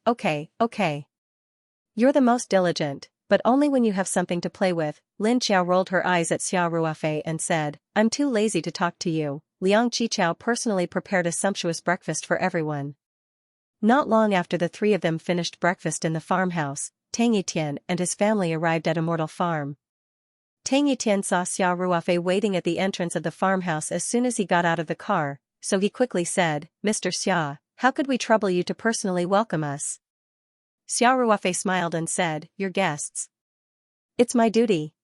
You're the most diligent, but only when you have something to play with." Lin Xiao rolled her eyes at Xiao Ruofei and said, "I'm too lazy to talk to you." Liang Qichao personally prepared a sumptuous breakfast for everyone. Not long after the three of them finished breakfast in the farmhouse, Tang Yitian and his family arrived at Immortal Farm. Tang Yitian saw Xiao Ruofei waiting at the entrance of the farmhouse as soon as he got out of the car, so he quickly said, "Mr. Xia, how could we trouble you to personally welcome us?" Xiao Ruofei smiled and said, "Your guests. It's my duty."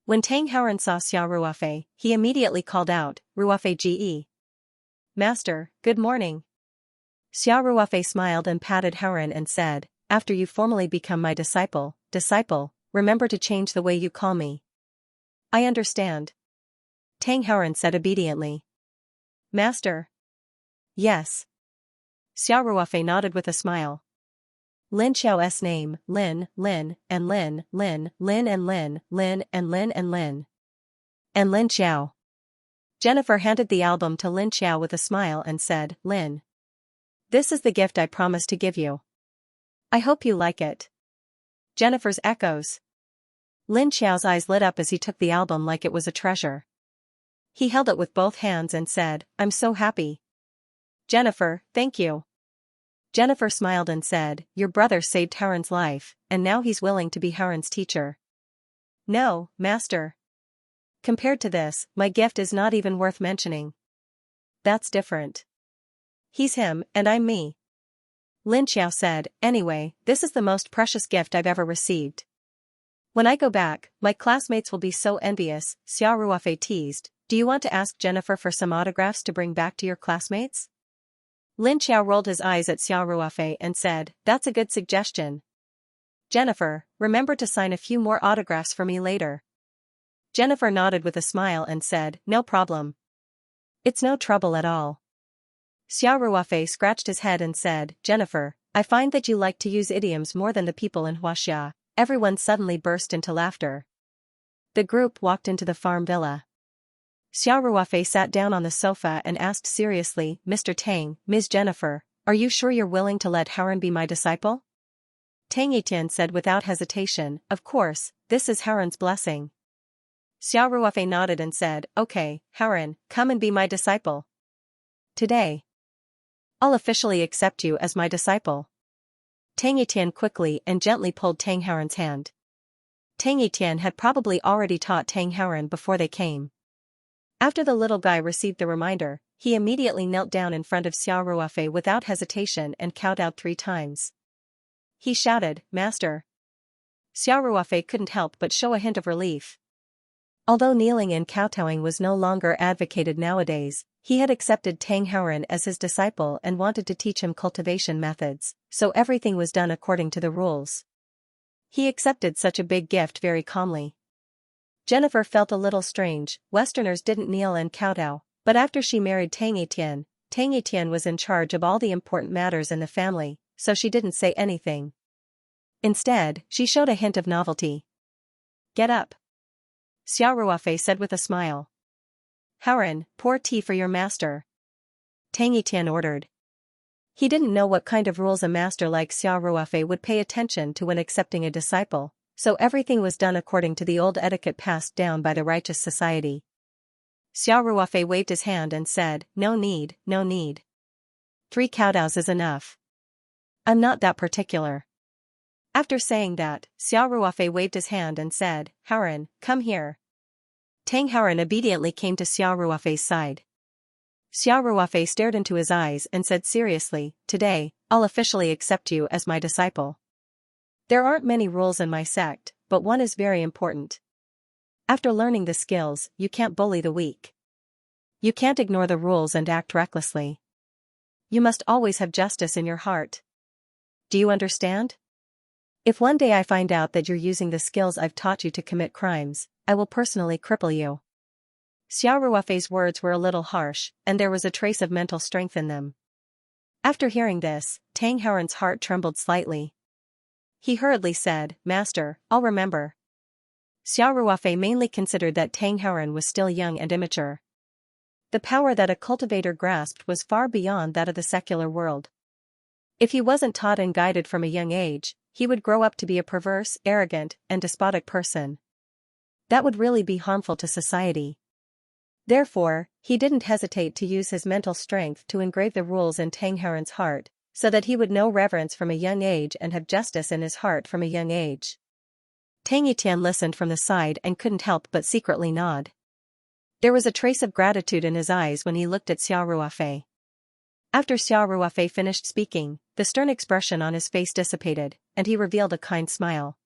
When Tang Haoran saw Xiao Ruofei, he immediately called out, "Ruofei Ge. Master, good morning." Xiao Ruofei smiled and patted Haoran and said, "After you formally become my disciple, remember to change the way you call me." "I understand." Tang Haoran said obediently. "Master." "Yes." Xiao Ruofei nodded with a smile. Lin Xiao's name, Lin, and Lin, and Lin, and Lin Xiao. Jennifer handed the album to Lin Xiao with a smile and said, "Lin, this is the gift I promised to give you. I hope you like it." Jennifer's echoes. Lin Xiao's eyes lit up as he took the album like it was a treasure. He held it with both hands and said, "I'm so happy." "Jennifer, thank you." Jennifer smiled and said, "Your brother saved Haoran's life, and now he's willing to be Haoran's teacher." "No, master. Compared to this, my gift is not even worth mentioning. That's different. He's him, and I'm me." Lin Xiao said, "Anyway, this is the most precious gift I've ever received. When I go back, my classmates will be so envious." Xiao Ruofei teased, "Do you want to ask Jennifer for some autographs to bring back to your classmates?" Lin Xiao rolled his eyes at Xiao Ruofei and said, "That's a good suggestion. Jennifer, remember to sign a few more autographs for me later." Jennifer nodded with a smile and said, "No problem. It's no trouble at all." Xiao Ruofei scratched his head and said, "Jennifer, I find that you like to use idioms more than the people in Huaxia." Everyone suddenly burst into laughter. The group walked into the farm villa. Xiao Ruofei sat down on the sofa and asked seriously, "Mr. Tang, Ms. Jennifer, are you sure you're willing to let Haoran be my disciple?" Tang Yitian said without hesitation, "Of course, this is Haoran's blessing." Xiao Ruofei nodded and said, "Okay, Haoran, come and be my disciple. Today, I'll officially accept you as my disciple." Tang Yitian quickly and gently pulled Tang Haoran's hand. Tang Yitian had probably already taught Tang Haoran before they came. After the little guy received the reminder, he immediately knelt down in front of Xiao Ruofei without hesitation and kowtowed 3 times. He shouted, "Master." Xiao Ruofei couldn't help but show a hint of relief. Although kneeling and kowtowing was no longer advocated nowadays, he had accepted Tang Haoran as his disciple and wanted to teach him cultivation methods, so everything was done according to the rules. He accepted such a big gift very calmly. Jennifer felt a little strange. Westerners didn't kneel and kowtow, but after she married Tang Etienne was in charge of all the important matters in the family, so she didn't say anything. Instead, she showed a hint of novelty. "Get up," Xiao Ruofei said with a smile. "Haoran, pour tea for your master," Tang Etienne ordered. He didn't know what kind of rules a master like Xiao Ruofei would pay attention to when accepting a disciple, so everything was done according to the old etiquette passed down by the righteous society. Xiao Ruofei waved his hand and said, No need. 3 kowtows is enough. I'm not that particular." After saying that, Xiao Ruofei waved his hand and said, "Haoran, come here." Tang Haoran obediently came to Xiao Ruofei's side. Xiao Ruofei stared into his eyes and said seriously, "Today, I'll officially accept you as my disciple. There aren't many rules in my sect, but one is very important. After learning the skills, you can't bully the weak. You can't ignore the rules and act recklessly. You must always have justice in your heart. Do you understand? If one day I find out that you're using the skills I've taught you to commit crimes, I will personally cripple you." Xiao Ruofei's words were a little harsh, and there was a trace of mental strength in them. After hearing this, Tang Haoran's heart trembled slightly. He hurriedly said, "Master, I'll remember." Xiao Ruofei mainly considered that Tang Haoran was still young and immature. The power that a cultivator grasped was far beyond that of the secular world. If he wasn't taught and guided from a young age, he would grow up to be a perverse, arrogant, and despotic person. That would really be harmful to society. Therefore, he didn't hesitate to use his mental strength to engrave the rules in Tang Haoran's heart, so that he would know reverence from a young age and have justice in his heart from a young age. Tang Etienne listened from the side and couldn't help but secretly nod. There was a trace of gratitude in his eyes when he looked at Xiao Ruofei. After Xiao Ruofei finished speaking, the stern expression on his face dissipated, and he revealed a kind smile.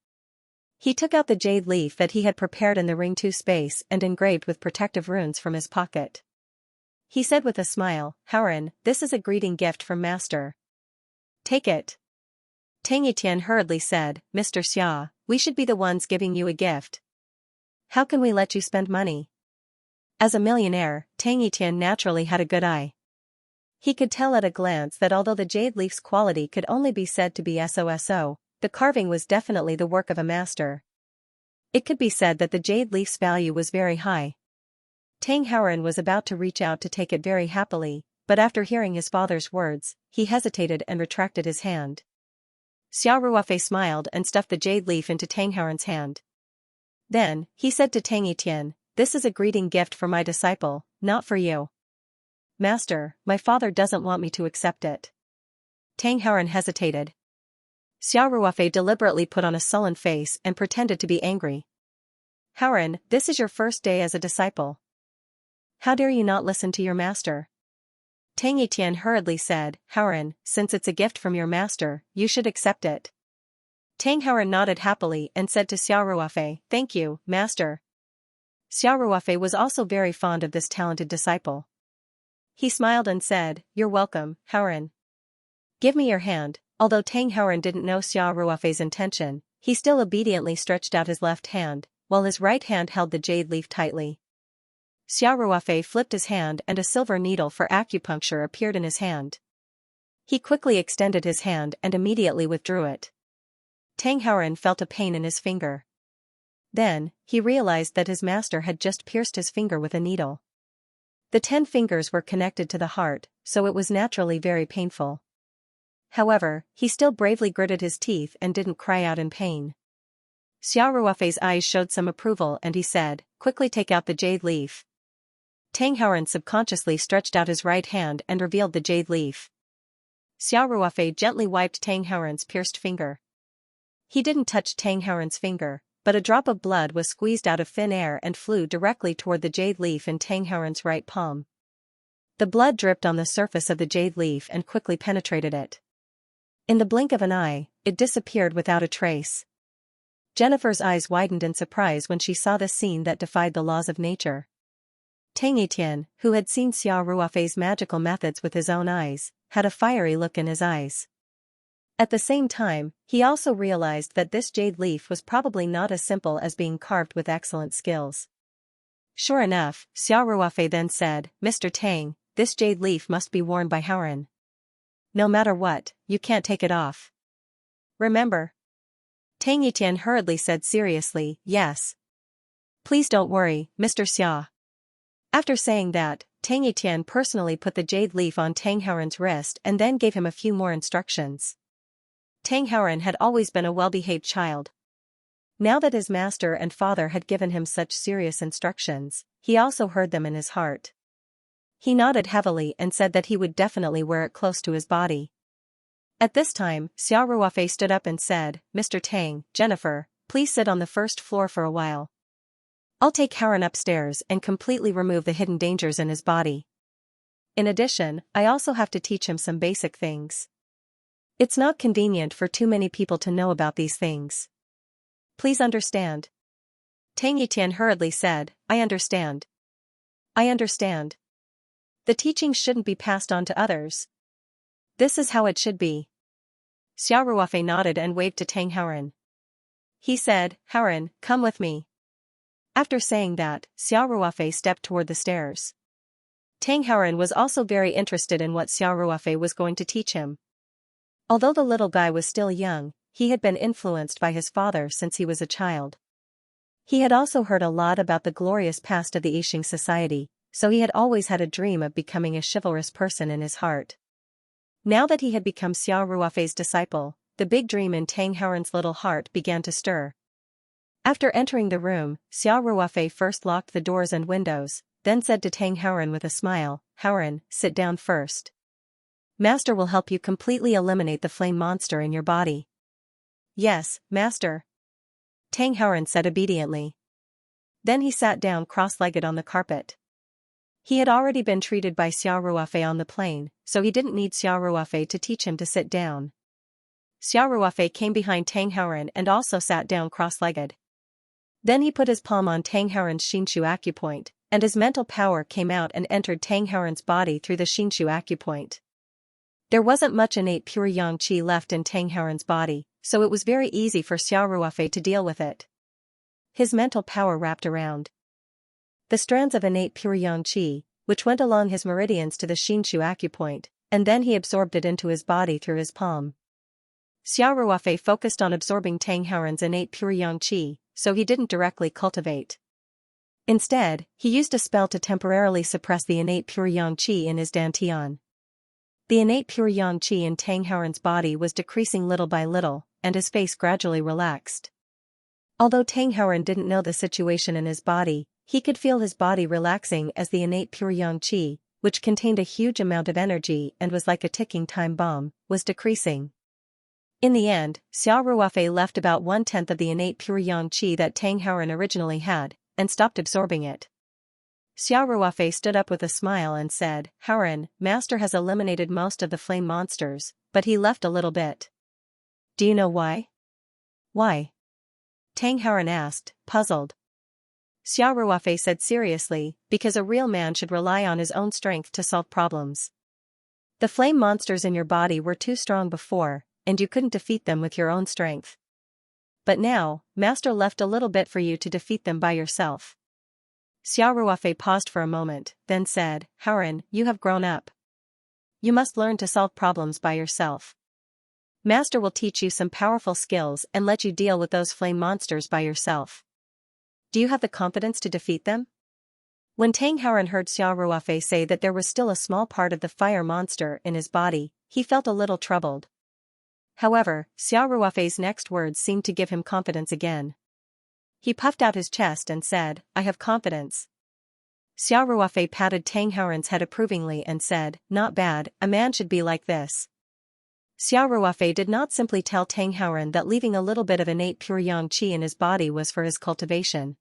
He took out the jade leaf that he had prepared in the ring 2 space and engraved with protective runes from his pocket. He said with a smile, "Haoran, this is a greeting gift from Master. Take it." Tang Etienne hurriedly said, "Mr. Xia, we should be the ones giving you a gift. How can we let you spend money?" As a millionaire, Tang Etienne naturally had a good eye. He could tell at a glance that although the jade leaf's quality could only be said to be so, the carving was definitely the work of a master. It could be said that the jade leaf's value was very high. Tang Haoran was about to reach out to take it very happily, but after hearing his father's words, he hesitated and retracted his hand. Xiao Ruofei smiled and stuffed the jade leaf into Tang Haoran's hand. Then, he said to Tang Etienne, "This is a greeting gift for my disciple, not for you." "Master, my father doesn't want me to accept it." Tang Haoran hesitated. Xiao Ruofei deliberately put on a sullen face and pretended to be angry. "Haoran, this is your first day as a disciple. How dare you not listen to your master?" Tang Etienne hurriedly said, "Haoran, since it's a gift from your master, you should accept it." Tang Haoran nodded happily and said to Xiao Ruofei, "Thank you, master." Xiao Ruofei was also very fond of this talented disciple. He smiled and said, "You're welcome, Haoran. Give me your hand." Although Tang Haoran didn't know Xiao Ruofei's intention, he still obediently stretched out his left hand, while his right hand held the jade leaf tightly. Xiao Ruofei flipped his hand and a silver needle for acupuncture appeared in his hand. He quickly extended his hand and immediately withdrew it. Tang Haoran felt a pain in his finger. Then, he realized that his master had just pierced his finger with a needle. The 10 fingers were connected to the heart, so it was naturally very painful. However, he still bravely gritted his teeth and didn't cry out in pain. Xiao Ruofei's eyes showed some approval and he said, "Quickly take out the jade leaf." Tang Haoran subconsciously stretched out his right hand and revealed the jade leaf. Xiao Ruofei gently wiped Tang Haoran's pierced finger. He didn't touch Tang Haoran's finger, but a drop of blood was squeezed out of thin air and flew directly toward the jade leaf in Tang Haoran's right palm. The blood dripped on the surface of the jade leaf and quickly penetrated it. In the blink of an eye, it disappeared without a trace. Jennifer's eyes widened in surprise when she saw this scene that defied the laws of nature. Tang Etienne, who had seen Xiao Ruofei's magical methods with his own eyes, had a fiery look in his eyes. At the same time, he also realized that this jade leaf was probably not as simple as being carved with excellent skills. Sure enough, Xiao Ruofei then said, Mr. Tang, this jade leaf must be worn by Haoran. No matter what, you can't take it off. Remember? Tang Yitian hurriedly said seriously, yes. Please don't worry, Mr. Xia. After saying that, Tang Yitian personally put the jade leaf on Tang Haoran's wrist and then gave him a few more instructions. Tang Haoran had always been a well-behaved child. Now that his master and father had given him such serious instructions, he also heard them in his heart. He nodded heavily and said that he would definitely wear it close to his body. At this time, Xiao Ruofei stood up and said, Mr. Tang, Jennifer, please sit on the first floor for a while. I'll take Haoran upstairs and completely remove the hidden dangers in his body. In addition, I also have to teach him some basic things. It's not convenient for too many people to know about these things. Please understand. Tang Yitian hurriedly said, I understand. I understand. The teachings shouldn't be passed on to others. This is how it should be. Xiao Ruofei nodded and waved to Tang Haoran. He said, Haoran, come with me. After saying that, Xiao Ruofei stepped toward the stairs. Tang Haoran was also very interested in what Xiao Ruofei was going to teach him. Although the little guy was still young, he had been influenced by his father since he was a child. He had also heard a lot about the glorious past of the Yixing society, so he had always had a dream of becoming a chivalrous person in his heart. Now that he had become Xiao Ruofei's disciple, the big dream in Tang Haoran's little heart began to stir. After entering the room, Xiao Ruofei first locked the doors and windows, then said to Tang Haoran with a smile, Haoran, sit down first. Master will help you completely eliminate the flame monster in your body. Yes, Master. Tang Haoran said obediently. Then he sat down cross-legged on the carpet. He had already been treated by Xiao Ruofei on the plane, so he didn't need Xiao Ruofei to teach him to sit down. Xiao Ruofei came behind Tang Haoran and also sat down cross-legged. Then he put his palm on Tang Haoran's Xianxia acupoint, and his mental power came out and entered Tang Haoran's body through the Xianxia acupoint. There wasn't much innate pure yang qi left in Tang Haoran's body, so it was very easy for Xiao Ruofei to deal with it. His mental power wrapped around the strands of innate pure yang qi, which went along his meridians to the Xianxia acupoint, and then he absorbed it into his body through his palm. Xiao Ruofei focused on absorbing Tang Haoran's innate pure yang qi, so he didn't directly cultivate. Instead, he used a spell to temporarily suppress the innate pure yang qi in his dantian. The innate pure yang qi in Tang Haoran's body was decreasing little by little, and his face gradually relaxed. Although Tang Haoran didn't know the situation in his body, he could feel his body relaxing as the innate pure yang qi, which contained a huge amount of energy and was like a ticking time bomb, was decreasing. In the end, Xiao Ruofei left about 1/10 of the innate pure yang qi that Tang Haoran originally had, and stopped absorbing it. Xiao Ruofei stood up with a smile and said, Haoran, Master has eliminated most of the flame monsters, but he left a little bit. Do you know why? Why? Tang Haoran asked, puzzled. Xiao Ruofei said seriously, because a real man should rely on his own strength to solve problems. The flame monsters in your body were too strong before, and you couldn't defeat them with your own strength. But now, Master left a little bit for you to defeat them by yourself. Xiao Ruofei paused for a moment, then said, Haoran, you have grown up. You must learn to solve problems by yourself. Master will teach you some powerful skills and let you deal with those flame monsters by yourself. Do you have the confidence to defeat them? When Tang Haoran heard Xiao Ruofei say that there was still a small part of the fire monster in his body, he felt a little troubled. However, Xiao Ruofei's next words seemed to give him confidence again. He puffed out his chest and said, I have confidence. Xiao Ruofei patted Tang Haoran's head approvingly and said, not bad, a man should be like this. Xiao Ruofei did not simply tell Tang Haoran that leaving a little bit of innate pure yang qi in his body was for his cultivation.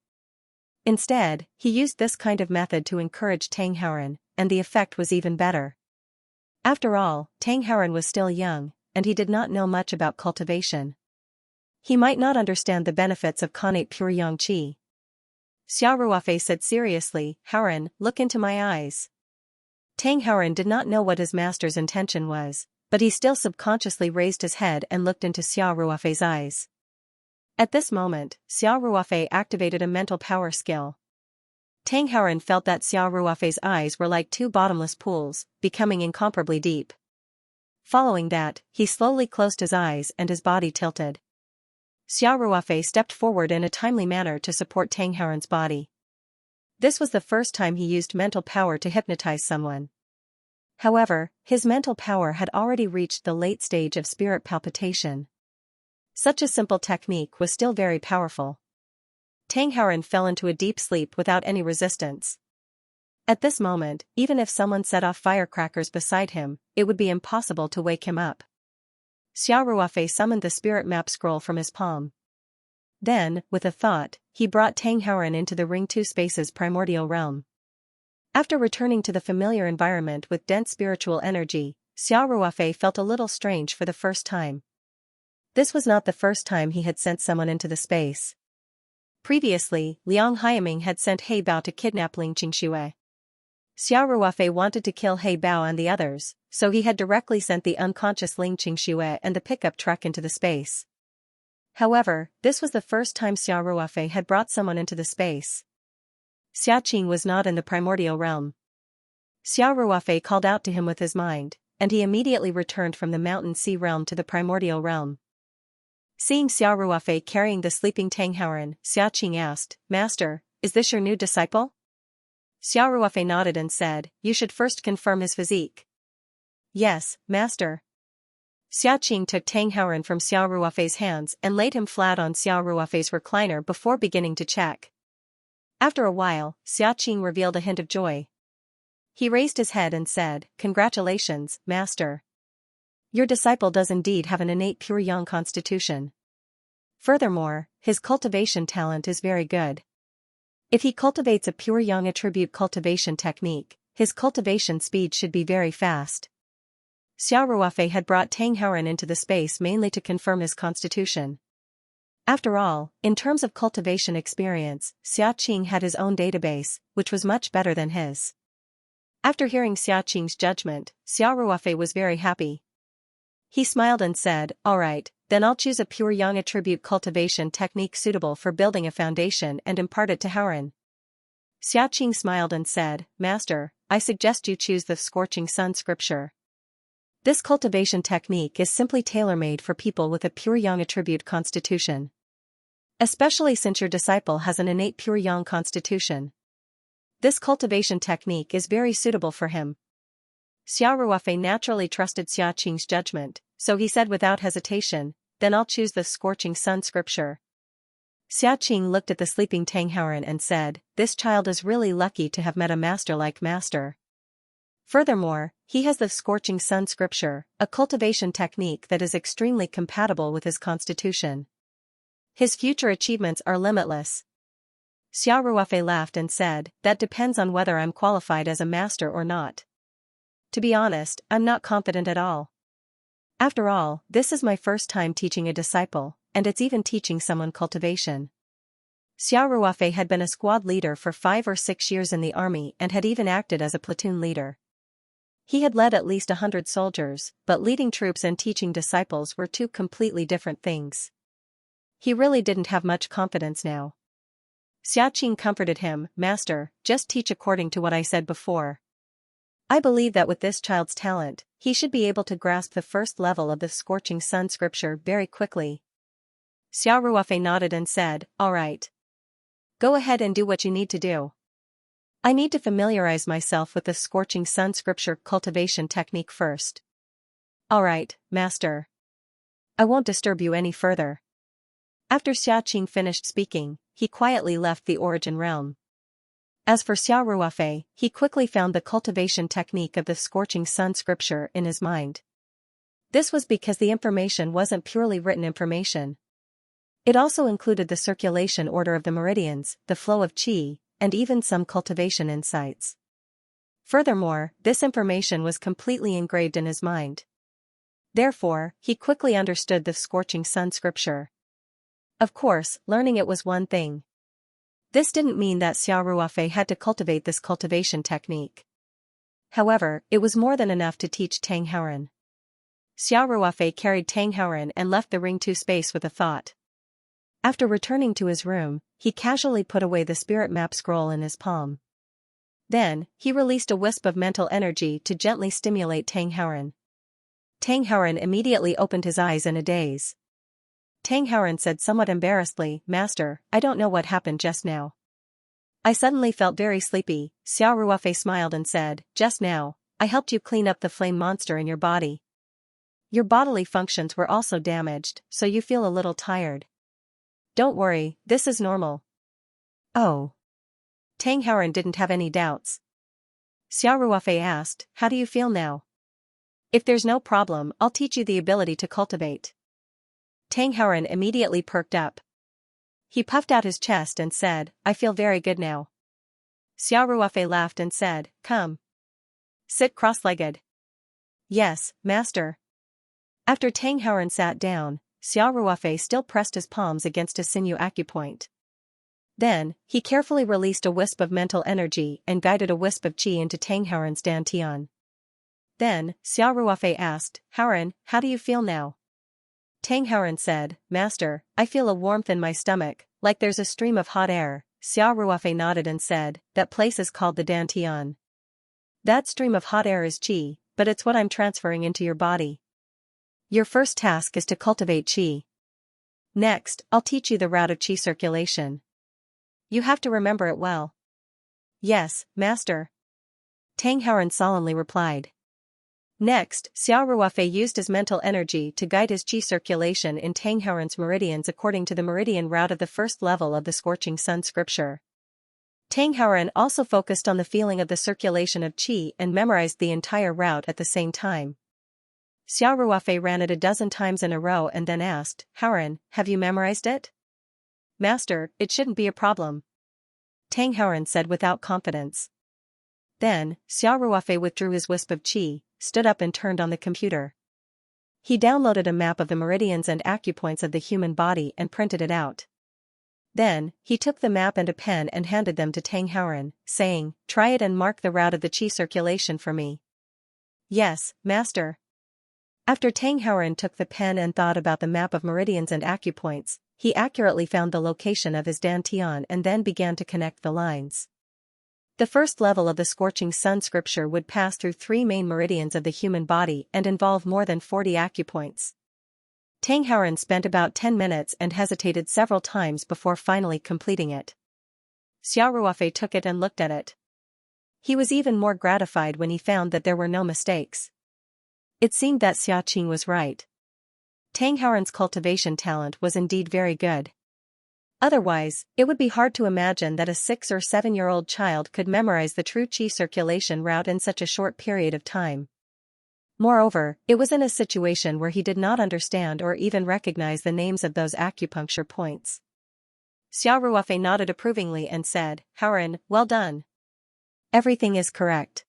Instead, he used this kind of method to encourage Tang Haoran, and the effect was even better. After all, Tang Haoran was still young, and he did not know much about cultivation. He might not understand the benefits of connate pure yang qi. Xiao Ruofei said seriously, Haoran, look into my eyes. Tang Haoran did not know what his master's intention was, But he still subconsciously raised his head and looked into Xiao Ruofei's eyes. At this moment, Xiao Ruofei activated a mental power skill. Tang Haoren felt that Xiao Ruofei's eyes were like two bottomless pools, becoming incomparably deep. Following that, he slowly closed his eyes and his body tilted. Xiao Ruofei stepped forward in a timely manner to support Tang Haoren's body. This was the first time he used mental power to hypnotize someone. However, his mental power had already reached the late stage of spirit palpitation. Such a simple technique was still very powerful. Tang Haoren fell into a deep sleep without any resistance. At this moment, even if someone set off firecrackers beside him, it would be impossible to wake him up. Xiao Ruofei summoned the spirit map scroll from his palm. Then, with a thought, he brought Tang Haoren into the Ring 2 Space's primordial realm. After returning to the familiar environment with dense spiritual energy, Xiao Ruofei felt a little strange for the first time. This was not the first time he had sent someone into the space. Previously, Liang Haiming had sent He Bao to kidnap Ling Qingxue. Xiao Ruofei wanted to kill He Bao and the others, so he had directly sent the unconscious Ling Qingxue and the pickup truck into the space. However, this was the first time Xiao Ruofei had brought someone into the space. Xiaqing was not in the primordial realm. Xiao Ruofei called out to him with his mind, and he immediately returned from the mountain sea realm to the primordial realm. Seeing Xiao Ruofei carrying the sleeping Tang Haoren, Xiaqing asked, "Master, is this your new disciple?" Xiao Ruofei nodded and said, "You should first confirm his physique." "Yes, master." Xiaqing took Tang Haoren from Xiao Ruofei's hands and laid him flat on Xiao Ruofei's recliner before beginning to check. After a while, Xiaqing revealed a hint of joy. He raised his head and said, "Congratulations, master. Your disciple does indeed have an innate pure yang constitution. Furthermore, his cultivation talent is very good. If he cultivates a pure yang attribute cultivation technique, his cultivation speed should be very fast." Xiao Ruofei had brought Tang Haoren into the space mainly to confirm his constitution. After all, in terms of cultivation experience, Xiaqing had his own database, which was much better than his. After hearing Xiaqing's judgment, Xiao Ruofei was very happy. He smiled and said, "Alright, then I'll choose a pure yang attribute cultivation technique suitable for building a foundation and impart it to Haoren." Xiaqing smiled and said, "Master, I suggest you choose the Scorching Sun scripture. This cultivation technique is simply tailor-made for people with a pure yang attribute constitution. Especially since your disciple has an innate pure yang constitution. This cultivation technique is very suitable for him." Xiao Ruofei naturally trusted Xiaqing's judgment, so he said without hesitation, "Then I'll choose the Scorching Sun scripture." Xiaqing looked at the sleeping Tang Haoren and said, "This child is really lucky to have met a master like master. Furthermore, he has the Scorching Sun scripture, a cultivation technique that is extremely compatible with his constitution. His future achievements are limitless." Xiao Ruofei laughed and said, "That depends on whether I'm qualified as a master or not. To be honest, I'm not confident at all. After all, this is my first time teaching a disciple, and it's even teaching someone cultivation." Xiao Ruofei had been a squad leader for 5 or 6 years in the army and had even acted as a platoon leader. He had led at least 100 soldiers, but leading troops and teaching disciples were two completely different things. He really didn't have much confidence now. Xiaqing comforted him, "Master, just teach according to what I said before. I believe that with this child's talent, he should be able to grasp the first level of the Scorching Sun scripture very quickly." Xiao Ruofei nodded and said, "Alright. Go ahead and do what you need to do. I need to familiarize myself with the Scorching Sun scripture cultivation technique first." "Alright, master. I won't disturb you any further." After Xiaqing finished speaking, he quietly left the origin realm. As for Xiao Ruofei, he quickly found the cultivation technique of the Scorching Sun scripture in his mind. This was because the information wasn't purely written information. It also included the circulation order of the meridians, the flow of qi, and even some cultivation insights. Furthermore, this information was completely engraved in his mind. Therefore, he quickly understood the Scorching Sun scripture. Of course, learning it was one thing. This didn't mean that Xiao Ruofei had to cultivate this cultivation technique. However, it was more than enough to teach Tang Haoren. Xiao Ruofei carried Tang Haoren and left the Ring 2 space with a thought. After returning to his room, he casually put away the spirit map scroll in his palm. Then, he released a wisp of mental energy to gently stimulate Tang Haoren. Tang Haoren immediately opened his eyes in a daze. Tang Haoren said somewhat embarrassedly, "Master, I don't know what happened just now. I suddenly felt very sleepy." Xiao Ruofei smiled and said, "Just now, I helped you clean up the flame monster in your body. Your bodily functions were also damaged, so you feel a little tired. Don't worry, this is normal." Oh. Tang Haoren didn't have any doubts. Xiao Ruofei asked, "How do you feel now? If there's no problem, I'll teach you the ability to cultivate." Tang Haoren immediately perked up. He puffed out his chest and said, "I feel very good now." Xiao Ruofei laughed and said, "Come. Sit cross-legged." "Yes, master." After Tang Haoren sat down, Xiao Ruofei still pressed his palms against his sinew acupoint. Then, he carefully released a wisp of mental energy and guided a wisp of qi into Tang Haoren's dantian. Then, Xiao Ruofei asked, "Haoren, how do you feel now?" Tang Haoren said, "Master, I feel a warmth in my stomach, like there's a stream of hot air." Xiao Ruofei nodded and said, "That place is called the dantian. That stream of hot air is qi, but it's what I'm transferring into your body. Your first task is to cultivate qi. Next, I'll teach you the route of qi circulation. You have to remember it well." "Yes, master." Tang Haoren solemnly replied. Next, Xiao Ruofei used his mental energy to guide his qi circulation in Tang Haoren's meridians according to the meridian route of the first level of the Scorching Sun scripture. Tang Haoren also focused on the feeling of the circulation of qi and memorized the entire route at the same time. Xiao Ruofei ran it a dozen times in a row and then asked, "Haoren, have you memorized it?" "Master, it shouldn't be a problem," Tang Haoren said without confidence. Then, Xiao Ruofei withdrew his wisp of qi, stood up and turned on the computer. He downloaded a map of the meridians and acupoints of the human body and printed it out. Then, he took the map and a pen and handed them to Tang Haoren, saying, "Try it and mark the route of the qi circulation for me." "Yes, master." After Tang Haoren took the pen and thought about the map of meridians and acupoints, he accurately found the location of his dantian and then began to connect the lines. The first level of the Scorching Sun scripture would pass through 3 main meridians of the human body and involve more than 40 acupoints. Tang Haoren spent about 10 minutes and hesitated several times before finally completing it. Xiao Ruofei took it and looked at it. He was even more gratified when he found that there were no mistakes. It seemed that Xia Qing was right. Tang Haoren's cultivation talent was indeed very good. Otherwise, it would be hard to imagine that a 6 or 7-year-old child could memorize the true qi circulation route in such a short period of time. Moreover, it was in a situation where he did not understand or even recognize the names of those acupuncture points. Xiao Ruofei nodded approvingly and said, "Haoren, well done. Everything is correct."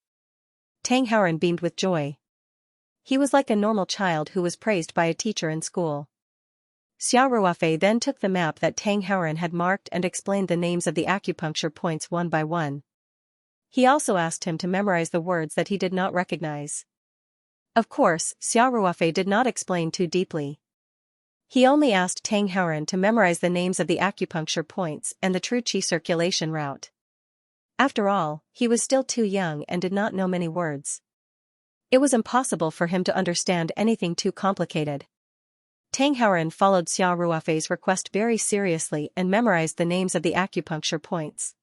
Tang Haoren beamed with joy. He was like a normal child who was praised by a teacher in school. Xiao Ruofei then took the map that Tang Haoren had marked and explained the names of the acupuncture points one by one. He also asked him to memorize the words that he did not recognize. Of course, Xiao Ruofei did not explain too deeply. He only asked Tang Haoren to memorize the names of the acupuncture points and the true qi circulation route. After all, he was still too young and did not know many words. It was impossible for him to understand anything too complicated. Tang Haoren followed Xiao Ruofei's request very seriously and memorized the names of the acupuncture points.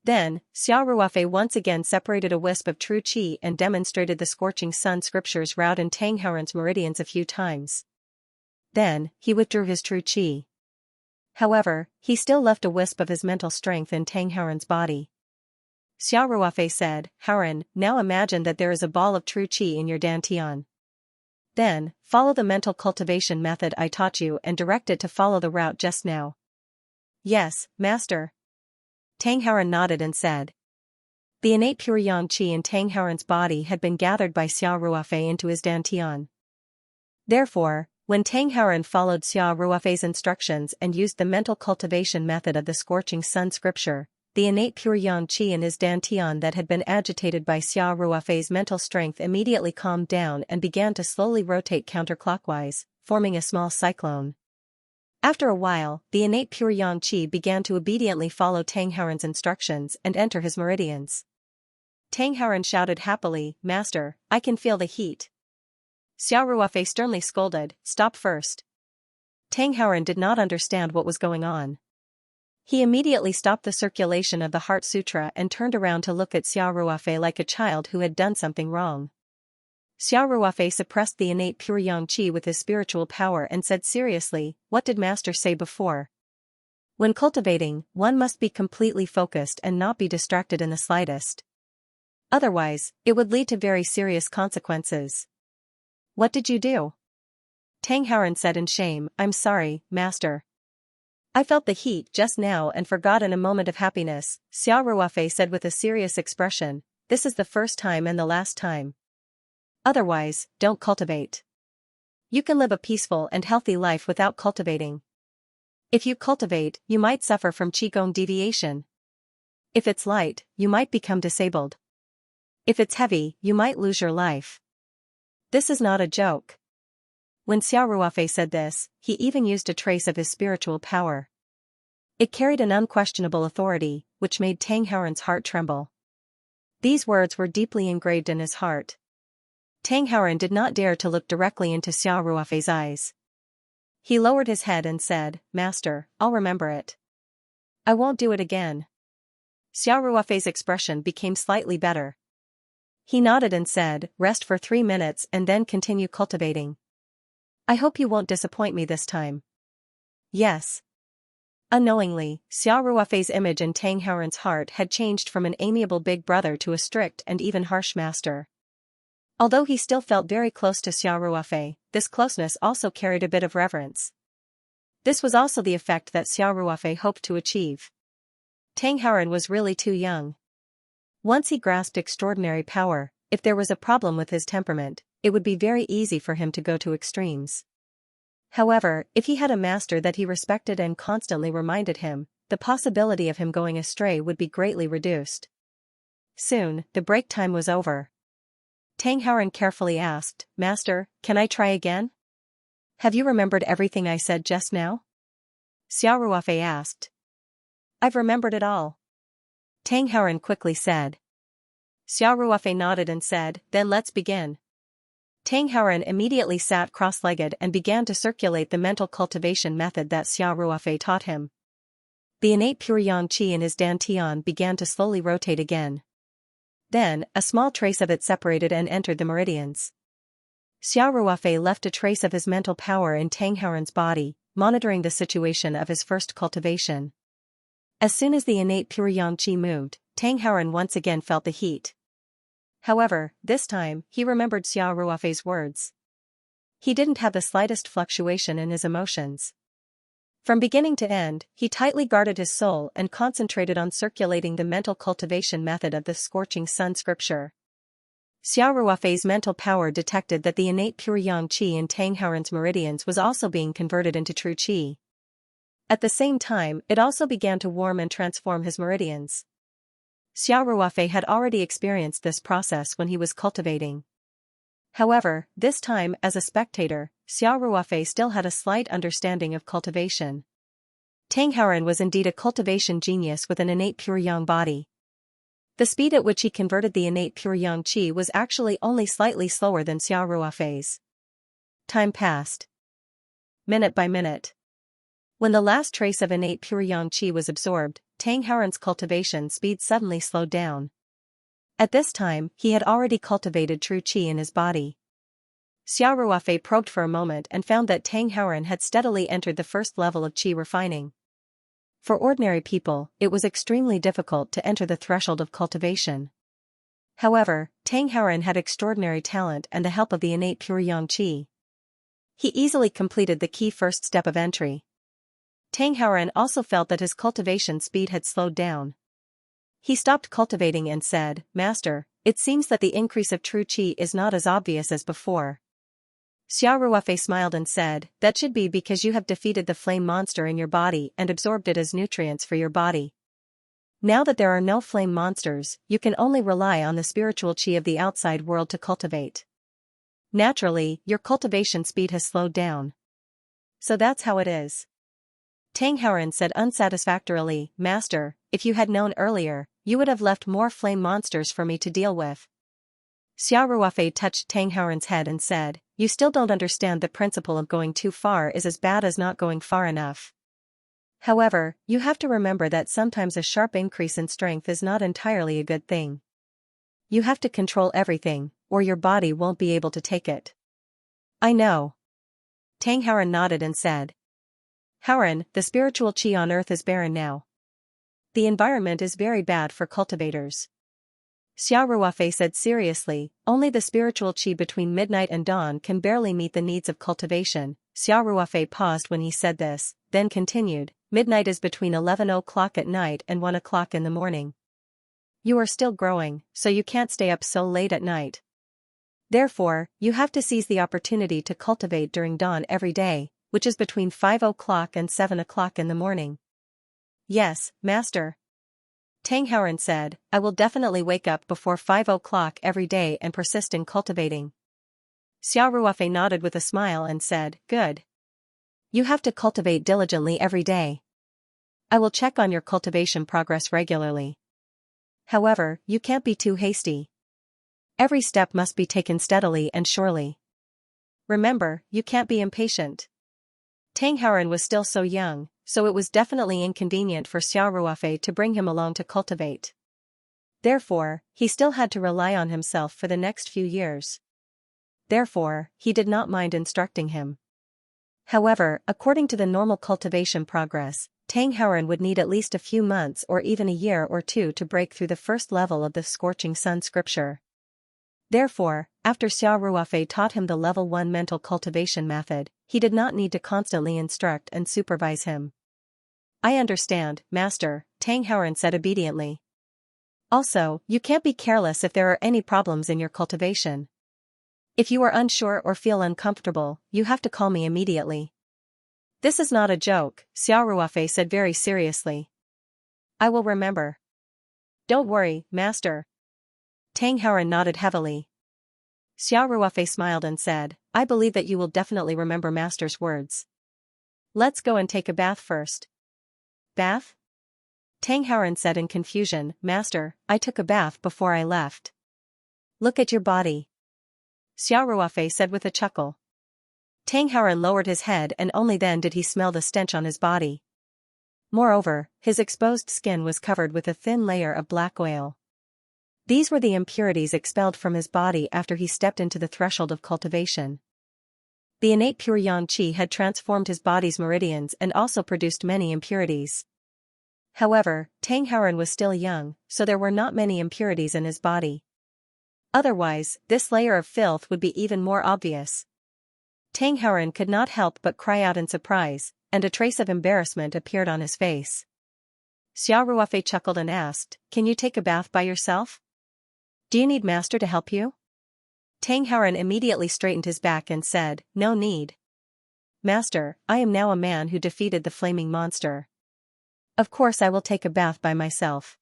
Then, Xiao Ruofei once again separated a wisp of true qi and demonstrated the Scorching Sun scripture's route in Tang Haoren's meridians a few times. Then, he withdrew his true qi. However, he still left a wisp of his mental strength in Tang Haoren's body. Xiao Ruofei said, "Haoren, now imagine that there is a ball of true qi in your dantian. Then, follow the mental cultivation method I taught you and direct it to follow the route just now." "Yes, master." Tang Haoren nodded and said. The innate pure yang qi in Tang Haoren's body had been gathered by Xiao Ruofei into his dantian. Therefore, when Tang Haoren followed Xiao Ruofei's instructions and used the mental cultivation method of the Scorching Sun scripture, the innate pure yang qi in his dantian that had been agitated by Xia Ruofei's mental strength immediately calmed down and began to slowly rotate counterclockwise, forming a small cyclone. After a while, the innate pure yang qi began to obediently follow Tang Haoren's instructions and enter his meridians. Tang Haoren shouted happily, "Master, I can feel the heat." Xia Ruofei sternly scolded, "Stop first." Tang Haoren did not understand what was going on. He immediately stopped the circulation of the Heart Sutra and turned around to look at Xia Ruofei like a child who had done something wrong. Xia Ruofei suppressed the innate pure yang qi with his spiritual power and said seriously, "What did Master say before? When cultivating, one must be completely focused and not be distracted in the slightest. Otherwise, it would lead to very serious consequences." "What did you do?" Tang Haoren said in shame, "I'm sorry, Master. I felt the heat just now and forgot in a moment of happiness." Xia Ruofei said with a serious expression, "This is the first time and the last time. Otherwise, don't cultivate. You can live a peaceful and healthy life without cultivating. If you cultivate, you might suffer from qigong deviation. If it's light, you might become disabled. If it's heavy, you might lose your life. This is not a joke." When Xia Ruofei said this, he even used a trace of his spiritual power. It carried an unquestionable authority, which made Tang Haoren's heart tremble. These words were deeply engraved in his heart. Tang Haoren did not dare to look directly into Xia Ruofei's eyes. He lowered his head and said, "Master, I'll remember it. I won't do it again." Xia Ruofei's expression became slightly better. He nodded and said, "Rest for 3 minutes and then continue cultivating. I hope you won't disappoint me this time." "Yes." Unknowingly, Xia Ruofei's image in Tang Haoren's heart had changed from an amiable big brother to a strict and even harsh master. Although he still felt very close to Xia Ruofei, this closeness also carried a bit of reverence. This was also the effect that Xia Ruofei hoped to achieve. Tang Haoren was really too young. Once he grasped extraordinary power, if there was a problem with his temperament, it would be very easy for him to go to extremes. However, if he had a master that he respected and constantly reminded him, the possibility of him going astray would be greatly reduced. Soon, the break time was over. Tang Haoren carefully asked, "Master, can I try again? Have you remembered everything I said just now?" Xia Ruofei asked. "I've remembered it all," Tang Haoren quickly said. Xia Ruofei nodded and said, "Then let's begin." Tang Haoren immediately sat cross-legged and began to circulate the mental cultivation method that Xia Ruofei taught him. The innate pure yang qi in his dantian began to slowly rotate again. Then, a small trace of it separated and entered the meridians. Xia Ruofei left a trace of his mental power in Tang Haoren's body, monitoring the situation of his first cultivation. As soon as the innate pure yang qi moved, Tang Haoren once again felt the heat. However, this time, he remembered Xia Ruofei's words. He didn't have the slightest fluctuation in his emotions. From beginning to end, he tightly guarded his soul and concentrated on circulating the mental cultivation method of the scorching sun scripture. Xia Ruofei's mental power detected that the innate pure yang qi in Tang Haoren's meridians was also being converted into true qi. At the same time, it also began to warm and transform his meridians. Xia Ruofei had already experienced this process when he was cultivating. However, this time as a spectator, Xia Ruofei still had a slight understanding of cultivation. Tang Haoren was indeed a cultivation genius with an innate pure yang body. The speed at which he converted the innate pure yang qi was actually only slightly slower than Xia Ruofei's. Time passed. Minute by minute. When the last trace of innate pure yang qi was absorbed, Tang Haoren's cultivation speed suddenly slowed down. At this time, he had already cultivated true qi in his body. Xia Ruofei probed for a moment and found that Tang Haoren had steadily entered the first level of qi refining. For ordinary people, it was extremely difficult to enter the threshold of cultivation. However, Tang Haoren had extraordinary talent and the help of the innate pure yang qi. He easily completed the key first step of entry. Tang Haoren also felt that his cultivation speed had slowed down. He stopped cultivating and said, "Master, it seems that the increase of true qi is not as obvious as before." Xia Ruofei smiled and said, "That should be because you have defeated the flame monster in your body and absorbed it as nutrients for your body. Now that there are no flame monsters, you can only rely on the spiritual chi of the outside world to cultivate. Naturally, your cultivation speed has slowed down. So that's how it is. Tang Haoran said unsatisfactorily, Master, if you had known earlier, you would have left more flame monsters for me to deal with. Xiao Ruofei touched Tang Haoran's head and said, You still don't understand the principle of going too far is as bad as not going far enough. However, you have to remember that sometimes a sharp increase in strength is not entirely a good thing. You have to control everything, or your body won't be able to take it. I know. Tang Haoran nodded and said. Haoran, the spiritual chi on earth is barren now. The environment is very bad for cultivators. Xiao Ruofei said seriously, only the spiritual chi between midnight and dawn can barely meet the needs of cultivation. Xiao Ruofei paused when he said this, then continued, midnight is between 11 o'clock at night and 1 o'clock in the morning. You are still growing, so you can't stay up so late at night. Therefore, you have to seize the opportunity to cultivate during dawn every day, which is between 5 o'clock and 7 o'clock in the morning. Yes, Master. Tang Haoran said, I will definitely wake up before 5 o'clock every day and persist in cultivating. Xiao Ruofei nodded with a smile and said, Good. You have to cultivate diligently every day. I will check on your cultivation progress regularly. However, you can't be too hasty. Every step must be taken steadily and surely. Remember, you can't be impatient. Tang Haoran was still so young, so it was definitely inconvenient for Xiao Ruofei to bring him along to cultivate. Therefore, he still had to rely on himself for the next few years. Therefore, he did not mind instructing him. However, according to the normal cultivation progress, Tang Haoran would need at least a few months or even a year or two to break through the first level of the Scorching Sun scripture. Therefore, after Xiao Ruofei taught him the level 1 mental cultivation method, he did not need to constantly instruct and supervise him. I understand, Master, Tang Haoran said obediently. Also, you can't be careless if there are any problems in your cultivation. If you are unsure or feel uncomfortable, you have to call me immediately. This is not a joke, Xiao Ruofei said very seriously. I will remember. Don't worry, Master. Tang Haoran nodded heavily. Xiao Ruofei smiled and said, I believe that you will definitely remember Master's words. Let's go and take a bath first. Bath? Tang Haoran said in confusion, Master, I took a bath before I left. Look at your body. Xiao Ruofei said with a chuckle. Tang Haoran lowered his head and only then did he smell the stench on his body. Moreover, his exposed skin was covered with a thin layer of black oil. These were the impurities expelled from his body after he stepped into the threshold of cultivation. The innate pure yang qi had transformed his body's meridians and also produced many impurities. However, Tang Haoran was still young, so there were not many impurities in his body. Otherwise, this layer of filth would be even more obvious. Tang Haoran could not help but cry out in surprise, and a trace of embarrassment appeared on his face. Xiao Ruofei chuckled and asked, Can you take a bath by yourself? Do you need Master to help you? Tang Haoran immediately straightened his back and said, No need. Master, I am now a man who defeated the flaming monster. Of course I will take a bath by myself.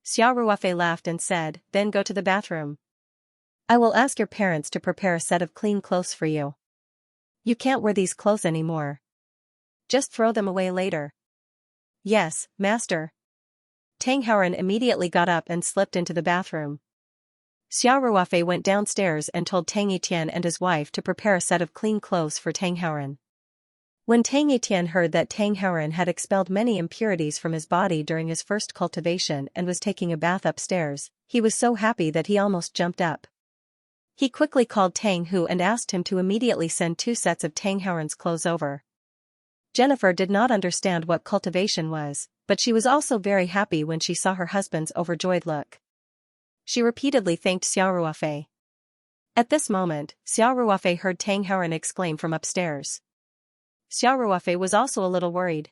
Xiao Ruofei laughed and said, Then go to the bathroom. I will ask your parents to prepare a set of clean clothes for you. You can't wear these clothes anymore. Just throw them away later. Yes, Master. Tang Haoran immediately got up and slipped into the bathroom. Xiao Ruofei went downstairs and told Tang Etienne and his wife to prepare a set of clean clothes for Tang Haoran. When Tang Etienne heard that Tang Haoran had expelled many impurities from his body during his first cultivation and was taking a bath upstairs, he was so happy that he almost jumped up. He quickly called Tang Hu and asked him to immediately send 2 sets of Tang Haoran's clothes over. Jennifer did not understand what cultivation was, but she was also very happy when she saw her husband's overjoyed look. She repeatedly thanked Xiao Ruofei. At this moment, Xiao Ruofei heard Tang Haoran exclaim from upstairs. Xiao Ruofei was also a little worried.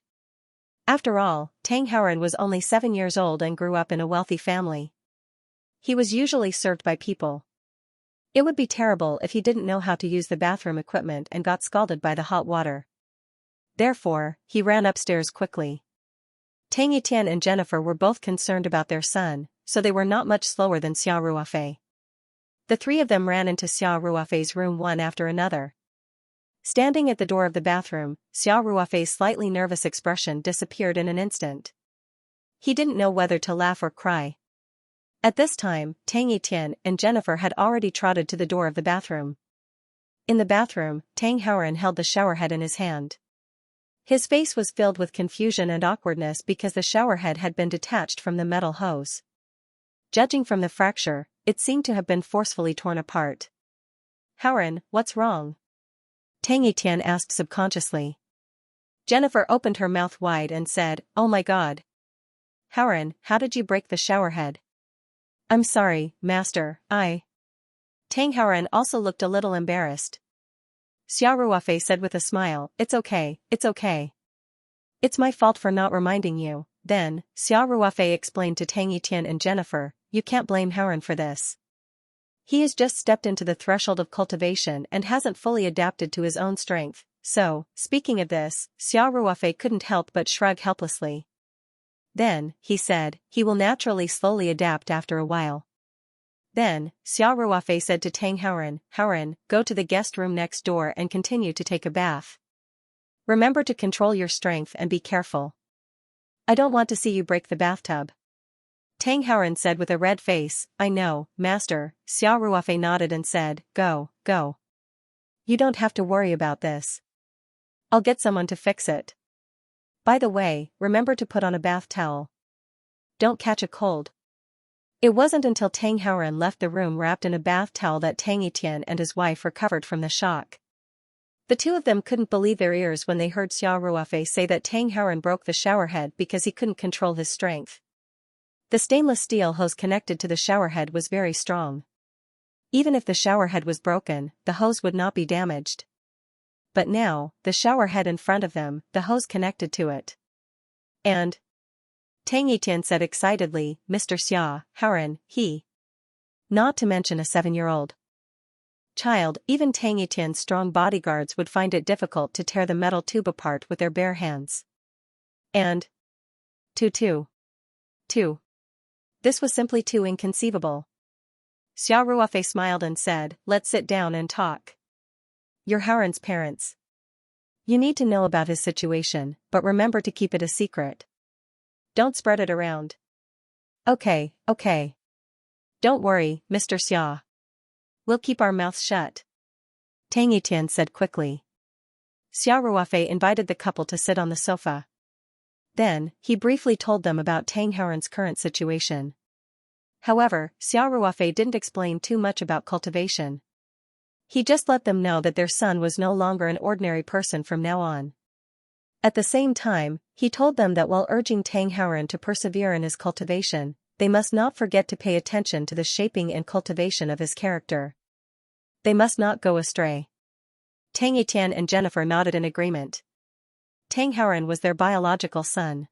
After all, Tang Haoran was only 7 years old and grew up in a wealthy family. He was usually served by people. It would be terrible if he didn't know how to use the bathroom equipment and got scalded by the hot water. Therefore, he ran upstairs quickly. Tang Yitian and Jennifer were both concerned about their son, so they were not much slower than Xia Ruofei. The three of them ran into Xia Ruofei's room one after another. Standing at the door of the bathroom, Xia Ruofei's slightly nervous expression disappeared in an instant. He didn't know whether to laugh or cry. At this time, Tang Yitian and Jennifer had already trotted to the door of the bathroom. In the bathroom, Tang Haoran held the showerhead in his hand. His face was filled with confusion and awkwardness because the showerhead had been detached from the metal hose. Judging from the fracture, it seemed to have been forcefully torn apart. "Haoran, what's wrong?" Tang Yitian asked subconsciously. Jennifer opened her mouth wide and said, "Oh my god. Haoran, how did you break the showerhead?" "I'm sorry, master, Tang Haoran also looked a little embarrassed. Xia Ruofei said with a smile, "It's okay, it's okay. It's my fault for not reminding you." Then, Xia Ruofei explained to Tang Yitian and Jennifer, "You can't blame Haoran for this. He has just stepped into the threshold of cultivation and hasn't fully adapted to his own strength, so, speaking of this," Xia Ruofei couldn't help but shrug helplessly. Then, he said, "He will naturally slowly adapt after a while." Then, Xia Ruofei said to Tang Haoran, "Haoran, go to the guest room next door and continue to take a bath. Remember to control your strength and be careful. I don't want to see you break the bathtub." Tang Haoran said with a red face, "I know, master." Xia Ruofei nodded and said, Go. You don't have to worry about this. I'll get someone to fix it. By the way, remember to put on a bath towel. Don't catch a cold." It wasn't until Tang Haoran left the room wrapped in a bath towel that Tang Yitian and his wife recovered from the shock. The two of them couldn't believe their ears when they heard Xia Ruofei say that Tang Haoran broke the showerhead because he couldn't control his strength. The stainless steel hose connected to the showerhead was very strong. Even if the showerhead was broken, the hose would not be damaged. But now, the showerhead in front of them, the hose connected to it. And Tang Yitian said excitedly, "Mr. Xia, Haoran, he. Not to mention a 7-year-old child." Even Tang Yitian's strong bodyguards would find it difficult to tear the metal tube apart with their bare hands. And two. This was simply too inconceivable. Xia Ruofei smiled and said, "Let's sit down and talk. You're Haoran's parents. You need to know about his situation, but remember to keep it a secret. Don't spread it around." Okay. Don't worry, Mr. Xia. We'll keep our mouths shut," Tang Yitian said quickly. Xia Ruofei invited the couple to sit on the sofa. Then, he briefly told them about Tang Haoran's current situation. However, Xia Ruofei didn't explain too much about cultivation. He just let them know that their son was no longer an ordinary person from now on. At the same time, he told them that while urging Tang Haoran to persevere in his cultivation, they must not forget to pay attention to the shaping and cultivation of his character. They must not go astray. Tang Yitian and Jennifer nodded in agreement. Tang Haoran was their biological son.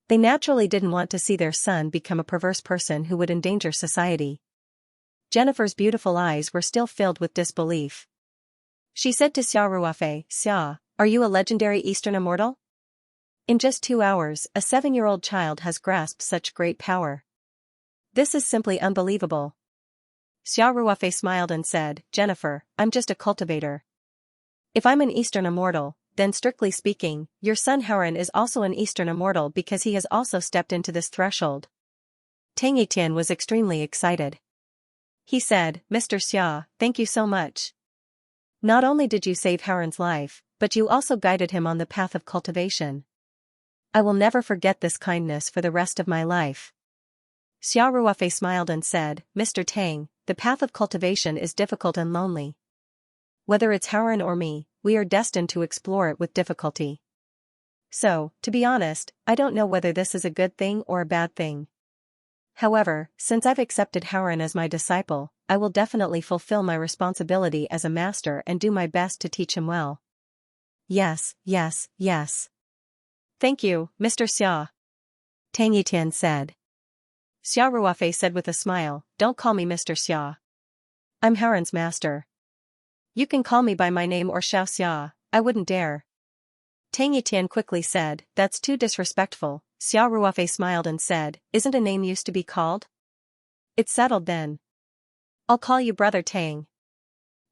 They naturally didn't want to see their son become a perverse person who would endanger society. Jennifer's beautiful eyes were still filled with disbelief. She said to Xia Ruofei, "Xia, are you a legendary Eastern immortal? In just 2 hours, a 7-year-old child has grasped such great power. This is simply unbelievable." Xia Ruofei smiled and said, "Jennifer, I'm just a cultivator. If I'm an Eastern immortal, then strictly speaking, your son Haoran is also an Eastern immortal because he has also stepped into this threshold." Tang Yitian was extremely excited. He said, "Mr. Xia, thank you so much. Not only did you save Haoran's life, but you also guided him on the path of cultivation. I will never forget this kindness for the rest of my life." Xia Ruofei smiled and said, "Mr. Tang, the path of cultivation is difficult and lonely. Whether it's Haoran or me, we are destined to explore it with difficulty. So, to be honest, I don't know whether this is a good thing or a bad thing. However, since I've accepted Haoran as my disciple, I will definitely fulfill my responsibility as a master and do my best to teach him well." Yes. "Thank you, Mr. Xia," Tang Yitian said. Xia Ruofei said with a smile, "Don't call me Mr. Xia. I'm Haoran's master. You can call me by my name or Xiao Xia, I wouldn't dare." Tang Yitian quickly said, "That's too disrespectful, Xiao Ruofei smiled and said, "Isn't a name used to be called?" "It's settled then. I'll call you Brother Tang."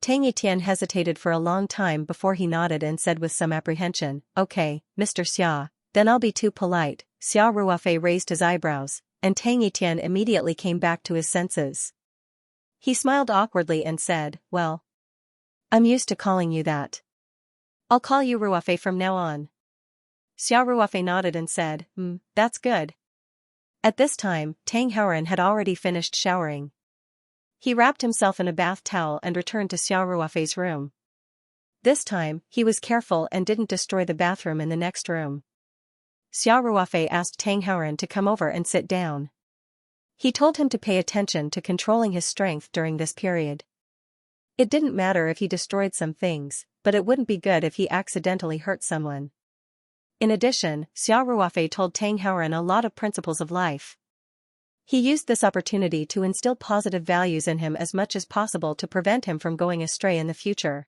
Tang Etienne hesitated for a long time before he nodded and said with some apprehension, "Okay, Mr. Xia, then I'll be too polite." Xiao Ruofei raised his eyebrows, and Tang Etienne immediately came back to his senses. He smiled awkwardly and said, "Well, I'm used to calling you that. I'll call you Ruofei from now on." Xiao Ruofei nodded and said, That's good." At this time, Tang Houran had already finished showering. He wrapped himself in a bath towel and returned to Xiao Ruofei's room. This time, he was careful and didn't destroy the bathroom in the next room. Xiao Ruofei asked Tang Houran to come over and sit down. He told him to pay attention to controlling his strength during this period. It didn't matter if he destroyed some things, but it wouldn't be good if he accidentally hurt someone. In addition, Xiao Ruofei told Tang Houran a lot of principles of life. He used this opportunity to instill positive values in him as much as possible to prevent him from going astray in the future.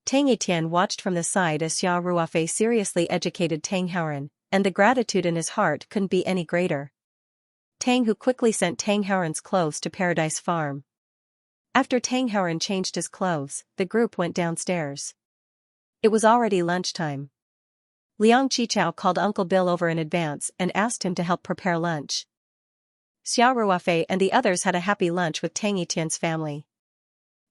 Tang Etienne watched from the side as Xiao Ruofei seriously educated Tang Houran, and the gratitude in his heart couldn't be any greater. Tang Hu quickly sent Tang Houran's clothes to Paradise Farm. After Tang Houran changed his clothes, the group went downstairs. It was already lunchtime. Liang Qichao called Uncle Bill over in advance and asked him to help prepare lunch. Xiao Ruofei and the others had a happy lunch with Tang Etienne's family.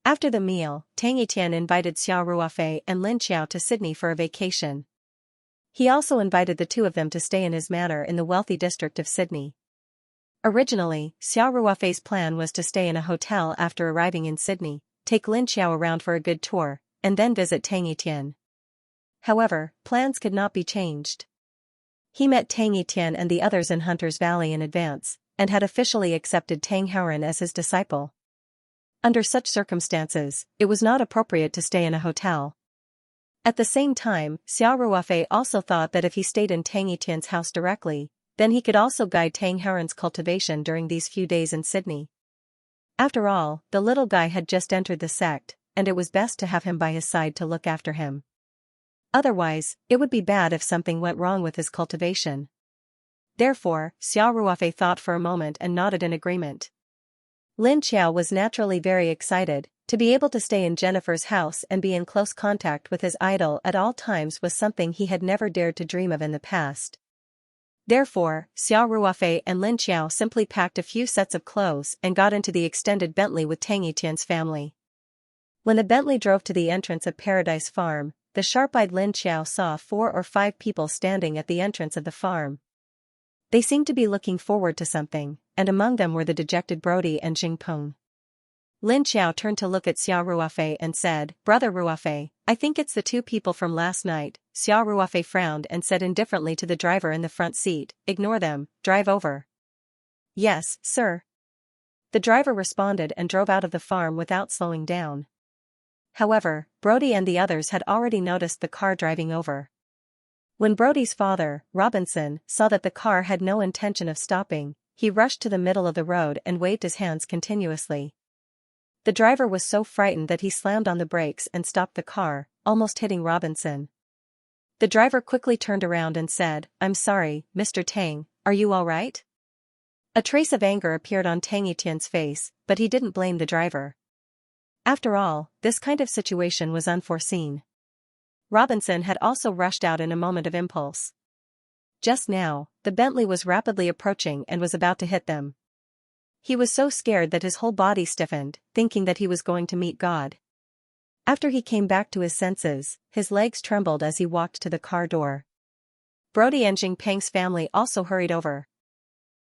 After the meal, Tang Etienne invited Xiao Ruofei and Lin Xiao to Sydney for a vacation. He also invited the two of them to stay in his manor in the wealthy district of Sydney. Originally, Xiao Ruofei's plan was to stay in a hotel after arriving in Sydney, take Lin Xiao around for a good tour, and then visit Tang Etienne. However, plans could not be changed. He met Tang Etienne and the others in Hunter's Valley in advance, and had officially accepted Tang Houran as his disciple. Under such circumstances, it was not appropriate to stay in a hotel. At the same time, Xiao Ruofei also thought that if he stayed in Tang Etienne's house directly, then he could also guide Tang Houran's cultivation during these few days in Sydney. After all, the little guy had just entered the sect, and it was best to have him by his side to look after him. Otherwise, it would be bad if something went wrong with his cultivation. Therefore, Xiao Ruofei thought for a moment and nodded in agreement. Lin Xiao was naturally very excited. To be able to stay in Jennifer's house and be in close contact with his idol at all times was something he had never dared to dream of in the past. Therefore, Xiao Ruofei and Lin Xiao simply packed a few sets of clothes and got into the extended Bentley with Tang Etienne's family. When the Bentley drove to the entrance of Paradise Farm, the sharp-eyed Lin Xiao saw 4 or 5 people standing at the entrance of the farm. They seemed to be looking forward to something, and among them were the dejected Brody and Jingpeng. Lin Xiao turned to look at Xiao Ruofei and said, "Brother Ruofei, I think it's the 2 people from last night." Xiao Ruofei frowned and said indifferently to the driver in the front seat, "Ignore them, drive over." "Yes, sir." The driver responded and drove out of the farm without slowing down. However, Brody and the others had already noticed the car driving over. When Brody's father, Robinson, saw that the car had no intention of stopping, he rushed to the middle of the road and waved his hands continuously. The driver was so frightened that he slammed on the brakes and stopped the car, almost hitting Robinson. The driver quickly turned around and said, "I'm sorry, Mr. Tang, are you all right?" A trace of anger appeared on Tang Etienne's face, but he didn't blame the driver. After all, this kind of situation was unforeseen. Robinson had also rushed out in a moment of impulse. Just now, the Bentley was rapidly approaching and was about to hit them. He was so scared that his whole body stiffened, thinking that he was going to meet God. After he came back to his senses, his legs trembled as he walked to the car door. Brody and Jingpeng's family also hurried over.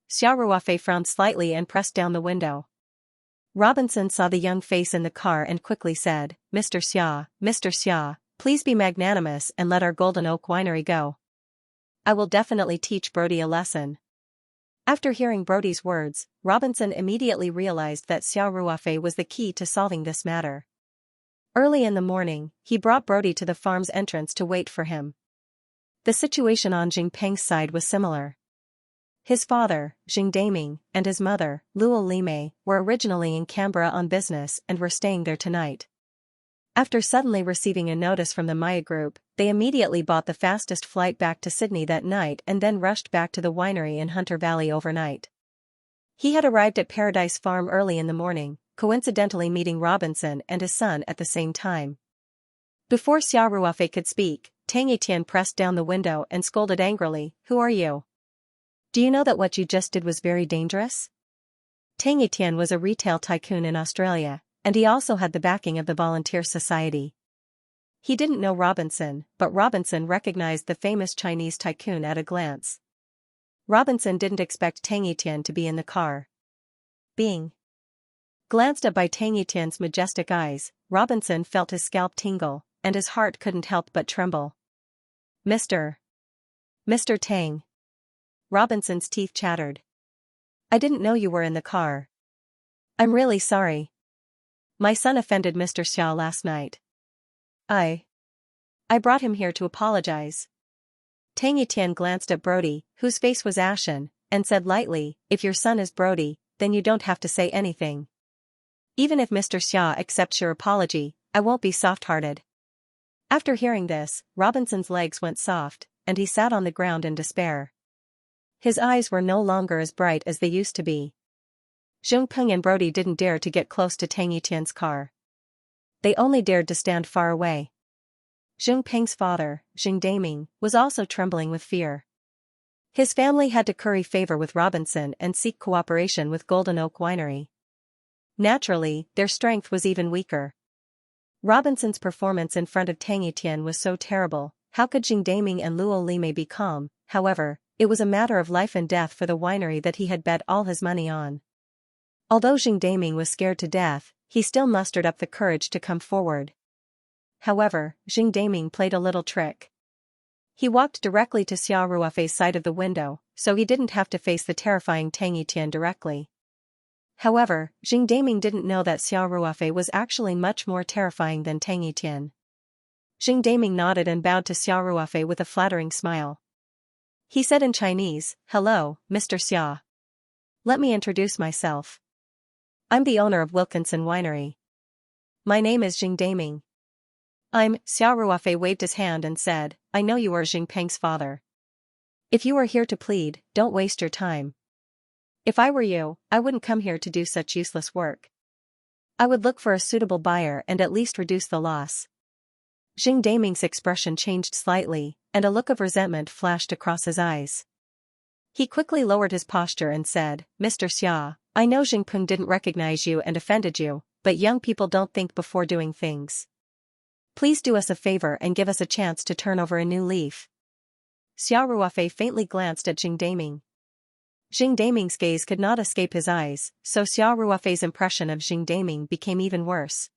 Xiao Ruofei frowned slightly and pressed down the window. Robinson saw the young face in the car and quickly said, Mr. Xia, please be magnanimous and let our Golden Oak Winery go. I will definitely teach Brody a lesson." After hearing Brody's words, Robinson immediately realized that Xiao Ruofei was the key to solving this matter. Early in the morning, he brought Brody to the farm's entrance to wait for him. The situation on Jingpeng's side was similar. His father, Jing Daming, and his mother, Luo Limei, were originally in Canberra on business and were staying there tonight. After suddenly receiving a notice from the Maya group, they immediately bought the fastest flight back to Sydney that night and then rushed back to the winery in Hunter Valley overnight. He had arrived at Paradise Farm early in the morning, coincidentally meeting Robinson and his son at the same time. Before Xiao Ruofei could speak, Tang Etienne pressed down the window and scolded angrily, "Who are you? Do you know that what you just did was very dangerous?" Tang Etienne was a retail tycoon in Australia, and he also had the backing of the Volunteer Society. He didn't know Robinson, but Robinson recognized the famous Chinese tycoon at a glance. Robinson didn't expect Tang Etienne to be in the car. Being glanced at by Tang Etienne's majestic eyes, Robinson felt his scalp tingle, and his heart couldn't help but tremble. Mr. Tang. Robinson's teeth chattered. "I didn't know you were in the car. I'm really sorry. My son offended Mr. Xiao last night. I brought him here to apologize." Tang Etienne glanced at Brody, whose face was ashen, and said lightly, "If your son is Brody, then you don't have to say anything. Even if Mr. Xia accepts your apology, I won't be soft-hearted." After hearing this, Robinson's legs went soft, and he sat on the ground in despair. His eyes were no longer as bright as they used to be. Zheng Peng and Brody didn't dare to get close to Tang Etienne's car. They only dared to stand far away. Zheng Peng's father, Zheng Daming, was also trembling with fear. His family had to curry favor with Robinson and seek cooperation with Golden Oak Winery. Naturally, their strength was even weaker. Robinson's performance in front of Tang Etienne was so terrible. How could Zheng Daming and Luo Lime be calm? However, it was a matter of life and death for the winery that he had bet all his money on. Although Zheng Daming was scared to death, he still mustered up the courage to come forward. However, Zheng Daming played a little trick. He walked directly to Xiao Ruofei's side of the window, so he didn't have to face the terrifying Tang Etienne directly. However, Zheng Daming didn't know that Xiao Ruofei was actually much more terrifying than Tang Etienne. Zheng Daming nodded and bowed to Xiao Ruofei with a flattering smile. He said in Chinese, "Hello, Mr. Xia. Let me introduce myself. I'm the owner of Wilkinson Winery. My name is Zheng Daming." Xiao Ruofei waved his hand and said, "I know you are Zheng Peng's father. If you are here to plead, don't waste your time. If I were you, I wouldn't come here to do such useless work. I would look for a suitable buyer and at least reduce the loss." Zheng Daming's expression changed slightly, and a look of resentment flashed across his eyes. He quickly lowered his posture and said, "Mr. Xia, I know Zheng Peng didn't recognize you and offended you, but young people don't think before doing things. Please do us a favor and give us a chance to turn over a new leaf." Xiao Ruofei faintly glanced at Zheng Daming. Zheng Daming's gaze could not escape his eyes, so Xiao Ruofei's impression of Zheng Daming became even worse.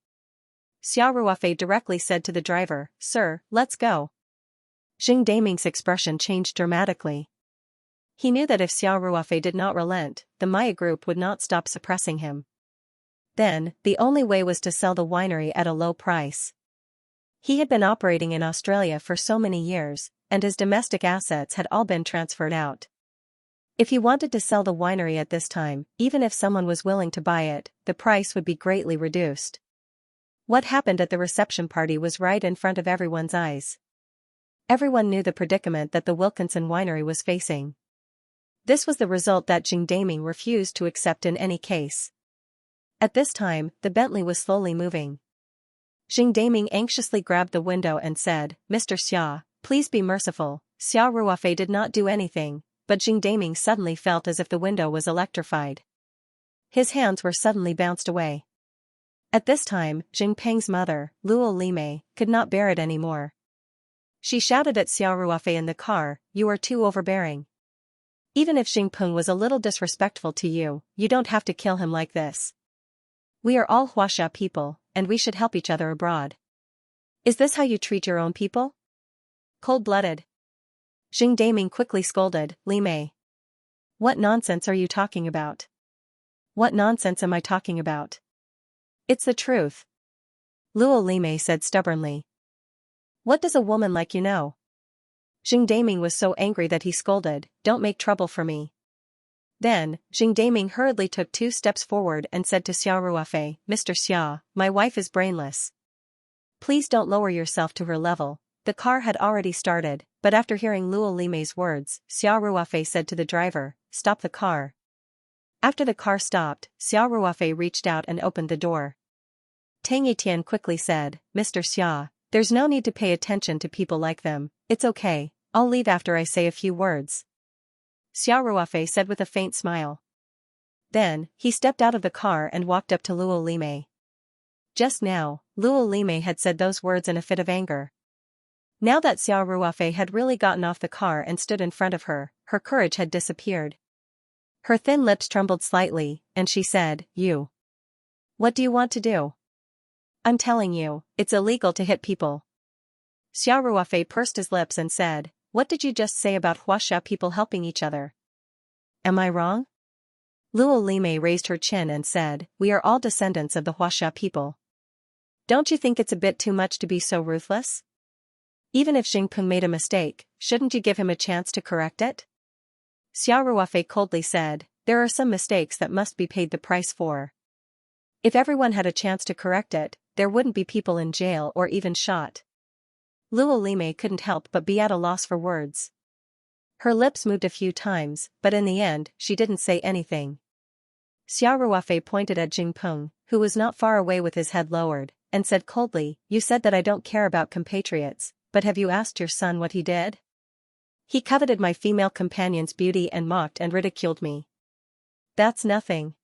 Xiao Ruofei directly said to the driver, "Sir, let's go." Zheng Daming's expression changed dramatically. He knew that if Xiao Ruofei did not relent, the Maya group would not stop suppressing him. Then, the only way was to sell the winery at a low price. He had been operating in Australia for so many years, and his domestic assets had all been transferred out. If he wanted to sell the winery at this time, even if someone was willing to buy it, the price would be greatly reduced. What happened at the reception party was right in front of everyone's eyes. Everyone knew the predicament that the Wilkinson Winery was facing. This was the result that Zheng Daming refused to accept in any case. At this time, the Bentley was slowly moving. Zheng Daming anxiously grabbed the window and said, "Mr. Xia, please be merciful." Xiao Ruofei did not do anything, but Zheng Daming suddenly felt as if the window was electrified. His hands were suddenly bounced away. At this time, Zheng Peng's mother, Luo Lime, could not bear it anymore. She shouted at Xiao Ruofei in the car, "You are too overbearing. Even if Zheng Peng was a little disrespectful to you, you don't have to kill him like this. We are all Huaxia people, and we should help each other abroad. Is this how you treat your own people? Cold-blooded." Zheng Daming quickly scolded, "Lime. What nonsense are you talking about?" "What nonsense am I talking about? It's the truth," Luo Lime said stubbornly. "What does a woman like you know?" Zheng Daming was so angry that he scolded, "Don't make trouble for me." Then, Zheng Daming hurriedly took 2 steps forward and said to Xiao Ruofei, "Mr. Xia, my wife is brainless. Please don't lower yourself to her level. The car had already started, but after hearing Luo Limei's words, Xiao Ruofei said to the driver, "Stop the car." After the car stopped, Xiao Ruofei reached out and opened the door. Tang Etian quickly said, "Mr. Xia, there's no need to pay attention to people like them, it's okay, I'll leave after I say a few words." Xiao Ruofei said with a faint smile. Then, he stepped out of the car and walked up to Luo Limei. Just now, Luo Limei had said those words in a fit of anger. Now that Xiao Ruofei had really gotten off the car and stood in front of her, her courage had disappeared. Her thin lips trembled slightly, and she said, "You. What do you want to do?" "I'm telling you, it's illegal to hit people." Xiao Ruofei pursed his lips and said, "What did you just say about Huaxia people helping each other? Am I wrong?" Luo Limei raised her chin and said, "We are all descendants of the Huaxia people. Don't you think it's a bit too much to be so ruthless? Even if Xingpeng made a mistake, shouldn't you give him a chance to correct it?" Xiao Ruofei coldly said, "There are some mistakes that must be paid the price for. If everyone had a chance to correct it, there wouldn't be people in jail or even shot." Luo Limei couldn't help but be at a loss for words. Her lips moved a few times, but in the end, she didn't say anything. Xiao Ruofei pointed at Xingpeng, who was not far away with his head lowered, and said coldly, "You said that I don't care about compatriots, but have you asked your son what he did? He coveted my female companion's beauty and mocked and ridiculed me. That's nothing.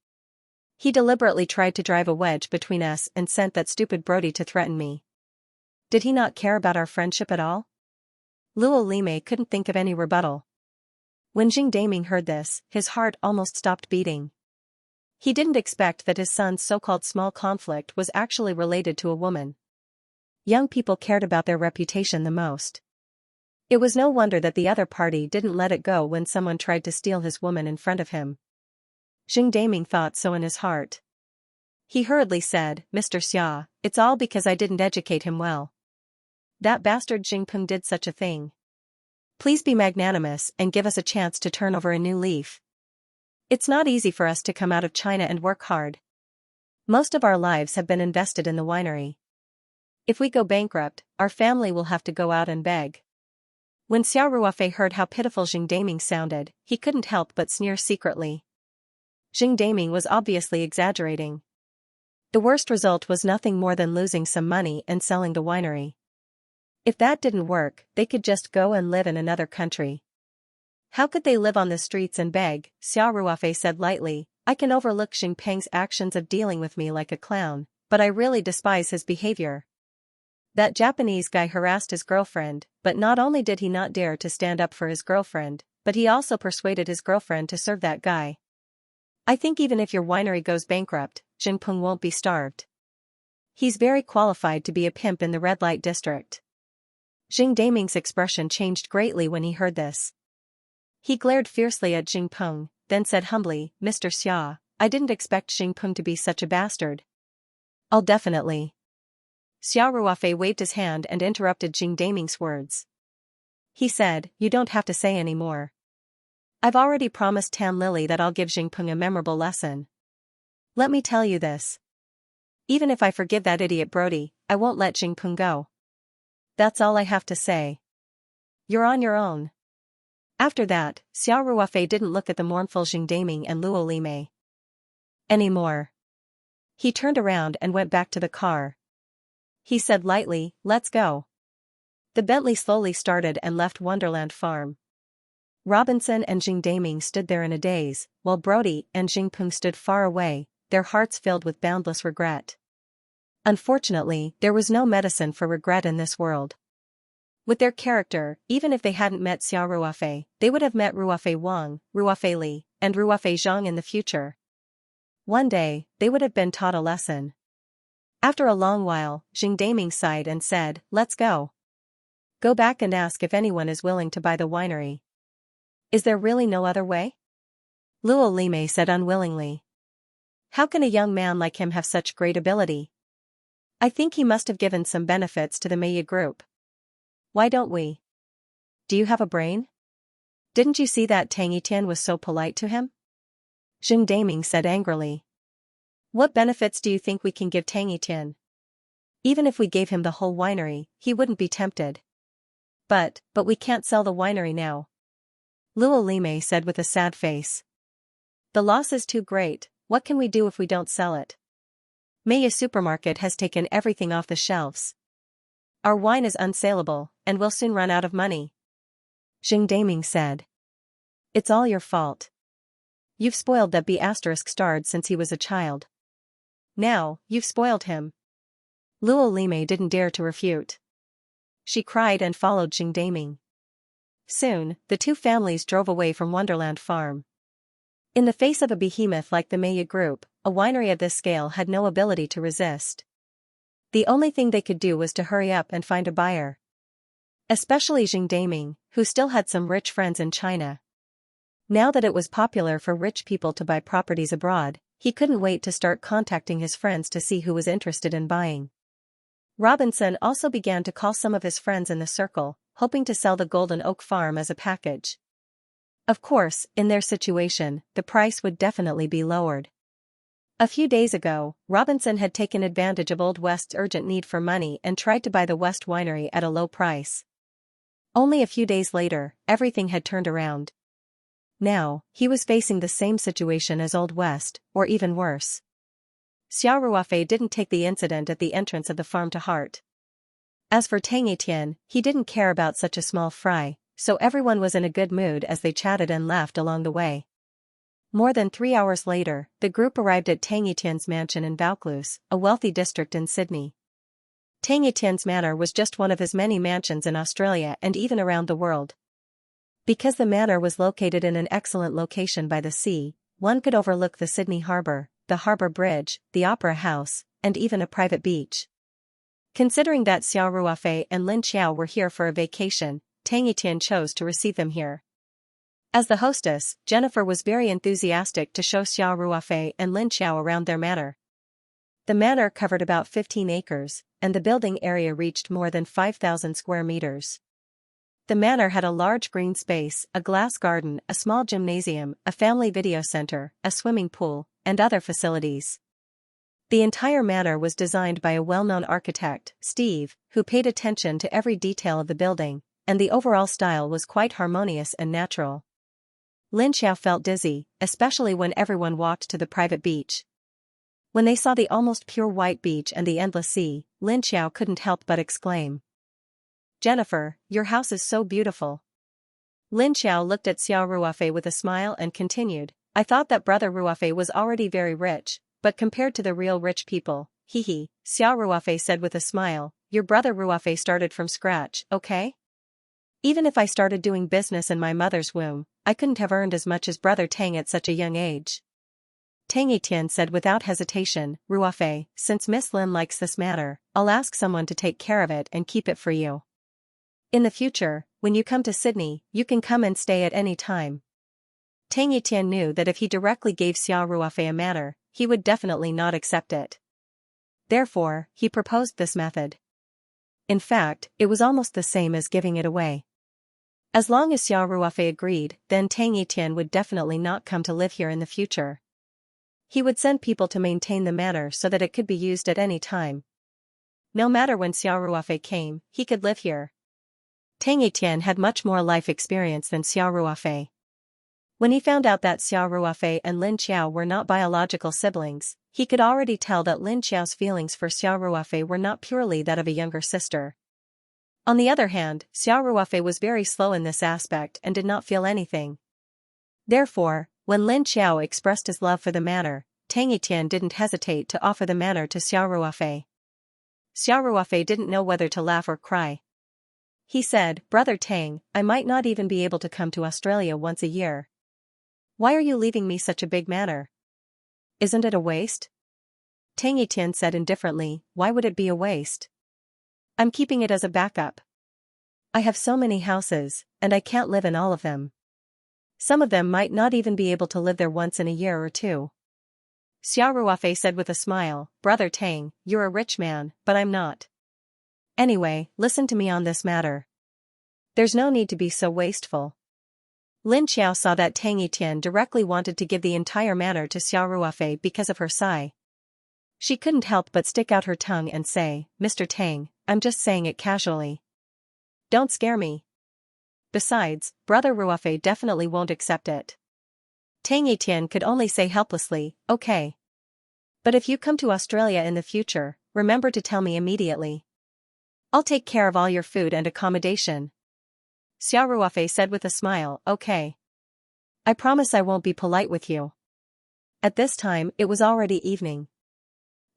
He deliberately tried to drive a wedge between us and sent that stupid Brody to threaten me. Did he not care about our friendship at all?" Luo Limei couldn't think of any rebuttal. When Jing Daming heard this, his heart almost stopped beating. He didn't expect that his son's so-called small conflict was actually related to a woman. Young people cared about their reputation the most. It was no wonder that the other party didn't let it go when someone tried to steal his woman in front of him. Jing Daming thought so in his heart. He hurriedly said, "Mr. Xia, it's all because I didn't educate him well. That bastard Xingpeng did such a thing. Please be magnanimous and give us a chance to turn over a new leaf. It's not easy for us to come out of China and work hard. Most of our lives have been invested in the winery. If we go bankrupt, our family will have to go out and beg." When Xiao Ruofei heard how pitiful Jing Daming sounded, he couldn't help but sneer secretly. Jing Daming was obviously exaggerating. The worst result was nothing more than losing some money and selling the winery. If that didn't work, they could just go and live in another country. "How could they live on the streets and beg?" Xiao Ruofei said lightly. "I can overlook Xingpeng's actions of dealing with me like a clown, but I really despise his behavior. That Japanese guy harassed his girlfriend, but not only did he not dare to stand up for his girlfriend, but he also persuaded his girlfriend to serve that guy. I think even if your winery goes bankrupt, Xingpeng won't be starved. He's very qualified to be a pimp in the red light district." Jing Daming's expression changed greatly when he heard this. He glared fiercely at Xingpeng, then said humbly, "Mr. Xia, I didn't expect Xingpeng to be such a bastard." "I'll definitely." Xiao Ruofei waved his hand and interrupted Jing Daming's words. He said, "You don't have to say any more. I've already promised Tan Lily that I'll give Xingpeng a memorable lesson. Let me tell you this. Even if I forgive that idiot Brody, I won't let Xingpeng go. That's all I have to say. You're on your own." After that, Xiao Ruofei didn't look at the mournful Jing Daming and Luo Limei anymore. He turned around and went back to the car. He said lightly, "Let's go." The Bentley slowly started and left Wonderland Farm. Robinson and Jing Daming stood there in a daze, while Brody and Xingpeng stood far away, their hearts filled with boundless regret. Unfortunately, there was no medicine for regret in this world. With their character, even if they hadn't met Xiao Ruofei, they would have met Ruofei Wang, Ruofei Li, and Ruofei Zhang in the future. One day, they would have been taught a lesson. After a long while, Jing Daming sighed and said, "Let's go. Go back and ask if anyone is willing to buy the winery." "Is there really no other way?" Luo Limei said unwillingly. "How can a young man like him have such great ability? I think he must have given some benefits to the Meiya group. Why don't we? Do you have a brain? Didn't you see that Tang Etian was so polite to him?" Jing Daming said angrily. "What benefits do you think we can give Tang Etian? Even if we gave him the whole winery, he wouldn't be tempted. But we can't sell the winery now. Luo Lime said with a sad face. The loss is too great. What can we do if we don't sell it? Maya supermarket has taken everything off the shelves. Our wine is unsaleable, and we'll soon run out of money. Xing Daming said. It's all your fault. You've spoiled that B***** since he was a child. Now, you've spoiled him. Luo Lime didn't dare to refute. She cried and followed Xing Daming. Soon, the two families drove away from Wonderland Farm. In the face of a behemoth like the Maya Group, a winery of this scale had no ability to resist. The only thing they could do was to hurry up and find a buyer. Especially Xing Daming, who still had some rich friends in China. Now that it was popular for rich people to buy properties abroad, he couldn't wait to start contacting his friends to see who was interested in buying. Robinson also began to call some of his friends in the circle, hoping to sell the Golden Oak Farm as a package. Of course, in their situation, the price would definitely be lowered. A few days ago, Robinson had taken advantage of Old West's urgent need for money and tried to buy the West Winery at a low price. Only a few days later, everything had turned around. Now, he was facing the same situation as Old West, or even worse. Xiao Ruofei didn't take the incident at the entrance of the farm to heart. As for Tang Etienne, he didn't care about such a small fry, so everyone was in a good mood as they chatted and laughed along the way. More than 3 hours later, the group arrived at Tang Etienne's mansion in Vaucluse, a wealthy district in Sydney. Tang Etienne's manor was just one of his many mansions in Australia and even around the world. Because the manor was located in an excellent location by the sea, one could overlook the Sydney Harbour, the Harbour Bridge, the Opera House, and even a private beach. Considering that Xiao Ruofei and Lin Xiao were here for a vacation, Tang Etienne chose to receive them here. As the hostess, Jennifer was very enthusiastic to show Xiao Ruofei and Lin Xiao around their manor. The manor covered about 15 acres, and the building area reached more than 5,000 square meters. The manor had a large green space, a glass garden, a small gymnasium, a family video center, a swimming pool, and other facilities. The entire manor was designed by a well-known architect, Steve, who paid attention to every detail of the building, and the overall style was quite harmonious and natural. Lin Xiao felt dizzy, especially when everyone walked to the private beach. When they saw the almost pure white beach and the endless sea, Lin Xiao couldn't help but exclaim. Jennifer, your house is so beautiful. Lin Xiao looked at Xiao Ruofei with a smile and continued, I thought that brother Ruofei was already very rich, but compared to the real rich people, Xiao Ruofei said with a smile, your brother Ruofei started from scratch, okay? Even if I started doing business in my mother's womb, I couldn't have earned as much as brother Tang at such a young age. Tang Etienne said without hesitation, Ruofei, since Miss Lin likes this matter, I'll ask someone to take care of it and keep it for you. In the future, when you come to Sydney, you can come and stay at any time. Tang Etienne knew that if he directly gave Xiao Ruofei a manor, he would definitely not accept it. Therefore, he proposed this method. In fact, it was almost the same as giving it away. As long as Xiao Ruofei agreed, then Tang Etienne would definitely not come to live here in the future. He would send people to maintain the manor so that it could be used at any time. No matter when Xiao Ruofei came, he could live here. Tang Etienne had much more life experience than Xiao Ruofei. When he found out that Xiao Ruofei and Lin Xiao were not biological siblings, he could already tell that Lin Xiao's feelings for Xiao Ruofei were not purely that of a younger sister. On the other hand, Xiao Ruofei was very slow in this aspect and did not feel anything. Therefore, when Lin Xiao expressed his love for the manor, Tang Etienne didn't hesitate to offer the manor to Xiao Ruofei. Xiao Ruofei didn't know whether to laugh or cry. He said, Brother Tang, I might not even be able to come to Australia once a year. Why are you leaving me such a big manor? Isn't it a waste? Tang Etienne said indifferently, why would it be a waste? I'm keeping it as a backup. I have so many houses, and I can't live in all of them. Some of them might not even be able to live there once in a year or two. Xiao Ruofei said with a smile, Brother Tang, you're a rich man, but I'm not. Anyway, listen to me on this matter. There's no need to be so wasteful. Lin Xiao saw that Tang Etienne directly wanted to give the entire manor to Xiao Ruofei because of her sai. She couldn't help but stick out her tongue and say, Mr. Tang, I'm just saying it casually. Don't scare me. Besides, Brother Ruofei definitely won't accept it. Tang Etienne could only say helplessly, okay. But if you come to Australia in the future, remember to tell me immediately. I'll take care of all your food and accommodation. Xiao Ruofei said with a smile, okay. I promise I won't be polite with you. At this time, it was already evening.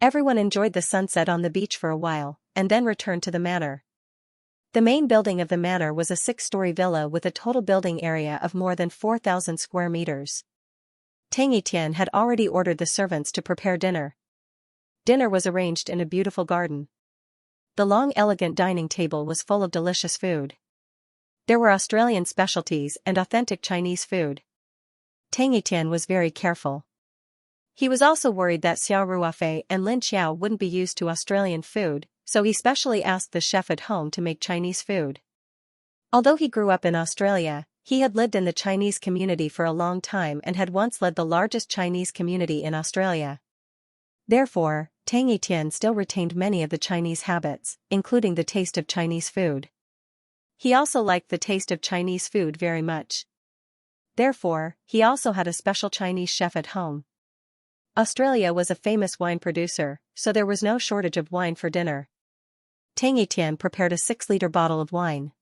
Everyone enjoyed the sunset on the beach for a while, and then returned to the manor. The main building of the manor was a 6-story villa with a total building area of more than 4,000 square meters. Tang Etienne had already ordered the servants to prepare dinner. Dinner was arranged in a beautiful garden. The long elegant dining table was full of delicious food. There were Australian specialties and authentic Chinese food. Tang Etienne was very careful. He was also worried that Xiao Ruofei and Lin Xiao wouldn't be used to Australian food, so he specially asked the chef at home to make Chinese food. Although he grew up in Australia, he had lived in the Chinese community for a long time and had once led the largest Chinese community in Australia. Therefore, Tang Etienne still retained many of the Chinese habits, including the taste of Chinese food. He also liked the taste of Chinese food very much. Therefore, he also had a special Chinese chef at home. Australia was a famous wine producer, so there was no shortage of wine for dinner. Tang Etienne prepared a 6-liter bottle of wine.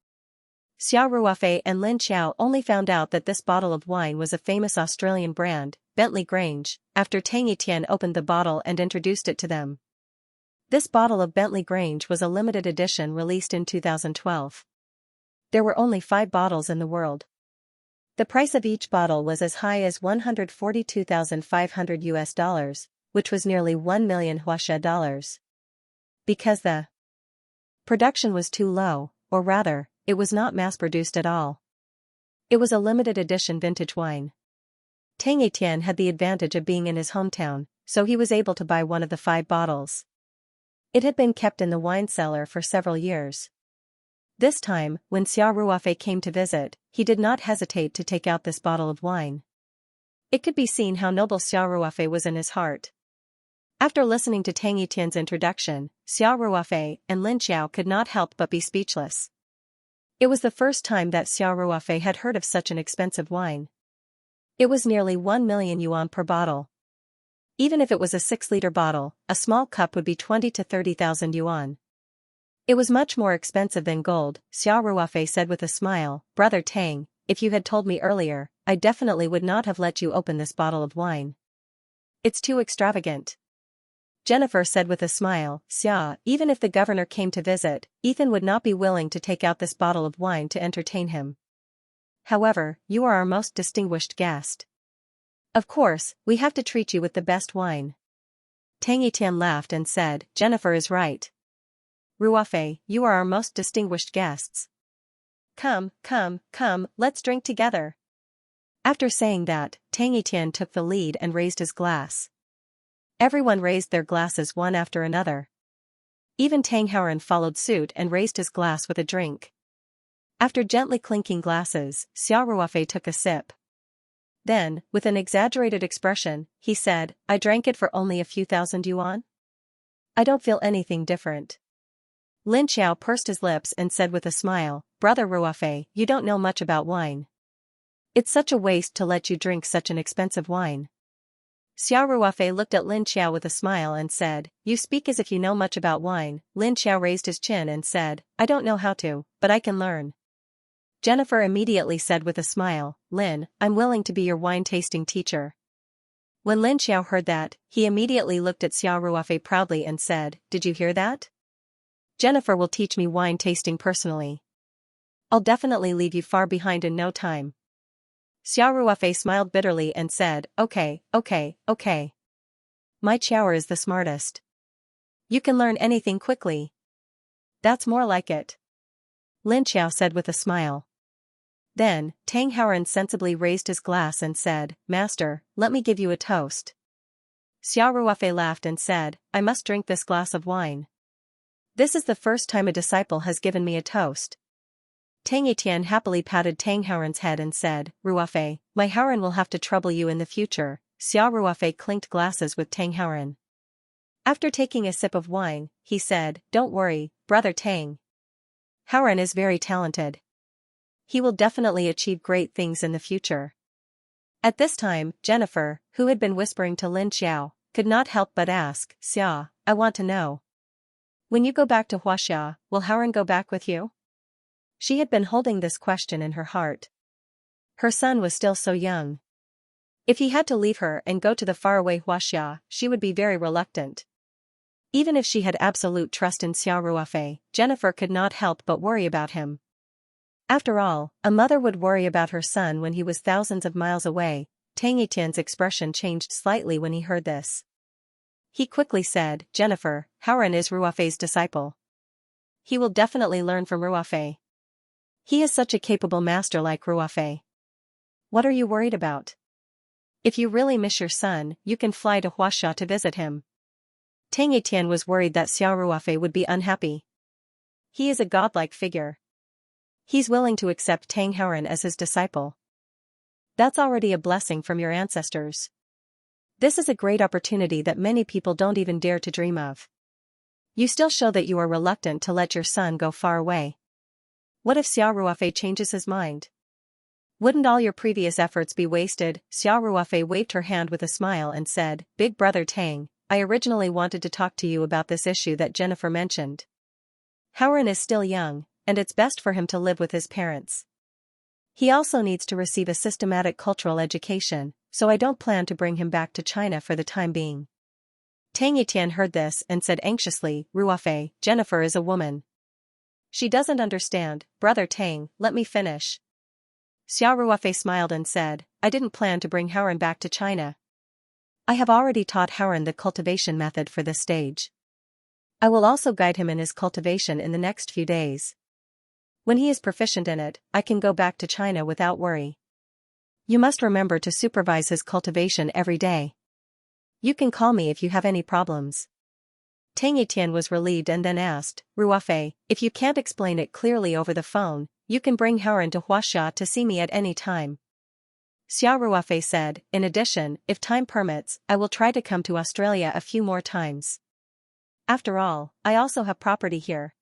Xiao Ruofei and Lin Xiao only found out that this bottle of wine was a famous Australian brand, Bentley Grange, after Tang Etienne opened the bottle and introduced it to them. This bottle of Bentley Grange was a limited edition released in 2012. There were only 5 bottles in the world. The price of each bottle was as high as $142,500, which was nearly 1 million Huaxia dollars. Because the production was too low, or rather, it was not mass-produced at all. It was a limited edition vintage wine. Tang Etienne had the advantage of being in his hometown, so he was able to buy one of the 5 bottles. It had been kept in the wine cellar for several years. This time, when Xiao Ruofei came to visit, he did not hesitate to take out this bottle of wine. It could be seen how noble Xiao Ruofei was in his heart. After listening to Tang Etienne's introduction, Xiao Ruofei and Lin Xiao could not help but be speechless. It was the first time that Xiao Ruofei had heard of such an expensive wine. It was nearly 1 million yuan per bottle. Even if it was a 6-liter bottle, a small cup would be 20 to 30,000 yuan. It was much more expensive than gold, Xiao Ruofei said with a smile. Brother Tang, if you had told me earlier, I definitely would not have let you open this bottle of wine. It's too extravagant. Jennifer said with a smile. Xia, even if the governor came to visit, Ethan would not be willing to take out this bottle of wine to entertain him. However, you are our most distinguished guest. Of course, we have to treat you with the best wine. Tang Etienne laughed and said, Jennifer is right. Ruofei, you are our most distinguished guests. Come, let's drink together. After saying that, Tang Etienne took the lead and raised his glass. Everyone raised their glasses one after another. Even Tang Hauran followed suit and raised his glass with a drink. After gently clinking glasses, Xiao Ruofei took a sip. Then, with an exaggerated expression, he said, I drank it for only a few thousand yuan? I don't feel anything different. Lin Xiao pursed his lips and said with a smile, Brother Ruofei, you don't know much about wine. It's such a waste to let you drink such an expensive wine. Xiao Ruofei looked at Lin Xiao with a smile and said, You speak as if you know much about wine. Lin Xiao raised his chin and said, I don't know how to, but I can learn. Jennifer immediately said with a smile, Lin, I'm willing to be your wine-tasting teacher. When Lin Xiao heard that, he immediately looked at Xiao Ruofei proudly and said, Did you hear that? Jennifer will teach me wine tasting personally. I'll definitely leave you far behind in no time. Xiao Ruofei smiled bitterly and said, Okay. My Xiao is the smartest. You can learn anything quickly. That's more like it. Lin Xiao said with a smile. Then, Tang Hauran sensibly raised his glass and said, Master, let me give you a toast. Xiao Ruofei laughed and said, I must drink this glass of wine. This is the first time a disciple has given me a toast. Tang Etienne happily patted Tang Hauran's head and said, Ruofei, my Hauran will have to trouble you in the future. Xiao Ruofei clinked glasses with Tang Hauran. After taking a sip of wine, he said, "Don't worry, Brother Tang. Howren is very talented. He will definitely achieve great things in the future." At this time, Jennifer, who had been whispering to Lin Xiao, could not help but ask, "Xia, I want to know. When you go back to Huaxia, will Howren go back with you?" She had been holding this question in her heart. Her son was still so young. If he had to leave her and go to the faraway Huaxia, she would be very reluctant. Even if she had absolute trust in Xiao Ruofei, Jennifer could not help but worry about him. After all, a mother would worry about her son when he was thousands of miles away. Tang Etienne's expression changed slightly when he heard this. He quickly said, "Jennifer, Howren is Ruofei's disciple. He will definitely learn from Ruofei. He is such a capable master like Ruofei. What are you worried about? If you really miss your son, you can fly to Huaxia to visit him." Tang Etienne was worried that Xiao Ruofei would be unhappy. He is a godlike figure. He's willing to accept Tang Howren as his disciple. That's already a blessing from your ancestors. This is a great opportunity that many people don't even dare to dream of. You still show that you are reluctant to let your son go far away. What if Xiao Ruofei changes his mind? Wouldn't all your previous efforts be wasted? Xiao Ruofei waved her hand with a smile and said, "Big Brother Tang, I originally wanted to talk to you about this issue that Jennifer mentioned. Howren is still young, and it's best for him to live with his parents. He also needs to receive a systematic cultural education, so I don't plan to bring him back to China for the time being." Tang Etienne heard this and said anxiously, "Ruofei, Jennifer is a woman. She doesn't understand. Brother Tang, let me finish." Xiao Ruofei smiled and said, "I didn't plan to bring Howren back to China. I have already taught Howren the cultivation method for this stage. I will also guide him in his cultivation in the next few days. When he is proficient in it, I can go back to China without worry. You must remember to supervise his cultivation every day. You can call me if you have any problems." Tang Etienne was relieved and then asked, "Ruofei, if you can't explain it clearly over the phone, you can bring Howren to Huaxia to see me at any time." Xiao Ruofei said, "In addition, if time permits, I will try to come to Australia a few more times. After all, I also have property here.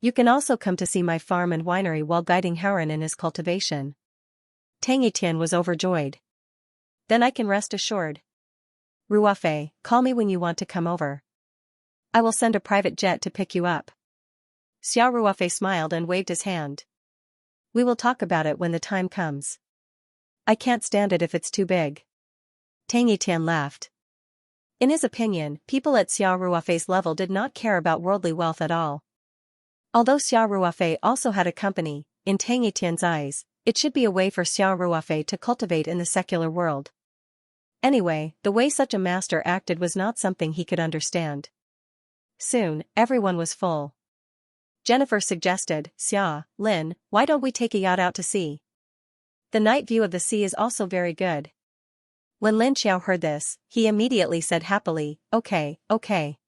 You can also come to see my farm and winery while guiding Howren in his cultivation." Tang Etienne was overjoyed. "Then I can rest assured. Ruofei, call me when you want to come over. I will send a private jet to pick you up." Xiao Ruofei smiled and waved his hand. "We will talk about it when the time comes. I can't stand it if it's too big." Tang Etienne laughed. In his opinion, people at Xiao Ruofei's level did not care about worldly wealth at all. Although Xiao Ruofei also had a company, in Tang Etienne's eyes, it should be a way for Xiao Ruofei to cultivate in the secular world. Anyway, the way such a master acted was not something he could understand. Soon, everyone was full. Jennifer suggested, "Xia, Lin, why don't we take a yacht out to sea? The night view of the sea is also very good." When Lin Xiao heard this, he immediately said happily, "Okay, okay.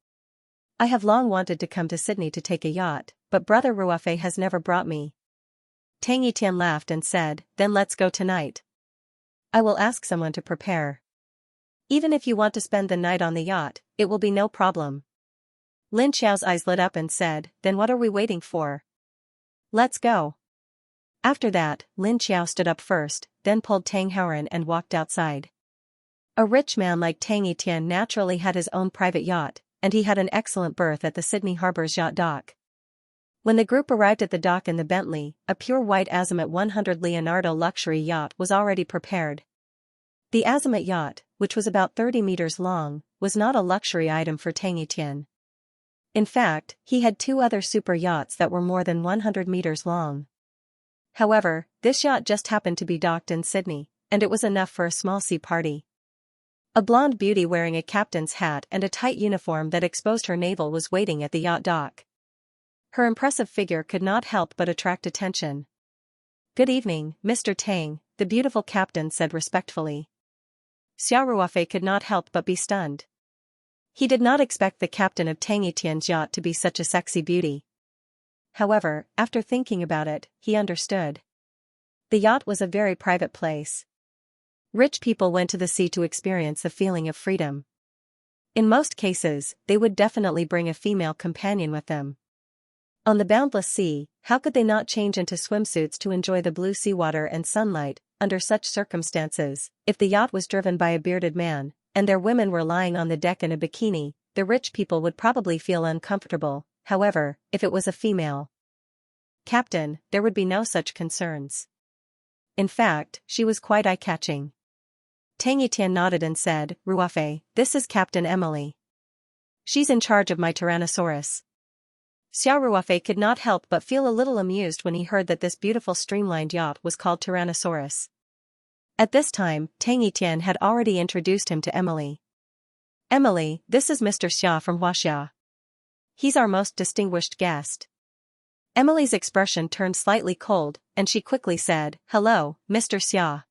I have long wanted to come to Sydney to take a yacht, but Brother Ruofei has never brought me." Tang Etienne laughed and said, "Then let's go tonight. I will ask someone to prepare. Even if you want to spend the night on the yacht, it will be no problem." Lin Xiao's eyes lit up and said, "Then what are we waiting for? Let's go." After that, Lin Xiao stood up first, then pulled Tang Howren and walked outside. A rich man like Tang Etienne naturally had his own private yacht, and he had an excellent berth at the Sydney Harbour's yacht dock. When the group arrived at the dock in the Bentley, a pure white Azimuth 100 Leonardo luxury yacht was already prepared. The Azimuth yacht, which was about 30 meters long, was not a luxury item for Tang Etienne. In fact, he had two other super yachts that were more than 100 meters long. However, this yacht just happened to be docked in Sydney, and it was enough for a small sea party. A blonde beauty wearing a captain's hat and a tight uniform that exposed her navel was waiting at the yacht dock. Her impressive figure could not help but attract attention. "Good evening, Mr. Tang," the beautiful captain said respectfully. Xiao Ruofei could not help but be stunned. He did not expect the captain of Tang Etienne's yacht to be such a sexy beauty. However, after thinking about it, he understood. The yacht was a very private place. Rich people went to the sea to experience the feeling of freedom. In most cases, they would definitely bring a female companion with them. On the boundless sea, how could they not change into swimsuits to enjoy the blue seawater and sunlight? Under such circumstances, if the yacht was driven by a bearded man, and their women were lying on the deck in a bikini, the rich people would probably feel uncomfortable. However, if it was a female captain, there would be no such concerns. In fact, she was quite eye-catching. Tang Yitian nodded and said, "Ruofei, this is Captain Emily. She's in charge of my Tyrannosaurus." Xiao Ruofei could not help but feel a little amused when he heard that this beautiful streamlined yacht was called Tyrannosaurus. At this time, Tang Yitian had already introduced him to Emily. "Emily, this is Mr. Xia from Huaxia. He's our most distinguished guest." Emily's expression turned slightly cold, and she quickly said, "Hello, Mr. Xia.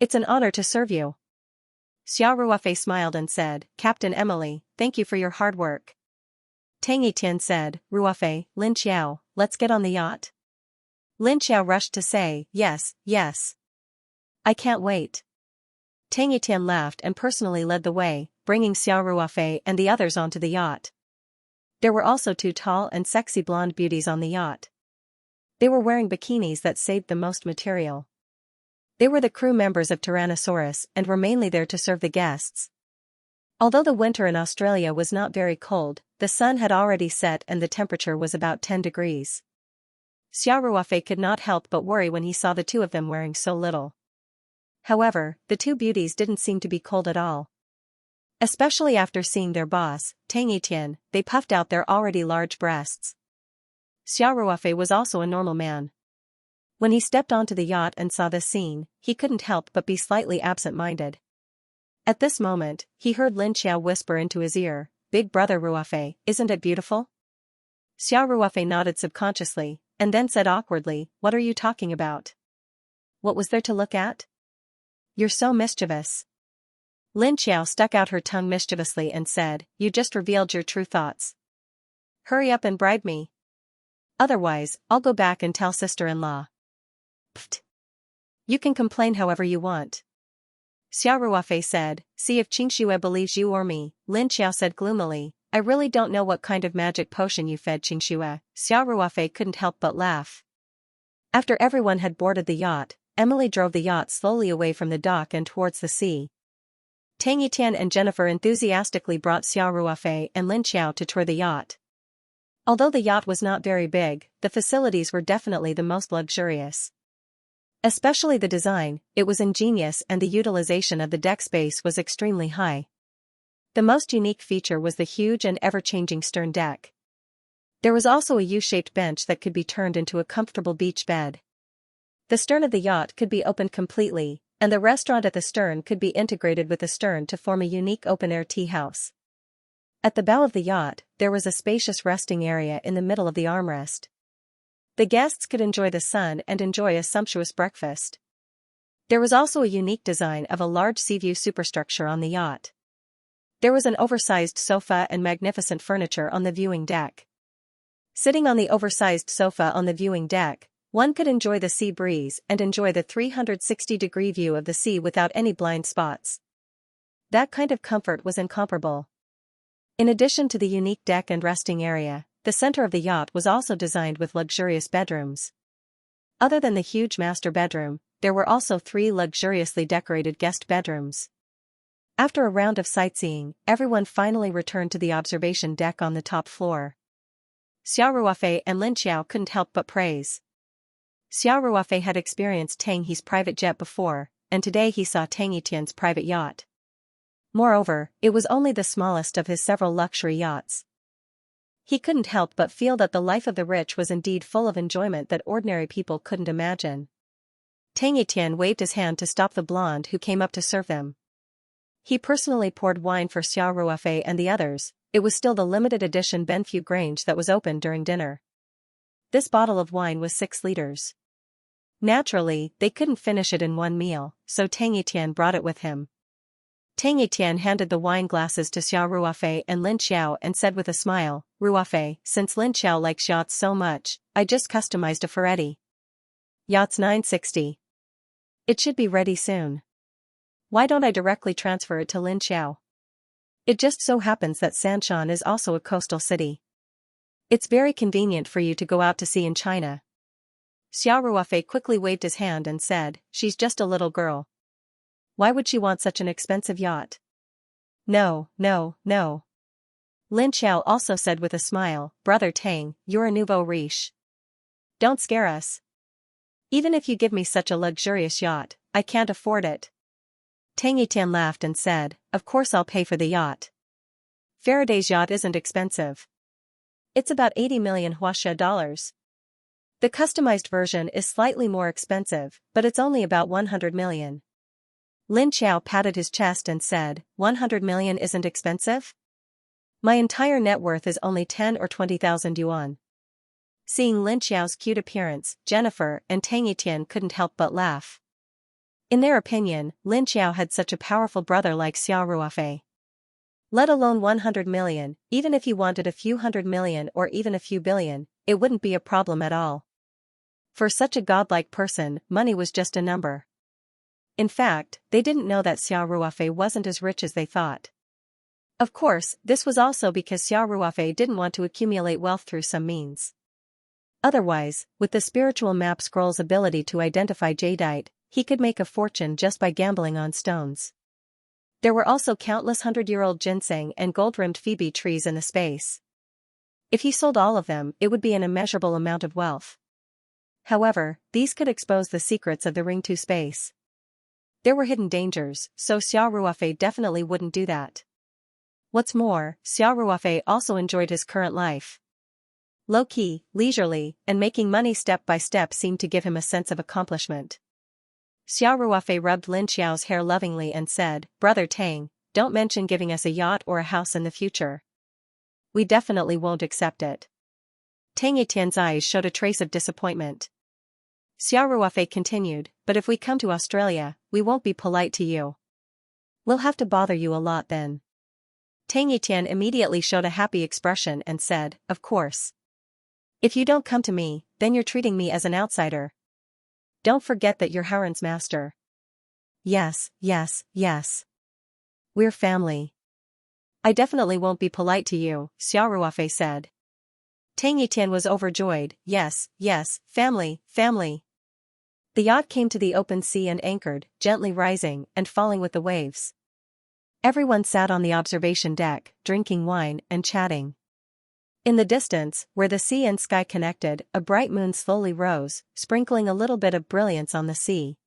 It's an honor to serve you." Xiao Ruofei smiled and said, "Captain Emily, thank you for your hard work." Tang Yitian said, "Ruofei, Lin Xiao, let's get on the yacht." Lin Xiao rushed to say, "Yes, yes. I can't wait." Tang Yitian laughed and personally led the way, bringing Xiao Ruofei and the others onto the yacht. There were also two tall and sexy blonde beauties on the yacht. They were wearing bikinis that saved the most material. They were the crew members of Tyrannosaurus and were mainly there to serve the guests. Although the winter in Australia was not very cold, the sun had already set and the temperature was about 10 degrees. Xiao Ruofei could not help but worry when he saw the two of them wearing so little. However, the two beauties didn't seem to be cold at all. Especially after seeing their boss, Tang Yitian, they puffed out their already large breasts. Xiao Ruofei was also a normal man. When he stepped onto the yacht and saw this scene, he couldn't help but be slightly absent-minded. At this moment, he heard Lin Xiao whisper into his ear, "Big brother Ruofei, isn't it beautiful?" Xiao Ruofei nodded subconsciously, and then said awkwardly, "What are you talking about? What was there to look at? You're so mischievous." Lin Xiao stuck out her tongue mischievously and said, "You just revealed your true thoughts. Hurry up and bribe me. Otherwise, I'll go back and tell sister-in-law." "Pfft. You can complain however you want." Xiao Ruofei said, "See if Xianxia believes you or me." Lin Xiao said gloomily, "I really don't know what kind of magic potion you fed Xianxia." Xiao Ruofei couldn't help but laugh. After everyone had boarded the yacht, Emily drove the yacht slowly away from the dock and towards the sea. Tang Yitian and Jennifer enthusiastically brought Xiao Ruofei and Lin Xiao to tour the yacht. Although the yacht was not very big, the facilities were definitely the most luxurious. Especially the design, it was ingenious and the utilization of the deck space was extremely high. The most unique feature was the huge and ever-changing stern deck. There was also a U-shaped bench that could be turned into a comfortable beach bed. The stern of the yacht could be opened completely, and the restaurant at the stern could be integrated with the stern to form a unique open-air tea house. At the bow of the yacht, there was a spacious resting area in the middle of the armrest. The guests could enjoy the sun and enjoy a sumptuous breakfast. There was also a unique design of a large sea-view superstructure on the yacht. There was an oversized sofa and magnificent furniture on the viewing deck. Sitting on the oversized sofa on the viewing deck, one could enjoy the sea breeze and enjoy the 360-degree view of the sea without any blind spots. That kind of comfort was incomparable. In addition to the unique deck and resting area, the center of the yacht was also designed with luxurious bedrooms. Other than the huge master bedroom, there were also 3 luxuriously decorated guest bedrooms. After a round of sightseeing, everyone finally returned to the observation deck on the top floor. Xiao Ruofei and Lin Xiao couldn't help but praise. Xiao Ruofei had experienced Tang He's private jet before, and today he saw Tang Yitian's private yacht. Moreover, it was only the smallest of his several luxury yachts. He couldn't help but feel that the life of the rich was indeed full of enjoyment that ordinary people couldn't imagine. Tang Yitian waved his hand to stop the blonde who came up to serve them. He personally poured wine for Xiao Ruofei and the others. It was still the limited edition Benfew Grange that was opened during dinner. This bottle of wine was 6 liters. Naturally, they couldn't finish it in one meal, so Tang Yitian brought it with him. Tang Yitian handed the wine glasses to Xiao Ruofei and Lin Xiao and said with a smile, "Ruofei, since Lin Xiao likes yachts so much, I just customized a Ferretti. Yachts 960. It should be ready soon. Why don't I directly transfer it to Lin Xiao? It just so happens that Sanshan is also a coastal city. It's very convenient for you to go out to sea in China. Xiao Ruofei quickly waved his hand and said, she's just a little girl. Why would she want such an expensive yacht? No, no, no. Lin Xiao also said with a smile, Brother Tang, you're a nouveau riche. Don't scare us. Even if you give me such a luxurious yacht, I can't afford it. Tang Yitian laughed and said, of course I'll pay for the yacht. Faraday's yacht isn't expensive. It's about 80 million Huaxia dollars. The customized version is slightly more expensive, but it's only about 100 million. Lin Xiao patted his chest and said, 100 million isn't expensive? My entire net worth is only 10 or 20,000 yuan. Seeing Lin Xiao's cute appearance, Jennifer and Tang Yitian couldn't help but laugh. In their opinion, Lin Xiao had such a powerful brother like Xiao Ruofei. Let alone 100 million, even if he wanted a few hundred million or even a few billion, it wouldn't be a problem at all. For such a godlike person, money was just a number. In fact, they didn't know that Xiao Ruofei wasn't as rich as they thought. Of course, this was also because Xiao Ruofei didn't want to accumulate wealth through some means. Otherwise, with the spiritual map scroll's ability to identify jadeite, he could make a fortune just by gambling on stones. There were also countless 100-year-old ginseng and gold-rimmed phoebe trees in the space. If he sold all of them, it would be an immeasurable amount of wealth. However, these could expose the secrets of the Ring 2 space. There were hidden dangers, so Xiao Ruofei definitely wouldn't do that. What's more, Xiao Ruofei also enjoyed his current life. Low-key, leisurely, and making money step by step seemed to give him a sense of accomplishment. Xiao Ruofei rubbed Lin Xiao's hair lovingly and said, Brother Tang, don't mention giving us a yacht or a house in the future. We definitely won't accept it. Tang Yitian's eyes showed a trace of disappointment. Xiao Ruofei continued, but if we come to Australia, we won't be polite to you. We'll have to bother you a lot then. Tang Yitian immediately showed a happy expression and said, of course. If you don't come to me, then you're treating me as an outsider. Don't forget that you're Haren's master. Yes, yes, yes. We're family. I definitely won't be polite to you, Xiao Ruofei said. Tang Yitian was overjoyed, yes, yes, family, family. The yacht came to the open sea and anchored, gently rising and falling with the waves. Everyone sat on the observation deck, drinking wine and chatting. In the distance, where the sea and sky connected, a bright moon slowly rose, sprinkling a little bit of brilliance on the sea.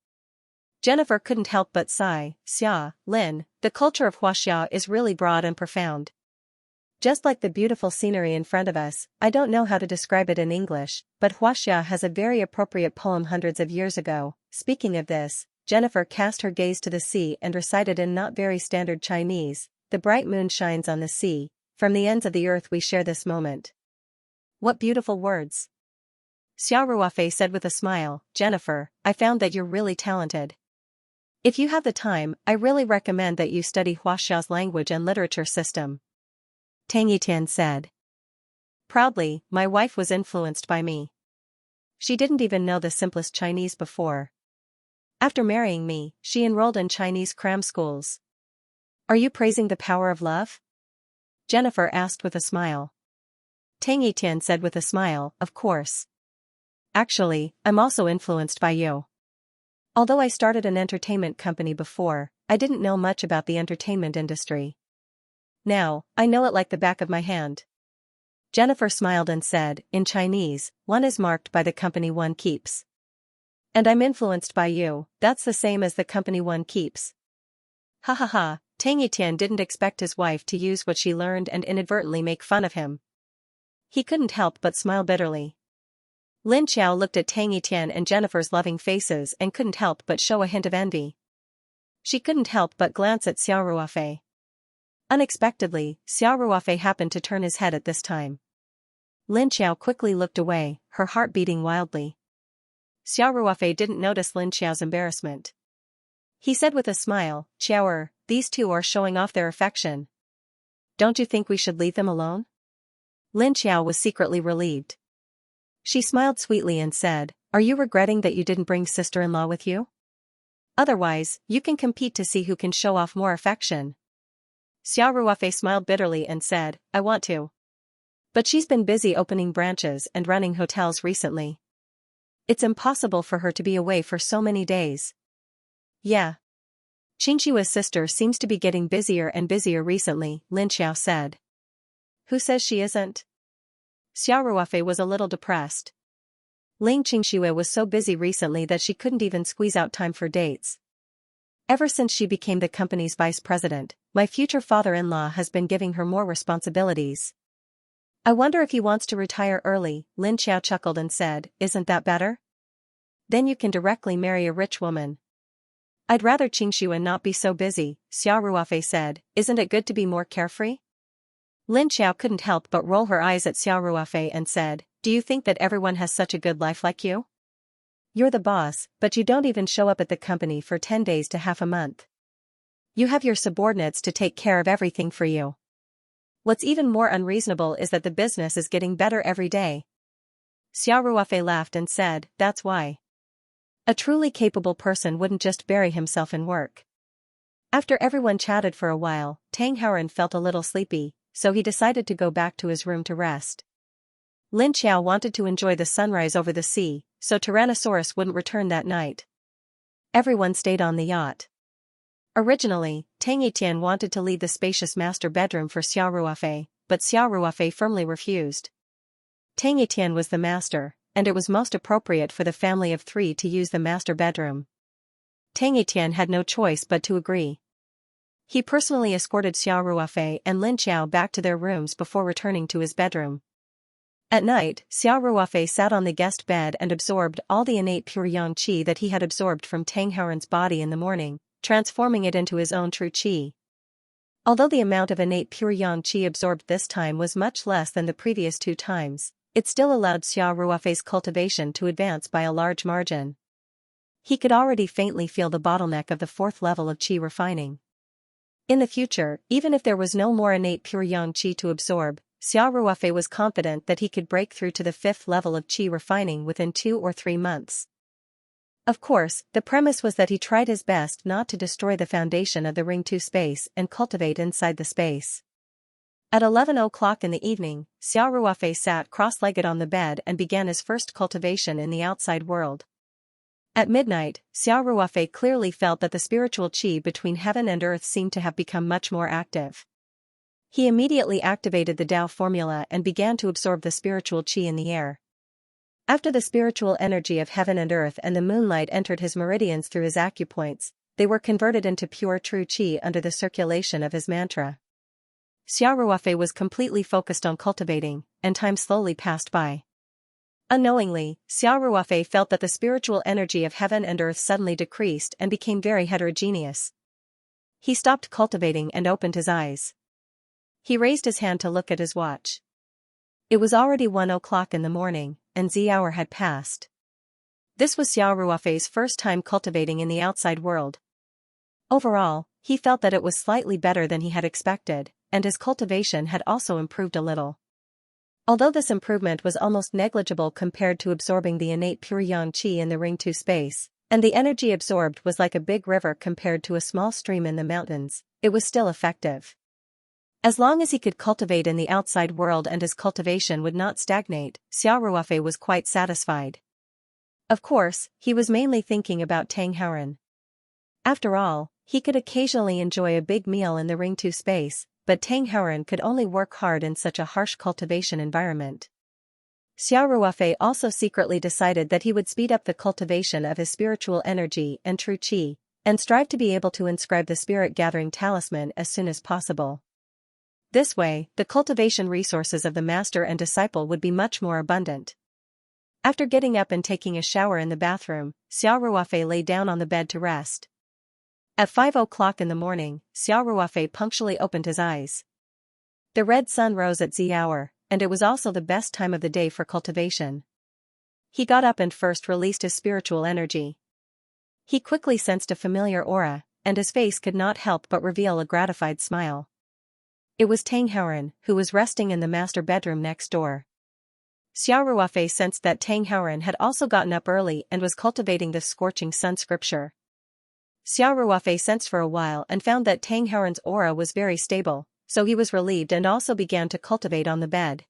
Jennifer couldn't help but sigh, Xia, Lin, the culture of Huaxia is really broad and profound. Just like the beautiful scenery in front of us, I don't know how to describe it in English, but Huaxia has a very appropriate poem hundreds of years ago. Speaking of this, Jennifer cast her gaze to the sea and recited in not very standard Chinese, the bright moon shines on the sea, from the ends of the earth we share this moment. What beautiful words. Xiao Ruofei said with a smile, Jennifer, I found that you're really talented. If you have the time, I really recommend that you study Huaxia's language and literature system. Tang Yitian said. Proudly, my wife was influenced by me. She didn't even know the simplest Chinese before. After marrying me, she enrolled in Chinese cram schools. Are you praising the power of love? Jennifer asked with a smile. Tang Yitian said with a smile, of course. Actually, I'm also influenced by you. Although I started an entertainment company before, I didn't know much about the entertainment industry. Now, I know it like the back of my hand. Jennifer smiled and said, in Chinese, one is marked by the company one keeps. And I'm influenced by you, that's the same as the company one keeps. Ha ha ha, Tang Yitian didn't expect his wife to use what she learned and inadvertently make fun of him. He couldn't help but smile bitterly. Lin Xiao looked at Tang Yitian and Jennifer's loving faces and couldn't help but show a hint of envy. She couldn't help but glance at Xiao Ruofei. Unexpectedly, Xiao Ruofei happened to turn his head at this time. Lin Xiao quickly looked away, her heart beating wildly. Xiao Ruofei didn't notice Lin Xiao's embarrassment. He said with a smile, Xiaoer, these two are showing off their affection. Don't you think we should leave them alone? Lin Xiao was secretly relieved. She smiled sweetly and said, are you regretting that you didn't bring sister-in-law with you? Otherwise, you can compete to see who can show off more affection. Xiao Ruofei smiled bitterly and said, I want to. But she's been busy opening branches and running hotels recently. It's impossible for her to be away for so many days. Yeah. Xianxia's sister seems to be getting busier and busier recently, Lin Xiao said. Who says she isn't? Xiao Ruofei was a little depressed. Ling Xianxia was so busy recently that she couldn't even squeeze out time for dates. Ever since she became the company's vice president, my future father-in-law has been giving her more responsibilities. I wonder if he wants to retire early, Lin Xiao chuckled and said, isn't that better? Then you can directly marry a rich woman. I'd rather Xianxia not be so busy, Xiao Ruofei said, isn't it good to be more carefree? Lin Xiao couldn't help but roll her eyes at Xiao Ruofei and said, do you think that everyone has such a good life like you? You're the boss, but you don't even show up at the company for 10 days to half a month. You have your subordinates to take care of everything for you. What's even more unreasonable is that the business is getting better every day. Xiao Ruofei laughed and said, that's why. A truly capable person wouldn't just bury himself in work. After everyone chatted for a while, Tang Houran felt a little sleepy, so he decided to go back to his room to rest. Lin Xiao wanted to enjoy the sunrise over the sea, so Tyrannosaurus wouldn't return that night. Everyone stayed on the yacht. Originally, Tang Etian wanted to leave the spacious master bedroom for Xiao Ruofei, but Xiao Ruofei firmly refused. Tang Etian was the master, and it was most appropriate for the family of 3 to use the master bedroom. Tang Etian had no choice but to agree. He personally escorted Xiao Ruofei and Lin Xiao back to their rooms before returning to his bedroom. At night, Xiao Ruofei sat on the guest bed and absorbed all the innate pure yang qi that he had absorbed from Tang Houran's body in the morning, transforming it into his own true qi. Although the amount of innate pure yang qi absorbed this time was much less than the previous 2 times, it still allowed Xiao Ruofei's cultivation to advance by a large margin. He could already faintly feel the bottleneck of the 4th level of qi refining. In the future, even if there was no more innate pure yang qi to absorb, Xiao Ruofei was confident that he could break through to the 5th level of qi refining within 2 or 3 months. Of course, the premise was that he tried his best not to destroy the foundation of the Ring 2 space and cultivate inside the space. At 11 o'clock in the evening, Xiao Ruofei sat cross-legged on the bed and began his first cultivation in the outside world. At midnight, Xiao Ruofei clearly felt that the spiritual qi between heaven and earth seemed to have become much more active. He immediately activated the Tao formula and began to absorb the spiritual qi in the air. After the spiritual energy of heaven and earth and the moonlight entered his meridians through his acupoints, they were converted into pure true qi under the circulation of his mantra. Xiao Ruofei was completely focused on cultivating, and time slowly passed by. Unknowingly, Xiao Ruofei felt that the spiritual energy of heaven and earth suddenly decreased and became very heterogeneous. He stopped cultivating and opened his eyes. He raised his hand to look at his watch. It was already 1 o'clock in the morning, and the hour had passed. This was Xiao Ruofei's first time cultivating in the outside world. Overall, he felt that it was slightly better than he had expected, and his cultivation had also improved a little. Although this improvement was almost negligible compared to absorbing the innate pure yang qi in the Ring 2 space, and the energy absorbed was like a big river compared to a small stream in the mountains, it was still effective. As long as he could cultivate in the outside world and his cultivation would not stagnate, Xiao Ruofei was quite satisfied. Of course, he was mainly thinking about Tang Houran. After all, he could occasionally enjoy a big meal in the Ring 2 space, but Tang Houran could only work hard in such a harsh cultivation environment. Xiao Ruofei also secretly decided that he would speed up the cultivation of his spiritual energy and true qi, and strive to be able to inscribe the spirit-gathering talisman as soon as possible. This way, the cultivation resources of the master and disciple would be much more abundant. After getting up and taking a shower in the bathroom, Xiao Ruofei lay down on the bed to rest. At 5 o'clock in the morning, Xiao Ruofei punctually opened his eyes. The red sun rose at the hour, and it was also the best time of the day for cultivation. He got up and first released his spiritual energy. He quickly sensed a familiar aura, and his face could not help but reveal a gratified smile. It was Tang Houran, who was resting in the master bedroom next door. Xiao Ruofei sensed that Tang Houran had also gotten up early and was cultivating the scorching sun scripture. Xiao Ruofei sensed for a while and found that Tang Haoren's aura was very stable, so he was relieved and also began to cultivate on the bed.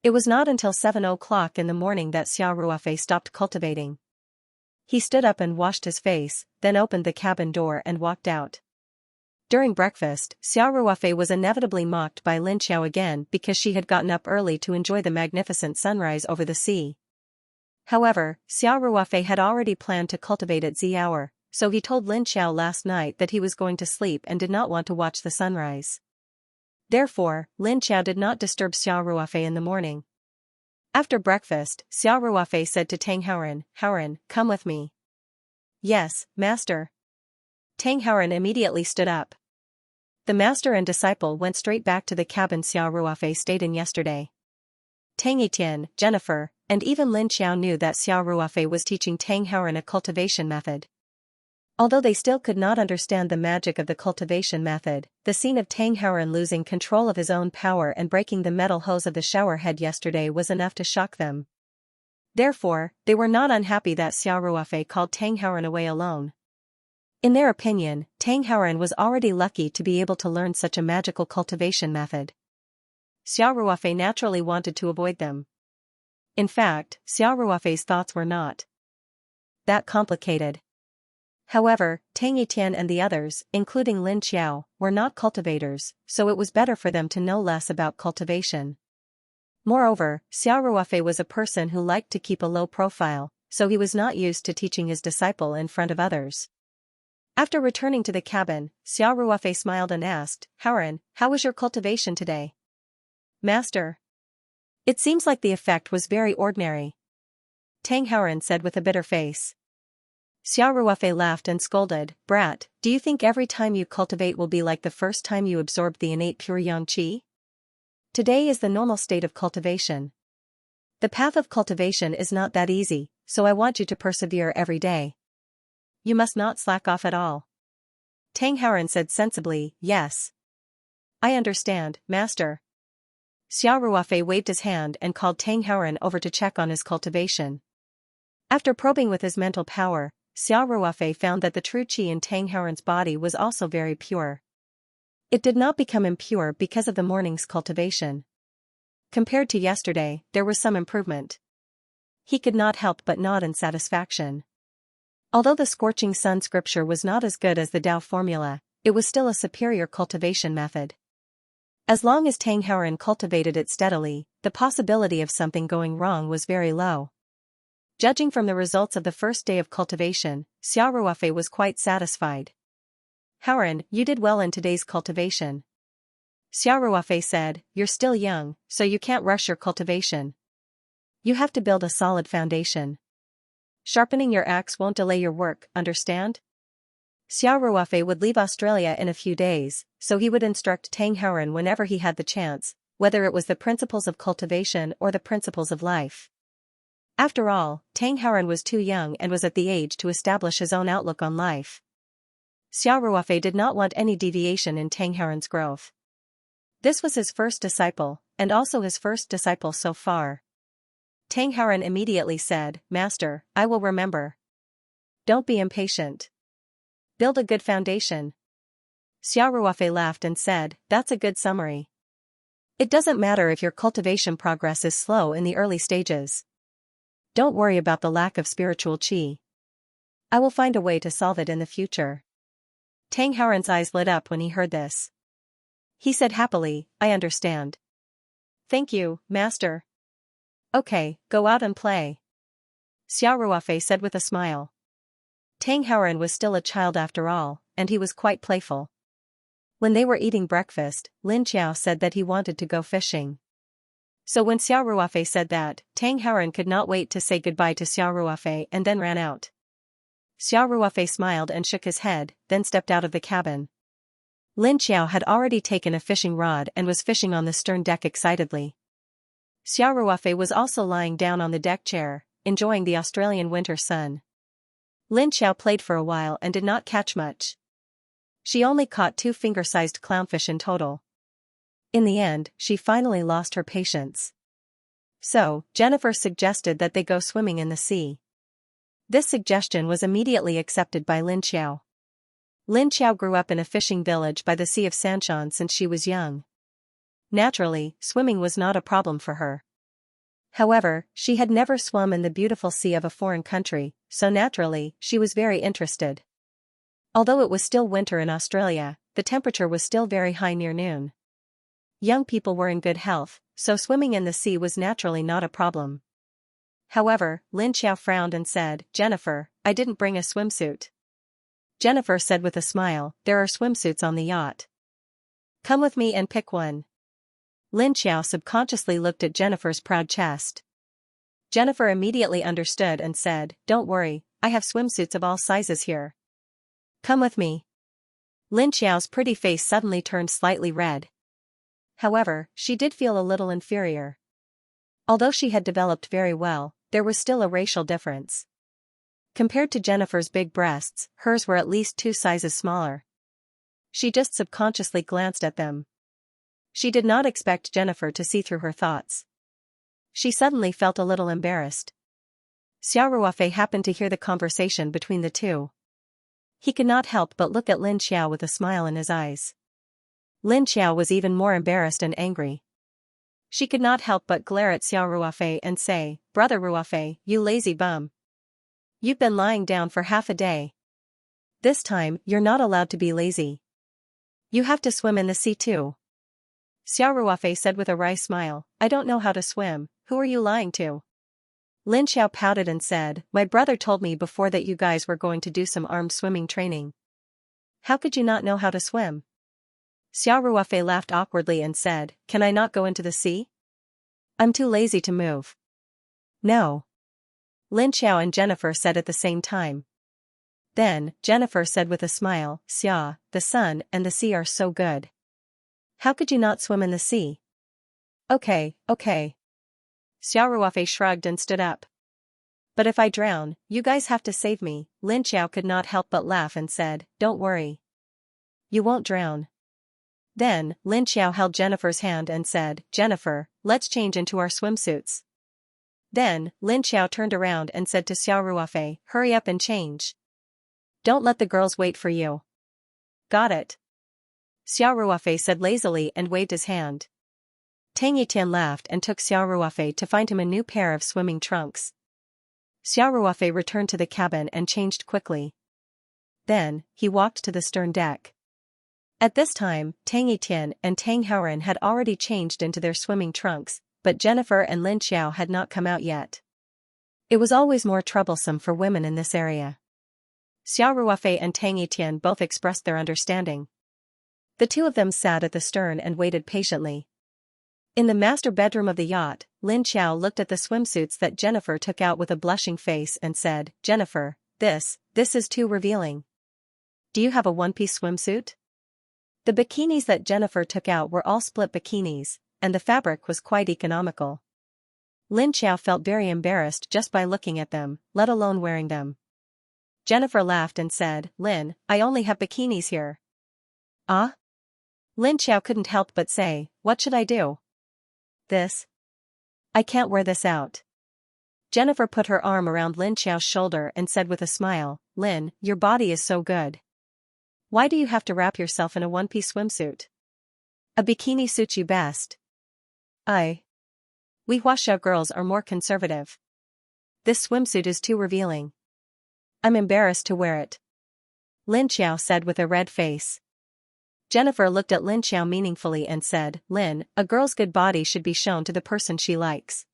It was not until 7 o'clock in the morning that Xiao Ruofei stopped cultivating. He stood up and washed his face, then opened the cabin door and walked out. During breakfast, Xiao Ruofei was inevitably mocked by Lin Xiao again because she had gotten up early to enjoy the magnificent sunrise over the sea. However, Xiao Ruofei had already planned to cultivate at Z hour, so he told Lin Xiao last night that he was going to sleep and did not want to watch the sunrise. Therefore, Lin Xiao did not disturb Xiao Ruofei in the morning. After breakfast, Xiao Ruofei said to Tang Haoren, "Haoren, come with me." "Yes, master." Tang Haoren immediately stood up. The master and disciple went straight back to the cabin Xiao Ruofei stayed in yesterday. Tang Etienne, Jennifer, and even Lin Xiao knew that Xiao Ruofei was teaching Tang Haoren a cultivation method. Although they still could not understand the magic of the cultivation method, the scene of Tang Haoren losing control of his own power and breaking the metal hose of the shower head yesterday was enough to shock them. Therefore, they were not unhappy that Xiao Ruofei called Tang Haoren away alone. In their opinion, Tang Haoren was already lucky to be able to learn such a magical cultivation method. Xiao Ruofei naturally wanted to avoid them. In fact, Xiao Ruofei's thoughts were not that complicated. However, Tang Etienne and the others, including Lin Xiao, were not cultivators, so it was better for them to know less about cultivation. Moreover, Xiao Ruofei was a person who liked to keep a low profile, so he was not used to teaching his disciple in front of others. After returning to the cabin, Xiao Ruofei smiled and asked, "Haoren, how was your cultivation today?" "Master." "It seems like the effect was very ordinary," Tang Haoren said with a bitter face. Xiao Ruofei laughed and scolded, "Brat, do you think every time you cultivate will be like the first time you absorbed the innate pure yang qi? Today is the normal state of cultivation. The path of cultivation is not that easy, so I want you to persevere every day. You must not slack off at all." Tang Haoren said sensibly, "Yes. I understand, master." Xiao Ruofei waved his hand and called Tang Haoren over to check on his cultivation. After probing with his mental power, Xiao Ruofei found that the true qi in Tang Haoren's body was also very pure. It did not become impure because of the morning's cultivation. Compared to yesterday, there was some improvement. He could not help but nod in satisfaction. Although the scorching sun scripture was not as good as the Tao formula, it was still a superior cultivation method. As long as Tang Haoren cultivated it steadily, the possibility of something going wrong was very low. Judging from the results of the first day of cultivation, Xiao Ruofei was quite satisfied. "Haoren, you did well in today's cultivation." Xiao Ruofei said, "You're still young, so you can't rush your cultivation. You have to build a solid foundation. Sharpening your axe won't delay your work, understand?" Xiao Ruofei would leave Australia in a few days, so he would instruct Tang Haoren whenever he had the chance, whether it was the principles of cultivation or the principles of life. After all, Tang Haoren was too young and was at the age to establish his own outlook on life. Xiao Ruofei did not want any deviation in Tang Haoren's growth. This was his first disciple, and also his first disciple so far. Tang Haoren immediately said, "Master, I will remember. Don't be impatient. Build a good foundation." Xiao Ruofei laughed and said, "That's a good summary. It doesn't matter if your cultivation progress is slow in the early stages. Don't worry about the lack of spiritual qi. I will find a way to solve it in the future." Tang Haoren's eyes lit up when he heard this. He said happily, "I understand. Thank you, master." "Okay, go out and play," Xiao Ruofei said with a smile. Tang Haoren was still a child after all, and he was quite playful. When they were eating breakfast, Lin Xiao said that he wanted to go fishing. So when Xiao Ruofei said that, Tang Haoren could not wait to say goodbye to Xiao Ruofei and then ran out. Xiao Ruofei smiled and shook his head, then stepped out of the cabin. Lin Xiao had already taken a fishing rod and was fishing on the stern deck excitedly. Xiao Ruofei was also lying down on the deck chair, enjoying the Australian winter sun. Lin Xiao played for a while and did not catch much. She only caught 2 finger-sized clownfish in total. In the end, she finally lost her patience. So, Jennifer suggested that they go swimming in the sea. This suggestion was immediately accepted by Lin Xiao. Lin Xiao grew up in a fishing village by the Sea of Sanchon since she was young. Naturally, swimming was not a problem for her. However, she had never swum in the beautiful sea of a foreign country, so naturally, she was very interested. Although it was still winter in Australia, the temperature was still very high near noon. Young people were in good health, so swimming in the sea was naturally not a problem. However, Lin Xiao frowned and said, "Jennifer, I didn't bring a swimsuit." Jennifer said with a smile, "There are swimsuits on the yacht. Come with me and pick one." Lin Xiao subconsciously looked at Jennifer's proud chest. Jennifer immediately understood and said, "Don't worry, I have swimsuits of all sizes here. Come with me." Lin Xiao's pretty face suddenly turned slightly red. However, she did feel a little inferior. Although she had developed very well, there was still a racial difference. Compared to Jennifer's big breasts, hers were at least 2 sizes smaller. She just subconsciously glanced at them. She did not expect Jennifer to see through her thoughts. She suddenly felt a little embarrassed. Xiao Ruofei happened to hear the conversation between the two. He could not help but look at Lin Xiao with a smile in his eyes. Lin Xiao was even more embarrassed and angry. She could not help but glare at Xiao Ruofei and say, "Brother Ruofei, you lazy bum. You've been lying down for half a day. This time, you're not allowed to be lazy. You have to swim in the sea too." Xiao Ruofei said with a wry smile, "I don't know how to swim, who are you lying to?" Lin Xiao pouted and said, "My brother told me before that you guys were going to do some armed swimming training. How could you not know how to swim?" Xiao Ruofei laughed awkwardly and said, "Can I not go into the sea? I'm too lazy to move." "No." Lin Xiao and Jennifer said at the same time. Then, Jennifer said with a smile, "Xia, the sun and the sea are so good. How could you not swim in the sea?" Okay. Xiao Ruofei shrugged and stood up. "But if I drown, you guys have to save me." Lin Xiao could not help but laugh and said, "Don't worry. You won't drown." Then, Lin Xiao held Jennifer's hand and said, "Jennifer, let's change into our swimsuits." Then, Lin Xiao turned around and said to Xiao Ruofei, "Hurry up and change. Don't let the girls wait for you." "Got it." Xiao Ruofei said lazily and waved his hand. Tang Yitian laughed and took Xiao Ruofei to find him a new pair of swimming trunks. Xiao Ruofei returned to the cabin and changed quickly. Then, he walked to the stern deck. At this time, Tang Yitian and Tang Haoren had already changed into their swimming trunks, but Jennifer and Lin Xiao had not come out yet. It was always more troublesome for women in this area. Xiao Ruofei and Tang Yitian both expressed their understanding. The two of them sat at the stern and waited patiently. In the master bedroom of the yacht, Lin Xiao looked at the swimsuits that Jennifer took out with a blushing face and said, "Jennifer, this is too revealing. Do you have a one-piece swimsuit?" The bikinis that Jennifer took out were all split bikinis, and the fabric was quite economical. Lin Xiao felt very embarrassed just by looking at them, let alone wearing them. Jennifer laughed and said, "Lin, I only have bikinis here." "Ah?" Lin Xiao couldn't help but say, "What should I do? This? I can't wear this out." Jennifer put her arm around Lin Xiao's shoulder and said with a smile, "Lin, your body is so good. Why do you have to wrap yourself in a one-piece swimsuit? A bikini suits you best." We Huaxiao girls are more conservative. This swimsuit is too revealing. I'm embarrassed to wear it." Lin Xiao said with a red face. Jennifer looked at Lin Xiao meaningfully and said, "Lin, a girl's good body should be shown to the person she likes.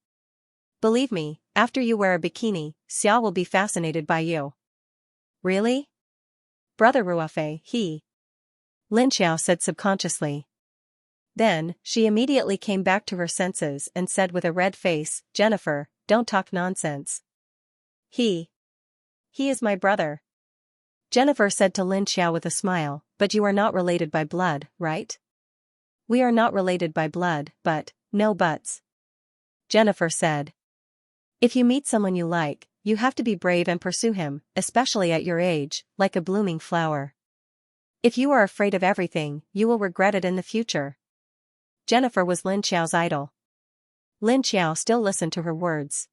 Believe me, after you wear a bikini, Xiao will be fascinated by you." "Really? Brother Ruofei, Lin Xiao said subconsciously. Then, she immediately came back to her senses and said with a red face, "Jennifer, don't talk nonsense. He is my brother." Jennifer said to Lin Xiao with a smile, "But you are not related by blood, right?" "We are not related by blood, but, no buts," Jennifer said. "If you meet someone you like, you have to be brave and pursue him, especially at your age, like a blooming flower. If you are afraid of everything, you will regret it in the future." Jennifer was Lin Xiao's idol. Lin Xiao still listened to her words.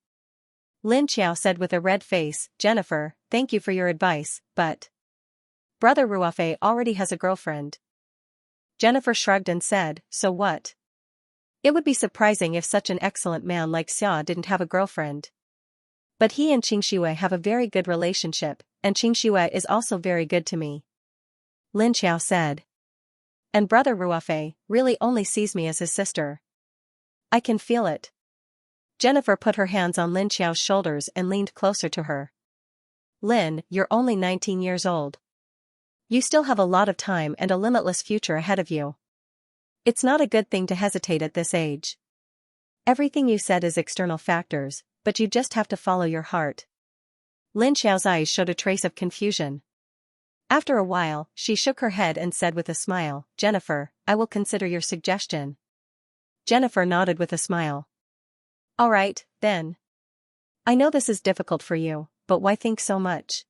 Lin Xiao said with a red face, "Jennifer, thank you for your advice, but Brother Ruofei already has a girlfriend. Jennifer shrugged and said, so what? It would be surprising if such an excellent man like Xia didn't have a girlfriend. But he and Xianxia have a very good relationship, and Xianxia is also very good to me. Lin Xiao said. And Brother Ruofei really only sees me as his sister. I can feel it. Jennifer put her hands on Lin Xiao's shoulders and leaned closer to her. Lin, you're only 19 years old. You still have a lot of time and a limitless future ahead of you. It's not a good thing to hesitate at this age. Everything you said is external factors, but you just have to follow your heart. Lin Xiao's eyes showed a trace of confusion. After a while, she shook her head and said with a smile, Jennifer, I will consider your suggestion. Jennifer nodded with a smile. All right, then. I know this is difficult for you, but why think so much?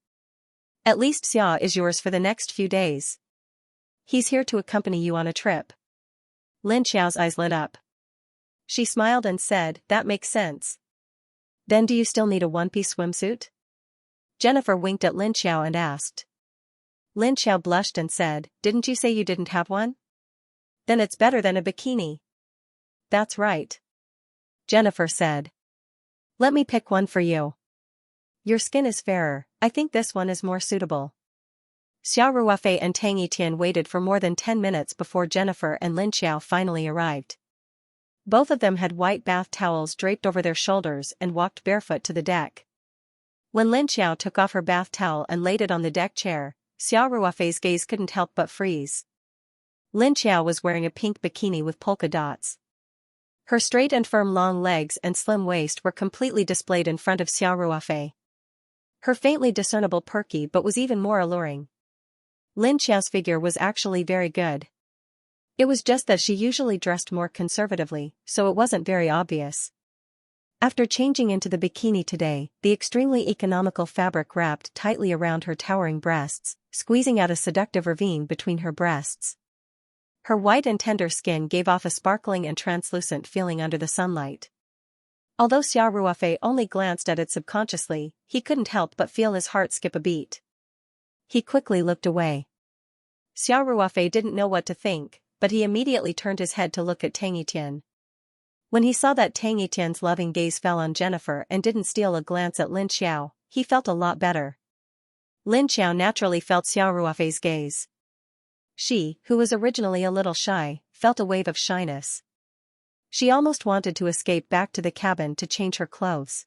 At least Xia is yours for the next few days. He's here to accompany you on a trip. Lin Xiao's eyes lit up. She smiled and said, that makes sense. Then do you still need a one-piece swimsuit? Jennifer winked at Lin Xiao and asked. Lin Xiao blushed and said, didn't you say you didn't have one? Then it's better than a bikini. That's right. Jennifer said. Let me pick one for you. Your skin is fairer, I think this one is more suitable. Xiao Ruofei and Tang Yitian waited for more than 10 minutes before Jennifer and Lin Xiao finally arrived. Both of them had white bath towels draped over their shoulders and walked barefoot to the deck. When Lin Xiao took off her bath towel and laid it on the deck chair, Xiao Ruofei's gaze couldn't help but freeze. Lin Xiao was wearing a pink bikini with polka dots. Her straight and firm long legs and slim waist were completely displayed in front of Xiao Ruofei. Her faintly discernible perky but was even more alluring. Lin Xiao's figure was actually very good. It was just that she usually dressed more conservatively, so it wasn't very obvious. After changing into the bikini today, the extremely economical fabric wrapped tightly around her towering breasts, squeezing out a seductive ravine between her breasts. Her white and tender skin gave off a sparkling and translucent feeling under the sunlight. Although Xiao Ruofei only glanced at it subconsciously, he couldn't help but feel his heart skip a beat. He quickly looked away. Xiao Ruofei didn't know what to think, but he immediately turned his head to look at Tang Yitian. When he saw that Tang Yitian's loving gaze fell on Jennifer and didn't steal a glance at Lin Xiao, he felt a lot better. Lin Xiao naturally felt Xiao Ruofei's gaze. She, who was originally a little shy, felt a wave of shyness. She almost wanted to escape back to the cabin to change her clothes.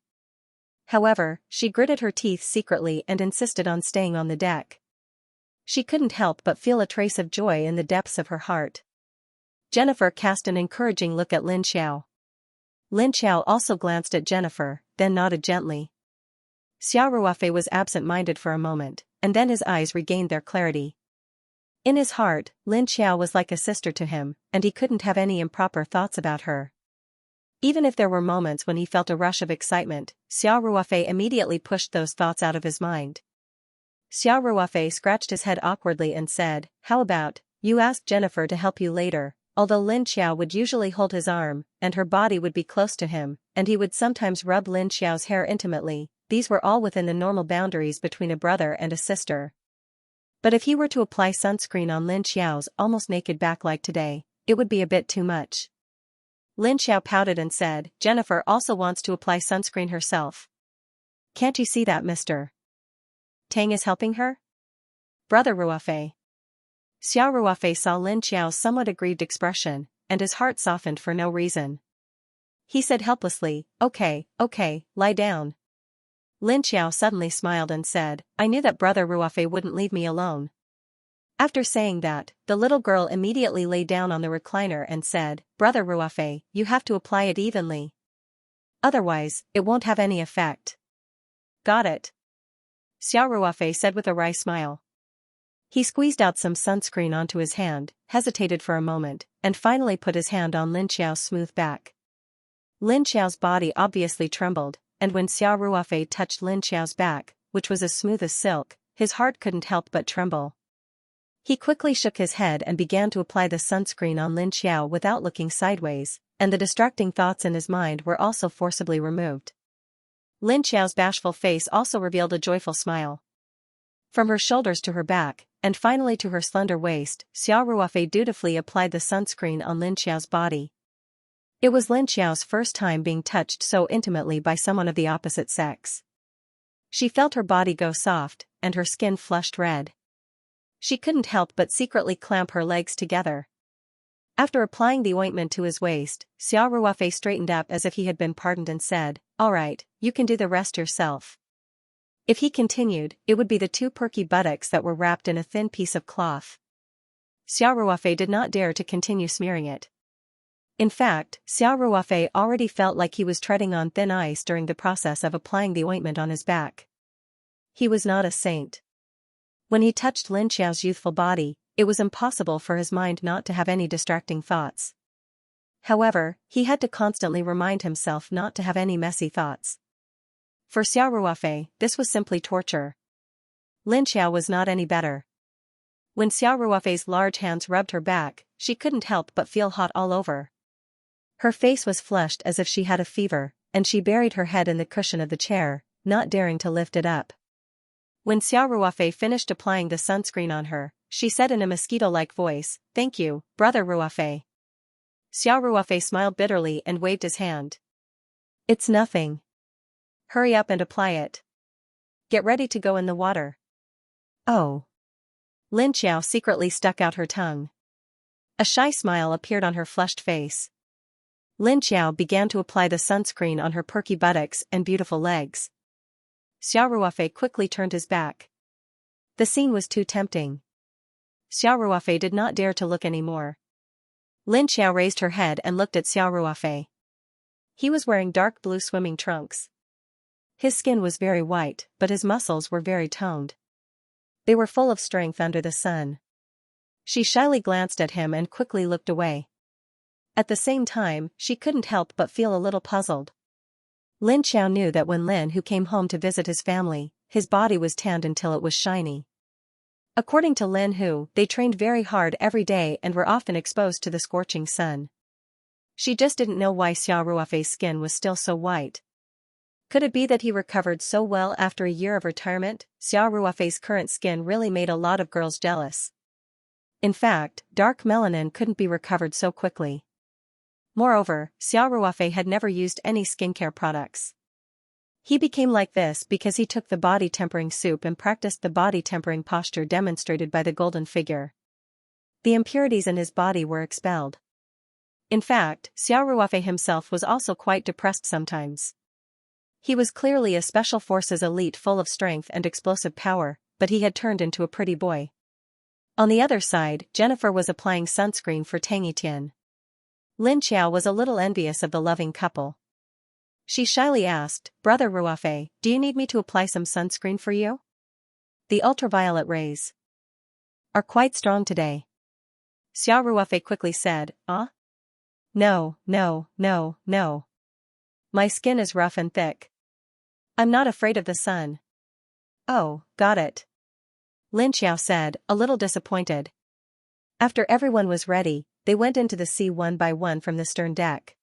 However, she gritted her teeth secretly and insisted on staying on the deck. She couldn't help but feel a trace of joy in the depths of her heart. Jennifer cast an encouraging look at Lin Xiao. Lin Xiao also glanced at Jennifer, then nodded gently. Xiao Ruofei was absent-minded for a moment, and then his eyes regained their clarity. In his heart, Lin Xiao was like a sister to him, and he couldn't have any improper thoughts about her. Even if there were moments when he felt a rush of excitement, Xiao Ruofei immediately pushed those thoughts out of his mind. Xiao Ruofei scratched his head awkwardly and said, how about, you ask Jennifer to help you later? Although Lin Xiao would usually hold his arm, and her body would be close to him, and he would sometimes rub Lin Xiao's hair intimately, these were all within the normal boundaries between a brother and a sister. But if he were to apply sunscreen on Lin Xiao's almost naked back like today, it would be a bit too much. Lin Xiao pouted and said, Jennifer also wants to apply sunscreen herself. Can't you see that, mister? Tang is helping her? Brother Ruofei. Xiao Ruofei saw Lin Xiao's somewhat aggrieved expression, and his heart softened for no reason. He said helplessly, okay, lie down. Lin Xiao suddenly smiled and said, I knew that Brother Ruofei wouldn't leave me alone. After saying that, the little girl immediately lay down on the recliner and said, Brother Ruofei, you have to apply it evenly. Otherwise, it won't have any effect. Got it. Xiao Ruofei said with a wry smile. He squeezed out some sunscreen onto his hand, hesitated for a moment, and finally put his hand on Lin Xiao's smooth back. Lin Xiao's body obviously trembled, and when Xiao Ruofei touched Lin Xiao's back, which was as smooth as silk, his heart couldn't help but tremble. He quickly shook his head and began to apply the sunscreen on Lin Xiao without looking sideways, and the distracting thoughts in his mind were also forcibly removed. Lin Xiao's bashful face also revealed a joyful smile. From her shoulders to her back, and finally to her slender waist, Xiao Ruofei dutifully applied the sunscreen on Lin Xiao's body. It was Lin Xiao's first time being touched so intimately by someone of the opposite sex. She felt her body go soft, and her skin flushed red. She couldn't help but secretly clamp her legs together. After applying the ointment to his waist, Xiao Ruofei straightened up as if he had been pardoned and said, "All right, you can do the rest yourself." If he continued, it would be the two perky buttocks that were wrapped in a thin piece of cloth. Xiao Ruofei did not dare to continue smearing it. In fact, Xiao Ruofei already felt like he was treading on thin ice during the process of applying the ointment on his back. He was not a saint. When he touched Lin Xiao's youthful body, it was impossible for his mind not to have any distracting thoughts. However, he had to constantly remind himself not to have any messy thoughts. For Xiao Ruofei, this was simply torture. Lin Xiao was not any better. When Xiao Ruofei's large hands rubbed her back, she couldn't help but feel hot all over. Her face was flushed as if she had a fever, and she buried her head in the cushion of the chair, not daring to lift it up. When Xiao Ruofei finished applying the sunscreen on her, she said in a mosquito-like voice, "Thank you, brother Ruofei." Xiao Ruofei smiled bitterly and waved his hand. "It's nothing. Hurry up and apply it. Get ready to go in the water." "Oh." Lin Xiao secretly stuck out her tongue. A shy smile appeared on her flushed face. Lin Xiao began to apply the sunscreen on her perky buttocks and beautiful legs. Xiao Ruofei quickly turned his back. The scene was too tempting. Xiao Ruofei did not dare to look anymore. Lin Xiao raised her head and looked at Xiao Ruofei. He was wearing dark blue swimming trunks. His skin was very white, but his muscles were very toned. They were full of strength under the sun. She shyly glanced at him and quickly looked away. At the same time, she couldn't help but feel a little puzzled. Lin Xiao knew that when Lin Hu came home to visit his family, his body was tanned until it was shiny. According to Lin Hu, they trained very hard every day and were often exposed to the scorching sun. She just didn't know why Xiao Ruofei's skin was still so white. Could it be that he recovered so well after a year of retirement? Xiao Ruofei's current skin really made a lot of girls jealous. In fact, dark melanin couldn't be recovered so quickly. Moreover, Xiao Ruofei had never used any skincare products. He became like this because he took the body tempering soup and practiced the body tempering posture demonstrated by the golden figure. The impurities in his body were expelled. In fact, Xiao Ruofei himself was also quite depressed sometimes. He was clearly a special forces elite full of strength and explosive power, but he had turned into a pretty boy. On the other side, Jennifer was applying sunscreen for Tang Etian. Lin Xiao was a little envious of the loving couple. She shyly asked, "Brother Ruofei, do you need me to apply some sunscreen for you? The ultraviolet rays are quite strong today." Xiao Ruofei quickly said, No, no, no, no. My skin is rough and thick. I'm not afraid of the sun." "Oh, got it," Lin Xiao said, a little disappointed. After everyone was ready, they went into the sea one by one from the stern deck.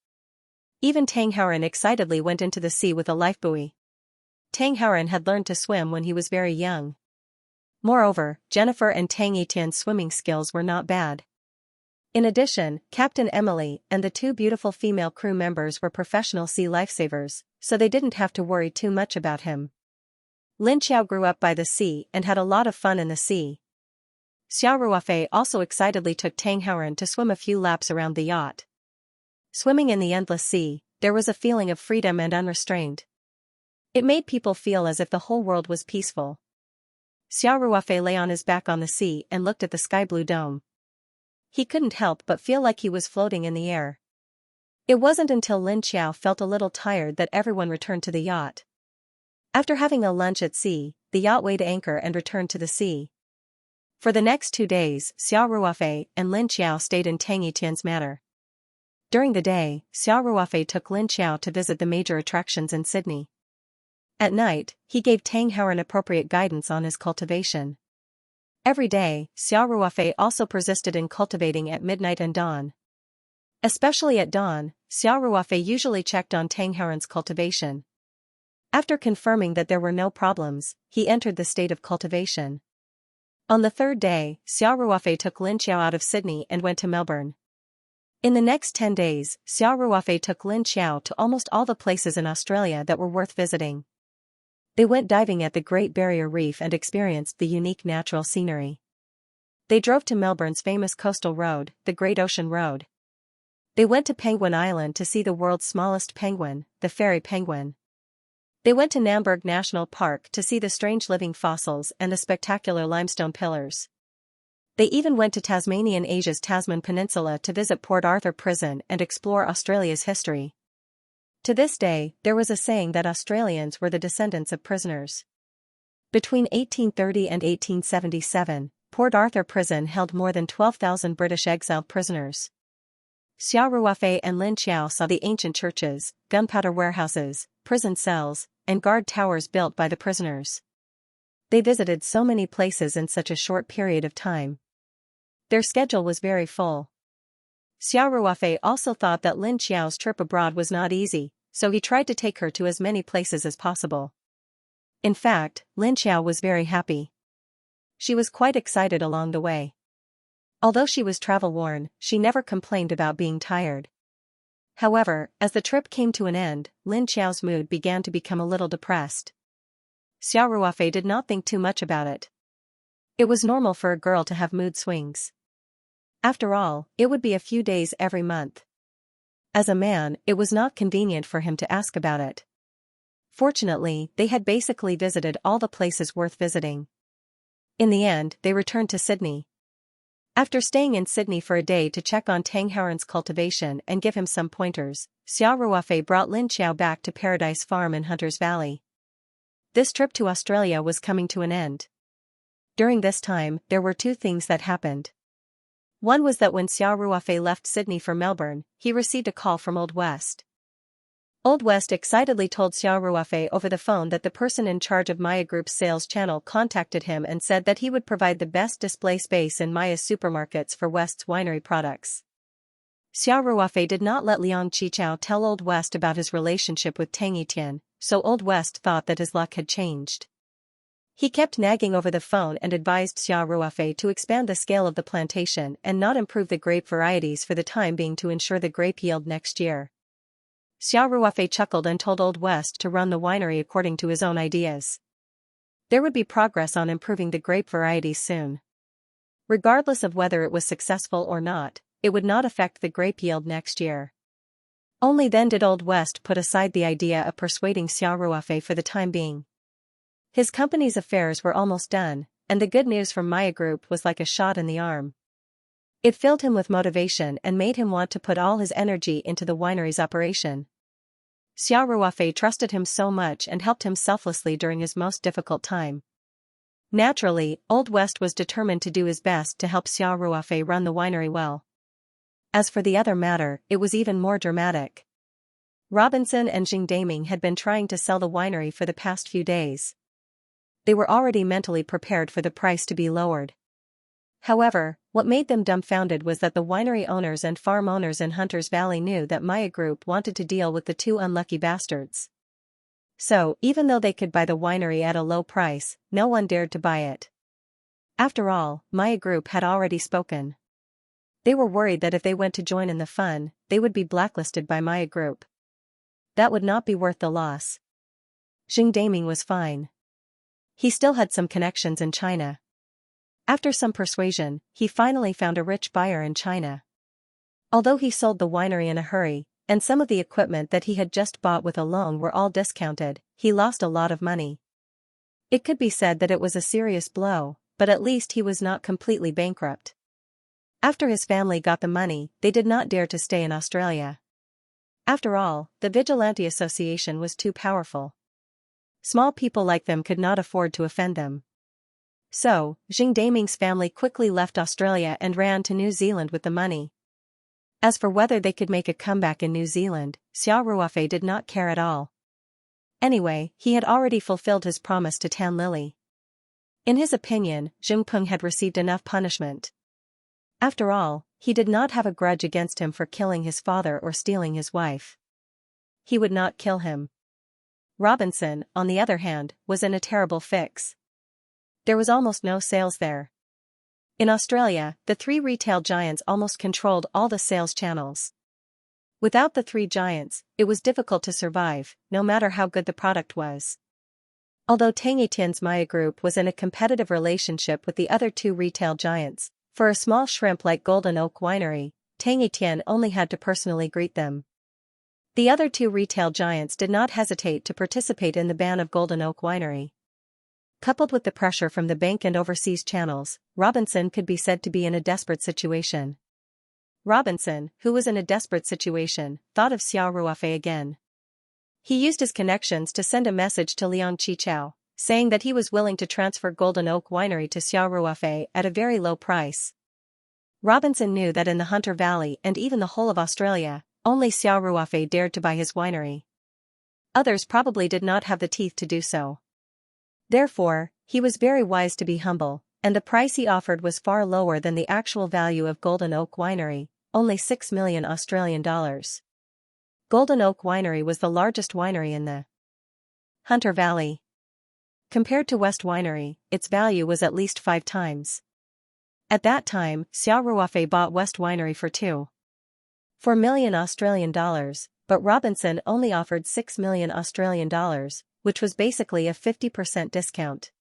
Even Tang Haoran excitedly went into the sea with a lifebuoy. Tang Haoran had learned to swim when he was very young. Moreover, Jennifer and Tang Etian's swimming skills were not bad. In addition, Captain Emily and the two beautiful female crew members were professional sea lifesavers, so they didn't have to worry too much about him. Lin Xiao grew up by the sea and had a lot of fun in the sea. Xiao Ruofei also excitedly took Tang Haoran to swim a few laps around the yacht. Swimming in the endless sea, there was a feeling of freedom and unrestrained. It made people feel as if the whole world was peaceful. Xiao Ruofei lay on his back on the sea and looked at the sky-blue dome. He couldn't help but feel like he was floating in the air. It wasn't until Lin Xiao felt a little tired that everyone returned to the yacht. After having a lunch at sea, the yacht weighed anchor and returned to the sea. For the next 2 days, Xiao Ruofei and Lin Xiao stayed in Tang Etian's manor. During the day, Xiao Ruofei took Lin Xiao to visit the major attractions in Sydney. At night, he gave Tang Haoran appropriate guidance on his cultivation. Every day, Xiao Ruofei also persisted in cultivating at midnight and dawn. Especially at dawn, Xiao Ruofei usually checked on Tang Haoran's cultivation. After confirming that there were no problems, he entered the state of cultivation. On the third day, Xiao Ruofei took Lin Xiao out of Sydney and went to Melbourne. In the next 10 days, Xiao Ruofei took Lin Xiao to almost all the places in Australia that were worth visiting. They went diving at the Great Barrier Reef and experienced the unique natural scenery. They drove to Melbourne's famous coastal road, the Great Ocean Road. They went to Penguin Island to see the world's smallest penguin, the fairy penguin. They went to Namberg National Park to see the strange living fossils and the spectacular limestone pillars. They even went to Tasmanian Asia's Tasman Peninsula to visit Port Arthur Prison and explore Australia's history. To this day, there was a saying that Australians were the descendants of prisoners. Between 1830 and 1877, Port Arthur Prison held more than 12,000 British exiled prisoners. Xiao Ruofei and Lin Xiao saw the ancient churches, gunpowder warehouses, prison cells, and guard towers built by the prisoners. They visited so many places in such a short period of time. Their schedule was very full. Xiao Ruofei also thought that Lin Xiao's trip abroad was not easy, so he tried to take her to as many places as possible. In fact, Lin Xiao was very happy. She was quite excited along the way. Although she was travel-worn, she never complained about being tired. However, as the trip came to an end, Lin Xiao's mood began to become a little depressed. Xiao Ruofei did not think too much about it. It was normal for a girl to have mood swings. After all, it would be a few days every month. As a man, it was not convenient for him to ask about it. Fortunately, they had basically visited all the places worth visiting. In the end, they returned to Sydney. After staying in Sydney for a day to check on Tang Hauran's cultivation and give him some pointers, Xiao Ruofei brought Lin Xiao back to Paradise Farm in Hunters Valley. This trip to Australia was coming to an end. During this time, there were two things that happened. One was that when Xiao Ruofei left Sydney for Melbourne, he received a call from Old West. Old West excitedly told Xiao Ruofei over the phone that the person in charge of Maya Group's sales channel contacted him and said that he would provide the best display space in Maya's supermarkets for West's winery products. Xiao Ruofei did not let Liang Qichao tell Old West about his relationship with Tang Etian, so Old West thought that his luck had changed. He kept nagging over the phone and advised Xiao Ruofei to expand the scale of the plantation and not improve the grape varieties for the time being to ensure the grape yield next year. Xiao Ruofei chuckled and told Old West to run the winery according to his own ideas. There would be progress on improving the grape varieties soon. Regardless of whether it was successful or not, it would not affect the grape yield next year. Only then did Old West put aside the idea of persuading Xiao Ruofei for the time being. His company's affairs were almost done, and the good news from Maya Group was like a shot in the arm. It filled him with motivation and made him want to put all his energy into the winery's operation. Xiao Ruofei trusted him so much and helped him selflessly during his most difficult time. Naturally, Old West was determined to do his best to help Xiao Ruofei run the winery well. As for the other matter, it was even more dramatic. Robinson and Jing Daming had been trying to sell the winery for the past few days. They were already mentally prepared for the price to be lowered. However, what made them dumbfounded was that the winery owners and farm owners in Hunters Valley knew that Maya Group wanted to deal with the two unlucky bastards. So, even though they could buy the winery at a low price, no one dared to buy it. After all, Maya Group had already spoken. They were worried that if they went to join in the fun, they would be blacklisted by Maya Group. That would not be worth the loss. Jing Daming was fine. He still had some connections in China. After some persuasion, he finally found a rich buyer in China. Although he sold the winery in a hurry, and some of the equipment that he had just bought with a loan were all discounted, he lost a lot of money. It could be said that it was a serious blow, but at least he was not completely bankrupt. After his family got the money, they did not dare to stay in Australia. After all, the Vigilante Association was too powerful. Small people like them could not afford to offend them. So, Jing Daming's family quickly left Australia and ran to New Zealand with the money. As for whether they could make a comeback in New Zealand, Xiao Ruofei did not care at all. Anyway, he had already fulfilled his promise to Tan Lily. In his opinion, Zheng Peng had received enough punishment. After all, he did not have a grudge against him for killing his father or stealing his wife. He would not kill him. Robinson, on the other hand, was in a terrible fix. There was almost no sales there. In Australia, the three retail giants almost controlled all the sales channels. Without the three giants, it was difficult to survive, no matter how good the product was. Although Tang Etienne's Maya Group was in a competitive relationship with the other two retail giants, for a small shrimp like Golden Oak Winery, Tang Etienne only had to personally greet them. The other two retail giants did not hesitate to participate in the ban of Golden Oak Winery. Coupled with the pressure from the bank and overseas channels, Robinson could be said to be in a desperate situation. Robinson, who was in a desperate situation, thought of Xiao Ruofei again. He used his connections to send a message to Liang Qichao, saying that he was willing to transfer Golden Oak Winery to Xiao Ruofei at a very low price. Robinson knew that in the Hunter Valley and even the whole of Australia, only Xiao Ruofei dared to buy his winery. Others probably did not have the teeth to do so. Therefore, he was very wise to be humble, and the price he offered was far lower than the actual value of Golden Oak Winery, only 6 million Australian dollars. Golden Oak Winery was the largest winery in the Hunter Valley. Compared to West Winery, its value was at least 5 times. At that time, Xiao Ruofei bought West Winery for 2.4 million Australian dollars, but Robinson only offered 6 million Australian dollars, which was basically a 50% discount.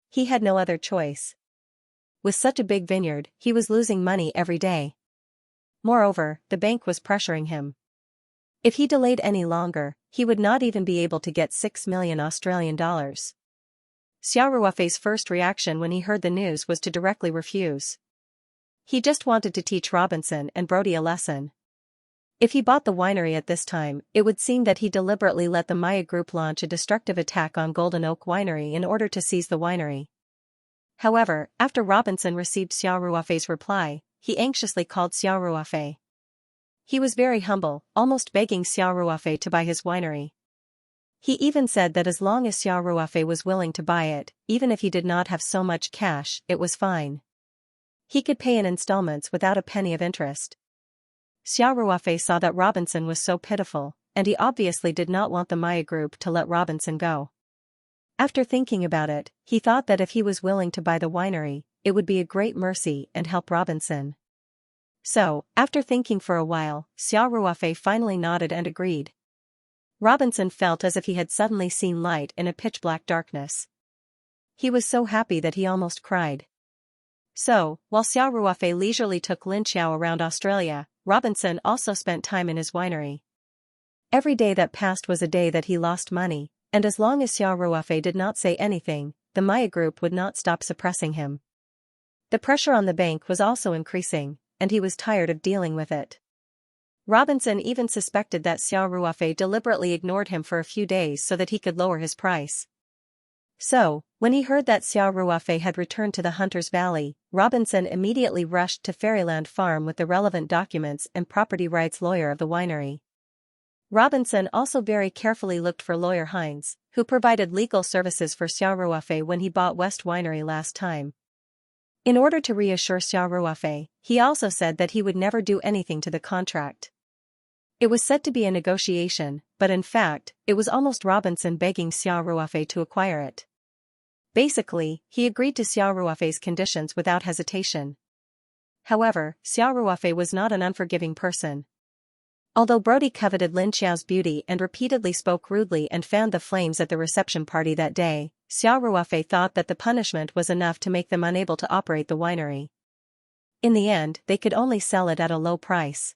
He had no other choice. With such a big vineyard, he was losing money every day. Moreover, the bank was pressuring him. If he delayed any longer, he would not even be able to get 6 million Australian dollars. Xiao Ruofei's first reaction when he heard the news was to directly refuse. He just wanted to teach Robinson and Brody a lesson. If he bought the winery at this time, it would seem that he deliberately let the Maya Group launch a destructive attack on Golden Oak Winery in order to seize the winery. However, after Robinson received Xiao Ruofei's reply, he anxiously called Xiao Ruofei. He was very humble, almost begging Xiao Ruofei to buy his winery. He even said that as long as Xiao Ruofei was willing to buy it, even if he did not have so much cash, it was fine. He could pay in installments without a penny of interest. Xiao Ruofei saw that Robinson was so pitiful, and he obviously did not want the Maya Group to let Robinson go. After thinking about it, he thought that if he was willing to buy the winery, it would be a great mercy and help Robinson. So, after thinking for a while, Xiao Ruofei finally nodded and agreed. Robinson felt as if he had suddenly seen light in a pitch-black darkness. He was so happy that he almost cried. So, while Xiao Ruofei leisurely took Lin Xiao around Australia, Robinson also spent time in his winery. Every day that passed was a day that he lost money, and as long as Xiao Ruofei did not say anything, the Maya Group would not stop suppressing him. The pressure on the bank was also increasing, and he was tired of dealing with it. Robinson even suspected that Xiao Ruofei deliberately ignored him for a few days so that he could lower his price. So, when he heard that Xiao Ruofei had returned to the Hunter's Valley, Robinson immediately rushed to Fairyland Farm with the relevant documents and property rights lawyer of the winery. Robinson also very carefully looked for lawyer Hines, who provided legal services for Xiao Ruofei when he bought West Winery last time. In order to reassure Xiao Ruofei, he also said that he would never do anything to the contract. It was said to be a negotiation, but in fact, it was almost Robinson begging Xiao Ruofei to acquire it. Basically, he agreed to Xiao Ruofei's conditions without hesitation. However, Xiao Ruofei was not an unforgiving person. Although Brody coveted Lin Xiao's beauty and repeatedly spoke rudely and fanned the flames at the reception party that day, Xiao Ruofei thought that the punishment was enough to make them unable to operate the winery. In the end, they could only sell it at a low price.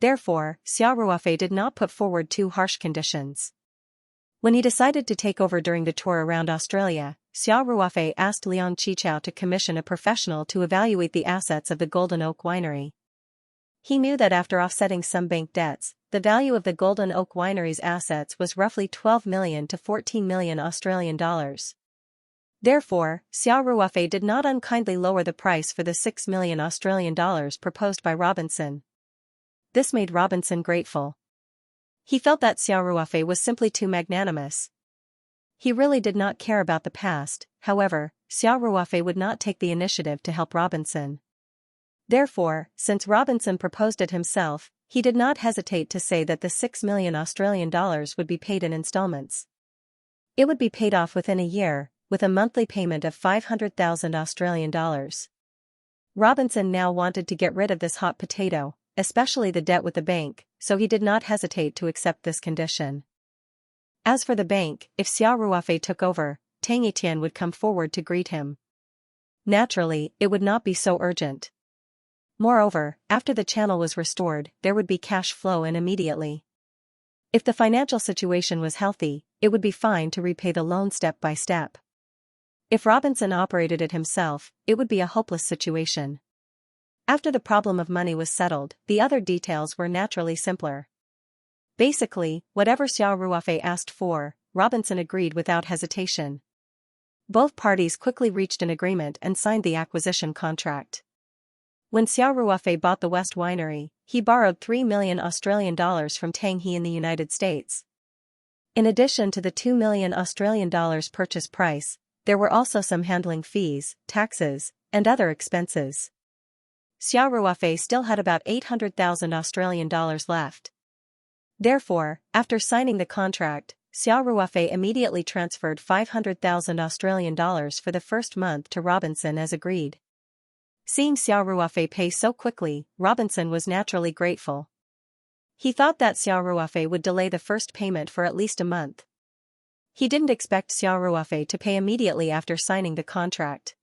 Therefore, Xiao Ruofei did not put forward too harsh conditions. When he decided to take over during the tour around Australia, Xiao Ruofei asked Liang Qichao to commission a professional to evaluate the assets of the Golden Oak Winery. He knew that after offsetting some bank debts, the value of the Golden Oak Winery's assets was roughly 12 million to 14 million Australian dollars. Therefore, Xiao Ruofei did not unkindly lower the price for the 6 million Australian dollars proposed by Robinson. This made Robinson grateful. He felt that Xiao Ruofei was simply too magnanimous. He really did not care about the past, however, Xiao Ruofei would not take the initiative to help Robinson. Therefore, since Robinson proposed it himself, He did not hesitate to say that the 6 million Australian dollars would be paid in installments. It would be paid off within a year, with a monthly payment of 500,000 Australian dollars. Robinson now wanted to get rid of this hot potato, especially the debt with the bank, so he did not hesitate to accept this condition. As for the bank, if Xiao Ruofei took over, Tang Etienne would come forward to greet him. Naturally, it would not be so urgent. Moreover, after the channel was restored, there would be cash flow in immediately. If the financial situation was healthy, it would be fine to repay the loan step by step. If Robinson operated it himself, it would be a hopeless situation. After the problem of money was settled, the other details were naturally simpler. Basically, whatever Xiao Ruofei asked for, Robinson agreed without hesitation. Both parties quickly reached an agreement and signed the acquisition contract. When Xiao Ruofei bought the West Winery, he borrowed 3 million Australian dollars from Tang He in the United States. In addition to the 2 million Australian dollars purchase price, there were also some handling fees, taxes, and other expenses. Xiao Ruofei still had about 800,000 Australian dollars left. Therefore, after signing the contract, Xiao Ruofei immediately transferred 500,000 Australian dollars for the first month to Robinson as agreed. Seeing Xiao Ruofei pay so quickly, Robinson was naturally grateful. He thought that Xiao Ruofei would delay the first payment for at least a month. He didn't expect Xiao Ruofei to pay immediately after signing the contract.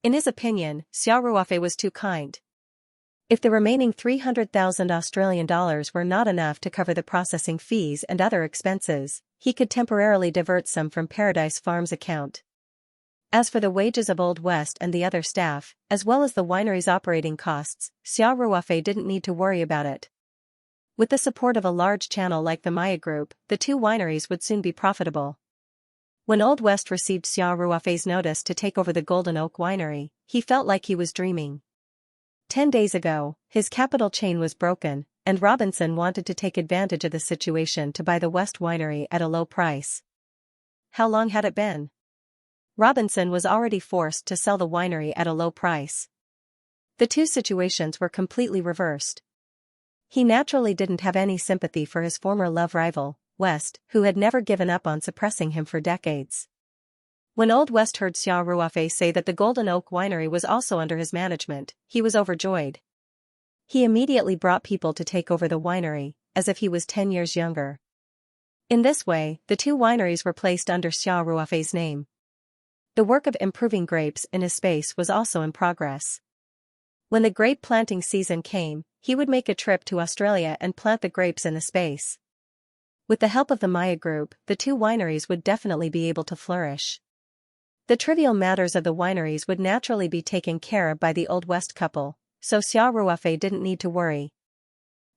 In his opinion, Xiao Ruofei was too kind. If the remaining 300,000 Australian dollars were not enough to cover the processing fees and other expenses, he could temporarily divert some from Paradise Farm's account. As for the wages of Old West and the other staff, as well as the winery's operating costs, Xiao Ruofei didn't need to worry about it. With the support of a large channel like the Maya Group, the two wineries would soon be profitable. When Old West received Xiao Ruofei's notice to take over the Golden Oak Winery, he felt like he was dreaming. 10 days ago, his capital chain was broken, and Robinson wanted to take advantage of the situation to buy the West Winery at a low price. How long had it been? Robinson was already forced to sell the winery at a low price. The two situations were completely reversed. He naturally didn't have any sympathy for his former love rival, West, who had never given up on suppressing him for decades. When Old West heard Xiao Ruofei say that the Golden Oak Winery was also under his management, he was overjoyed. He immediately brought people to take over the winery, as if he was 10 years younger. In this way, the two wineries were placed under Xiao Ruofei's name. The work of improving grapes in his space was also in progress. When the grape planting season came, he would make a trip to Australia and plant the grapes in the space. With the help of the Maya Group, the two wineries would definitely be able to flourish. The trivial matters of the wineries would naturally be taken care of by the Old West couple, so Xiao Ruofei didn't need to worry.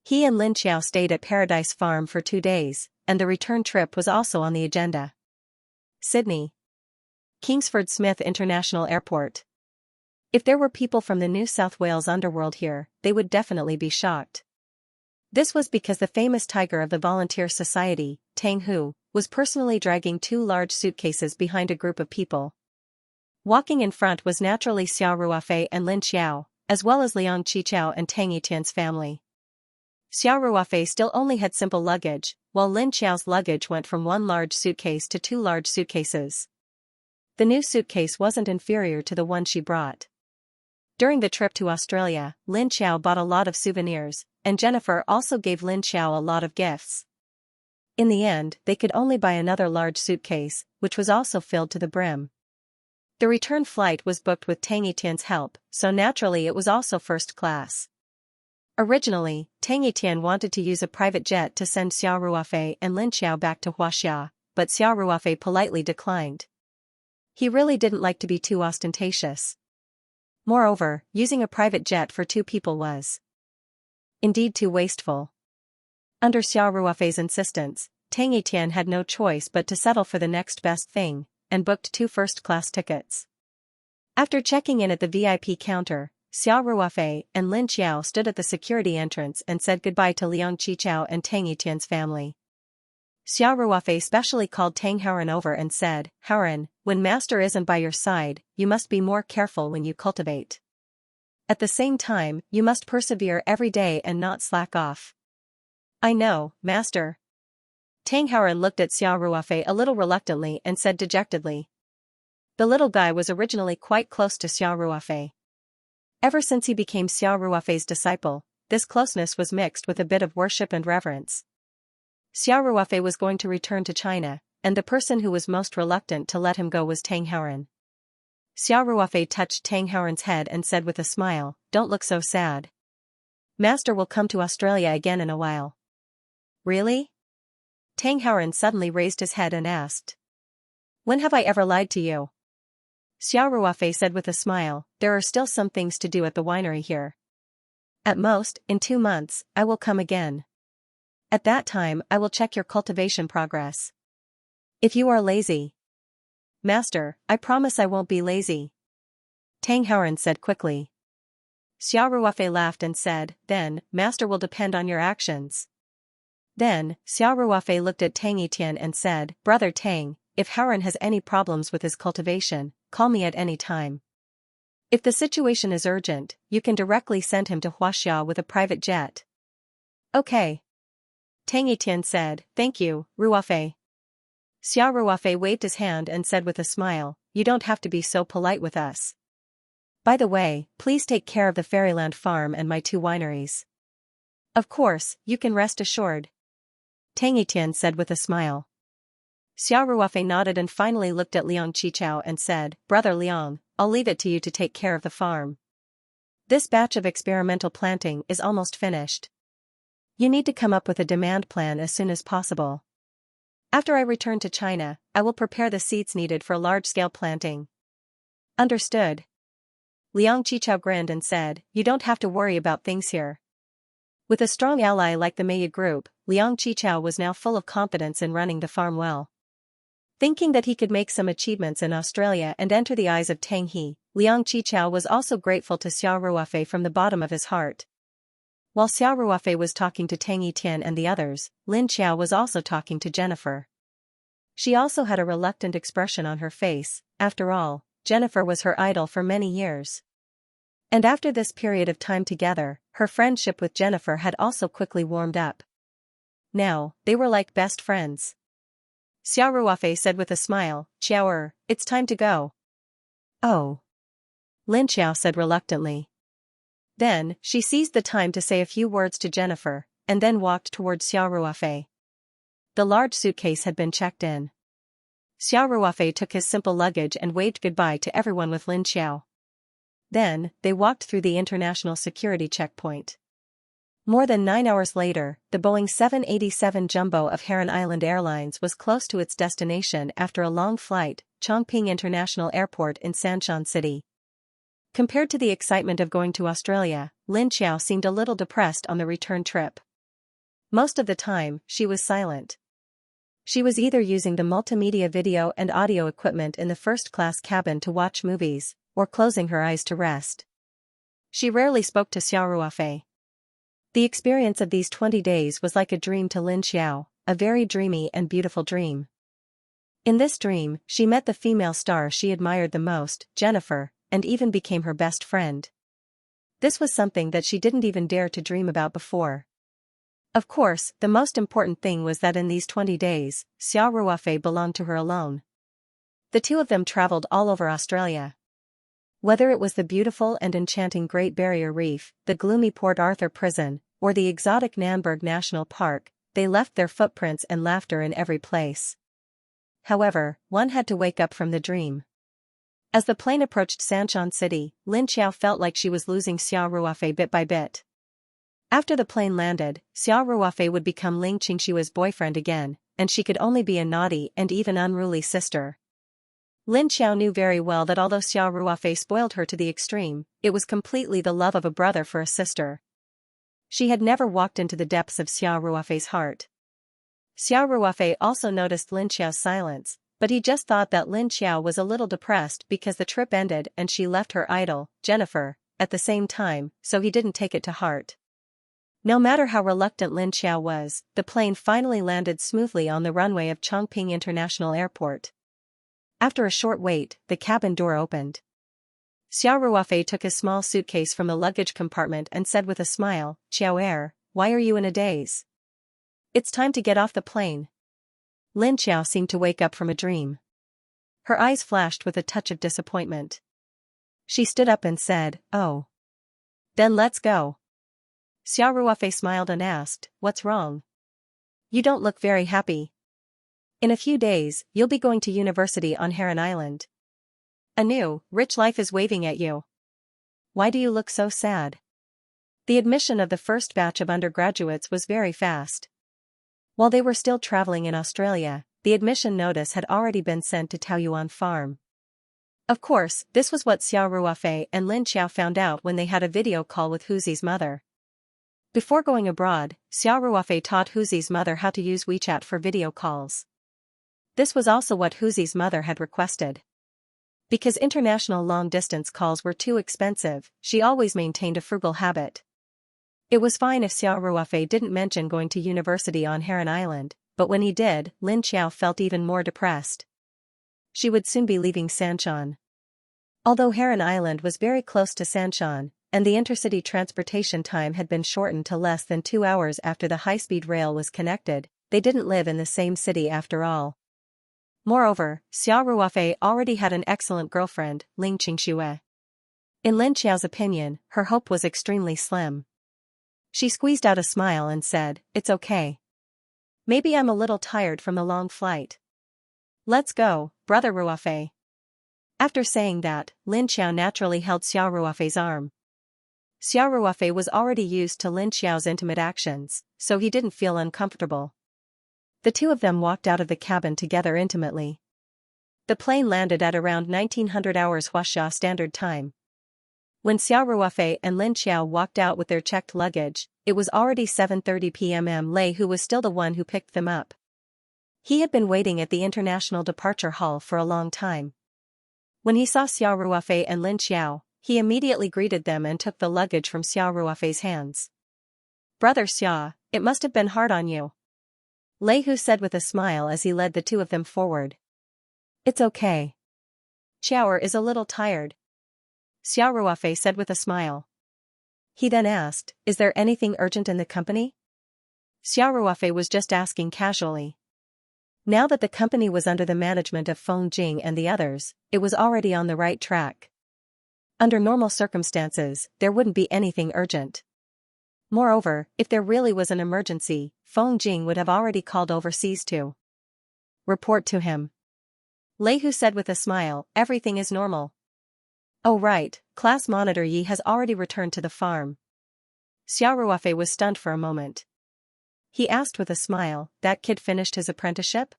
He and Lin Xiao stayed at Paradise Farm for 2 days, and the return trip was also on the agenda. Sydney. Kingsford Smith International Airport. If there were people from the New South Wales underworld here, they would definitely be shocked. This was because the famous tiger of the Volunteer Society, Tang Hu, was personally dragging 2 large suitcases behind a group of people. Walking in front was naturally Xiao Ruofei and Lin Xiao, as well as Liang Qichao and Tang Etienne's family. Xiao Ruofei still only had simple luggage, while Lin Xiao's luggage went from 1 large suitcase to 2 large suitcases. The new suitcase wasn't inferior to the one she brought. During the trip to Australia, Lin Xiao bought a lot of souvenirs, and Jennifer also gave Lin Xiao a lot of gifts. In the end, they could only buy another large suitcase, which was also filled to the brim. The return flight was booked with Tang Etienne's help, so naturally it was also first class. Originally, Tang Etienne wanted to use a private jet to send Xiao Ruofei and Lin Xiao back to Huaxia, but Xiao Ruofei politely declined. He really didn't like to be too ostentatious. Moreover, using a private jet for 2 people was indeed too wasteful. Under Xiao Ruofei's insistence, Tang Etienne had no choice but to settle for the next best thing, and booked 2 first-class tickets. After checking in at the VIP counter, Xiao Ruofei and Lin Xiao stood at the security entrance and said goodbye to Liang Qichao and Tang Etienne's family. Xiao Ruofei specially called Tang Hauran over and said, "Hauran, when master isn't by your side, you must be more careful when you cultivate." At the same time, you must persevere every day and not slack off. I know, master. Tang Houran looked at Xiao Ruofei a little reluctantly and said dejectedly. The little guy was originally quite close to Xiao Ruofei. Ever since he became Xiao Ruofei's disciple, this closeness was mixed with a bit of worship and reverence. Xiao Ruofei was going to return to China, and the person who was most reluctant to let him go was Tang Houran. Xiao Ruofei touched Tang Houran's head and said with a smile, "Don't look so sad. Master will come to Australia again in a while." Really? Tang Houran suddenly raised his head and asked. When have I ever lied to you? Xiao Ruofei said with a smile, "There are still some things to do at the winery here. At most, in 2 months, I will come again. At that time I will check your cultivation progress. If you are lazy." Master, I promise I won't be lazy. Tang Houran said quickly. Xiao Ruofei laughed and said, "Then, master will depend on your actions." Then, Xiao Ruofei looked at Tang Etian and said, "Brother Tang, if Houran has any problems with his cultivation, call me at any time. If the situation is urgent, you can directly send him to Huaxia with a private jet." Okay. Tang Etian said, "Thank you, Ruofei." Xiao Ruofei waved his hand and said with a smile, "You don't have to be so polite with us. By the way, please take care of the Fairyland farm and my 2 wineries." "Of course, you can rest assured," Tang Etian said with a smile. Xiao Ruofei nodded and finally looked at Liang Qichao and said, "Brother Liang, I'll leave it to you to take care of the farm. This batch of experimental planting is almost finished. You need to come up with a demand plan as soon as possible. After I return to China, I will prepare the seeds needed for large-scale planting." Understood. Liang Qichao grinned and said, "You don't have to worry about things here." With a strong ally like the Meiya Group, Liang Qichao was now full of confidence in running the farm well. Thinking that he could make some achievements in Australia and enter the eyes of Tang He, Liang Qichao was also grateful to Xiao Ruofei from the bottom of his heart. While Xiao Ruofei was talking to Tang Etian and the others, Lin Xiao was also talking to Jennifer. She also had a reluctant expression on her face. After all, Jennifer was her idol for many years. And after this period of time together, her friendship with Jennifer had also quickly warmed up. Now, they were like best friends. Xiao Ruofei said with a smile, "Qiao, it's time to go." "Oh." Lin Xiao said reluctantly. Then, she seized the time to say a few words to Jennifer, and then walked towards Xiao Ruofei. The large suitcase had been checked in. Xiao Ruofei took his simple luggage and waved goodbye to everyone with Lin Xiao. Then, they walked through the international security checkpoint. More than 9 hours later, the Boeing 787 Jumbo of Heron Island Airlines was close to its destination after a long flight, Chongqing International Airport in Sanshan City. Compared to the excitement of going to Australia, Lin Xiao seemed a little depressed on the return trip. Most of the time, she was silent. She was either using the multimedia video and audio equipment in the first-class cabin to watch movies, or closing her eyes to rest. She rarely spoke to Xiao Ruofei. The experience of these 20 days was like a dream to Lin Xiao, a very dreamy and beautiful dream. In this dream, she met the female star she admired the most, Jennifer, and even became her best friend. This was something that she didn't even dare to dream about before. Of course, the most important thing was that in these 20 days, Xiao Ruofei belonged to her alone. The two of them traveled all over Australia. Whether it was the beautiful and enchanting Great Barrier Reef, the gloomy Port Arthur Prison, or the exotic Namberg National Park, they left their footprints and laughter in every place. However, one had to wake up from the dream. As the plane approached Sanshan City, Lin Xiao felt like she was losing Xiao Ruofei bit by bit. After the plane landed, Xiao Ruofei would become Ling Qingxia's boyfriend again, and she could only be a naughty and even unruly sister. Lin Xiao knew very well that although Xiao Ruofei spoiled her to the extreme, it was completely the love of a brother for a sister. She had never walked into the depths of Xiao Ruofei's heart. Xiao Ruofei also noticed Lin Xiao's silence, but he just thought that Lin Xiao was a little depressed because the trip ended and she left her idol, Jennifer, at the same time, so he didn't take it to heart. No matter how reluctant Lin Xiao was, the plane finally landed smoothly on the runway of Chongqing International Airport. After a short wait, the cabin door opened. Xiao Ruofei took his small suitcase from the luggage compartment and said with a smile, "Xiao, why are you in a daze? It's time to get off the plane." Lin Xiao seemed to wake up from a dream. Her eyes flashed with a touch of disappointment. She stood up and said, "Oh. Then let's go." Xiao Ruofei smiled and asked, "What's wrong? You don't look very happy. In a few days, you'll be going to university on Heron Island. A new, rich life is waving at you. Why do you look so sad?" The admission of the first batch of undergraduates was very fast. While they were still traveling in Australia, the admission notice had already been sent to Taoyuan Farm. Of course, this was what Xiao Ruofei and Lin Xiao found out when they had a video call with Huzi's mother. Before going abroad, Xiao Ruofei taught Huzi's mother how to use WeChat for video calls. This was also what Huzi's mother had requested. Because international long-distance calls were too expensive, she always maintained a frugal habit. It was fine if Xiao Ruofei didn't mention going to university on Heron Island, but when he did, Lin Xiao felt even more depressed. She would soon be leaving Sanshan. Although Heron Island was very close to Sanshan, and the intercity transportation time had been shortened to less than 2 hours after the high-speed rail was connected, they didn't live in the same city after all. Moreover, Xiao Ruofei already had an excellent girlfriend, Ling Qingxue. In Lin Xiao's opinion, her hope was extremely slim. She squeezed out a smile and said, "It's okay. Maybe I'm a little tired from the long flight. Let's go, brother Ruofei." After saying that, Lin Xiao naturally held Xiao Ruofei's arm. Xiao Ruofei was already used to Lin Xiao's intimate actions, so he didn't feel uncomfortable. The two of them walked out of the cabin together intimately. The plane landed at around 1900 hours Huaxia Standard Time. When Xiao Ruofei and Lin Xiao walked out with their checked luggage, it was already 7:30 p.m. Lei Hu was still the one who picked them up. He had been waiting at the International Departure Hall for a long time. When he saw Xiao Ruofei and Lin Xiao, he immediately greeted them and took the luggage from Xiao Ruofei's hands. "Brother Xia, it must have been hard on you," Lei Hu said with a smile as he led the two of them forward. "It's okay. Xiao is a little tired," Xiao Ruofei said with a smile. He then asked, "Is there anything urgent in the company?" Xiao Ruofei was just asking casually. Now that the company was under the management of Feng Jing and the others, it was already on the right track. Under normal circumstances, there wouldn't be anything urgent. Moreover, if there really was an emergency, Feng Jing would have already called overseas to report to him. Lei Hu said with a smile, "Everything is normal." "Oh right, class monitor Yi has already returned to the farm." Xiao Ruofei was stunned for a moment. He asked with a smile, "That kid finished his apprenticeship?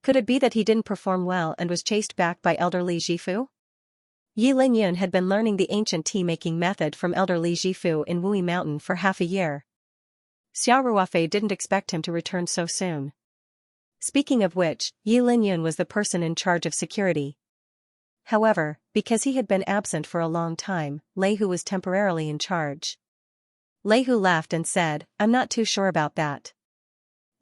Could it be that he didn't perform well and was chased back by elderly Jifu?" Yi Lingyun had been learning the ancient tea-making method from elderly Jifu in Wui Mountain for half a year. Xiao Ruofei didn't expect him to return so soon. Speaking of which, Yi Lingyun was the person in charge of security. However, because he had been absent for a long time, Lei Hu was temporarily in charge. Lei Hu laughed and said, "I'm not too sure about that.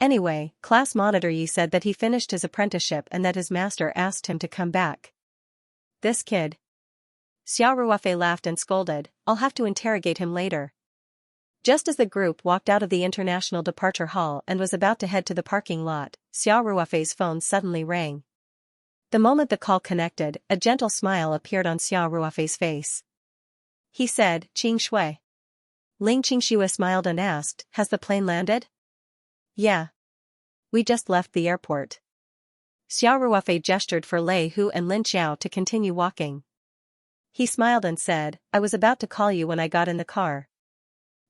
Anyway, class monitor Yi said that he finished his apprenticeship and that his master asked him to come back." "This kid." Xiao Ruofei laughed and scolded, "I'll have to interrogate him later." Just as the group walked out of the International Departure Hall and was about to head to the parking lot, Xiao Ruofei's phone suddenly rang. The moment the call connected, a gentle smile appeared on Xiao Ruofei's face. He said, "Qing Shui." Ling Qingxue smiled and asked, "Has the plane landed?" "Yeah. We just left the airport." Xiao Ruofei gestured for Lei Hu and Lin Xiao to continue walking. He smiled and said, "I was about to call you when I got in the car."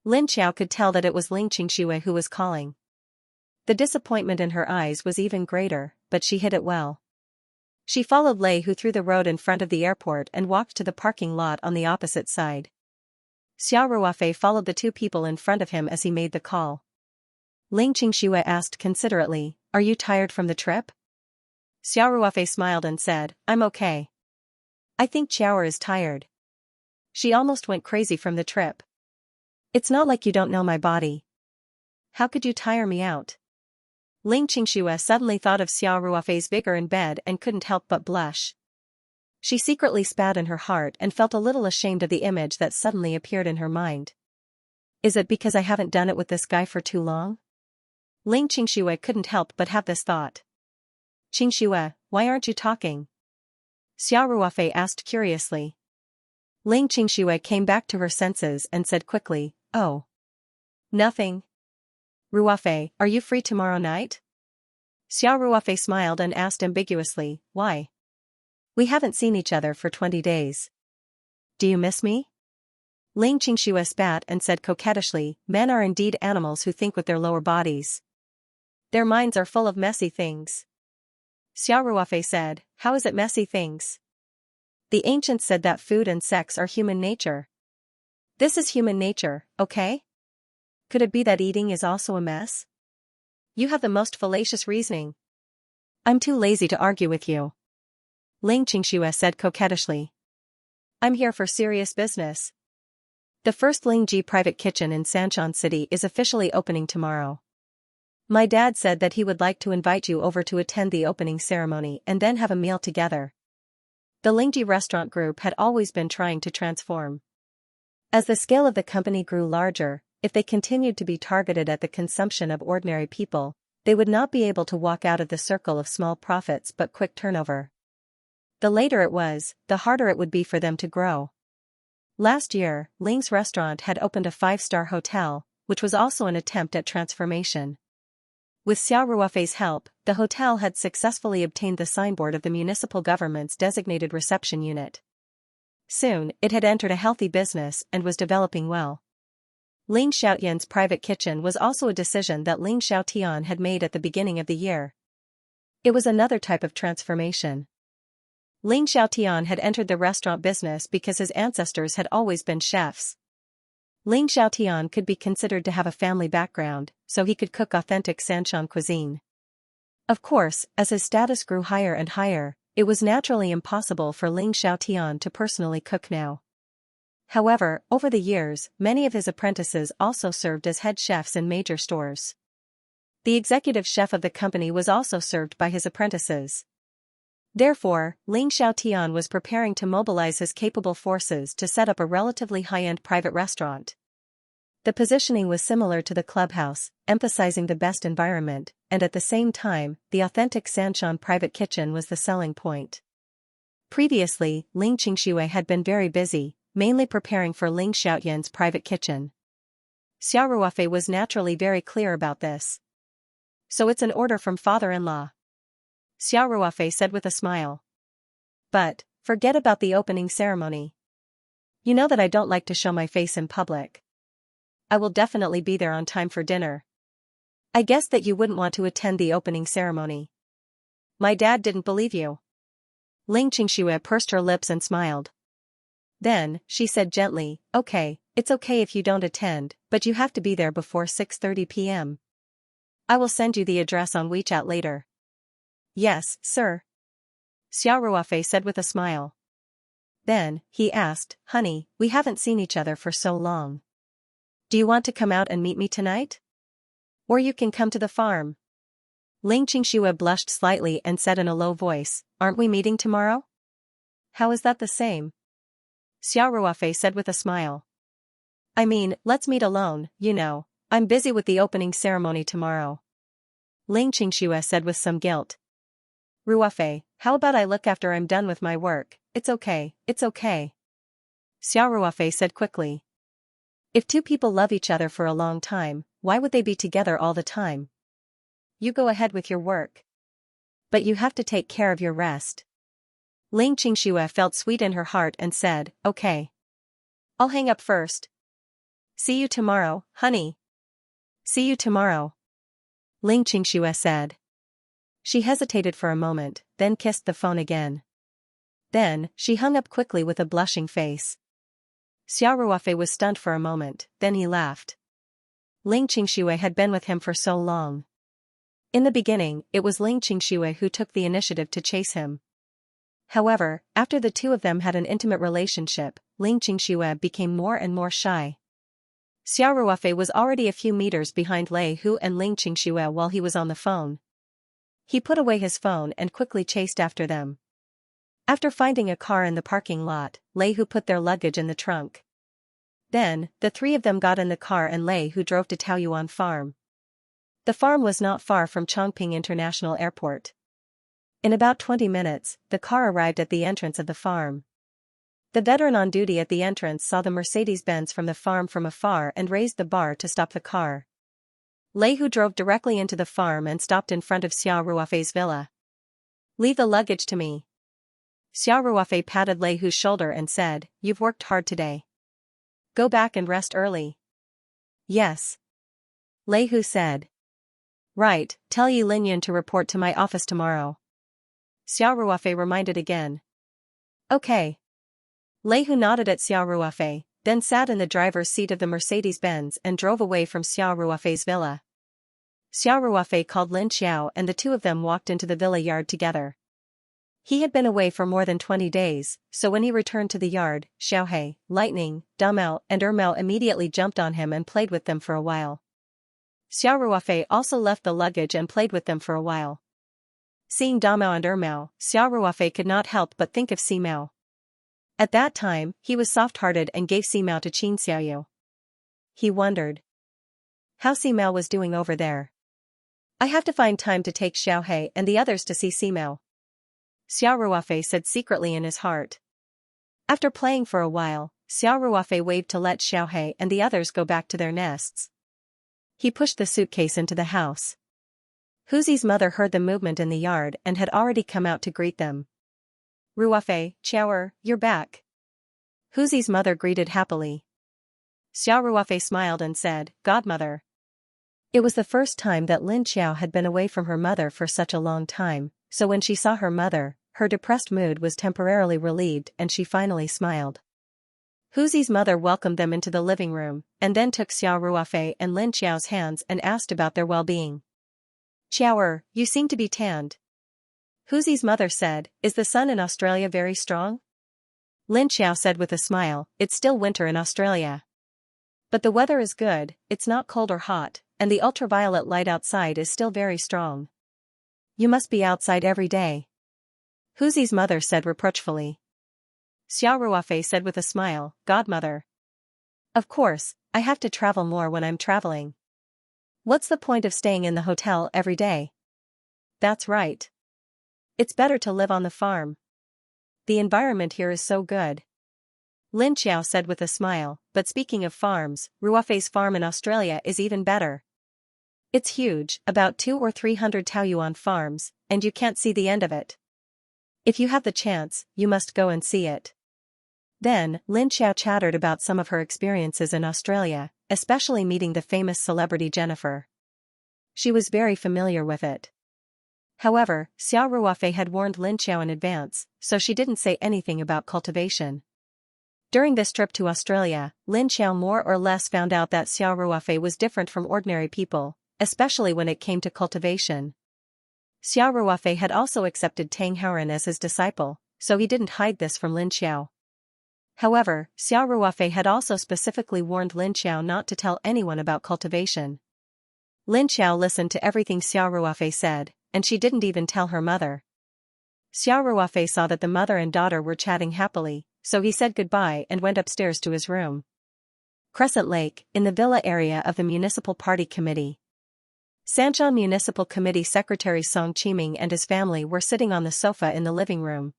Lin Xiao could tell that it was Ling Qingxue who was calling. The disappointment in her eyes was even greater, but she hid it well. She followed Lei Hu through the road in front of the airport and walked to the parking lot on the opposite side. Xiao Ruofei followed the two people in front of him as he made the call. Ling Qingxue asked considerately, "Are you tired from the trip?" Xiao Ruofei smiled and said, "I'm okay. I think Xiao is tired. She almost went crazy from the trip. It's not like you don't know my body. How could you tire me out?" Ling Qingxue suddenly thought of Xiao Ruofei's vigor in bed and couldn't help but blush. She secretly spat in her heart and felt a little ashamed of the image that suddenly appeared in her mind. Is it because I haven't done it with this guy for too long? Ling Qingxue couldn't help but have this thought. Qingxue, why aren't you talking? Xiao Ruofei asked curiously. Ling Qingxue came back to her senses and said quickly, oh. Nothing. Ruofei, are you free tomorrow night? Xiao Ruofei smiled and asked ambiguously, why? We haven't seen each other for 20 days. Do you miss me? Ling Qingxue spat and said coquettishly, men are indeed animals who think with their lower bodies. Their minds are full of messy things. Xiao Ruofei said, how is it messy things? The ancients said that food and sex are human nature. This is human nature, okay? Could it be that eating is also a mess? You have the most fallacious reasoning. I'm too lazy to argue with you. Ling Qingxue said coquettishly. I'm here for serious business. The first Lingji private kitchen in Sanshan City is officially opening tomorrow. My dad said that he would like to invite you over to attend the opening ceremony and then have a meal together. The Lingji restaurant group had always been trying to transform. As the scale of the company grew larger, if they continued to be targeted at the consumption of ordinary people, they would not be able to walk out of the circle of small profits but quick turnover. The later it was, the harder it would be for them to grow. Last year, Ling's restaurant had opened a 5-star hotel, which was also an attempt at transformation. With Xiao Ruofei's help, the hotel had successfully obtained the signboard of the municipal government's designated reception unit. Soon, it had entered a healthy business and was developing well. Ling Xiaotian's private kitchen was also a decision that Ling Xiaotian had made at the beginning of the year. It was another type of transformation. Ling Xiaotian had entered the restaurant business because his ancestors had always been chefs. Ling Xiaotian could be considered to have a family background, so he could cook authentic Sanshan cuisine. Of course, as his status grew higher and higher, it was naturally impossible for Ling Xiaotian to personally cook now. However, over the years, many of his apprentices also served as head chefs in major stores. The executive chef of the company was also served by his apprentices. Therefore, Ling Xiaotian was preparing to mobilize his capable forces to set up a relatively high-end private restaurant. The positioning was similar to the clubhouse, emphasizing the best environment, and at the same time, the authentic Sanshan private kitchen was the selling point. Previously, Ling Qingxue had been very busy, mainly preparing for Ling Xiaotian's private kitchen. Xiao Ruofei was naturally very clear about this. So it's an order from father-in-law. Xiao Ruofei said with a smile. But, forget about the opening ceremony. You know that I don't like to show my face in public. I will definitely be there on time for dinner. I guess that you wouldn't want to attend the opening ceremony. My dad didn't believe you. Ling Qingxue pursed her lips and smiled. Then, she said gently, okay, it's okay if you don't attend, but you have to be there before 6:30 p.m. I will send you the address on WeChat later. Yes, sir. Xiao Ruofei said with a smile. Then, he asked, honey, we haven't seen each other for so long. Do you want to come out and meet me tonight? Or you can come to the farm. Ling Qingxue blushed slightly and said in a low voice, aren't we meeting tomorrow? How is that the same? Xiao Ruofei said with a smile. I mean, let's meet alone, you know, I'm busy with the opening ceremony tomorrow. Ling Qingxue said with some guilt. Ruofei, how about I look after I'm done with my work? It's okay, it's okay. Xiao Ruofei said quickly. If two people love each other for a long time, why would they be together all the time? You go ahead with your work. But you have to take care of your rest. Ling Qingxue felt sweet in her heart and said, okay. I'll hang up first. See you tomorrow, honey. See you tomorrow. Ling Qingxue said. She hesitated for a moment, then kissed the phone again. Then, she hung up quickly with a blushing face. Xiao Ruofei was stunned for a moment, then he laughed. Ling Qingxue had been with him for so long. In the beginning, it was Ling Qingxue who took the initiative to chase him. However, after the two of them had an intimate relationship, Ling Qingxue became more and more shy. Xiao Ruofei was already a few meters behind Lei Hu and Ling Qingxue while he was on the phone. He put away his phone and quickly chased after them. After finding a car in the parking lot, Lei Hu put their luggage in the trunk. Then, the three of them got in the car and Lei Hu drove to Taoyuan Farm. The farm was not far from Chongping International Airport. In about 20 minutes, the car arrived at the entrance of the farm. The veteran on duty at the entrance saw the Mercedes-Benz from the farm from afar and raised the bar to stop the car. Lei Hu drove directly into the farm and stopped in front of Xiao Ruofei's villa. "Leave the luggage to me." Xiao Ruofei patted Lei Hu's shoulder and said, "You've worked hard today. Go back and rest early." "Yes." Lei Hu said. "Right, tell Yi Linyan to report to my office tomorrow." Xiao Ruofei reminded again. "Okay." Lei Hu nodded at Xiao Ruofei, then sat in the driver's seat of the Mercedes-Benz and drove away from Xiao Ruofei's villa. Xiao Ruofei called Lin Xiao and the two of them walked into the villa yard together. He had been away for more than 20 days, so when he returned to the yard, Xiaohe, Lightning, Damao and Ermao immediately jumped on him and played with them for a while. Xiao Ruofei also left the luggage and played with them for a while. Seeing Damao and Ermao, Xiao Ruofei could not help but think of Simao. At that time, he was soft-hearted and gave Simao to Qin Xiaoyu. He wondered how Simao was doing over there. "I have to find time to take Xiaohe and the others to see Simao," Xiao Ruofei said secretly in his heart. After playing for a while, Xiao Ruofei waved to let Xiaohe and the others go back to their nests. He pushed the suitcase into the house. Huzi's mother heard the movement in the yard and had already come out to greet them. "Ruofei, Xiaoer, you're back." Huzi's mother greeted happily. Xiao Ruofei smiled and said, "Godmother." It was the first time that Lin Xiao had been away from her mother for such a long time, so when she saw her mother, her depressed mood was temporarily relieved and she finally smiled. Huzi's mother welcomed them into the living room, and then took Xiao Ruofei and Lin Xiao's hands and asked about their well-being. "Xiaoer, you seem to be tanned." Huzi's mother said, "Is the sun in Australia very strong?" Lin Xiao said with a smile, "It's still winter in Australia. But the weather is good, it's not cold or hot, and the ultraviolet light outside is still very strong. You must be outside every day." Huzi's mother said reproachfully. Xiao Ruofei said with a smile, "Godmother. Of course, I have to travel more when I'm traveling. What's the point of staying in the hotel every day?" "That's right. It's better to live on the farm. The environment here is so good." Lin Xiao said with a smile, "But speaking of farms, Ruofei's farm in Australia is even better. It's huge, about 200 or 300 Taoyuan farms, and you can't see the end of it. If you have the chance, you must go and see it." Then, Lin Xiao chattered about some of her experiences in Australia, especially meeting the famous celebrity Jennifer. She was very familiar with it. However, Xiao Ruofei had warned Lin Xiao in advance, so she didn't say anything about cultivation. During this trip to Australia, Lin Xiao more or less found out that Xiao Ruofei was different from ordinary people, especially when it came to cultivation. Xiao Ruofei had also accepted Tang Haoran as his disciple, so he didn't hide this from Lin Xiao. However, Xiao Ruofei had also specifically warned Lin Xiao not to tell anyone about cultivation. Lin Xiao listened to everything Xiao Ruofei said, and she didn't even tell her mother. Xiao Ruofei saw that the mother and daughter were chatting happily, so he said goodbye and went upstairs to his room. Crescent Lake, in the villa area of the Municipal Party Committee. Sanjiang Municipal Committee Secretary Song Qiming and his family were sitting on the sofa in the living room.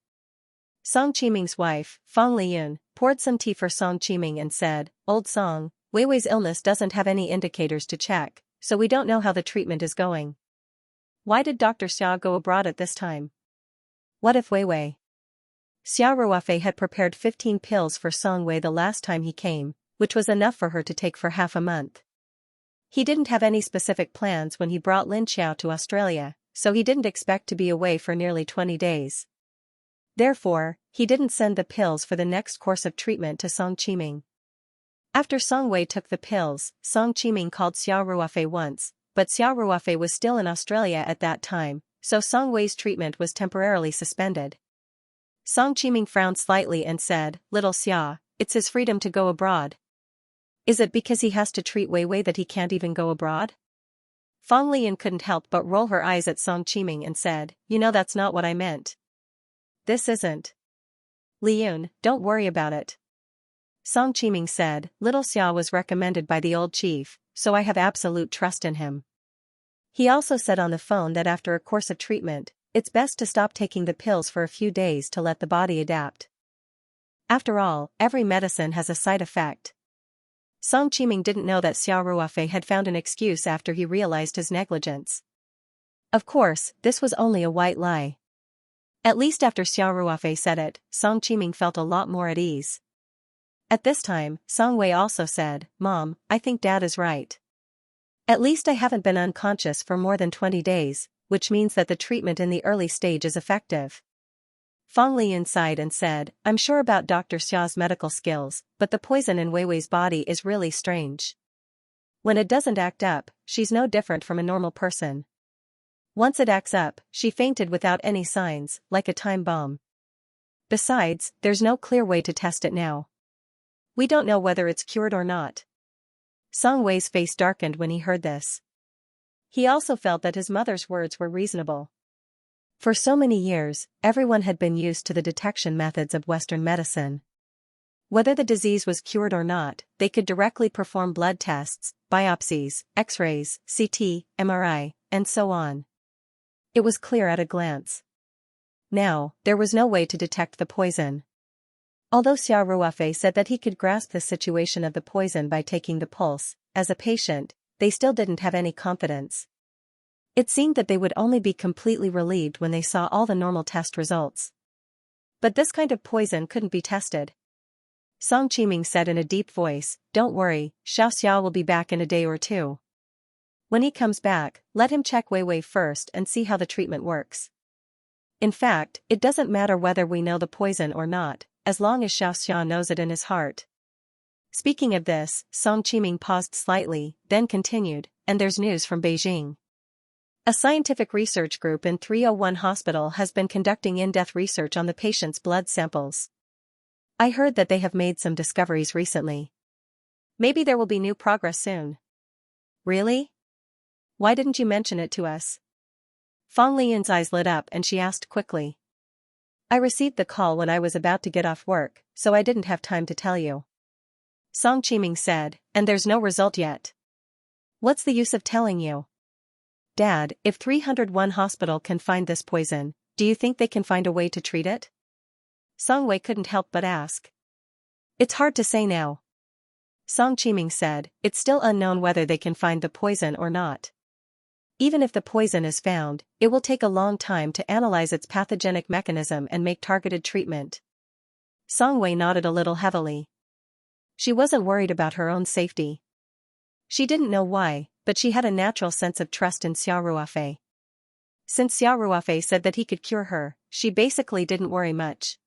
Song Qiming's wife, Fang Liyun, poured some tea for Song Qiming and said, "Old Song, Weiwei's illness doesn't have any indicators to check, so we don't know how the treatment is going. Why did Dr. Xia go abroad at this time? What if Weiwei?" Xiao Ruofei had prepared 15 pills for Song Wei the last time he came, which was enough for her to take for half a month. He didn't have any specific plans when he brought Lin Xiao to Australia, so he didn't expect to be away for nearly 20 days. Therefore, he didn't send the pills for the next course of treatment to Song Qiming. After Song Wei took the pills, Song Qiming called Xiao Ruofei once, but Xiao Ruofei was still in Australia at that time, so Song Wei's treatment was temporarily suspended. Song Qiming frowned slightly and said, "Little Xia, it's his freedom to go abroad. Is it because he has to treat Weiwei that he can't even go abroad?" Fang Liyan couldn't help but roll her eyes at Song Qiming and said, "You know that's not what I meant. This isn't Liyun, don't worry about it. Song Qiming said, little Xia was recommended by the old chief, so I have absolute trust in him. He also said on the phone that after a course of treatment, it's best to stop taking the pills for a few days to let the body adapt. After all, every medicine has a side effect. Song Qiming didn't know that Xiao Ruofei had found an excuse after he realized his negligence. Of course, this was only a white lie. At least after Xiao Ruofei said it, Song Qiming felt a lot more at ease. At this time, Song Wei also said, Mom, I think Dad is right. At least I haven't been unconscious for more than 20 days, which means that the treatment in the early stage is effective. Fang Liyun sighed and said, I'm sure about Dr. Xiao's medical skills, but the poison in Weiwei's body is really strange. When it doesn't act up, she's no different from a normal person. Once it acts up, she fainted without any signs, like a time bomb. Besides, there's no clear way to test it now. We don't know whether it's cured or not. Song Wei's face darkened when he heard this. He also felt that his mother's words were reasonable. For so many years, everyone had been used to the detection methods of Western medicine. Whether the disease was cured or not, they could directly perform blood tests, biopsies, X-rays, CT, MRI, and so on. It was clear at a glance. Now, there was no way to detect the poison. Although Xiao Ruofei said that he could grasp the situation of the poison by taking the pulse, as a patient, they still didn't have any confidence. It seemed that they would only be completely relieved when they saw all the normal test results. But this kind of poison couldn't be tested. Song Qiming said in a deep voice, Don't worry, Xiao will be back in a day or two. When he comes back, let him check Weiwei first and see how the treatment works. In fact, it doesn't matter whether we know the poison or not, as long as Xiao knows it in his heart. Speaking of this, Song Qiming paused slightly, then continued, and there's news from Beijing. A scientific research group in 301 Hospital has been conducting in-depth research on the patient's blood samples. I heard that they have made some discoveries recently. Maybe there will be new progress soon. Really? Why didn't you mention it to us? Fang Liyun's eyes lit up and she asked quickly. I received the call when I was about to get off work, so I didn't have time to tell you. Song Qiming said, and there's no result yet. What's the use of telling you? Dad, if 301 Hospital can find this poison, do you think they can find a way to treat it? Song Wei couldn't help but ask. It's hard to say now. Song Qiming said, it's still unknown whether they can find the poison or not. Even if the poison is found, it will take a long time to analyze its pathogenic mechanism and make targeted treatment. Song Wei nodded a little heavily. She wasn't worried about her own safety. She didn't know why, but she had a natural sense of trust in Xiao Ruofei. Since Xiao Ruofei said that he could cure her, she basically didn't worry much.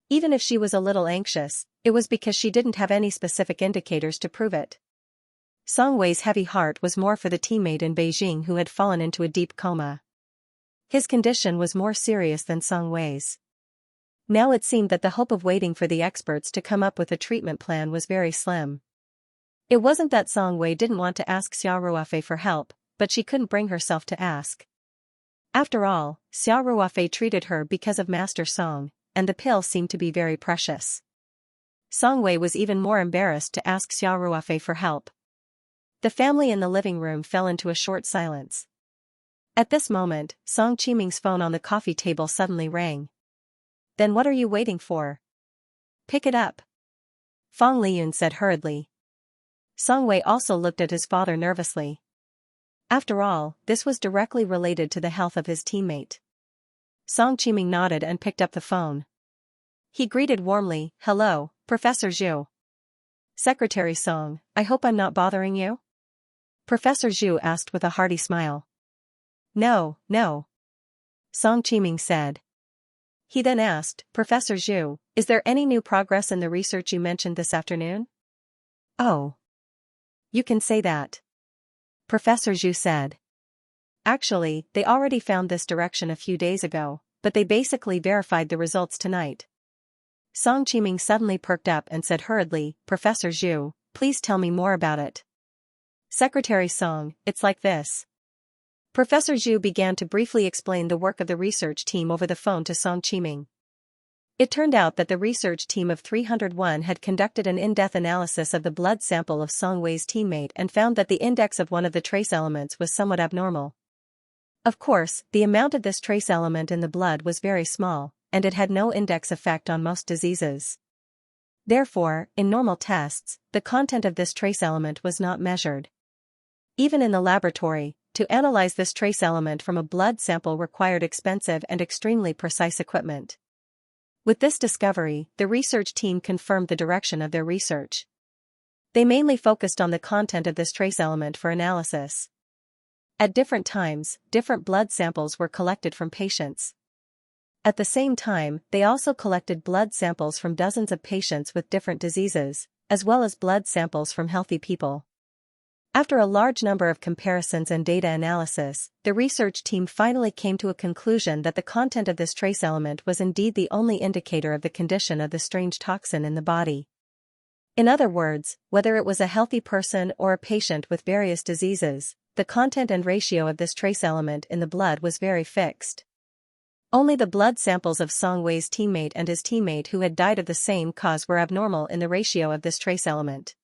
Even if she was a little anxious, it was because she didn't have any specific indicators to prove it. Song Wei's heavy heart was more for the teammate in Beijing who had fallen into a deep coma. His condition was more serious than Song Wei's. Now it seemed that the hope of waiting for the experts to come up with a treatment plan was very slim. It wasn't that Song Wei didn't want to ask Xiao Ruofei for help, but she couldn't bring herself to ask. After all, Xiao Ruofei treated her because of Master Song, and the pill seemed to be very precious. Song Wei was even more embarrassed to ask Xiao Ruofei for help. The family in the living room fell into a short silence. At this moment, Song Qiming's phone on the coffee table suddenly rang. Then what are you waiting for? Pick it up. Fang Liyun said hurriedly. Song Wei also looked at his father nervously. After all, this was directly related to the health of his teammate. Song Qiming nodded and picked up the phone. He greeted warmly, Hello, Professor Zhu. Secretary Song, I hope I'm not bothering you? Professor Zhu asked with a hearty smile. No. Song Qiming said. He then asked, Professor Zhu, is there any new progress in the research you mentioned this afternoon? Oh. You can say that. Professor Zhu said. Actually, they already found this direction a few days ago, but they basically verified the results tonight. Song Qiming suddenly perked up and said hurriedly, Professor Zhu, please tell me more about it. Secretary Song, it's like this. Professor Zhu began to briefly explain the work of the research team over the phone to Song Qiming. It turned out that the research team of 301 had conducted an in-depth analysis of the blood sample of Song Wei's teammate and found that the index of one of the trace elements was somewhat abnormal. Of course, the amount of this trace element in the blood was very small, and it had no index effect on most diseases. Therefore, in normal tests, the content of this trace element was not measured. Even in the laboratory, to analyze this trace element from a blood sample required expensive and extremely precise equipment. With this discovery, the research team confirmed the direction of their research. They mainly focused on the content of this trace element for analysis. At different times, different blood samples were collected from patients. At the same time, they also collected blood samples from dozens of patients with different diseases, as well as blood samples from healthy people. After a large number of comparisons and data analysis, the research team finally came to a conclusion that the content of this trace element was indeed the only indicator of the condition of the strange toxin in the body. In other words, whether it was a healthy person or a patient with various diseases, the content and ratio of this trace element in the blood was very fixed. Only the blood samples of Song Wei's teammate and his teammate who had died of the same cause were abnormal in the ratio of this trace element.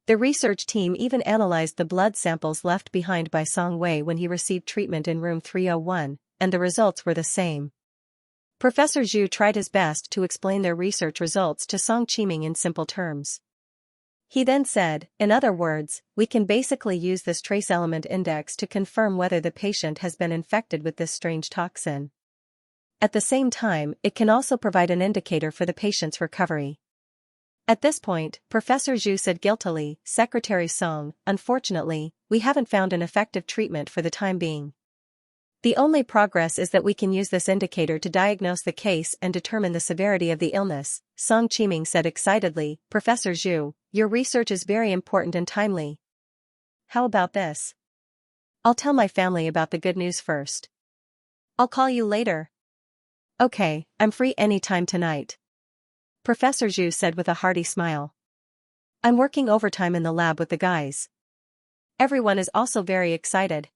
The research team even analyzed the blood samples left behind by Song Wei when he received treatment in room 301, and the results were the same. Professor Zhu tried his best to explain their research results to Song Qiming in simple terms. He then said, in other words, we can basically use this trace element index to confirm whether the patient has been infected with this strange toxin. At the same time, it can also provide an indicator for the patient's recovery. At this point, Professor Zhu said guiltily, Secretary Song, unfortunately, we haven't found an effective treatment for the time being. The only progress is that we can use this indicator to diagnose the case and determine the severity of the illness, Song Qiming said excitedly. Professor Zhu, your research is very important and timely. How about this? I'll tell my family about the good news first. I'll call you later. Okay, I'm free anytime tonight. Professor Zhu said with a hearty smile. I'm working overtime in the lab with the guys. Everyone is also very excited.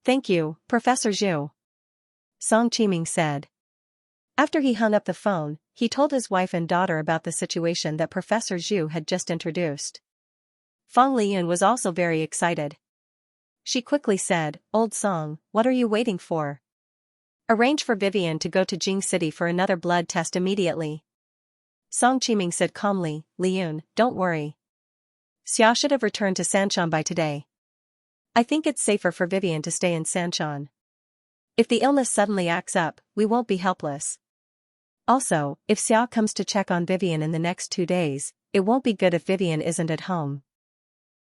Thank you, Professor Zhu. Song Qiming said. After he hung up the phone, he told his wife and daughter about the situation that Professor Zhu had just introduced. Fang Liyun was also very excited. She quickly said, Old Song, what are you waiting for? Arrange for Vivian to go to Jing City for another blood test immediately. Song Qiming said calmly, Liyun, don't worry. Xia should have returned to Sanshan by today. I think it's safer for Vivian to stay in Sanshan. If the illness suddenly acts up, we won't be helpless. Also, if Xia comes to check on Vivian in the next 2 days, it won't be good if Vivian isn't at home.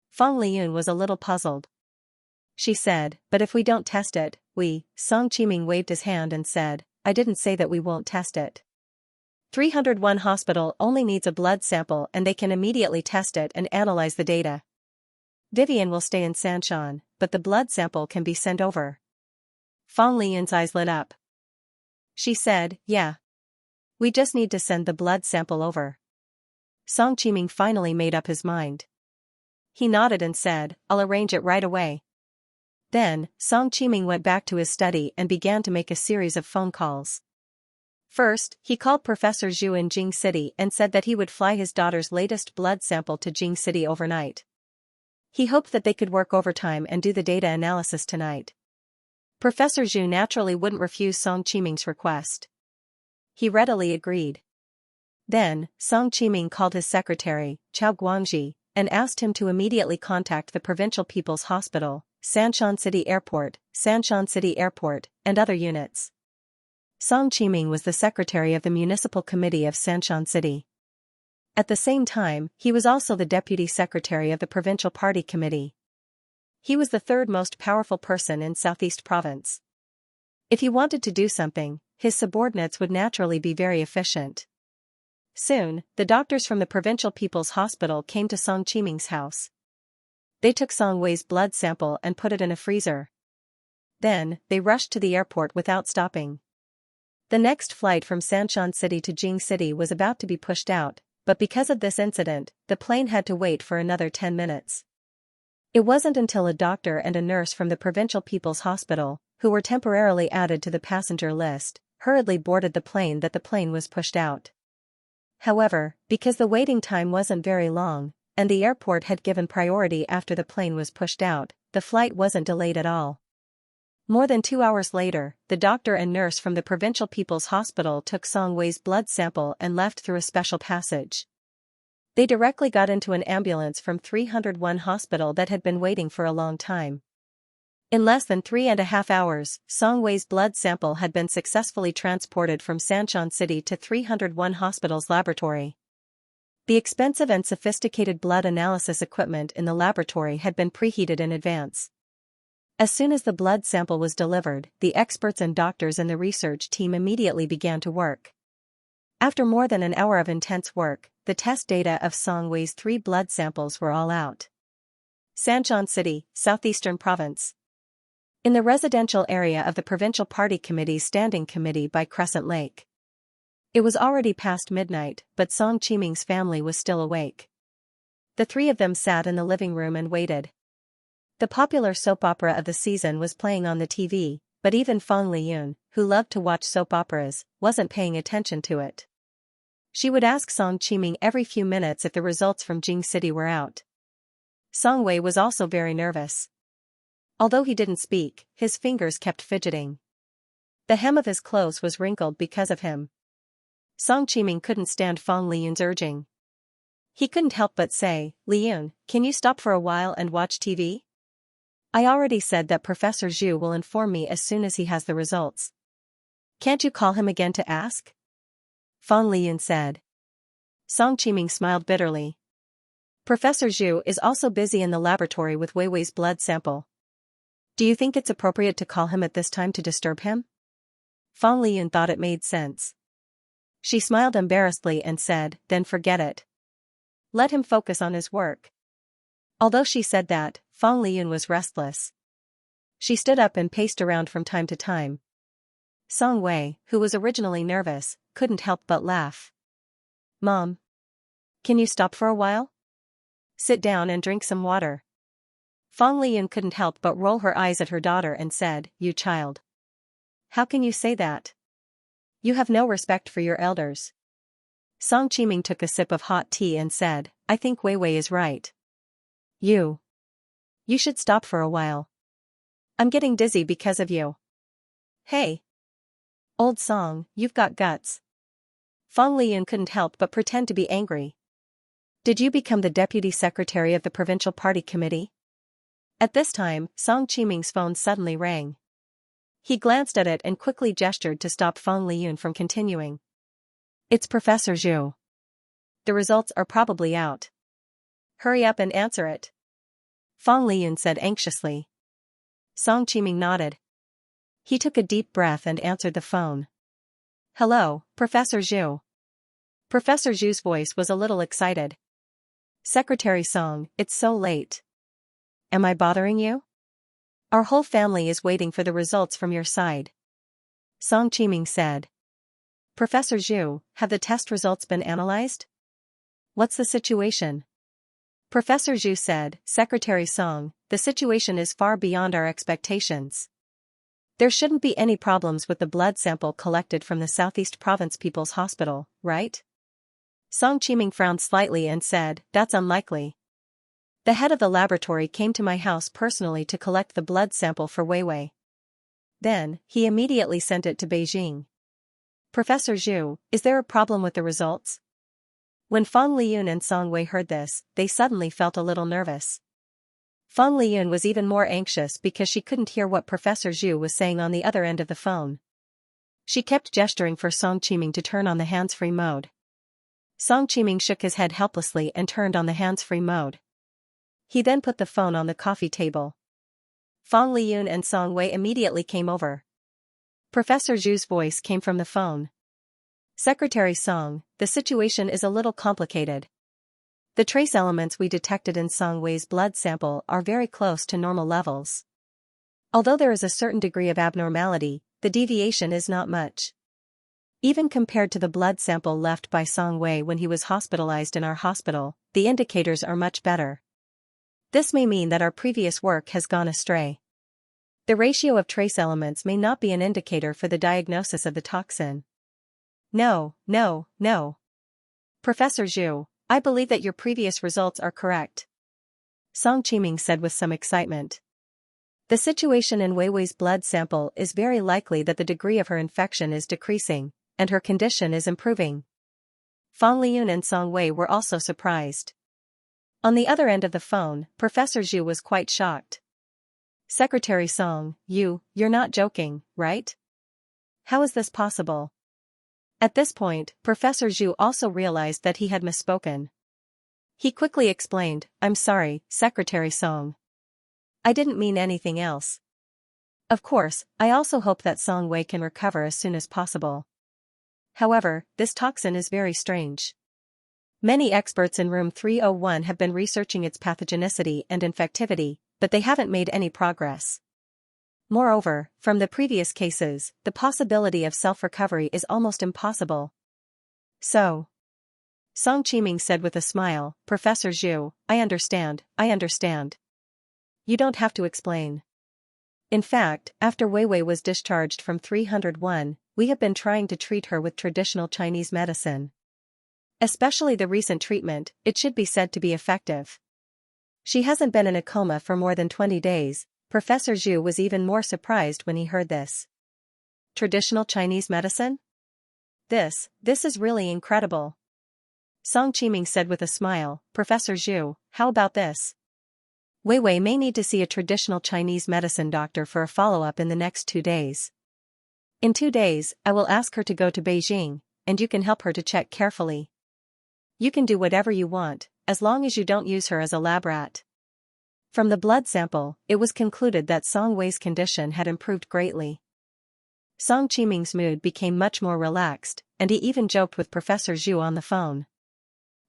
Fang Liyun was a little puzzled. She said, but if we don't test it, Song Qiming waved his hand and said, I didn't say that we won't test it. 301 hospital only needs a blood sample and they can immediately test it and analyze the data. Vivian will stay in Sanshan, but the blood sample can be sent over. Fang Liyun's eyes lit up. She said, yeah. We just need to send the blood sample over. Song Qiming finally made up his mind. He nodded and said, I'll arrange it right away. Then, Song Qiming went back to his study and began to make a series of phone calls. First, he called Professor Zhu in Jing City and said that he would fly his daughter's latest blood sample to Jing City overnight. He hoped that they could work overtime and do the data analysis tonight. Professor Zhu naturally wouldn't refuse Song Qiming's request. He readily agreed. Then, Song Qiming called his secretary, Chao Guangji, and asked him to immediately contact the Provincial People's Hospital, Sanshan City Airport, and other units. Song Qiming was the secretary of the Municipal Committee of Sanshan City. At the same time, he was also the deputy secretary of the Provincial Party Committee. He was the third most powerful person in Southeast Province. If he wanted to do something, his subordinates would naturally be very efficient. Soon, the doctors from the Provincial People's Hospital came to Song Qiming's house. They took Song Wei's blood sample and put it in a freezer. Then, they rushed to the airport without stopping. The next flight from Sanshan City to Jing City was about to be pushed out, but because of this incident, the plane had to wait for another 10 minutes. It wasn't until a doctor and a nurse from the Provincial People's Hospital, who were temporarily added to the passenger list, hurriedly boarded the plane that the plane was pushed out. However, because the waiting time wasn't very long, and the airport had given priority after the plane was pushed out, the flight wasn't delayed at all. More than 2 hours later, the doctor and nurse from the Provincial People's Hospital took Song Wei's blood sample and left through a special passage. They directly got into an ambulance from 301 hospital that had been waiting for a long time. In less than 3.5 hours, Song Wei's blood sample had been successfully transported from Xianxia City to 301 hospital's laboratory. The expensive and sophisticated blood analysis equipment in the laboratory had been preheated in advance. As soon as the blood sample was delivered, the experts and doctors in the research team immediately began to work. After more than an hour of intense work, the test data of Song Wei's 3 blood samples were all out. Xianxia City, Southeastern Province. In the residential area of the Provincial Party Committee's Standing Committee by Crescent Lake. It was already past midnight, but Song Qiming's family was still awake. The 3 of them sat in the living room and waited. The popular soap opera of the season was playing on the TV, but even Fang Liyun, who loved to watch soap operas, wasn't paying attention to it. She would ask Song Qiming every few minutes if the results from Jing City were out. Song Wei was also very nervous. Although he didn't speak, his fingers kept fidgeting. The hem of his clothes was wrinkled because of him. Song Qiming couldn't stand Fang Liyun's urging. He couldn't help but say, "Liyun, can you stop for a while and watch TV? I already said that Professor Zhu will inform me as soon as he has the results. Can't you call him again to ask?" Fang Liyun said. Song Qiming smiled bitterly. Professor Zhu is also busy in the laboratory with Wei Wei's blood sample. Do you think it's appropriate to call him at this time to disturb him? Fang Liyun thought it made sense. She smiled embarrassedly and said, "Then forget it. Let him focus on his work." Although she said that, Fang Liyun was restless. She stood up and paced around from time to time. Song Wei, who was originally nervous, couldn't help but laugh. "Mom, can you stop for a while? Sit down and drink some water." Fang Liyun couldn't help but roll her eyes at her daughter and said, "You child. How can you say that? You have no respect for your elders." Song Qiming took a sip of hot tea and said, "I think Wei Wei is right. You should stop for a while. I'm getting dizzy because of you." "Hey. Old Song, you've got guts." Fang Liyun couldn't help but pretend to be angry. "Did you become the deputy secretary of the Provincial Party Committee?" At this time, Song Qiming's phone suddenly rang. He glanced at it and quickly gestured to stop Fang Liyun from continuing. "It's Professor Zhu. The results are probably out. Hurry up and answer it," Fang Liyun said anxiously. Song Qiming nodded. He took a deep breath and answered the phone. "Hello, Professor Zhu." Professor Zhu's voice was a little excited. "Secretary Song, it's so late. Am I bothering you? Our whole family is waiting for the results from your side," Song Qiming said. "Professor Zhu, have the test results been analyzed? What's the situation?" Professor Zhu said, "Secretary Song, the situation is far beyond our expectations. There shouldn't be any problems with the blood sample collected from the Southeast Province People's Hospital, right?" Song Qiming frowned slightly and said, "That's unlikely. The head of the laboratory came to my house personally to collect the blood sample for Wei Wei. Then, he immediately sent it to Beijing. Professor Zhu, is there a problem with the results?" When Fang Liyun and Song Wei heard this, they suddenly felt a little nervous. Fang Liyun was even more anxious because she couldn't hear what Professor Zhu was saying on the other end of the phone. She kept gesturing for Song Qiming to turn on the hands-free mode. Song Qiming shook his head helplessly and turned on the hands-free mode. He then put the phone on the coffee table. Fang Liyun and Song Wei immediately came over. Professor Zhu's voice came from the phone. "Secretary Song, the situation is a little complicated. The trace elements we detected in Song Wei's blood sample are very close to normal levels. Although there is a certain degree of abnormality, the deviation is not much. Even compared to the blood sample left by Song Wei when he was hospitalized in our hospital, the indicators are much better. This may mean that our previous work has gone astray." The ratio of trace elements may not be an indicator for the diagnosis of the toxin. No, no, no. Professor Zhu, I believe that your previous results are correct, Song Qiming said with some excitement. The situation in Weiwei's blood sample is very likely that the degree of her infection is decreasing, and her condition is improving. Fang Liyun and Song Wei were also surprised. On the other end of the phone, Professor Zhu was quite shocked. Secretary Song, you're not joking, right? How is this possible? At this point, Professor Zhu also realized that he had misspoken. He quickly explained, I'm sorry, Secretary Song. I didn't mean anything else. Of course, I also hope that Song Wei can recover as soon as possible. However, this toxin is very strange. Many experts in room 301 have been researching its pathogenicity and infectivity, but they haven't made any progress. Moreover, from the previous cases, the possibility of self-recovery is almost impossible. So, Song Qiming said with a smile, Professor Zhu, I understand. You don't have to explain. In fact, after Weiwei was discharged from 301, we have been trying to treat her with traditional Chinese medicine. Especially the recent treatment, it should be said to be effective. She hasn't been in a coma for more than 20 days, Professor Zhu was even more surprised when he heard this. Traditional Chinese medicine? This is really incredible. Song Qiming said with a smile, Professor Zhu, how about this? Weiwei may need to see a traditional Chinese medicine doctor for a follow-up in the next 2 days. In 2 days, I will ask her to go to Beijing, and you can help her to check carefully. You can do whatever you want, as long as you don't use her as a lab rat. From the blood sample, it was concluded that Song Wei's condition had improved greatly. Song Qiming's mood became much more relaxed, and he even joked with Professor Zhu on the phone.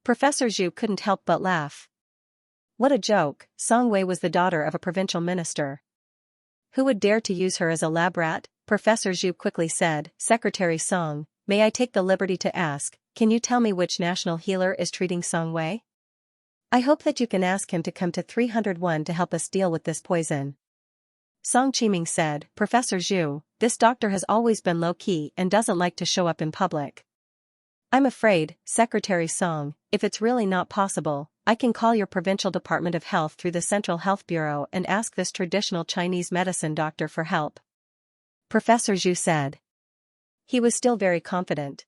Professor Zhu couldn't help but laugh. What a joke, Song Wei was the daughter of a provincial minister. Who would dare to use her as a lab rat? Professor Zhu quickly said, Secretary Song, may I take the liberty to ask, can you tell me which national healer is treating Song Wei? I hope that you can ask him to come to 301 to help us deal with this poison. Song Qiming said, Professor Zhu, this doctor has always been low-key and doesn't like to show up in public. I'm afraid, Secretary Song, if it's really not possible, I can call your provincial Department of Health through the Central Health Bureau and ask this traditional Chinese medicine doctor for help. Professor Zhu said. He was still very confident.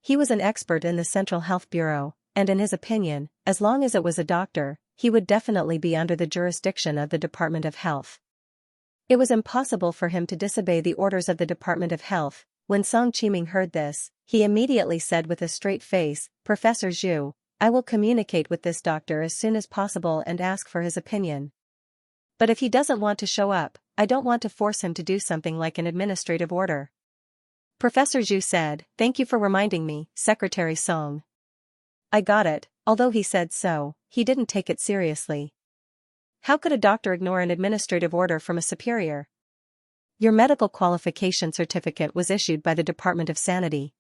He was an expert in the Central Health Bureau, and in his opinion, as long as it was a doctor, he would definitely be under the jurisdiction of the Department of Health. It was impossible for him to disobey the orders of the Department of Health. When Song Qiming heard this, he immediately said with a straight face, Professor Zhu, I will communicate with this doctor as soon as possible and ask for his opinion. But if he doesn't want to show up, I don't want to force him to do something like an administrative order. Professor Zhu said, Thank you for reminding me, Secretary Song. I got it, although he said so, he didn't take it seriously. How could a doctor ignore an administrative order from a superior? Your medical qualification certificate was issued by the Department of Sanity.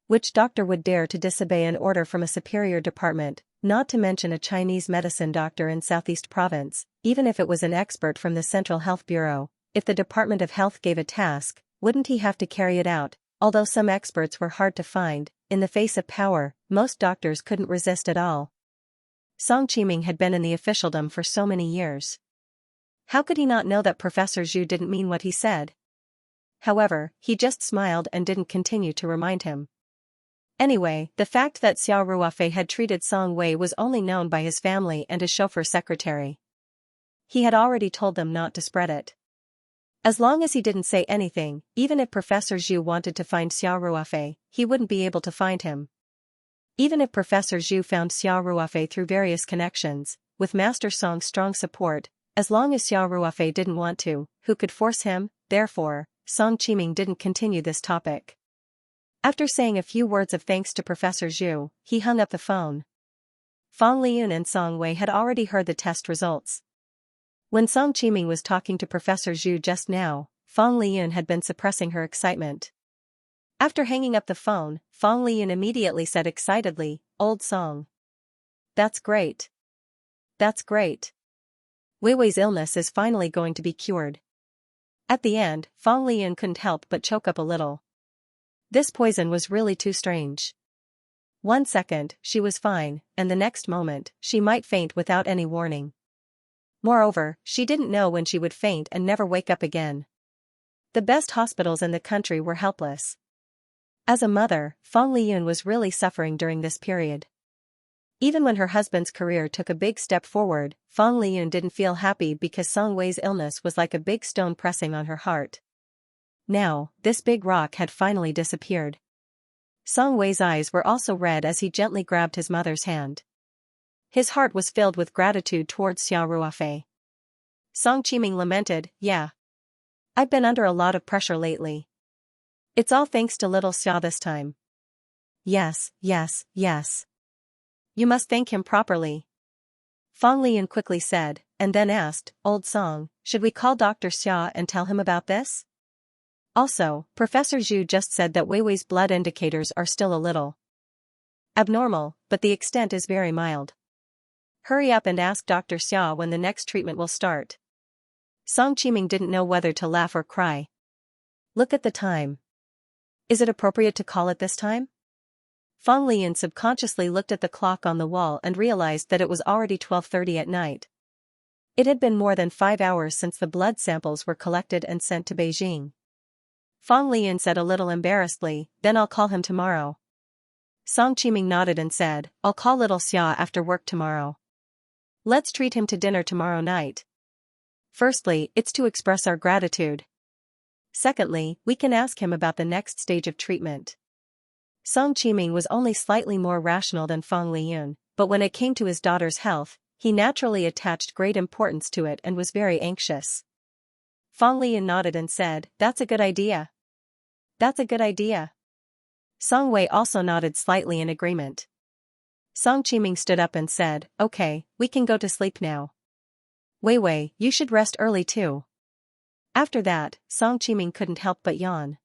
Which doctor would dare to disobey an order from a superior department, not to mention a Chinese medicine doctor in Southeast Province, even if it was an expert from the Central Health Bureau? If the Department of Health gave a task, wouldn't he have to carry it out? Although some experts were hard to find, in the face of power, most doctors couldn't resist at all. Song Qiming had been in the officialdom for so many years. How could he not know that Professor Zhu didn't mean what he said? However, he just smiled and didn't continue to remind him. Anyway, the fact that Xiao Ruofei had treated Song Wei was only known by his family and his chauffeur secretary. He had already told them not to spread it. As long as he didn't say anything, even if Professor Zhu wanted to find Xiao Ruofei, he wouldn't be able to find him. Even if Professor Zhu found Xiao Ruofei through various connections, with Master Song's strong support, as long as Xiao Ruofei didn't want to, who could force him? Therefore, Song Qiming didn't continue this topic. After saying a few words of thanks to Professor Zhu, he hung up the phone. Fang Liyun and Song Wei had already heard the test results. When Song Qiming was talking to Professor Zhu just now, Fang Liyun had been suppressing her excitement. After hanging up the phone, Fang Liyun immediately said excitedly, Old Song. That's great. That's great. Weiwei's illness is finally going to be cured. At the end, Fong Liyun couldn't help but choke up a little. This poison was really too strange. 1 second, she was fine, and the next moment, she might faint without any warning. Moreover, she didn't know when she would faint and never wake up again. The best hospitals in the country were helpless. As a mother, Fong Liyun was really suffering during this period. Even when her husband's career took a big step forward, Fong Liyun didn't feel happy because Song Wei's illness was like a big stone pressing on her heart. Now, this big rock had finally disappeared. Song Wei's eyes were also red as he gently grabbed his mother's hand. His heart was filled with gratitude towards Xiao Ruofei. Song Qiming lamented, "Yeah. I've been under a lot of pressure lately. It's all thanks to little Xiao this time." "Yes, yes, yes. You must thank him properly," Fong Liyun quickly said, and then asked, "Old Song, should we call Dr. Xia and tell him about this? Also, Professor Zhu just said that Weiwei's blood indicators are still a little abnormal, but the extent is very mild. Hurry up and ask Dr. Xia when the next treatment will start." Song Qiming didn't know whether to laugh or cry. Look at the time. Is it appropriate to call it this time? Fong Liyun subconsciously looked at the clock on the wall and realized that it was already 12:30 at night. It had been more than 5 hours since the blood samples were collected and sent to Beijing. Fong Liyun said a little embarrassedly, "Then I'll call him tomorrow." Song Qiming nodded and said, "I'll call little Xia after work tomorrow. Let's treat him to dinner tomorrow night. Firstly, it's to express our gratitude. Secondly, we can ask him about the next stage of treatment." Song Qiming was only slightly more rational than Fong Liyun, but when it came to his daughter's health, he naturally attached great importance to it and was very anxious. Fong Liyun nodded and said, "That's a good idea. That's a good idea." Song Wei also nodded slightly in agreement. Song Qiming stood up and said, "Okay, we can go to sleep now. Wei, you should rest early too." After that, Song Qiming couldn't help but yawn.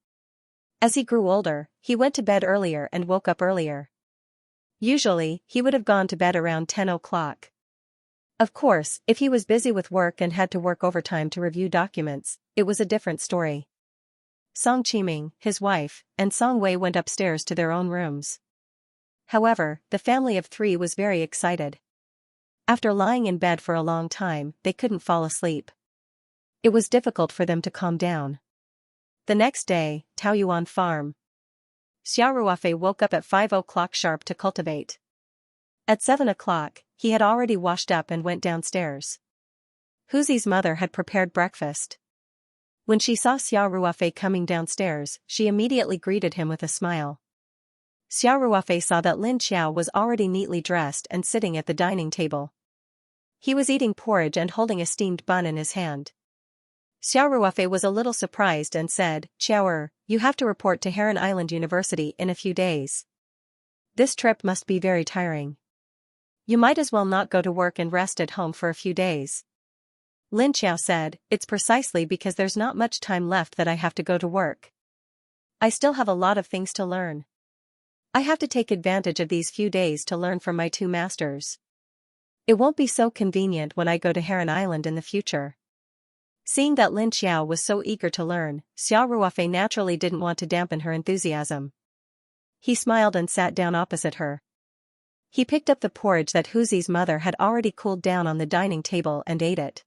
As he grew older, he went to bed earlier and woke up earlier. Usually, he would have gone to bed around 10 o'clock. Of course, if he was busy with work and had to work overtime to review documents, it was a different story. Song Qiming, his wife, and Song Wei went upstairs to their own rooms. However, the family of 3 was very excited. After lying in bed for a long time, they couldn't fall asleep. It was difficult for them to calm down. The next day, Taoyuan Farm. Xiao Ruofei woke up at 5 o'clock sharp to cultivate. At 7 o'clock, he had already washed up and went downstairs. Huzi's mother had prepared breakfast. When she saw Xiao Ruofei coming downstairs, she immediately greeted him with a smile. Xiao Ruofei saw that Lin Xiao was already neatly dressed and sitting at the dining table. He was eating porridge and holding a steamed bun in his hand. Xiao Ruofei was a little surprised and said, "Xiao, you have to report to Heron Island University in a few days. This trip must be very tiring. You might as well not go to work and rest at home for a few days." Lin Xiao said, "It's precisely because there's not much time left that I have to go to work. I still have a lot of things to learn. I have to take advantage of these few days to learn from my 2 masters. It won't be so convenient when I go to Heron Island in the future." Seeing that Lin Xiao was so eager to learn, Xiao Ruofei naturally didn't want to dampen her enthusiasm. He smiled and sat down opposite her. He picked up the porridge that Huzi's mother had already cooled down on the dining table and ate it.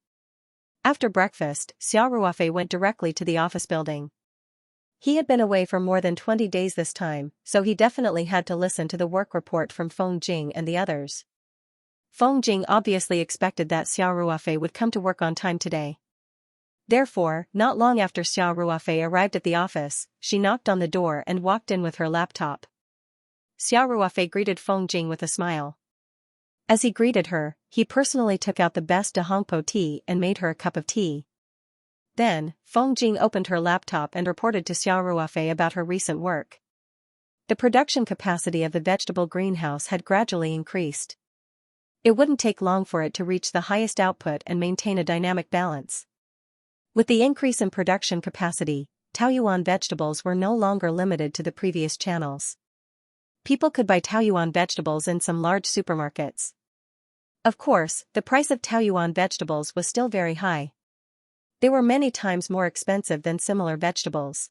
After breakfast, Xiao Ruofei went directly to the office building. He had been away for more than 20 days this time, so he definitely had to listen to the work report from Feng Jing and the others. Feng Jing obviously expected that Xiao Ruofei would come to work on time today. Therefore, not long after Xiao Ruofei arrived at the office, she knocked on the door and walked in with her laptop. Xiao Ruofei greeted Feng Jing with a smile. As he greeted her, he personally took out the best de Hongpo tea and made her a cup of tea. Then, Feng Jing opened her laptop and reported to Xiao Ruofei about her recent work. The production capacity of the vegetable greenhouse had gradually increased. It wouldn't take long for it to reach the highest output and maintain a dynamic balance. With the increase in production capacity, Taoyuan vegetables were no longer limited to the previous channels. People could buy Taoyuan vegetables in some large supermarkets. Of course, the price of Taoyuan vegetables was still very high. They were many times more expensive than similar vegetables.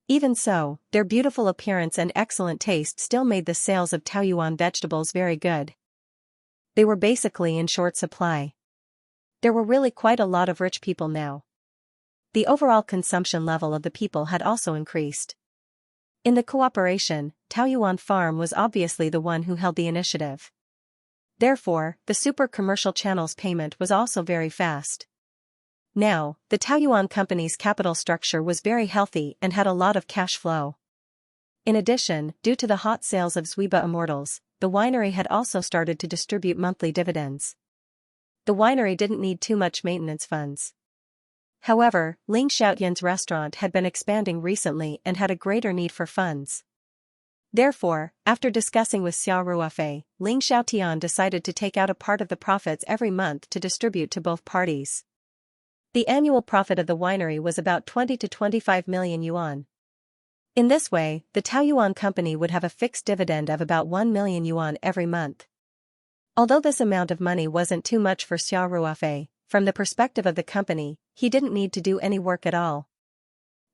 Even so, their beautiful appearance and excellent taste still made the sales of Taoyuan vegetables very good. They were basically in short supply. There were really quite a lot of rich people now. The overall consumption level of the people had also increased. In the cooperation, Taoyuan Farm was obviously the one who held the initiative. Therefore, the super commercial channel's payment was also very fast. Now, the Taoyuan company's capital structure was very healthy and had a lot of cash flow. In addition, due to the hot sales of Zwieba Immortals, the winery had also started to distribute monthly dividends. The winery didn't need too much maintenance funds. However, Ling Xiaotian's restaurant had been expanding recently and had a greater need for funds. Therefore, after discussing with Xiao Ruofei, Ling Xiaotian decided to take out a part of the profits every month to distribute to both parties. The annual profit of the winery was about 20 to 25 million yuan. In this way, the Taoyuan company would have a fixed dividend of about 1 million yuan every month. Although this amount of money wasn't too much for Xiao Ruofei, from the perspective of the company, he didn't need to do any work at all.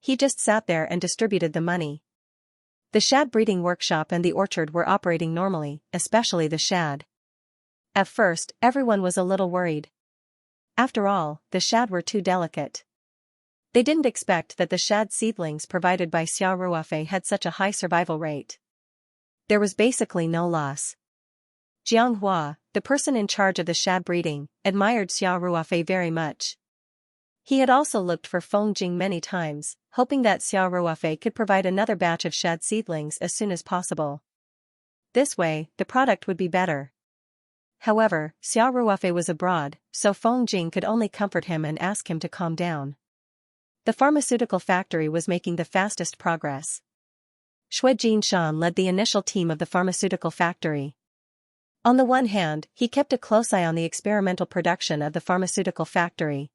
He just sat there and distributed the money. The shad breeding workshop and the orchard were operating normally, especially the shad. At first, everyone was a little worried. After all, the shad were too delicate. They didn't expect that the shad seedlings provided by Xiao Ruofei had such a high survival rate. There was basically no loss. Jiang Hua, the person in charge of the shad breeding, admired Xiao Ruofei very much. He had also looked for Feng Jing many times, hoping that Xiao Ruofei could provide another batch of shad seedlings as soon as possible. This way, the product would be better. However, Xiao Ruofei was abroad, so Feng Jing could only comfort him and ask him to calm down. The pharmaceutical factory was making the fastest progress. Shui Jinshan led the initial team of the pharmaceutical factory. On the one hand, he kept a close eye on the experimental production of the pharmaceutical factory.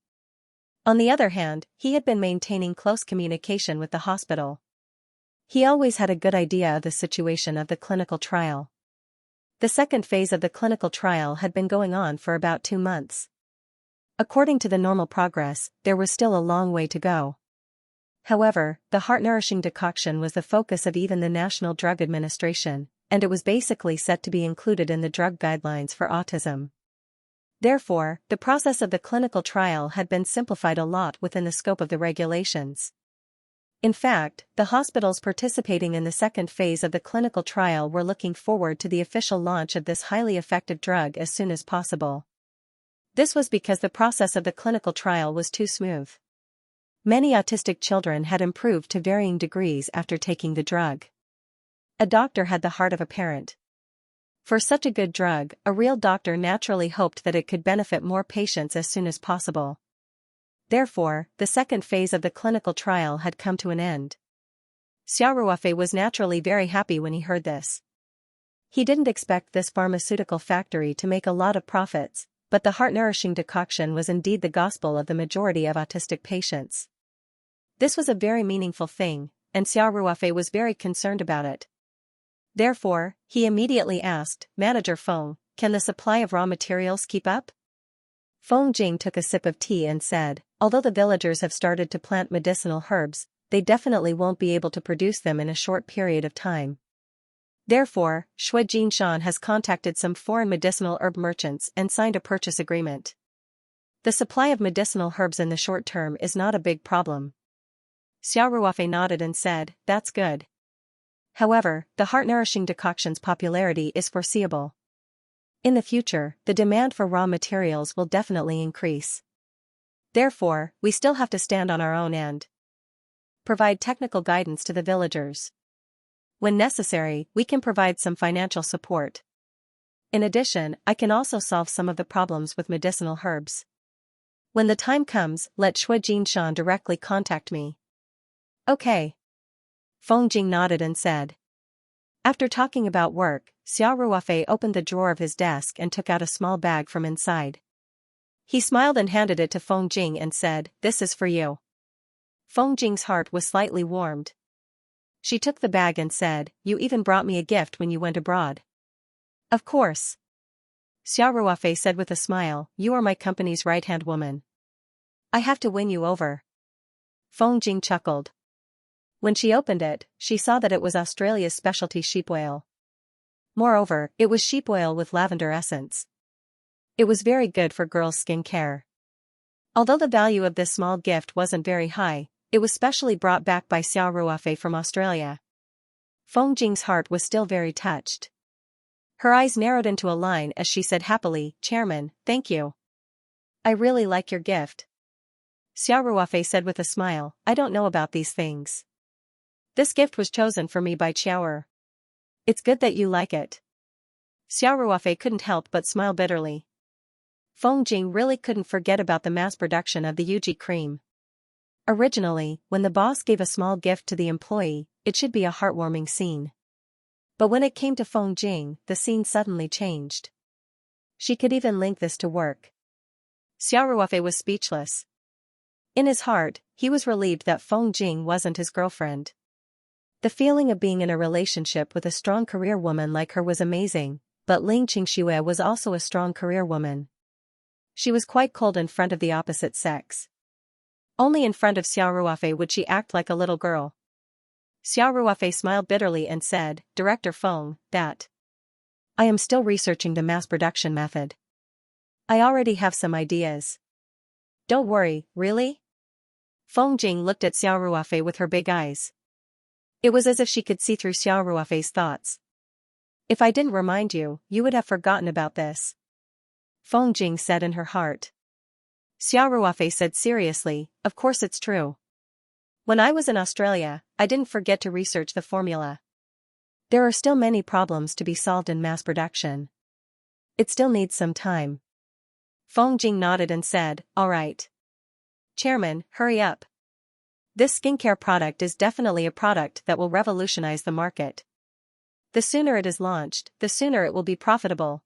On the other hand, he had been maintaining close communication with the hospital. He always had a good idea of the situation of the clinical trial. The second phase of the clinical trial had been going on for about 2 months. According to the normal progress, there was still a long way to go. However, the heart-nourishing decoction was the focus of even the National Drug Administration, and it was basically set to be included in the drug guidelines for autism. Therefore, the process of the clinical trial had been simplified a lot within the scope of the regulations. In fact, the hospitals participating in the second phase of the clinical trial were looking forward to the official launch of this highly effective drug as soon as possible. This was because the process of the clinical trial was too smooth. Many autistic children had improved to varying degrees after taking the drug. A doctor had the heart of a parent. For such a good drug, a real doctor naturally hoped that it could benefit more patients as soon as possible. Therefore, the second phase of the clinical trial had come to an end. Xiao Ruofei was naturally very happy when he heard this. He didn't expect this pharmaceutical factory to make a lot of profits, but the heart-nourishing decoction was indeed the gospel of the majority of autistic patients. This was a very meaningful thing, and Xiao Ruofei was very concerned about it. Therefore, he immediately asked, "Manager Feng, can the supply of raw materials keep up?" Feng Jing took a sip of tea and said, "Although the villagers have started to plant medicinal herbs, they definitely won't be able to produce them in a short period of time. Therefore, Shui Jinshan has contacted some foreign medicinal herb merchants and signed a purchase agreement. The supply of medicinal herbs in the short term is not a big problem." Xiao Ruofei nodded and said, "That's good. However, the heart-nourishing decoction's popularity is foreseeable. In the future, the demand for raw materials will definitely increase. Therefore, we still have to stand on our own and provide technical guidance to the villagers. When necessary, we can provide some financial support. In addition, I can also solve some of the problems with medicinal herbs. When the time comes, let Shui Jinshan directly contact me." "Okay." Feng Jing nodded and said. After talking about work, Xiao Ruofei opened the drawer of his desk and took out a small bag from inside. He smiled and handed it to Feng Jing and said, "This is for you." Feng Jing's heart was slightly warmed. She took the bag and said, "You even brought me a gift when you went abroad." "Of course." Xiao Ruofei said with a smile, "You are my company's right-hand woman. I have to win you over. Feng Jing chuckled. When she opened it, she saw that it was Australia's specialty sheep oil. Moreover, it was sheep oil with lavender essence. It was very good for girls' skin care. Although the value of this small gift wasn't very high, it was specially brought back by Xiao Ruofei from Australia. Feng Jing's heart was still very touched. Her eyes narrowed into a line as she said happily, Chairman, thank you. I really like your gift. Xiao Ruofei said with a smile, I don't know about these things. This gift was chosen for me by Qiaoer. It's good that you like it. Xiao Ruofei couldn't help but smile bitterly. Feng Jing really couldn't forget about the mass production of the Yuji cream. Originally, when the boss gave a small gift to the employee, it should be a heartwarming scene. But when it came to Feng Jing, the scene suddenly changed. She could even link this to work. Xiao Ruofei was speechless. In his heart, he was relieved that Feng Jing wasn't his girlfriend. The feeling of being in a relationship with a strong career woman like her was amazing, but Ling Qingxue was also a strong career woman. She was quite cold in front of the opposite sex. Only in front of Xiao Ruofei would she act like a little girl. Xiao Ruofei smiled bitterly and said, Director Feng, that. I am still researching the mass production method. I already have some ideas. Don't worry, really? Feng Jing looked at Xiao Ruofei with her big eyes. It was as if she could see through Xiao Ruofei's thoughts. If I didn't remind you, you would have forgotten about this. Feng Jing said in her heart. Xiao Ruofei said seriously, of course it's true. When I was in Australia, I didn't forget to research the formula. There are still many problems to be solved in mass production. It still needs some time. Feng Jing nodded and said, all right. Chairman, hurry up. This skincare product is definitely a product that will revolutionize the market. The sooner it is launched, the sooner it will be profitable.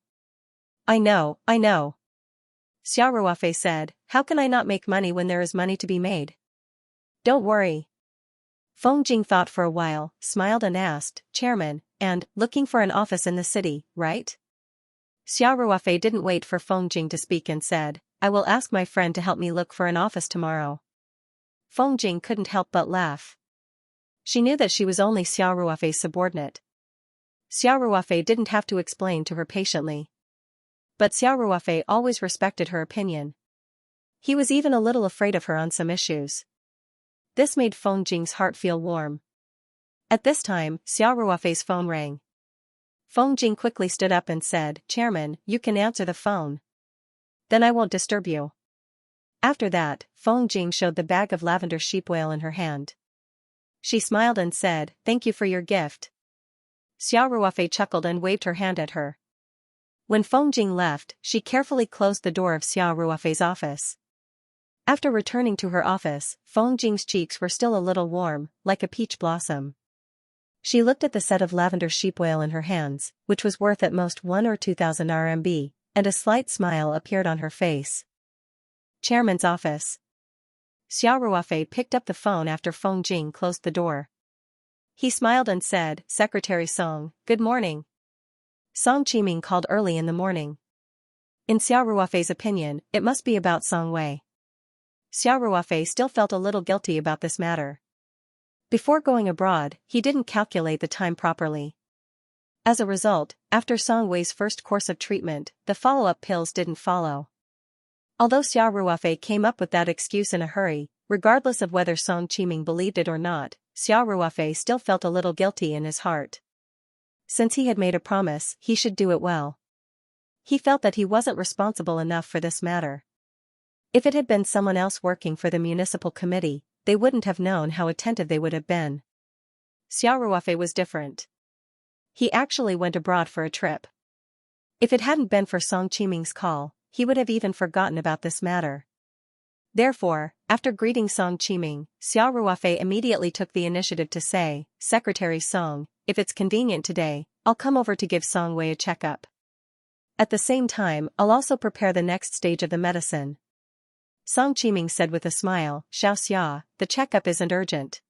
I know. Xiao Ruofei said, how can I not make money when there is money to be made? Don't worry. Feng Jing thought for a while, smiled and asked, Chairman, and, looking for an office in the city, right? Xiao Ruofei didn't wait for Feng Jing to speak and said, I will ask my friend to help me look for an office tomorrow. Feng Jing couldn't help but laugh. She knew that she was only Xiao Ruofei's subordinate. Xiao Ruofei didn't have to explain to her patiently. But Xiao Ruofei always respected her opinion. He was even a little afraid of her on some issues. This made Feng Jing's heart feel warm. At this time, Xiao Ruofei's phone rang. Feng Jing quickly stood up and said, Chairman, you can answer the phone. Then I won't disturb you. After that, Feng Jing showed the bag of lavender sheep oil in her hand. She smiled and said, thank you for your gift. Xiao Ruofei chuckled and waved her hand at her. When Feng Jing left, she carefully closed the door of Xiao Ruofei's office. After returning to her office, Feng Jing's cheeks were still a little warm, like a peach blossom. She looked at the set of lavender sheep oil in her hands, which was worth at most 1 or 2,000 RMB, and a slight smile appeared on her face. Chairman's office. Xiao Ruofei picked up the phone after Feng Jing closed the door. He smiled and said, Secretary Song, good morning. Song Qiming called early in the morning. In Xiao Ruofei's opinion, it must be about Song Wei. Xiao Ruofei still felt a little guilty about this matter. Before going abroad, he didn't calculate the time properly. As a result, after Song Wei's first course of treatment, the follow-up pills didn't follow. Although Xiao Ruofei came up with that excuse in a hurry, regardless of whether Song Qiming believed it or not, Xiao Ruofei still felt a little guilty in his heart. Since he had made a promise, he should do it well. He felt that he wasn't responsible enough for this matter. If it had been someone else working for the municipal committee, they wouldn't have known how attentive they would have been. Xiao Ruofei was different. He actually went abroad for a trip. If it hadn't been for Song Qiming's call, he would have even forgotten about this matter. Therefore, after greeting Song Qiming, Xiao Ruofei immediately took the initiative to say, Secretary Song, if it's convenient today, I'll come over to give Song Wei a checkup. At the same time, I'll also prepare the next stage of the medicine. Song Qiming said with a smile, Xiaoxia, the checkup isn't urgent.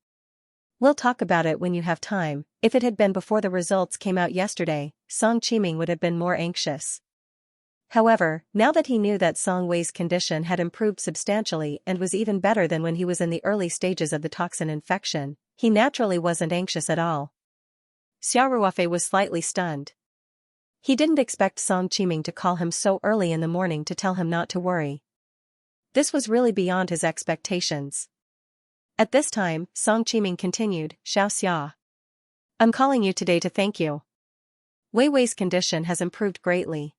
We'll talk about it when you have time. If it had been before the results came out yesterday, Song Qiming would have been more anxious. However, now that he knew that Song Wei's condition had improved substantially and was even better than when he was in the early stages of the toxin infection, he naturally wasn't anxious at all. Xiao Ruofei was slightly stunned. He didn't expect Song Qiming to call him so early in the morning to tell him not to worry. This was really beyond his expectations. At this time, Song Qiming continued, Xiaoxia. I'm calling you today to thank you. Wei Wei's condition has improved greatly.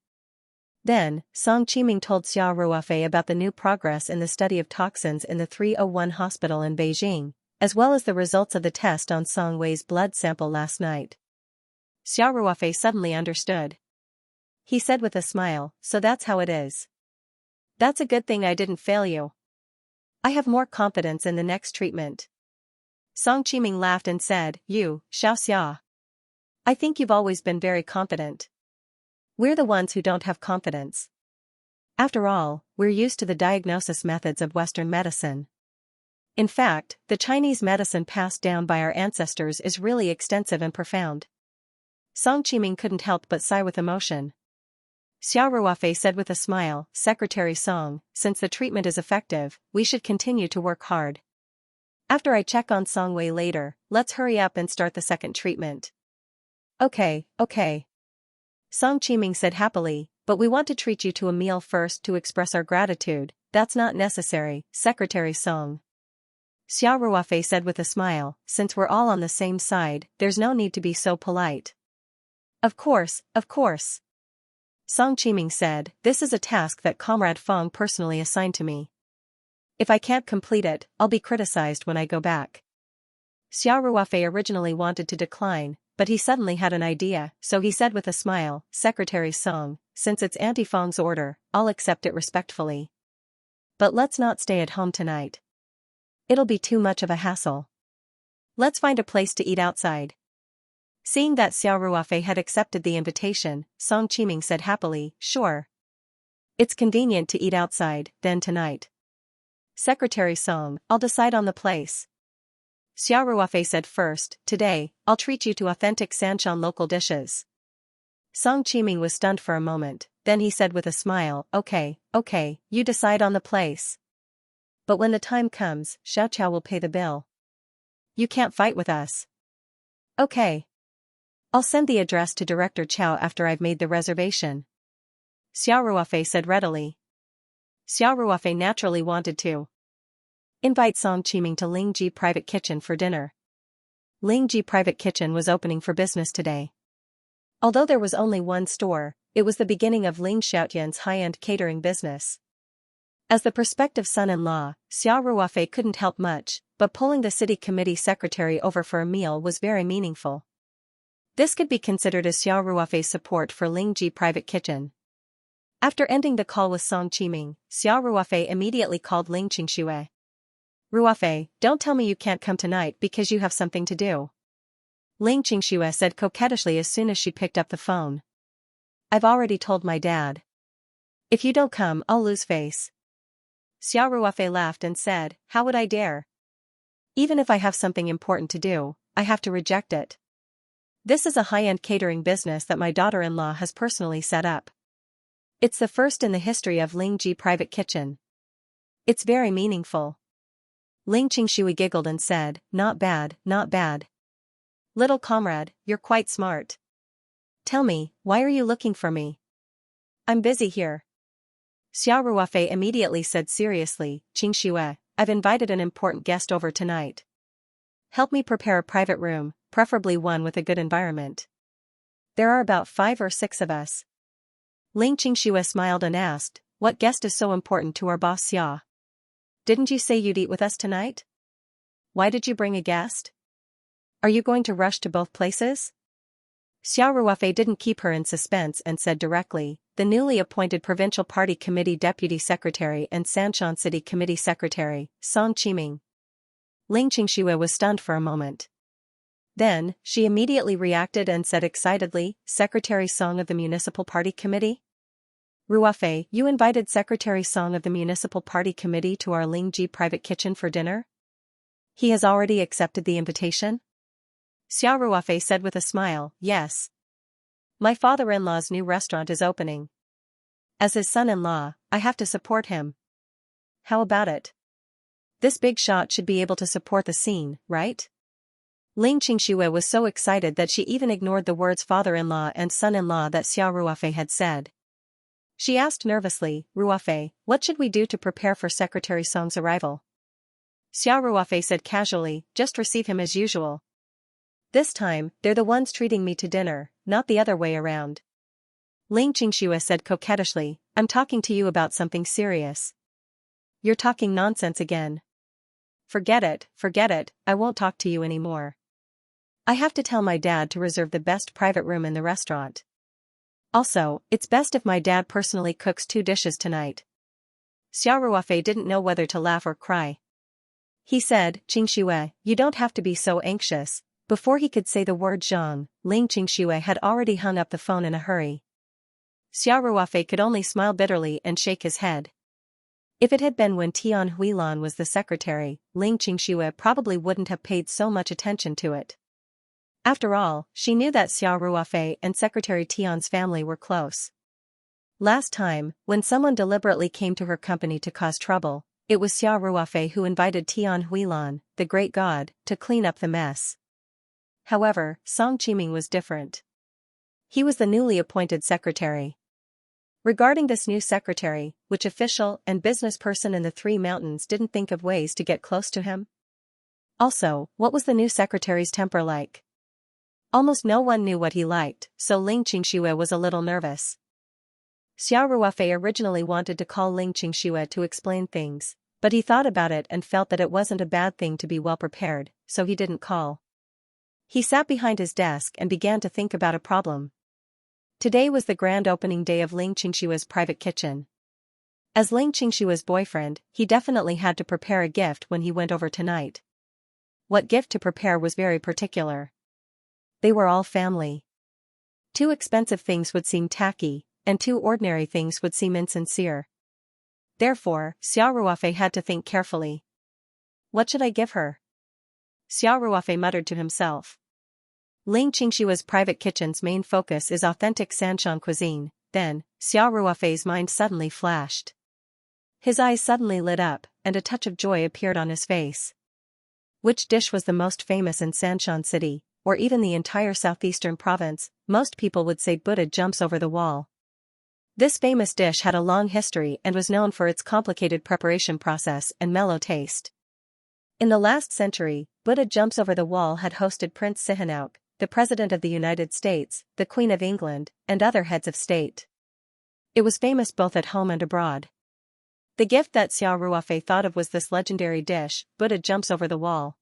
Then, Song Qiming told Xiao Ruofei about the new progress in the study of toxins in the 301 hospital in Beijing, as well as the results of the test on Song Wei's blood sample last night. Xiao Ruofei suddenly understood. He said with a smile, so that's how it is. That's a good thing I didn't fail you. I have more confidence in the next treatment. Song Qiming laughed and said, You, Xiaoxia. I think you've always been very confident. We're the ones who don't have confidence. After all, we're used to the diagnosis methods of Western medicine. In fact, the Chinese medicine passed down by our ancestors is really extensive and profound. Song Qiming couldn't help but sigh with emotion. Xiao Ruofei said with a smile, Secretary Song, since the treatment is effective, we should continue to work hard. After I check on Song Wei later, let's hurry up and start the second treatment. Okay. Song Qiming said happily, but we want to treat you to a meal first to express our gratitude. That's not necessary, Secretary Song. Xiao Ruofei said with a smile, since we're all on the same side, there's no need to be so polite. Of course. Song Qiming said, this is a task that Comrade Feng personally assigned to me. If I can't complete it, I'll be criticized when I go back. Xiao Ruofei originally wanted to decline, but he suddenly had an idea, so he said with a smile, Secretary Song, since it's Auntie Feng's order, I'll accept it respectfully. But let's not stay at home tonight. It'll be too much of a hassle. Let's find a place to eat outside. Seeing that Xiao Ruofei had accepted the invitation, Song Qiming said happily, Sure. It's convenient to eat outside, then tonight. Secretary Song, I'll decide on the place. Xiao Ruofei said first, today, I'll treat you to authentic Xianxia local dishes. Song Qiming was stunned for a moment, then he said with a smile, Okay, you decide on the place. But when the time comes, Xiaoqiao will pay the bill. You can't fight with us. Okay. I'll send the address to Director Qiao after I've made the reservation. Xiao Ruofei said readily. Xiao Ruofei naturally wanted to invite Song Qiming to Lingji Private Kitchen for dinner. Lingji Private Kitchen was opening for business today. Although there was only one store, it was the beginning of Ling Xiaotian's high-end catering business. As the prospective son-in-law, Xiao Ruofei couldn't help much, but pulling the city committee secretary over for a meal was very meaningful. This could be considered as Xiao Ruofei's support for Lingji Private Kitchen. After ending the call with Song Qiming, Xiao Ruofei immediately called Ling Xianxia. Ruofei, don't tell me you can't come tonight because you have something to do. Ling Xianxia said coquettishly as soon as she picked up the phone. I've already told my dad. If you don't come, I'll lose face. Xiao Ruofei laughed and said, How would I dare? Even if I have something important to do, I have to reject it. This is a high-end catering business that my daughter-in-law has personally set up. It's the first in the history of Lingji Private Kitchen. It's very meaningful. Ling Xianxia giggled and said, Not bad. Little comrade, you're quite smart. Tell me, why are you looking for me? I'm busy here. Xiao Ruofei immediately said seriously, Xianxia, I've invited an important guest over tonight. Help me prepare a private room, preferably one with a good environment. There are about 5 or 6 of us. Ling Xianxia smiled and asked, What guest is so important to our boss Xia? Didn't you say you'd eat with us tonight? Why did you bring a guest? Are you going to rush to both places? Xiao Ruofei didn't keep her in suspense and said directly, the newly appointed Provincial Party Committee Deputy Secretary and Sanshan City Committee Secretary, Song Qiming. Ling Xianxia was stunned for a moment. Then, she immediately reacted and said excitedly, Secretary Song of the Municipal Party Committee? Ruofei, you invited Secretary Song of the Municipal Party Committee to our Lingji Private Kitchen for dinner? He has already accepted the invitation? Xiao Ruofei said with a smile, Yes. My father-in-law's new restaurant is opening. As his son-in-law, I have to support him. How about it? This big shot should be able to support the scene, right? Ling Xianxia was so excited that she even ignored the words father-in-law and son-in-law that Xiao Ruofei had said. She asked nervously, Ruofei, what should we do to prepare for Secretary Song's arrival? Xiao Ruofei said casually, just receive him as usual. This time, they're the ones treating me to dinner, not the other way around. Ling Xianxia said coquettishly, I'm talking to you about something serious. You're talking nonsense again. Forget it, I won't talk to you anymore. I have to tell my dad to reserve the best private room in the restaurant. Also, it's best if my dad personally cooks 2 dishes tonight. Xiao Ruofei didn't know whether to laugh or cry. He said, Xianxia, you don't have to be so anxious. Before he could say the word Zhang, Ling Xianxia had already hung up the phone in a hurry. Xiao Ruofei could only smile bitterly and shake his head. If it had been when Tian Huilan was the secretary, Ling Xianxia probably wouldn't have paid so much attention to it. After all, she knew that Xiao Ruofei and Secretary Tian's family were close. Last time, when someone deliberately came to her company to cause trouble, it was Xiao Ruofei who invited Tian Huilan, the great god, to clean up the mess. However, Song Qiming was different. He was the newly appointed secretary. Regarding this new secretary, which official and business person in the 3 mountains didn't think of ways to get close to him? Also, what was the new secretary's temper like? Almost no one knew what he liked, so Ling Xianxia was a little nervous. Xiao Ruofei originally wanted to call Ling Xianxia to explain things, but he thought about it and felt that it wasn't a bad thing to be well prepared, so he didn't call. He sat behind his desk and began to think about a problem. Today was the grand opening day of Ling Xianxia's private kitchen. As Ling Xianxia's boyfriend, he definitely had to prepare a gift when he went over tonight. What gift to prepare was very particular. They were all family. 2 expensive things would seem tacky, and 2 ordinary things would seem insincere. Therefore, Xiao Ruofei had to think carefully. What should I give her? Xiao Ruofei muttered to himself. Ling Xianxia's private kitchen's main focus is authentic Sanshan cuisine. Then, Xiao Ruofei's mind suddenly flashed. His eyes suddenly lit up, and a touch of joy appeared on his face. Which dish was the most famous in Sanshan City, or even the entire southeastern province? Most people would say Buddha jumps over the wall. This famous dish had a long history and was known for its complicated preparation process and mellow taste. In the last century, Buddha jumps over the wall had hosted Prince Sihanouk, the President of the United States, the Queen of England, and other heads of state. It was famous both at home and abroad. The gift that Xiao Ruofei thought of was this legendary dish, Buddha jumps over the wall.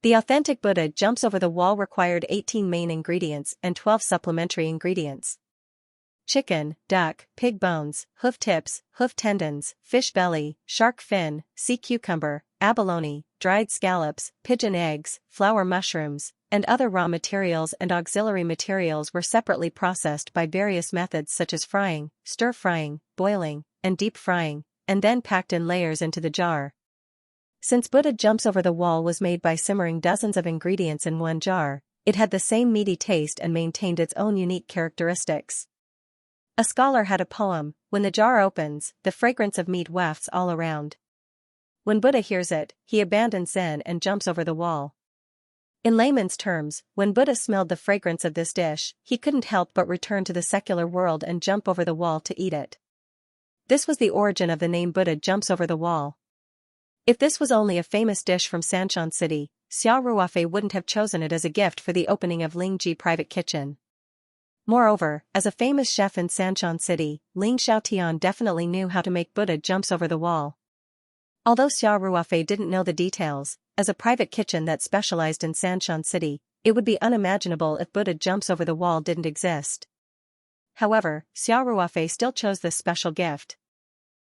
The authentic Buddha jumps over the wall required 18 main ingredients and 12 supplementary ingredients. Chicken, duck, pig bones, hoof tips, hoof tendons, fish belly, shark fin, sea cucumber, abalone, dried scallops, pigeon eggs, flower mushrooms, and other raw materials and auxiliary materials were separately processed by various methods such as frying, stir-frying, boiling, and deep frying, and then packed in layers into the jar. Since Buddha jumps over the wall was made by simmering dozens of ingredients in one jar, it had the same meaty taste and maintained its own unique characteristics. A scholar had a poem, when the jar opens, the fragrance of meat wafts all around. When Buddha hears it, he abandons Zen and jumps over the wall. In layman's terms, when Buddha smelled the fragrance of this dish, he couldn't help but return to the secular world and jump over the wall to eat it. This was the origin of the name Buddha jumps over the wall. If this was only a famous dish from Sanshan City, Xiao Ruofei wouldn't have chosen it as a gift for the opening of Lingji private kitchen. Moreover, as a famous chef in Sanshan City, Ling Xiaotian definitely knew how to make Buddha jumps over the wall. Although Xiao Ruofei didn't know the details, as a private kitchen that specialized in Sanshan City, it would be unimaginable if Buddha jumps over the wall didn't exist. However, Xiao Ruofei still chose this special gift.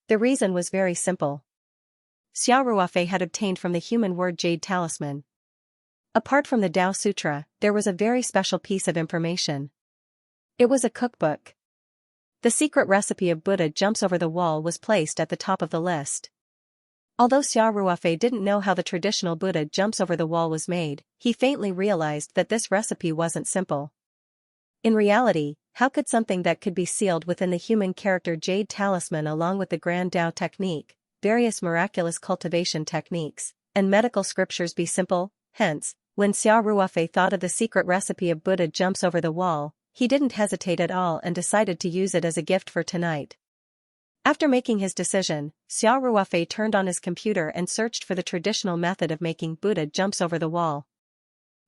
The reason was very simple. Xiao Ruofei had obtained from the human word jade talisman. Apart from the Tao Sutra, there was a very special piece of information. It was a cookbook. The secret recipe of Buddha jumps over the wall was placed at the top of the list. Although Xiao Ruofei didn't know how the traditional Buddha jumps over the wall was made, he faintly realized that this recipe wasn't simple. In reality, How could something that could be sealed within the human character Jade Talisman along with the Grand Tao technique, various miraculous cultivation techniques, and medical scriptures be simple? Hence, when Xiao Ruofei thought of the secret recipe of Buddha jumps over the wall, he didn't hesitate at all and decided to use it as a gift for tonight. After making his decision, Xiao Ruofei turned on his computer and searched for the traditional method of making Buddha jumps over the wall.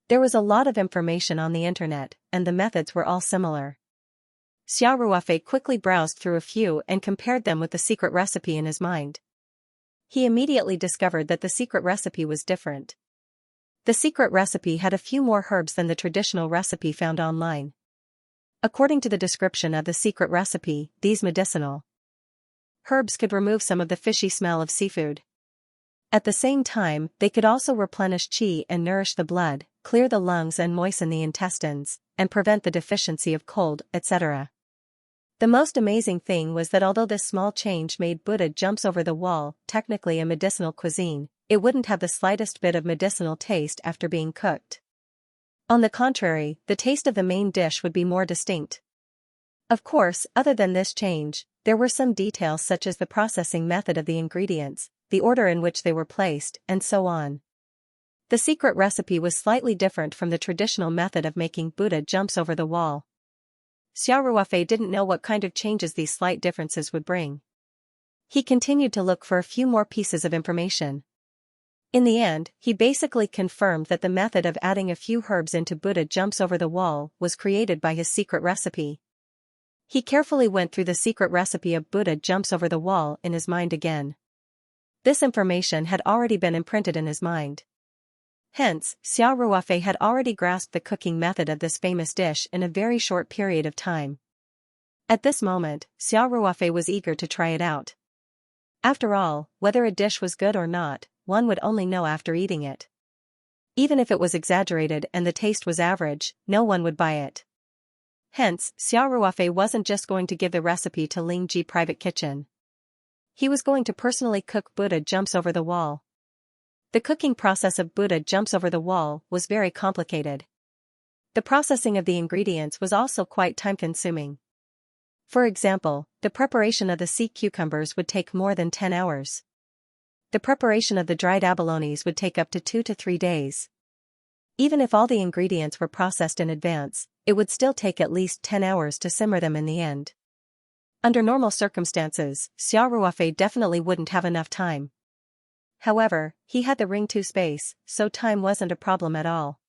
There was a lot of information on the internet, and the methods were all similar. Xiao Ruofei quickly browsed through a few and compared them with the secret recipe in his mind. He immediately discovered that the secret recipe was different. The secret recipe had a few more herbs than the traditional recipe found online. According to the description of the secret recipe, these medicinal herbs could remove some of the fishy smell of seafood. At the same time, they could also replenish qi and nourish the blood, clear the lungs and moisten the intestines, and prevent the deficiency of cold, etc. The most amazing thing was that although this small change made Buddha jumps over the wall technically a medicinal cuisine, it wouldn't have the slightest bit of medicinal taste after being cooked. On the contrary, the taste of the main dish would be more distinct. Of course, other than this change, there were some details such as the processing method of the ingredients, the order in which they were placed, and so on. The secret recipe was slightly different from the traditional method of making Buddha jumps over the wall. Xiao Ruofei didn't know what kind of changes these slight differences would bring. He continued to look for a few more pieces of information. In the end, he basically confirmed that the method of adding a few herbs into Buddha jumps over the wall was created by his secret recipe. He carefully went through the secret recipe of Buddha jumps over the wall in his mind again. This information had already been imprinted in his mind. Hence, Xiao Ruofei had already grasped the cooking method of this famous dish in a very short period of time. At this moment, Xiao Ruofei was eager to try it out. After all, whether a dish was good or not, one would only know after eating it. Even if it was exaggerated and the taste was average, no one would buy it. Hence, Xiao Ruofei wasn't just going to give the recipe to Ling Ji private kitchen. He was going to personally cook Buddha jumps over the wall. The cooking process of Buddha jumps over the wall was very complicated. The processing of the ingredients was also quite time-consuming. For example, the preparation of the sea cucumbers would take more than 10 hours. The preparation of the dried abalones would take up to 2 to 3 days. Even if all the ingredients were processed in advance, it would still take at least 10 hours to simmer them in the end. Under normal circumstances, Xiao Ruofei definitely wouldn't have enough time. However, he had the Ring 2 space, so time wasn't a problem at all.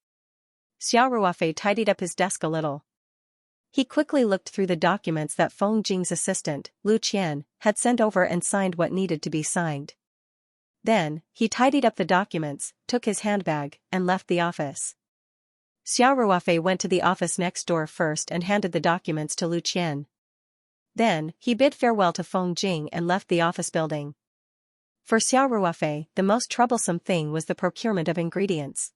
Xiao Ruofei tidied up his desk a little. He quickly looked through the documents that Feng Jing's assistant, Lu Qian, had sent over and signed what needed to be signed. Then, he tidied up the documents, took his handbag, and left the office. Xiao Ruofei went to the office next door first and handed the documents to Lu Qian. Then, he bid farewell to Feng Jing and left the office building. For Xiao Ruofei, the most troublesome thing was the procurement of ingredients.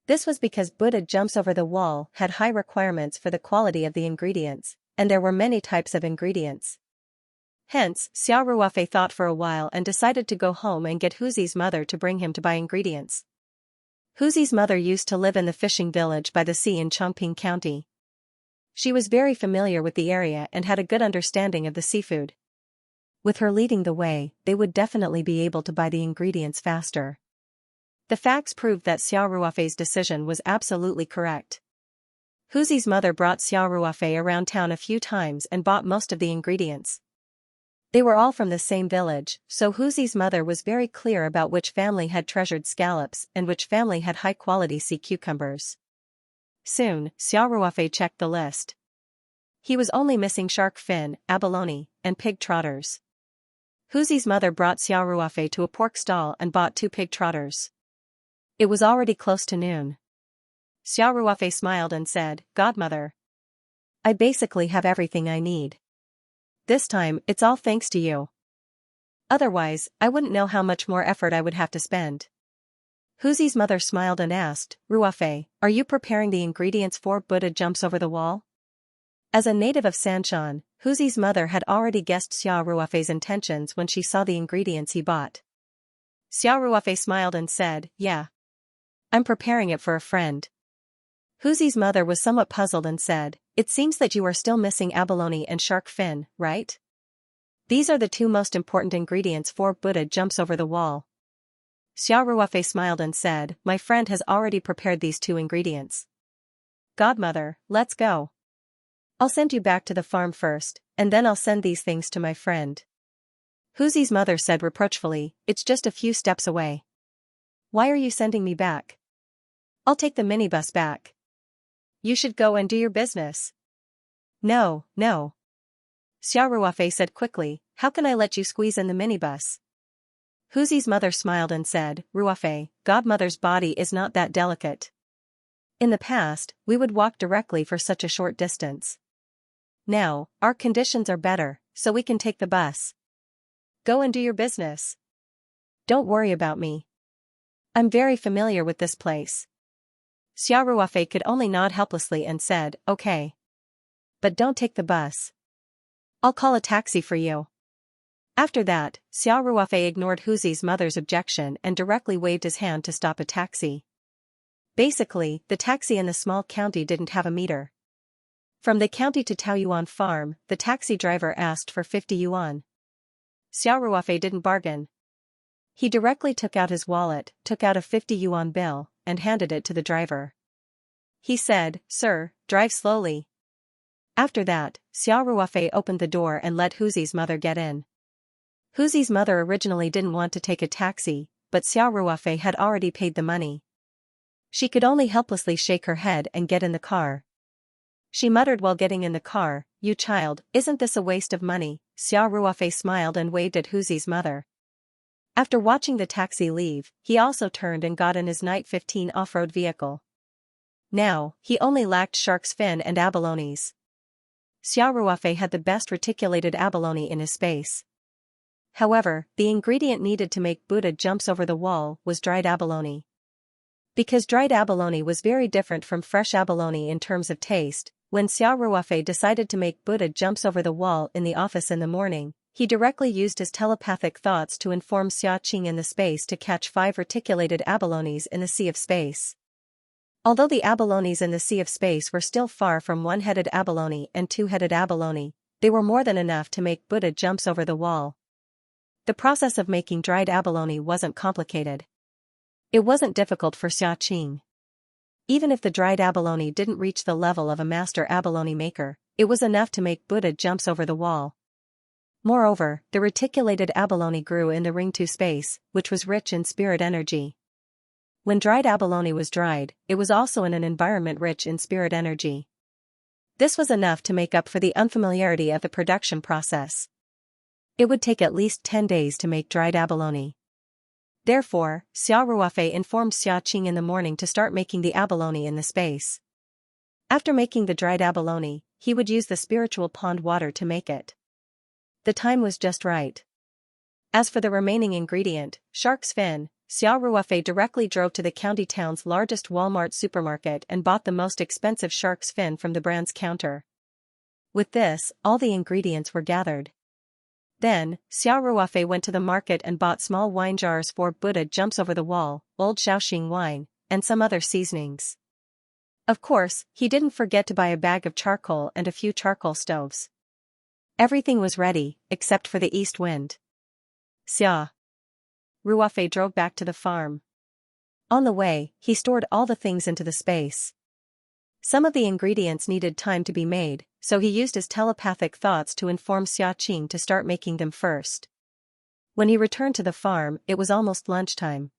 This was because Buddha jumps over the wall had high requirements for the quality of the ingredients, and there were many types of ingredients. Hence, Xiao Ruofei thought for a while and decided to go home and get Huzi's mother to bring him to buy ingredients. Huzi's mother used to live in the fishing village by the sea in Chongping County. She was very familiar with the area and had a good understanding of the seafood. With her leading the way, they would definitely be able to buy the ingredients faster. The facts proved that Xiao Ruofei's decision was absolutely correct. Huzi's mother brought Xiao Ruofei around town a few times and bought most of the ingredients. They were all from the same village, so Huzi's mother was very clear about which family had treasured scallops and which family had high-quality sea cucumbers. Soon, Xiao Ruofei checked the list. He was only missing shark fin, abalone, and pig trotters. Huzi's mother brought Xiao Ruofei to a pork stall and bought 2 pig trotters. It was already close to noon. Xiao Ruofei smiled and said, "Godmother, I basically have everything I need. This time, it's all thanks to you. Otherwise, I wouldn't know how much more effort I would have to spend." Huzi's mother smiled and asked, "Ruofei, are you preparing the ingredients for Buddha jumps over the wall?" As a native of Sanshan, Huzi's mother had already guessed Xiao Ruofei's intentions when she saw the ingredients he bought. Xiao Ruofei smiled and said, "Yeah. I'm preparing it for a friend." Huzi's mother was somewhat puzzled and said, It seems that you are still missing abalone and shark fin, right? These are the two most important ingredients for Buddha jumps over the wall. Xia Ruofei smiled and said, my friend has already prepared these two ingredients. Godmother, let's go. I'll send you back to the farm first, and then I'll send these things to my friend. Huzi's mother said reproachfully, it's just a few steps away. Why are you sending me back? I'll take the minibus back. You should go and do your business. No, no. Xia Ruofei said quickly, how can I let you squeeze in the minibus? Huzi's mother smiled and said, Ruofei, Godmother's body is not that delicate. In the past, we would walk directly for such a short distance. Now, our conditions are better, so we can take the bus. Go and do your business. Don't worry about me. I'm very familiar with this place. Xia Ruofei could only nod helplessly and said, okay. But don't take the bus. I'll call a taxi for you. After that, Xia Ruofei ignored Huzi's mother's objection and directly waved his hand to stop a taxi. Basically, the taxi in the small county didn't have a meter. From the county to Taoyuan farm, the taxi driver asked for 50 yuan. Xia Ruofei didn't bargain. He directly took out his wallet, took out a 50 yuan bill, and handed it to the driver. He said, Sir, drive slowly. After that, Xia Ruofei opened the door and let Huzi's mother get in. Huzi's mother originally didn't want to take a taxi, but Xia Ruofei had already paid the money. She could only helplessly shake her head and get in the car. She muttered while getting in the car, you child, isn't this a waste of money? Xia Ruofei smiled and waved at Huzi's mother. After watching the taxi leave, he also turned and got in his Night 15 off-road vehicle. Now, he only lacked shark's fin and abalones. Xia Ruofei had the best reticulated abalone in his space. However, the ingredient needed to make Buddha jumps over the wall was dried abalone. Because dried abalone was very different from fresh abalone in terms of taste, when Xia Ruofei decided to make Buddha jumps over the wall in the office in the morning, he directly used his telepathic thoughts to inform Xiaoqing in the space to catch 5 reticulated abalones in the sea of space. Although the abalones in the sea of space were still far from one-headed abalone and two-headed abalone, they were more than enough to make Buddha jumps over the wall. The process of making dried abalone wasn't complicated. It wasn't difficult for Xiaoqing. Even if the dried abalone didn't reach the level of a master abalone maker, it was enough to make Buddha jumps over the wall. Moreover, the reticulated abalone grew in the ring 2 space, which was rich in spirit energy. When dried abalone was dried, it was also in an environment rich in spirit energy. This was enough to make up for the unfamiliarity of the production process. It would take at least 10 days to make dried abalone. Therefore, Xia Ruofei informed Xiaoqing in the morning to start making the abalone in the space. After making the dried abalone, he would use the spiritual pond water to make it. The time was just right. As for the remaining ingredient, shark's fin, Xia Ruofei directly drove to the county town's largest Walmart supermarket and bought the most expensive shark's fin from the brand's counter. With this, all the ingredients were gathered. Then, Xia Ruofei went to the market and bought small wine jars for Buddha jumps over the wall, old Shaoxing wine, and some other seasonings. Of course, he didn't forget to buy a bag of charcoal and a few charcoal stoves. Everything was ready, except for the east wind. Xia Ruofei drove back to the farm. On the way, he stored all the things into the space. Some of the ingredients needed time to be made, so he used his telepathic thoughts to inform Xiaoqing to start making them first. When he returned to the farm, it was almost lunchtime.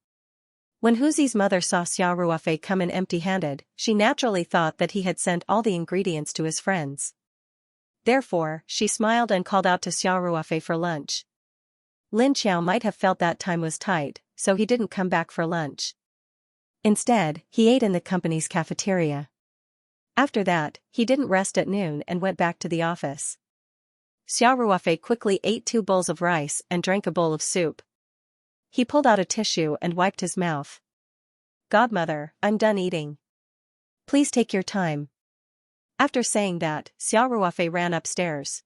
When Huzi's mother saw Xia Ruofei come in empty-handed, she naturally thought that he had sent all the ingredients to his friends. Therefore, she smiled and called out to Xia Ruofei for lunch. Lin Qiao might have felt that time was tight, so he didn't come back for lunch. Instead, he ate in the company's cafeteria. After that, he didn't rest at noon and went back to the office. Xia Ruofei quickly ate 2 bowls of rice and drank a bowl of soup. He pulled out a tissue and wiped his mouth. Godmother, I'm done eating. Please take your time. After saying that, Xia Ruofei ran upstairs.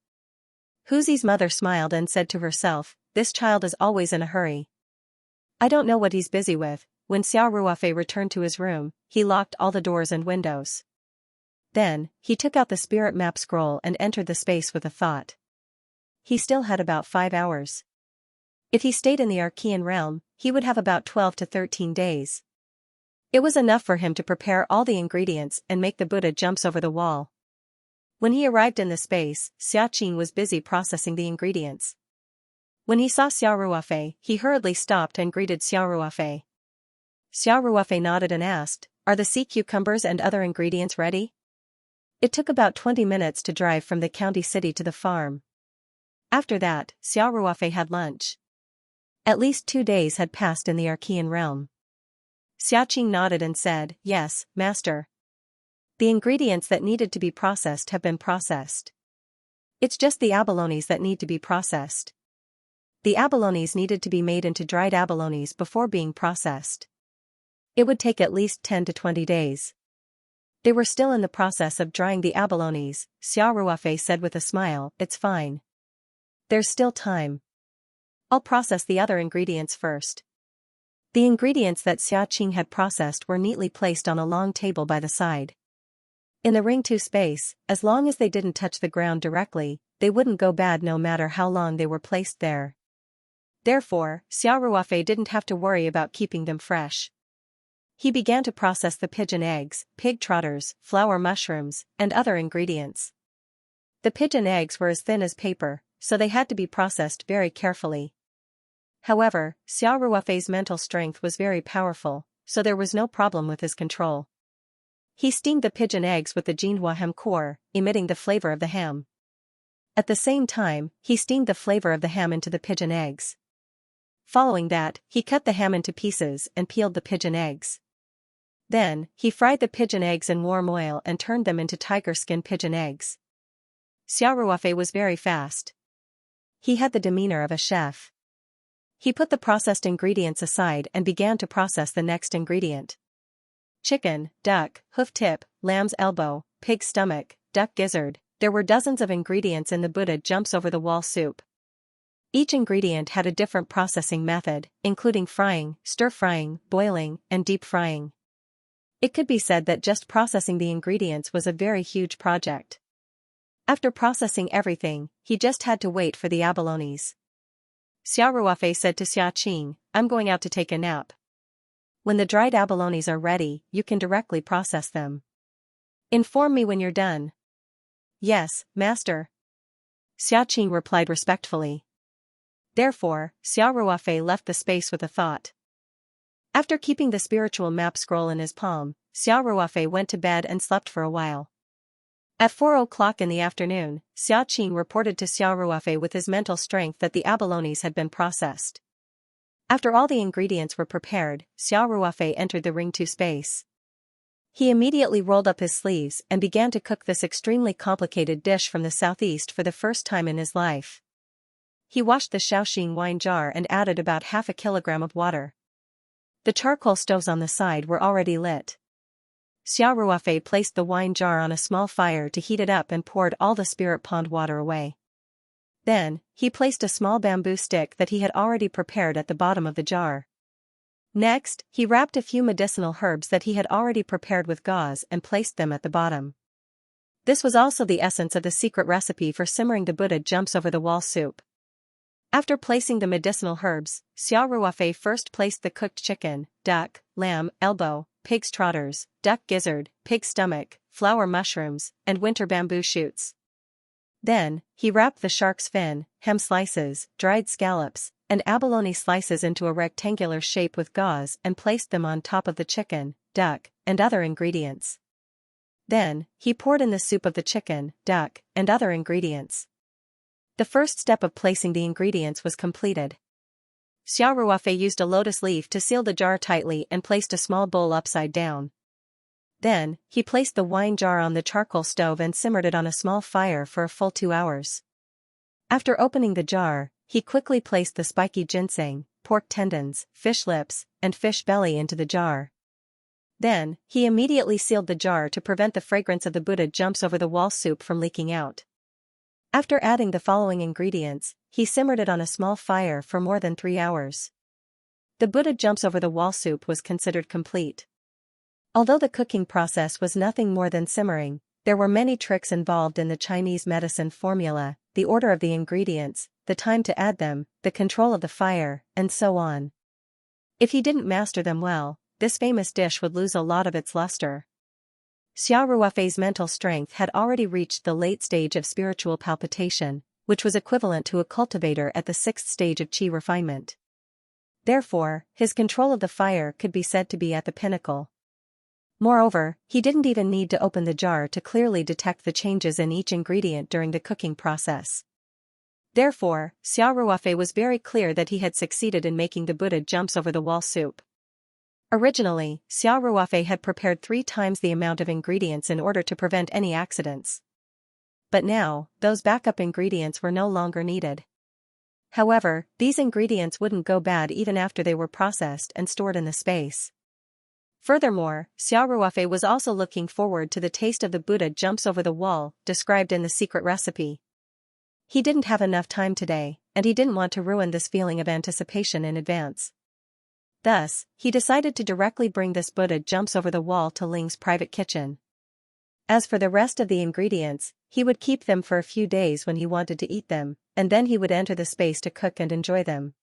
Huzi's mother smiled and said to herself, this child is always in a hurry. I don't know what he's busy with. When Xia Ruofei returned to his room, he locked all the doors and windows. Then, he took out the spirit map scroll and entered the space with a thought. He still had about 5 hours. If he stayed in the Archean realm, he would have about 12 to 13 days. It was enough for him to prepare all the ingredients and make the Buddha jumps over the wall. When he arrived in the space, Xiaoqing was busy processing the ingredients. When he saw Xiao Ruofei, he hurriedly stopped and greeted Xiao Ruofei. Xiao Ruofei nodded and asked, "Are the sea cucumbers and other ingredients ready?" It took about 20 minutes to drive from the county city to the farm. After that, Xiao Ruofei had lunch. At least 2 days had passed in the Archean realm. Xiaoqing nodded and said, "Yes, master. The ingredients that needed to be processed have been processed. It's just the abalones that need to be processed. The abalones needed to be made into dried abalones before being processed. It would take at least 10 to 20 days." They were still in the process of drying the abalones. Xiao Ruofei said with a smile, "It's fine. There's still time. I'll process the other ingredients first." The ingredients that Xiaoqing had processed were neatly placed on a long table by the side. In the Ring 2 space, as long as they didn't touch the ground directly, they wouldn't go bad no matter how long they were placed there. Therefore, Xiao Ruofei didn't have to worry about keeping them fresh. He began to process the pigeon eggs, pig trotters, flower mushrooms, and other ingredients. The pigeon eggs were as thin as paper, so they had to be processed very carefully. However, Xiao Ruofei's mental strength was very powerful, so there was no problem with his control. He steamed the pigeon eggs with the Jinhua ham core, emitting the flavor of the ham. At the same time, he steamed the flavor of the ham into the pigeon eggs. Following that, he cut the ham into pieces and peeled the pigeon eggs. Then, he fried the pigeon eggs in warm oil and turned them into tiger skin pigeon eggs. Xiao Ruofei was very fast. He had the demeanor of a chef. He put the processed ingredients aside and began to process the next ingredient. Chicken, duck, hoof tip, lamb's elbow, pig stomach, duck gizzard. There were dozens of ingredients in the Buddha jumps over the wall soup. Each ingredient had a different processing method, including frying, stir-frying, boiling, and deep frying. It could be said that just processing the ingredients was a very huge project. After processing everything, he just had to wait for the abalones. Xiao Ruofei said to Xiaoqing, "I'm going out to take a nap. When the dried abalones are ready, you can directly process them. Inform me when you're done." "Yes, master," Xiaoqing replied respectfully. Therefore, Xiao Ruofei left the space with a thought. After keeping the spiritual map scroll in his palm, Xiao Ruofei went to bed and slept for a while. At 4 o'clock in the afternoon, Xiaoqing reported to Xiao Ruofei with his mental strength that the abalones had been processed. After all the ingredients were prepared, Xiao Ruofei entered the Ring 2 space. He immediately rolled up his sleeves and began to cook this extremely complicated dish from the southeast for the first time in his life. He washed the Shaoxing wine jar and added about half a kilogram of water. The charcoal stoves on the side were already lit. Xiao Ruofei placed the wine jar on a small fire to heat it up and poured all the spirit pond water away. Then, he placed a small bamboo stick that he had already prepared at the bottom of the jar. Next, he wrapped a few medicinal herbs that he had already prepared with gauze and placed them at the bottom. This was also the essence of the secret recipe for simmering the Buddha jumps over the wall soup. After placing the medicinal herbs, Xiao Ruofei first placed the cooked chicken, duck, lamb, elbow, pig's trotters, duck gizzard, pig stomach, flower mushrooms, and winter bamboo shoots. Then, he wrapped the shark's fin, ham slices, dried scallops, and abalone slices into a rectangular shape with gauze and placed them on top of the chicken, duck, and other ingredients. Then, he poured in the soup of the chicken, duck, and other ingredients. The first step of placing the ingredients was completed. Xiao Ruofei used a lotus leaf to seal the jar tightly and placed a small bowl upside down. Then, he placed the wine jar on the charcoal stove and simmered it on a small fire for a full 2 hours. After opening the jar, he quickly placed the spiky ginseng, pork tendons, fish lips, and fish belly into the jar. Then, he immediately sealed the jar to prevent the fragrance of the Buddha jumps over the wall soup from leaking out. After adding the following ingredients, he simmered it on a small fire for more than 3 hours. The Buddha jumps over the wall soup was considered complete. Although the cooking process was nothing more than simmering, There were many tricks involved in the Chinese medicine formula, the order of the ingredients, the time to add them, the control of the fire, and so on. If he didn't master them well, this famous dish would lose a lot of its luster. Xia Ruofei's mental strength had already reached the late stage of spiritual palpitation, which was equivalent to a cultivator at the 6th stage of qi refinement. Therefore, his control of the fire could be said to be at the pinnacle. Moreover, he didn't even need to open the jar to clearly detect the changes in each ingredient during the cooking process. Therefore, Xia Ruofei was very clear that he had succeeded in making the Buddha jumps over the wall soup. Originally, Xia Ruofei had prepared 3 times the amount of ingredients in order to prevent any accidents. But now, those backup ingredients were no longer needed. However, these ingredients wouldn't go bad even after they were processed and stored in the space. Furthermore, Xia Ruofei was also looking forward to the taste of the Buddha jumps over the wall, described in the secret recipe. He didn't have enough time today, and he didn't want to ruin this feeling of anticipation in advance. Thus, he decided to directly bring this Buddha jumps over the wall to Ling's private kitchen. As for the rest of the ingredients, he would keep them for a few days when he wanted to eat them, and then he would enter the space to cook and enjoy them.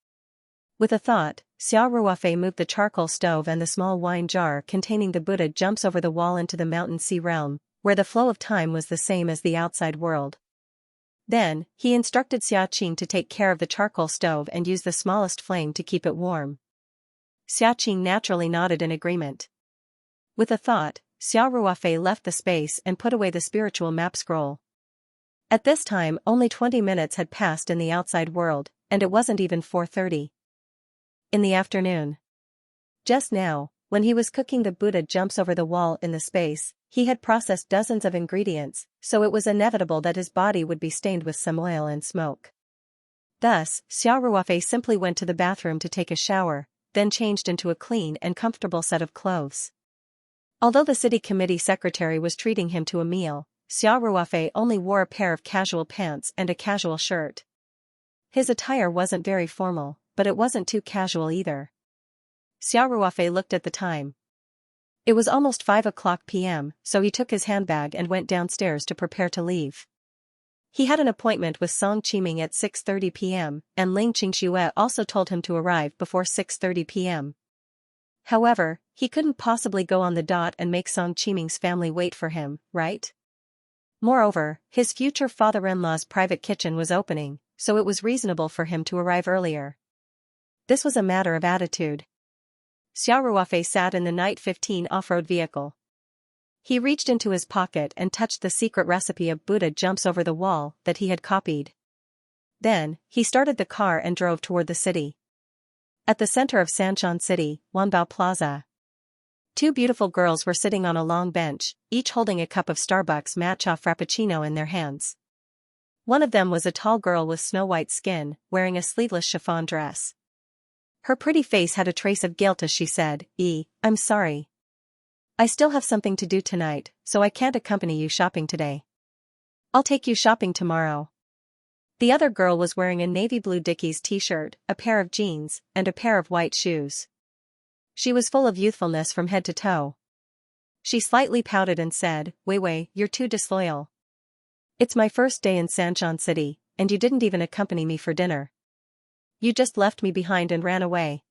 With a thought, Xia Ruofei moved the charcoal stove and the small wine jar containing the Buddha jumps over the wall into the mountain sea realm, where the flow of time was the same as the outside world. Then, he instructed Xiaqing to take care of the charcoal stove and use the smallest flame to keep it warm. Xiaqing naturally nodded in agreement. With a thought, Xia Ruofei left the space and put away the spiritual map scroll. At this time only 20 minutes had passed in the outside world, and it wasn't even 4:30 in the afternoon. Just now, when he was cooking the Buddha jumps over the wall in the space, he had processed dozens of ingredients, so it was inevitable that his body would be stained with some oil and smoke. Thus, Xia Ruofei simply went to the bathroom to take a shower, then changed into a clean and comfortable set of clothes. Although the city committee secretary was treating him to a meal, Xia Ruofei only wore a pair of casual pants and a casual shirt. His attire wasn't very formal, but it wasn't too casual either. Xia Ruofei looked at the time. It was almost 5 p.m., so he took his handbag and went downstairs to prepare to leave. He had an appointment with Song Qiming at 6:30 p.m., and Ling Qingxue also told him to arrive before 6:30 p.m. However, he couldn't possibly go on the dot and make Song Qiming's family wait for him, right? Moreover, his future father-in-law's private kitchen was opening, so it was reasonable for him to arrive earlier. This was a matter of attitude. Xia Ruofei sat in the Night 15 off-road vehicle. He reached into his pocket and touched the secret recipe of Buddha jumps over the wall that he had copied. Then, he started the car and drove toward the city. At the center of Sanshan City, Wanbao Plaza, 2 beautiful girls were sitting on a long bench, each holding a cup of Starbucks matcha frappuccino in their hands. One of them was a tall girl with snow-white skin, wearing a sleeveless chiffon dress. Her pretty face had a trace of guilt as she said, I'm sorry. I still have something to do tonight, so I can't accompany you shopping today. I'll take you shopping tomorrow. The other girl was wearing a navy blue Dickies t-shirt, a pair of jeans, and a pair of white shoes. She was full of youthfulness from head to toe. She slightly pouted and said, Wei, you're too disloyal. It's my first day in Sanshan City, and you didn't even accompany me for dinner. You just left me behind and ran away.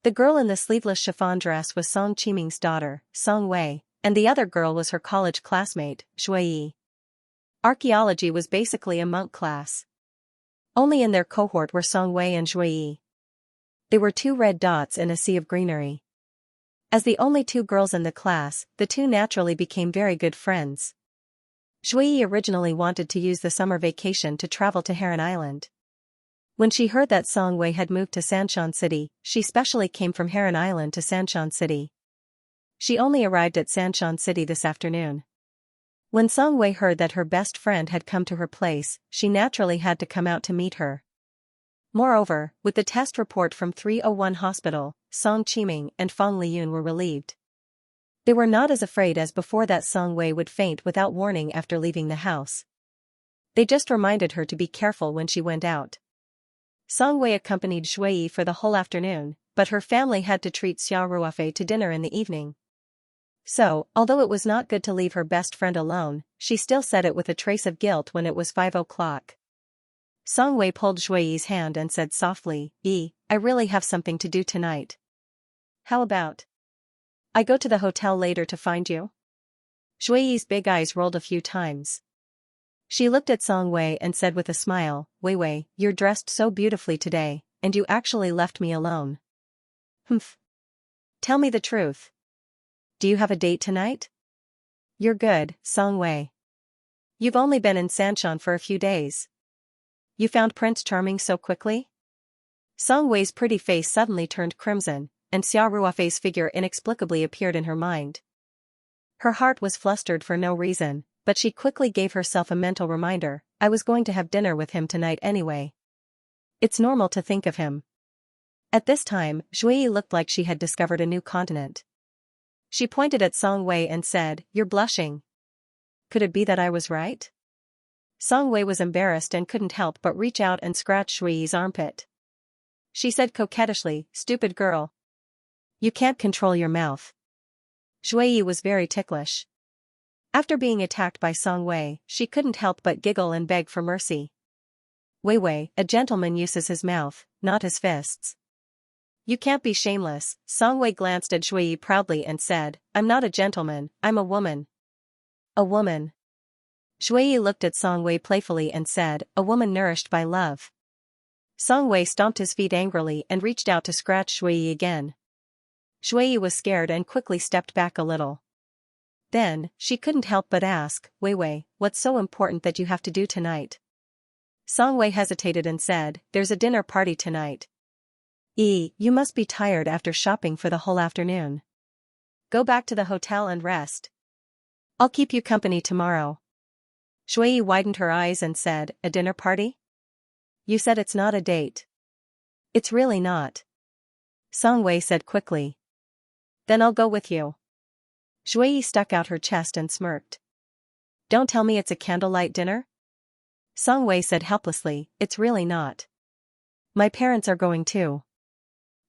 The girl in the sleeveless chiffon dress was Song Qiming's daughter, Song Wei, and the other girl was her college classmate, Shui. Archaeology was basically a monk class. Only in their cohort were Song Wei and Shui. They were 2 red dots in a sea of greenery. As the only 2 girls in the class, the 2 naturally became very good friends. Shui originally wanted to use the summer vacation to travel to Heron Island. When she heard that Song Wei had moved to Sanshan City, she specially came from Heron Island to Sanshan City. She only arrived at Sanshan City this afternoon. When Song Wei heard that her best friend had come to her place, she naturally had to come out to meet her. Moreover, with the test report from 301 Hospital, Song Qiming and Fang Liyun were relieved. They were not as afraid as before that Song Wei would faint without warning after leaving the house. They just reminded her to be careful when she went out. Song Wei accompanied Shui for the whole afternoon, but her family had to treat Xia Ruofei to dinner in the evening. So, although it was not good to leave her best friend alone, she still said it with a trace of guilt when it was 5 o'clock. Song Wei pulled Shui's hand and said softly, I really have something to do tonight. How about I go to the hotel later to find you? Shui's big eyes rolled a few times. She looked at Song Wei and said with a smile, Wei, you're dressed so beautifully today, and you actually left me alone. Humph. Tell me the truth. Do you have a date tonight? You're good, Song Wei. You've only been in Xianxia for a few days. You found Prince Charming so quickly? Song Wei's pretty face suddenly turned crimson, and Xia Ruofei's figure inexplicably appeared in her mind. Her heart was flustered for no reason, but she quickly gave herself a mental reminder, I was going to have dinner with him tonight anyway. It's normal to think of him. At this time, Shui looked like she had discovered a new continent. She pointed at Song Wei and said, You're blushing. Could it be that I was right? Song Wei was embarrassed and couldn't help but reach out and scratch Shui's armpit. She said coquettishly, Stupid girl. You can't control your mouth. Shui was very ticklish. After being attacked by Song Wei, she couldn't help but giggle and beg for mercy. Wei, a gentleman uses his mouth, not his fists. You can't be shameless, Song Wei glanced at Shui proudly and said, I'm not a gentleman, I'm a woman. A woman. Shui looked at Song Wei playfully and said, A woman nourished by love. Song Wei stomped his feet angrily and reached out to scratch Shui again. Shui was scared and quickly stepped back a little. Then, she couldn't help but ask, Wei, what's so important that you have to do tonight? Song Wei hesitated and said, There's a dinner party tonight. You must be tired after shopping for the whole afternoon. Go back to the hotel and rest. I'll keep you company tomorrow. Shui widened her eyes and said, A dinner party? You said it's not a date. It's really not. Song Wei said quickly. Then I'll go with you. Shui stuck out her chest and smirked. Don't tell me it's a candlelight dinner? Song Wei said helplessly, It's really not. My parents are going too.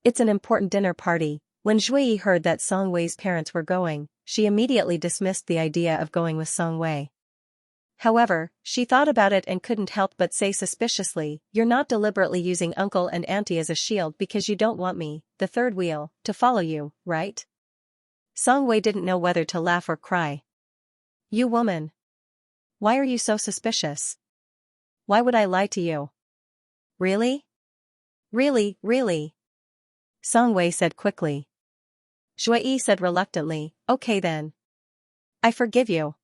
It's an important dinner party. When Shui heard that Song Wei's parents were going, she immediately dismissed the idea of going with Song Wei. However, she thought about it and couldn't help but say suspiciously, You're not deliberately using uncle and auntie as a shield because you don't want me, the third wheel, to follow you, right? Song Wei didn't know whether to laugh or cry. You woman. Why are you so suspicious? Why would I lie to you? Really? Really? Song Wei said quickly. Shui said reluctantly, Okay then. I forgive you.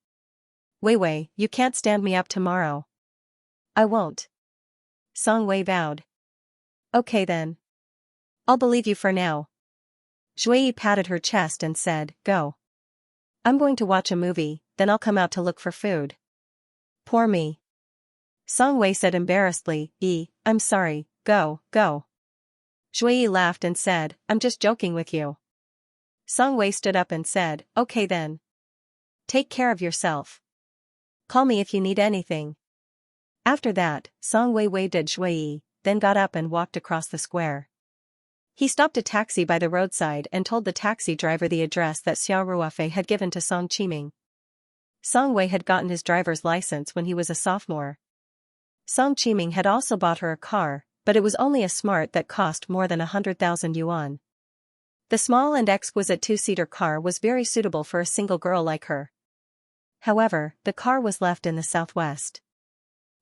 Wei, you can't stand me up tomorrow. I won't. Song Wei vowed. Okay then. I'll believe you for now. Shui patted her chest and said, Go. I'm going to watch a movie, then I'll come out to look for food. Poor me. Song Wei said embarrassedly, I'm sorry, go. Shui laughed and said, I'm just joking with you. Song Wei stood up and said, Okay then. Take care of yourself. Call me if you need anything. After that, Song Wei waved at Shui, then got up and walked across the square. He stopped a taxi by the roadside and told the taxi driver the address that Xia Ruofei had given to Song Qiming. Song Wei had gotten his driver's license when he was a sophomore. Song Qiming had also bought her a car, but it was only a Smart that cost more than 100,000 yuan. The small and exquisite two-seater car was very suitable for a single girl like her. However, the car was left in the southwest.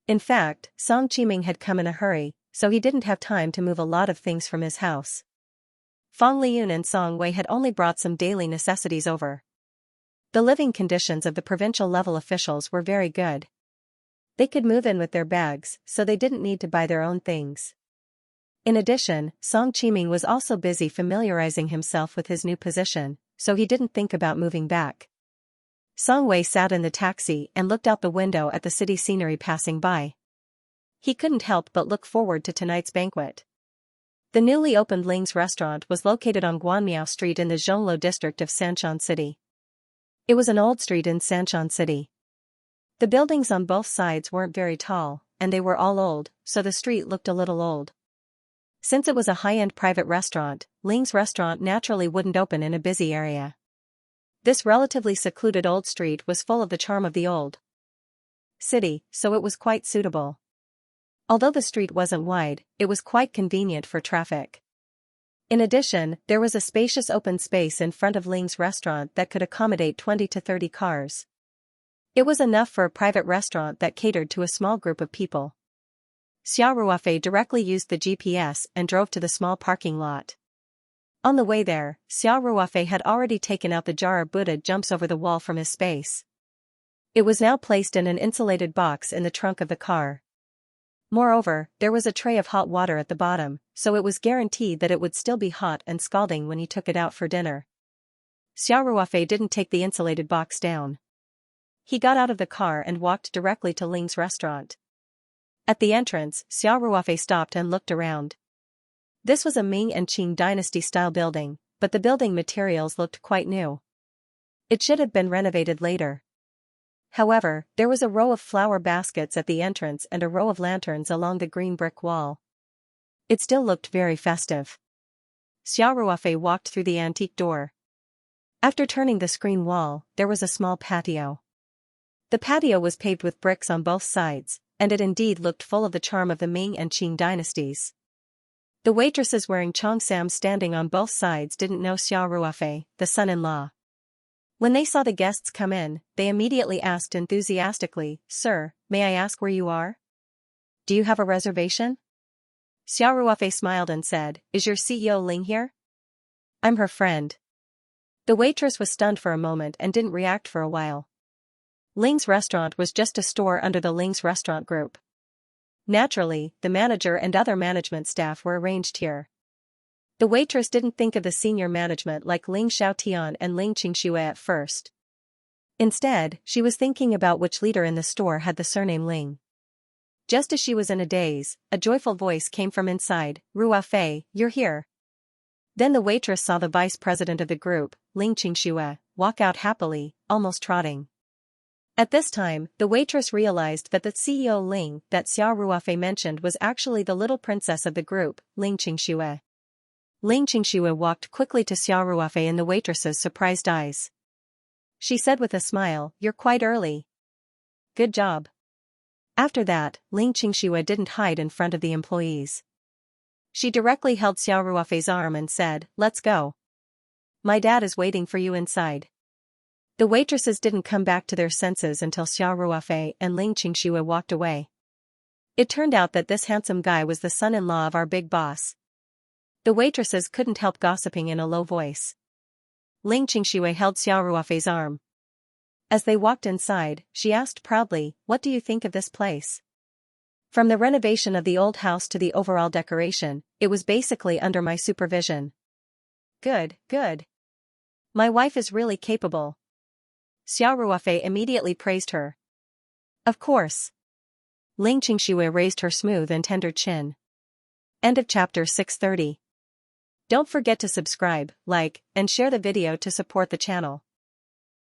In fact, Song Qiming had come in a hurry, so he didn't have time to move a lot of things from his house. Fang Liyun and Song Wei had only brought some daily necessities over. The living conditions of the provincial-level officials were very good. They could move in with their bags, so they didn't need to buy their own things. In addition, Song Qiming was also busy familiarizing himself with his new position, so he didn't think about moving back. Song Wei sat in the taxi and looked out the window at the city scenery passing by. He couldn't help but look forward to tonight's banquet. The newly opened Ling's restaurant was located on Guanmiao Street in the Zhongluo district of Sanchon City. It was an old street in Sanchon City. The buildings on both sides weren't very tall, and they were all old, so the street looked a little old. Since it was a high-end private restaurant, Ling's restaurant naturally wouldn't open in a busy area. This relatively secluded old street was full of the charm of the old city, so it was quite suitable. Although the street wasn't wide, it was quite convenient for traffic. In addition, there was a spacious open space in front of Ling's restaurant that could accommodate 20 to 30 cars. It was enough for a private restaurant that catered to a small group of people. Xiao Ruofei directly used the GPS and drove to the small parking lot. On the way there, Xiao Ruofei had already taken out the jar Buddha jumps over the wall from his space. It was now placed in an insulated box in the trunk of the car. Moreover, there was a tray of hot water at the bottom, so it was guaranteed that it would still be hot and scalding when he took it out for dinner. Xiao Ruofei didn't take the insulated box down. He got out of the car and walked directly to Ling's restaurant. At the entrance, Xiao Ruofei stopped and looked around. This was a Ming and Qing dynasty-style building, but the building materials looked quite new. It should have been renovated later. However, there was a row of flower baskets at the entrance and a row of lanterns along the green brick wall. It still looked very festive. Xiao Ruofei walked through the antique door. After turning the screen wall, there was a small patio. The patio was paved with bricks on both sides, and it indeed looked full of the charm of the Ming and Qing dynasties. The waitresses wearing cheongsams standing on both sides didn't know Xiao Ruofei, the son-in-law. When they saw the guests come in, they immediately asked enthusiastically, "Sir, may I ask where you are? Do you have a reservation?" Xiao Ruofei smiled and said, "Is your CEO Ling here?" "I'm her friend." The waitress was stunned for a moment and didn't react for a while. Ling's restaurant was just a store under the Ling's restaurant group. Naturally, the manager and other management staff were arranged here. The waitress didn't think of the senior management like Ling Xiaotian and Ling Qingxue at first. Instead, she was thinking about which leader in the store had the surname Ling. Just as she was in a daze, a joyful voice came from inside, "Ruofei, you're here." Then the waitress saw the vice president of the group, Ling Qingxue, walk out happily, almost trotting. At this time, the waitress realized that the CEO Ling that Xiao Ruofei mentioned was actually the little princess of the group, Ling Qingxue. Ling Qingxue walked quickly to Xiao Ruofei in the waitress's surprised eyes. She said with a smile, "You're quite early. Good job." After that, Ling Qingxue didn't hide in front of the employees. She directly held Xiao Ruofei's arm and said, "Let's go. My dad is waiting for you inside." The waitresses didn't come back to their senses until Xiao Ruofei and Ling Qingxue walked away. It turned out that this handsome guy was the son-in-law of our big boss. The waitresses couldn't help gossiping in a low voice. Ling Qingxue held Xiao Ruofei's arm. As they walked inside, she asked proudly, "What do you think of this place?" From the renovation of the old house to the overall decoration, it was basically under my supervision. Good, good. My wife is really capable. Xiao Ruofei immediately praised her. Of course. Ling Qingxue raised her smooth and tender chin. End of chapter 630. Don't forget to subscribe, like, and share the video to support the channel.